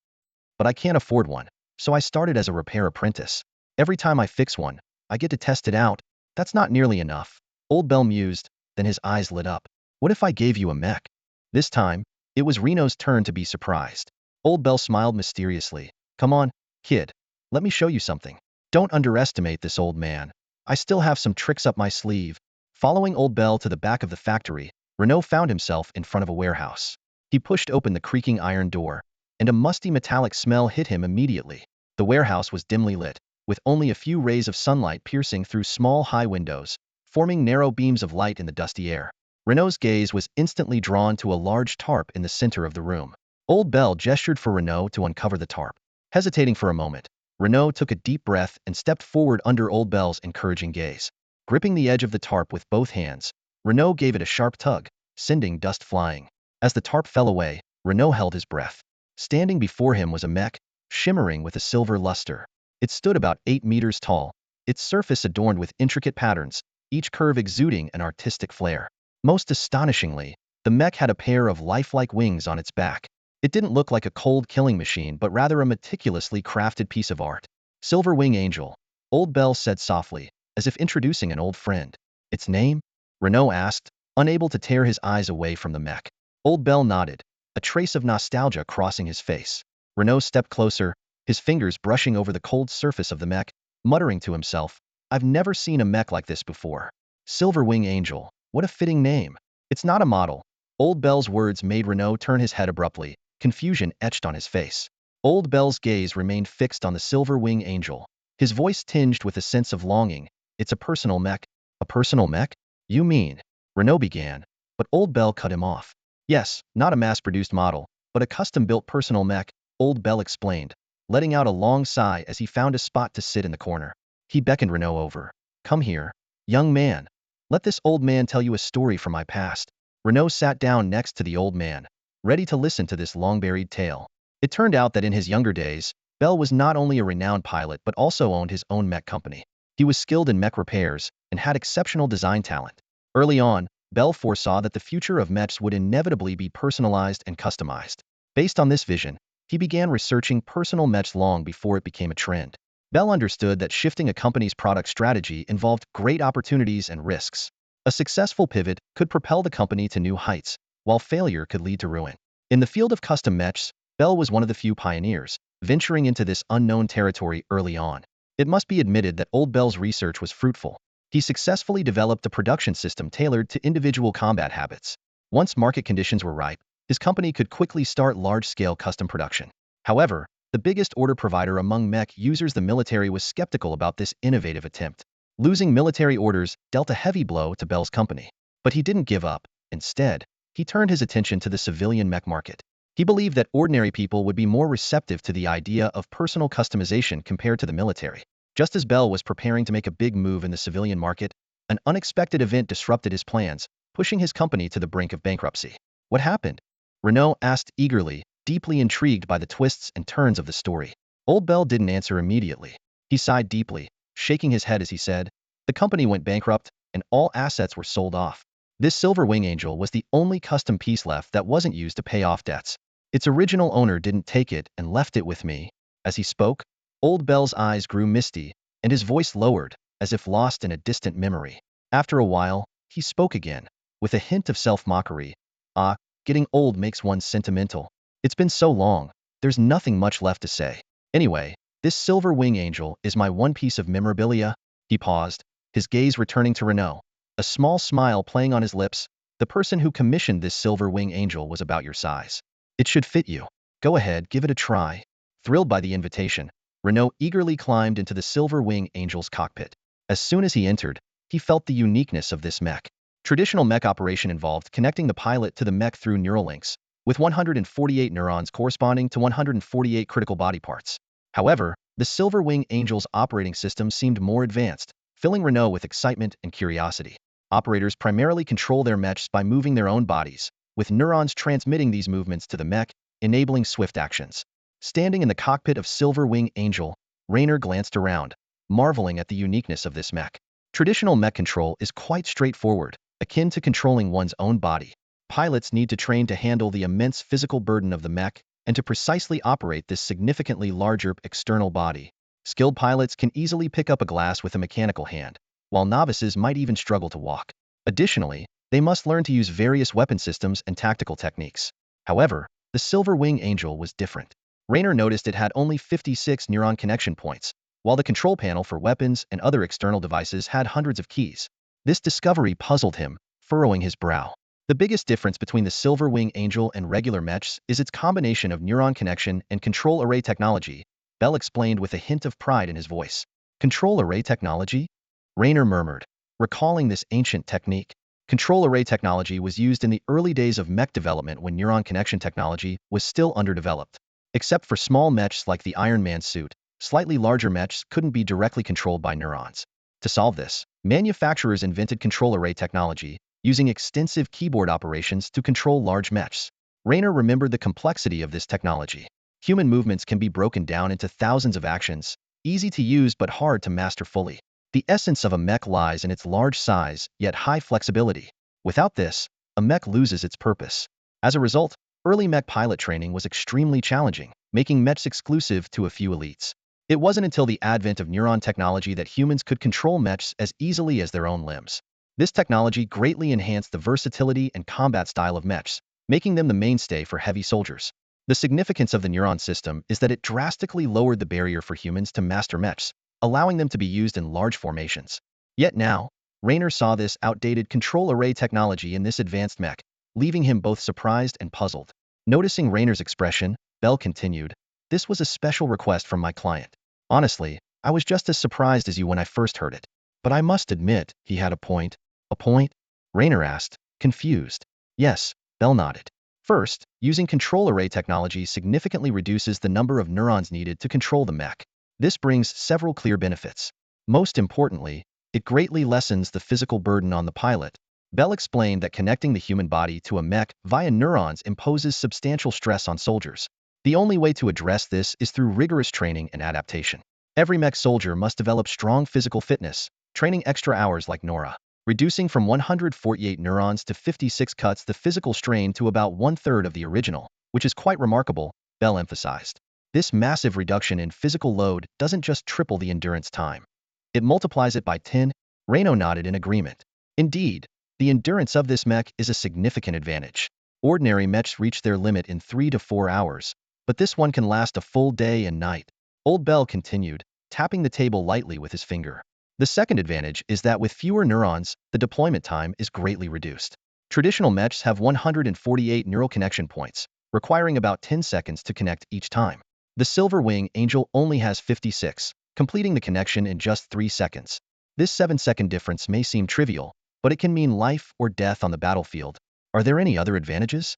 S1: "But I can't afford one, so I started as a repair apprentice. Every time I fix one, I get to test it out. That's not nearly enough." Old Bell mused, then his eyes lit up. "What if I gave you a mech?" This time, it was Reno's turn to be surprised. Old Bell smiled mysteriously. "Come on, kid. Let me show you something. Don't underestimate this old man. I still have some tricks up my sleeve." Following Old Bell to the back of the factory, Renault found himself in front of a warehouse. He pushed open the creaking iron door, and a musty metallic smell hit him immediately. The warehouse was dimly lit, with only a few rays of sunlight piercing through small high windows, forming narrow beams of light in the dusty air. Renault's gaze was instantly drawn to a large tarp in the center of the room. Old Bell gestured for Renault to uncover the tarp. Hesitating for a moment, Renault took a deep breath and stepped forward under Old Bell's encouraging gaze. Gripping the edge of the tarp with both hands, Renault gave it a sharp tug, sending dust flying. As the tarp fell away, Renault held his breath. Standing before him was a mech, shimmering with a silver luster. It stood about 8 meters tall, its surface adorned with intricate patterns, each curve exuding an artistic flair. Most astonishingly, the mech had a pair of lifelike wings on its back. It didn't look like a cold killing machine but rather a meticulously crafted piece of art. "Silver Wing Angel," Old Bell said softly, as if introducing an old friend. "Its name?" Renault asked, unable to tear his eyes away from the mech. Old Bell nodded, a trace of nostalgia crossing his face. Renault stepped closer, his fingers brushing over the cold surface of the mech, muttering to himself, "I've never seen a mech like this before. Silver Wing Angel, what a fitting name." "It's not a model." Old Bell's words made Renault turn his head abruptly, confusion etched on his face. Old Bell's gaze remained fixed on the Silver Wing Angel, his voice tinged with a sense of longing. "It's a personal mech." "A personal mech? You mean?" Renault began, but Old Bell cut him off. "Yes, not a mass-produced model, but a custom-built personal mech," Old Bell explained, letting out a long sigh as he found a spot to sit in the corner. He beckoned Renault over. "Come here, young man. Let this old man tell you a story from my past." Renault sat down next to the old man, ready to listen to this long-buried tale. It turned out that in his younger days, Bell was not only a renowned pilot but also owned his own mech company. He was skilled in mech repairs and had exceptional design talent. Early on, Bell foresaw that the future of mechs would inevitably be personalized and customized. Based on this vision, he began researching personal mechs long before it became a trend. Bell understood that shifting a company's product strategy involved great opportunities and risks. A successful pivot could propel the company to new heights, while failure could lead to ruin. In the field of custom mechs, Bell was one of the few pioneers, venturing into this unknown territory early on. It must be admitted that Old Bell's research was fruitful. He successfully developed a production system tailored to individual combat habits. Once market conditions were ripe, his company could quickly start large-scale custom production. However, the biggest order provider among mech users, the military, was skeptical about this innovative attempt. Losing military orders dealt a heavy blow to Bell's company. But he didn't give up. Instead, he turned his attention to the civilian mech market. He believed that ordinary people would be more receptive to the idea of personal customization compared to the military. Just as Bell was preparing to make a big move in the civilian market, an unexpected event disrupted his plans, pushing his company to the brink of bankruptcy. "What happened?" Renault asked eagerly, deeply intrigued by the twists and turns of the story. Old Bell didn't answer immediately. He sighed deeply, shaking his head as he said, "The company went bankrupt, and all assets were sold off. This Silver Wing Angel was the only custom piece left that wasn't used to pay off debts. Its original owner didn't take it and left it with me." As he spoke, Old Bell's eyes grew misty, and his voice lowered, as if lost in a distant memory. After a while, he spoke again, with a hint of self-mockery. "Ah, getting old makes one sentimental. It's been so long, there's nothing much left to say. Anyway, this Silver Wing Angel is my one piece of memorabilia." He paused, his gaze returning to Renault, a small smile playing on his lips. "The person who commissioned this Silver Wing Angel was about your size. It should fit you. Go ahead, give it a try." Thrilled by the invitation, Renault eagerly climbed into the Silver Wing Angel's cockpit. As soon as he entered, he felt the uniqueness of this mech. Traditional mech operation involved connecting the pilot to the mech through neural links, with 148 neurons corresponding to 148 critical body parts. However, the Silver Wing Angel's operating system seemed more advanced, filling Renault with excitement and curiosity. Operators primarily control their mechs by moving their own bodies, with neurons transmitting these movements to the mech, enabling swift actions. Standing in the cockpit of Silver Wing Angel, Raynor glanced around, marveling at the uniqueness of this mech. Traditional mech control is quite straightforward, akin to controlling one's own body. Pilots need to train to handle the immense physical burden of the mech and to precisely operate this significantly larger external body. Skilled pilots can easily pick up a glass with a mechanical hand, while novices might even struggle to walk. Additionally, they must learn to use various weapon systems and tactical techniques. However, the Silver Wing Angel was different. Raynor noticed it had only 56 neuron connection points, while the control panel for weapons and other external devices had hundreds of keys. This discovery puzzled him, furrowing his brow. The biggest difference between the Silver Wing Angel and regular mechs is its combination of neuron connection and control array technology, Bell explained with a hint of pride in his voice. Control array technology? Raynor murmured, recalling this ancient technique. Control array technology was used in the early days of mech development when neuron connection technology was still underdeveloped. Except for small mechs like the Iron Man suit, slightly larger mechs couldn't be directly controlled by neurons. To solve this, manufacturers invented control array technology, using extensive keyboard operations to control large mechs. Raynor remembered the complexity of this technology. Human movements can be broken down into thousands of actions, easy to use but hard to master fully. The essence of a mech lies in its large size, yet high flexibility. Without this, a mech loses its purpose. As a result, early mech pilot training was extremely challenging, making mechs exclusive to a few elites. It wasn't until the advent of neuron technology that humans could control mechs as easily as their own limbs. This technology greatly enhanced the versatility and combat style of mechs, making them the mainstay for heavy soldiers. The significance of the neuron system is that it drastically lowered the barrier for humans to master mechs, allowing them to be used in large formations. Yet now, Raynor saw this outdated control array technology in this advanced mech, leaving him both surprised and puzzled. Noticing Raynor's expression, Bell continued, "This was a special request from my client. Honestly, I was just as surprised as you when I first heard it. But I must admit, he had a point." "A point?" Raynor asked, confused. "Yes," Bell nodded. "First, using control array technology significantly reduces the number of neurons needed to control the mech. This brings several clear benefits. Most importantly, it greatly lessens the physical burden on the pilot." Bell explained that connecting the human body to a mech via neurons imposes substantial stress on soldiers. The only way to address this is through rigorous training and adaptation. Every mech soldier must develop strong physical fitness, training extra hours like Nora. Reducing from 148 neurons to 56 cuts the physical strain to about one-third of the original, which is quite remarkable, Bell emphasized. This massive reduction in physical load doesn't just triple the endurance time. It multiplies it by 10, Reno nodded in agreement. Indeed, the endurance of this mech is a significant advantage. Ordinary mechs reach their limit in 3 to 4 hours, but this one can last a full day and night. Old Bell continued, tapping the table lightly with his finger. The second advantage is that with fewer neurons, the deployment time is greatly reduced. Traditional mechs have 148 neural connection points, requiring about 10 seconds to connect each time. The Silver Wing Angel only has 56, completing the connection in just 3 seconds. This 7-second difference may seem trivial, but it can mean life or death on the battlefield. Are there any other advantages?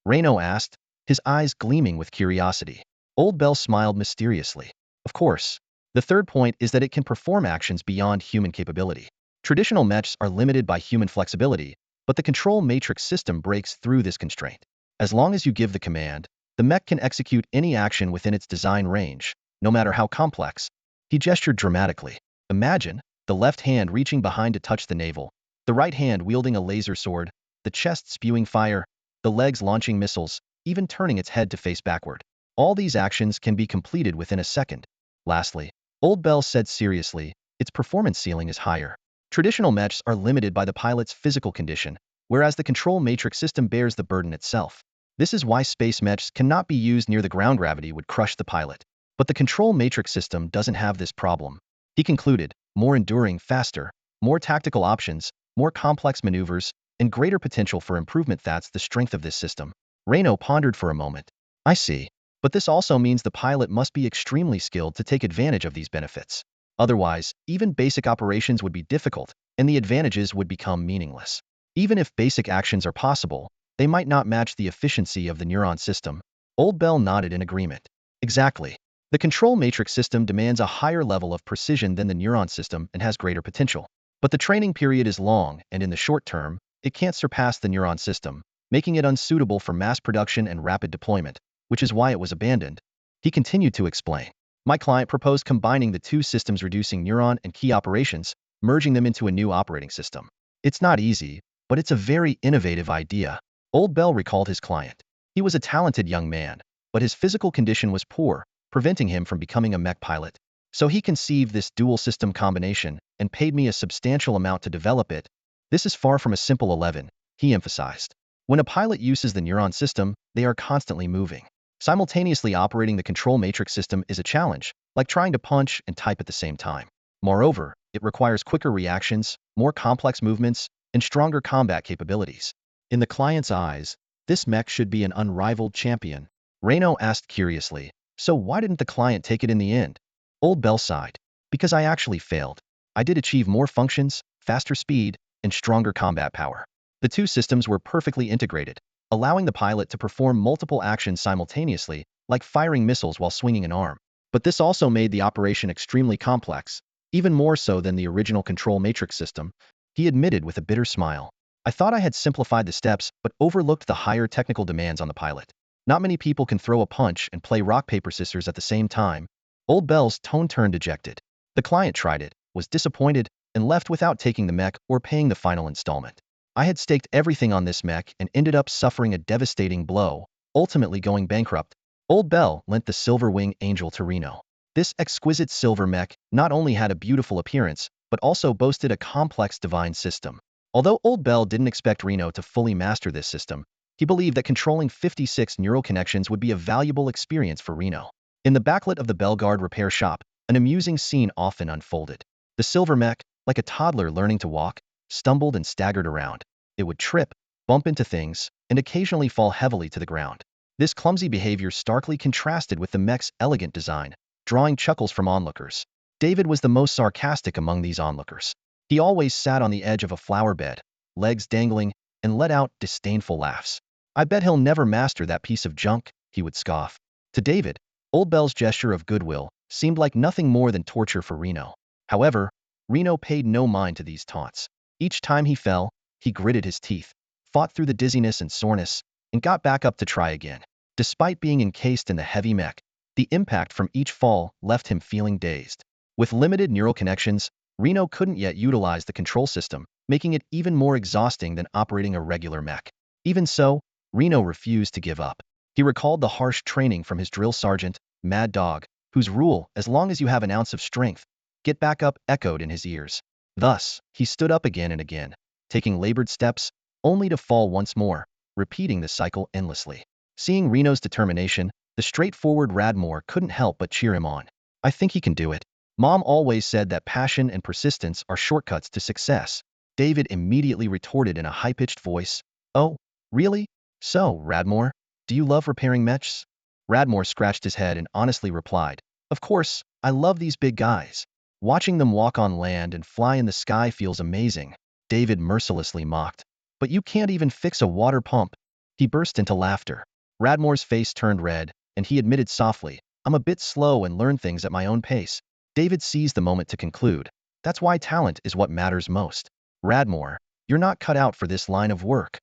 S1: Reno asked, his eyes gleaming with curiosity. Old Bell smiled mysteriously. Of course. The third point is that it can perform actions beyond human capability. Traditional mechs are limited by human flexibility, but the control matrix system breaks through this constraint. As long as you give the command, the mech can execute any action within its design range, no matter how complex. He gestured dramatically. Imagine the left hand reaching behind to touch the navel, the right hand wielding a laser sword, the chest spewing fire, the legs launching missiles, even turning its head to face backward. All these actions can be completed within a second. Lastly, Old Bell said seriously, its performance ceiling is higher. Traditional mechs are limited by the pilot's physical condition, whereas the control matrix system bears the burden itself. This is why space mechs cannot be used near the ground. Gravity would crush the pilot. But the control matrix system doesn't have this problem. He concluded, more enduring, faster, more tactical options, more complex maneuvers, and greater potential for improvement. That's the strength of this system. Reno pondered for a moment. I see. But this also means the pilot must be extremely skilled to take advantage of these benefits. Otherwise, even basic operations would be difficult, and the advantages would become meaningless. Even if basic actions are possible, they might not match the efficiency of the neuron system. Old Bell nodded in agreement. Exactly. The control matrix system demands a higher level of precision than the neuron system and has greater potential. But the training period is long, and in the short term, it can't surpass the neuron system, making it unsuitable for mass production and rapid deployment, which is why it was abandoned. He continued to explain. My client proposed combining the two systems, reducing neuron and key operations, merging them into a new operating system. It's not easy, but it's a very innovative idea. Old Bell recalled his client. He was a talented young man, but his physical condition was poor, preventing him from becoming a mech pilot. So he conceived this dual system combination and paid me a substantial amount to develop it. This is far from a simple 11, he emphasized. When a pilot uses the neuron system, they are constantly moving. Simultaneously operating the control matrix system is a challenge, like trying to punch and type at the same time. Moreover, it requires quicker reactions, more complex movements, and stronger combat capabilities. In the client's eyes, this mech should be an unrivaled champion. Reno asked curiously, so why didn't the client take it in the end? Old Bell sighed. Because I actually failed. I did achieve more functions, faster speed, and stronger combat power. The two systems were perfectly integrated, allowing the pilot to perform multiple actions simultaneously, like firing missiles while swinging an arm. But this also made the operation extremely complex, even more so than the original control matrix system, he admitted with a bitter smile. I thought I had simplified the steps, but overlooked the higher technical demands on the pilot. Not many people can throw a punch and play rock, paper, scissors at the same time. Old Bell's tone turned dejected. The client tried it, was disappointed, and left without taking the mech or paying the final installment. I had staked everything on this mech and ended up suffering a devastating blow, ultimately going bankrupt. Old Bell lent the Silver Wing Angel to Reno. This exquisite silver mech not only had a beautiful appearance, but also boasted a complex divine system. Although Old Bell didn't expect Reno to fully master this system, he believed that controlling 56 neural connections would be a valuable experience for Reno. In the backlit of the Bellegarde repair shop, an amusing scene often unfolded. The silver mech, like a toddler learning to walk, stumbled and staggered around. It would trip, bump into things, and occasionally fall heavily to the ground. This clumsy behavior starkly contrasted with the mech's elegant design, drawing chuckles from onlookers. David was the most sarcastic among these onlookers. He always sat on the edge of a flower bed, legs dangling, and let out disdainful laughs. I bet he'll never master that piece of junk, he would scoff. To David, Old Bell's gesture of goodwill seemed like nothing more than torture for Reno. However, Reno paid no mind to these taunts. Each time he fell, he gritted his teeth, fought through the dizziness and soreness, and got back up to try again. Despite being encased in the heavy mech, the impact from each fall left him feeling dazed. With limited neural connections, Reno couldn't yet utilize the control system, making it even more exhausting than operating a regular mech. Even so, Reno refused to give up. He recalled the harsh training from his drill sergeant, Mad Dog, whose rule, as long as you have an ounce of strength, get back up, echoed in his ears. Thus, he stood up again and again, taking labored steps, only to fall once more, repeating the cycle endlessly. Seeing Reno's determination, the straightforward Radmore couldn't help but cheer him on. I think he can do it. Mom always said that passion and persistence are shortcuts to success. David immediately retorted in a high-pitched voice. Oh, really? So, Radmore, do you love repairing mechs? Radmore scratched his head and honestly replied, of course, I love these big guys. Watching them walk on land and fly in the sky feels amazing. David mercilessly mocked. But you can't even fix a water pump. He burst into laughter. Radmore's face turned red, and he admitted softly, I'm a bit slow and learn things at my own pace. David seized the moment to conclude. That's why talent is what matters most. Radmore, you're not cut out for this line of work.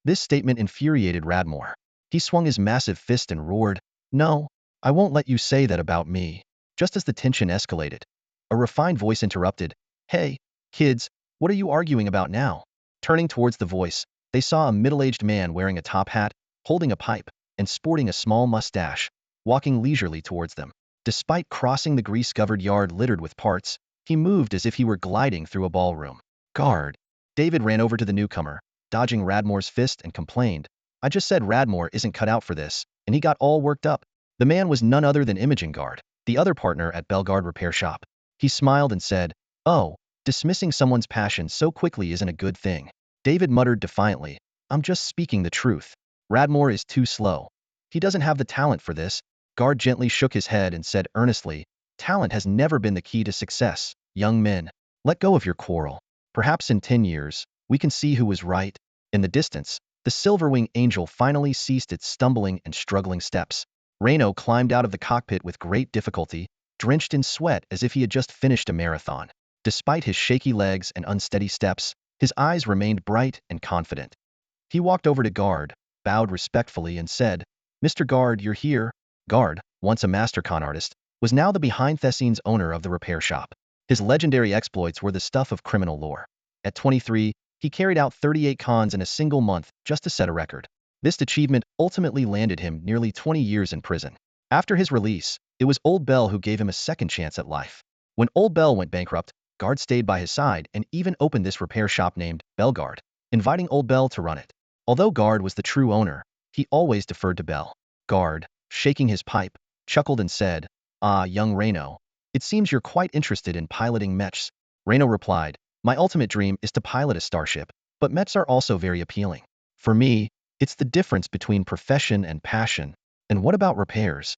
S1: This statement infuriated Radmore. He swung his massive fist and roared, no, I won't let you say that about me. Just as the tension escalated, a refined voice interrupted, hey, kids, what are you arguing about now? Turning towards the voice, they saw a middle-aged man wearing a top hat, holding a pipe, and sporting a small mustache, walking leisurely towards them. Despite crossing the grease-covered yard littered with parts, he moved as if he were gliding through a ballroom. Guard! David ran over to the newcomer, dodging Radmore's fist, and complained, I just said Radmore isn't cut out for this, and he got all worked up. The man was none other than Imogen Guard, the other partner at Bellegarde Repair Shop. He smiled and said, oh, dismissing someone's passion so quickly isn't a good thing. David muttered defiantly, I'm just speaking the truth. Radmore is too slow. He doesn't have the talent for this. Guard gently shook his head and said earnestly, talent has never been the key to success. Young men, let go of your quarrel. Perhaps in 10 years, we can see who was right. In the distance, the Silverwing Angel finally ceased its stumbling and struggling steps. Reno climbed out of the cockpit with great difficulty, drenched in sweat as if he had just finished a marathon. Despite his shaky legs and unsteady steps, his eyes remained bright and confident. He walked over to Guard, bowed respectfully and said, Mr. Guard, you're here. Guard, once a master con artist, was now the behind-the-scenes owner of the repair shop. His legendary exploits were the stuff of criminal lore. At 23, he carried out 38 cons in a single month just to set a record. This achievement ultimately landed him nearly 20 years in prison. After his release, it was Old Bell who gave him a second chance at life. When Old Bell went bankrupt, Guard stayed by his side and even opened this repair shop named Guard, inviting Old Bell to run it. Although Guard was the true owner, he always deferred to Bell. Guard, shaking his pipe, chuckled and said, "Ah, young Reno, it seems you're quite interested in piloting mechs." Reno replied, "My ultimate dream is to pilot a starship, but mechs are also very appealing. For me, it's the difference between profession and passion. And what about repairs?"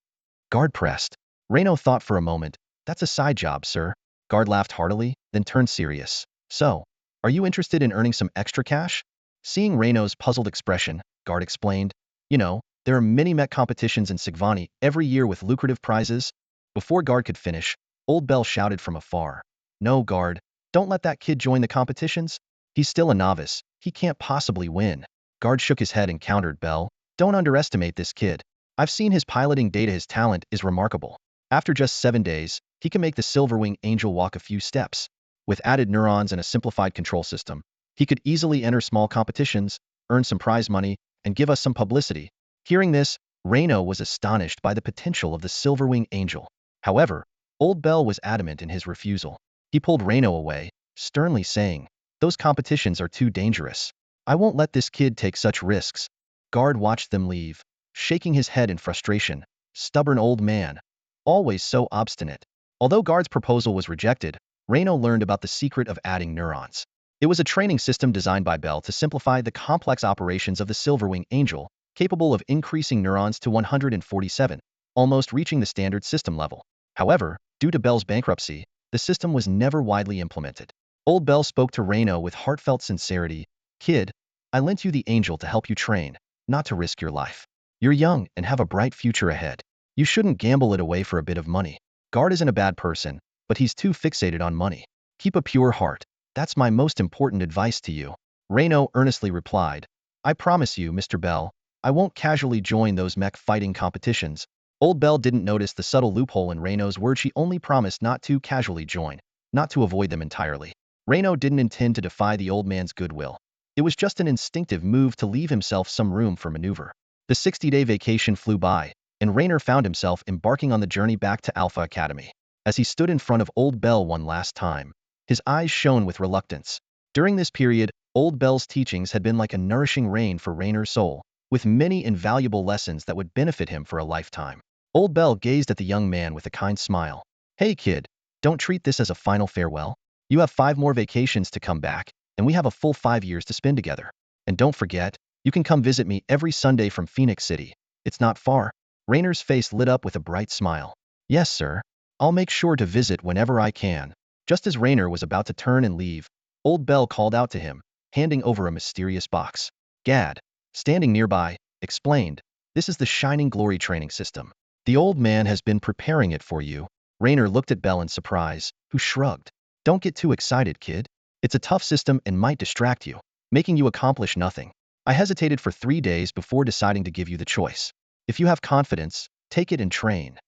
S1: Guard pressed. Reno thought for a moment. "That's a side job, sir." Guard laughed heartily, then turned serious. "So, are you interested in earning some extra cash?" Seeing Reno's puzzled expression, Guard explained, "You know, there are many mech competitions in Sigvani every year with lucrative prizes." Before Guard could finish, Old Bell shouted from afar, "No, Guard, don't let that kid join the competitions. He's still a novice. He can't possibly win." Guard shook his head and countered, "Bell, don't underestimate this kid. I've seen his piloting data. His talent is remarkable. After just 7 days, he can make the Silverwing Angel walk a few steps. With added neurons and a simplified control system, he could easily enter small competitions, earn some prize money, and give us some publicity." Hearing this, Reno was astonished by the potential of the Silverwing Angel. However, Old Bell was adamant in his refusal. He pulled Reno away, sternly saying, "Those competitions are too dangerous. I won't let this kid take such risks." Guard watched them leave, shaking his head in frustration. Stubborn old man. Always so obstinate. Although Guard's proposal was rejected, Reno learned about the secret of adding neurons. It was a training system designed by Bell to simplify the complex operations of the Silverwing Angel, capable of increasing neurons to 147, almost reaching the standard system level. However, due to Bell's bankruptcy, the system was never widely implemented. Old Bell spoke to Reno with heartfelt sincerity. "Kid, I lent you the angel to help you train, not to risk your life. You're young and have a bright future ahead. You shouldn't gamble it away for a bit of money." Guard isn't a bad person, but he's too fixated on money. "Keep a pure heart. That's my most important advice to you." Reno earnestly replied, "I promise you, Mr. Bell, I won't casually join those mech fighting competitions." Old Bell didn't notice the subtle loophole in Reno's word. She only promised not to casually join, not to avoid them entirely. Reno didn't intend to defy the old man's goodwill. It was just an instinctive move to leave himself some room for maneuver. The 60-day vacation flew by, and Raynor found himself embarking on the journey back to Alpha Academy. As he stood in front of Old Bell one last time, his eyes shone with reluctance. During this period, Old Bell's teachings had been like a nourishing rain for Raynor's soul, with many invaluable lessons that would benefit him for a lifetime. Old Bell gazed at the young man with a kind smile. "Hey kid, don't treat this as a final farewell. You have 5 more vacations to come back, and we have a full 5 years to spend together. And don't forget, you can come visit me every Sunday from Phoenix City. It's not far." Raynor's face lit up with a bright smile. "Yes, sir. I'll make sure to visit whenever I can." Just as Raynor was about to turn and leave, Old Bell called out to him, handing over a mysterious box. Gad, standing nearby, explained, "This is the Shining Glory training system. The old man has been preparing it for you." Raynor looked at Bell in surprise, who shrugged. "Don't get too excited, kid. It's a tough system and might distract you, making you accomplish nothing. I hesitated for 3 days before deciding to give you the choice. If you have confidence, take it and train.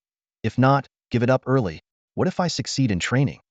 S1: If not, give it up early. What if I succeed in training?"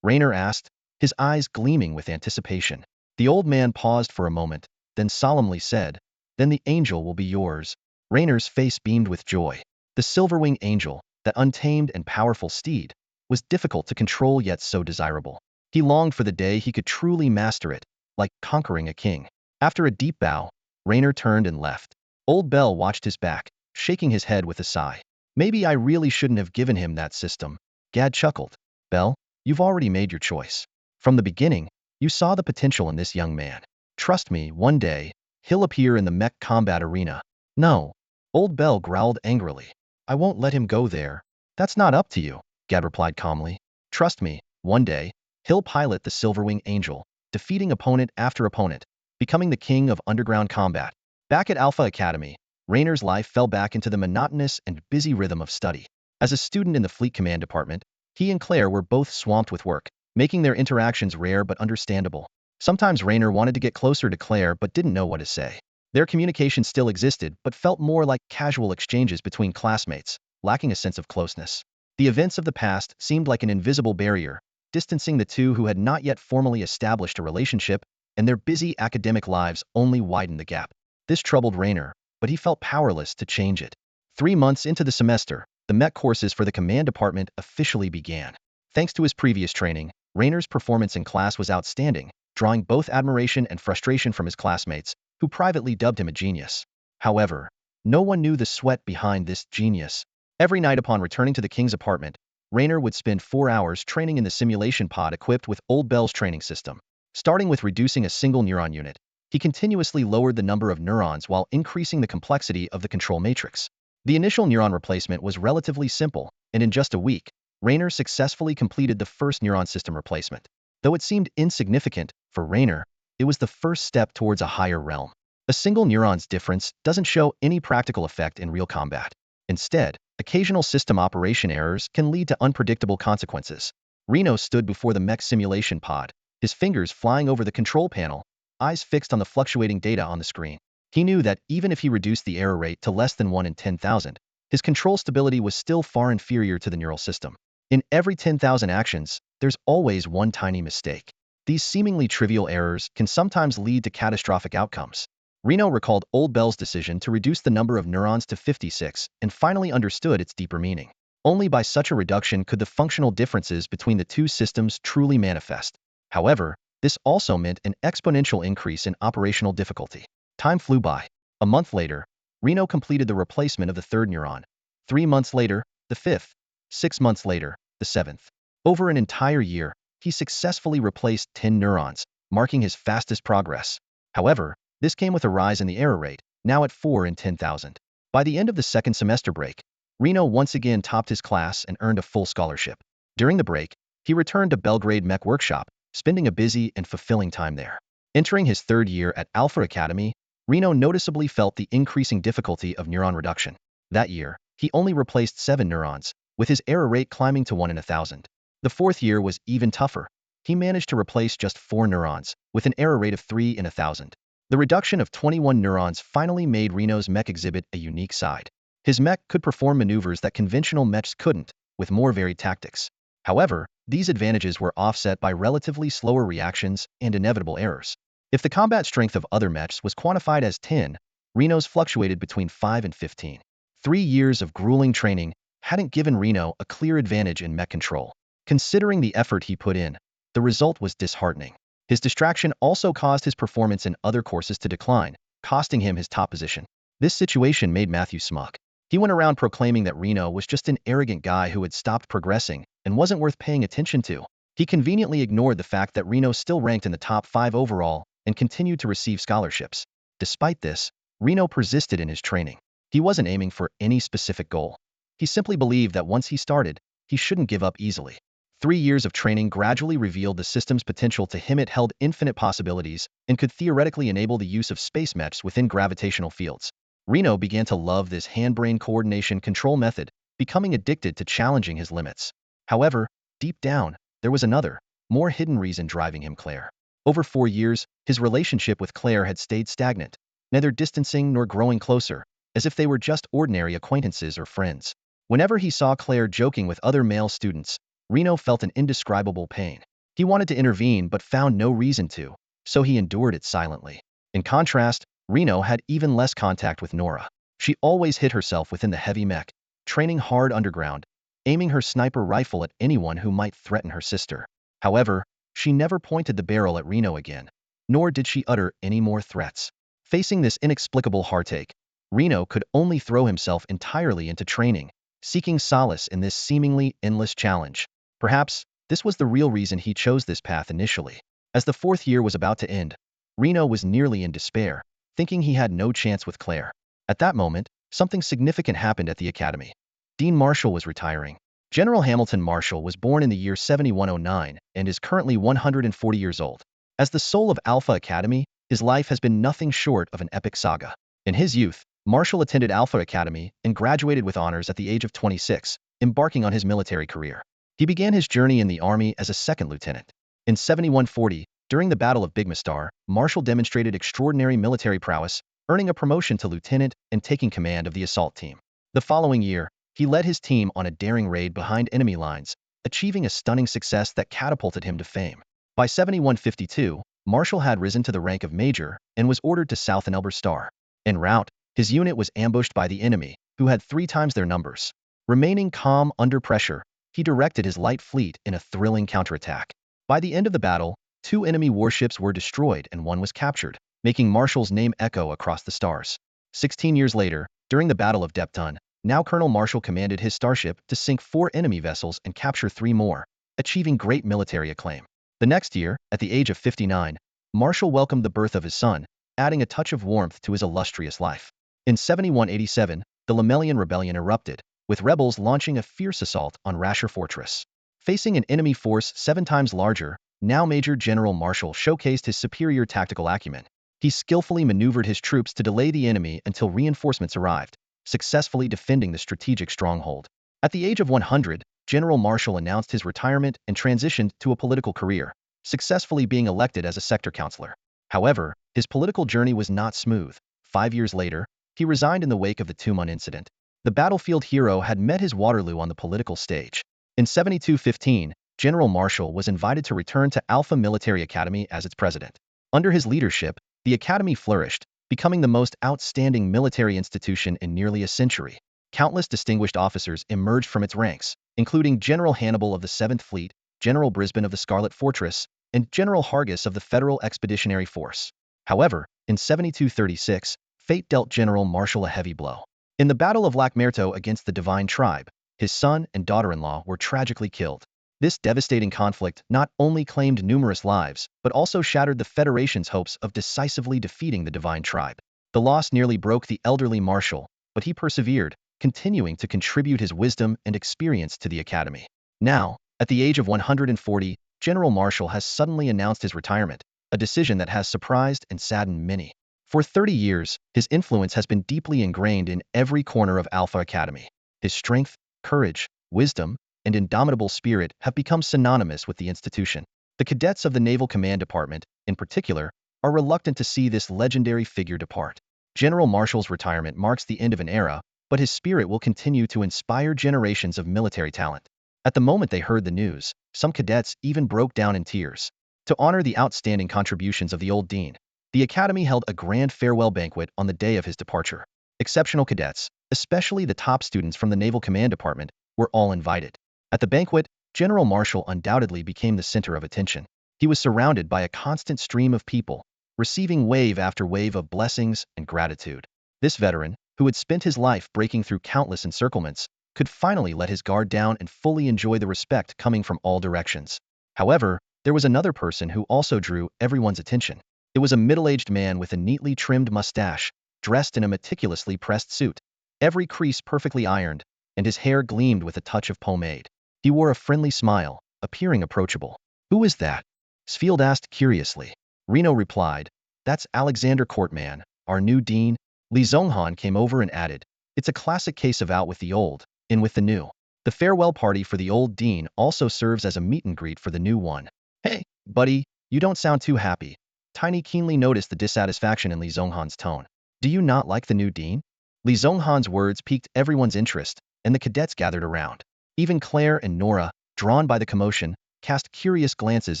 S1: Raynor asked, his eyes gleaming with anticipation. The old man paused for a moment, then solemnly said, "Then the angel will be yours." Raynor's face beamed with joy. The Silverwing Angel, that untamed and powerful steed, was difficult to control yet so desirable. He longed for the day he could truly master it, like conquering a king. After a deep bow, Raynor turned and left. Old Bell watched his back, shaking his head with a sigh. "Maybe I really shouldn't have given him that system." Gad chuckled. "Bell, you've already made your choice. From the beginning, you saw the potential in this young man. Trust me, one day, he'll appear in the mech combat arena." "No." Old Bell growled angrily. "I won't let him go there." "That's not up to you," Gad replied calmly. "Trust me, one day, he'll pilot the Silverwing Angel, defeating opponent after opponent, becoming the king of underground combat." Back at Alpha Academy, Raynor's life fell back into the monotonous and busy rhythm of study. As a student in the Fleet Command Department, he and Claire were both swamped with work, making their interactions rare but understandable. Sometimes Raynor wanted to get closer to Claire but didn't know what to say. Their communication still existed but felt more like casual exchanges between classmates, lacking a sense of closeness. The events of the past seemed like an invisible barrier, distancing the two who had not yet formally established a relationship, and their busy academic lives only widened the gap. This troubled Raynor, but he felt powerless to change it. 3 months into the semester, the mech courses for the command department officially began. Thanks to his previous training, Rayner's performance in class was outstanding, drawing both admiration and frustration from his classmates, who privately dubbed him a genius. However, no one knew the sweat behind this genius. Every night upon returning to the king's apartment, Rayner would spend 4 hours training in the simulation pod equipped with Old Bell's training system. Starting with reducing a single neuron unit, he continuously lowered the number of neurons while increasing the complexity of the control matrix. The initial neuron replacement was relatively simple, and in just a week, Rayner successfully completed the first neuron system replacement. Though it seemed insignificant, for Rayner, it was the first step towards a higher realm. A single neuron's difference doesn't show any practical effect in real combat. Instead, occasional system operation errors can lead to unpredictable consequences. Reno stood before the mech simulation pod, his fingers flying over the control panel, eyes fixed on the fluctuating data on the screen. He knew that even if he reduced the error rate to less than 1 in 10,000, his control stability was still far inferior to the neural system. In every 10,000 actions, there's always one tiny mistake. These seemingly trivial errors can sometimes lead to catastrophic outcomes. Reno recalled Old Bell's decision to reduce the number of neurons to 56 and finally understood its deeper meaning. Only by such a reduction could the functional differences between the two systems truly manifest. However, this also meant an exponential increase in operational difficulty. Time flew by. A month later, Reno completed the replacement of the third neuron. 3 months later, the fifth. 6 months later, the seventh. Over an entire year, he successfully replaced 10 neurons, marking his fastest progress. However, this came with a rise in the error rate, now at 4 in 10,000. By the end of the second semester break, Reno once again topped his class and earned a full scholarship. During the break, he returned to Belgrade Mech Workshop, spending a busy and fulfilling time there. Entering his third year at Alpha Academy, Reno noticeably felt the increasing difficulty of neuron reduction. That year, he only replaced 7 neurons, with his error rate climbing to 1 in 1,000. The fourth year was even tougher. He managed to replace just 4 neurons, with an error rate of 3 in 1,000. The reduction of 21 neurons finally made Reno's mech exhibit a unique side. His mech could perform maneuvers that conventional mechs couldn't, with more varied tactics. However, these advantages were offset by relatively slower reactions and inevitable errors. If the combat strength of other mechs was quantified as 10, Reno's fluctuated between 5 and 15. 3 years of grueling training hadn't given Reno a clear advantage in mech control. Considering the effort he put in, the result was disheartening. His distraction also caused his performance in other courses to decline, costing him his top position. This situation made Matthew smug. He went around proclaiming that Reno was just an arrogant guy who had stopped progressing and wasn't worth paying attention to. He conveniently ignored the fact that Reno still ranked in the top 5 overall and continued to receive scholarships. Despite this, Reno persisted in his training. He wasn't aiming for any specific goal. He simply believed that once he started, he shouldn't give up easily. 3 years of training gradually revealed the system's potential to him. It held infinite possibilities and could theoretically enable the use of space mechs within gravitational fields. Reno began to love this hand-brain coordination control method, becoming addicted to challenging his limits. However, deep down, there was another, more hidden reason driving him: Claire. Over 4 years, his relationship with Claire had stayed stagnant, neither distancing nor growing closer, as if they were just ordinary acquaintances or friends. Whenever he saw Claire joking with other male students, Reno felt an indescribable pain. He wanted to intervene but found no reason to, so he endured it silently. In contrast, Reno had even less contact with Nora. She always hid herself within the heavy mech, training hard underground, aiming her sniper rifle at anyone who might threaten her sister. However, she never pointed the barrel at Reno again, nor did she utter any more threats. Facing this inexplicable heartache, Reno could only throw himself entirely into training, seeking solace in this seemingly endless challenge. Perhaps, this was the real reason he chose this path initially. As the 4th year was about to end, Reno was nearly in despair, thinking he had no chance with Claire. At that moment, something significant happened at the academy. Dean Marshall was retiring. General Hamilton Marshall was born in the year 7109 and is currently 140 years old. As the soul of Alpha Academy, his life has been nothing short of an epic saga. In his youth, Marshall attended Alpha Academy and graduated with honors at the age of 26, embarking on his military career. He began his journey in the Army as a second lieutenant. In 7140, during the Battle of Bigmastar, Marshall demonstrated extraordinary military prowess, earning a promotion to lieutenant and taking command of the assault team. The following year, he led his team on a daring raid behind enemy lines, achieving a stunning success that catapulted him to fame. By 7152, Marshall had risen to the rank of major and was ordered to South Enelber Star. En route, His unit was ambushed by the enemy, who had 3 times their numbers. Remaining calm under pressure, he directed his light fleet in a thrilling counterattack. By the end of the battle, 2 enemy warships were destroyed and 1 was captured, making Marshall's name echo across the stars. 16 years later, during the Battle of Deptun, now Colonel Marshall commanded his starship to sink 4 enemy vessels and capture 3 more, achieving great military acclaim. The next year, at the age of 59, Marshall welcomed the birth of his son, adding a touch of warmth to his illustrious life. In 7187, the Lemelian Rebellion erupted, with rebels launching a fierce assault on Rasher Fortress. Facing an enemy force 7 times larger, now Major General Marshall showcased his superior tactical acumen. He skillfully maneuvered his troops to delay the enemy until reinforcements arrived, successfully defending the strategic stronghold. At the age of 100, General Marshall announced his retirement and transitioned to a political career, successfully being elected as a sector councilor. However, his political journey was not smooth. 5 years later, he resigned in the wake of the Tumon incident. The battlefield hero had met his Waterloo on the political stage. In 7215, General Marshall was invited to return to Alpha Military Academy as its president. Under his leadership, the academy flourished, becoming the most outstanding military institution in nearly a century. Countless distinguished officers emerged from its ranks, including General Hannibal of the 7th Fleet, General Brisbane of the Scarlet Fortress, and General Hargis of the Federal Expeditionary Force. However, in 7236, fate dealt General Marshall a heavy blow. In the Battle of Lac-Merto against the Divine Tribe, his son and daughter-in-law were tragically killed. This devastating conflict not only claimed numerous lives, but also shattered the Federation's hopes of decisively defeating the Divine Tribe. The loss nearly broke the elderly Marshall, but he persevered, continuing to contribute his wisdom and experience to the Academy. Now, at the age of 140, General Marshall has suddenly announced his retirement, a decision that has surprised and saddened many. For 30 years, his influence has been deeply ingrained in every corner of Alpha Academy. His strength, courage, wisdom, and indomitable spirit have become synonymous with the institution. The cadets of the Naval Command Department, in particular, are reluctant to see this legendary figure depart. General Marshall's retirement marks the end of an era, but his spirit will continue to inspire generations of military talent. At the moment they heard the news, some cadets even broke down in tears. To honor the outstanding contributions of the old dean, the Academy held a grand farewell banquet on the day of his departure. Exceptional cadets, especially the top students from the Naval Command Department, were all invited. At the banquet, General Marshall undoubtedly became the center of attention. He was surrounded by a constant stream of people, receiving wave after wave of blessings and gratitude. This veteran, who had spent his life breaking through countless encirclements, could finally let his guard down and fully enjoy the respect coming from all directions. However, there was another person who also drew everyone's attention. It was a middle-aged man with a neatly trimmed mustache, dressed in a meticulously pressed suit, every crease perfectly ironed, and his hair gleamed with a touch of pomade. He wore a friendly smile, appearing approachable. "Who is that?" Sfield asked curiously. Reno replied, "That's Alexander Courtman, our new dean." Li Zhonghan came over and added, "It's a classic case of out with the old, in with the new." The farewell party for the old dean also serves as a meet and greet for the new one. "Hey, buddy, you don't sound too happy." Tiny keenly noticed the dissatisfaction in Li Zhonghan's tone. "Do you not like the new dean?" Li Zhonghan's words piqued everyone's interest, and the cadets gathered around. Even Claire and Nora, drawn by the commotion, cast curious glances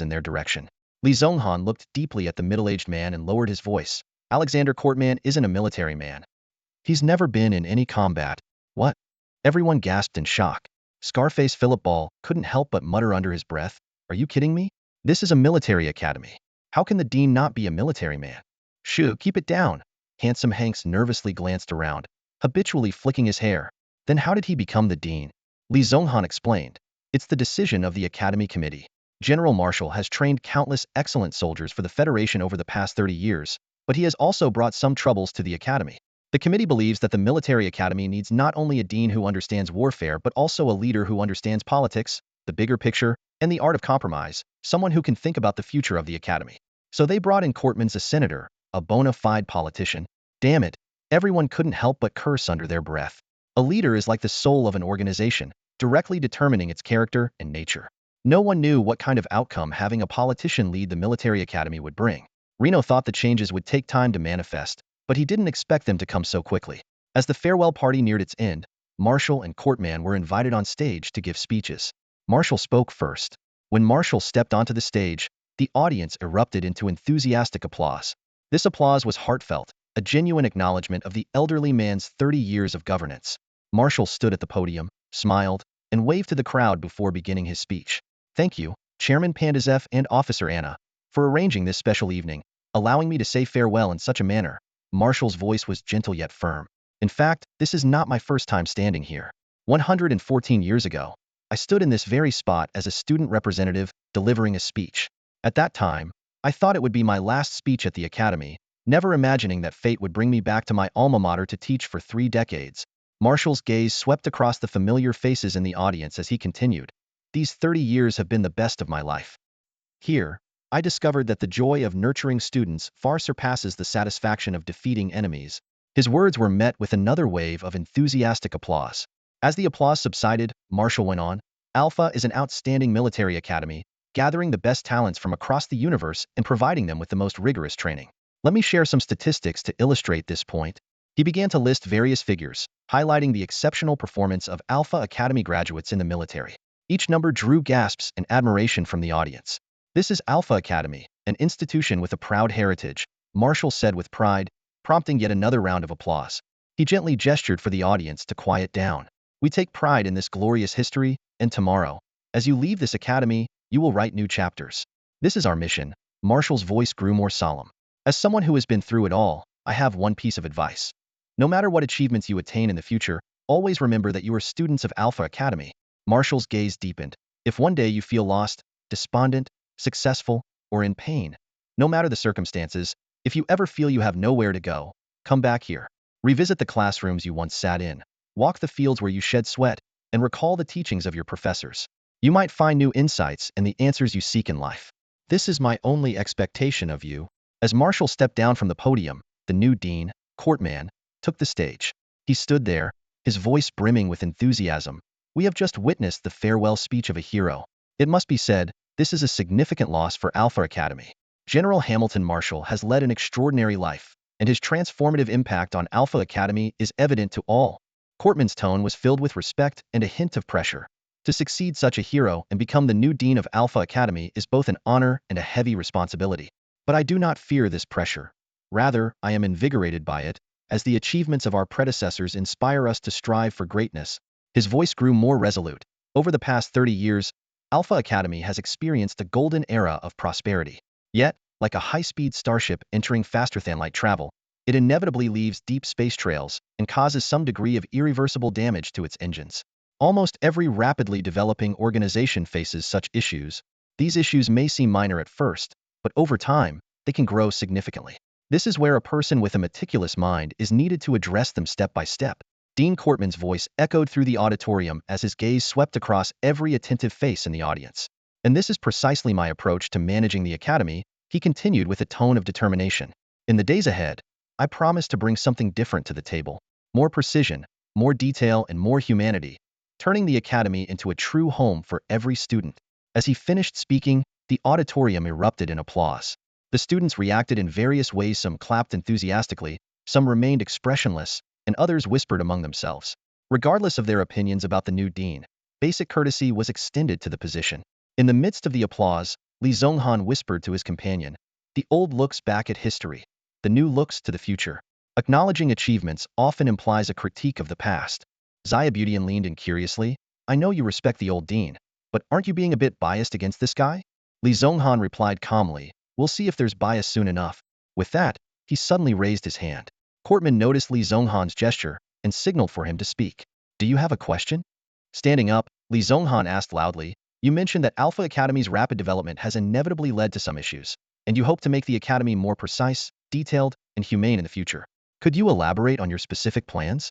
S1: in their direction. Li Zhonghan looked deeply at the middle-aged man and lowered his voice. "Alexander Courtman isn't a military man. He's never been in any combat." "What?" Everyone gasped in shock. Scarface Philip Ball couldn't help but mutter under his breath, "Are you kidding me? This is a military academy. How can the dean not be a military man?" "Shoo, keep it down." Handsome Hanks nervously glanced around, habitually flicking his hair. "Then how did he become the dean?" Li Zhonghan explained. "It's the decision of the Academy Committee. General Marshall has trained countless excellent soldiers for the Federation over the past 30 years, but he has also brought some troubles to the Academy. The committee believes that the military academy needs not only a dean who understands warfare but also a leader who understands politics, the bigger picture, and the art of compromise, someone who can think about the future of the academy. So they brought in Courtman's a senator, a bona fide politician." Damn it, everyone couldn't help but curse under their breath. A leader is like the soul of an organization, directly determining its character and nature. No one knew what kind of outcome having a politician lead the military academy would bring. Reno thought the changes would take time to manifest, but he didn't expect them to come so quickly. As the farewell party neared its end, Marshall and Courtman were invited on stage to give speeches. Marshall spoke first. When Marshall stepped onto the stage, the audience erupted into enthusiastic applause. This applause was heartfelt, a genuine acknowledgement of the elderly man's 30 years of governance. Marshall stood at the podium, smiled, and waved to the crowd before beginning his speech. Thank you, Chairman Pandazev and Officer Anna, for arranging this special evening, allowing me to say farewell in such a manner. Marshall's voice was gentle yet firm. In fact, this is not my first time standing here. 114 years ago, I stood in this very spot as a student representative delivering a speech. At that time, I thought it would be my last speech at the academy, never imagining that fate would bring me back to my alma mater to teach for 3 decades. Marshall's gaze swept across the familiar faces in the audience as he continued. These 30 years have been the best of my life. Here, I discovered that the joy of nurturing students far surpasses the satisfaction of defeating enemies. His words were met with another wave of enthusiastic applause. As the applause subsided, Marshall went on, Alpha is an outstanding military academy, gathering the best talents from across the universe and providing them with the most rigorous training. Let me share some statistics to illustrate this point. He began to list various figures, highlighting the exceptional performance of Alpha Academy graduates in the military. Each number drew gasps and admiration from the audience. This is Alpha Academy, an institution with a proud heritage, Marshall said with pride, prompting yet another round of applause. He gently gestured for the audience to quiet down. We take pride in this glorious history, and tomorrow, as you leave this academy, you will write new chapters. This is our mission. Marshall's voice grew more solemn. As someone who has been through it all, I have one piece of advice. No matter what achievements you attain in the future, always remember that you are students of Alpha Academy. Marshall's gaze deepened. If one day you feel lost, despondent, successful, or in pain, no matter the circumstances, if you ever feel you have nowhere to go, come back here. Revisit the classrooms you once sat in. Walk the fields where you shed sweat, and recall the teachings of your professors. You might find new insights and the answers you seek in life. This is my only expectation of you. As Marshall stepped down from the podium, the new dean, Courtman, took the stage. He stood there, his voice brimming with enthusiasm. We have just witnessed the farewell speech of a hero. It must be said, this is a significant loss for Alpha Academy. General Hamilton Marshall has led an extraordinary life, and his transformative impact on Alpha Academy is evident to all. Courtman's tone was filled with respect and a hint of pressure. To succeed such a hero and become the new dean of Alpha Academy is both an honor and a heavy responsibility. But I do not fear this pressure. Rather, I am invigorated by it, as the achievements of our predecessors inspire us to strive for greatness. His voice grew more resolute. Over the past 30 years, Alpha Academy has experienced a golden era of prosperity. Yet, like a high-speed starship entering faster-than-light travel, it inevitably leaves deep space trails and causes some degree of irreversible damage to its engines. Almost every rapidly developing organization faces such issues. These issues may seem minor at first, but over time, they can grow significantly. This is where a person with a meticulous mind is needed to address them step by step. Dean Courtman's voice echoed through the auditorium as his gaze swept across every attentive face in the audience. And this is precisely my approach to managing the academy, he continued with a tone of determination. In the days ahead, I promise to bring something different to the table. More precision, more detail, and more humanity, turning the academy into a true home for every student. As he finished speaking, the auditorium erupted in applause. The students reacted in various ways. Some clapped enthusiastically, some remained expressionless, and others whispered among themselves. Regardless of their opinions about the new dean, basic courtesy was extended to the position. In the midst of the applause, Li Zhonghan whispered to his companion, "The old looks back at history. The new looks to the future." Acknowledging achievements often implies a critique of the past. Xiaobudian leaned in curiously. "I know you respect the old dean, but aren't you being a bit biased against this guy?" Li Zhonghan replied calmly, "We'll see if there's bias soon enough." With that, he suddenly raised his hand. Courtman noticed Li Zhonghan's gesture and signaled for him to speak. "Do you have a question?" Standing up, Li Zhonghan asked loudly, "You mentioned that Alpha Academy's rapid development has inevitably led to some issues, and you hope to make the academy more precise, detailed, and humane in the future. Could you elaborate on your specific plans?"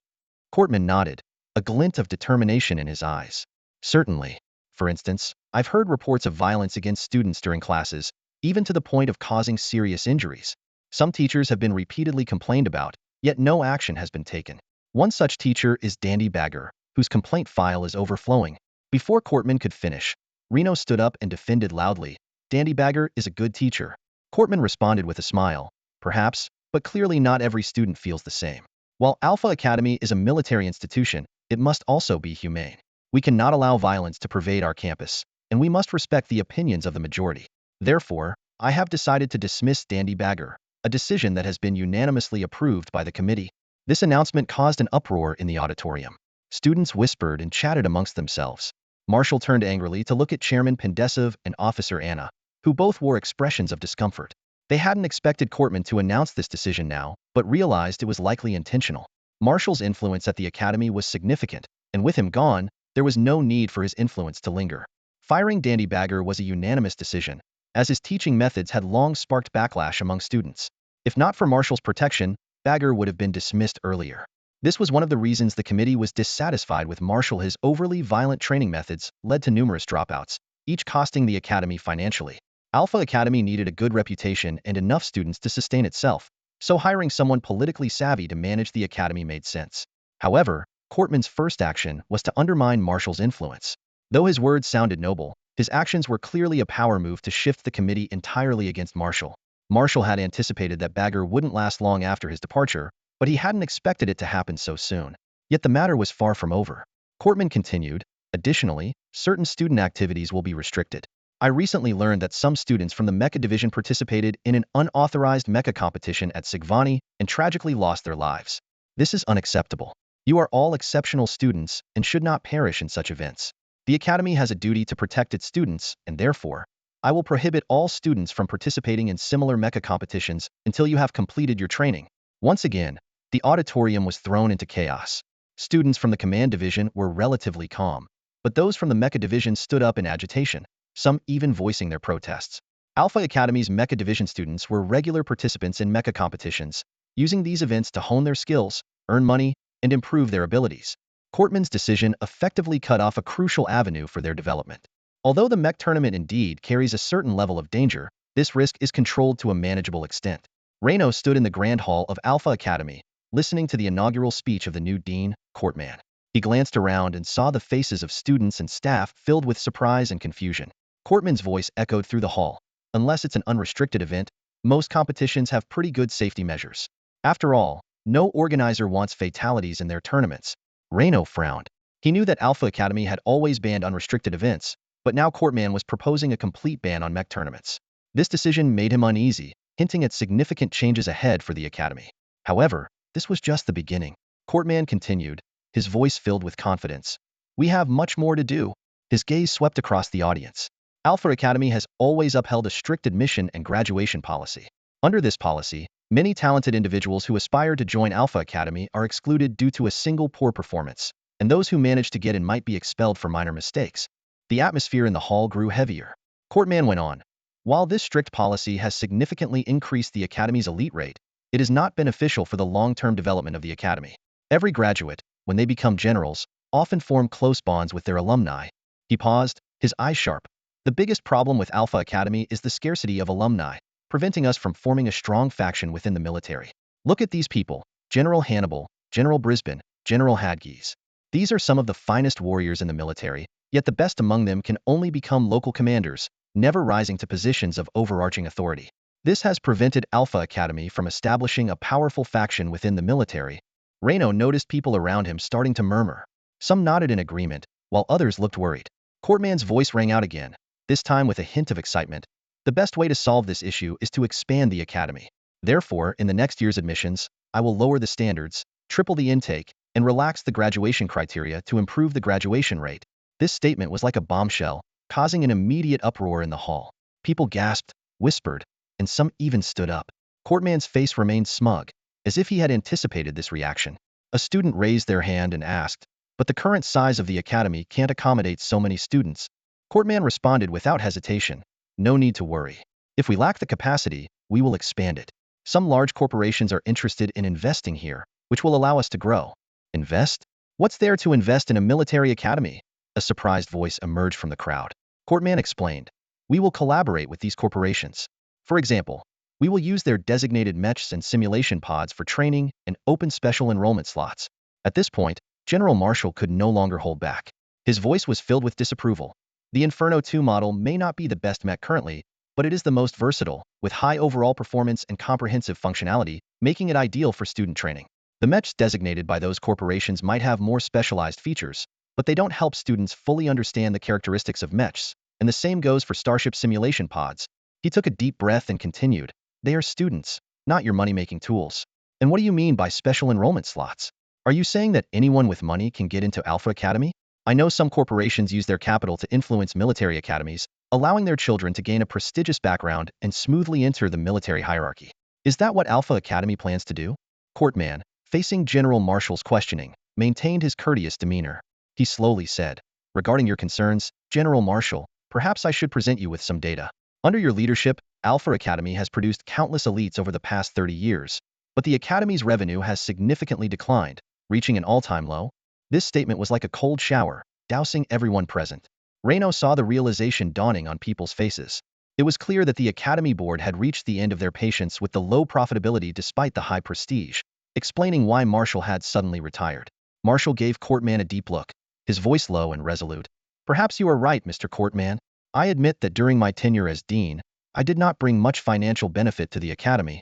S1: Courtman nodded, a glint of determination in his eyes. "Certainly. For instance, I've heard reports of violence against students during classes, even to the point of causing serious injuries. Some teachers have been repeatedly complained about, yet no action has been taken. One such teacher is Dandy Bagger, whose complaint file is overflowing." Before Courtman could finish, Reno stood up and defended loudly, "Dandy Bagger is a good teacher." Courtman responded with a smile, "Perhaps, but clearly not every student feels the same. While Alpha Academy is a military institution, it must also be humane. We cannot allow violence to pervade our campus, and we must respect the opinions of the majority. Therefore, I have decided to dismiss Dandy Bagger." a decision that has been unanimously approved by the committee. This announcement caused an uproar in the auditorium. Students whispered and chatted amongst themselves. Marshall turned angrily to look at Chairman Pendesev and Officer Anna, who both wore expressions of discomfort. They hadn't expected Cortman to announce this decision now, but realized it was likely intentional. Marshall's influence at the academy was significant, and with him gone, there was no need for his influence to linger. Firing Dandy Bagger was a unanimous decision, as his teaching methods had long sparked backlash among students. If not for Marshall's protection, Bagger would have been dismissed earlier. This was one of the reasons the committee was dissatisfied with Marshall. His overly violent training methods led to numerous dropouts, each costing the academy financially. Alpha Academy needed a good reputation and enough students to sustain itself, so hiring someone politically savvy to manage the academy made sense. However, Cortman's first action was to undermine Marshall's influence. Though his words sounded noble, his actions were clearly a power move to shift the committee entirely against Marshall. Marshall had anticipated that Bagger wouldn't last long after his departure, but he hadn't expected it to happen so soon. Yet the matter was far from over. Cortman continued, additionally, certain student activities will be restricted. I recently learned that some students from the Mecha Division participated in an unauthorized mecha competition at Sigvani and tragically lost their lives. This is unacceptable. You are all exceptional students and should not perish in such events. The Academy has a duty to protect its students, and therefore, I will prohibit all students from participating in similar mecha competitions until you have completed your training. Once again, the auditorium was thrown into chaos. Students from the Command Division were relatively calm, but those from the Mecha Division stood up in agitation, some even voicing their protests. Alpha Academy's Mecha Division students were regular participants in mecha competitions, using these events to hone their skills, earn money, and improve their abilities. Cortman's decision effectively cut off a crucial avenue for their development. Although the mech tournament indeed carries a certain level of danger, this risk is controlled to a manageable extent. Reno stood in the Grand Hall of Alpha Academy, listening to the inaugural speech of the new dean, Cortman. He glanced around and saw the faces of students and staff filled with surprise and confusion. Cortman's voice echoed through the hall. Unless it's an unrestricted event, most competitions have pretty good safety measures. After all, no organizer wants fatalities in their tournaments. Reno frowned. He knew that Alpha Academy had always banned unrestricted events, but now Cortman was proposing a complete ban on mech tournaments. This decision made him uneasy, hinting at significant changes ahead for the Academy. However, this was just the beginning. Cortman continued, his voice filled with confidence. We have much more to do. His gaze swept across the audience. Alpha Academy has always upheld a strict admission and graduation policy. Under this policy, many talented individuals who aspire to join Alpha Academy are excluded due to a single poor performance, and those who manage to get in might be expelled for minor mistakes. The atmosphere in the hall grew heavier. Cortman went on. While this strict policy has significantly increased the Academy's elite rate, it is not beneficial for the long-term development of the Academy. Every graduate, when they become generals, often form close bonds with their alumni. He paused, his eyes sharp. The biggest problem with Alpha Academy is the scarcity of alumni, preventing us from forming a strong faction within the military. Look at these people, General Hannibal, General Brisbane, General Hadgies. These are some of the finest warriors in the military, yet the best among them can only become local commanders, never rising to positions of overarching authority. This has prevented Alpha Academy from establishing a powerful faction within the military. Reno noticed people around him starting to murmur. Some nodded in agreement, while others looked worried. Cortman's voice rang out again, this time with a hint of excitement. The best way to solve this issue is to expand the Academy. Therefore, in the next year's admissions, I will lower the standards, triple the intake, and relax the graduation criteria to improve the graduation rate. This statement was like a bombshell, causing an immediate uproar in the hall. People gasped, whispered, and some even stood up. Cortman's face remained smug, as if he had anticipated this reaction. A student raised their hand and asked, but the current size of the Academy can't accommodate so many students. Cortman responded without hesitation, no need to worry. If we lack the capacity, we will expand it. Some large corporations are interested in investing here, which will allow us to grow. Invest? What's there to invest in a military academy? A surprised voice emerged from the crowd. Cortman explained, we will collaborate with these corporations. For example, we will use their designated mechs and simulation pods for training and open special enrollment slots. At this point, General Marshall could no longer hold back. His voice was filled with disapproval. The Inferno 2 model may not be the best mech currently, but it is the most versatile, with high overall performance and comprehensive functionality, making it ideal for student training. The mechs designated by those corporations might have more specialized features, but they don't help students fully understand the characteristics of mechs, and the same goes for Starship simulation pods. He took a deep breath and continued, they are students. not your money-making tools. And what do you mean by special enrollment slots? Are you saying that anyone with money can get into Alpha Academy? I know some corporations use their capital to influence military academies, allowing their children to gain a prestigious background and smoothly enter the military hierarchy. Is that what Alpha Academy plans to do? Courtman, facing General Marshall's questioning, maintained his courteous demeanor. He slowly said, "Regarding your concerns, General Marshall, perhaps I should present you with some data. Under your leadership, Alpha Academy has produced countless elites over the past 30 years, but the Academy's revenue has significantly declined, reaching an all-time low." This statement was like a cold shower, dousing everyone present. Reno saw the realization dawning on people's faces. It was clear that the Academy board had reached the end of their patience with the low profitability despite the high prestige, explaining why Marshall had suddenly retired. Marshall gave Courtman a deep look, his voice low and resolute. "Perhaps you are right, Mr. Courtman. I admit that during my tenure as dean, I did not bring much financial benefit to the Academy."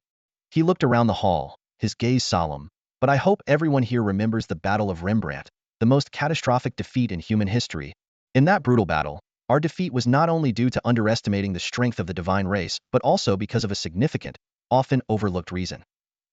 S1: He looked around the hall, his gaze solemn. "But I hope everyone here remembers the Battle of Rembrandt, the most catastrophic defeat in human history. In that brutal battle, our defeat was not only due to underestimating the strength of the divine race, but also because of a significant, often overlooked reason.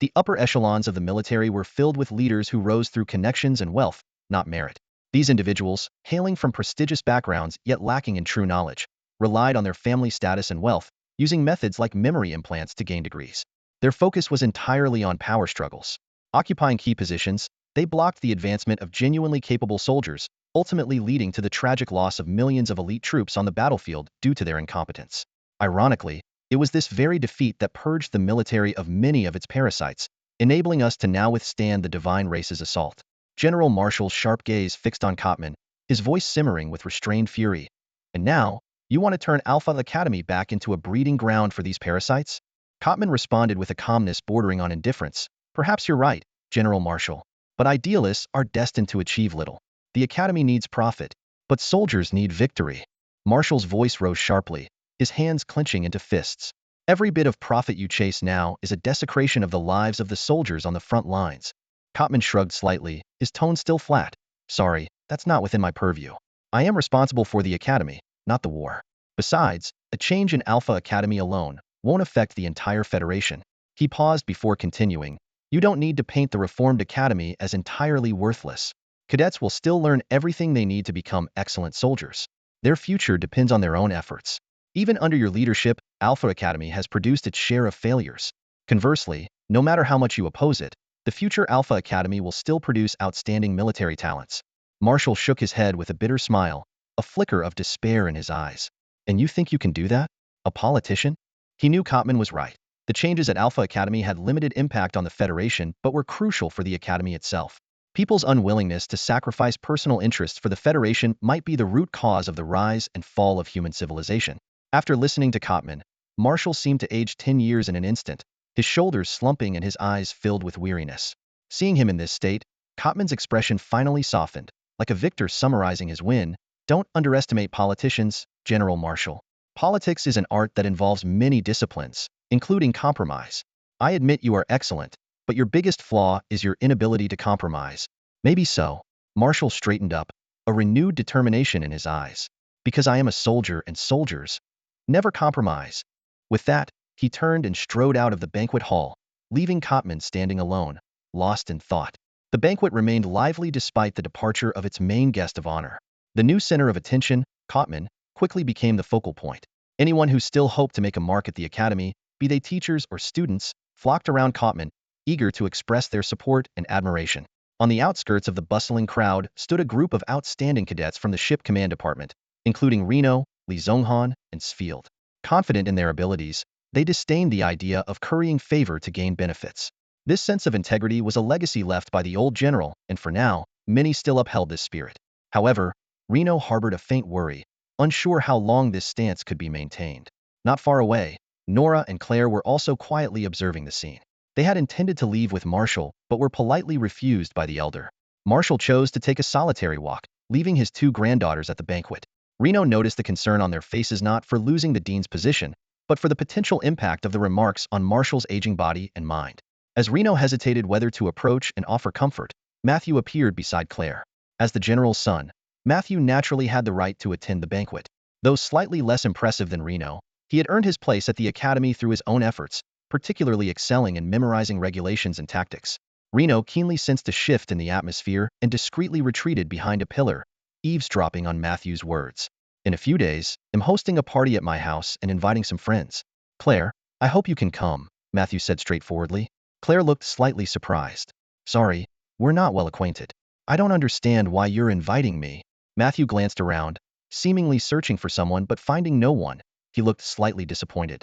S1: The upper echelons of the military were filled with leaders who rose through connections and wealth, not merit. These individuals, hailing from prestigious backgrounds yet lacking in true knowledge, relied on their family status and wealth, using methods like memory implants to gain degrees. Their focus was entirely on power struggles. Occupying key positions, they blocked the advancement of genuinely capable soldiers, ultimately leading to the tragic loss of millions of elite troops on the battlefield due to their incompetence. Ironically, it was this very defeat that purged the military of many of its parasites, enabling us to now withstand the divine race's assault. General Marshall's sharp gaze fixed on Cotman, his voice simmering with restrained fury. "And now, you want to turn Alpha Academy back into a breeding ground for these parasites?" Cotman responded with a calmness bordering on indifference. "Perhaps you're right, General Marshall. But idealists are destined to achieve little. The Academy needs profit, but soldiers need victory." Marshall's voice rose sharply, his hands clenching into fists. "Every bit of profit you chase now is a desecration of the lives of the soldiers on the front lines." Cotman shrugged slightly, his tone still flat. "Sorry, that's not within my purview. I am responsible for the Academy, not the war. Besides, a change in Alpha Academy alone won't affect the entire Federation." He paused before continuing. "You don't need to paint the Reformed Academy as entirely worthless. Cadets will still learn everything they need to become excellent soldiers. Their future depends on their own efforts. Even under your leadership, Alpha Academy has produced its share of failures. Conversely, no matter how much you oppose it, the future Alpha Academy will still produce outstanding military talents." Marshall shook his head with a bitter smile, a flicker of despair in his eyes. "And you think you can do that? A politician?" He knew Cotman was right. The changes at Alpha Academy had limited impact on the Federation but were crucial for the Academy itself. People's unwillingness to sacrifice personal interests for the Federation might be the root cause of the rise and fall of human civilization. After listening to Cotman, Marshall seemed to age 10 years in an instant, his shoulders slumping and his eyes filled with weariness. Seeing him in this state, Cotman's expression finally softened, like a victor summarizing his win. "Don't underestimate politicians, General Marshall. Politics is an art that involves many disciplines, including compromise. I admit you are excellent, but your biggest flaw is your inability to compromise." "Maybe so." Marshall straightened up, a renewed determination in his eyes. "Because I am a soldier and soldiers never compromise." With that, he turned and strode out of the banquet hall, leaving Cotman standing alone, lost in thought. The banquet remained lively despite the departure of its main guest of honor. The new center of attention, Cotman, quickly became the focal point. Anyone who still hoped to make a mark at the Academy, be they teachers or students, flocked around Cotman, eager to express their support and admiration. On the outskirts of the bustling crowd stood a group of outstanding cadets from the Ship Command Department, including Reno, Li Zhonghan, and Sfield. Confident in their abilities, they disdained the idea of currying favor to gain benefits. This sense of integrity was a legacy left by the old general, and for now, many still upheld this spirit. However, Reno harbored a faint worry, unsure how long this stance could be maintained. Not far away, Nora and Claire were also quietly observing the scene. They had intended to leave with Marshall, but were politely refused by the elder. Marshall chose to take a solitary walk, leaving his two granddaughters at the banquet. Reno noticed the concern on their faces not for losing the dean's position, but for the potential impact of the remarks on Marshall's aging body and mind. As Reno hesitated whether to approach and offer comfort, Matthew appeared beside Claire. As the general's son, Matthew naturally had the right to attend the banquet. Though slightly less impressive than Reno, he had earned his place at the Academy through his own efforts, particularly excelling in memorizing regulations and tactics. Reno keenly sensed a shift in the atmosphere and discreetly retreated behind a pillar, eavesdropping on Matthew's words. In a few days, I'm hosting a party at my house and inviting some friends. Claire, I hope you can come, Matthew said straightforwardly. Claire looked slightly surprised. Sorry, we're not well acquainted. I don't understand why you're inviting me. Matthew glanced around, seemingly searching for someone but finding no one. He looked slightly disappointed.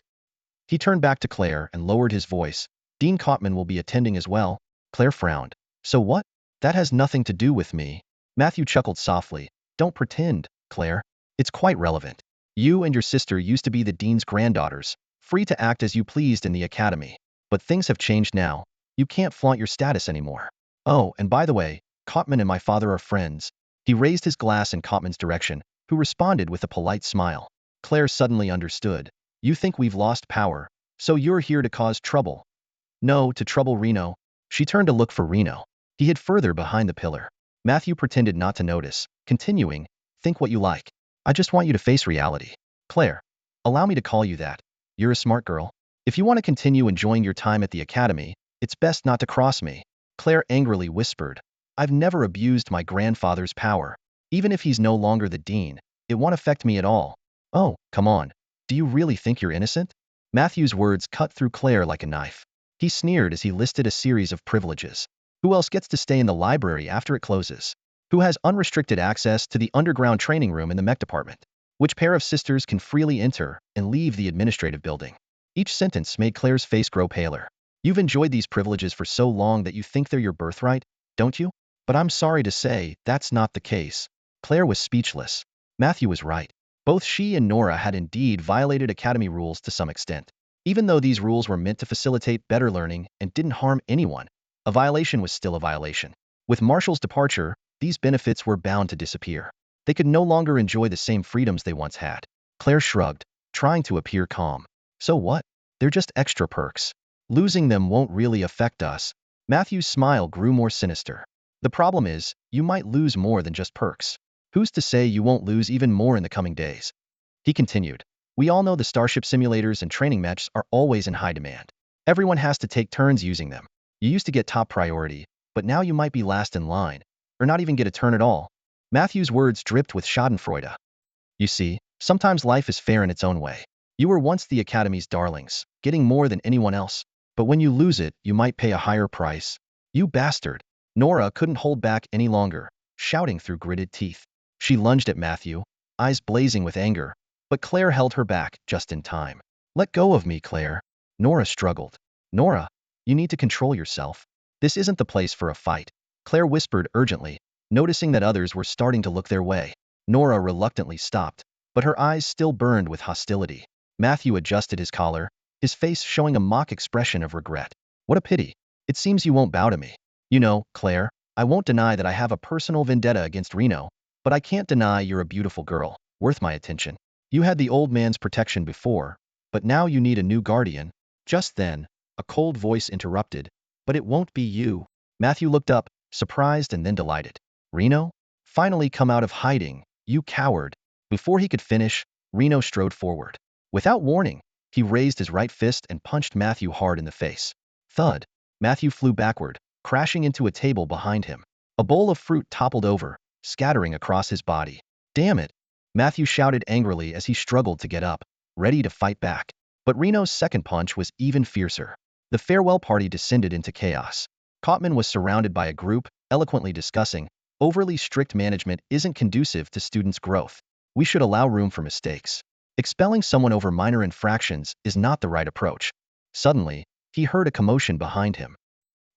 S1: He turned back to Claire and lowered his voice. Dean Cotman will be attending as well. Claire frowned. So what? That has nothing to do with me. Matthew chuckled softly. Don't pretend, Claire. It's quite relevant. You and your sister used to be the dean's granddaughters, free to act as you pleased in the academy. But things have changed now. You can't flaunt your status anymore. Oh, and by the way, Cotman and my father are friends. He raised his glass in Cotman's direction, who responded with a polite smile. Claire suddenly understood. You think we've lost power, so you're here to cause trouble. No, to trouble Reno. She turned to look for Reno. He hid further behind the pillar. Matthew pretended not to notice, continuing, think what you like. I just want you to face reality. Claire, allow me to call you that. You're a smart girl. If you want to continue enjoying your time at the academy, it's best not to cross me. Claire angrily whispered. I've never abused my grandfather's power. Even if he's no longer the dean, it won't affect me at all. Oh, come on. Do you really think you're innocent? Matthew's words cut through Claire like a knife. He sneered as he listed a series of privileges. Who else gets to stay in the library after it closes? Who has unrestricted access to the underground training room in the mech department? Which pair of sisters can freely enter and leave the administrative building? Each sentence made Claire's face grow paler. You've enjoyed these privileges for so long that you think they're your birthright, don't you? But I'm sorry to say, that's not the case. Claire was speechless. Matthew was right. Both she and Nora had indeed violated academy rules to some extent. Even though these rules were meant to facilitate better learning and didn't harm anyone, a violation was still a violation. With Marshall's departure, these benefits were bound to disappear. They could no longer enjoy the same freedoms they once had. Claire shrugged, trying to appear calm. So what? They're just extra perks. Losing them won't really affect us. Matthew's smile grew more sinister. The problem is, you might lose more than just perks. Who's to say you won't lose even more in the coming days? He continued. We all know the starship simulators and training mechs are always in high demand. Everyone has to take turns using them. You used to get top priority, but now you might be last in line, or not even get a turn at all. Matthew's words dripped with schadenfreude. You see, sometimes life is fair in its own way. You were once the Academy's darlings, getting more than anyone else, but when you lose it, you might pay a higher price. You bastard. Nora couldn't hold back any longer, shouting through gritted teeth. She lunged at Matthew, eyes blazing with anger, but Claire held her back just in time. Let go of me, Claire. Nora struggled. Nora, you need to control yourself. This isn't the place for a fight. Claire whispered urgently, noticing that others were starting to look their way. Nora reluctantly stopped, but her eyes still burned with hostility. Matthew adjusted his collar, his face showing a mock expression of regret. What a pity. It seems you won't bow to me. You know, Claire, I won't deny that I have a personal vendetta against Reno, but I can't deny you're a beautiful girl, worth my attention. You had the old man's protection before, but now you need a new guardian. Just then, a cold voice interrupted. But it won't be you. Matthew looked up, surprised and then delighted. Reno? Finally come out of hiding, you coward. Before he could finish, Reno strode forward. Without warning, he raised his right fist and punched Matthew hard in the face. Thud. Matthew flew backward, crashing into a table behind him. A bowl of fruit toppled over, scattering across his body. Damn it. Matthew shouted angrily as he struggled to get up, ready to fight back. But Reno's second punch was even fiercer. The farewell party descended into chaos. Cotman was surrounded by a group, eloquently discussing, overly strict management isn't conducive to students' growth. We should allow room for mistakes. Expelling someone over minor infractions is not the right approach. Suddenly, he heard a commotion behind him.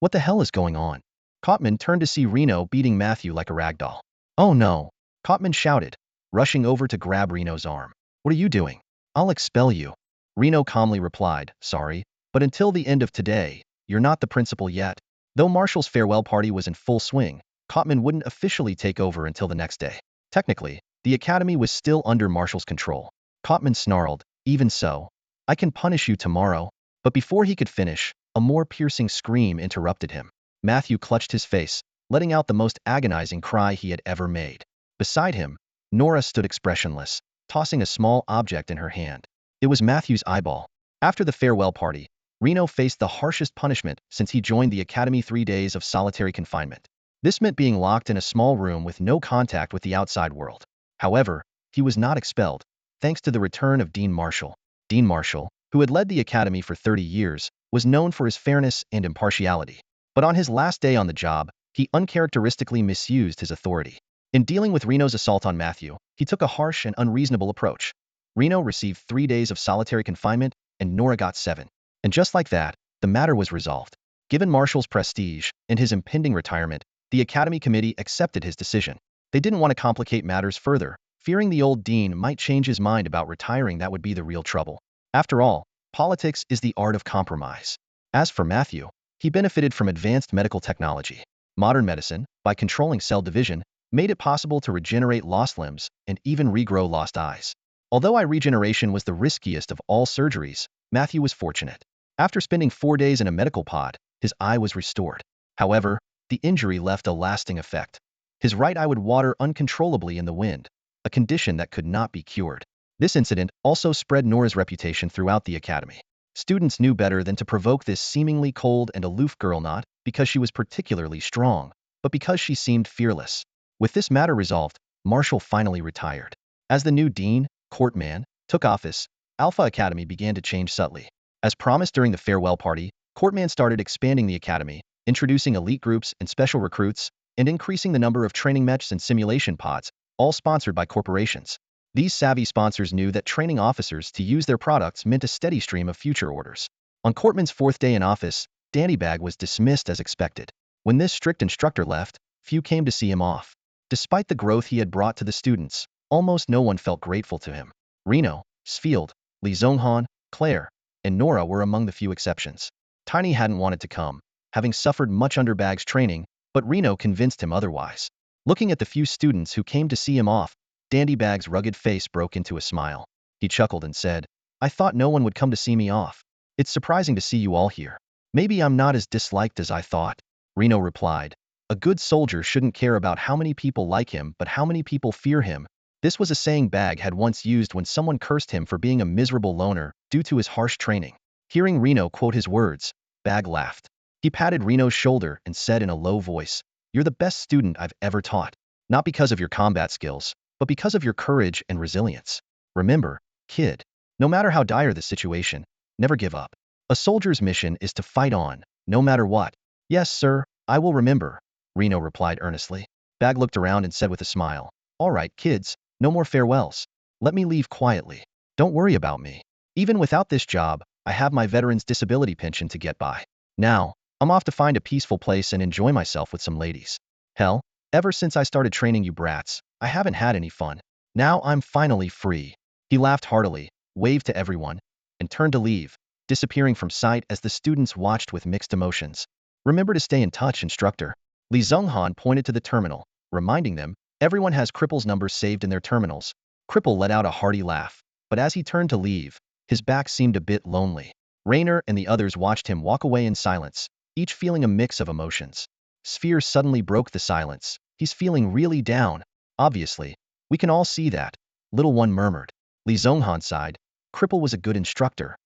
S1: What the hell is going on? Cotman turned to see Reno beating Matthew like a ragdoll. Oh no! Cotman shouted, rushing over to grab Reno's arm. What are you doing? I'll expel you. Reno calmly replied, sorry, but until the end of today, you're not the principal yet. Though Marshall's farewell party was in full swing, Cotman wouldn't officially take over until the next day. Technically, the academy was still under Marshall's control. Cotman snarled, even so, I can punish you tomorrow. But before he could finish, a more piercing scream interrupted him. Matthew clutched his face, letting out the most agonizing cry he had ever made. Beside him, Nora stood expressionless, tossing a small object in her hand. It was Matthew's eyeball. After the farewell party, Reno faced the harshest punishment since he joined the academy 3 days of solitary confinement. This meant being locked in a small room with no contact with the outside world. However, he was not expelled, thanks to the return of Dean Marshall. Dean Marshall, who had led the academy for 30 years, was known for his fairness and impartiality. But on his last day on the job, he uncharacteristically misused his authority. In dealing with Reno's assault on Matthew, he took a harsh and unreasonable approach. Reno received 3 days of solitary confinement, and Nora got 7. And just like that, the matter was resolved. Given Marshall's prestige and his impending retirement, the Academy Committee accepted his decision. They didn't want to complicate matters further, fearing the old dean might change his mind about retiring. That would be the real trouble. After all, politics is the art of compromise. As for Matthew, he benefited from advanced medical technology. Modern medicine, by controlling cell division, made it possible to regenerate lost limbs and even regrow lost eyes. Although eye regeneration was the riskiest of all surgeries, Matthew was fortunate. After spending 4 days in a medical pod, his eye was restored. However, the injury left a lasting effect. His right eye would water uncontrollably in the wind, a condition that could not be cured. This incident also spread Nora's reputation throughout the academy. Students knew better than to provoke this seemingly cold and aloof girl, not because she was particularly strong, but because she seemed fearless. With this matter resolved, Marshall finally retired. As the new dean, Courtman, took office, Alpha Academy began to change subtly. As promised during the farewell party, Courtman started expanding the academy, introducing elite groups and special recruits, and increasing the number of training mechs and simulation pods, all sponsored by corporations. These savvy sponsors knew that training officers to use their products meant a steady stream of future orders. On Courtman's 4th day in office, Dannybag was dismissed as expected. When this strict instructor left, few came to see him off. Despite the growth he had brought to the students, almost no one felt grateful to him. Reno, Sfield, Lee Zonghan, Claire, and Nora were among the few exceptions. Tiny hadn't wanted to come, having suffered much under Bag's training, but Reno convinced him otherwise. Looking at the few students who came to see him off, Dandybag's rugged face broke into a smile. He chuckled and said, "I thought no one would come to see me off. It's surprising to see you all here. Maybe I'm not as disliked as I thought." Reno replied, "A good soldier shouldn't care about how many people like him but how many people fear him." This was a saying Bag had once used when someone cursed him for being a miserable loner due to his harsh training. Hearing Reno quote his words, Bag laughed. He patted Reno's shoulder and said in a low voice, "You're the best student I've ever taught. Not because of your combat skills, but because of your courage and resilience. Remember, kid, no matter how dire the situation, never give up. A soldier's mission is to fight on, no matter what." "Yes, sir, I will remember," Reno replied earnestly. Bag looked around and said with a smile, "All right, kids, no more farewells. Let me leave quietly. Don't worry about me. Even without this job, I have my veteran's disability pension to get by. Now, I'm off to find a peaceful place and enjoy myself with some ladies. Hell, ever since I started training you brats, I haven't had any fun. Now I'm finally free." He laughed heartily, waved to everyone, and turned to leave, disappearing from sight as the students watched with mixed emotions. "Remember to stay in touch, instructor." Li Zonghan pointed to the terminal, reminding them, everyone has Cripple's numbers saved in their terminals. Cripple let out a hearty laugh, but as he turned to leave, his back seemed a bit lonely. Raynor and the others watched him walk away in silence, each feeling a mix of emotions. Sphere suddenly broke the silence. "He's feeling really down. Obviously. We can all see that," Little One murmured. Li Zonghan sighed. "Cripple was a good instructor."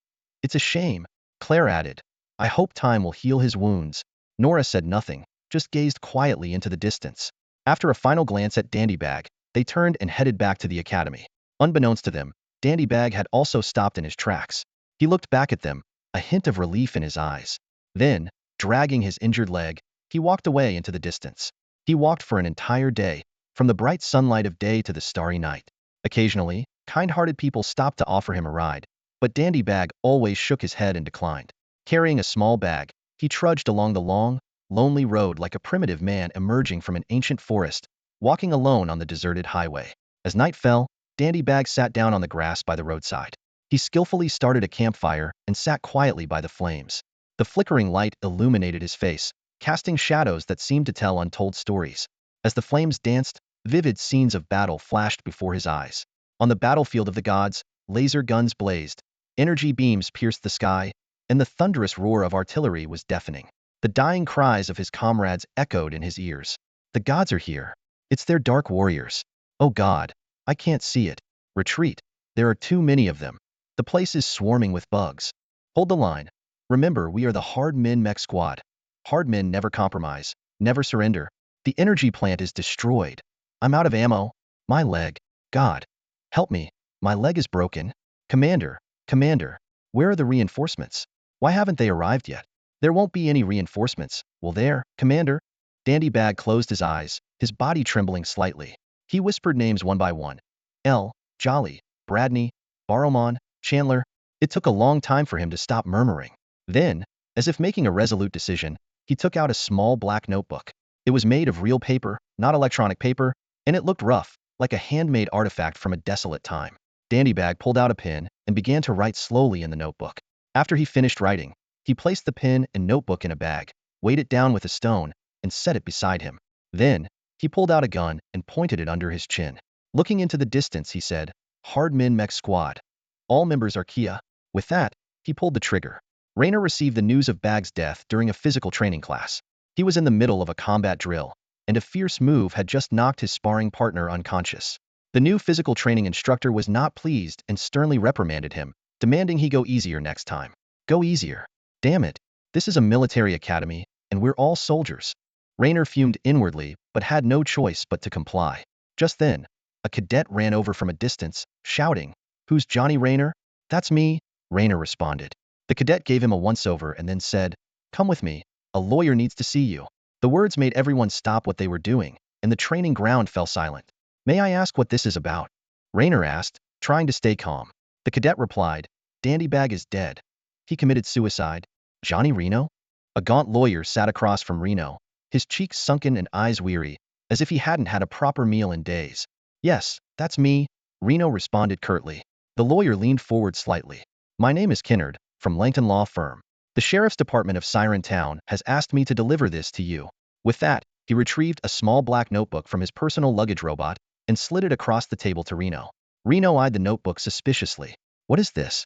S1: "It's a shame," Claire added. "I hope time will heal his wounds." Nora said nothing, just gazed quietly into the distance. After a final glance at Dandybag, they turned and headed back to the academy. Unbeknownst to them, Dandybag had also stopped in his tracks. He looked back at them, a hint of relief in his eyes. Then, dragging his injured leg, he walked away into the distance. He walked for an entire day, from the bright sunlight of day to the starry night. Occasionally, kind-hearted people stopped to offer him a ride, but Dandybag always shook his head and declined. Carrying a small bag, he trudged along the long, lonely road like a primitive man emerging from an ancient forest, walking alone on the deserted highway. As night fell, Dandybag sat down on the grass by the roadside. He skillfully started a campfire and sat quietly by the flames. The flickering light illuminated his face, casting shadows that seemed to tell untold stories. As the flames danced, vivid scenes of battle flashed before his eyes. On the battlefield of the gods, laser guns blazed, energy beams pierced the sky, and the thunderous roar of artillery was deafening. The dying cries of his comrades echoed in his ears. "The gods are here. It's their dark warriors. Oh God, I can't see it. Retreat. There are too many of them. The place is swarming with bugs. Hold the line. Remember, we are the Hard Men Mech Squad. Hard men never compromise, never surrender. The energy plant is destroyed. I'm out of ammo. My leg. God. Help me. My leg is broken. Commander. Commander. Where are the reinforcements? Why haven't they arrived yet? There won't be any reinforcements, will there, Commander? Dandy Bag closed his eyes, his body trembling slightly. He whispered names one by one. L. Jolly, Bradney, Barrowman, Chandler. It took a long time for him to stop murmuring. Then, as if making a resolute decision, he took out a small black notebook. It was made of real paper, not electronic paper, and it looked rough, like a handmade artifact from a desolate time. Dandy Bag pulled out a pen and began to write slowly in the notebook. After he finished writing, he placed the pen and notebook in a bag, weighed it down with a stone, and set it beside him. Then, he pulled out a gun and pointed it under his chin. Looking into the distance, he said, Hard Men Mech Squad. All members are Kia. With that, he pulled the trigger. Raynor received the news of Bag's death during a physical training class. He was in the middle of a combat drill, and a fierce move had just knocked his sparring partner unconscious. The new physical training instructor was not pleased and sternly reprimanded him, demanding he go easier next time. Go easier. Damn it. This is a military academy, and we're all soldiers. Raynor fumed inwardly, but had no choice but to comply. Just then, a cadet ran over from a distance, shouting, Who's Johnny Raynor? That's me, Raynor responded. The cadet gave him a once-over and then said, Come with me, a lawyer needs to see you. The words made everyone stop what they were doing, and the training ground fell silent. May I ask what this is about? Raynor asked, trying to stay calm. The cadet replied, Dandy Bag is dead. He committed suicide. Johnny Reno? A gaunt lawyer sat across from Reno, his cheeks sunken and eyes weary, as if he hadn't had a proper meal in days. Yes, that's me, Reno responded curtly. The lawyer leaned forward slightly. My name is Kennard, from Langton Law Firm. The Sheriff's Department of Siren Town has asked me to deliver this to you. With that, he retrieved a small black notebook from his personal luggage robot and slid it across the table to Reno. Reno eyed the notebook suspiciously. What is this?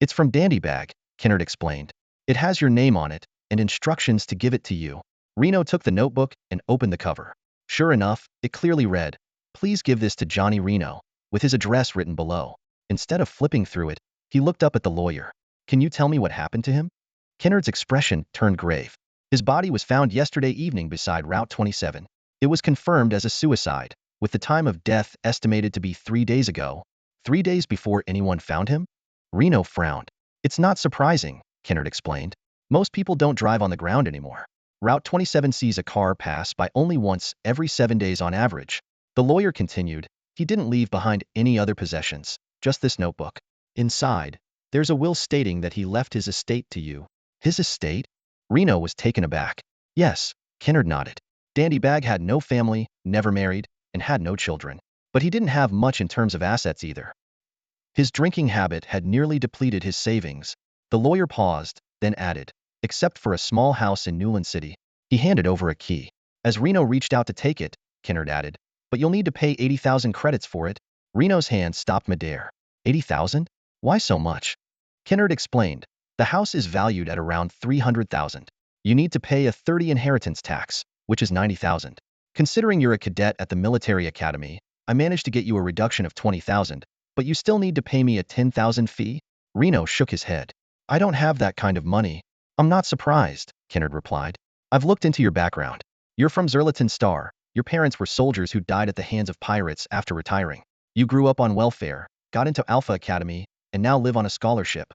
S1: It's from Dandy Bag, Kennard explained. It has your name on it and instructions to give it to you. Reno took the notebook and opened the cover. Sure enough, it clearly read, Please give this to Johnny Reno, with his address written below. Instead of flipping through it, he looked up at the lawyer. Can you tell me what happened to him? Kennard's expression turned grave. His body was found yesterday evening beside Route 27. It was confirmed as a suicide, with the time of death estimated to be 3 days ago. 3 days before anyone found him? Reno frowned. It's not surprising, Kennard explained. Most people don't drive on the ground anymore. Route 27 sees a car pass by only once every 7 days on average. The lawyer continued, he didn't leave behind any other possessions, just this notebook. Inside, there's a will stating that he left his estate to you. His estate? Reno was taken aback. Yes, Kennard nodded. Dandy Bag had no family, never married, and had no children. But he didn't have much in terms of assets either. His drinking habit had nearly depleted his savings. The lawyer paused, then added, except for a small house in Newland City. He handed over a key. As Reno reached out to take it, Kennard added, but you'll need to pay 80,000 credits for it. Reno's hand stopped midair. 80,000? Why so much? Kennard explained, the house is valued at around 300,000. You need to pay a 30 inheritance tax, which is 90,000. Considering you're a cadet at the military academy, I managed to get you a reduction of 20,000, but you still need to pay me a 10,000 fee? Reno shook his head. I don't have that kind of money. I'm not surprised, Kennard replied. I've looked into your background. You're from Zerlaton Star. Your parents were soldiers who died at the hands of pirates after retiring. You grew up on welfare, got into Alpha Academy, and now live on a scholarship.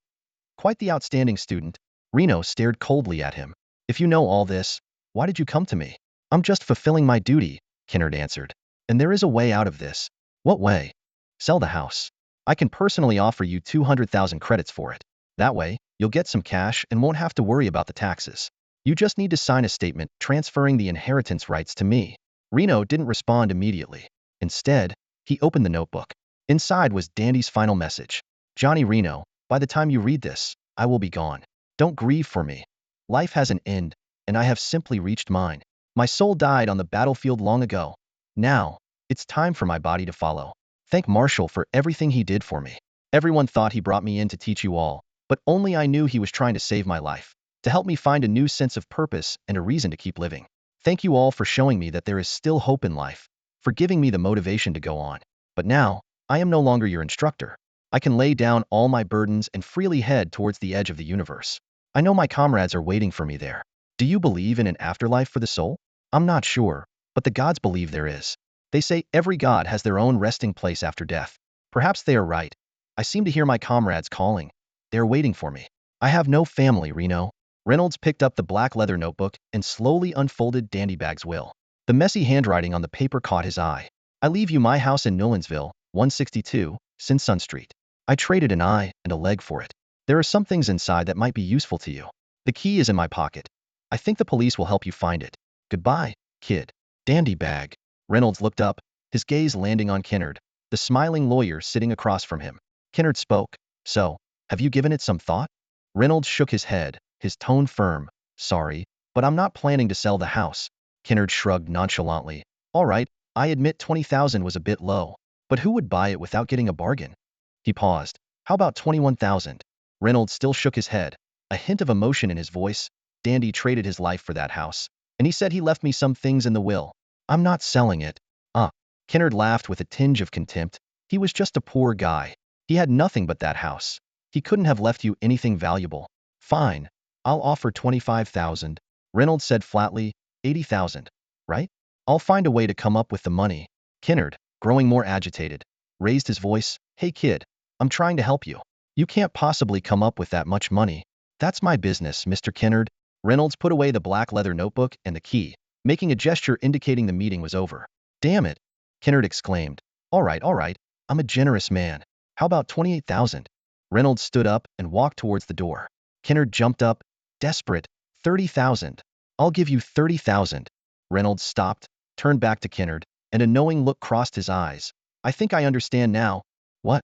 S1: Quite the outstanding student. Reno stared coldly at him. If you know all this, why did you come to me? I'm just fulfilling my duty, Kennard answered. And there is a way out of this. What way? Sell the house. I can personally offer you 200,000 credits for it. That way, you'll get some cash and won't have to worry about the taxes. You just need to sign a statement transferring the inheritance rights to me. Reno didn't respond immediately. Instead, he opened the notebook. Inside was Dandy's final message. Johnny Reno, by the time you read this, I will be gone. Don't grieve for me. Life has an end, and I have simply reached mine. My soul died on the battlefield long ago. Now, it's time for my body to follow. Thank Marshall for everything he did for me. Everyone thought he brought me in to teach you all, but only I knew he was trying to save my life, to help me find a new sense of purpose and a reason to keep living. Thank you all for showing me that there is still hope in life, for giving me the motivation to go on. But now, I am no longer your instructor. I can lay down all my burdens and freely head towards the edge of the universe. I know my comrades are waiting for me there. Do you believe in an afterlife for the soul? I'm not sure, but the gods believe there is. They say every god has their own resting place after death. Perhaps they are right. I seem to hear my comrades calling. They are waiting for me. I have no family, Reno. Reynolds picked up the black leather notebook and slowly unfolded Dandybag's will. The messy handwriting on the paper caught his eye. I leave you my house in Nolensville, 162, Sinsun Street. I traded an eye and a leg for it. There are some things inside that might be useful to you. The key is in my pocket. I think the police will help you find it. Goodbye, kid. Dandybag. Reynolds looked up, his gaze landing on Kennard, the smiling lawyer sitting across from him. Kennard spoke. So, have you given it some thought? Reynolds shook his head, his tone firm. Sorry, but I'm not planning to sell the house. Kennard shrugged nonchalantly. All right, I admit 20,000 was a bit low, but who would buy it without getting a bargain? He paused. How about 21,000? Reynolds still shook his head, a hint of emotion in his voice. Dandy traded his life for that house, and he said he left me some things in the will. I'm not selling it. Kennard laughed with a tinge of contempt. He was just a poor guy. He had nothing but that house. He couldn't have left you anything valuable. Fine. I'll offer 25,000. Reynolds said flatly, 80,000. Right? I'll find a way to come up with the money. Kennard, growing more agitated, raised his voice. Hey kid, I'm trying to help you. You can't possibly come up with that much money. That's my business, Mr. Kennard. Reynolds put away the black leather notebook and the key, making a gesture indicating the meeting was over. Damn it, Kennard exclaimed. All right, I'm a generous man. How about 28,000? Reynolds stood up and walked towards the door. Kennard jumped up, desperate. 30,000. I'll give you 30,000. Reynolds stopped, turned back to Kennard, and a knowing look crossed his eyes. I think I understand now. What?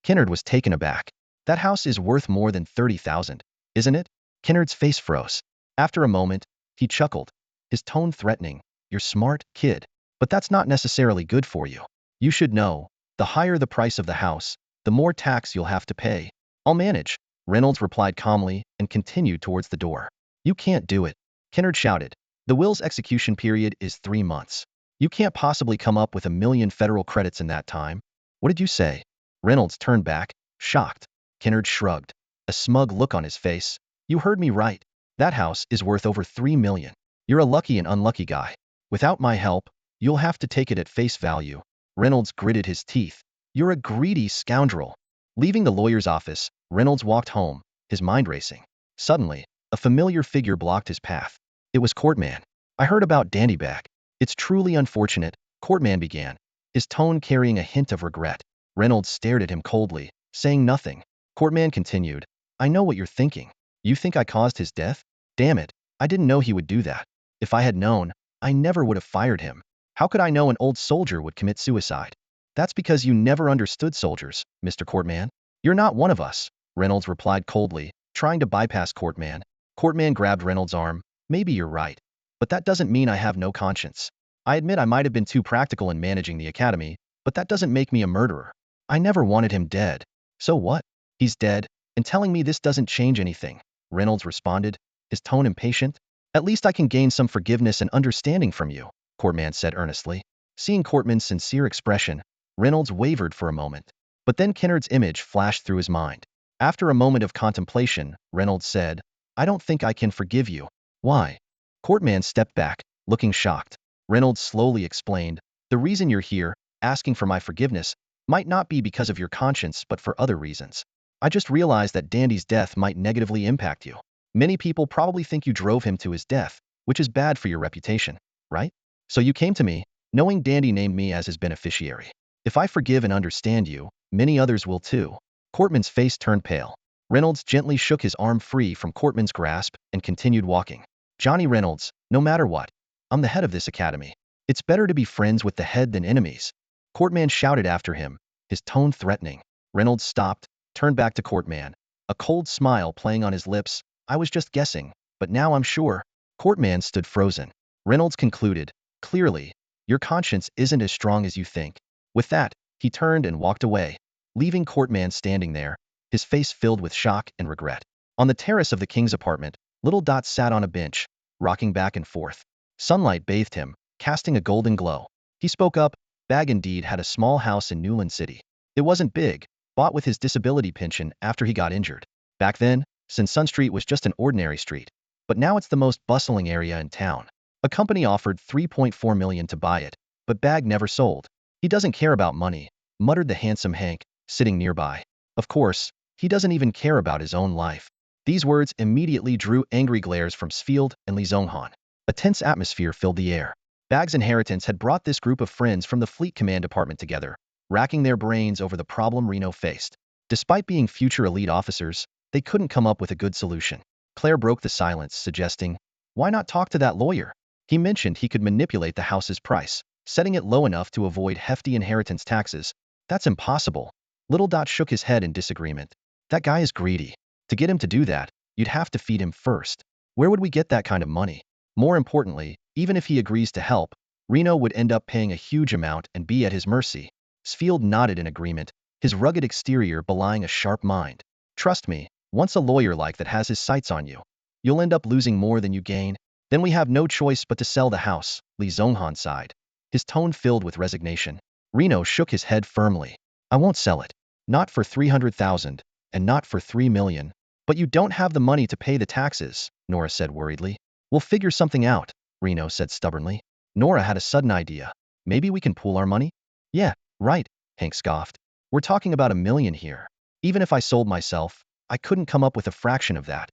S1: Kennard was taken aback. That house is worth more than 30,000, isn't it? Kennard's face froze. After a moment, he chuckled, his tone threatening. You're smart, kid. But that's not necessarily good for you. You should know, the higher the price of the house, the more tax you'll have to pay. I'll manage, Reynolds replied calmly and continued towards the door. You can't do it, Kennard shouted. The will's execution period is 3 months. You can't possibly come up with 1 million federal credits in that time. What did you say? Reynolds turned back, shocked. Kennard shrugged, a smug look on his face. You heard me right. That house is worth over 3 million. You're a lucky and unlucky guy. Without my help, you'll have to take it at face value. Reynolds gritted his teeth. You're a greedy scoundrel. Leaving the lawyer's office, Reynolds walked home, his mind racing. Suddenly, a familiar figure blocked his path. It was Courtman. I heard about Dandybag. It's truly unfortunate, Courtman began, his tone carrying a hint of regret. Reynolds stared at him coldly, saying nothing. Courtman continued. I know what you're thinking. You think I caused his death? Damn it, I didn't know he would do that. If I had known, I never would have fired him. How could I know an old soldier would commit suicide? That's because you never understood soldiers, Mr. Courtman. You're not one of us, Reynolds replied coldly, trying to bypass Courtman. Courtman grabbed Reynolds' arm. Maybe you're right. But that doesn't mean I have no conscience. I admit I might have been too practical in managing the academy, but that doesn't make me a murderer. I never wanted him dead. So what? He's dead, and telling me this doesn't change anything, Reynolds responded, his tone impatient. At least I can gain some forgiveness and understanding from you, Courtman said earnestly. Seeing Courtman's sincere expression, Reynolds wavered for a moment. But then Kennard's image flashed through his mind. After a moment of contemplation, Reynolds said, I don't think I can forgive you. Why? Courtman stepped back, looking shocked. Reynolds slowly explained, the reason you're here, asking for my forgiveness, might not be because of your conscience but for other reasons. I just realized that Dandy's death might negatively impact you. Many people probably think you drove him to his death, which is bad for your reputation, right? So you came to me, knowing Dandy named me as his beneficiary. If I forgive and understand you, many others will too. Courtman's face turned pale. Reynolds gently shook his arm free from Courtman's grasp and continued walking. Johnny Reynolds, no matter what, I'm the head of this academy. It's better to be friends with the head than enemies. Courtman shouted after him, his tone threatening. Reynolds stopped, turned back to Courtman, a cold smile playing on his lips. I was just guessing, but now I'm sure. Courtman stood frozen. Reynolds concluded, clearly, your conscience isn't as strong as you think. With that, he turned and walked away, leaving Courtman standing there, his face filled with shock and regret. On the terrace of the king's apartment, Little Dot sat on a bench, rocking back and forth. Sunlight bathed him, casting a golden glow. He spoke up. Bag indeed had a small house in Newland City. It wasn't big, bought with his disability pension after he got injured. Back then, since Sun Street was just an ordinary street. But now it's the most bustling area in town. A company offered $3.4 million to buy it, but Bag never sold. He doesn't care about money, muttered the handsome Hank, sitting nearby. Of course, he doesn't even care about his own life. These words immediately drew angry glares from Sfield and Li Zhonghan. A tense atmosphere filled the air. Bag's inheritance had brought this group of friends from the Fleet Command Department together, racking their brains over the problem Reno faced. Despite being future elite officers, they couldn't come up with a good solution. Claire broke the silence, suggesting, "Why not talk to that lawyer? He mentioned he could manipulate the house's price, setting it low enough to avoid hefty inheritance taxes." "That's impossible." Little Dot shook his head in disagreement. "That guy is greedy. To get him to do that, you'd have to feed him first. Where would we get that kind of money? More importantly, even if he agrees to help, Reno would end up paying a huge amount and be at his mercy." Sfield nodded in agreement, his rugged exterior belying a sharp mind. "Trust me, once a lawyer like that has his sights on you, you'll end up losing more than you gain. Then we have no choice but to sell the house," Li Zhonghan sighed, his tone filled with resignation. Reno shook his head firmly. "I won't sell it. Not for 300,000, and not for 3 million. But you don't have the money to pay the taxes," Nora said worriedly. "We'll figure something out," Reno said stubbornly. Nora had a sudden idea. "Maybe we can pool our money?" "Yeah, right," Hank scoffed. "We're talking about 1 million here. Even if I sold myself, I couldn't come up with a fraction of that.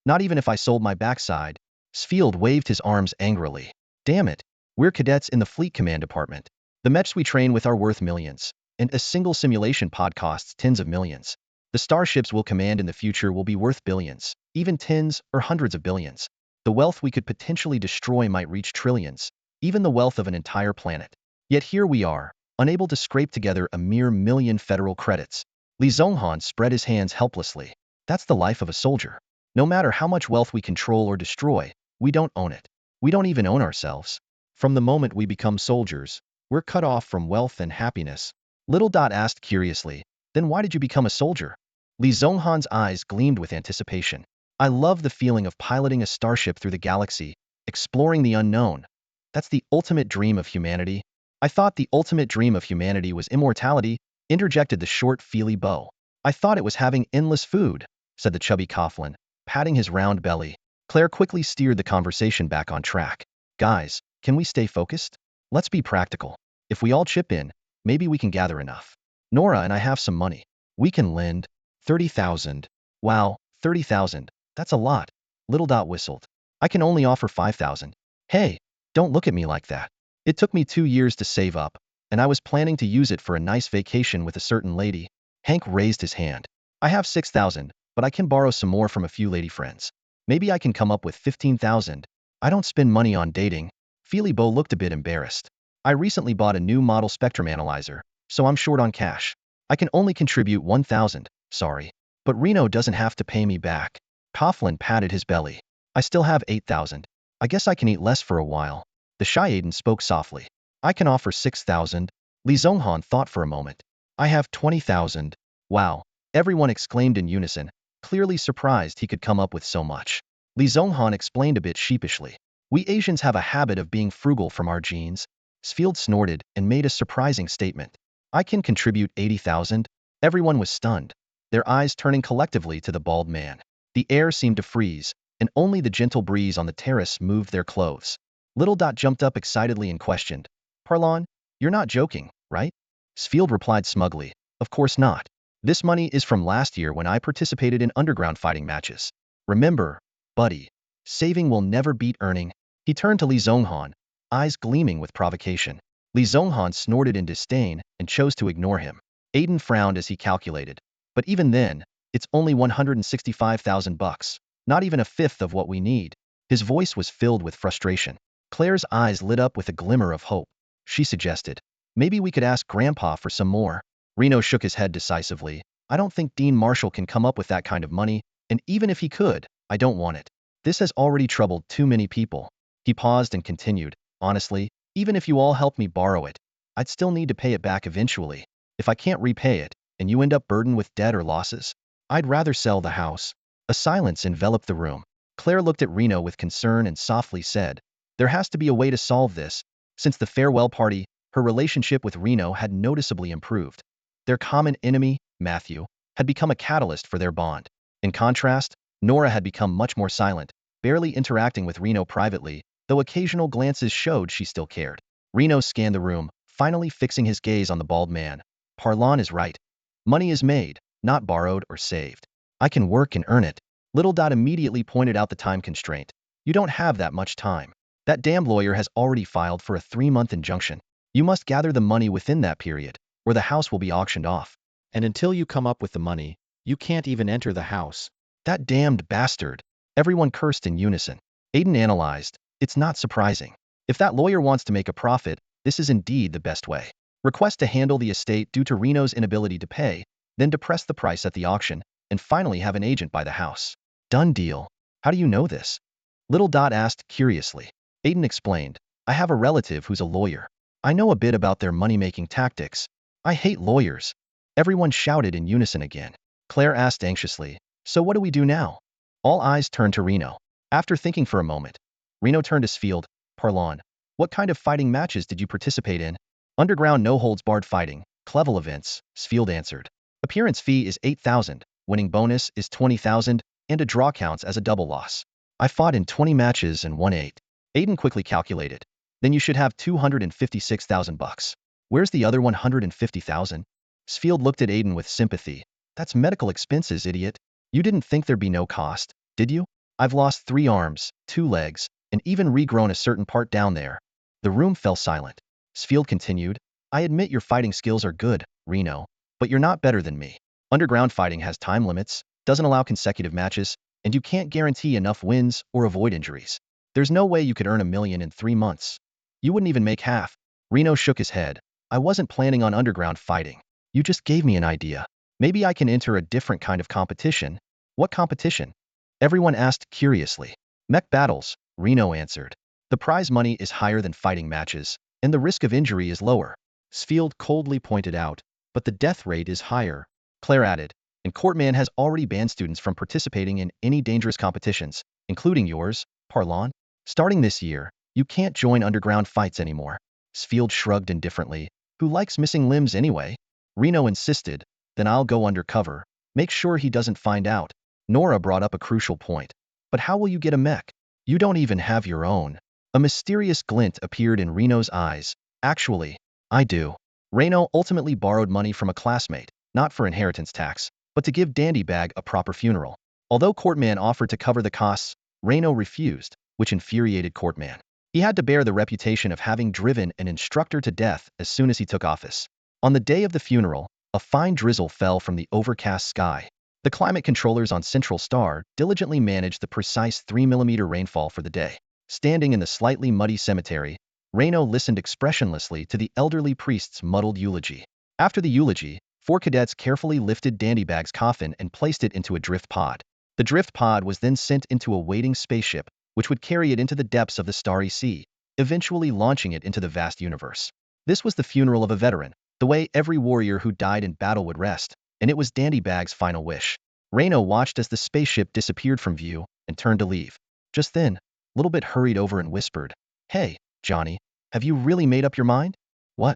S1: Not even if I sold my backside." Sfield waved his arms angrily. "Damn it, we're cadets in the Fleet Command Department. The mechs we train with are worth millions, and a single simulation pod costs tens of millions. The starships we'll command in the future will be worth billions, even tens or hundreds of billions. The wealth we could potentially destroy might reach trillions, even the wealth of an entire planet. Yet here we are, unable to scrape together a mere million federal credits." Li Zhonghan spread his hands helplessly. "That's the life of a soldier. No matter how much wealth we control or destroy, we don't own it. We don't even own ourselves. From the moment we become soldiers, we're cut off from wealth and happiness." Little Dot asked curiously, "Then why did you become a soldier?" Li Zhonghan's eyes gleamed with anticipation. "I love the feeling of piloting a starship through the galaxy, exploring the unknown. That's the ultimate dream of humanity." "I thought the ultimate dream of humanity was immortality," interjected the short, feely Beau. "I thought it was having endless food," said the chubby Coughlin, patting his round belly. Claire quickly steered the conversation back on track. "Guys, can we stay focused? Let's be practical. If we all chip in, maybe we can gather enough. Nora and I have some money. We can lend 30,000. Wow, 30,000. That's a lot." Little Dot whistled. "I can only offer 5,000. Hey, don't look at me like that. It took me 2 years to save up, and I was planning to use it for a nice vacation with a certain lady." Hank raised his hand. "I have 6,000, but I can borrow some more from a few lady friends. Maybe I can come up with 15,000. I don't spend money on dating." Feely Beau looked a bit embarrassed. "I recently bought a new model spectrum analyzer, so I'm short on cash. I can only contribute 1,000, sorry. But Reno doesn't have to pay me back." Coughlin patted his belly. "I still have 8,000. I guess I can eat less for a while." The Shy Aiden spoke softly. "I can offer 6,000. Li Zhonghan thought for a moment. "I have 20,000. Wow, everyone exclaimed in unison, clearly surprised he could come up with so much. Li Zhonghan explained a bit sheepishly. "We Asians have a habit of being frugal from our genes." Sfield snorted and made a surprising statement. "I can contribute 80,000. Everyone was stunned, their eyes turning collectively to the bald man. The air seemed to freeze, and only the gentle breeze on the terrace moved their clothes. Little Dot jumped up excitedly and questioned, "Parlon, you're not joking, right?" Sfield replied smugly, "Of course not. This money is from last year when I participated in underground fighting matches. Remember, buddy, saving will never beat earning." He turned to Li Zhonghan, eyes gleaming with provocation. Li Zhonghan snorted in disdain and chose to ignore him. Aiden frowned as he calculated. "But even then, it's only 165,000 bucks. Not even a fifth of what we need." His voice was filled with frustration. Claire's eyes lit up with a glimmer of hope. She suggested, "Maybe we could ask Grandpa for some more." Reno shook his head decisively. "I don't think Dean Marshall can come up with that kind of money, and even if he could, I don't want it. This has already troubled too many people." He paused and continued, "Honestly, even if you all help me borrow it, I'd still need to pay it back eventually. If I can't repay it, and you end up burdened with debt or losses, I'd rather sell the house." A silence enveloped the room. Claire looked at Reno with concern and softly said, "There has to be a way to solve this." Since the farewell party, her relationship with Reno had noticeably improved. Their common enemy, Matthew, had become a catalyst for their bond. In contrast, Nora had become much more silent, barely interacting with Reno privately, though occasional glances showed she still cared. Reno scanned the room, finally fixing his gaze on the bald man. Parlon is right. Money is made, not borrowed or saved. I can work and earn it. Little Dot immediately pointed out the time constraint. You don't have that much time. That damned lawyer has already filed for a 3-month injunction. You must gather the money within that period, or the house will be auctioned off. And until you come up with the money, you can't even enter the house. That damned bastard. Everyone cursed in unison. Aiden analyzed. It's not surprising. If that lawyer wants to make a profit, this is indeed the best way. Request to handle the estate due to Reno's inability to pay, then depress the price at the auction, and finally have an agent buy the house. Done deal. How do you know this? Little Dot asked curiously. Aiden explained. I have a relative who's a lawyer. I know a bit about their money-making tactics. I hate lawyers. Everyone shouted in unison again. Claire asked anxiously. So what do we do now? All eyes turned to Reno. After thinking for a moment, Reno turned to Sfield. Parlon. What kind of fighting matches did you participate in? Underground no-holds-barred fighting, Clevel events, Sfield answered. Appearance fee is 8,000, winning bonus is 20,000, and a draw counts as a double loss. I fought in 20 matches and won 8. Aiden quickly calculated. Then you should have 256,000 bucks. Where's the other 150,000? Sfield looked at Aiden with sympathy. That's medical expenses, idiot. You didn't think there'd be no cost, did you? I've lost 3 arms, 2 legs, and even regrown a certain part down there. The room fell silent. Sfield continued. I admit your fighting skills are good, Reno, but you're not better than me. Underground fighting has time limits, doesn't allow consecutive matches, and you can't guarantee enough wins or avoid injuries. There's no way you could earn $1 million in 3 months. You wouldn't even make half. Reno shook his head. I wasn't planning on underground fighting. You just gave me an idea. Maybe I can enter a different kind of competition. What competition? Everyone asked curiously. Mech battles, Reno answered. The prize money is higher than fighting matches, and the risk of injury is lower. Sfield coldly pointed out. But the death rate is higher. Claire added. And Courtman has already banned students from participating in any dangerous competitions, including yours, Parlon. Starting this year, you can't join underground fights anymore. Sfield shrugged indifferently. Who likes missing limbs anyway? Reno insisted. Then I'll go undercover. Make sure he doesn't find out. Nora brought up a crucial point. But how will you get a mech? You don't even have your own. A mysterious glint appeared in Reno's eyes. Actually, I do. Reno ultimately borrowed money from a classmate, not for inheritance tax, but to give Dandybag a proper funeral. Although Courtman offered to cover the costs, Reno refused, which infuriated Courtman. He had to bear the reputation of having driven an instructor to death as soon as he took office. On the day of the funeral, a fine drizzle fell from the overcast sky. The climate controllers on Central Star diligently managed the precise 3 mm rainfall for the day. Standing in the slightly muddy cemetery, Reno listened expressionlessly to the elderly priest's muddled eulogy. After the eulogy, 4 cadets carefully lifted Dandybag's coffin and placed it into a drift pod. The drift pod was then sent into a waiting spaceship, which would carry it into the depths of the starry sea, eventually launching it into the vast universe. This was the funeral of a veteran, the way every warrior who died in battle would rest, and it was Dandybag's final wish. Reno watched as the spaceship disappeared from view and turned to leave. Just then, Littlebit hurried over and whispered, Hey, Johnny, have you really made up your mind? What?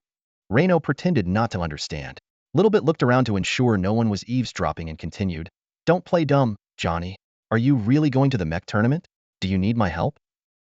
S1: Reno pretended not to understand. Littlebit looked around to ensure no one was eavesdropping and continued, Don't play dumb, Johnny. Are you really going to the mech tournament? Do you need my help?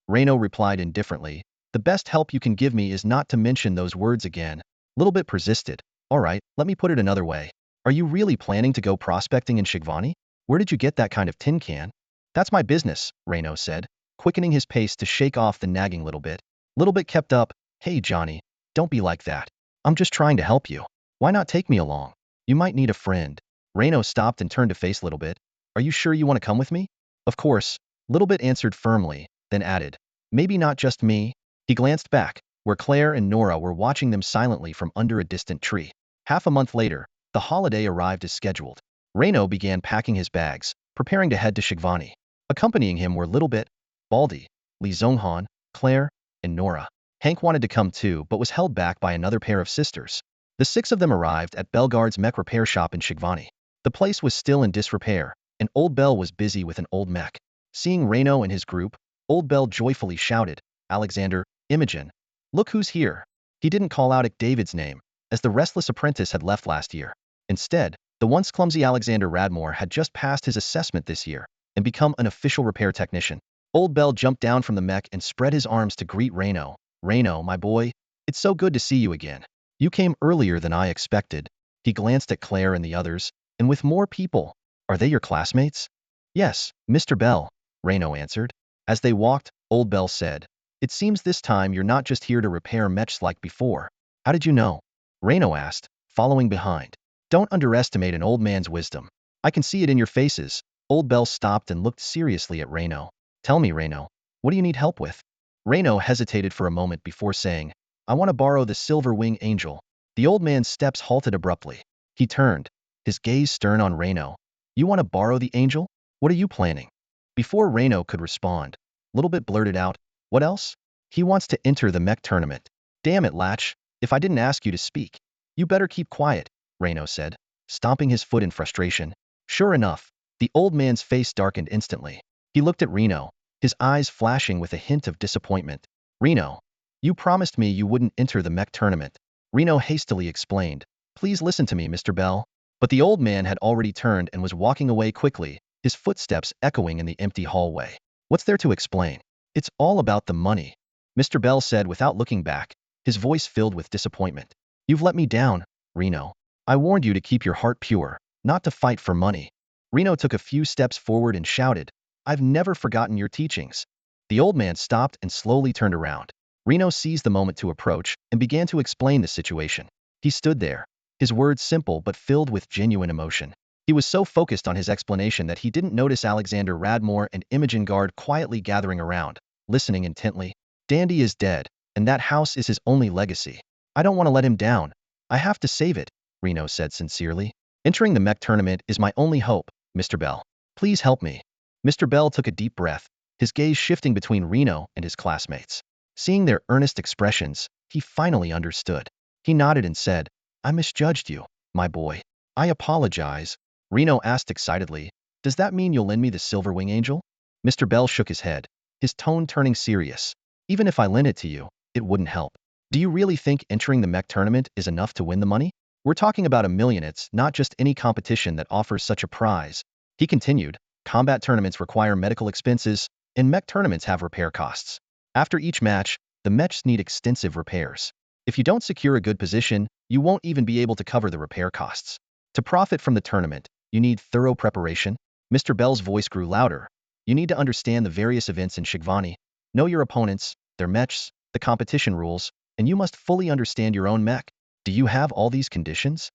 S1: Reno replied indifferently, The best help you can give me is not to mention those words again. Littlebit persisted. All right, let me put it another way. Are you really planning to go prospecting in Shigvani? Where did you get that kind of tin can? That's my business, Reno said, quickening his pace to shake off the nagging Littlebit. Littlebit kept up, Hey Johnny, don't be like that. I'm just trying to help you. Why not take me along? You might need a friend. Reno stopped and turned to face Littlebit. Are you sure you want to come with me? Of course, Littlebit answered firmly, then added, Maybe not just me. He glanced back, where Claire and Nora were watching them silently from under a distant tree. Half a month later, the holiday arrived as scheduled. Reno began packing his bags, preparing to head to Shigvani. Accompanying him were Littlebit, Baldy, Li Zonghan, Claire, and Nora. Hank wanted to come too, but was held back by another pair of sisters. The 6 of them arrived at Belgard's mech repair shop in Shigvani. The place was still in disrepair, and Old Bell was busy with an old mech. Seeing Reno and his group, Old Bell joyfully shouted, Alexander, Imogen, look who's here. He didn't call out David's name, as the restless apprentice had left last year. Instead, the once clumsy Alexander Radmore had just passed his assessment this year. and become an official repair technician. Old Bell jumped down from the mech and spread his arms to greet Reno. Reno, my boy, it's so good to see you again. You came earlier than I expected. He glanced at Claire and the others, and with more people. Are they your classmates? Yes, Mr. Bell, Reno answered. As they walked, Old Bell said, it seems this time you're not just here to repair mechs like before. How did you know? Reno asked, following behind. Don't underestimate an old man's wisdom. I can see it in your faces. Old Bell stopped and looked seriously at Reno. Tell me, Reno, what do you need help with? Reno hesitated for a moment before saying, I want to borrow the silver wing angel. The old man's steps halted abruptly. He turned, his gaze stern on Reno. You want to borrow the angel? What are you planning? Before Reno could respond, Little Bit blurted out, what else? He wants to enter the mech tournament. Damn it, Latch, if I didn't ask you to speak. You better keep quiet, Reno said, stomping his foot in frustration. Sure enough, the old man's face darkened instantly. He looked at Reno, his eyes flashing with a hint of disappointment. Reno, you promised me you wouldn't enter the mech tournament. Reno hastily explained. Please listen to me, Mr. Bell. But the old man had already turned and was walking away quickly, his footsteps echoing in the empty hallway. What's there to explain? It's all about the money, Mr. Bell said without looking back, his voice filled with disappointment. You've let me down, Reno. I warned you to keep your heart pure, not to fight for money. Reno took a few steps forward and shouted, I've never forgotten your teachings. The old man stopped and slowly turned around. Reno seized the moment to approach and began to explain the situation. He stood there, his words simple but filled with genuine emotion. He was so focused on his explanation that he didn't notice Alexander Radmore and Imogen Guard quietly gathering around, listening intently. Dandy is dead, and that house is his only legacy. I don't want to let him down. I have to save it, Reno said sincerely. Entering the mech tournament is my only hope, Mr. Bell. Please help me. Mr. Bell took a deep breath, his gaze shifting between Reno and his classmates. Seeing their earnest expressions, he finally understood. He nodded and said, I misjudged you, my boy. I apologize. Reno asked excitedly, does that mean you'll lend me the silver wing angel? Mr. Bell shook his head, his tone turning serious. Even if I lent it to you, it wouldn't help. Do you really think entering the mech tournament is enough to win the money? We're talking about $1 million. It's not just any competition that offers such a prize. He continued, combat tournaments require medical expenses, and mech tournaments have repair costs. After each match, the mechs need extensive repairs. If you don't secure a good position, you won't even be able to cover the repair costs. To profit from the tournament, you need thorough preparation. Mr. Bell's voice grew louder. You need to understand the various events in Shigvani, know your opponents, their mechs, the competition rules, and you must fully understand your own mech. Do you have all these conditions?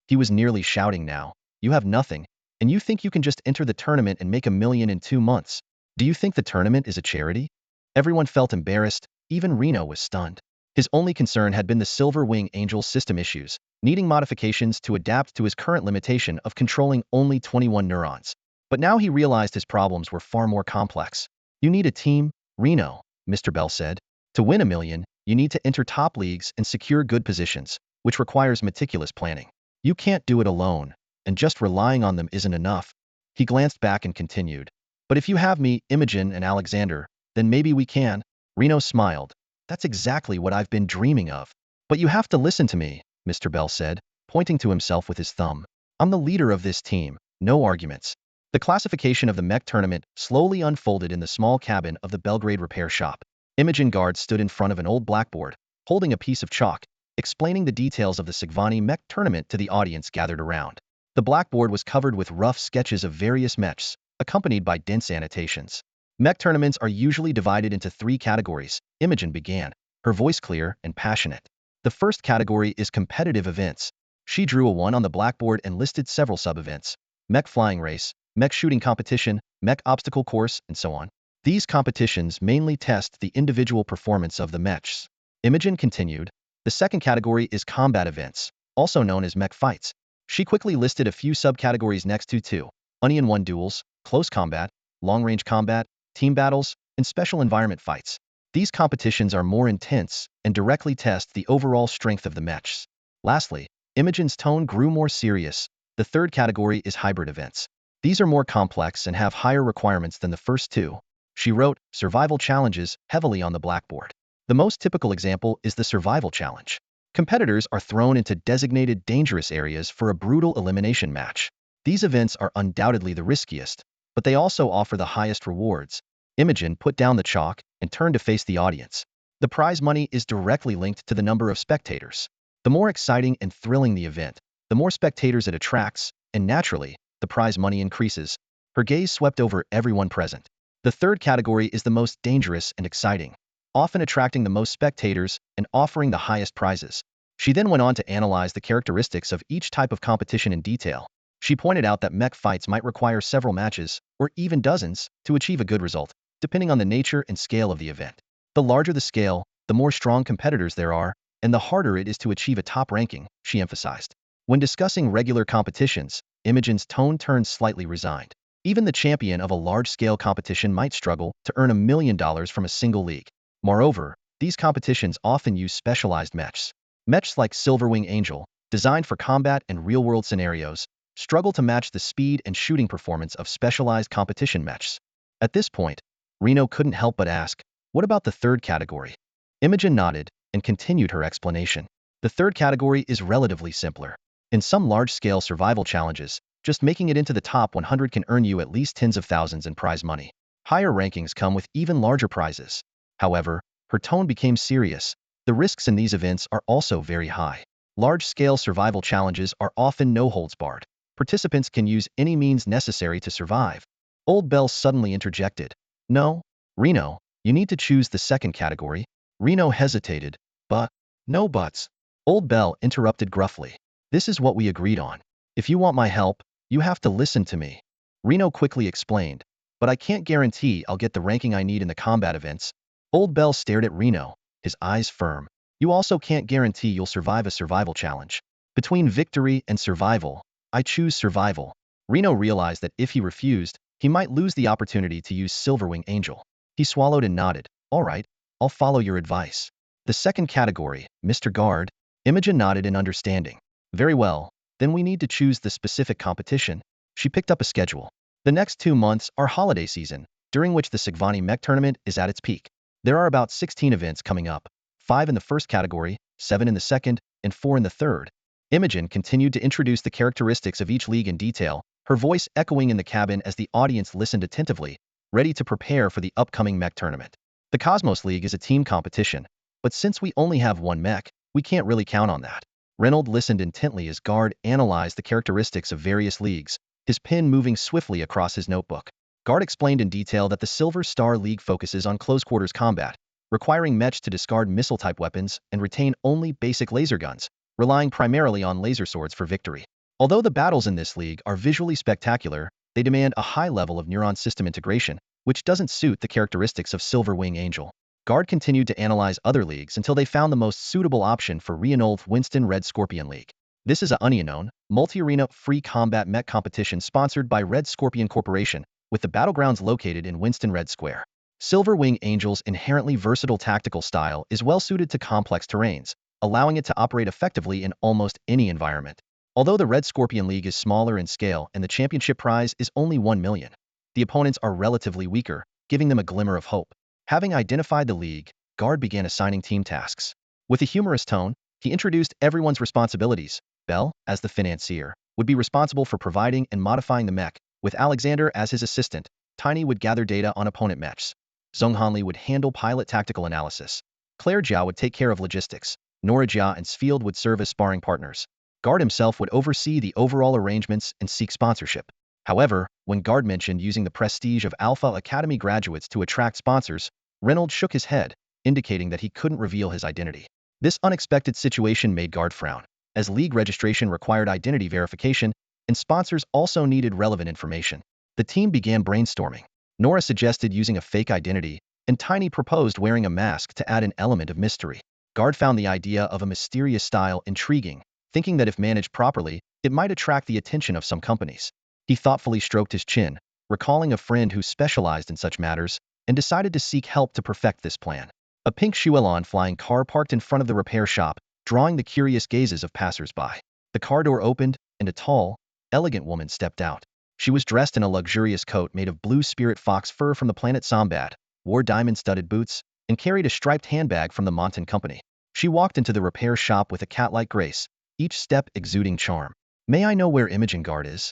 S1: He was nearly shouting now. You have nothing, and you think you can just enter the tournament and make $1 million in 2 months. Do you think the tournament is a charity? Everyone felt embarrassed, even Reno was stunned. His only concern had been the Silver Wing Angel's system issues, needing modifications to adapt to his current limitation of controlling only 21 neurons. But now he realized his problems were far more complex. You need a team, Reno, Mr. Bell said. To win $1 million, you need to enter top leagues and secure good positions, which requires meticulous planning. You can't do it alone, and just relying on them isn't enough. He glanced back and continued. But if you have me, Imogen, and Alexander, then maybe we can. Reno smiled. That's exactly what I've been dreaming of. But you have to listen to me, Mr. Bell said, pointing to himself with his thumb. I'm the leader of this team, no arguments. The classification of the mech tournament slowly unfolded in the small cabin of the Belgrade repair shop. Imogen Guard stood in front of an old blackboard, holding a piece of chalk, explaining the details of the Shigvani mech tournament to the audience gathered around. The blackboard was covered with rough sketches of various mechs, accompanied by dense annotations. Mech tournaments are usually divided into 3 categories, Imogen began, her voice clear and passionate. The first category is competitive events. She drew a 1 on the blackboard and listed several sub-events: mech flying race, mech shooting competition, mech obstacle course, and so on. These competitions mainly test the individual performance of the mechs. Imogen continued, the second category is combat events, also known as mech fights. She quickly listed a few subcategories next to 2, Onion 1 duels, close combat, long-range combat, team battles, and special environment fights. These competitions are more intense and directly test the overall strength of the mechs. Lastly, Imogen's tone grew more serious. The third category is hybrid events. These are more complex and have higher requirements than the first 2. She wrote survival challenges heavily on the blackboard. The most typical example is the survival challenge. Competitors are thrown into designated dangerous areas for a brutal elimination match. These events are undoubtedly the riskiest, but they also offer the highest rewards. Imogen put down the chalk and turned to face the audience. The prize money is directly linked to the number of spectators. The more exciting and thrilling the event, the more spectators it attracts, and naturally, the prize money increases. Her gaze swept over everyone present. The third category is the most dangerous and exciting, often attracting the most spectators and offering the highest prizes. She then went on to analyze the characteristics of each type of competition in detail. She pointed out that mech fights might require several matches, or even dozens, to achieve a good result, depending on the nature and scale of the event. The larger the scale, the more strong competitors there are, and the harder it is to achieve a top ranking, she emphasized. When discussing regular competitions, Imogen's tone turned slightly resigned. Even the champion of a large-scale competition might struggle to earn $1 million from a single league. Moreover, these competitions often use specialized mechs. Mechs like Silverwing Angel, designed for combat and real-world scenarios, struggle to match the speed and shooting performance of specialized competition mechs. At this point, Reno couldn't help but ask, what about the third category? Imogen nodded and continued her explanation. The third category is relatively simpler. In some large-scale survival challenges, just making it into the top 100 can earn you at least tens of thousands in prize money. Higher rankings come with even larger prizes. However, her tone became serious. The risks in these events are also very high. Large-scale survival challenges are often no-holds-barred. Participants can use any means necessary to survive. Old Bell suddenly interjected. No, Reno, you need to choose the second category. Reno hesitated, but, no buts. Old Bell interrupted gruffly. This is what we agreed on. If you want my help, you have to listen to me. Reno quickly explained, but I can't guarantee I'll get the ranking I need in the combat events. Old Bell stared at Reno, his eyes firm. You also can't guarantee you'll survive a survival challenge. Between victory and survival, I choose survival. Reno realized that if he refused, he might lose the opportunity to use Silverwing Angel. He swallowed and nodded. All right, I'll follow your advice. The second category, Mr. Guard. Imogen nodded in understanding. Very well, then we need to choose the specific competition. She picked up a schedule. The next 2 months are holiday season, during which the Sigvani Mech Tournament is at its peak. There are about 16 events coming up, 5 in the first category, 7 in the second, and 4 in the third. Imogen continued to introduce the characteristics of each league in detail, her voice echoing in the cabin as the audience listened attentively, ready to prepare for the upcoming mech tournament. The Cosmos League is a team competition, but since we only have one mech, we can't really count on that. Reynolds listened intently as Guard analyzed the characteristics of various leagues, his pen moving swiftly across his notebook. Guard explained in detail that the Silver Star League focuses on close-quarters combat, requiring mechs to discard missile-type weapons and retain only basic laser guns, relying primarily on laser swords for victory. Although the battles in this league are visually spectacular, they demand a high level of neuron system integration, which doesn't suit the characteristics of Silverwing Angel. Guard continued to analyze other leagues until they found the most suitable option for Reinolf Winston Red Scorpion League. This is a unknown, multi-arena free combat mech competition sponsored by Red Scorpion Corporation, with the battlegrounds located in Winston Red Square. Silverwing Angel's inherently versatile tactical style is well-suited to complex terrains, allowing it to operate effectively in almost any environment. Although the Red Scorpion League is smaller in scale and the championship prize is only 1 million, the opponents are relatively weaker, giving them a glimmer of hope. Having identified the league, Guard began assigning team tasks. With a humorous tone, he introduced everyone's responsibilities. Bell, as the financier, would be responsible for providing and modifying the mech, with Alexander as his assistant. Tiny would gather data on opponent mechs. Zhonghanli would handle pilot tactical analysis. Claire Jia would take care of logistics. Nora Jia and Sfield would serve as sparring partners. Guard himself would oversee the overall arrangements and seek sponsorship. However, when Guard mentioned using the prestige of Alpha Academy graduates to attract sponsors, Reynolds shook his head, indicating that he couldn't reveal his identity. This unexpected situation made Guard frown, as league registration required identity verification, and sponsors also needed relevant information. The team began brainstorming. Nora suggested using a fake identity, and Tiny proposed wearing a mask to add an element of mystery. Guard found the idea of a mysterious style intriguing, thinking that if managed properly, it might attract the attention of some companies. He thoughtfully stroked his chin, recalling a friend who specialized in such matters, and decided to seek help to perfect this plan. A pink Shuelon flying car parked in front of the repair shop, drawing the curious gazes of passers-by. The car door opened, and a tall, elegant woman stepped out. She was dressed in a luxurious coat made of blue spirit fox fur from the planet Sombat, wore diamond-studded boots, and carried a striped handbag from the Montan Company. She walked into the repair shop with a cat-like grace, each step exuding charm. May I know where Imogen Guard is?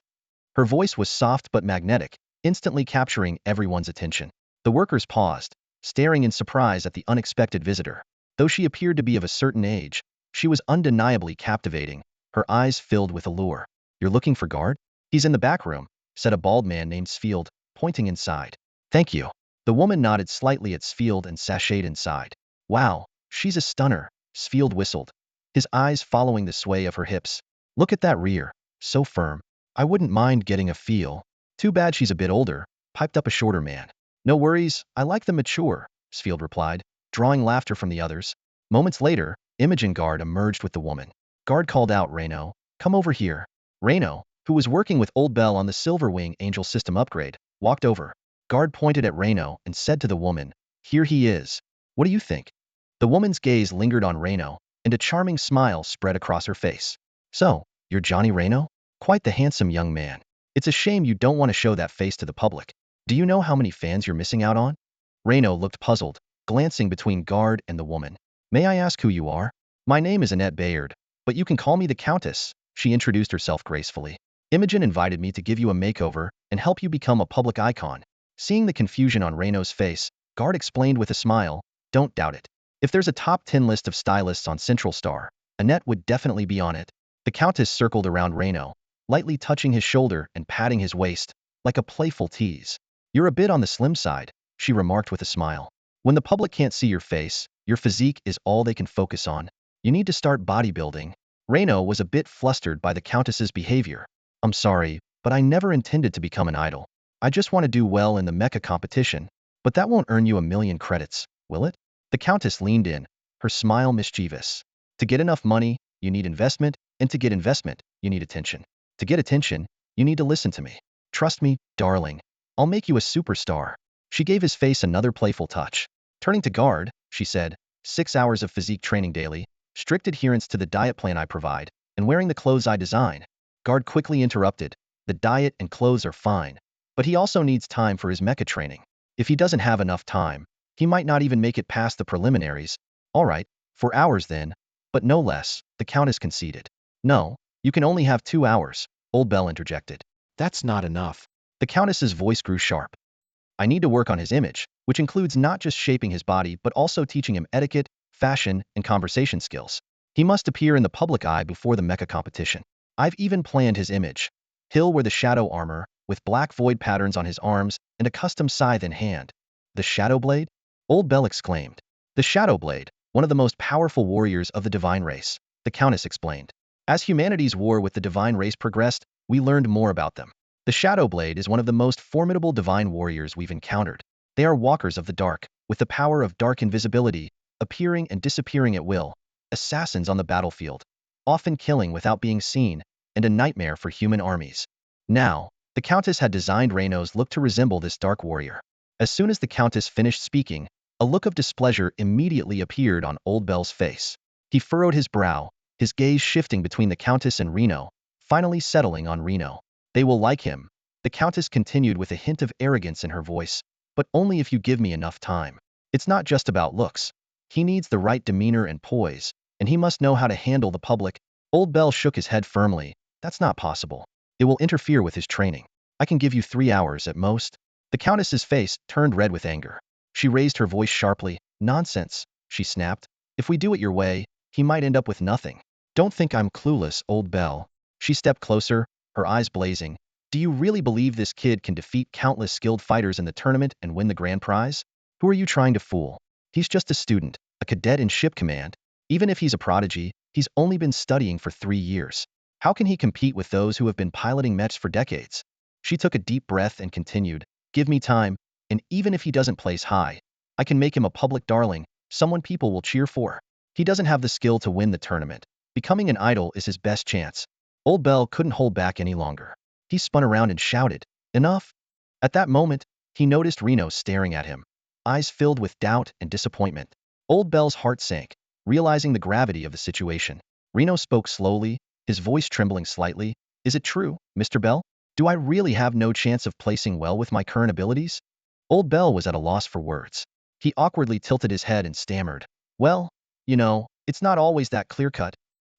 S1: Her voice was soft but magnetic, instantly capturing everyone's attention. The workers paused, staring in surprise at the unexpected visitor. Though she appeared to be of a certain age, she was undeniably captivating, her eyes filled with allure. "You're looking for guard?" "He's in the back room," said a bald man named Sfield, pointing inside. "Thank you." The woman nodded slightly at Sfield and sashayed inside. "Wow, she's a stunner," Sfield whistled, his eyes following the sway of her hips. "Look at that rear, so firm. I wouldn't mind getting a feel." "Too bad she's a bit older," piped up a shorter man. "No worries, I like them mature," Sfield replied, drawing laughter from the others. Moments later, Imogen Guard emerged with the woman. Guard called out, "Reno, come over here." Reno, who was working with Old Bell on the Silver Wing Angel system upgrade, walked over. Guard pointed at Reno and said to the woman, "Here he is. What do you think?" The woman's gaze lingered on Reno, and a charming smile spread across her face. "So, you're Johnny Reno? Quite the handsome young man. It's a shame you don't want to show that face to the public. Do you know how many fans you're missing out on?" Reno looked puzzled, glancing between Guard and the woman. "May I ask who you are?" "My name is Annette Bayard, but you can call me the Countess," she introduced herself gracefully. "Imogen invited me to give you a makeover and help you become a public icon." Seeing the confusion on Reno's face, Guard explained with a smile, "Don't doubt it. If there's a top 10 list of stylists on Central Star, Annette would definitely be on it." The Countess circled around Reno, lightly touching his shoulder and patting his waist, like a playful tease. "You're a bit on the slim side," she remarked with a smile. "When the public can't see your face, your physique is all they can focus on. You need to start bodybuilding." Reno was a bit flustered by the Countess's behavior. "I'm sorry, but I never intended to become an idol. I just want to do well in the mecha competition. But that won't earn you a million credits, will it?" The Countess leaned in, her smile mischievous. "To get enough money, you need investment, and to get investment, you need attention. To get attention, you need to listen to me. Trust me, darling. I'll make you a superstar." She gave his face another playful touch. Turning to Guard, she said, 6 hours of physique training daily, strict adherence to the diet plan I provide, and wearing the clothes I design." Guard quickly interrupted, "The diet and clothes are fine, but he also needs time for his mecha training. If he doesn't have enough time, he might not even make it past the preliminaries." "All right, 4 hours then, but no less," the Countess conceded. "No, you can only have 2 hours," Old Bell interjected. "That's not enough." The Countess's voice grew sharp. "I need to work on his image, which includes not just shaping his body but also teaching him etiquette, fashion, and conversation skills. He must appear in the public eye before the mecha competition. I've even planned his image. He'll wear the shadow armor, with black void patterns on his arms and a custom scythe in hand." "The Shadow Blade?" Old Bell exclaimed. "The Shadow Blade, one of the most powerful warriors of the divine race," the Countess explained. "As humanity's war with the divine race progressed, we learned more about them. The Shadow Blade is one of the most formidable divine warriors we've encountered. They are walkers of the dark, with the power of dark invisibility, appearing and disappearing at will, assassins on the battlefield, often killing without being seen, and a nightmare for human armies." Now, the Countess had designed Reno's look to resemble this dark warrior. As soon as the Countess finished speaking, a look of displeasure immediately appeared on Old Bell's face. He furrowed his brow, his gaze shifting between the Countess and Reno, finally settling on Reno. "They will like him," the Countess continued with a hint of arrogance in her voice, "but only if you give me enough time. It's not just about looks. He needs the right demeanor and poise, and he must know how to handle the public." Old Bell shook his head firmly. "That's not possible. It will interfere with his training. I can give you 3 hours at most." The Countess's face turned red with anger. She raised her voice sharply. "Nonsense," she snapped. "If we do it your way, he might end up with nothing." "Don't think I'm clueless, Old Bell." She stepped closer, her eyes blazing. "Do you really believe this kid can defeat countless skilled fighters in the tournament and win the grand prize? Who are you trying to fool? He's just a student, a cadet in ship command. Even if he's a prodigy, he's only been studying for 3 years. How can he compete with those who have been piloting mechs for decades?" She took a deep breath and continued, "Give me time, and even if he doesn't place high, I can make him a public darling, someone people will cheer for. He doesn't have the skill to win the tournament. Becoming an idol is his best chance." Old Bell couldn't hold back any longer. He spun around and shouted, "Enough!" At that moment, he noticed Reno staring at him, eyes filled with doubt and disappointment. Old Bell's heart sank, realizing the gravity of the situation. Reno spoke slowly, his voice trembling slightly. "Is it true, Mr. Bell? Do I really have no chance of placing well with my current abilities?" Old Bell was at a loss for words. He awkwardly tilted his head and stammered, "Well, it's not always that clear-cut."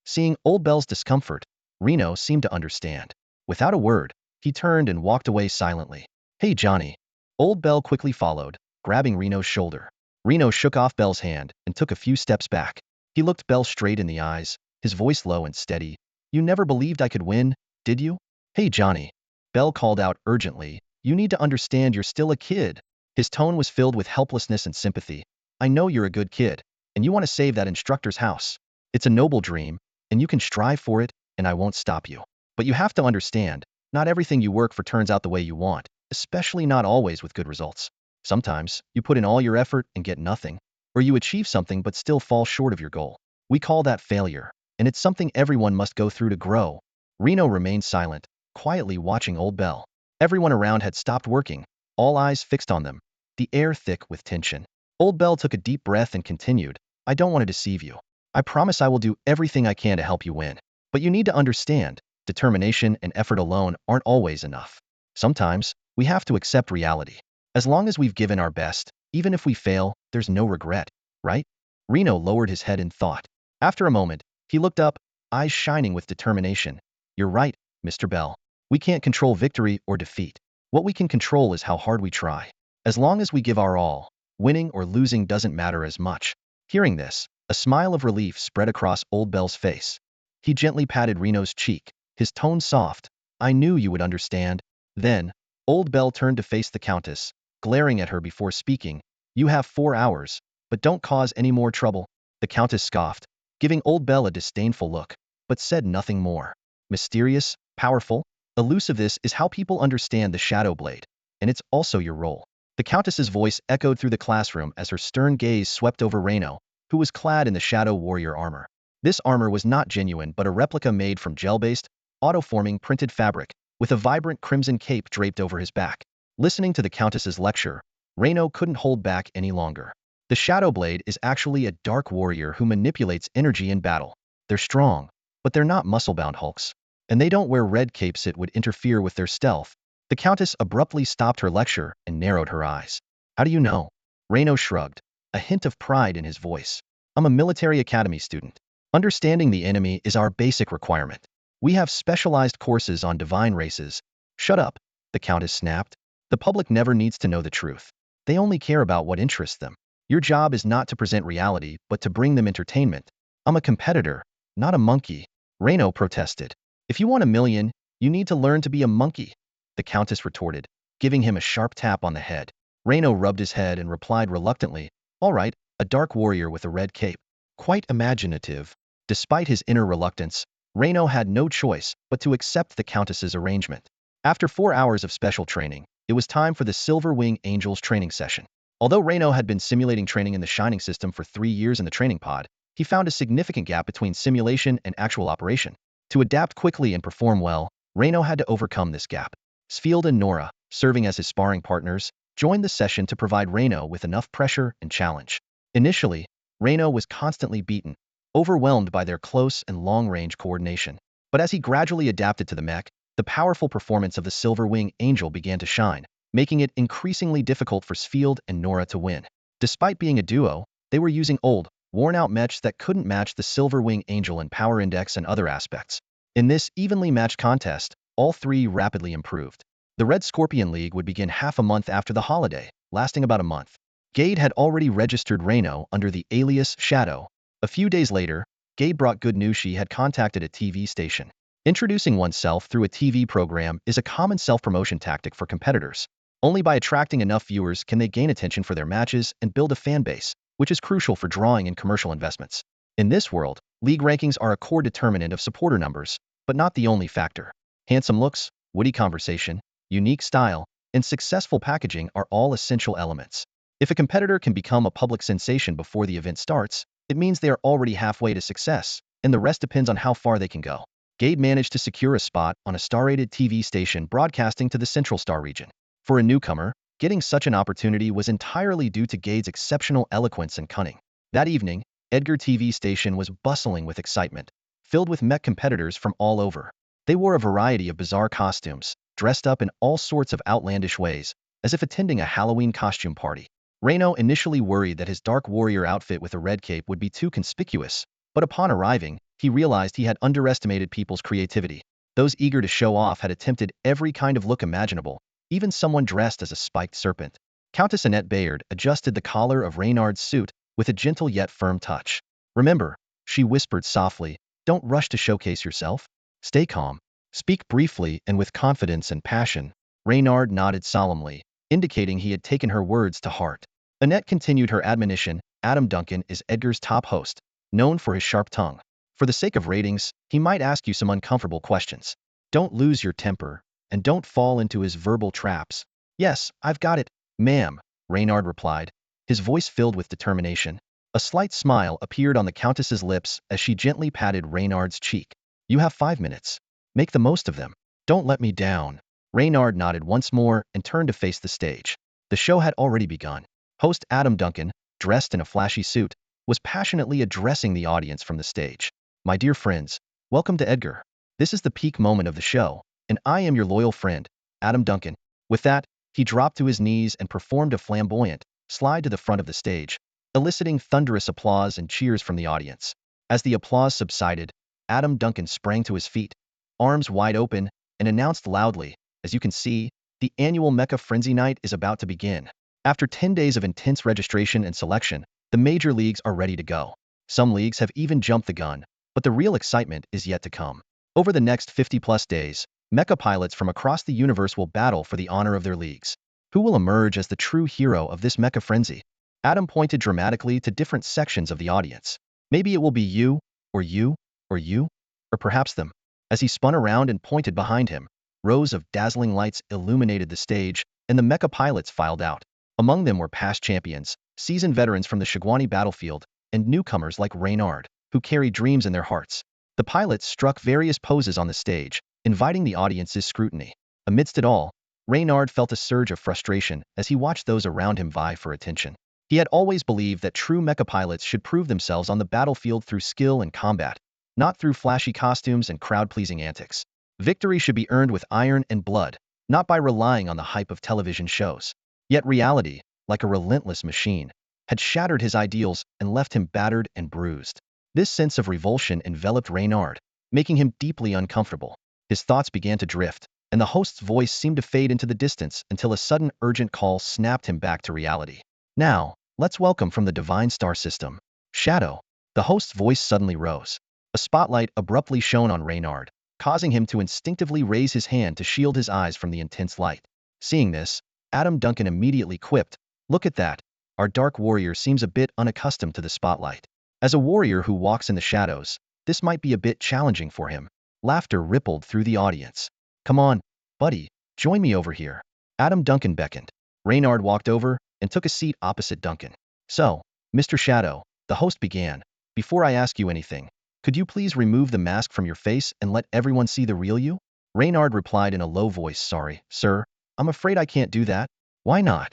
S1: Seeing Old Bell's discomfort, Reno seemed to understand. Without a word, he turned and walked away silently. Hey, Johnny. Old Bell quickly followed, grabbing Reno's shoulder. Reno shook off Bell's hand and took a few steps back. He looked Bell straight in the eyes, his voice low and steady. You never believed I could win, did you? Hey, Johnny. Bell called out urgently. You need to understand you're still a kid. His tone was filled with helplessness and sympathy. I know you're a good kid, and you want to save that instructor's house. It's a noble dream, and you can strive for it, and I won't stop you. But you have to understand, not everything you work for turns out the way you want, especially not always with good results. Sometimes, you put in all your effort and get nothing, or you achieve something but still fall short of your goal. We call that failure, and it's something everyone must go through to grow. Reno remained silent, quietly watching Old Bell. Everyone around had stopped working, all eyes fixed on them, the air thick with tension. Old Bell took a deep breath and continued, I don't want to deceive you. I promise I will do everything I can to help you win. But you need to understand, determination and effort alone aren't always enough. Sometimes, we have to accept reality. As long as we've given our best, even if we fail, there's no regret, right? Reno lowered his head in thought. After a moment, he looked up, eyes shining with determination. You're right, Mr. Bell. We can't control victory or defeat. What we can control is how hard we try. As long as we give our all, winning or losing doesn't matter as much. Hearing this, a smile of relief spread across Old Bell's face. He gently patted Reno's cheek, his tone soft. I knew you would understand. Then, Old Bell turned to face the Countess, glaring at her before speaking. You have 4 hours, but don't cause any more trouble. The Countess scoffed, giving Old Bell a disdainful look, but said nothing more. Mysterious, powerful, elusive, this is how people understand the Shadow Blade, and it's also your role. The Countess's voice echoed through the classroom as her stern gaze swept over Reno, who was clad in the Shadow Warrior armor. This armor was not genuine but a replica made from gel-based, auto-forming printed fabric, with a vibrant crimson cape draped over his back. Listening to the Countess's lecture, Reno couldn't hold back any longer. The Shadow Blade is actually a dark warrior who manipulates energy in battle. They're strong, but they're not muscle-bound hulks. And they don't wear red capes that would interfere with their stealth. The Countess abruptly stopped her lecture and narrowed her eyes. How do you know? Reno shrugged, a hint of pride in his voice. I'm a military academy student. Understanding the enemy is our basic requirement. We have specialized courses on divine races. Shut up, the Countess snapped. The public never needs to know the truth. They only care about what interests them. Your job is not to present reality, but to bring them entertainment. I'm a competitor, not a monkey. Reno protested. If you want 1,000,000, you need to learn to be a monkey, the Countess retorted, giving him a sharp tap on the head. Reno rubbed his head and replied reluctantly, all right, a dark warrior with a red cape. Quite imaginative. Despite his inner reluctance, Reno had no choice but to accept the Countess's arrangement. After 4 hours of special training, it was time for the Silver Wing Angels training session. Although Reno had been simulating training in the Shining System for 3 years in the training pod, he found a significant gap between simulation and actual operation. To adapt quickly and perform well, Reno had to overcome this gap. Sfield and Nora, serving as his sparring partners, joined the session to provide Reno with enough pressure and challenge. Initially, Reno was constantly beaten, overwhelmed by their close and long-range coordination. But as he gradually adapted to the mech, the powerful performance of the Silver Wing Angel began to shine, making it increasingly difficult for Sfield and Nora to win. Despite being a duo, they were using old, worn-out mechs that couldn't match the Silver Wing Angel in power index and other aspects. In this evenly matched contest, all three rapidly improved. The Red Scorpion League would begin half a month after the holiday, lasting about a month. Gade had already registered Reno under the alias Shadow. A few days later, Gade brought good news. She had contacted a TV station. Introducing oneself through a TV program is a common self-promotion tactic for competitors. Only by attracting enough viewers can they gain attention for their matches and build a fan base, which is crucial for drawing in commercial investments. In this world, league rankings are a core determinant of supporter numbers, but not the only factor. Handsome looks, witty conversation, unique style, and successful packaging are all essential elements. If a competitor can become a public sensation before the event starts, it means they are already halfway to success, and the rest depends on how far they can go. Gade managed to secure a spot on a star-rated TV station broadcasting to the Central Star region. For a newcomer, getting such an opportunity was entirely due to Gade's exceptional eloquence and cunning. That evening, Edgar TV station was bustling with excitement, filled with mech competitors from all over. They wore a variety of bizarre costumes, dressed up in all sorts of outlandish ways, as if attending a Halloween costume party. Reno initially worried that his Dark Warrior outfit with a red cape would be too conspicuous, but upon arriving, he realized he had underestimated people's creativity. Those eager to show off had attempted every kind of look imaginable, even someone dressed as a spiked serpent. Countess Annette Bayard adjusted the collar of Reynard's suit with a gentle yet firm touch. Remember, she whispered softly, don't rush to showcase yourself. Stay calm. Speak briefly and with confidence and passion. Reynard nodded solemnly, indicating he had taken her words to heart. Annette continued her admonition. Adam Duncan is Edgar's top host, known for his sharp tongue. For the sake of ratings, he might ask you some uncomfortable questions. Don't lose your temper, and don't fall into his verbal traps. Yes, I've got it, ma'am, Reynard replied, his voice filled with determination. A slight smile appeared on the Countess's lips as she gently patted Reynard's cheek. You have 5 minutes. Make the most of them. Don't let me down. Reynard nodded once more and turned to face the stage. The show had already begun. Host Adam Duncan, dressed in a flashy suit, was passionately addressing the audience from the stage. My dear friends, welcome to Edgar. This is the peak moment of the show, and I am your loyal friend, Adam Duncan. With that, he dropped to his knees and performed a flamboyant slide to the front of the stage, eliciting thunderous applause and cheers from the audience. As the applause subsided, Adam Duncan sprang to his feet, arms wide open, and announced loudly, as you can see, the annual Mecha Frenzy Night is about to begin. After 10 days of intense registration and selection, the major leagues are ready to go. Some leagues have even jumped the gun, but the real excitement is yet to come. Over the next 50-plus days, mecha pilots from across the universe will battle for the honor of their leagues. Who will emerge as the true hero of this mecha frenzy? Adam pointed dramatically to different sections of the audience. Maybe it will be you, or you, or you, or perhaps them. As he spun around and pointed behind him, rows of dazzling lights illuminated the stage, and the mecha pilots filed out. Among them were past champions, seasoned veterans from the Shigwani battlefield, and newcomers like Reynard, who carry dreams in their hearts. The pilots struck various poses on the stage, inviting the audience's scrutiny. Amidst it all, Reynard felt a surge of frustration as he watched those around him vie for attention. He had always believed that true mecha pilots should prove themselves on the battlefield through skill and combat, not through flashy costumes and crowd-pleasing antics. Victory should be earned with iron and blood, not by relying on the hype of television shows. Yet reality, like a relentless machine, had shattered his ideals and left him battered and bruised. This sense of revulsion enveloped Reynard, making him deeply uncomfortable. His thoughts began to drift, and the host's voice seemed to fade into the distance until a sudden urgent call snapped him back to reality. Now, let's welcome from the divine star system, Shadow. The host's voice suddenly rose. A spotlight abruptly shone on Reynard, causing him to instinctively raise his hand to shield his eyes from the intense light. Seeing this, Adam Duncan immediately quipped, "Look at that. Our dark warrior seems a bit unaccustomed to the spotlight. As a warrior who walks in the shadows, this might be a bit challenging for him." Laughter rippled through the audience. "Come on, buddy, join me over here." Adam Duncan beckoned. Reynard walked over and took a seat opposite Duncan. "So, Mr. Shadow," the host began, "before I ask you anything, could you please remove the mask from your face and let everyone see the real you?" Reynard replied in a low voice, "Sorry, sir, I'm afraid I can't do that." "Why not?"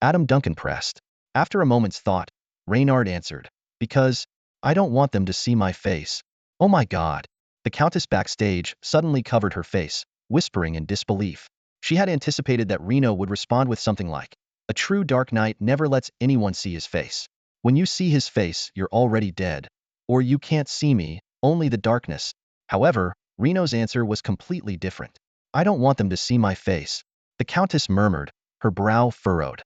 S1: Adam Duncan pressed. After a moment's thought, Reynard answered, "Because I don't want them to see my face." "Oh my God." The Countess backstage suddenly covered her face, whispering in disbelief. She had anticipated that Reno would respond with something like, "A true Dark Knight never lets anyone see his face. When you see his face, you're already dead. Or you can't see me, only the darkness." However, Reno's answer was completely different. "I don't want them to see my face." The Countess murmured, her brow furrowed.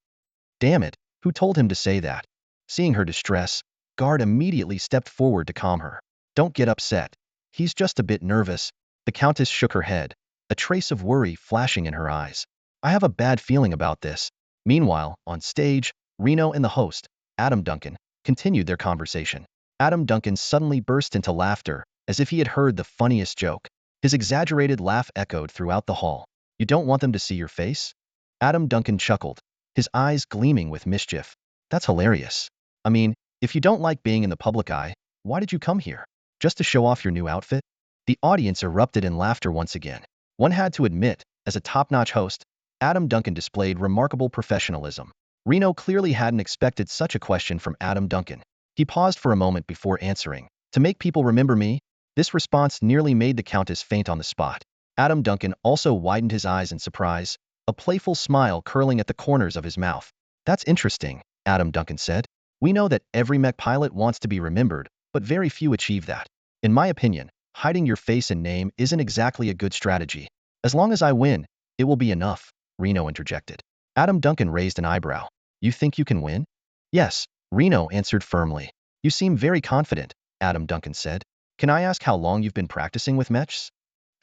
S1: "Damn it, who told him to say that?" Seeing her distress, Guard immediately stepped forward to calm her. "Don't get upset. He's just a bit nervous." The Countess shook her head, a trace of worry flashing in her eyes. "I have a bad feeling about this." Meanwhile, on stage, Reno and the host, Adam Duncan, continued their conversation. Adam Duncan suddenly burst into laughter, as if he had heard the funniest joke. His exaggerated laugh echoed throughout the hall. "You don't want them to see your face?" Adam Duncan chuckled, his eyes gleaming with mischief. "That's hilarious. I mean, if you don't like being in the public eye, why did you come here? Just to show off your new outfit?" The audience erupted in laughter once again. One had to admit, as a top-notch host, Adam Duncan displayed remarkable professionalism. Reno clearly hadn't expected such a question from Adam Duncan. He paused for a moment before answering. "To make people remember me?" This response nearly made the Countess faint on the spot. Adam Duncan also widened his eyes in surprise, a playful smile curling at the corners of his mouth. "That's interesting," Adam Duncan said. "We know that every mech pilot wants to be remembered, but very few achieve that. In my opinion, hiding your face and name isn't exactly a good strategy. As long as I win, it will be enough." Reno interjected. Adam Duncan raised an eyebrow. You think you can win? Yes, Reno answered firmly. You seem very confident, Adam Duncan said. Can I ask how long you've been practicing with mechs?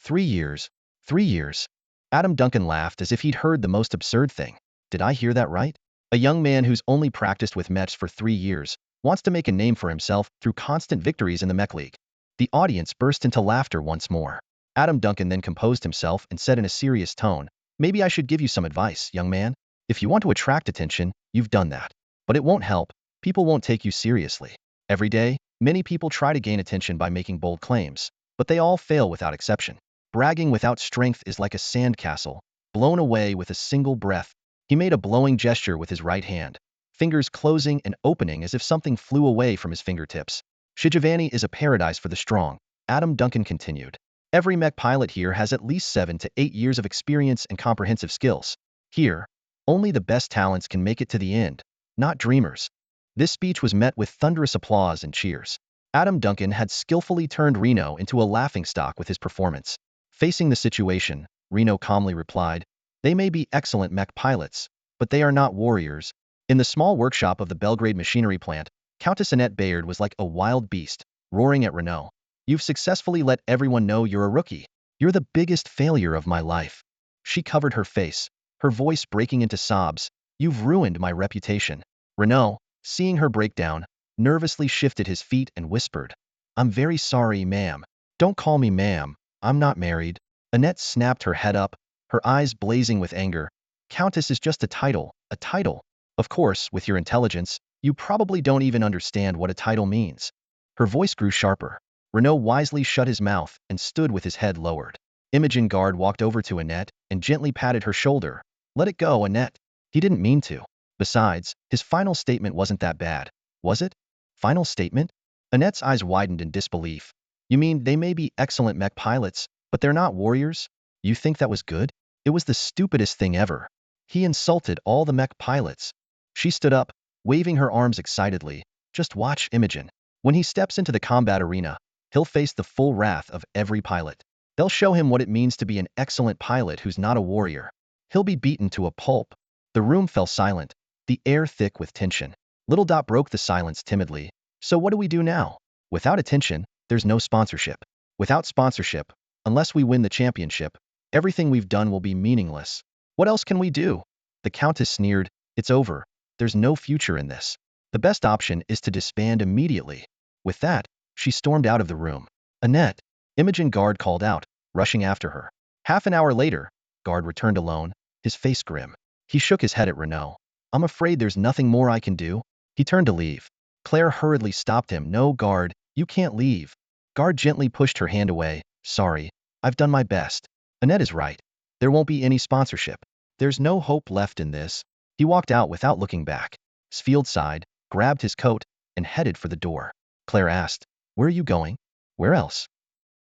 S1: 3 years. 3 years. Adam Duncan laughed as if he'd heard the most absurd thing. Did I hear that right? A young man who's only practiced with mechs for 3 years wants to make a name for himself through constant victories in the mech league. The audience burst into laughter once more. Adam Duncan then composed himself and said in a serious tone, Maybe I should give you some advice, young man. If you want to attract attention, you've done that. But it won't help. People won't take you seriously. Every day, many people try to gain attention by making bold claims, but they all fail without exception. Bragging without strength is like a sandcastle, blown away with a single breath. He made a blowing gesture with his right hand, fingers closing and opening as if something flew away from his fingertips. Shijivani is a paradise for the strong, Adam Duncan continued. Every mech pilot here has at least 7 to 8 years of experience and comprehensive skills. Here, only the best talents can make it to the end, not dreamers. This speech was met with thunderous applause and cheers. Adam Duncan had skillfully turned Reno into a laughingstock with his performance. Facing the situation, Reno calmly replied, They may be excellent mech pilots, but they are not warriors. In the small workshop of the Belgrade machinery plant, Countess Annette Bayard was like a wild beast, roaring at Renault. You've successfully let everyone know you're a rookie. You're the biggest failure of my life. She covered her face, her voice breaking into sobs. You've ruined my reputation. Renault, seeing her breakdown, nervously shifted his feet and whispered, I'm very sorry, ma'am. Don't call me ma'am. I'm not married. Annette snapped her head up, her eyes blazing with anger. Countess is just a title, a title. Of course, with your intelligence, you probably don't even understand what a title means. Her voice grew sharper. Renault wisely shut his mouth and stood with his head lowered. Imogen Guard walked over to Annette and gently patted her shoulder. Let it go, Annette. He didn't mean to. Besides, his final statement wasn't that bad, was it? Final statement? Annette's eyes widened in disbelief. You mean they may be excellent mech pilots, but they're not warriors? You think that was good? It was the stupidest thing ever. He insulted all the mech pilots. She stood up, waving her arms excitedly. Just watch Imogen. When he steps into the combat arena, he'll face the full wrath of every pilot. They'll show him what it means to be an excellent pilot who's not a warrior. He'll be beaten to a pulp. The room fell silent, the air thick with tension. Little Dot broke the silence timidly. So what do we do now? Without attention, there's no sponsorship. Without sponsorship, unless we win the championship, everything we've done will be meaningless. What else can we do? The Countess sneered. It's over. There's no future in this. The best option is to disband immediately. With that, she stormed out of the room. Annette, Imogen Guard called out, rushing after her. Half an hour later, Guard returned alone, his face grim. He shook his head at Renault. I'm afraid there's nothing more I can do. He turned to leave. Claire hurriedly stopped him. No, Guard, you can't leave. Guard gently pushed her hand away. Sorry, I've done my best. Annette is right. There won't be any sponsorship. There's no hope left in this. He walked out without looking back. Sfield sighed, grabbed his coat, and headed for the door. Claire asked, Where are you going? Where else?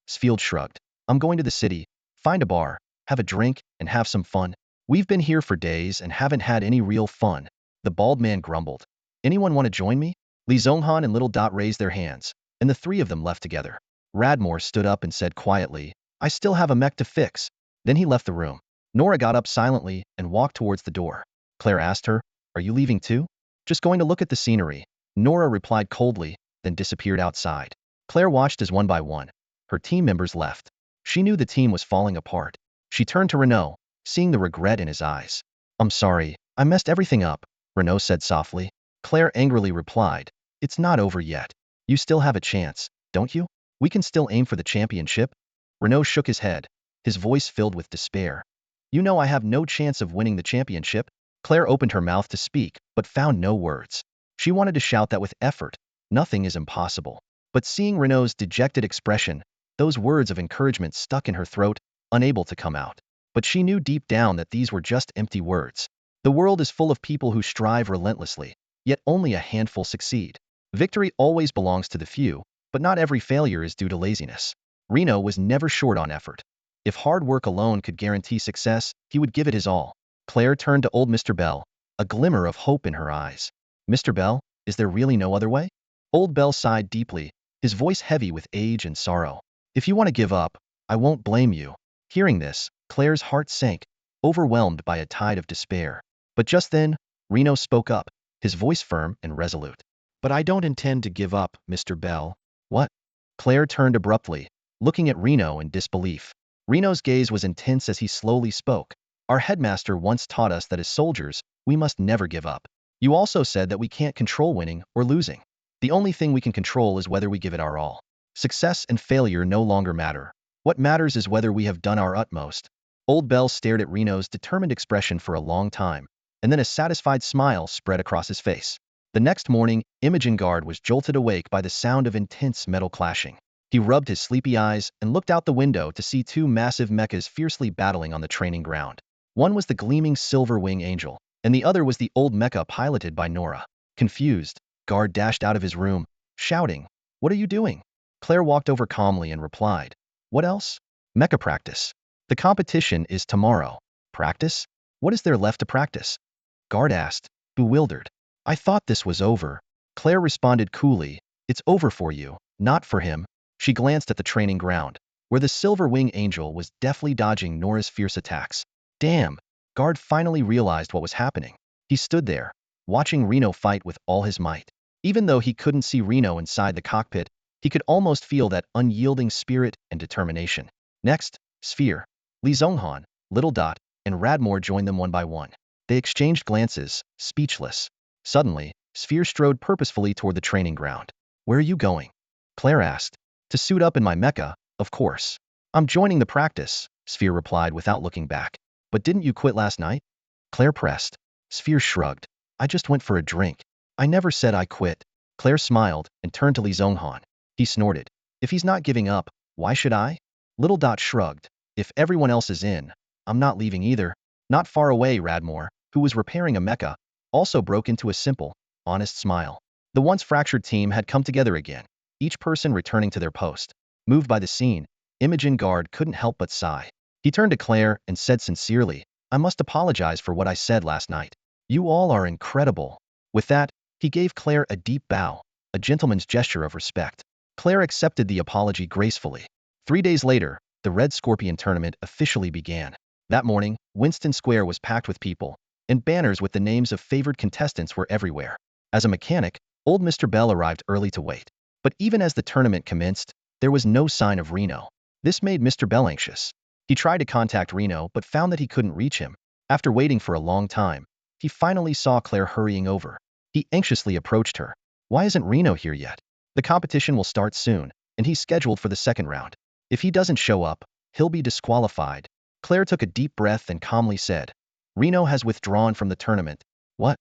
S1: Sfield shrugged. I'm going to the city, find a bar, have a drink, and have some fun. We've been here for days and haven't had any real fun. The bald man grumbled. Anyone want to join me? Li Zonghan and Little Dot raised their hands, and the three of them left together. Radmore stood up and said quietly, I still have a mech to fix. Then he left the room. Nora got up silently and walked towards the door. Claire asked her, Are you leaving too? Just going to look at the scenery. Nora replied coldly, then disappeared outside. Claire watched as one by one her team members left. She knew the team was falling apart. She turned to Renault, seeing the regret in his eyes. I'm sorry, I messed everything up, Renault said softly. Claire angrily replied, It's not over yet. You still have a chance, don't you? We can still aim for the championship. Renault shook his head, his voice filled with despair. You know I have no chance of winning the championship. Claire opened her mouth to speak, but found no words. She wanted to shout that with effort. Nothing is impossible. But seeing Renault's dejected expression, those words of encouragement stuck in her throat, unable to come out. But she knew deep down that these were just empty words. The world is full of people who strive relentlessly, yet only a handful succeed. Victory always belongs to the few, but not every failure is due to laziness. Reno was never short on effort. If hard work alone could guarantee success, he would give it his all. Claire turned to old Mr. Bell, a glimmer of hope in her eyes. Mr. Bell, is there really no other way? Old Bell sighed deeply, his voice heavy with age and sorrow. If you want to give up, I won't blame you. Hearing this, Claire's heart sank. overwhelmed by a tide of despair. But just then, Reno spoke up, his voice firm and resolute. "But I don't intend to give up, Mr. Bell." "What?" Claire turned abruptly, looking at Reno in disbelief. Reno's gaze was intense as he slowly spoke. "Our headmaster once taught us that as soldiers, we must never give up. You also said that we can't control winning or losing. The only thing we can control is whether we give it our all. Success and failure no longer matter. What matters is whether we have done our utmost." Old Bell stared at Reno's determined expression for a long time, and then a satisfied smile spread across his face. The next morning, Imogen Guard was jolted awake by the sound of intense metal clashing. He rubbed his sleepy eyes and looked out the window to see two massive mechas fiercely battling on the training ground. One was the gleaming silver wing angel, and the other was the old mecha piloted by Nora. Confused, Guard dashed out of his room, shouting, "What are you doing?" Claire walked over calmly and replied, "What else? Mecha practice. The competition is tomorrow." "Practice? What is there left to practice?" Guard asked, bewildered. "I thought this was over." Claire responded coolly, "It's over for you, not for him." She glanced at the training ground, where the silver wing angel was deftly dodging Nora's fierce attacks. Damn! Guard finally realized what was happening. He stood there, watching Reno fight with all his might. Even though he couldn't see Reno inside the cockpit, he could almost feel that unyielding spirit and determination. Next, Sphere, Li Zhonghan, Little Dot, and Radmore joined them one by one. They exchanged glances, speechless. Suddenly, Sphere strode purposefully toward the training ground. "Where are you going?" Claire asked. "To suit up in my mecha, of course." "I'm joining the practice," Sphere replied without looking back. "But didn't you quit last night?" Claire pressed. Sphere shrugged. "I just went for a drink. I never said I quit." Claire smiled and turned to Li Zhonghan. He snorted. "If he's not giving up, why should I?" Little Dot shrugged. "If everyone else is in, I'm not leaving either." Not far away, Radmore, who was repairing a mecha, also broke into a simple, honest smile. The once fractured team had come together again, each person returning to their post. Moved by the scene, Imogen Guard couldn't help but sigh. He turned to Claire and said sincerely, "I must apologize for what I said last night. You all are incredible." With that, he gave Claire a deep bow, a gentleman's gesture of respect. Claire accepted the apology gracefully. 3 days later, the Red Scorpion tournament officially began. That morning, Winston Square was packed with people, and banners with the names of favored contestants were everywhere. As a mechanic, old Mr. Bell arrived early to wait. But even as the tournament commenced, there was no sign of Reno. This made Mr. Bell anxious. He tried to contact Reno but found that he couldn't reach him. After waiting for a long time, he finally saw Claire hurrying over. He anxiously approached her. "Why isn't Reno here yet? The competition will start soon, and he's scheduled for the second round. If he doesn't show up, he'll be disqualified." Claire took a deep breath and calmly said, "Reno has withdrawn from the tournament." "What?"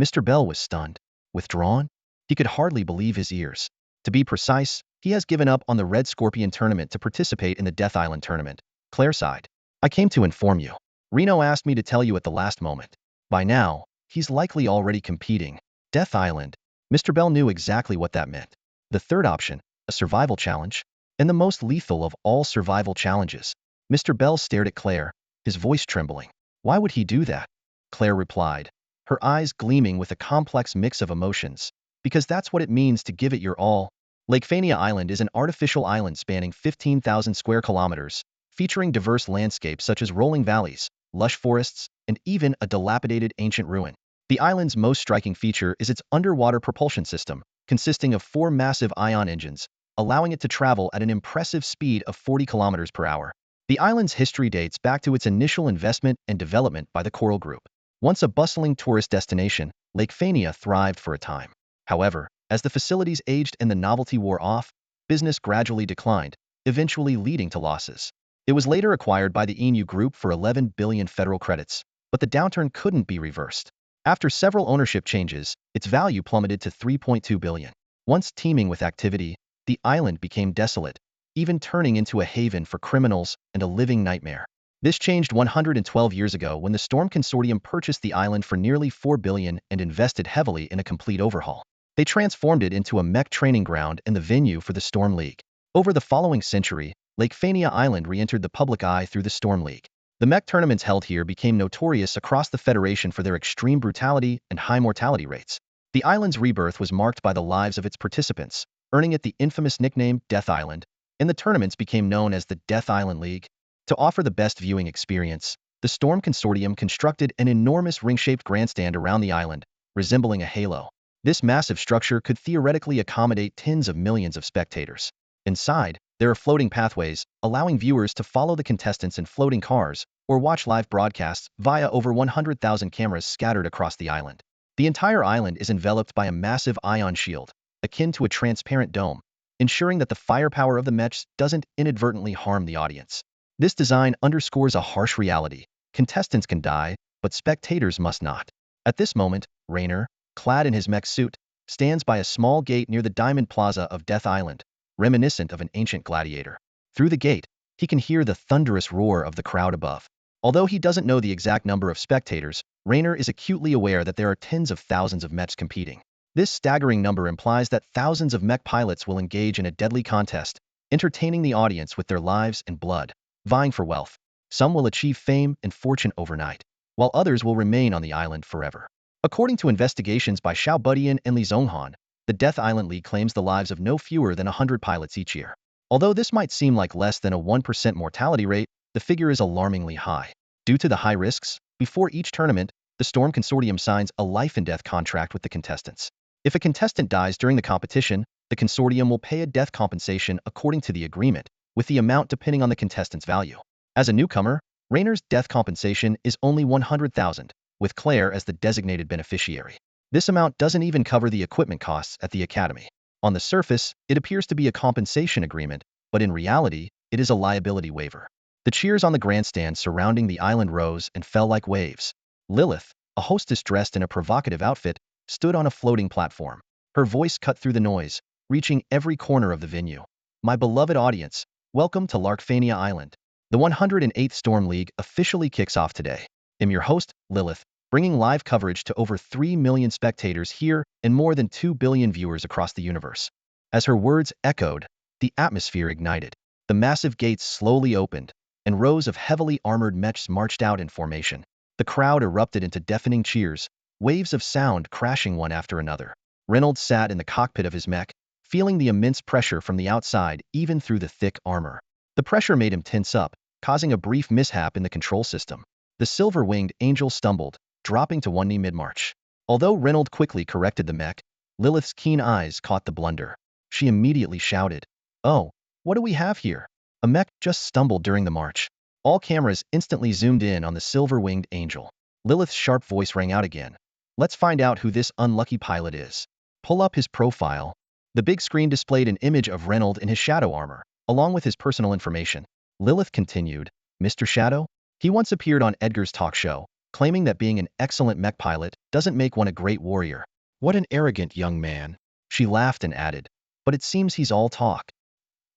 S1: Mr. Bell was stunned. "Withdrawn?" He could hardly believe his ears. To be precise, he has given up on the Red Scorpion tournament to participate in the Death Island tournament. Claire sighed. "I came to inform you. Reno asked me to tell you at the last moment. By now, he's likely already competing." Death Island. Mr. Bell knew exactly what that meant. The third option, a survival challenge, and the most lethal of all survival challenges. Mr. Bell stared at Claire, his voice trembling. "Why would he do that?" Claire replied, her eyes gleaming with a complex mix of emotions. "Because that's what it means to give it your all." Lakefania Island is an artificial island spanning 15,000 square kilometers, featuring diverse landscapes such as rolling valleys, lush forests, and even a dilapidated ancient ruin. The island's most striking feature is its underwater propulsion system, consisting of 4 massive ion engines, allowing it to travel at an impressive speed of 40 kilometers per hour. The island's history dates back to its initial investment and development by the Coral Group. Once a bustling tourist destination, Lakefania thrived for a time. However, as the facilities aged and the novelty wore off, business gradually declined, eventually leading to losses. It was later acquired by the ENU Group for 11 billion federal credits, but the downturn couldn't be reversed. After several ownership changes, its value plummeted to 3.2 billion. Once teeming with activity, the island became desolate, even turning into a haven for criminals and a living nightmare. This changed 112 years ago when the Storm Consortium purchased the island for nearly 4 billion and invested heavily in a complete overhaul. They transformed it into a mech training ground and the venue for the Storm League. Over the following century, Lakefania Island re-entered the public eye through the Storm League. The mech tournaments held here became notorious across the Federation for their extreme brutality and high mortality rates. The island's rebirth was marked by the lives of its participants, earning it the infamous nickname Death Island, and the tournaments became known as the Death Island League. To offer the best viewing experience, the The Storm Consortium constructed an enormous ring-shaped grandstand around the island, resembling a halo. This massive structure could theoretically accommodate tens of millions of spectators. Inside, there are floating pathways, allowing viewers to follow the contestants in floating cars or watch live broadcasts via over 100,000 cameras scattered across the island. The entire island is enveloped by a massive ion shield, akin to a transparent dome, ensuring that the firepower of the mechs doesn't inadvertently harm the audience. This design underscores a harsh reality. Contestants can die, but spectators must not. At this moment, Rainer, clad in his mech suit, stands by a small gate near the Diamond Plaza of Death Island, reminiscent of an ancient gladiator. Through the gate, he can hear the thunderous roar of the crowd above. Although he doesn't know the exact number of spectators, Rainer is acutely aware that there are tens of thousands of mechs competing. This staggering number implies that thousands of mech pilots will engage in a deadly contest, entertaining the audience with their lives and blood, vying for wealth. Some will achieve fame and fortune overnight, while others will remain on the island forever. According to investigations by Xiao Budian and Li Zhonghan, the Death Island League claims the lives of no fewer than 100 pilots each year. Although this might seem like less than a 1% mortality rate, the figure is alarmingly high. Due to the high risks, before each tournament, the Storm Consortium signs a life-and-death contract with the contestants. If a contestant dies during the competition, the consortium will pay a death compensation according to the agreement, with the amount depending on the contestant's value. As a newcomer, Rainer's death compensation is only 100,000, with Claire as the designated beneficiary. This amount doesn't even cover the equipment costs at the academy. On the surface, it appears to be a compensation agreement, but in reality, it is a liability waiver. The cheers on the grandstand surrounding the island rose and fell like waves. Lilith, a hostess dressed in a provocative outfit, stood on a floating platform. Her voice cut through the noise, reaching every corner of the venue. My beloved audience, welcome to Larkfania Island. The 108th Storm League officially kicks off today. I'm your host, Lilith, bringing live coverage to over 3 million spectators here and more than 2 billion viewers across the universe. As her words echoed, the atmosphere ignited. The massive gates slowly opened, and rows of heavily armored mechs marched out in formation. The crowd erupted into deafening cheers, waves of sound crashing one after another. Reynolds sat in the cockpit of his mech, feeling the immense pressure from the outside even through the thick armor. The pressure made him tense up, causing a brief mishap in the control system. The silver-winged angel stumbled, dropping to one knee mid-march. Although Reynolds quickly corrected the mech, Lilith's keen eyes caught the blunder. She immediately shouted, "Oh, what do we have here?" A mech just stumbled during the march. All cameras instantly zoomed in on the silver-winged angel. Lilith's sharp voice rang out again. "Let's find out who this unlucky pilot is." Pull up his profile. The big screen displayed an image of Reynolds in his shadow armor, along with his personal information. Lilith continued, "Mr. Shadow? He once appeared on Edgar's talk show, claiming that being an excellent mech pilot doesn't make one a great warrior. What an arrogant young man." She laughed and added, "But it seems he's all talk.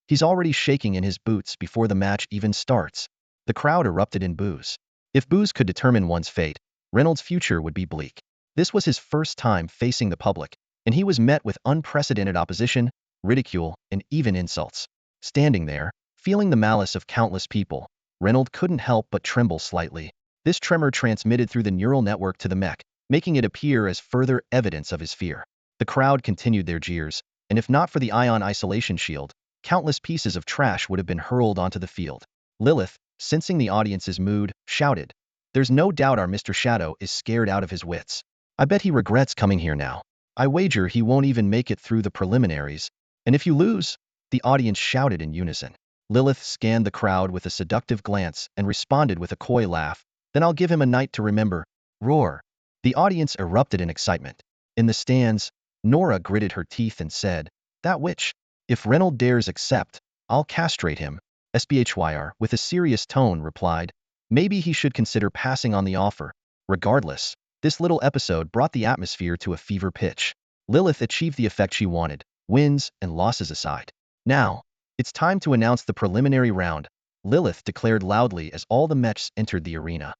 S1: He's already shaking in his boots before the match even starts." The crowd erupted in boos. If boos could determine one's fate, Reynolds' future would be bleak. This was his first time facing the public, and he was met with unprecedented opposition, ridicule, and even insults. Standing there, feeling the malice of countless people, Reynolds couldn't help but tremble slightly. This tremor transmitted through the neural network to the mech, making it appear as further evidence of his fear. The crowd continued their jeers, and if not for the ion isolation shield, countless pieces of trash would have been hurled onto the field. Lilith, sensing the audience's mood, shouted, "There's no doubt our Mr. Shadow is scared out of his wits. I bet he regrets coming here now. I wager he won't even make it through the preliminaries. And if you lose?" The audience shouted in unison. Lilith scanned the crowd with a seductive glance and responded with a coy laugh. "Then I'll give him a night to remember." Roar. The audience erupted in excitement. In the stands, Nora gritted her teeth and said, "That witch. If Reynolds dares accept, I'll castrate him." SBHYR, with a serious tone, replied, "Maybe he should consider passing on the offer." Regardless, this little episode brought the atmosphere to a fever pitch. Lilith achieved the effect she wanted, wins and losses aside. "Now, it's time to announce the preliminary round," Lilith declared loudly as all the mechs entered the arena.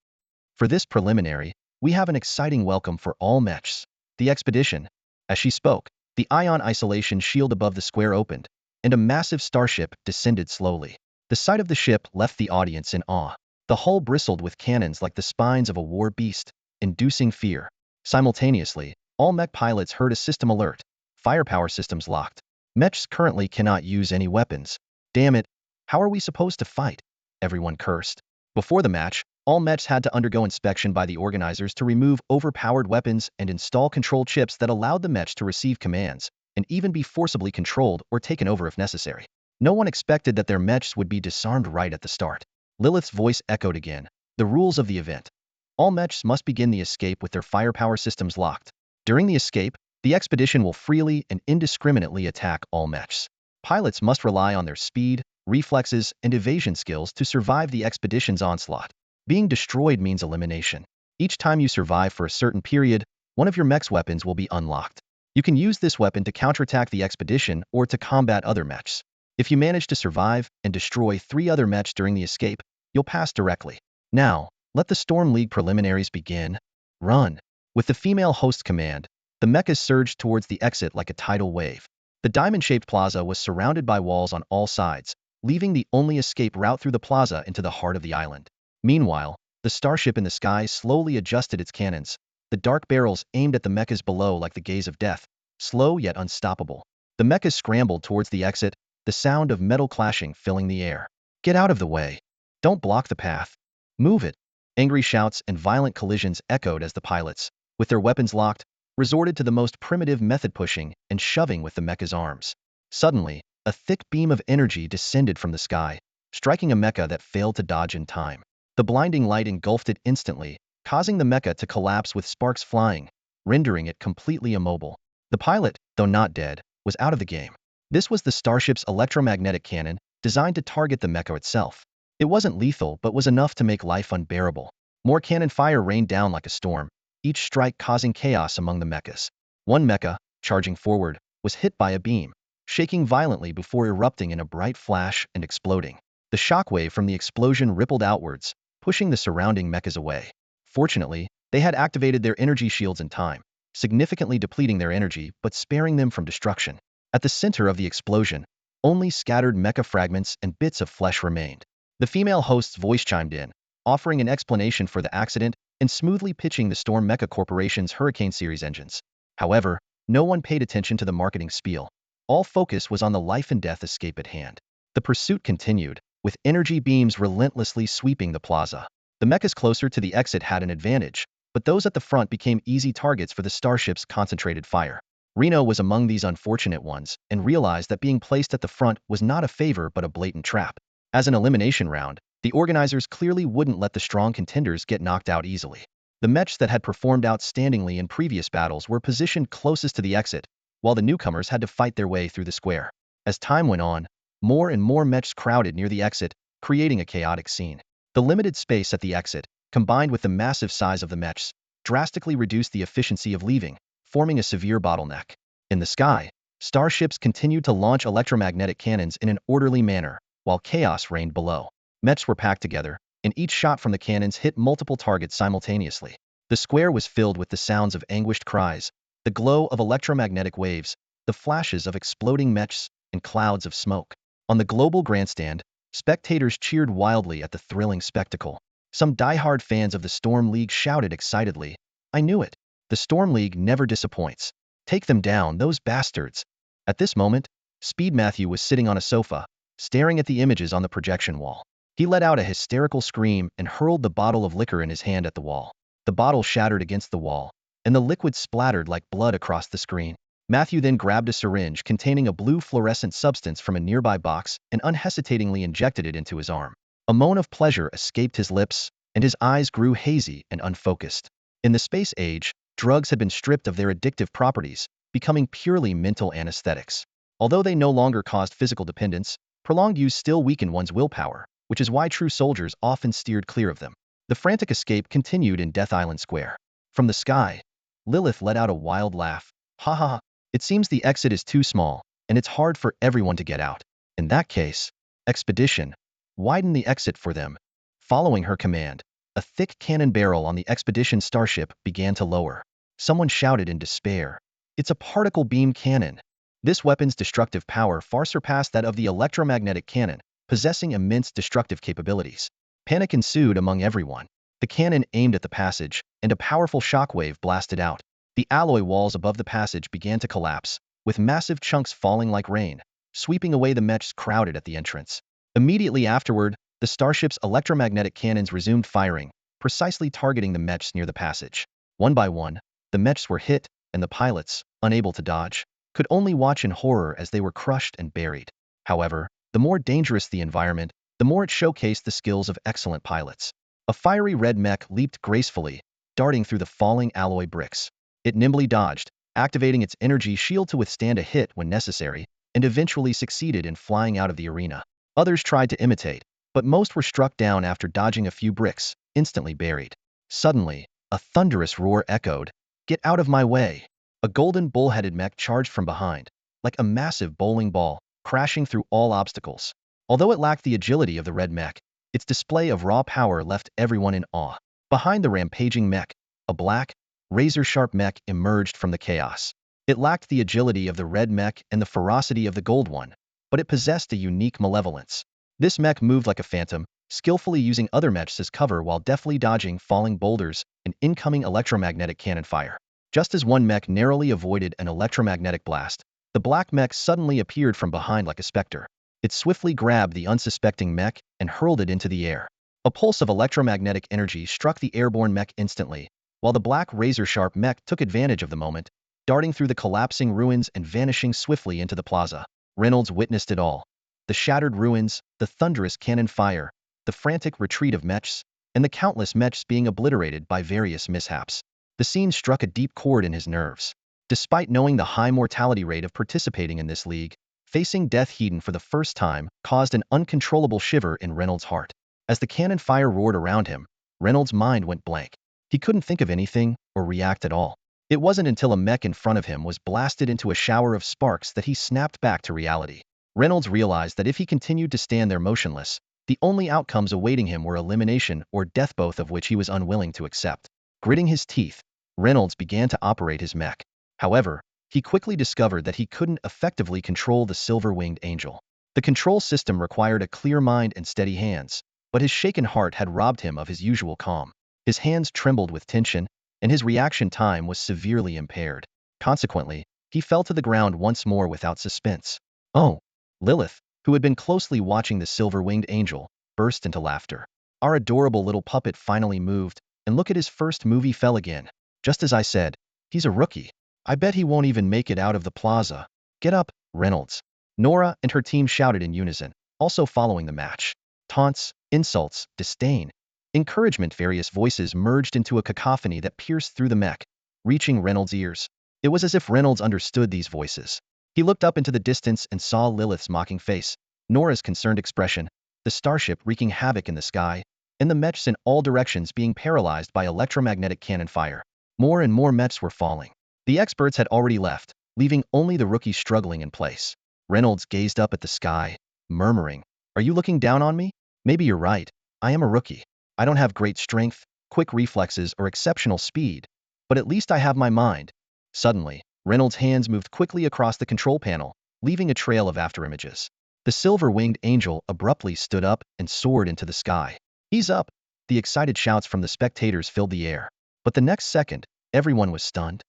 S1: "For this preliminary, we have an exciting welcome for all mechs. The expedition." As she spoke, the ion isolation shield above the square opened, and a massive starship descended slowly. The sight of the ship left the audience in awe. The hull bristled with cannons like the spines of a war beast, inducing fear. Simultaneously, all mech pilots heard a system alert. Firepower systems locked. Mechs currently cannot use any weapons. Damn it, how are we supposed to fight? Everyone cursed. Before the match, All mechs had to undergo inspection by the organizers to remove overpowered weapons and install control chips that allowed the mechs to receive commands and even be forcibly controlled or taken over if necessary. No one expected that their mechs would be disarmed right at the start. Lilith's voice echoed again. The rules of the event. All mechs must begin the escape with their firepower systems locked. During the escape, the expedition will freely and indiscriminately attack all mechs. Pilots must rely on their speed, reflexes, and evasion skills to survive the expedition's onslaught. Being destroyed means elimination. Each time you survive for a certain period, one of your mech's weapons will be unlocked. You can use this weapon to counterattack the expedition or to combat other mechs. If you manage to survive and destroy 3 other mechs during the escape, you'll pass directly. Now, let the Storm League preliminaries begin. Run. With the female host command, the mechas surged towards the exit like a tidal wave. The diamond-shaped plaza was surrounded by walls on all sides, leaving the only escape route through the plaza into the heart of the island. Meanwhile, the starship in the sky slowly adjusted its cannons, the dark barrels aimed at the mechas below like the gaze of death, slow yet unstoppable. The mechas scrambled towards the exit, the sound of metal clashing filling the air. Get out of the way. Don't block the path. Move it. Angry shouts and violent collisions echoed as the pilots, with their weapons locked, resorted to the most primitive method, pushing and shoving with the mecha's arms. Suddenly, a thick beam of energy descended from the sky, striking a mecha that failed to dodge in time. The blinding light engulfed it instantly, causing the mecha to collapse with sparks flying, rendering it completely immobile. The pilot, though not dead, was out of the game. This was the starship's electromagnetic cannon, designed to target the mecha itself. It wasn't lethal but was enough to make life unbearable. More cannon fire rained down like a storm, each strike causing chaos among the mechas. One mecha, charging forward, was hit by a beam, shaking violently before erupting in a bright flash and exploding. The shockwave from the explosion rippled outwards, pushing the surrounding mechas away. Fortunately, they had activated their energy shields in time, significantly depleting their energy but sparing them from destruction. At the center of the explosion, only scattered mecha fragments and bits of flesh remained. The female host's voice chimed in, offering an explanation for the accident and smoothly pitching the Storm Mecha Corporation's Hurricane Series engines. However, no one paid attention to the marketing spiel. All focus was on the life-and-death escape at hand. The pursuit continued, with energy beams relentlessly sweeping the plaza. The mechas closer to the exit had an advantage, but those at the front became easy targets for the starship's concentrated fire. Reno was among these unfortunate ones and realized that being placed at the front was not a favor but a blatant trap. As an elimination round, the organizers clearly wouldn't let the strong contenders get knocked out easily. The mechs that had performed outstandingly in previous battles were positioned closest to the exit, while the newcomers had to fight their way through the square. As time went on, more and more mechs crowded near the exit, creating a chaotic scene. The limited space at the exit, combined with the massive size of the mechs, drastically reduced the efficiency of leaving, forming a severe bottleneck. In the sky, starships continued to launch electromagnetic cannons in an orderly manner, while chaos reigned below. Mechs were packed together, and each shot from the cannons hit multiple targets simultaneously. The square was filled with the sounds of anguished cries, the glow of electromagnetic waves, the flashes of exploding mechs, and clouds of smoke. On the global grandstand, spectators cheered wildly at the thrilling spectacle. Some die-hard fans of the Storm League shouted excitedly, "I knew it! The Storm League never disappoints. Take them down, those bastards!" At this moment, Speed Matthew was sitting on a sofa, staring at the images on the projection wall. He let out a hysterical scream and hurled the bottle of liquor in his hand at the wall. The bottle shattered against the wall, and the liquid splattered like blood across the screen. Matthew then grabbed a syringe containing a blue fluorescent substance from a nearby box and unhesitatingly injected it into his arm. A moan of pleasure escaped his lips, and his eyes grew hazy and unfocused. In the space age, drugs had been stripped of their addictive properties, becoming purely mental anesthetics. Although they no longer caused physical dependence, prolonged use still weakened one's willpower, which is why true soldiers often steered clear of them. The frantic escape continued in Death Island Square. From the sky, Lilith let out a wild laugh. "Ha ha ha. It seems the exit is too small, and it's hard for everyone to get out. In that case, Expedition, widen the exit for them." Following her command, a thick cannon barrel on the Expedition starship began to lower. Someone shouted in despair, "It's a particle beam cannon." This weapon's destructive power far surpassed that of the electromagnetic cannon, possessing immense destructive capabilities. Panic ensued among everyone. The cannon aimed at the passage, and a powerful shockwave blasted out. The alloy walls above the passage began to collapse, with massive chunks falling like rain, sweeping away the mechs crowded at the entrance. Immediately afterward, the starship's electromagnetic cannons resumed firing, precisely targeting the mechs near the passage. One by one, the mechs were hit, and the pilots, unable to dodge, could only watch in horror as they were crushed and buried. However, the more dangerous the environment, the more it showcased the skills of excellent pilots. A fiery red mech leaped gracefully, darting through the falling alloy bricks. It nimbly dodged, activating its energy shield to withstand a hit when necessary, and eventually succeeded in flying out of the arena. Others tried to imitate, but most were struck down after dodging a few bricks, instantly buried. Suddenly, a thunderous roar echoed. "Get out of my way!" A golden bull-headed mech charged from behind, like a massive bowling ball, crashing through all obstacles. Although it lacked the agility of the red mech, its display of raw power left everyone in awe. Behind the rampaging mech, a black, razor-sharp mech emerged from the chaos. It lacked the agility of the red mech and the ferocity of the gold one, but it possessed a unique malevolence. This mech moved like a phantom, skillfully using other mechs as cover while deftly dodging falling boulders and incoming electromagnetic cannon fire. Just as one mech narrowly avoided an electromagnetic blast, the black mech suddenly appeared from behind like a specter. It swiftly grabbed the unsuspecting mech and hurled it into the air. A pulse of electromagnetic energy struck the airborne mech instantly, while the black razor-sharp mech took advantage of the moment, darting through the collapsing ruins and vanishing swiftly into the plaza. Reynolds witnessed it all. The shattered ruins, the thunderous cannon fire, the frantic retreat of mechs, and the countless mechs being obliterated by various mishaps. The scene struck a deep chord in his nerves. Despite knowing the high mortality rate of participating in this league, facing death Hedon for the first time caused an uncontrollable shiver in Reynolds' heart. As the cannon fire roared around him, Reynolds' mind went blank. He couldn't think of anything or react at all. It wasn't until a mech in front of him was blasted into a shower of sparks that he snapped back to reality. Reynolds realized that if he continued to stand there motionless, the only outcomes awaiting him were elimination or death, both of which he was unwilling to accept. Gritting his teeth, Reynolds began to operate his mech. However, he quickly discovered that he couldn't effectively control the silver-winged angel. The control system required a clear mind and steady hands, but his shaken heart had robbed him of his usual calm. His hands trembled with tension, and his reaction time was severely impaired. Consequently, he fell to the ground once more without suspense. "Oh!" Lilith, who had been closely watching the silver-winged angel, burst into laughter. "Our adorable little puppet finally moved, and look at his first move, he fell again. Just as I said, he's a rookie. I bet he won't even make it out of the plaza. Get up, Reynolds." Nora and her team shouted in unison, also following the match. Taunts, insults, disdain, encouragement, various voices merged into a cacophony that pierced through the mech, reaching Reynolds' ears. It was as if Reynolds understood these voices. He looked up into the distance and saw Lilith's mocking face, Nora's concerned expression, the starship wreaking havoc in the sky, and the mechs in all directions being paralyzed by electromagnetic cannon fire. More and more mechs were falling. The experts had already left, leaving only the rookies struggling in place. Reynolds gazed up at the sky, murmuring, "Are you looking down on me? Maybe you're right. I am a rookie. I don't have great strength, quick reflexes, or exceptional speed, but at least I have my mind." Suddenly, Reynolds' hands moved quickly across the control panel, leaving a trail of afterimages. The silver-winged angel abruptly stood up and soared into the sky. "He's up!" The excited shouts from the spectators filled the air. But the next second, everyone was stunned.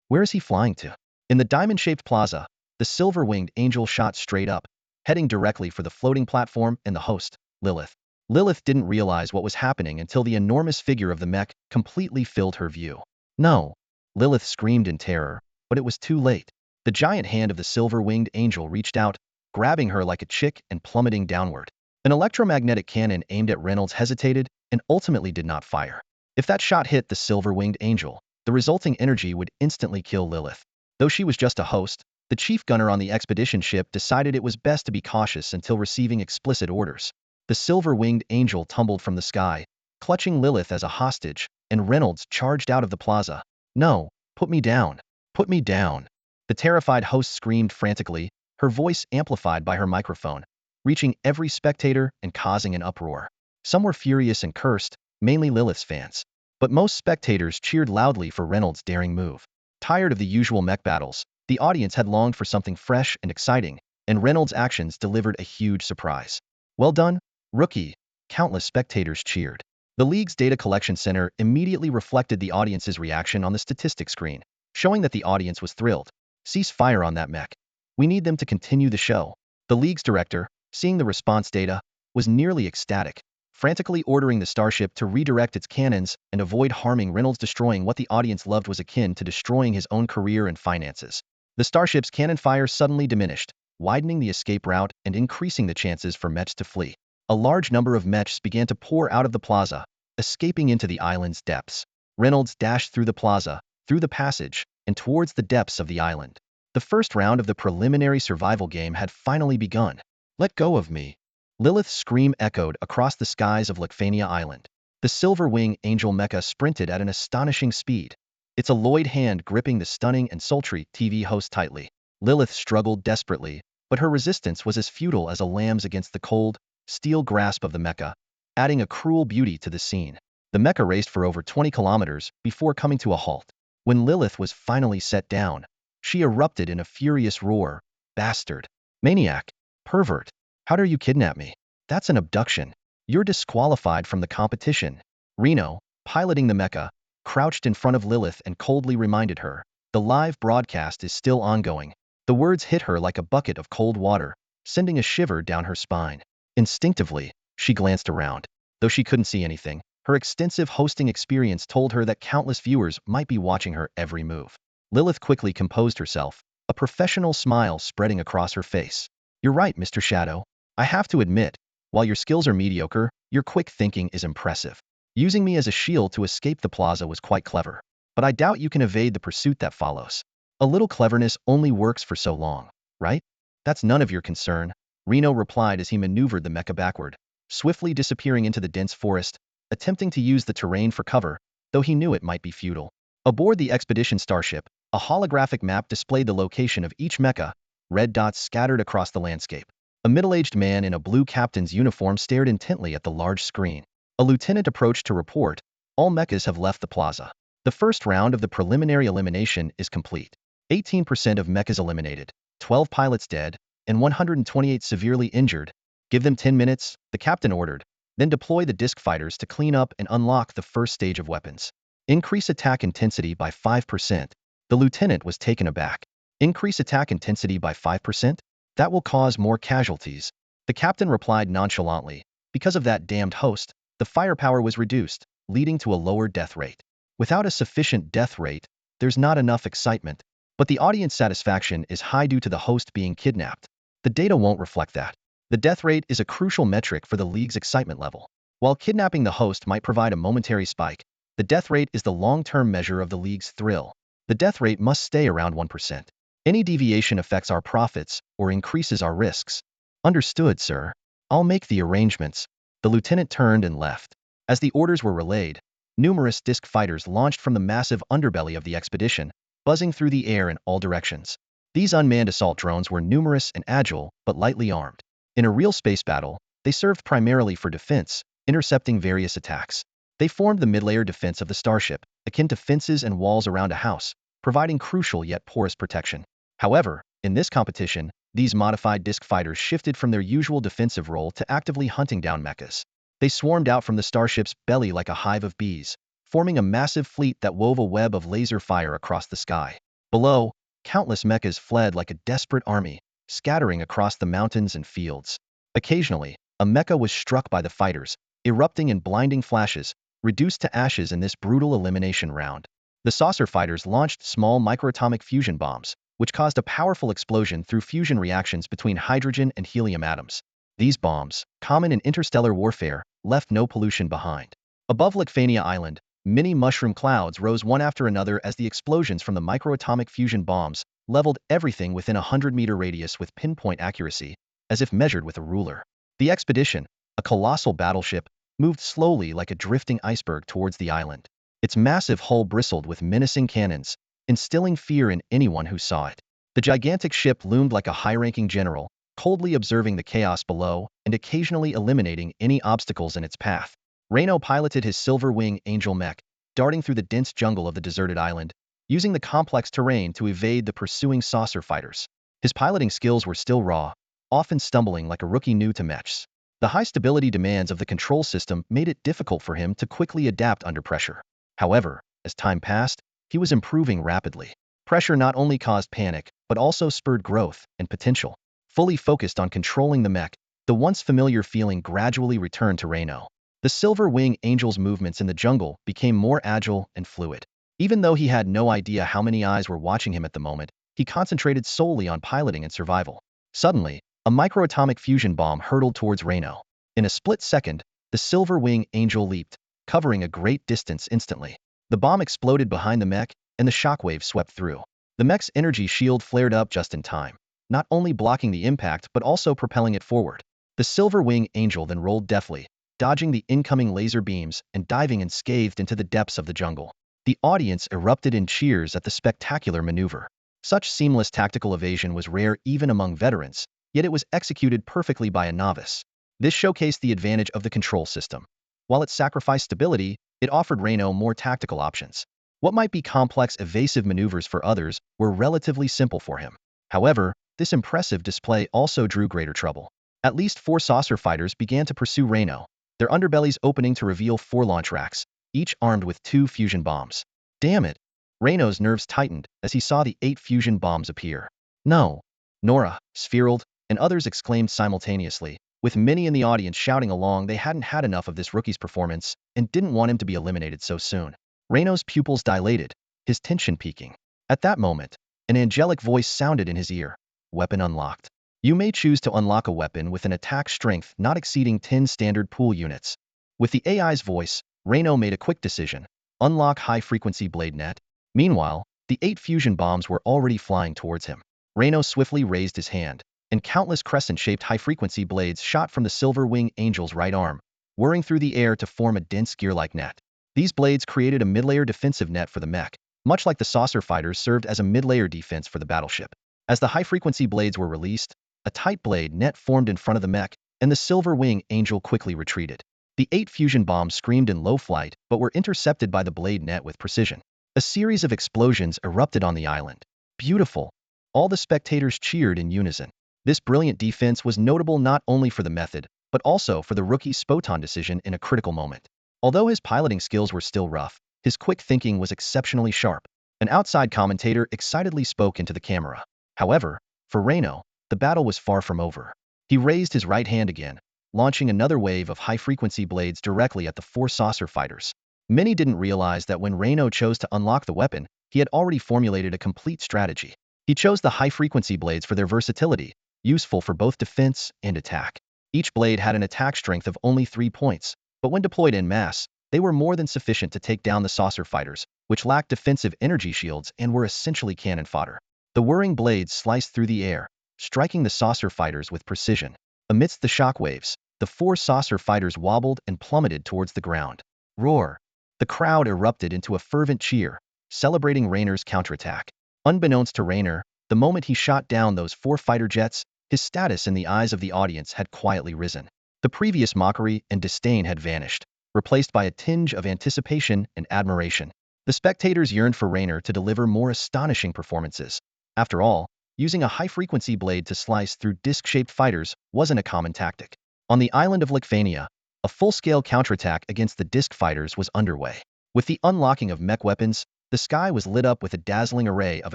S1: Where is he flying to? In the diamond-shaped plaza, the silver-winged angel shot straight up, heading directly for the floating platform and the host, Lilith. Lilith didn't realize what was happening until the enormous figure of the mech completely filled her view. "No!" Lilith screamed in terror, but it was too late. The giant hand of the silver-winged angel reached out, grabbing her like a chick and plummeting downward. An electromagnetic cannon aimed at Reynolds hesitated and ultimately did not fire. If that shot hit the silver-winged angel, the resulting energy would instantly kill Lilith. Though she was just a host, the chief gunner on the expedition ship decided it was best to be cautious until receiving explicit orders. The silver-winged angel tumbled from the sky, clutching Lilith as a hostage, and Reynolds charged out of the plaza. "No, put me down! Put me down!" The terrified host screamed frantically, her voice amplified by her microphone, reaching every spectator and causing an uproar. Some were furious and cursed, mainly Lilith's fans. But most spectators cheered loudly for Reynolds' daring move. Tired of the usual mech battles, the audience had longed for something fresh and exciting, and Reynolds' actions delivered a huge surprise. "Well done, rookie!" Countless spectators cheered. The league's data collection center immediately reflected the audience's reaction on the statistics screen, showing that the audience was thrilled. "Cease fire on that mech. We need them to continue the show." The league's director, seeing the response data, was nearly ecstatic. frantically ordering the starship to redirect its cannons and avoid harming Reynolds. Destroying what the audience loved was akin to destroying his own career and finances. The starship's cannon fire suddenly diminished, widening the escape route and increasing the chances for mechs to flee. A large number of mechs began to pour out of the plaza, escaping into the island's depths. Reynolds dashed through the plaza, through the passage, and towards the depths of the island. The first round of the preliminary survival game had finally begun. "Let go of me!" Lilith's scream echoed across the skies of Lacphania Island. The Silver Wing Angel mecha sprinted at an astonishing speed, its alloyed hand gripping the stunning and sultry TV host tightly. Lilith struggled desperately, but her resistance was as futile as a lamb's against the cold, steel grasp of the mecha, adding a cruel beauty to the scene. The mecha raced for over 20 kilometers before coming to a halt. When Lilith was finally set down, she erupted in a furious roar. "Bastard! Maniac! Pervert! How dare you kidnap me? That's an abduction. You're disqualified from the competition." Reno, piloting the mecha, crouched in front of Lilith and coldly reminded her, "The live broadcast is still ongoing." The words hit her like a bucket of cold water, sending a shiver down her spine. Instinctively, she glanced around. Though she couldn't see anything, her extensive hosting experience told her that countless viewers might be watching her every move. Lilith quickly composed herself, a professional smile spreading across her face. "You're right, Mr. Shadow. I have to admit, while your skills are mediocre, your quick thinking is impressive. Using me as a shield to escape the plaza was quite clever. But I doubt you can evade the pursuit that follows. A little cleverness only works for so long, right?" "That's none of your concern," Reno replied as he maneuvered the mecha backward, swiftly disappearing into the dense forest, attempting to use the terrain for cover, though he knew it might be futile. Aboard the expedition starship, a holographic map displayed the location of each mecha, red dots scattered across the landscape. A middle-aged man in a blue captain's uniform stared intently at the large screen. A lieutenant approached to report, "All mechas have left the plaza. The first round of the preliminary elimination is complete. 18% of mechas eliminated, 12 pilots dead, and 128 severely injured. Give them 10 minutes," the captain ordered. "Then deploy the disc fighters to clean up and unlock the first stage of weapons. Increase attack intensity by 5%. The lieutenant was taken aback. "Increase attack intensity by 5%? That will cause more casualties," the captain replied nonchalantly. Because of that damned host, the firepower was reduced, leading to a lower death rate. Without a sufficient death rate, there's not enough excitement. But the audience satisfaction is high due to the host being kidnapped. The data won't reflect that. The death rate is a crucial metric for the league's excitement level. While kidnapping the host might provide a momentary spike, the death rate is the long-term measure of the league's thrill. The death rate must stay around 1%. Any deviation affects our profits or increases our risks. "Understood, sir. I'll make the arrangements." The lieutenant turned and left. As the orders were relayed, numerous disc fighters launched from the massive underbelly of the expedition, buzzing through the air in all directions. These unmanned assault drones were numerous and agile, but lightly armed. In a real space battle, they served primarily for defense, intercepting various attacks. They formed the mid-layer defense of the starship, akin to fences and walls around a house, providing crucial yet porous protection. However, in this competition, these modified disc fighters shifted from their usual defensive role to actively hunting down mechas. They swarmed out from the starship's belly like a hive of bees, forming a massive fleet that wove a web of laser fire across the sky. Below, countless mechas fled like a desperate army, scattering across the mountains and fields. Occasionally, a mecha was struck by the fighters, erupting in blinding flashes, reduced to ashes in this brutal elimination round. The saucer fighters launched small microatomic fusion bombs, which caused a powerful explosion through fusion reactions between hydrogen and helium atoms. These bombs, common in interstellar warfare, left no pollution behind. Above Lacphania Island, many mushroom clouds rose one after another as the explosions from the microatomic fusion bombs leveled everything within a 100-meter radius with pinpoint accuracy, as if measured with a ruler. The expedition, a colossal battleship, moved slowly like a drifting iceberg towards the island. Its massive hull bristled with menacing cannons, instilling fear in anyone who saw it. The gigantic ship loomed like a high-ranking general, coldly observing the chaos below and occasionally eliminating any obstacles in its path. Reno piloted his Silver Wing Angel mech, darting through the dense jungle of the deserted island, using the complex terrain to evade the pursuing saucer fighters. His piloting skills were still raw, often stumbling like a rookie new to mechs. The high stability demands of the control system made it difficult for him to quickly adapt under pressure. However, as time passed, he was improving rapidly. Pressure not only caused panic, but also spurred growth and potential. Fully focused on controlling the mech, the once familiar feeling gradually returned to Reno. The silver wing angel's movements in the jungle became more agile and fluid. Even though he had no idea how many eyes were watching him at the moment, he concentrated solely on piloting and survival. Suddenly, a microatomic fusion bomb hurtled towards Reno. In a split second, the silver wing angel leaped, covering a great distance instantly. The bomb exploded behind the mech, and the shockwave swept through. The mech's energy shield flared up just in time, not only blocking the impact but also propelling it forward. The silver wing angel then rolled deftly, dodging the incoming laser beams and diving unscathed into the depths of the jungle. The audience erupted in cheers at the spectacular maneuver. Such seamless tactical evasion was rare even among veterans, yet it was executed perfectly by a novice. This showcased the advantage of the control system. While it sacrificed stability, it offered Reno more tactical options. What might be complex evasive maneuvers for others were relatively simple for him. However, this impressive display also drew greater trouble. At least 4 saucer fighters began to pursue Reno, their underbellies opening to reveal 4 launch racks, each armed with 2 fusion bombs. Damn it! Reno's nerves tightened as he saw the 8 fusion bombs appear. No! Nora, Spherald, and others exclaimed simultaneously, with many in the audience shouting along they hadn't had enough of this rookie's performance and didn't want him to be eliminated so soon. Reno's pupils dilated, his tension peaking. At that moment, an angelic voice sounded in his ear. Weapon unlocked. You may choose to unlock a weapon with an attack strength not exceeding 10 standard pool units. With the AI's voice, Reno made a quick decision. Unlock high-frequency blade net. Meanwhile, the 8 fusion bombs were already flying towards him. Reno swiftly raised his hand, and countless crescent-shaped high-frequency blades shot from the silver wing angel's right arm, whirring through the air to form a dense gear-like net. These blades created a mid-layer defensive net for the mech, much like the saucer fighters served as a mid-layer defense for the battleship. As the high-frequency blades were released, a tight blade net formed in front of the mech, and the silver wing angel quickly retreated. The 8 fusion bombs screamed in low flight but were intercepted by the blade net with precision. A series of explosions erupted on the island. Beautiful! All the spectators cheered in unison. This brilliant defense was notable not only for the method, but also for the rookie's Spoton decision in a critical moment. Although his piloting skills were still rough, his quick thinking was exceptionally sharp. An outside commentator excitedly spoke into the camera. However, for Reno, the battle was far from over. He raised his right hand again, launching another wave of high-frequency blades directly at the 4 saucer fighters. Many didn't realize that when Reno chose to unlock the weapon, he had already formulated a complete strategy. He chose the high-frequency blades for their versatility, useful for both defense and attack. Each blade had an attack strength of only 3 points, but when deployed en masse, they were more than sufficient to take down the saucer fighters, which lacked defensive energy shields and were essentially cannon fodder. The whirring blades sliced through the air, striking the saucer fighters with precision. Amidst the shockwaves, the 4 saucer fighters wobbled and plummeted towards the ground. Roar! The crowd erupted into a fervent cheer, celebrating Rayner's counterattack. Unbeknownst to Rayner, the moment he shot down those 4 fighter jets, his status in the eyes of the audience had quietly risen. The previous mockery and disdain had vanished, replaced by a tinge of anticipation and admiration. The spectators yearned for Rayner to deliver more astonishing performances. After all, using a high-frequency blade to slice through disc-shaped fighters wasn't a common tactic. On the island of Lykphania, a full-scale counterattack against the disc fighters was underway. With the unlocking of mech weapons, the sky was lit up with a dazzling array of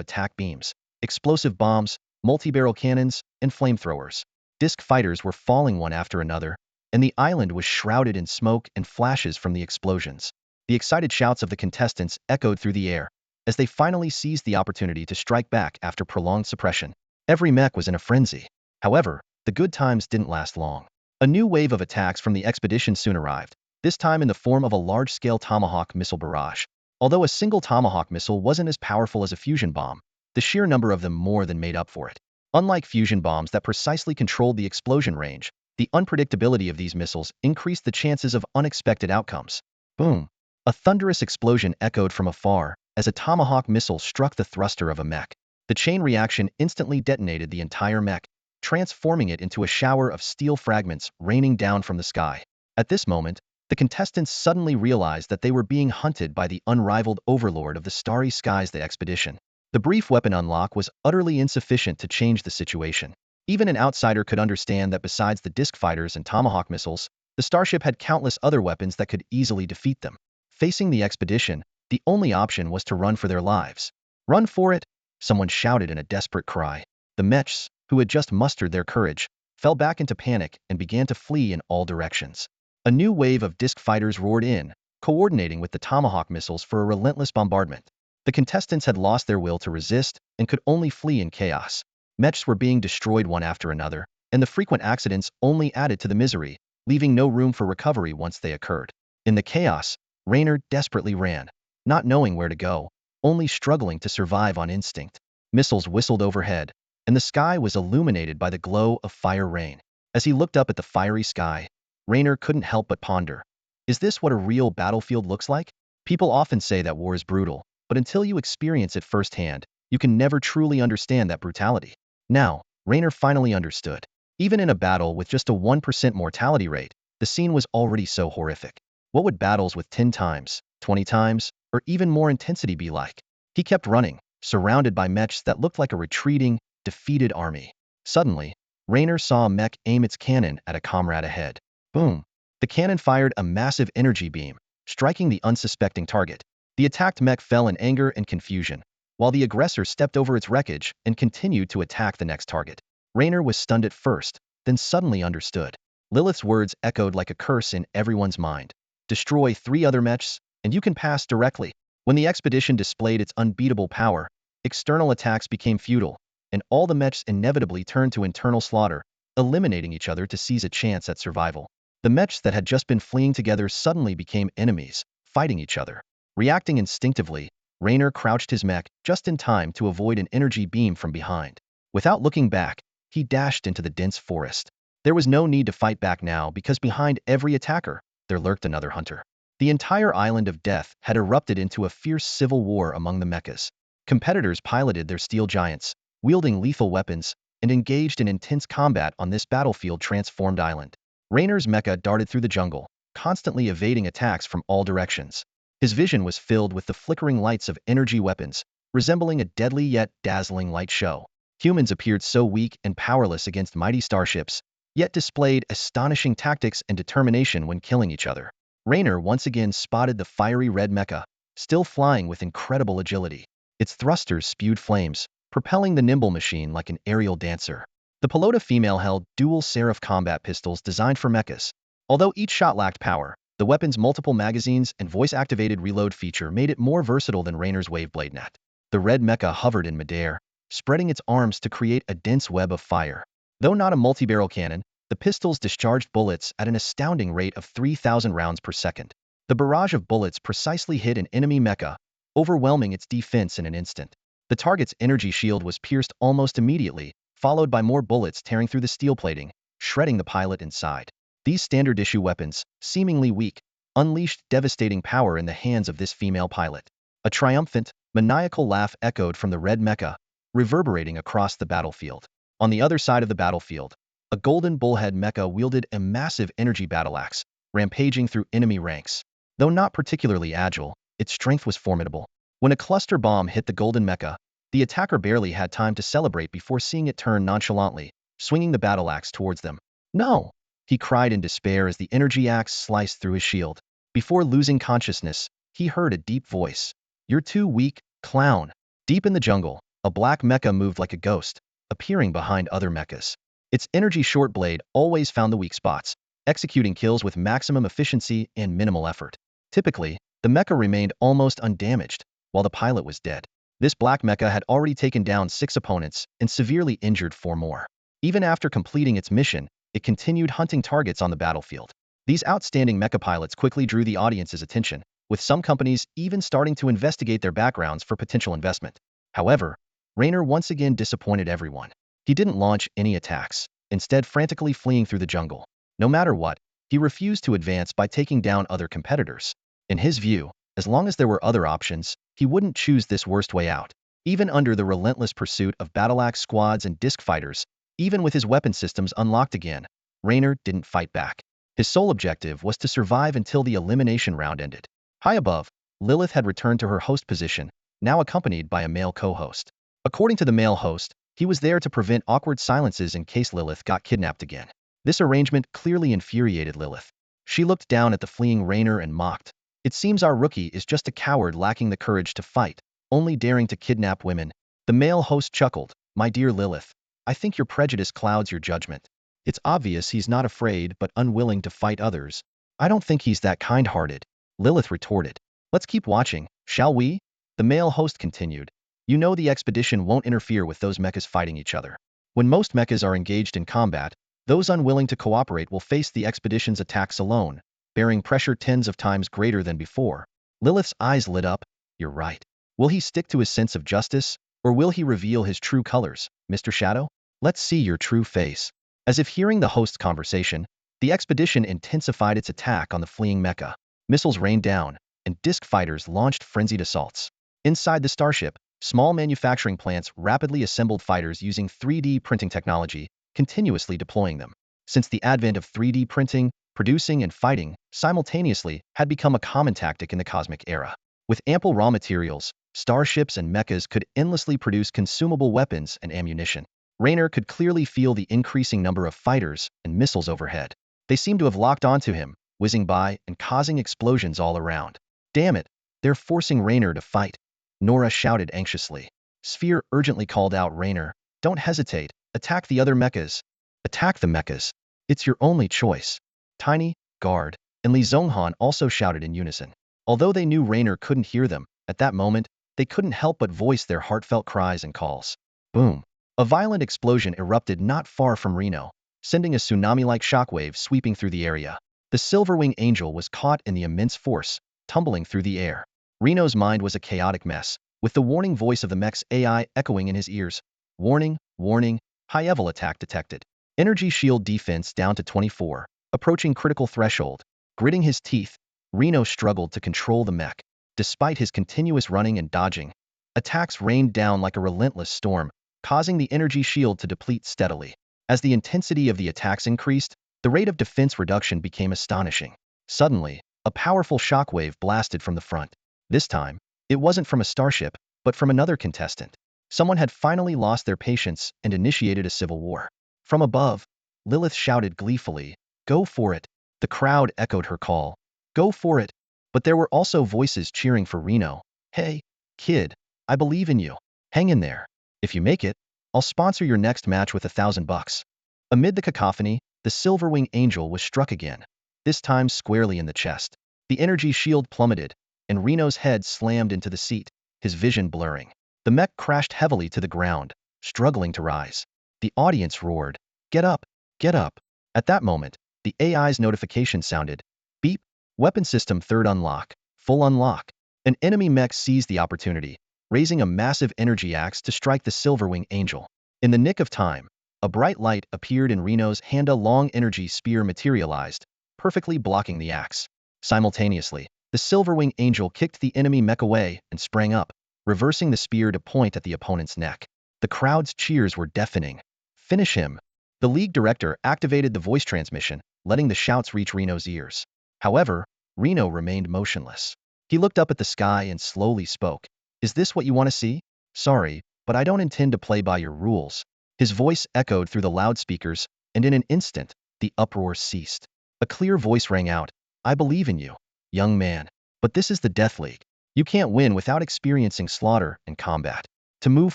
S1: attack beams, explosive bombs, multi-barrel cannons, and flamethrowers. Disc fighters were falling one after another, and the island was shrouded in smoke and flashes from the explosions. The excited shouts of the contestants echoed through the air, as they finally seized the opportunity to strike back after prolonged suppression. Every mech was in a frenzy. However, the good times didn't last long. A new wave of attacks from the expedition soon arrived, this time in the form of a large-scale Tomahawk missile barrage. Although a single Tomahawk missile wasn't as powerful as a fusion bomb, the sheer number of them more than made up for it. Unlike fusion bombs that precisely controlled the explosion range, the unpredictability of these missiles increased the chances of unexpected outcomes. Boom! A thunderous explosion echoed from afar as a Tomahawk missile struck the thruster of a mech. The chain reaction instantly detonated the entire mech, transforming it into a shower of steel fragments raining down from the sky. At this moment, the contestants suddenly realized that they were being hunted by the unrivaled overlord of the starry skies, the expedition. The brief weapon unlock was utterly insufficient to change the situation. Even an outsider could understand that besides the disc fighters and Tomahawk missiles, the starship had countless other weapons that could easily defeat them. Facing the expedition, the only option was to run for their lives. Run for it! Someone shouted in a desperate cry. The mechs, who had just mustered their courage, fell back into panic and began to flee in all directions. A new wave of disc fighters roared in, coordinating with the Tomahawk missiles for a relentless bombardment. The contestants had lost their will to resist and could only flee in chaos. Mechs were being destroyed one after another, and the frequent accidents only added to the misery, leaving no room for recovery once they occurred. In the chaos, Raynor desperately ran, not knowing where to go, only struggling to survive on instinct. Missiles whistled overhead, and the sky was illuminated by the glow of fire rain. As he looked up at the fiery sky, Raynor couldn't help but ponder. Is this what a real battlefield looks like? People often say that war is brutal, but until you experience it firsthand, you can never truly understand that brutality. Now, Raynor finally understood. Even in a battle with just a 1% mortality rate, the scene was already so horrific. What would battles with 10 times, 20 times, or even more intensity be like? He kept running, surrounded by mechs that looked like a retreating, defeated army. Suddenly, Raynor saw a mech aim its cannon at a comrade ahead. Boom! The cannon fired a massive energy beam, striking the unsuspecting target. The attacked mech fell in anger and confusion, while the aggressor stepped over its wreckage and continued to attack the next target. Raynor was stunned at first, then suddenly understood. Lilith's words echoed like a curse in everyone's mind. Destroy 3 other mechs, and you can pass directly. When the expedition displayed its unbeatable power, external attacks became futile, and all the mechs inevitably turned to internal slaughter, eliminating each other to seize a chance at survival. The mechs that had just been fleeing together suddenly became enemies, fighting each other. Reacting instinctively, Raynor crouched his mech just in time to avoid an energy beam from behind. Without looking back, he dashed into the dense forest. There was no need to fight back now because behind every attacker, there lurked another hunter. The entire island of death had erupted into a fierce civil war among the mechas. Competitors piloted their steel giants, wielding lethal weapons, and engaged in intense combat on this battlefield-transformed island. Raynor's mecha darted through the jungle, constantly evading attacks from all directions. His vision was filled with the flickering lights of energy weapons, resembling a deadly yet dazzling light show. Humans appeared so weak and powerless against mighty starships, yet displayed astonishing tactics and determination when killing each other. Raynor once again spotted the fiery red mecha, still flying with incredible agility. Its thrusters spewed flames, propelling the nimble machine like an aerial dancer. The Pelota female held dual Seraph combat pistols designed for mechas. Although each shot lacked power, the weapon's multiple magazines and voice-activated reload feature made it more versatile than Raynor's Waveblade net. The red mecha hovered in midair, spreading its arms to create a dense web of fire. Though not a multi-barrel cannon, the pistols discharged bullets at an astounding rate of 3,000 rounds per second. The barrage of bullets precisely hit an enemy mecha, overwhelming its defense in an instant. The target's energy shield was pierced almost immediately, followed by more bullets tearing through the steel plating, shredding the pilot inside. These standard-issue weapons, seemingly weak, unleashed devastating power in the hands of this female pilot. A triumphant, maniacal laugh echoed from the red mecha, reverberating across the battlefield. On the other side of the battlefield, a golden bullhead mecha wielded a massive energy battle axe, rampaging through enemy ranks. Though not particularly agile, its strength was formidable. When a cluster bomb hit the golden mecha, the attacker barely had time to celebrate before seeing it turn nonchalantly, swinging the battle axe towards them. No! He cried in despair as the energy axe sliced through his shield. Before losing consciousness, he heard a deep voice. You're too weak, clown. Deep in the jungle, a black mecha moved like a ghost, appearing behind other mechas. Its energy short blade always found the weak spots, executing kills with maximum efficiency and minimal effort. Typically, the mecha remained almost undamaged, while the pilot was dead. This black mecha had already taken down 6 opponents and severely injured 4 more. Even after completing its mission, it continued hunting targets on the battlefield. These outstanding mecha pilots quickly drew the audience's attention, with some companies even starting to investigate their backgrounds for potential investment. However, Raynor once again disappointed everyone. He didn't launch any attacks, instead frantically fleeing through the jungle. No matter what, he refused to advance by taking down other competitors. In his view, as long as there were other options, he wouldn't choose this worst way out. Even under the relentless pursuit of battle-axe squads and disc fighters, even with his weapon systems unlocked again, Raynor didn't fight back. His sole objective was to survive until the elimination round ended. High above, Lilith had returned to her host position, now accompanied by a male co-host. According to the male host, he was there to prevent awkward silences in case Lilith got kidnapped again. This arrangement clearly infuriated Lilith. She looked down at the fleeing Raynor and mocked. It seems our rookie is just a coward lacking the courage to fight, only daring to kidnap women. The male host chuckled. My dear Lilith, I think your prejudice clouds your judgment. It's obvious he's not afraid but unwilling to fight others. I don't think he's that kind-hearted, Lilith retorted. Let's keep watching, shall we? The male host continued. You know the expedition won't interfere with those mechas fighting each other. When most mechas are engaged in combat, those unwilling to cooperate will face the expedition's attacks alone, bearing pressure tens of times greater than before. Lilith's eyes lit up. You're right. Will he stick to his sense of justice, or will he reveal his true colors, Mr. Shadow? Let's see your true face. As if hearing the host's conversation, the expedition intensified its attack on the fleeing mecha. Missiles rained down, and disc fighters launched frenzied assaults. Inside the starship, small manufacturing plants rapidly assembled fighters using 3D printing technology, continuously deploying them. Since the advent of 3D printing, producing and fighting simultaneously had become a common tactic in the cosmic era. With ample raw materials, starships and mechas could endlessly produce consumable weapons and ammunition. Raynor could clearly feel the increasing number of fighters and missiles overhead. They seemed to have locked onto him, whizzing by and causing explosions all around. Damn it, they're forcing Raynor to fight, Nora shouted anxiously. Sphere urgently called out Raynor. Don't hesitate, attack the other mechas. Attack the mechas. It's your only choice. Tiny, Guard, and Li Zhonghan also shouted in unison. Although they knew Raynor couldn't hear them, at that moment, they couldn't help but voice their heartfelt cries and calls. Boom. A violent explosion erupted not far from Reno, sending a tsunami-like shockwave sweeping through the area. The Silverwing Angel was caught in the immense force, tumbling through the air. Reno's mind was a chaotic mess, with the warning voice of the mech's AI echoing in his ears. Warning, warning, high-level attack detected. Energy shield defense down to 24, approaching critical threshold. Gritting his teeth, Reno struggled to control the mech. Despite his continuous running and dodging, attacks rained down like a relentless storm, causing the energy shield to deplete steadily. As the intensity of the attacks increased, the rate of defense reduction became astonishing. Suddenly, a powerful shockwave blasted from the front. This time, it wasn't from a starship, but from another contestant. Someone had finally lost their patience and initiated a civil war. From above, Lilith shouted gleefully, "Go for it!" The crowd echoed her call. Go for it! But there were also voices cheering for Reno. Hey, kid, I believe in you. Hang in there. If you make it, I'll sponsor your next match with $1,000. Amid the cacophony, the Silverwing Angel was struck again, this time squarely in the chest. The energy shield plummeted, and Reno's head slammed into the seat, his vision blurring. The mech crashed heavily to the ground, struggling to rise. The audience roared, "Get up! Get up!" At that moment, the AI's notification sounded. Beep! Weapon system third unlock. Full unlock. An enemy mech seized the opportunity, raising a massive energy axe to strike the Silverwing Angel. In the nick of time, a bright light appeared in Reno's hand. A long energy spear materialized, perfectly blocking the axe. Simultaneously, the Silverwing Angel kicked the enemy mech away and sprang up, reversing the spear to point at the opponent's neck. The crowd's cheers were deafening. Finish him. The league director activated the voice transmission, letting the shouts reach Reno's ears. However, Reno remained motionless. He looked up at the sky and slowly spoke. Is this what you want to see? Sorry, but I don't intend to play by your rules. His voice echoed through the loudspeakers, and in an instant, the uproar ceased. A clear voice rang out. I believe in you, young man. But this is the Death League. You can't win without experiencing slaughter and combat. To move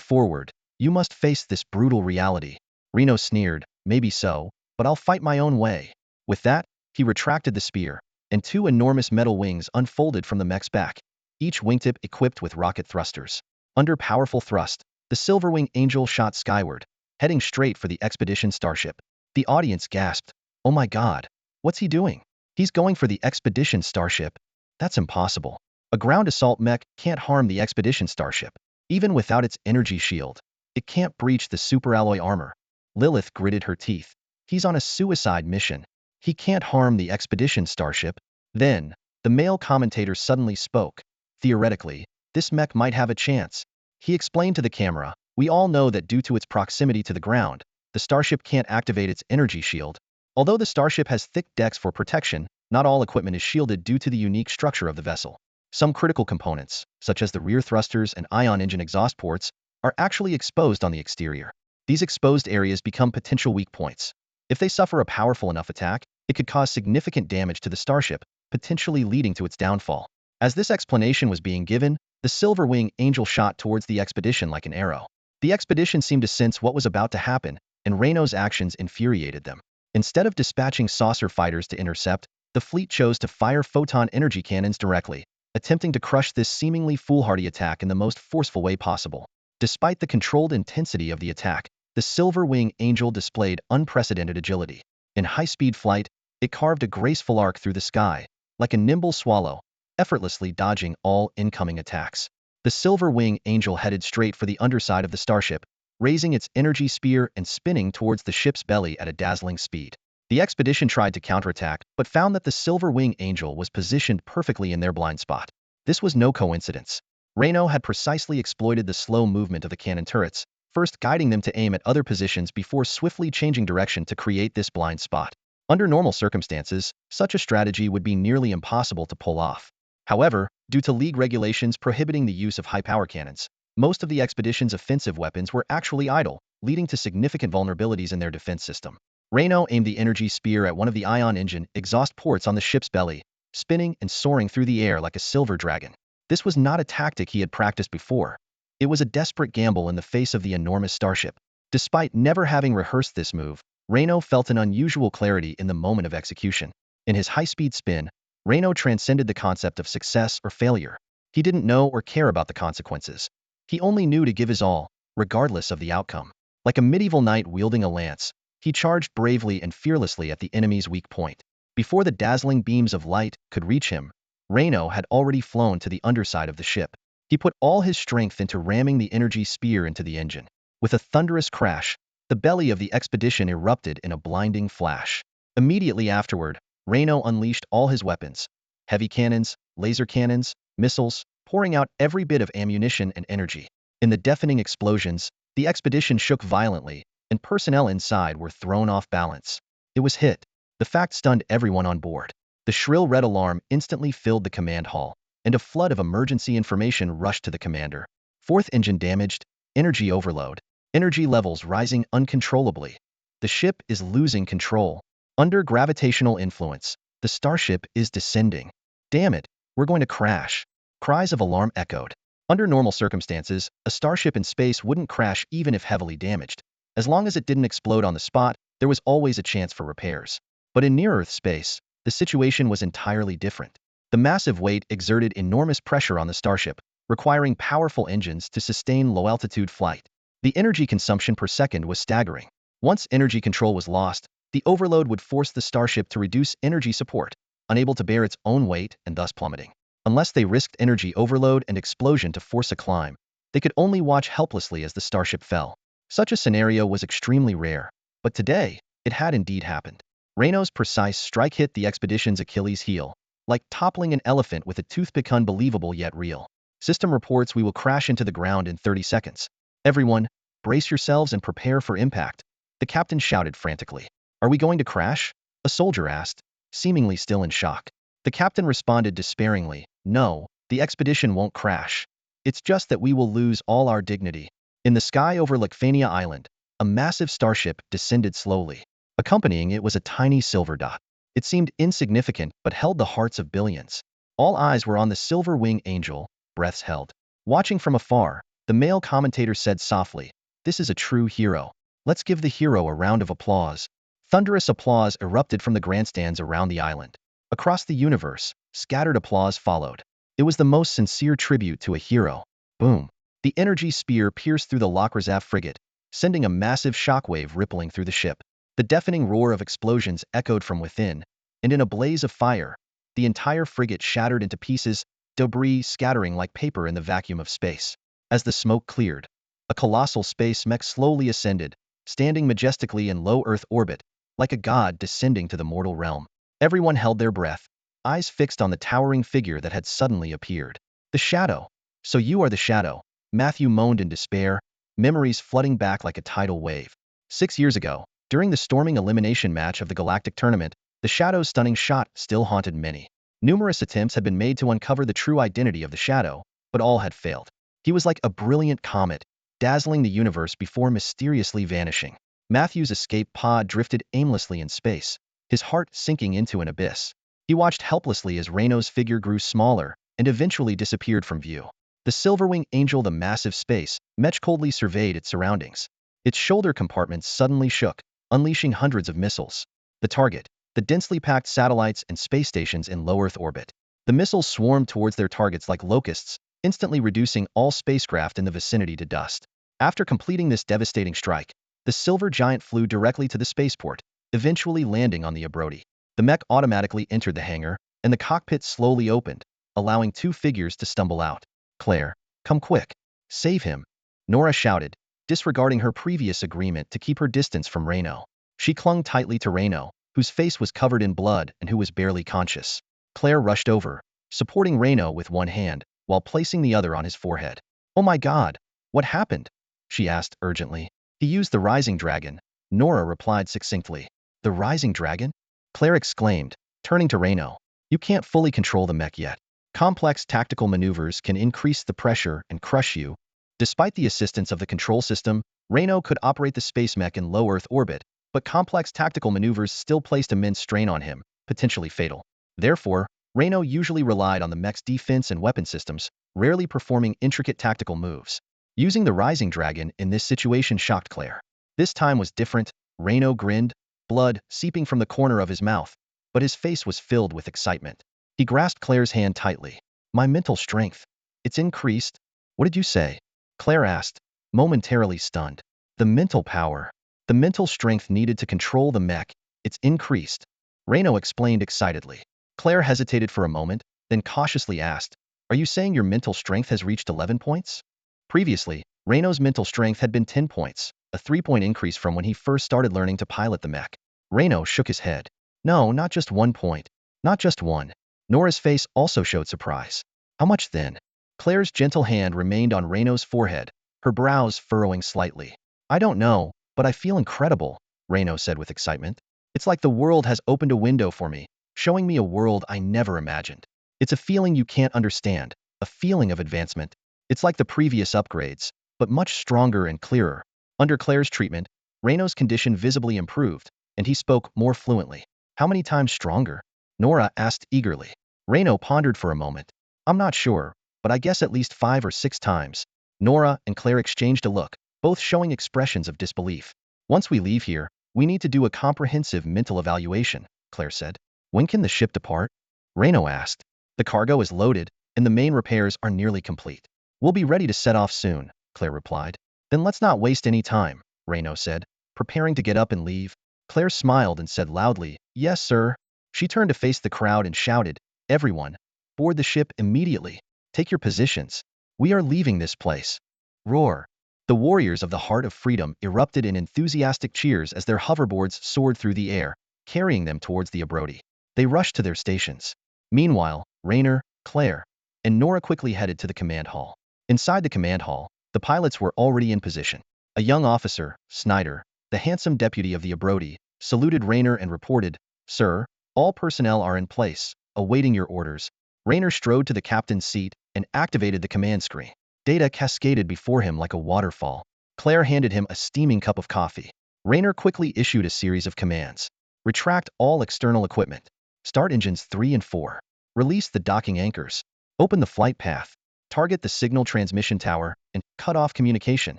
S1: forward, you must face this brutal reality. Reno sneered, maybe so, but I'll fight my own way. With that, he retracted the spear, and two enormous metal wings unfolded from the mech's back, each wingtip equipped with rocket thrusters. Under powerful thrust, the Silverwing Angel shot skyward, heading straight for the expedition starship. The audience gasped, "Oh my god, what's he doing? He's going for the expedition starship. That's impossible. A ground assault mech can't harm the expedition starship. Even without its energy shield, it can't breach the superalloy armor." Lilith gritted her teeth. He's on a suicide mission. He can't harm the expedition starship. Then, the male commentator suddenly spoke. Theoretically, this mech might have a chance. He explained to the camera, we all know that due to its proximity to the ground, the starship can't activate its energy shield. Although the starship has thick decks for protection, not all equipment is shielded due to the unique structure of the vessel. Some critical components, such as the rear thrusters and ion engine exhaust ports, are actually exposed on the exterior. These exposed areas become potential weak points. If they suffer a powerful enough attack, it could cause significant damage to the starship, potentially leading to its downfall. As this explanation was being given, the Silverwing Angel shot towards the expedition like an arrow. The expedition seemed to sense what was about to happen, and Reno's actions infuriated them. Instead of dispatching saucer fighters to intercept, the fleet chose to fire photon energy cannons directly, attempting to crush this seemingly foolhardy attack in the most forceful way possible. Despite the controlled intensity of the attack, the Silver Wing Angel displayed unprecedented agility. In high-speed flight, it carved a graceful arc through the sky, like a nimble swallow, effortlessly dodging all incoming attacks. The Silver Wing Angel headed straight for the underside of the starship, raising its energy spear and spinning towards the ship's belly at a dazzling speed. The expedition tried to counterattack, but found that the Silver Wing Angel was positioned perfectly in their blind spot. This was no coincidence. Reno had precisely exploited the slow movement of the cannon turrets, first guiding them to aim at other positions before swiftly changing direction to create this blind spot. Under normal circumstances, such a strategy would be nearly impossible to pull off. However, due to League regulations prohibiting the use of high-power cannons, most of the expedition's offensive weapons were actually idle, leading to significant vulnerabilities in their defense system. Reno aimed the energy spear at one of the ion engine exhaust ports on the ship's belly, spinning and soaring through the air like a silver dragon. This was not a tactic he had practiced before. It was a desperate gamble in the face of the enormous starship. Despite never having rehearsed this move, Reno felt an unusual clarity in the moment of execution. In his high-speed spin, Reno transcended the concept of success or failure. He didn't know or care about the consequences. He only knew to give his all, regardless of the outcome. Like a medieval knight wielding a lance, he charged bravely and fearlessly at the enemy's weak point. Before the dazzling beams of light could reach him, Reno had already flown to the underside of the ship. He put all his strength into ramming the energy spear into the engine. With a thunderous crash, the belly of the expedition erupted in a blinding flash. Immediately afterward, Reno unleashed all his weapons, heavy cannons, laser cannons, missiles, pouring out every bit of ammunition and energy. In the deafening explosions, the expedition shook violently, and personnel inside were thrown off balance. It was hit. The fact stunned everyone on board. The shrill red alarm instantly filled the command hall, and a flood of emergency information rushed to the commander. Fourth engine damaged, energy overload, energy levels rising uncontrollably. The ship is losing control. Under gravitational influence, the starship is descending. Damn it, we're going to crash. Cries of alarm echoed. Under normal circumstances, a starship in space wouldn't crash even if heavily damaged. As long as it didn't explode on the spot, there was always a chance for repairs. But in near-Earth space, the situation was entirely different. The massive weight exerted enormous pressure on the starship, requiring powerful engines to sustain low-altitude flight. The energy consumption per second was staggering. Once energy control was lost, the overload would force the starship to reduce energy support, unable to bear its own weight and thus plummeting. Unless they risked energy overload and explosion to force a climb, they could only watch helplessly as the starship fell. Such a scenario was extremely rare, but today, it had indeed happened. Reno's precise strike hit the expedition's Achilles heel, like toppling an elephant with a toothpick. Unbelievable yet real. System reports we will crash into the ground in 30 seconds. Everyone, brace yourselves and prepare for impact. The captain shouted frantically. Are we going to crash? A soldier asked, seemingly still in shock. The captain responded despairingly, no, the expedition won't crash. It's just that we will lose all our dignity. In the sky over Lacphania Island, a massive starship descended slowly. Accompanying it was a tiny silver dot. It seemed insignificant but held the hearts of billions. All eyes were on the Silver Wing Angel, breaths held. Watching from afar, the male commentator said softly, "This is a true hero. Let's give the hero a round of applause." Thunderous applause erupted from the grandstands around the island. Across the universe, scattered applause followed. It was the most sincere tribute to a hero. Boom. The energy spear pierced through the Lakrazaf frigate, sending a massive shockwave rippling through the ship. The deafening roar of explosions echoed from within, and in a blaze of fire, the entire frigate shattered into pieces, debris scattering like paper in the vacuum of space. As the smoke cleared, a colossal space mech slowly ascended, standing majestically in low Earth orbit, like a god descending to the mortal realm. Everyone held their breath, eyes fixed on the towering figure that had suddenly appeared. The Shadow. So you are the Shadow, Matthew moaned in despair, memories flooding back like a tidal wave. 6 years ago, during the storming elimination match of the Galactic Tournament, the Shadow's stunning shot still haunted many. Numerous attempts had been made to uncover the true identity of the Shadow, but all had failed. He was like a brilliant comet, dazzling the universe before mysteriously vanishing. Matthew's escape pod drifted aimlessly in space, his heart sinking into an abyss. He watched helplessly as Reno's figure grew smaller and eventually disappeared from view. The Silverwing Angel, the massive space mech, coldly surveyed its surroundings. Its shoulder compartments suddenly shook, unleashing hundreds of missiles. The target. the densely packed satellites and space stations in low Earth orbit. The missiles swarmed towards their targets like locusts, instantly reducing all spacecraft in the vicinity to dust. After completing this devastating strike, the silver giant flew directly to the spaceport, eventually landing on the Abrodi. The mech automatically entered the hangar, and the cockpit slowly opened, allowing two figures to stumble out. Claire, come quick. Save him. Nora shouted, disregarding her previous agreement to keep her distance from Reno. She clung tightly to Reno, whose face was covered in blood and who was barely conscious. Claire rushed over, supporting Reno with one hand, while placing the other on his forehead. Oh my God, what happened? She asked urgently. He used the rising dragon, Nora replied succinctly. The rising dragon? Claire exclaimed, turning to Reno. You can't fully control the mech yet. Complex tactical maneuvers can increase the pressure and crush you. Despite the assistance of the control system, Reno could operate the space mech in low Earth orbit, but complex tactical maneuvers still placed immense strain on him, potentially fatal. Therefore, Reno usually relied on the mech's defense and weapon systems, rarely performing intricate tactical moves. Using the rising dragon in this situation shocked Claire. This time was different. Reno grinned, blood seeping from the corner of his mouth, but his face was filled with excitement. He grasped Claire's hand tightly. My mental strength. It's increased. What did you say? Claire asked, momentarily stunned. The mental power. The mental strength needed to control the mech. It's increased. Reno explained excitedly. Claire hesitated for a moment, then cautiously asked, Are you saying your mental strength has reached 11 points? Previously, Reno's mental strength had been 10 points, a 3-point increase from when he first started learning to pilot the mech. Reno shook his head. No, not just 1 point. Not just one. Nora's face also showed surprise. How much then? Claire's gentle hand remained on Reno's forehead, her brows furrowing slightly. I don't know, but I feel incredible, Reno said with excitement. It's like the world has opened a window for me, showing me a world I never imagined. It's a feeling you can't understand, a feeling of advancement. It's like the previous upgrades, but much stronger and clearer. Under Claire's treatment, Reno's condition visibly improved, and he spoke more fluently. How many times stronger? Nora asked eagerly. Reno pondered for a moment. I'm not sure, but I guess at least 5 or 6 times. Nora and Claire exchanged a look, both showing expressions of disbelief. Once we leave here, we need to do a comprehensive mental evaluation, Claire said. When can the ship depart? Reno asked. The cargo is loaded, and the main repairs are nearly complete. We'll be ready to set off soon, Claire replied. Then let's not waste any time, Reno said, preparing to get up and leave. Claire smiled and said loudly, Yes, sir. She turned to face the crowd and shouted, Everyone, board the ship immediately. Take your positions. We are leaving this place. Roar. The warriors of the Heart of Freedom erupted in enthusiastic cheers as their hoverboards soared through the air, carrying them towards the Abrodi. They rushed to their stations. Meanwhile, Raynor, Claire, and Nora quickly headed to the command hall. Inside the command hall, the pilots were already in position. A young officer, Snyder, the handsome deputy of the Abrodi, saluted Raynor and reported, Sir, all personnel are in place, awaiting your orders. Raynor strode to the captain's seat and activated the command screen. Data cascaded before him like a waterfall. Claire handed him a steaming cup of coffee. Raynor quickly issued a series of commands. Retract all external equipment. Start engines 3 and 4. Release the docking anchors. Open the flight path. Target the signal transmission tower and cut off communication.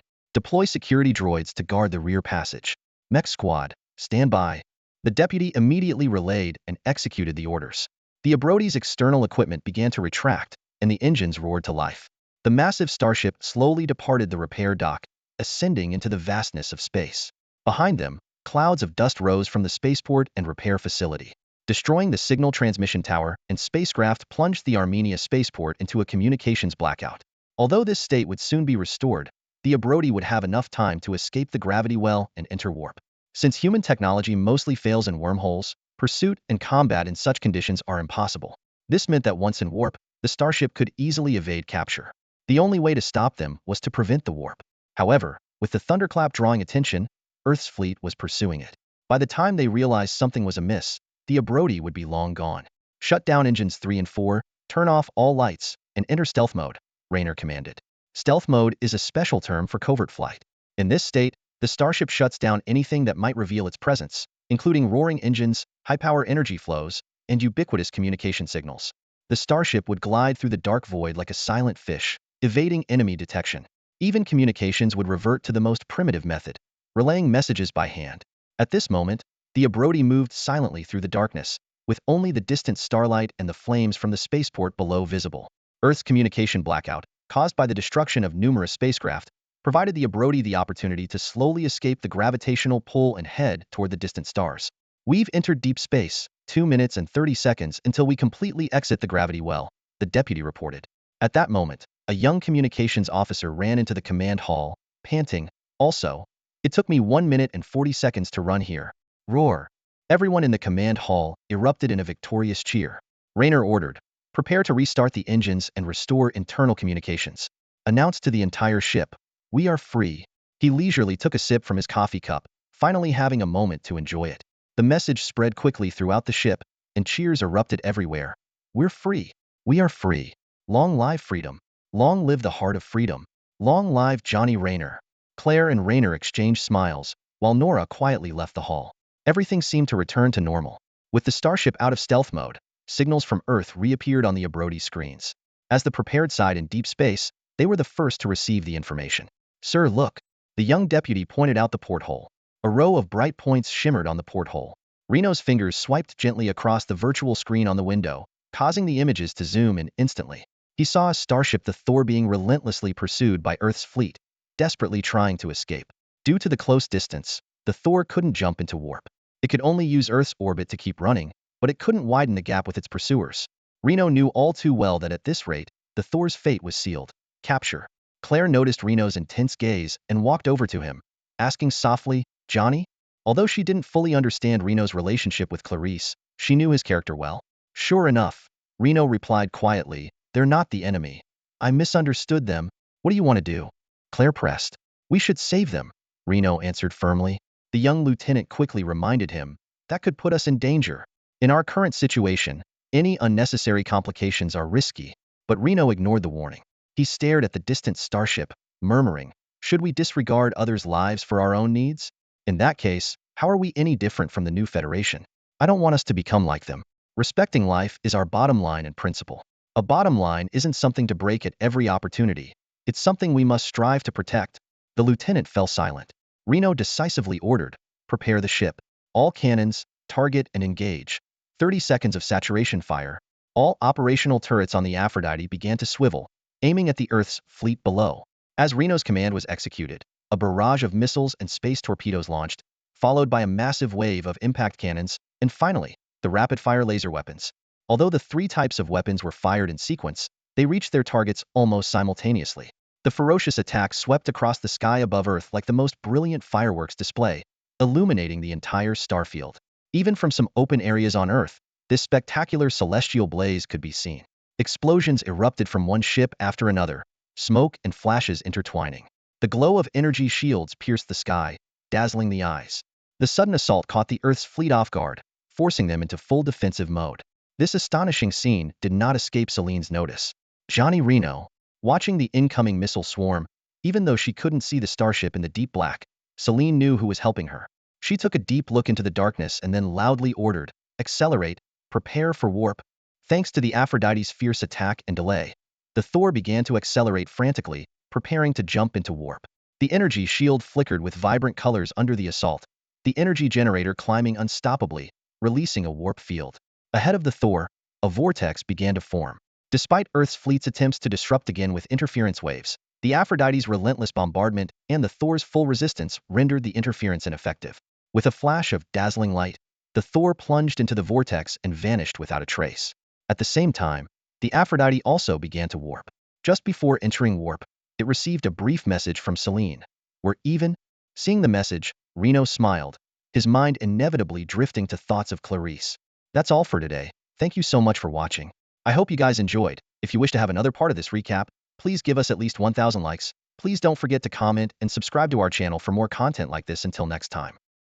S1: Deploy security droids to guard the rear passage. Mech squad, stand by. The deputy immediately relayed and executed the orders. The Abrodi's external equipment began to retract, and the engines roared to life. The massive starship slowly departed the repair dock, ascending into the vastness of space. Behind them, clouds of dust rose from the spaceport and repair facility. Destroying the signal transmission tower and spacecraft plunged the Armenia spaceport into a communications blackout. Although this state would soon be restored, the Abrodi would have enough time to escape the gravity well and enter warp. Since human technology mostly fails in wormholes, pursuit and combat in such conditions are impossible. This meant that once in warp, the starship could easily evade capture. The only way to stop them was to prevent the warp. However, with the thunderclap drawing attention, Earth's fleet was pursuing it. By the time they realized something was amiss, the Abrodi would be long gone. Shut down engines 3 and 4, turn off all lights, and enter stealth mode, Raynor commanded. Stealth mode is a special term for covert flight. In this state, the starship shuts down anything that might reveal its presence, including roaring engines, high-power energy flows, and ubiquitous communication signals. The starship would glide through the dark void like a silent fish, evading enemy detection. Even communications would revert to the most primitive method, relaying messages by hand. At this moment, The Abrodi moved silently through the darkness, with only the distant starlight and the flames from the spaceport below visible. Earth's communication blackout, caused by the destruction of numerous spacecraft, provided the Abrodi the opportunity to slowly escape the gravitational pull and head toward the distant stars. We've entered deep space, 2 minutes and 30 seconds until we completely exit the gravity well, the deputy reported. At that moment, a young communications officer ran into the command hall, panting, "Also, it took me 1 minute and 40 seconds to run here." Roar. Everyone in the command hall erupted in a victorious cheer. Rayner ordered, "Prepare to restart the engines and restore internal communications." Announced to the entire ship, "We are free." He leisurely took a sip from his coffee cup, finally having a moment to enjoy it. The message spread quickly throughout the ship, and cheers erupted everywhere. "We're free. We are free. Long live freedom. Long live the heart of freedom. Long live Johnny Rayner." Claire and Rayner exchanged smiles, while Nora quietly left the hall. Everything seemed to return to normal. With the starship out of stealth mode, signals from Earth reappeared on the Abrodi screens. As the prepared side in deep space, they were the first to receive the information. "Sir, look." The young deputy pointed out the porthole. A row of bright points shimmered on the porthole. Reno's fingers swiped gently across the virtual screen on the window, causing the images to zoom in instantly. He saw a starship, the Thor, being relentlessly pursued by Earth's fleet, desperately trying to escape. Due to the close distance, the Thor couldn't jump into warp. It could only use Earth's orbit to keep running, but it couldn't widen the gap with its pursuers. Reno knew all too well that at this rate, the Thor's fate was sealed. Capture. Claire noticed Reno's intense gaze and walked over to him, asking softly, "Johnny?" Although she didn't fully understand Reno's relationship with Clarice, she knew his character well. "Sure enough," Reno replied quietly, "they're not the enemy. I misunderstood them. What do you want to do?" Claire pressed. "We should save them," Reno answered firmly. The young lieutenant quickly reminded him, "That could put us in danger. In our current situation, any unnecessary complications are risky." But Reno ignored the warning. He stared at the distant starship, murmuring, "Should we disregard others' lives for our own needs? In that case, how are we any different from the new Federation? I don't want us to become like them. Respecting life is our bottom line and principle. A bottom line isn't something to break at every opportunity. It's something we must strive to protect." The lieutenant fell silent. Reno decisively ordered, "Prepare the ship. All cannons, target and engage." 30 seconds of saturation fire. All operational turrets on the Aphrodite began to swivel, aiming at the Earth's fleet below. As Reno's command was executed, a barrage of missiles and space torpedoes launched, followed by a massive wave of impact cannons, and finally, the rapid-fire laser weapons. Although the 3 types of weapons were fired in sequence, they reached their targets almost simultaneously. The ferocious attack swept across the sky above Earth like the most brilliant fireworks display, illuminating the entire starfield. Even from some open areas on Earth, this spectacular celestial blaze could be seen. Explosions erupted from one ship after another, smoke and flashes intertwining. The glow of energy shields pierced the sky, dazzling the eyes. The sudden assault caught the Earth's fleet off guard, forcing them into full defensive mode. This astonishing scene did not escape Celine's notice. Johnny Reno, watching the incoming missile swarm, even though she couldn't see the starship in the deep black, Celine knew who was helping her. She took a deep look into the darkness and then loudly ordered, "Accelerate, prepare for warp." Thanks to the Aphrodite's fierce attack and delay, the Thor began to accelerate frantically, preparing to jump into warp. The energy shield flickered with vibrant colors under the assault, the energy generator climbing unstoppably, releasing a warp field. Ahead of the Thor, a vortex began to form. Despite Earth's fleet's attempts to disrupt again with interference waves, the Aphrodite's relentless bombardment and the Thor's full resistance rendered the interference ineffective. With a flash of dazzling light, the Thor plunged into the vortex and vanished without a trace. At the same time, the Aphrodite also began to warp. Just before entering warp, it received a brief message from Celine. "We're even?" Seeing the message, Reno smiled, his mind inevitably drifting to thoughts of Clarice. That's all for today. Thank you so much for watching. I hope you guys enjoyed. If you wish to have another part of this recap, please give us at least 1,000 likes. Please don't forget to comment and subscribe to our channel for more content like this. Until next time.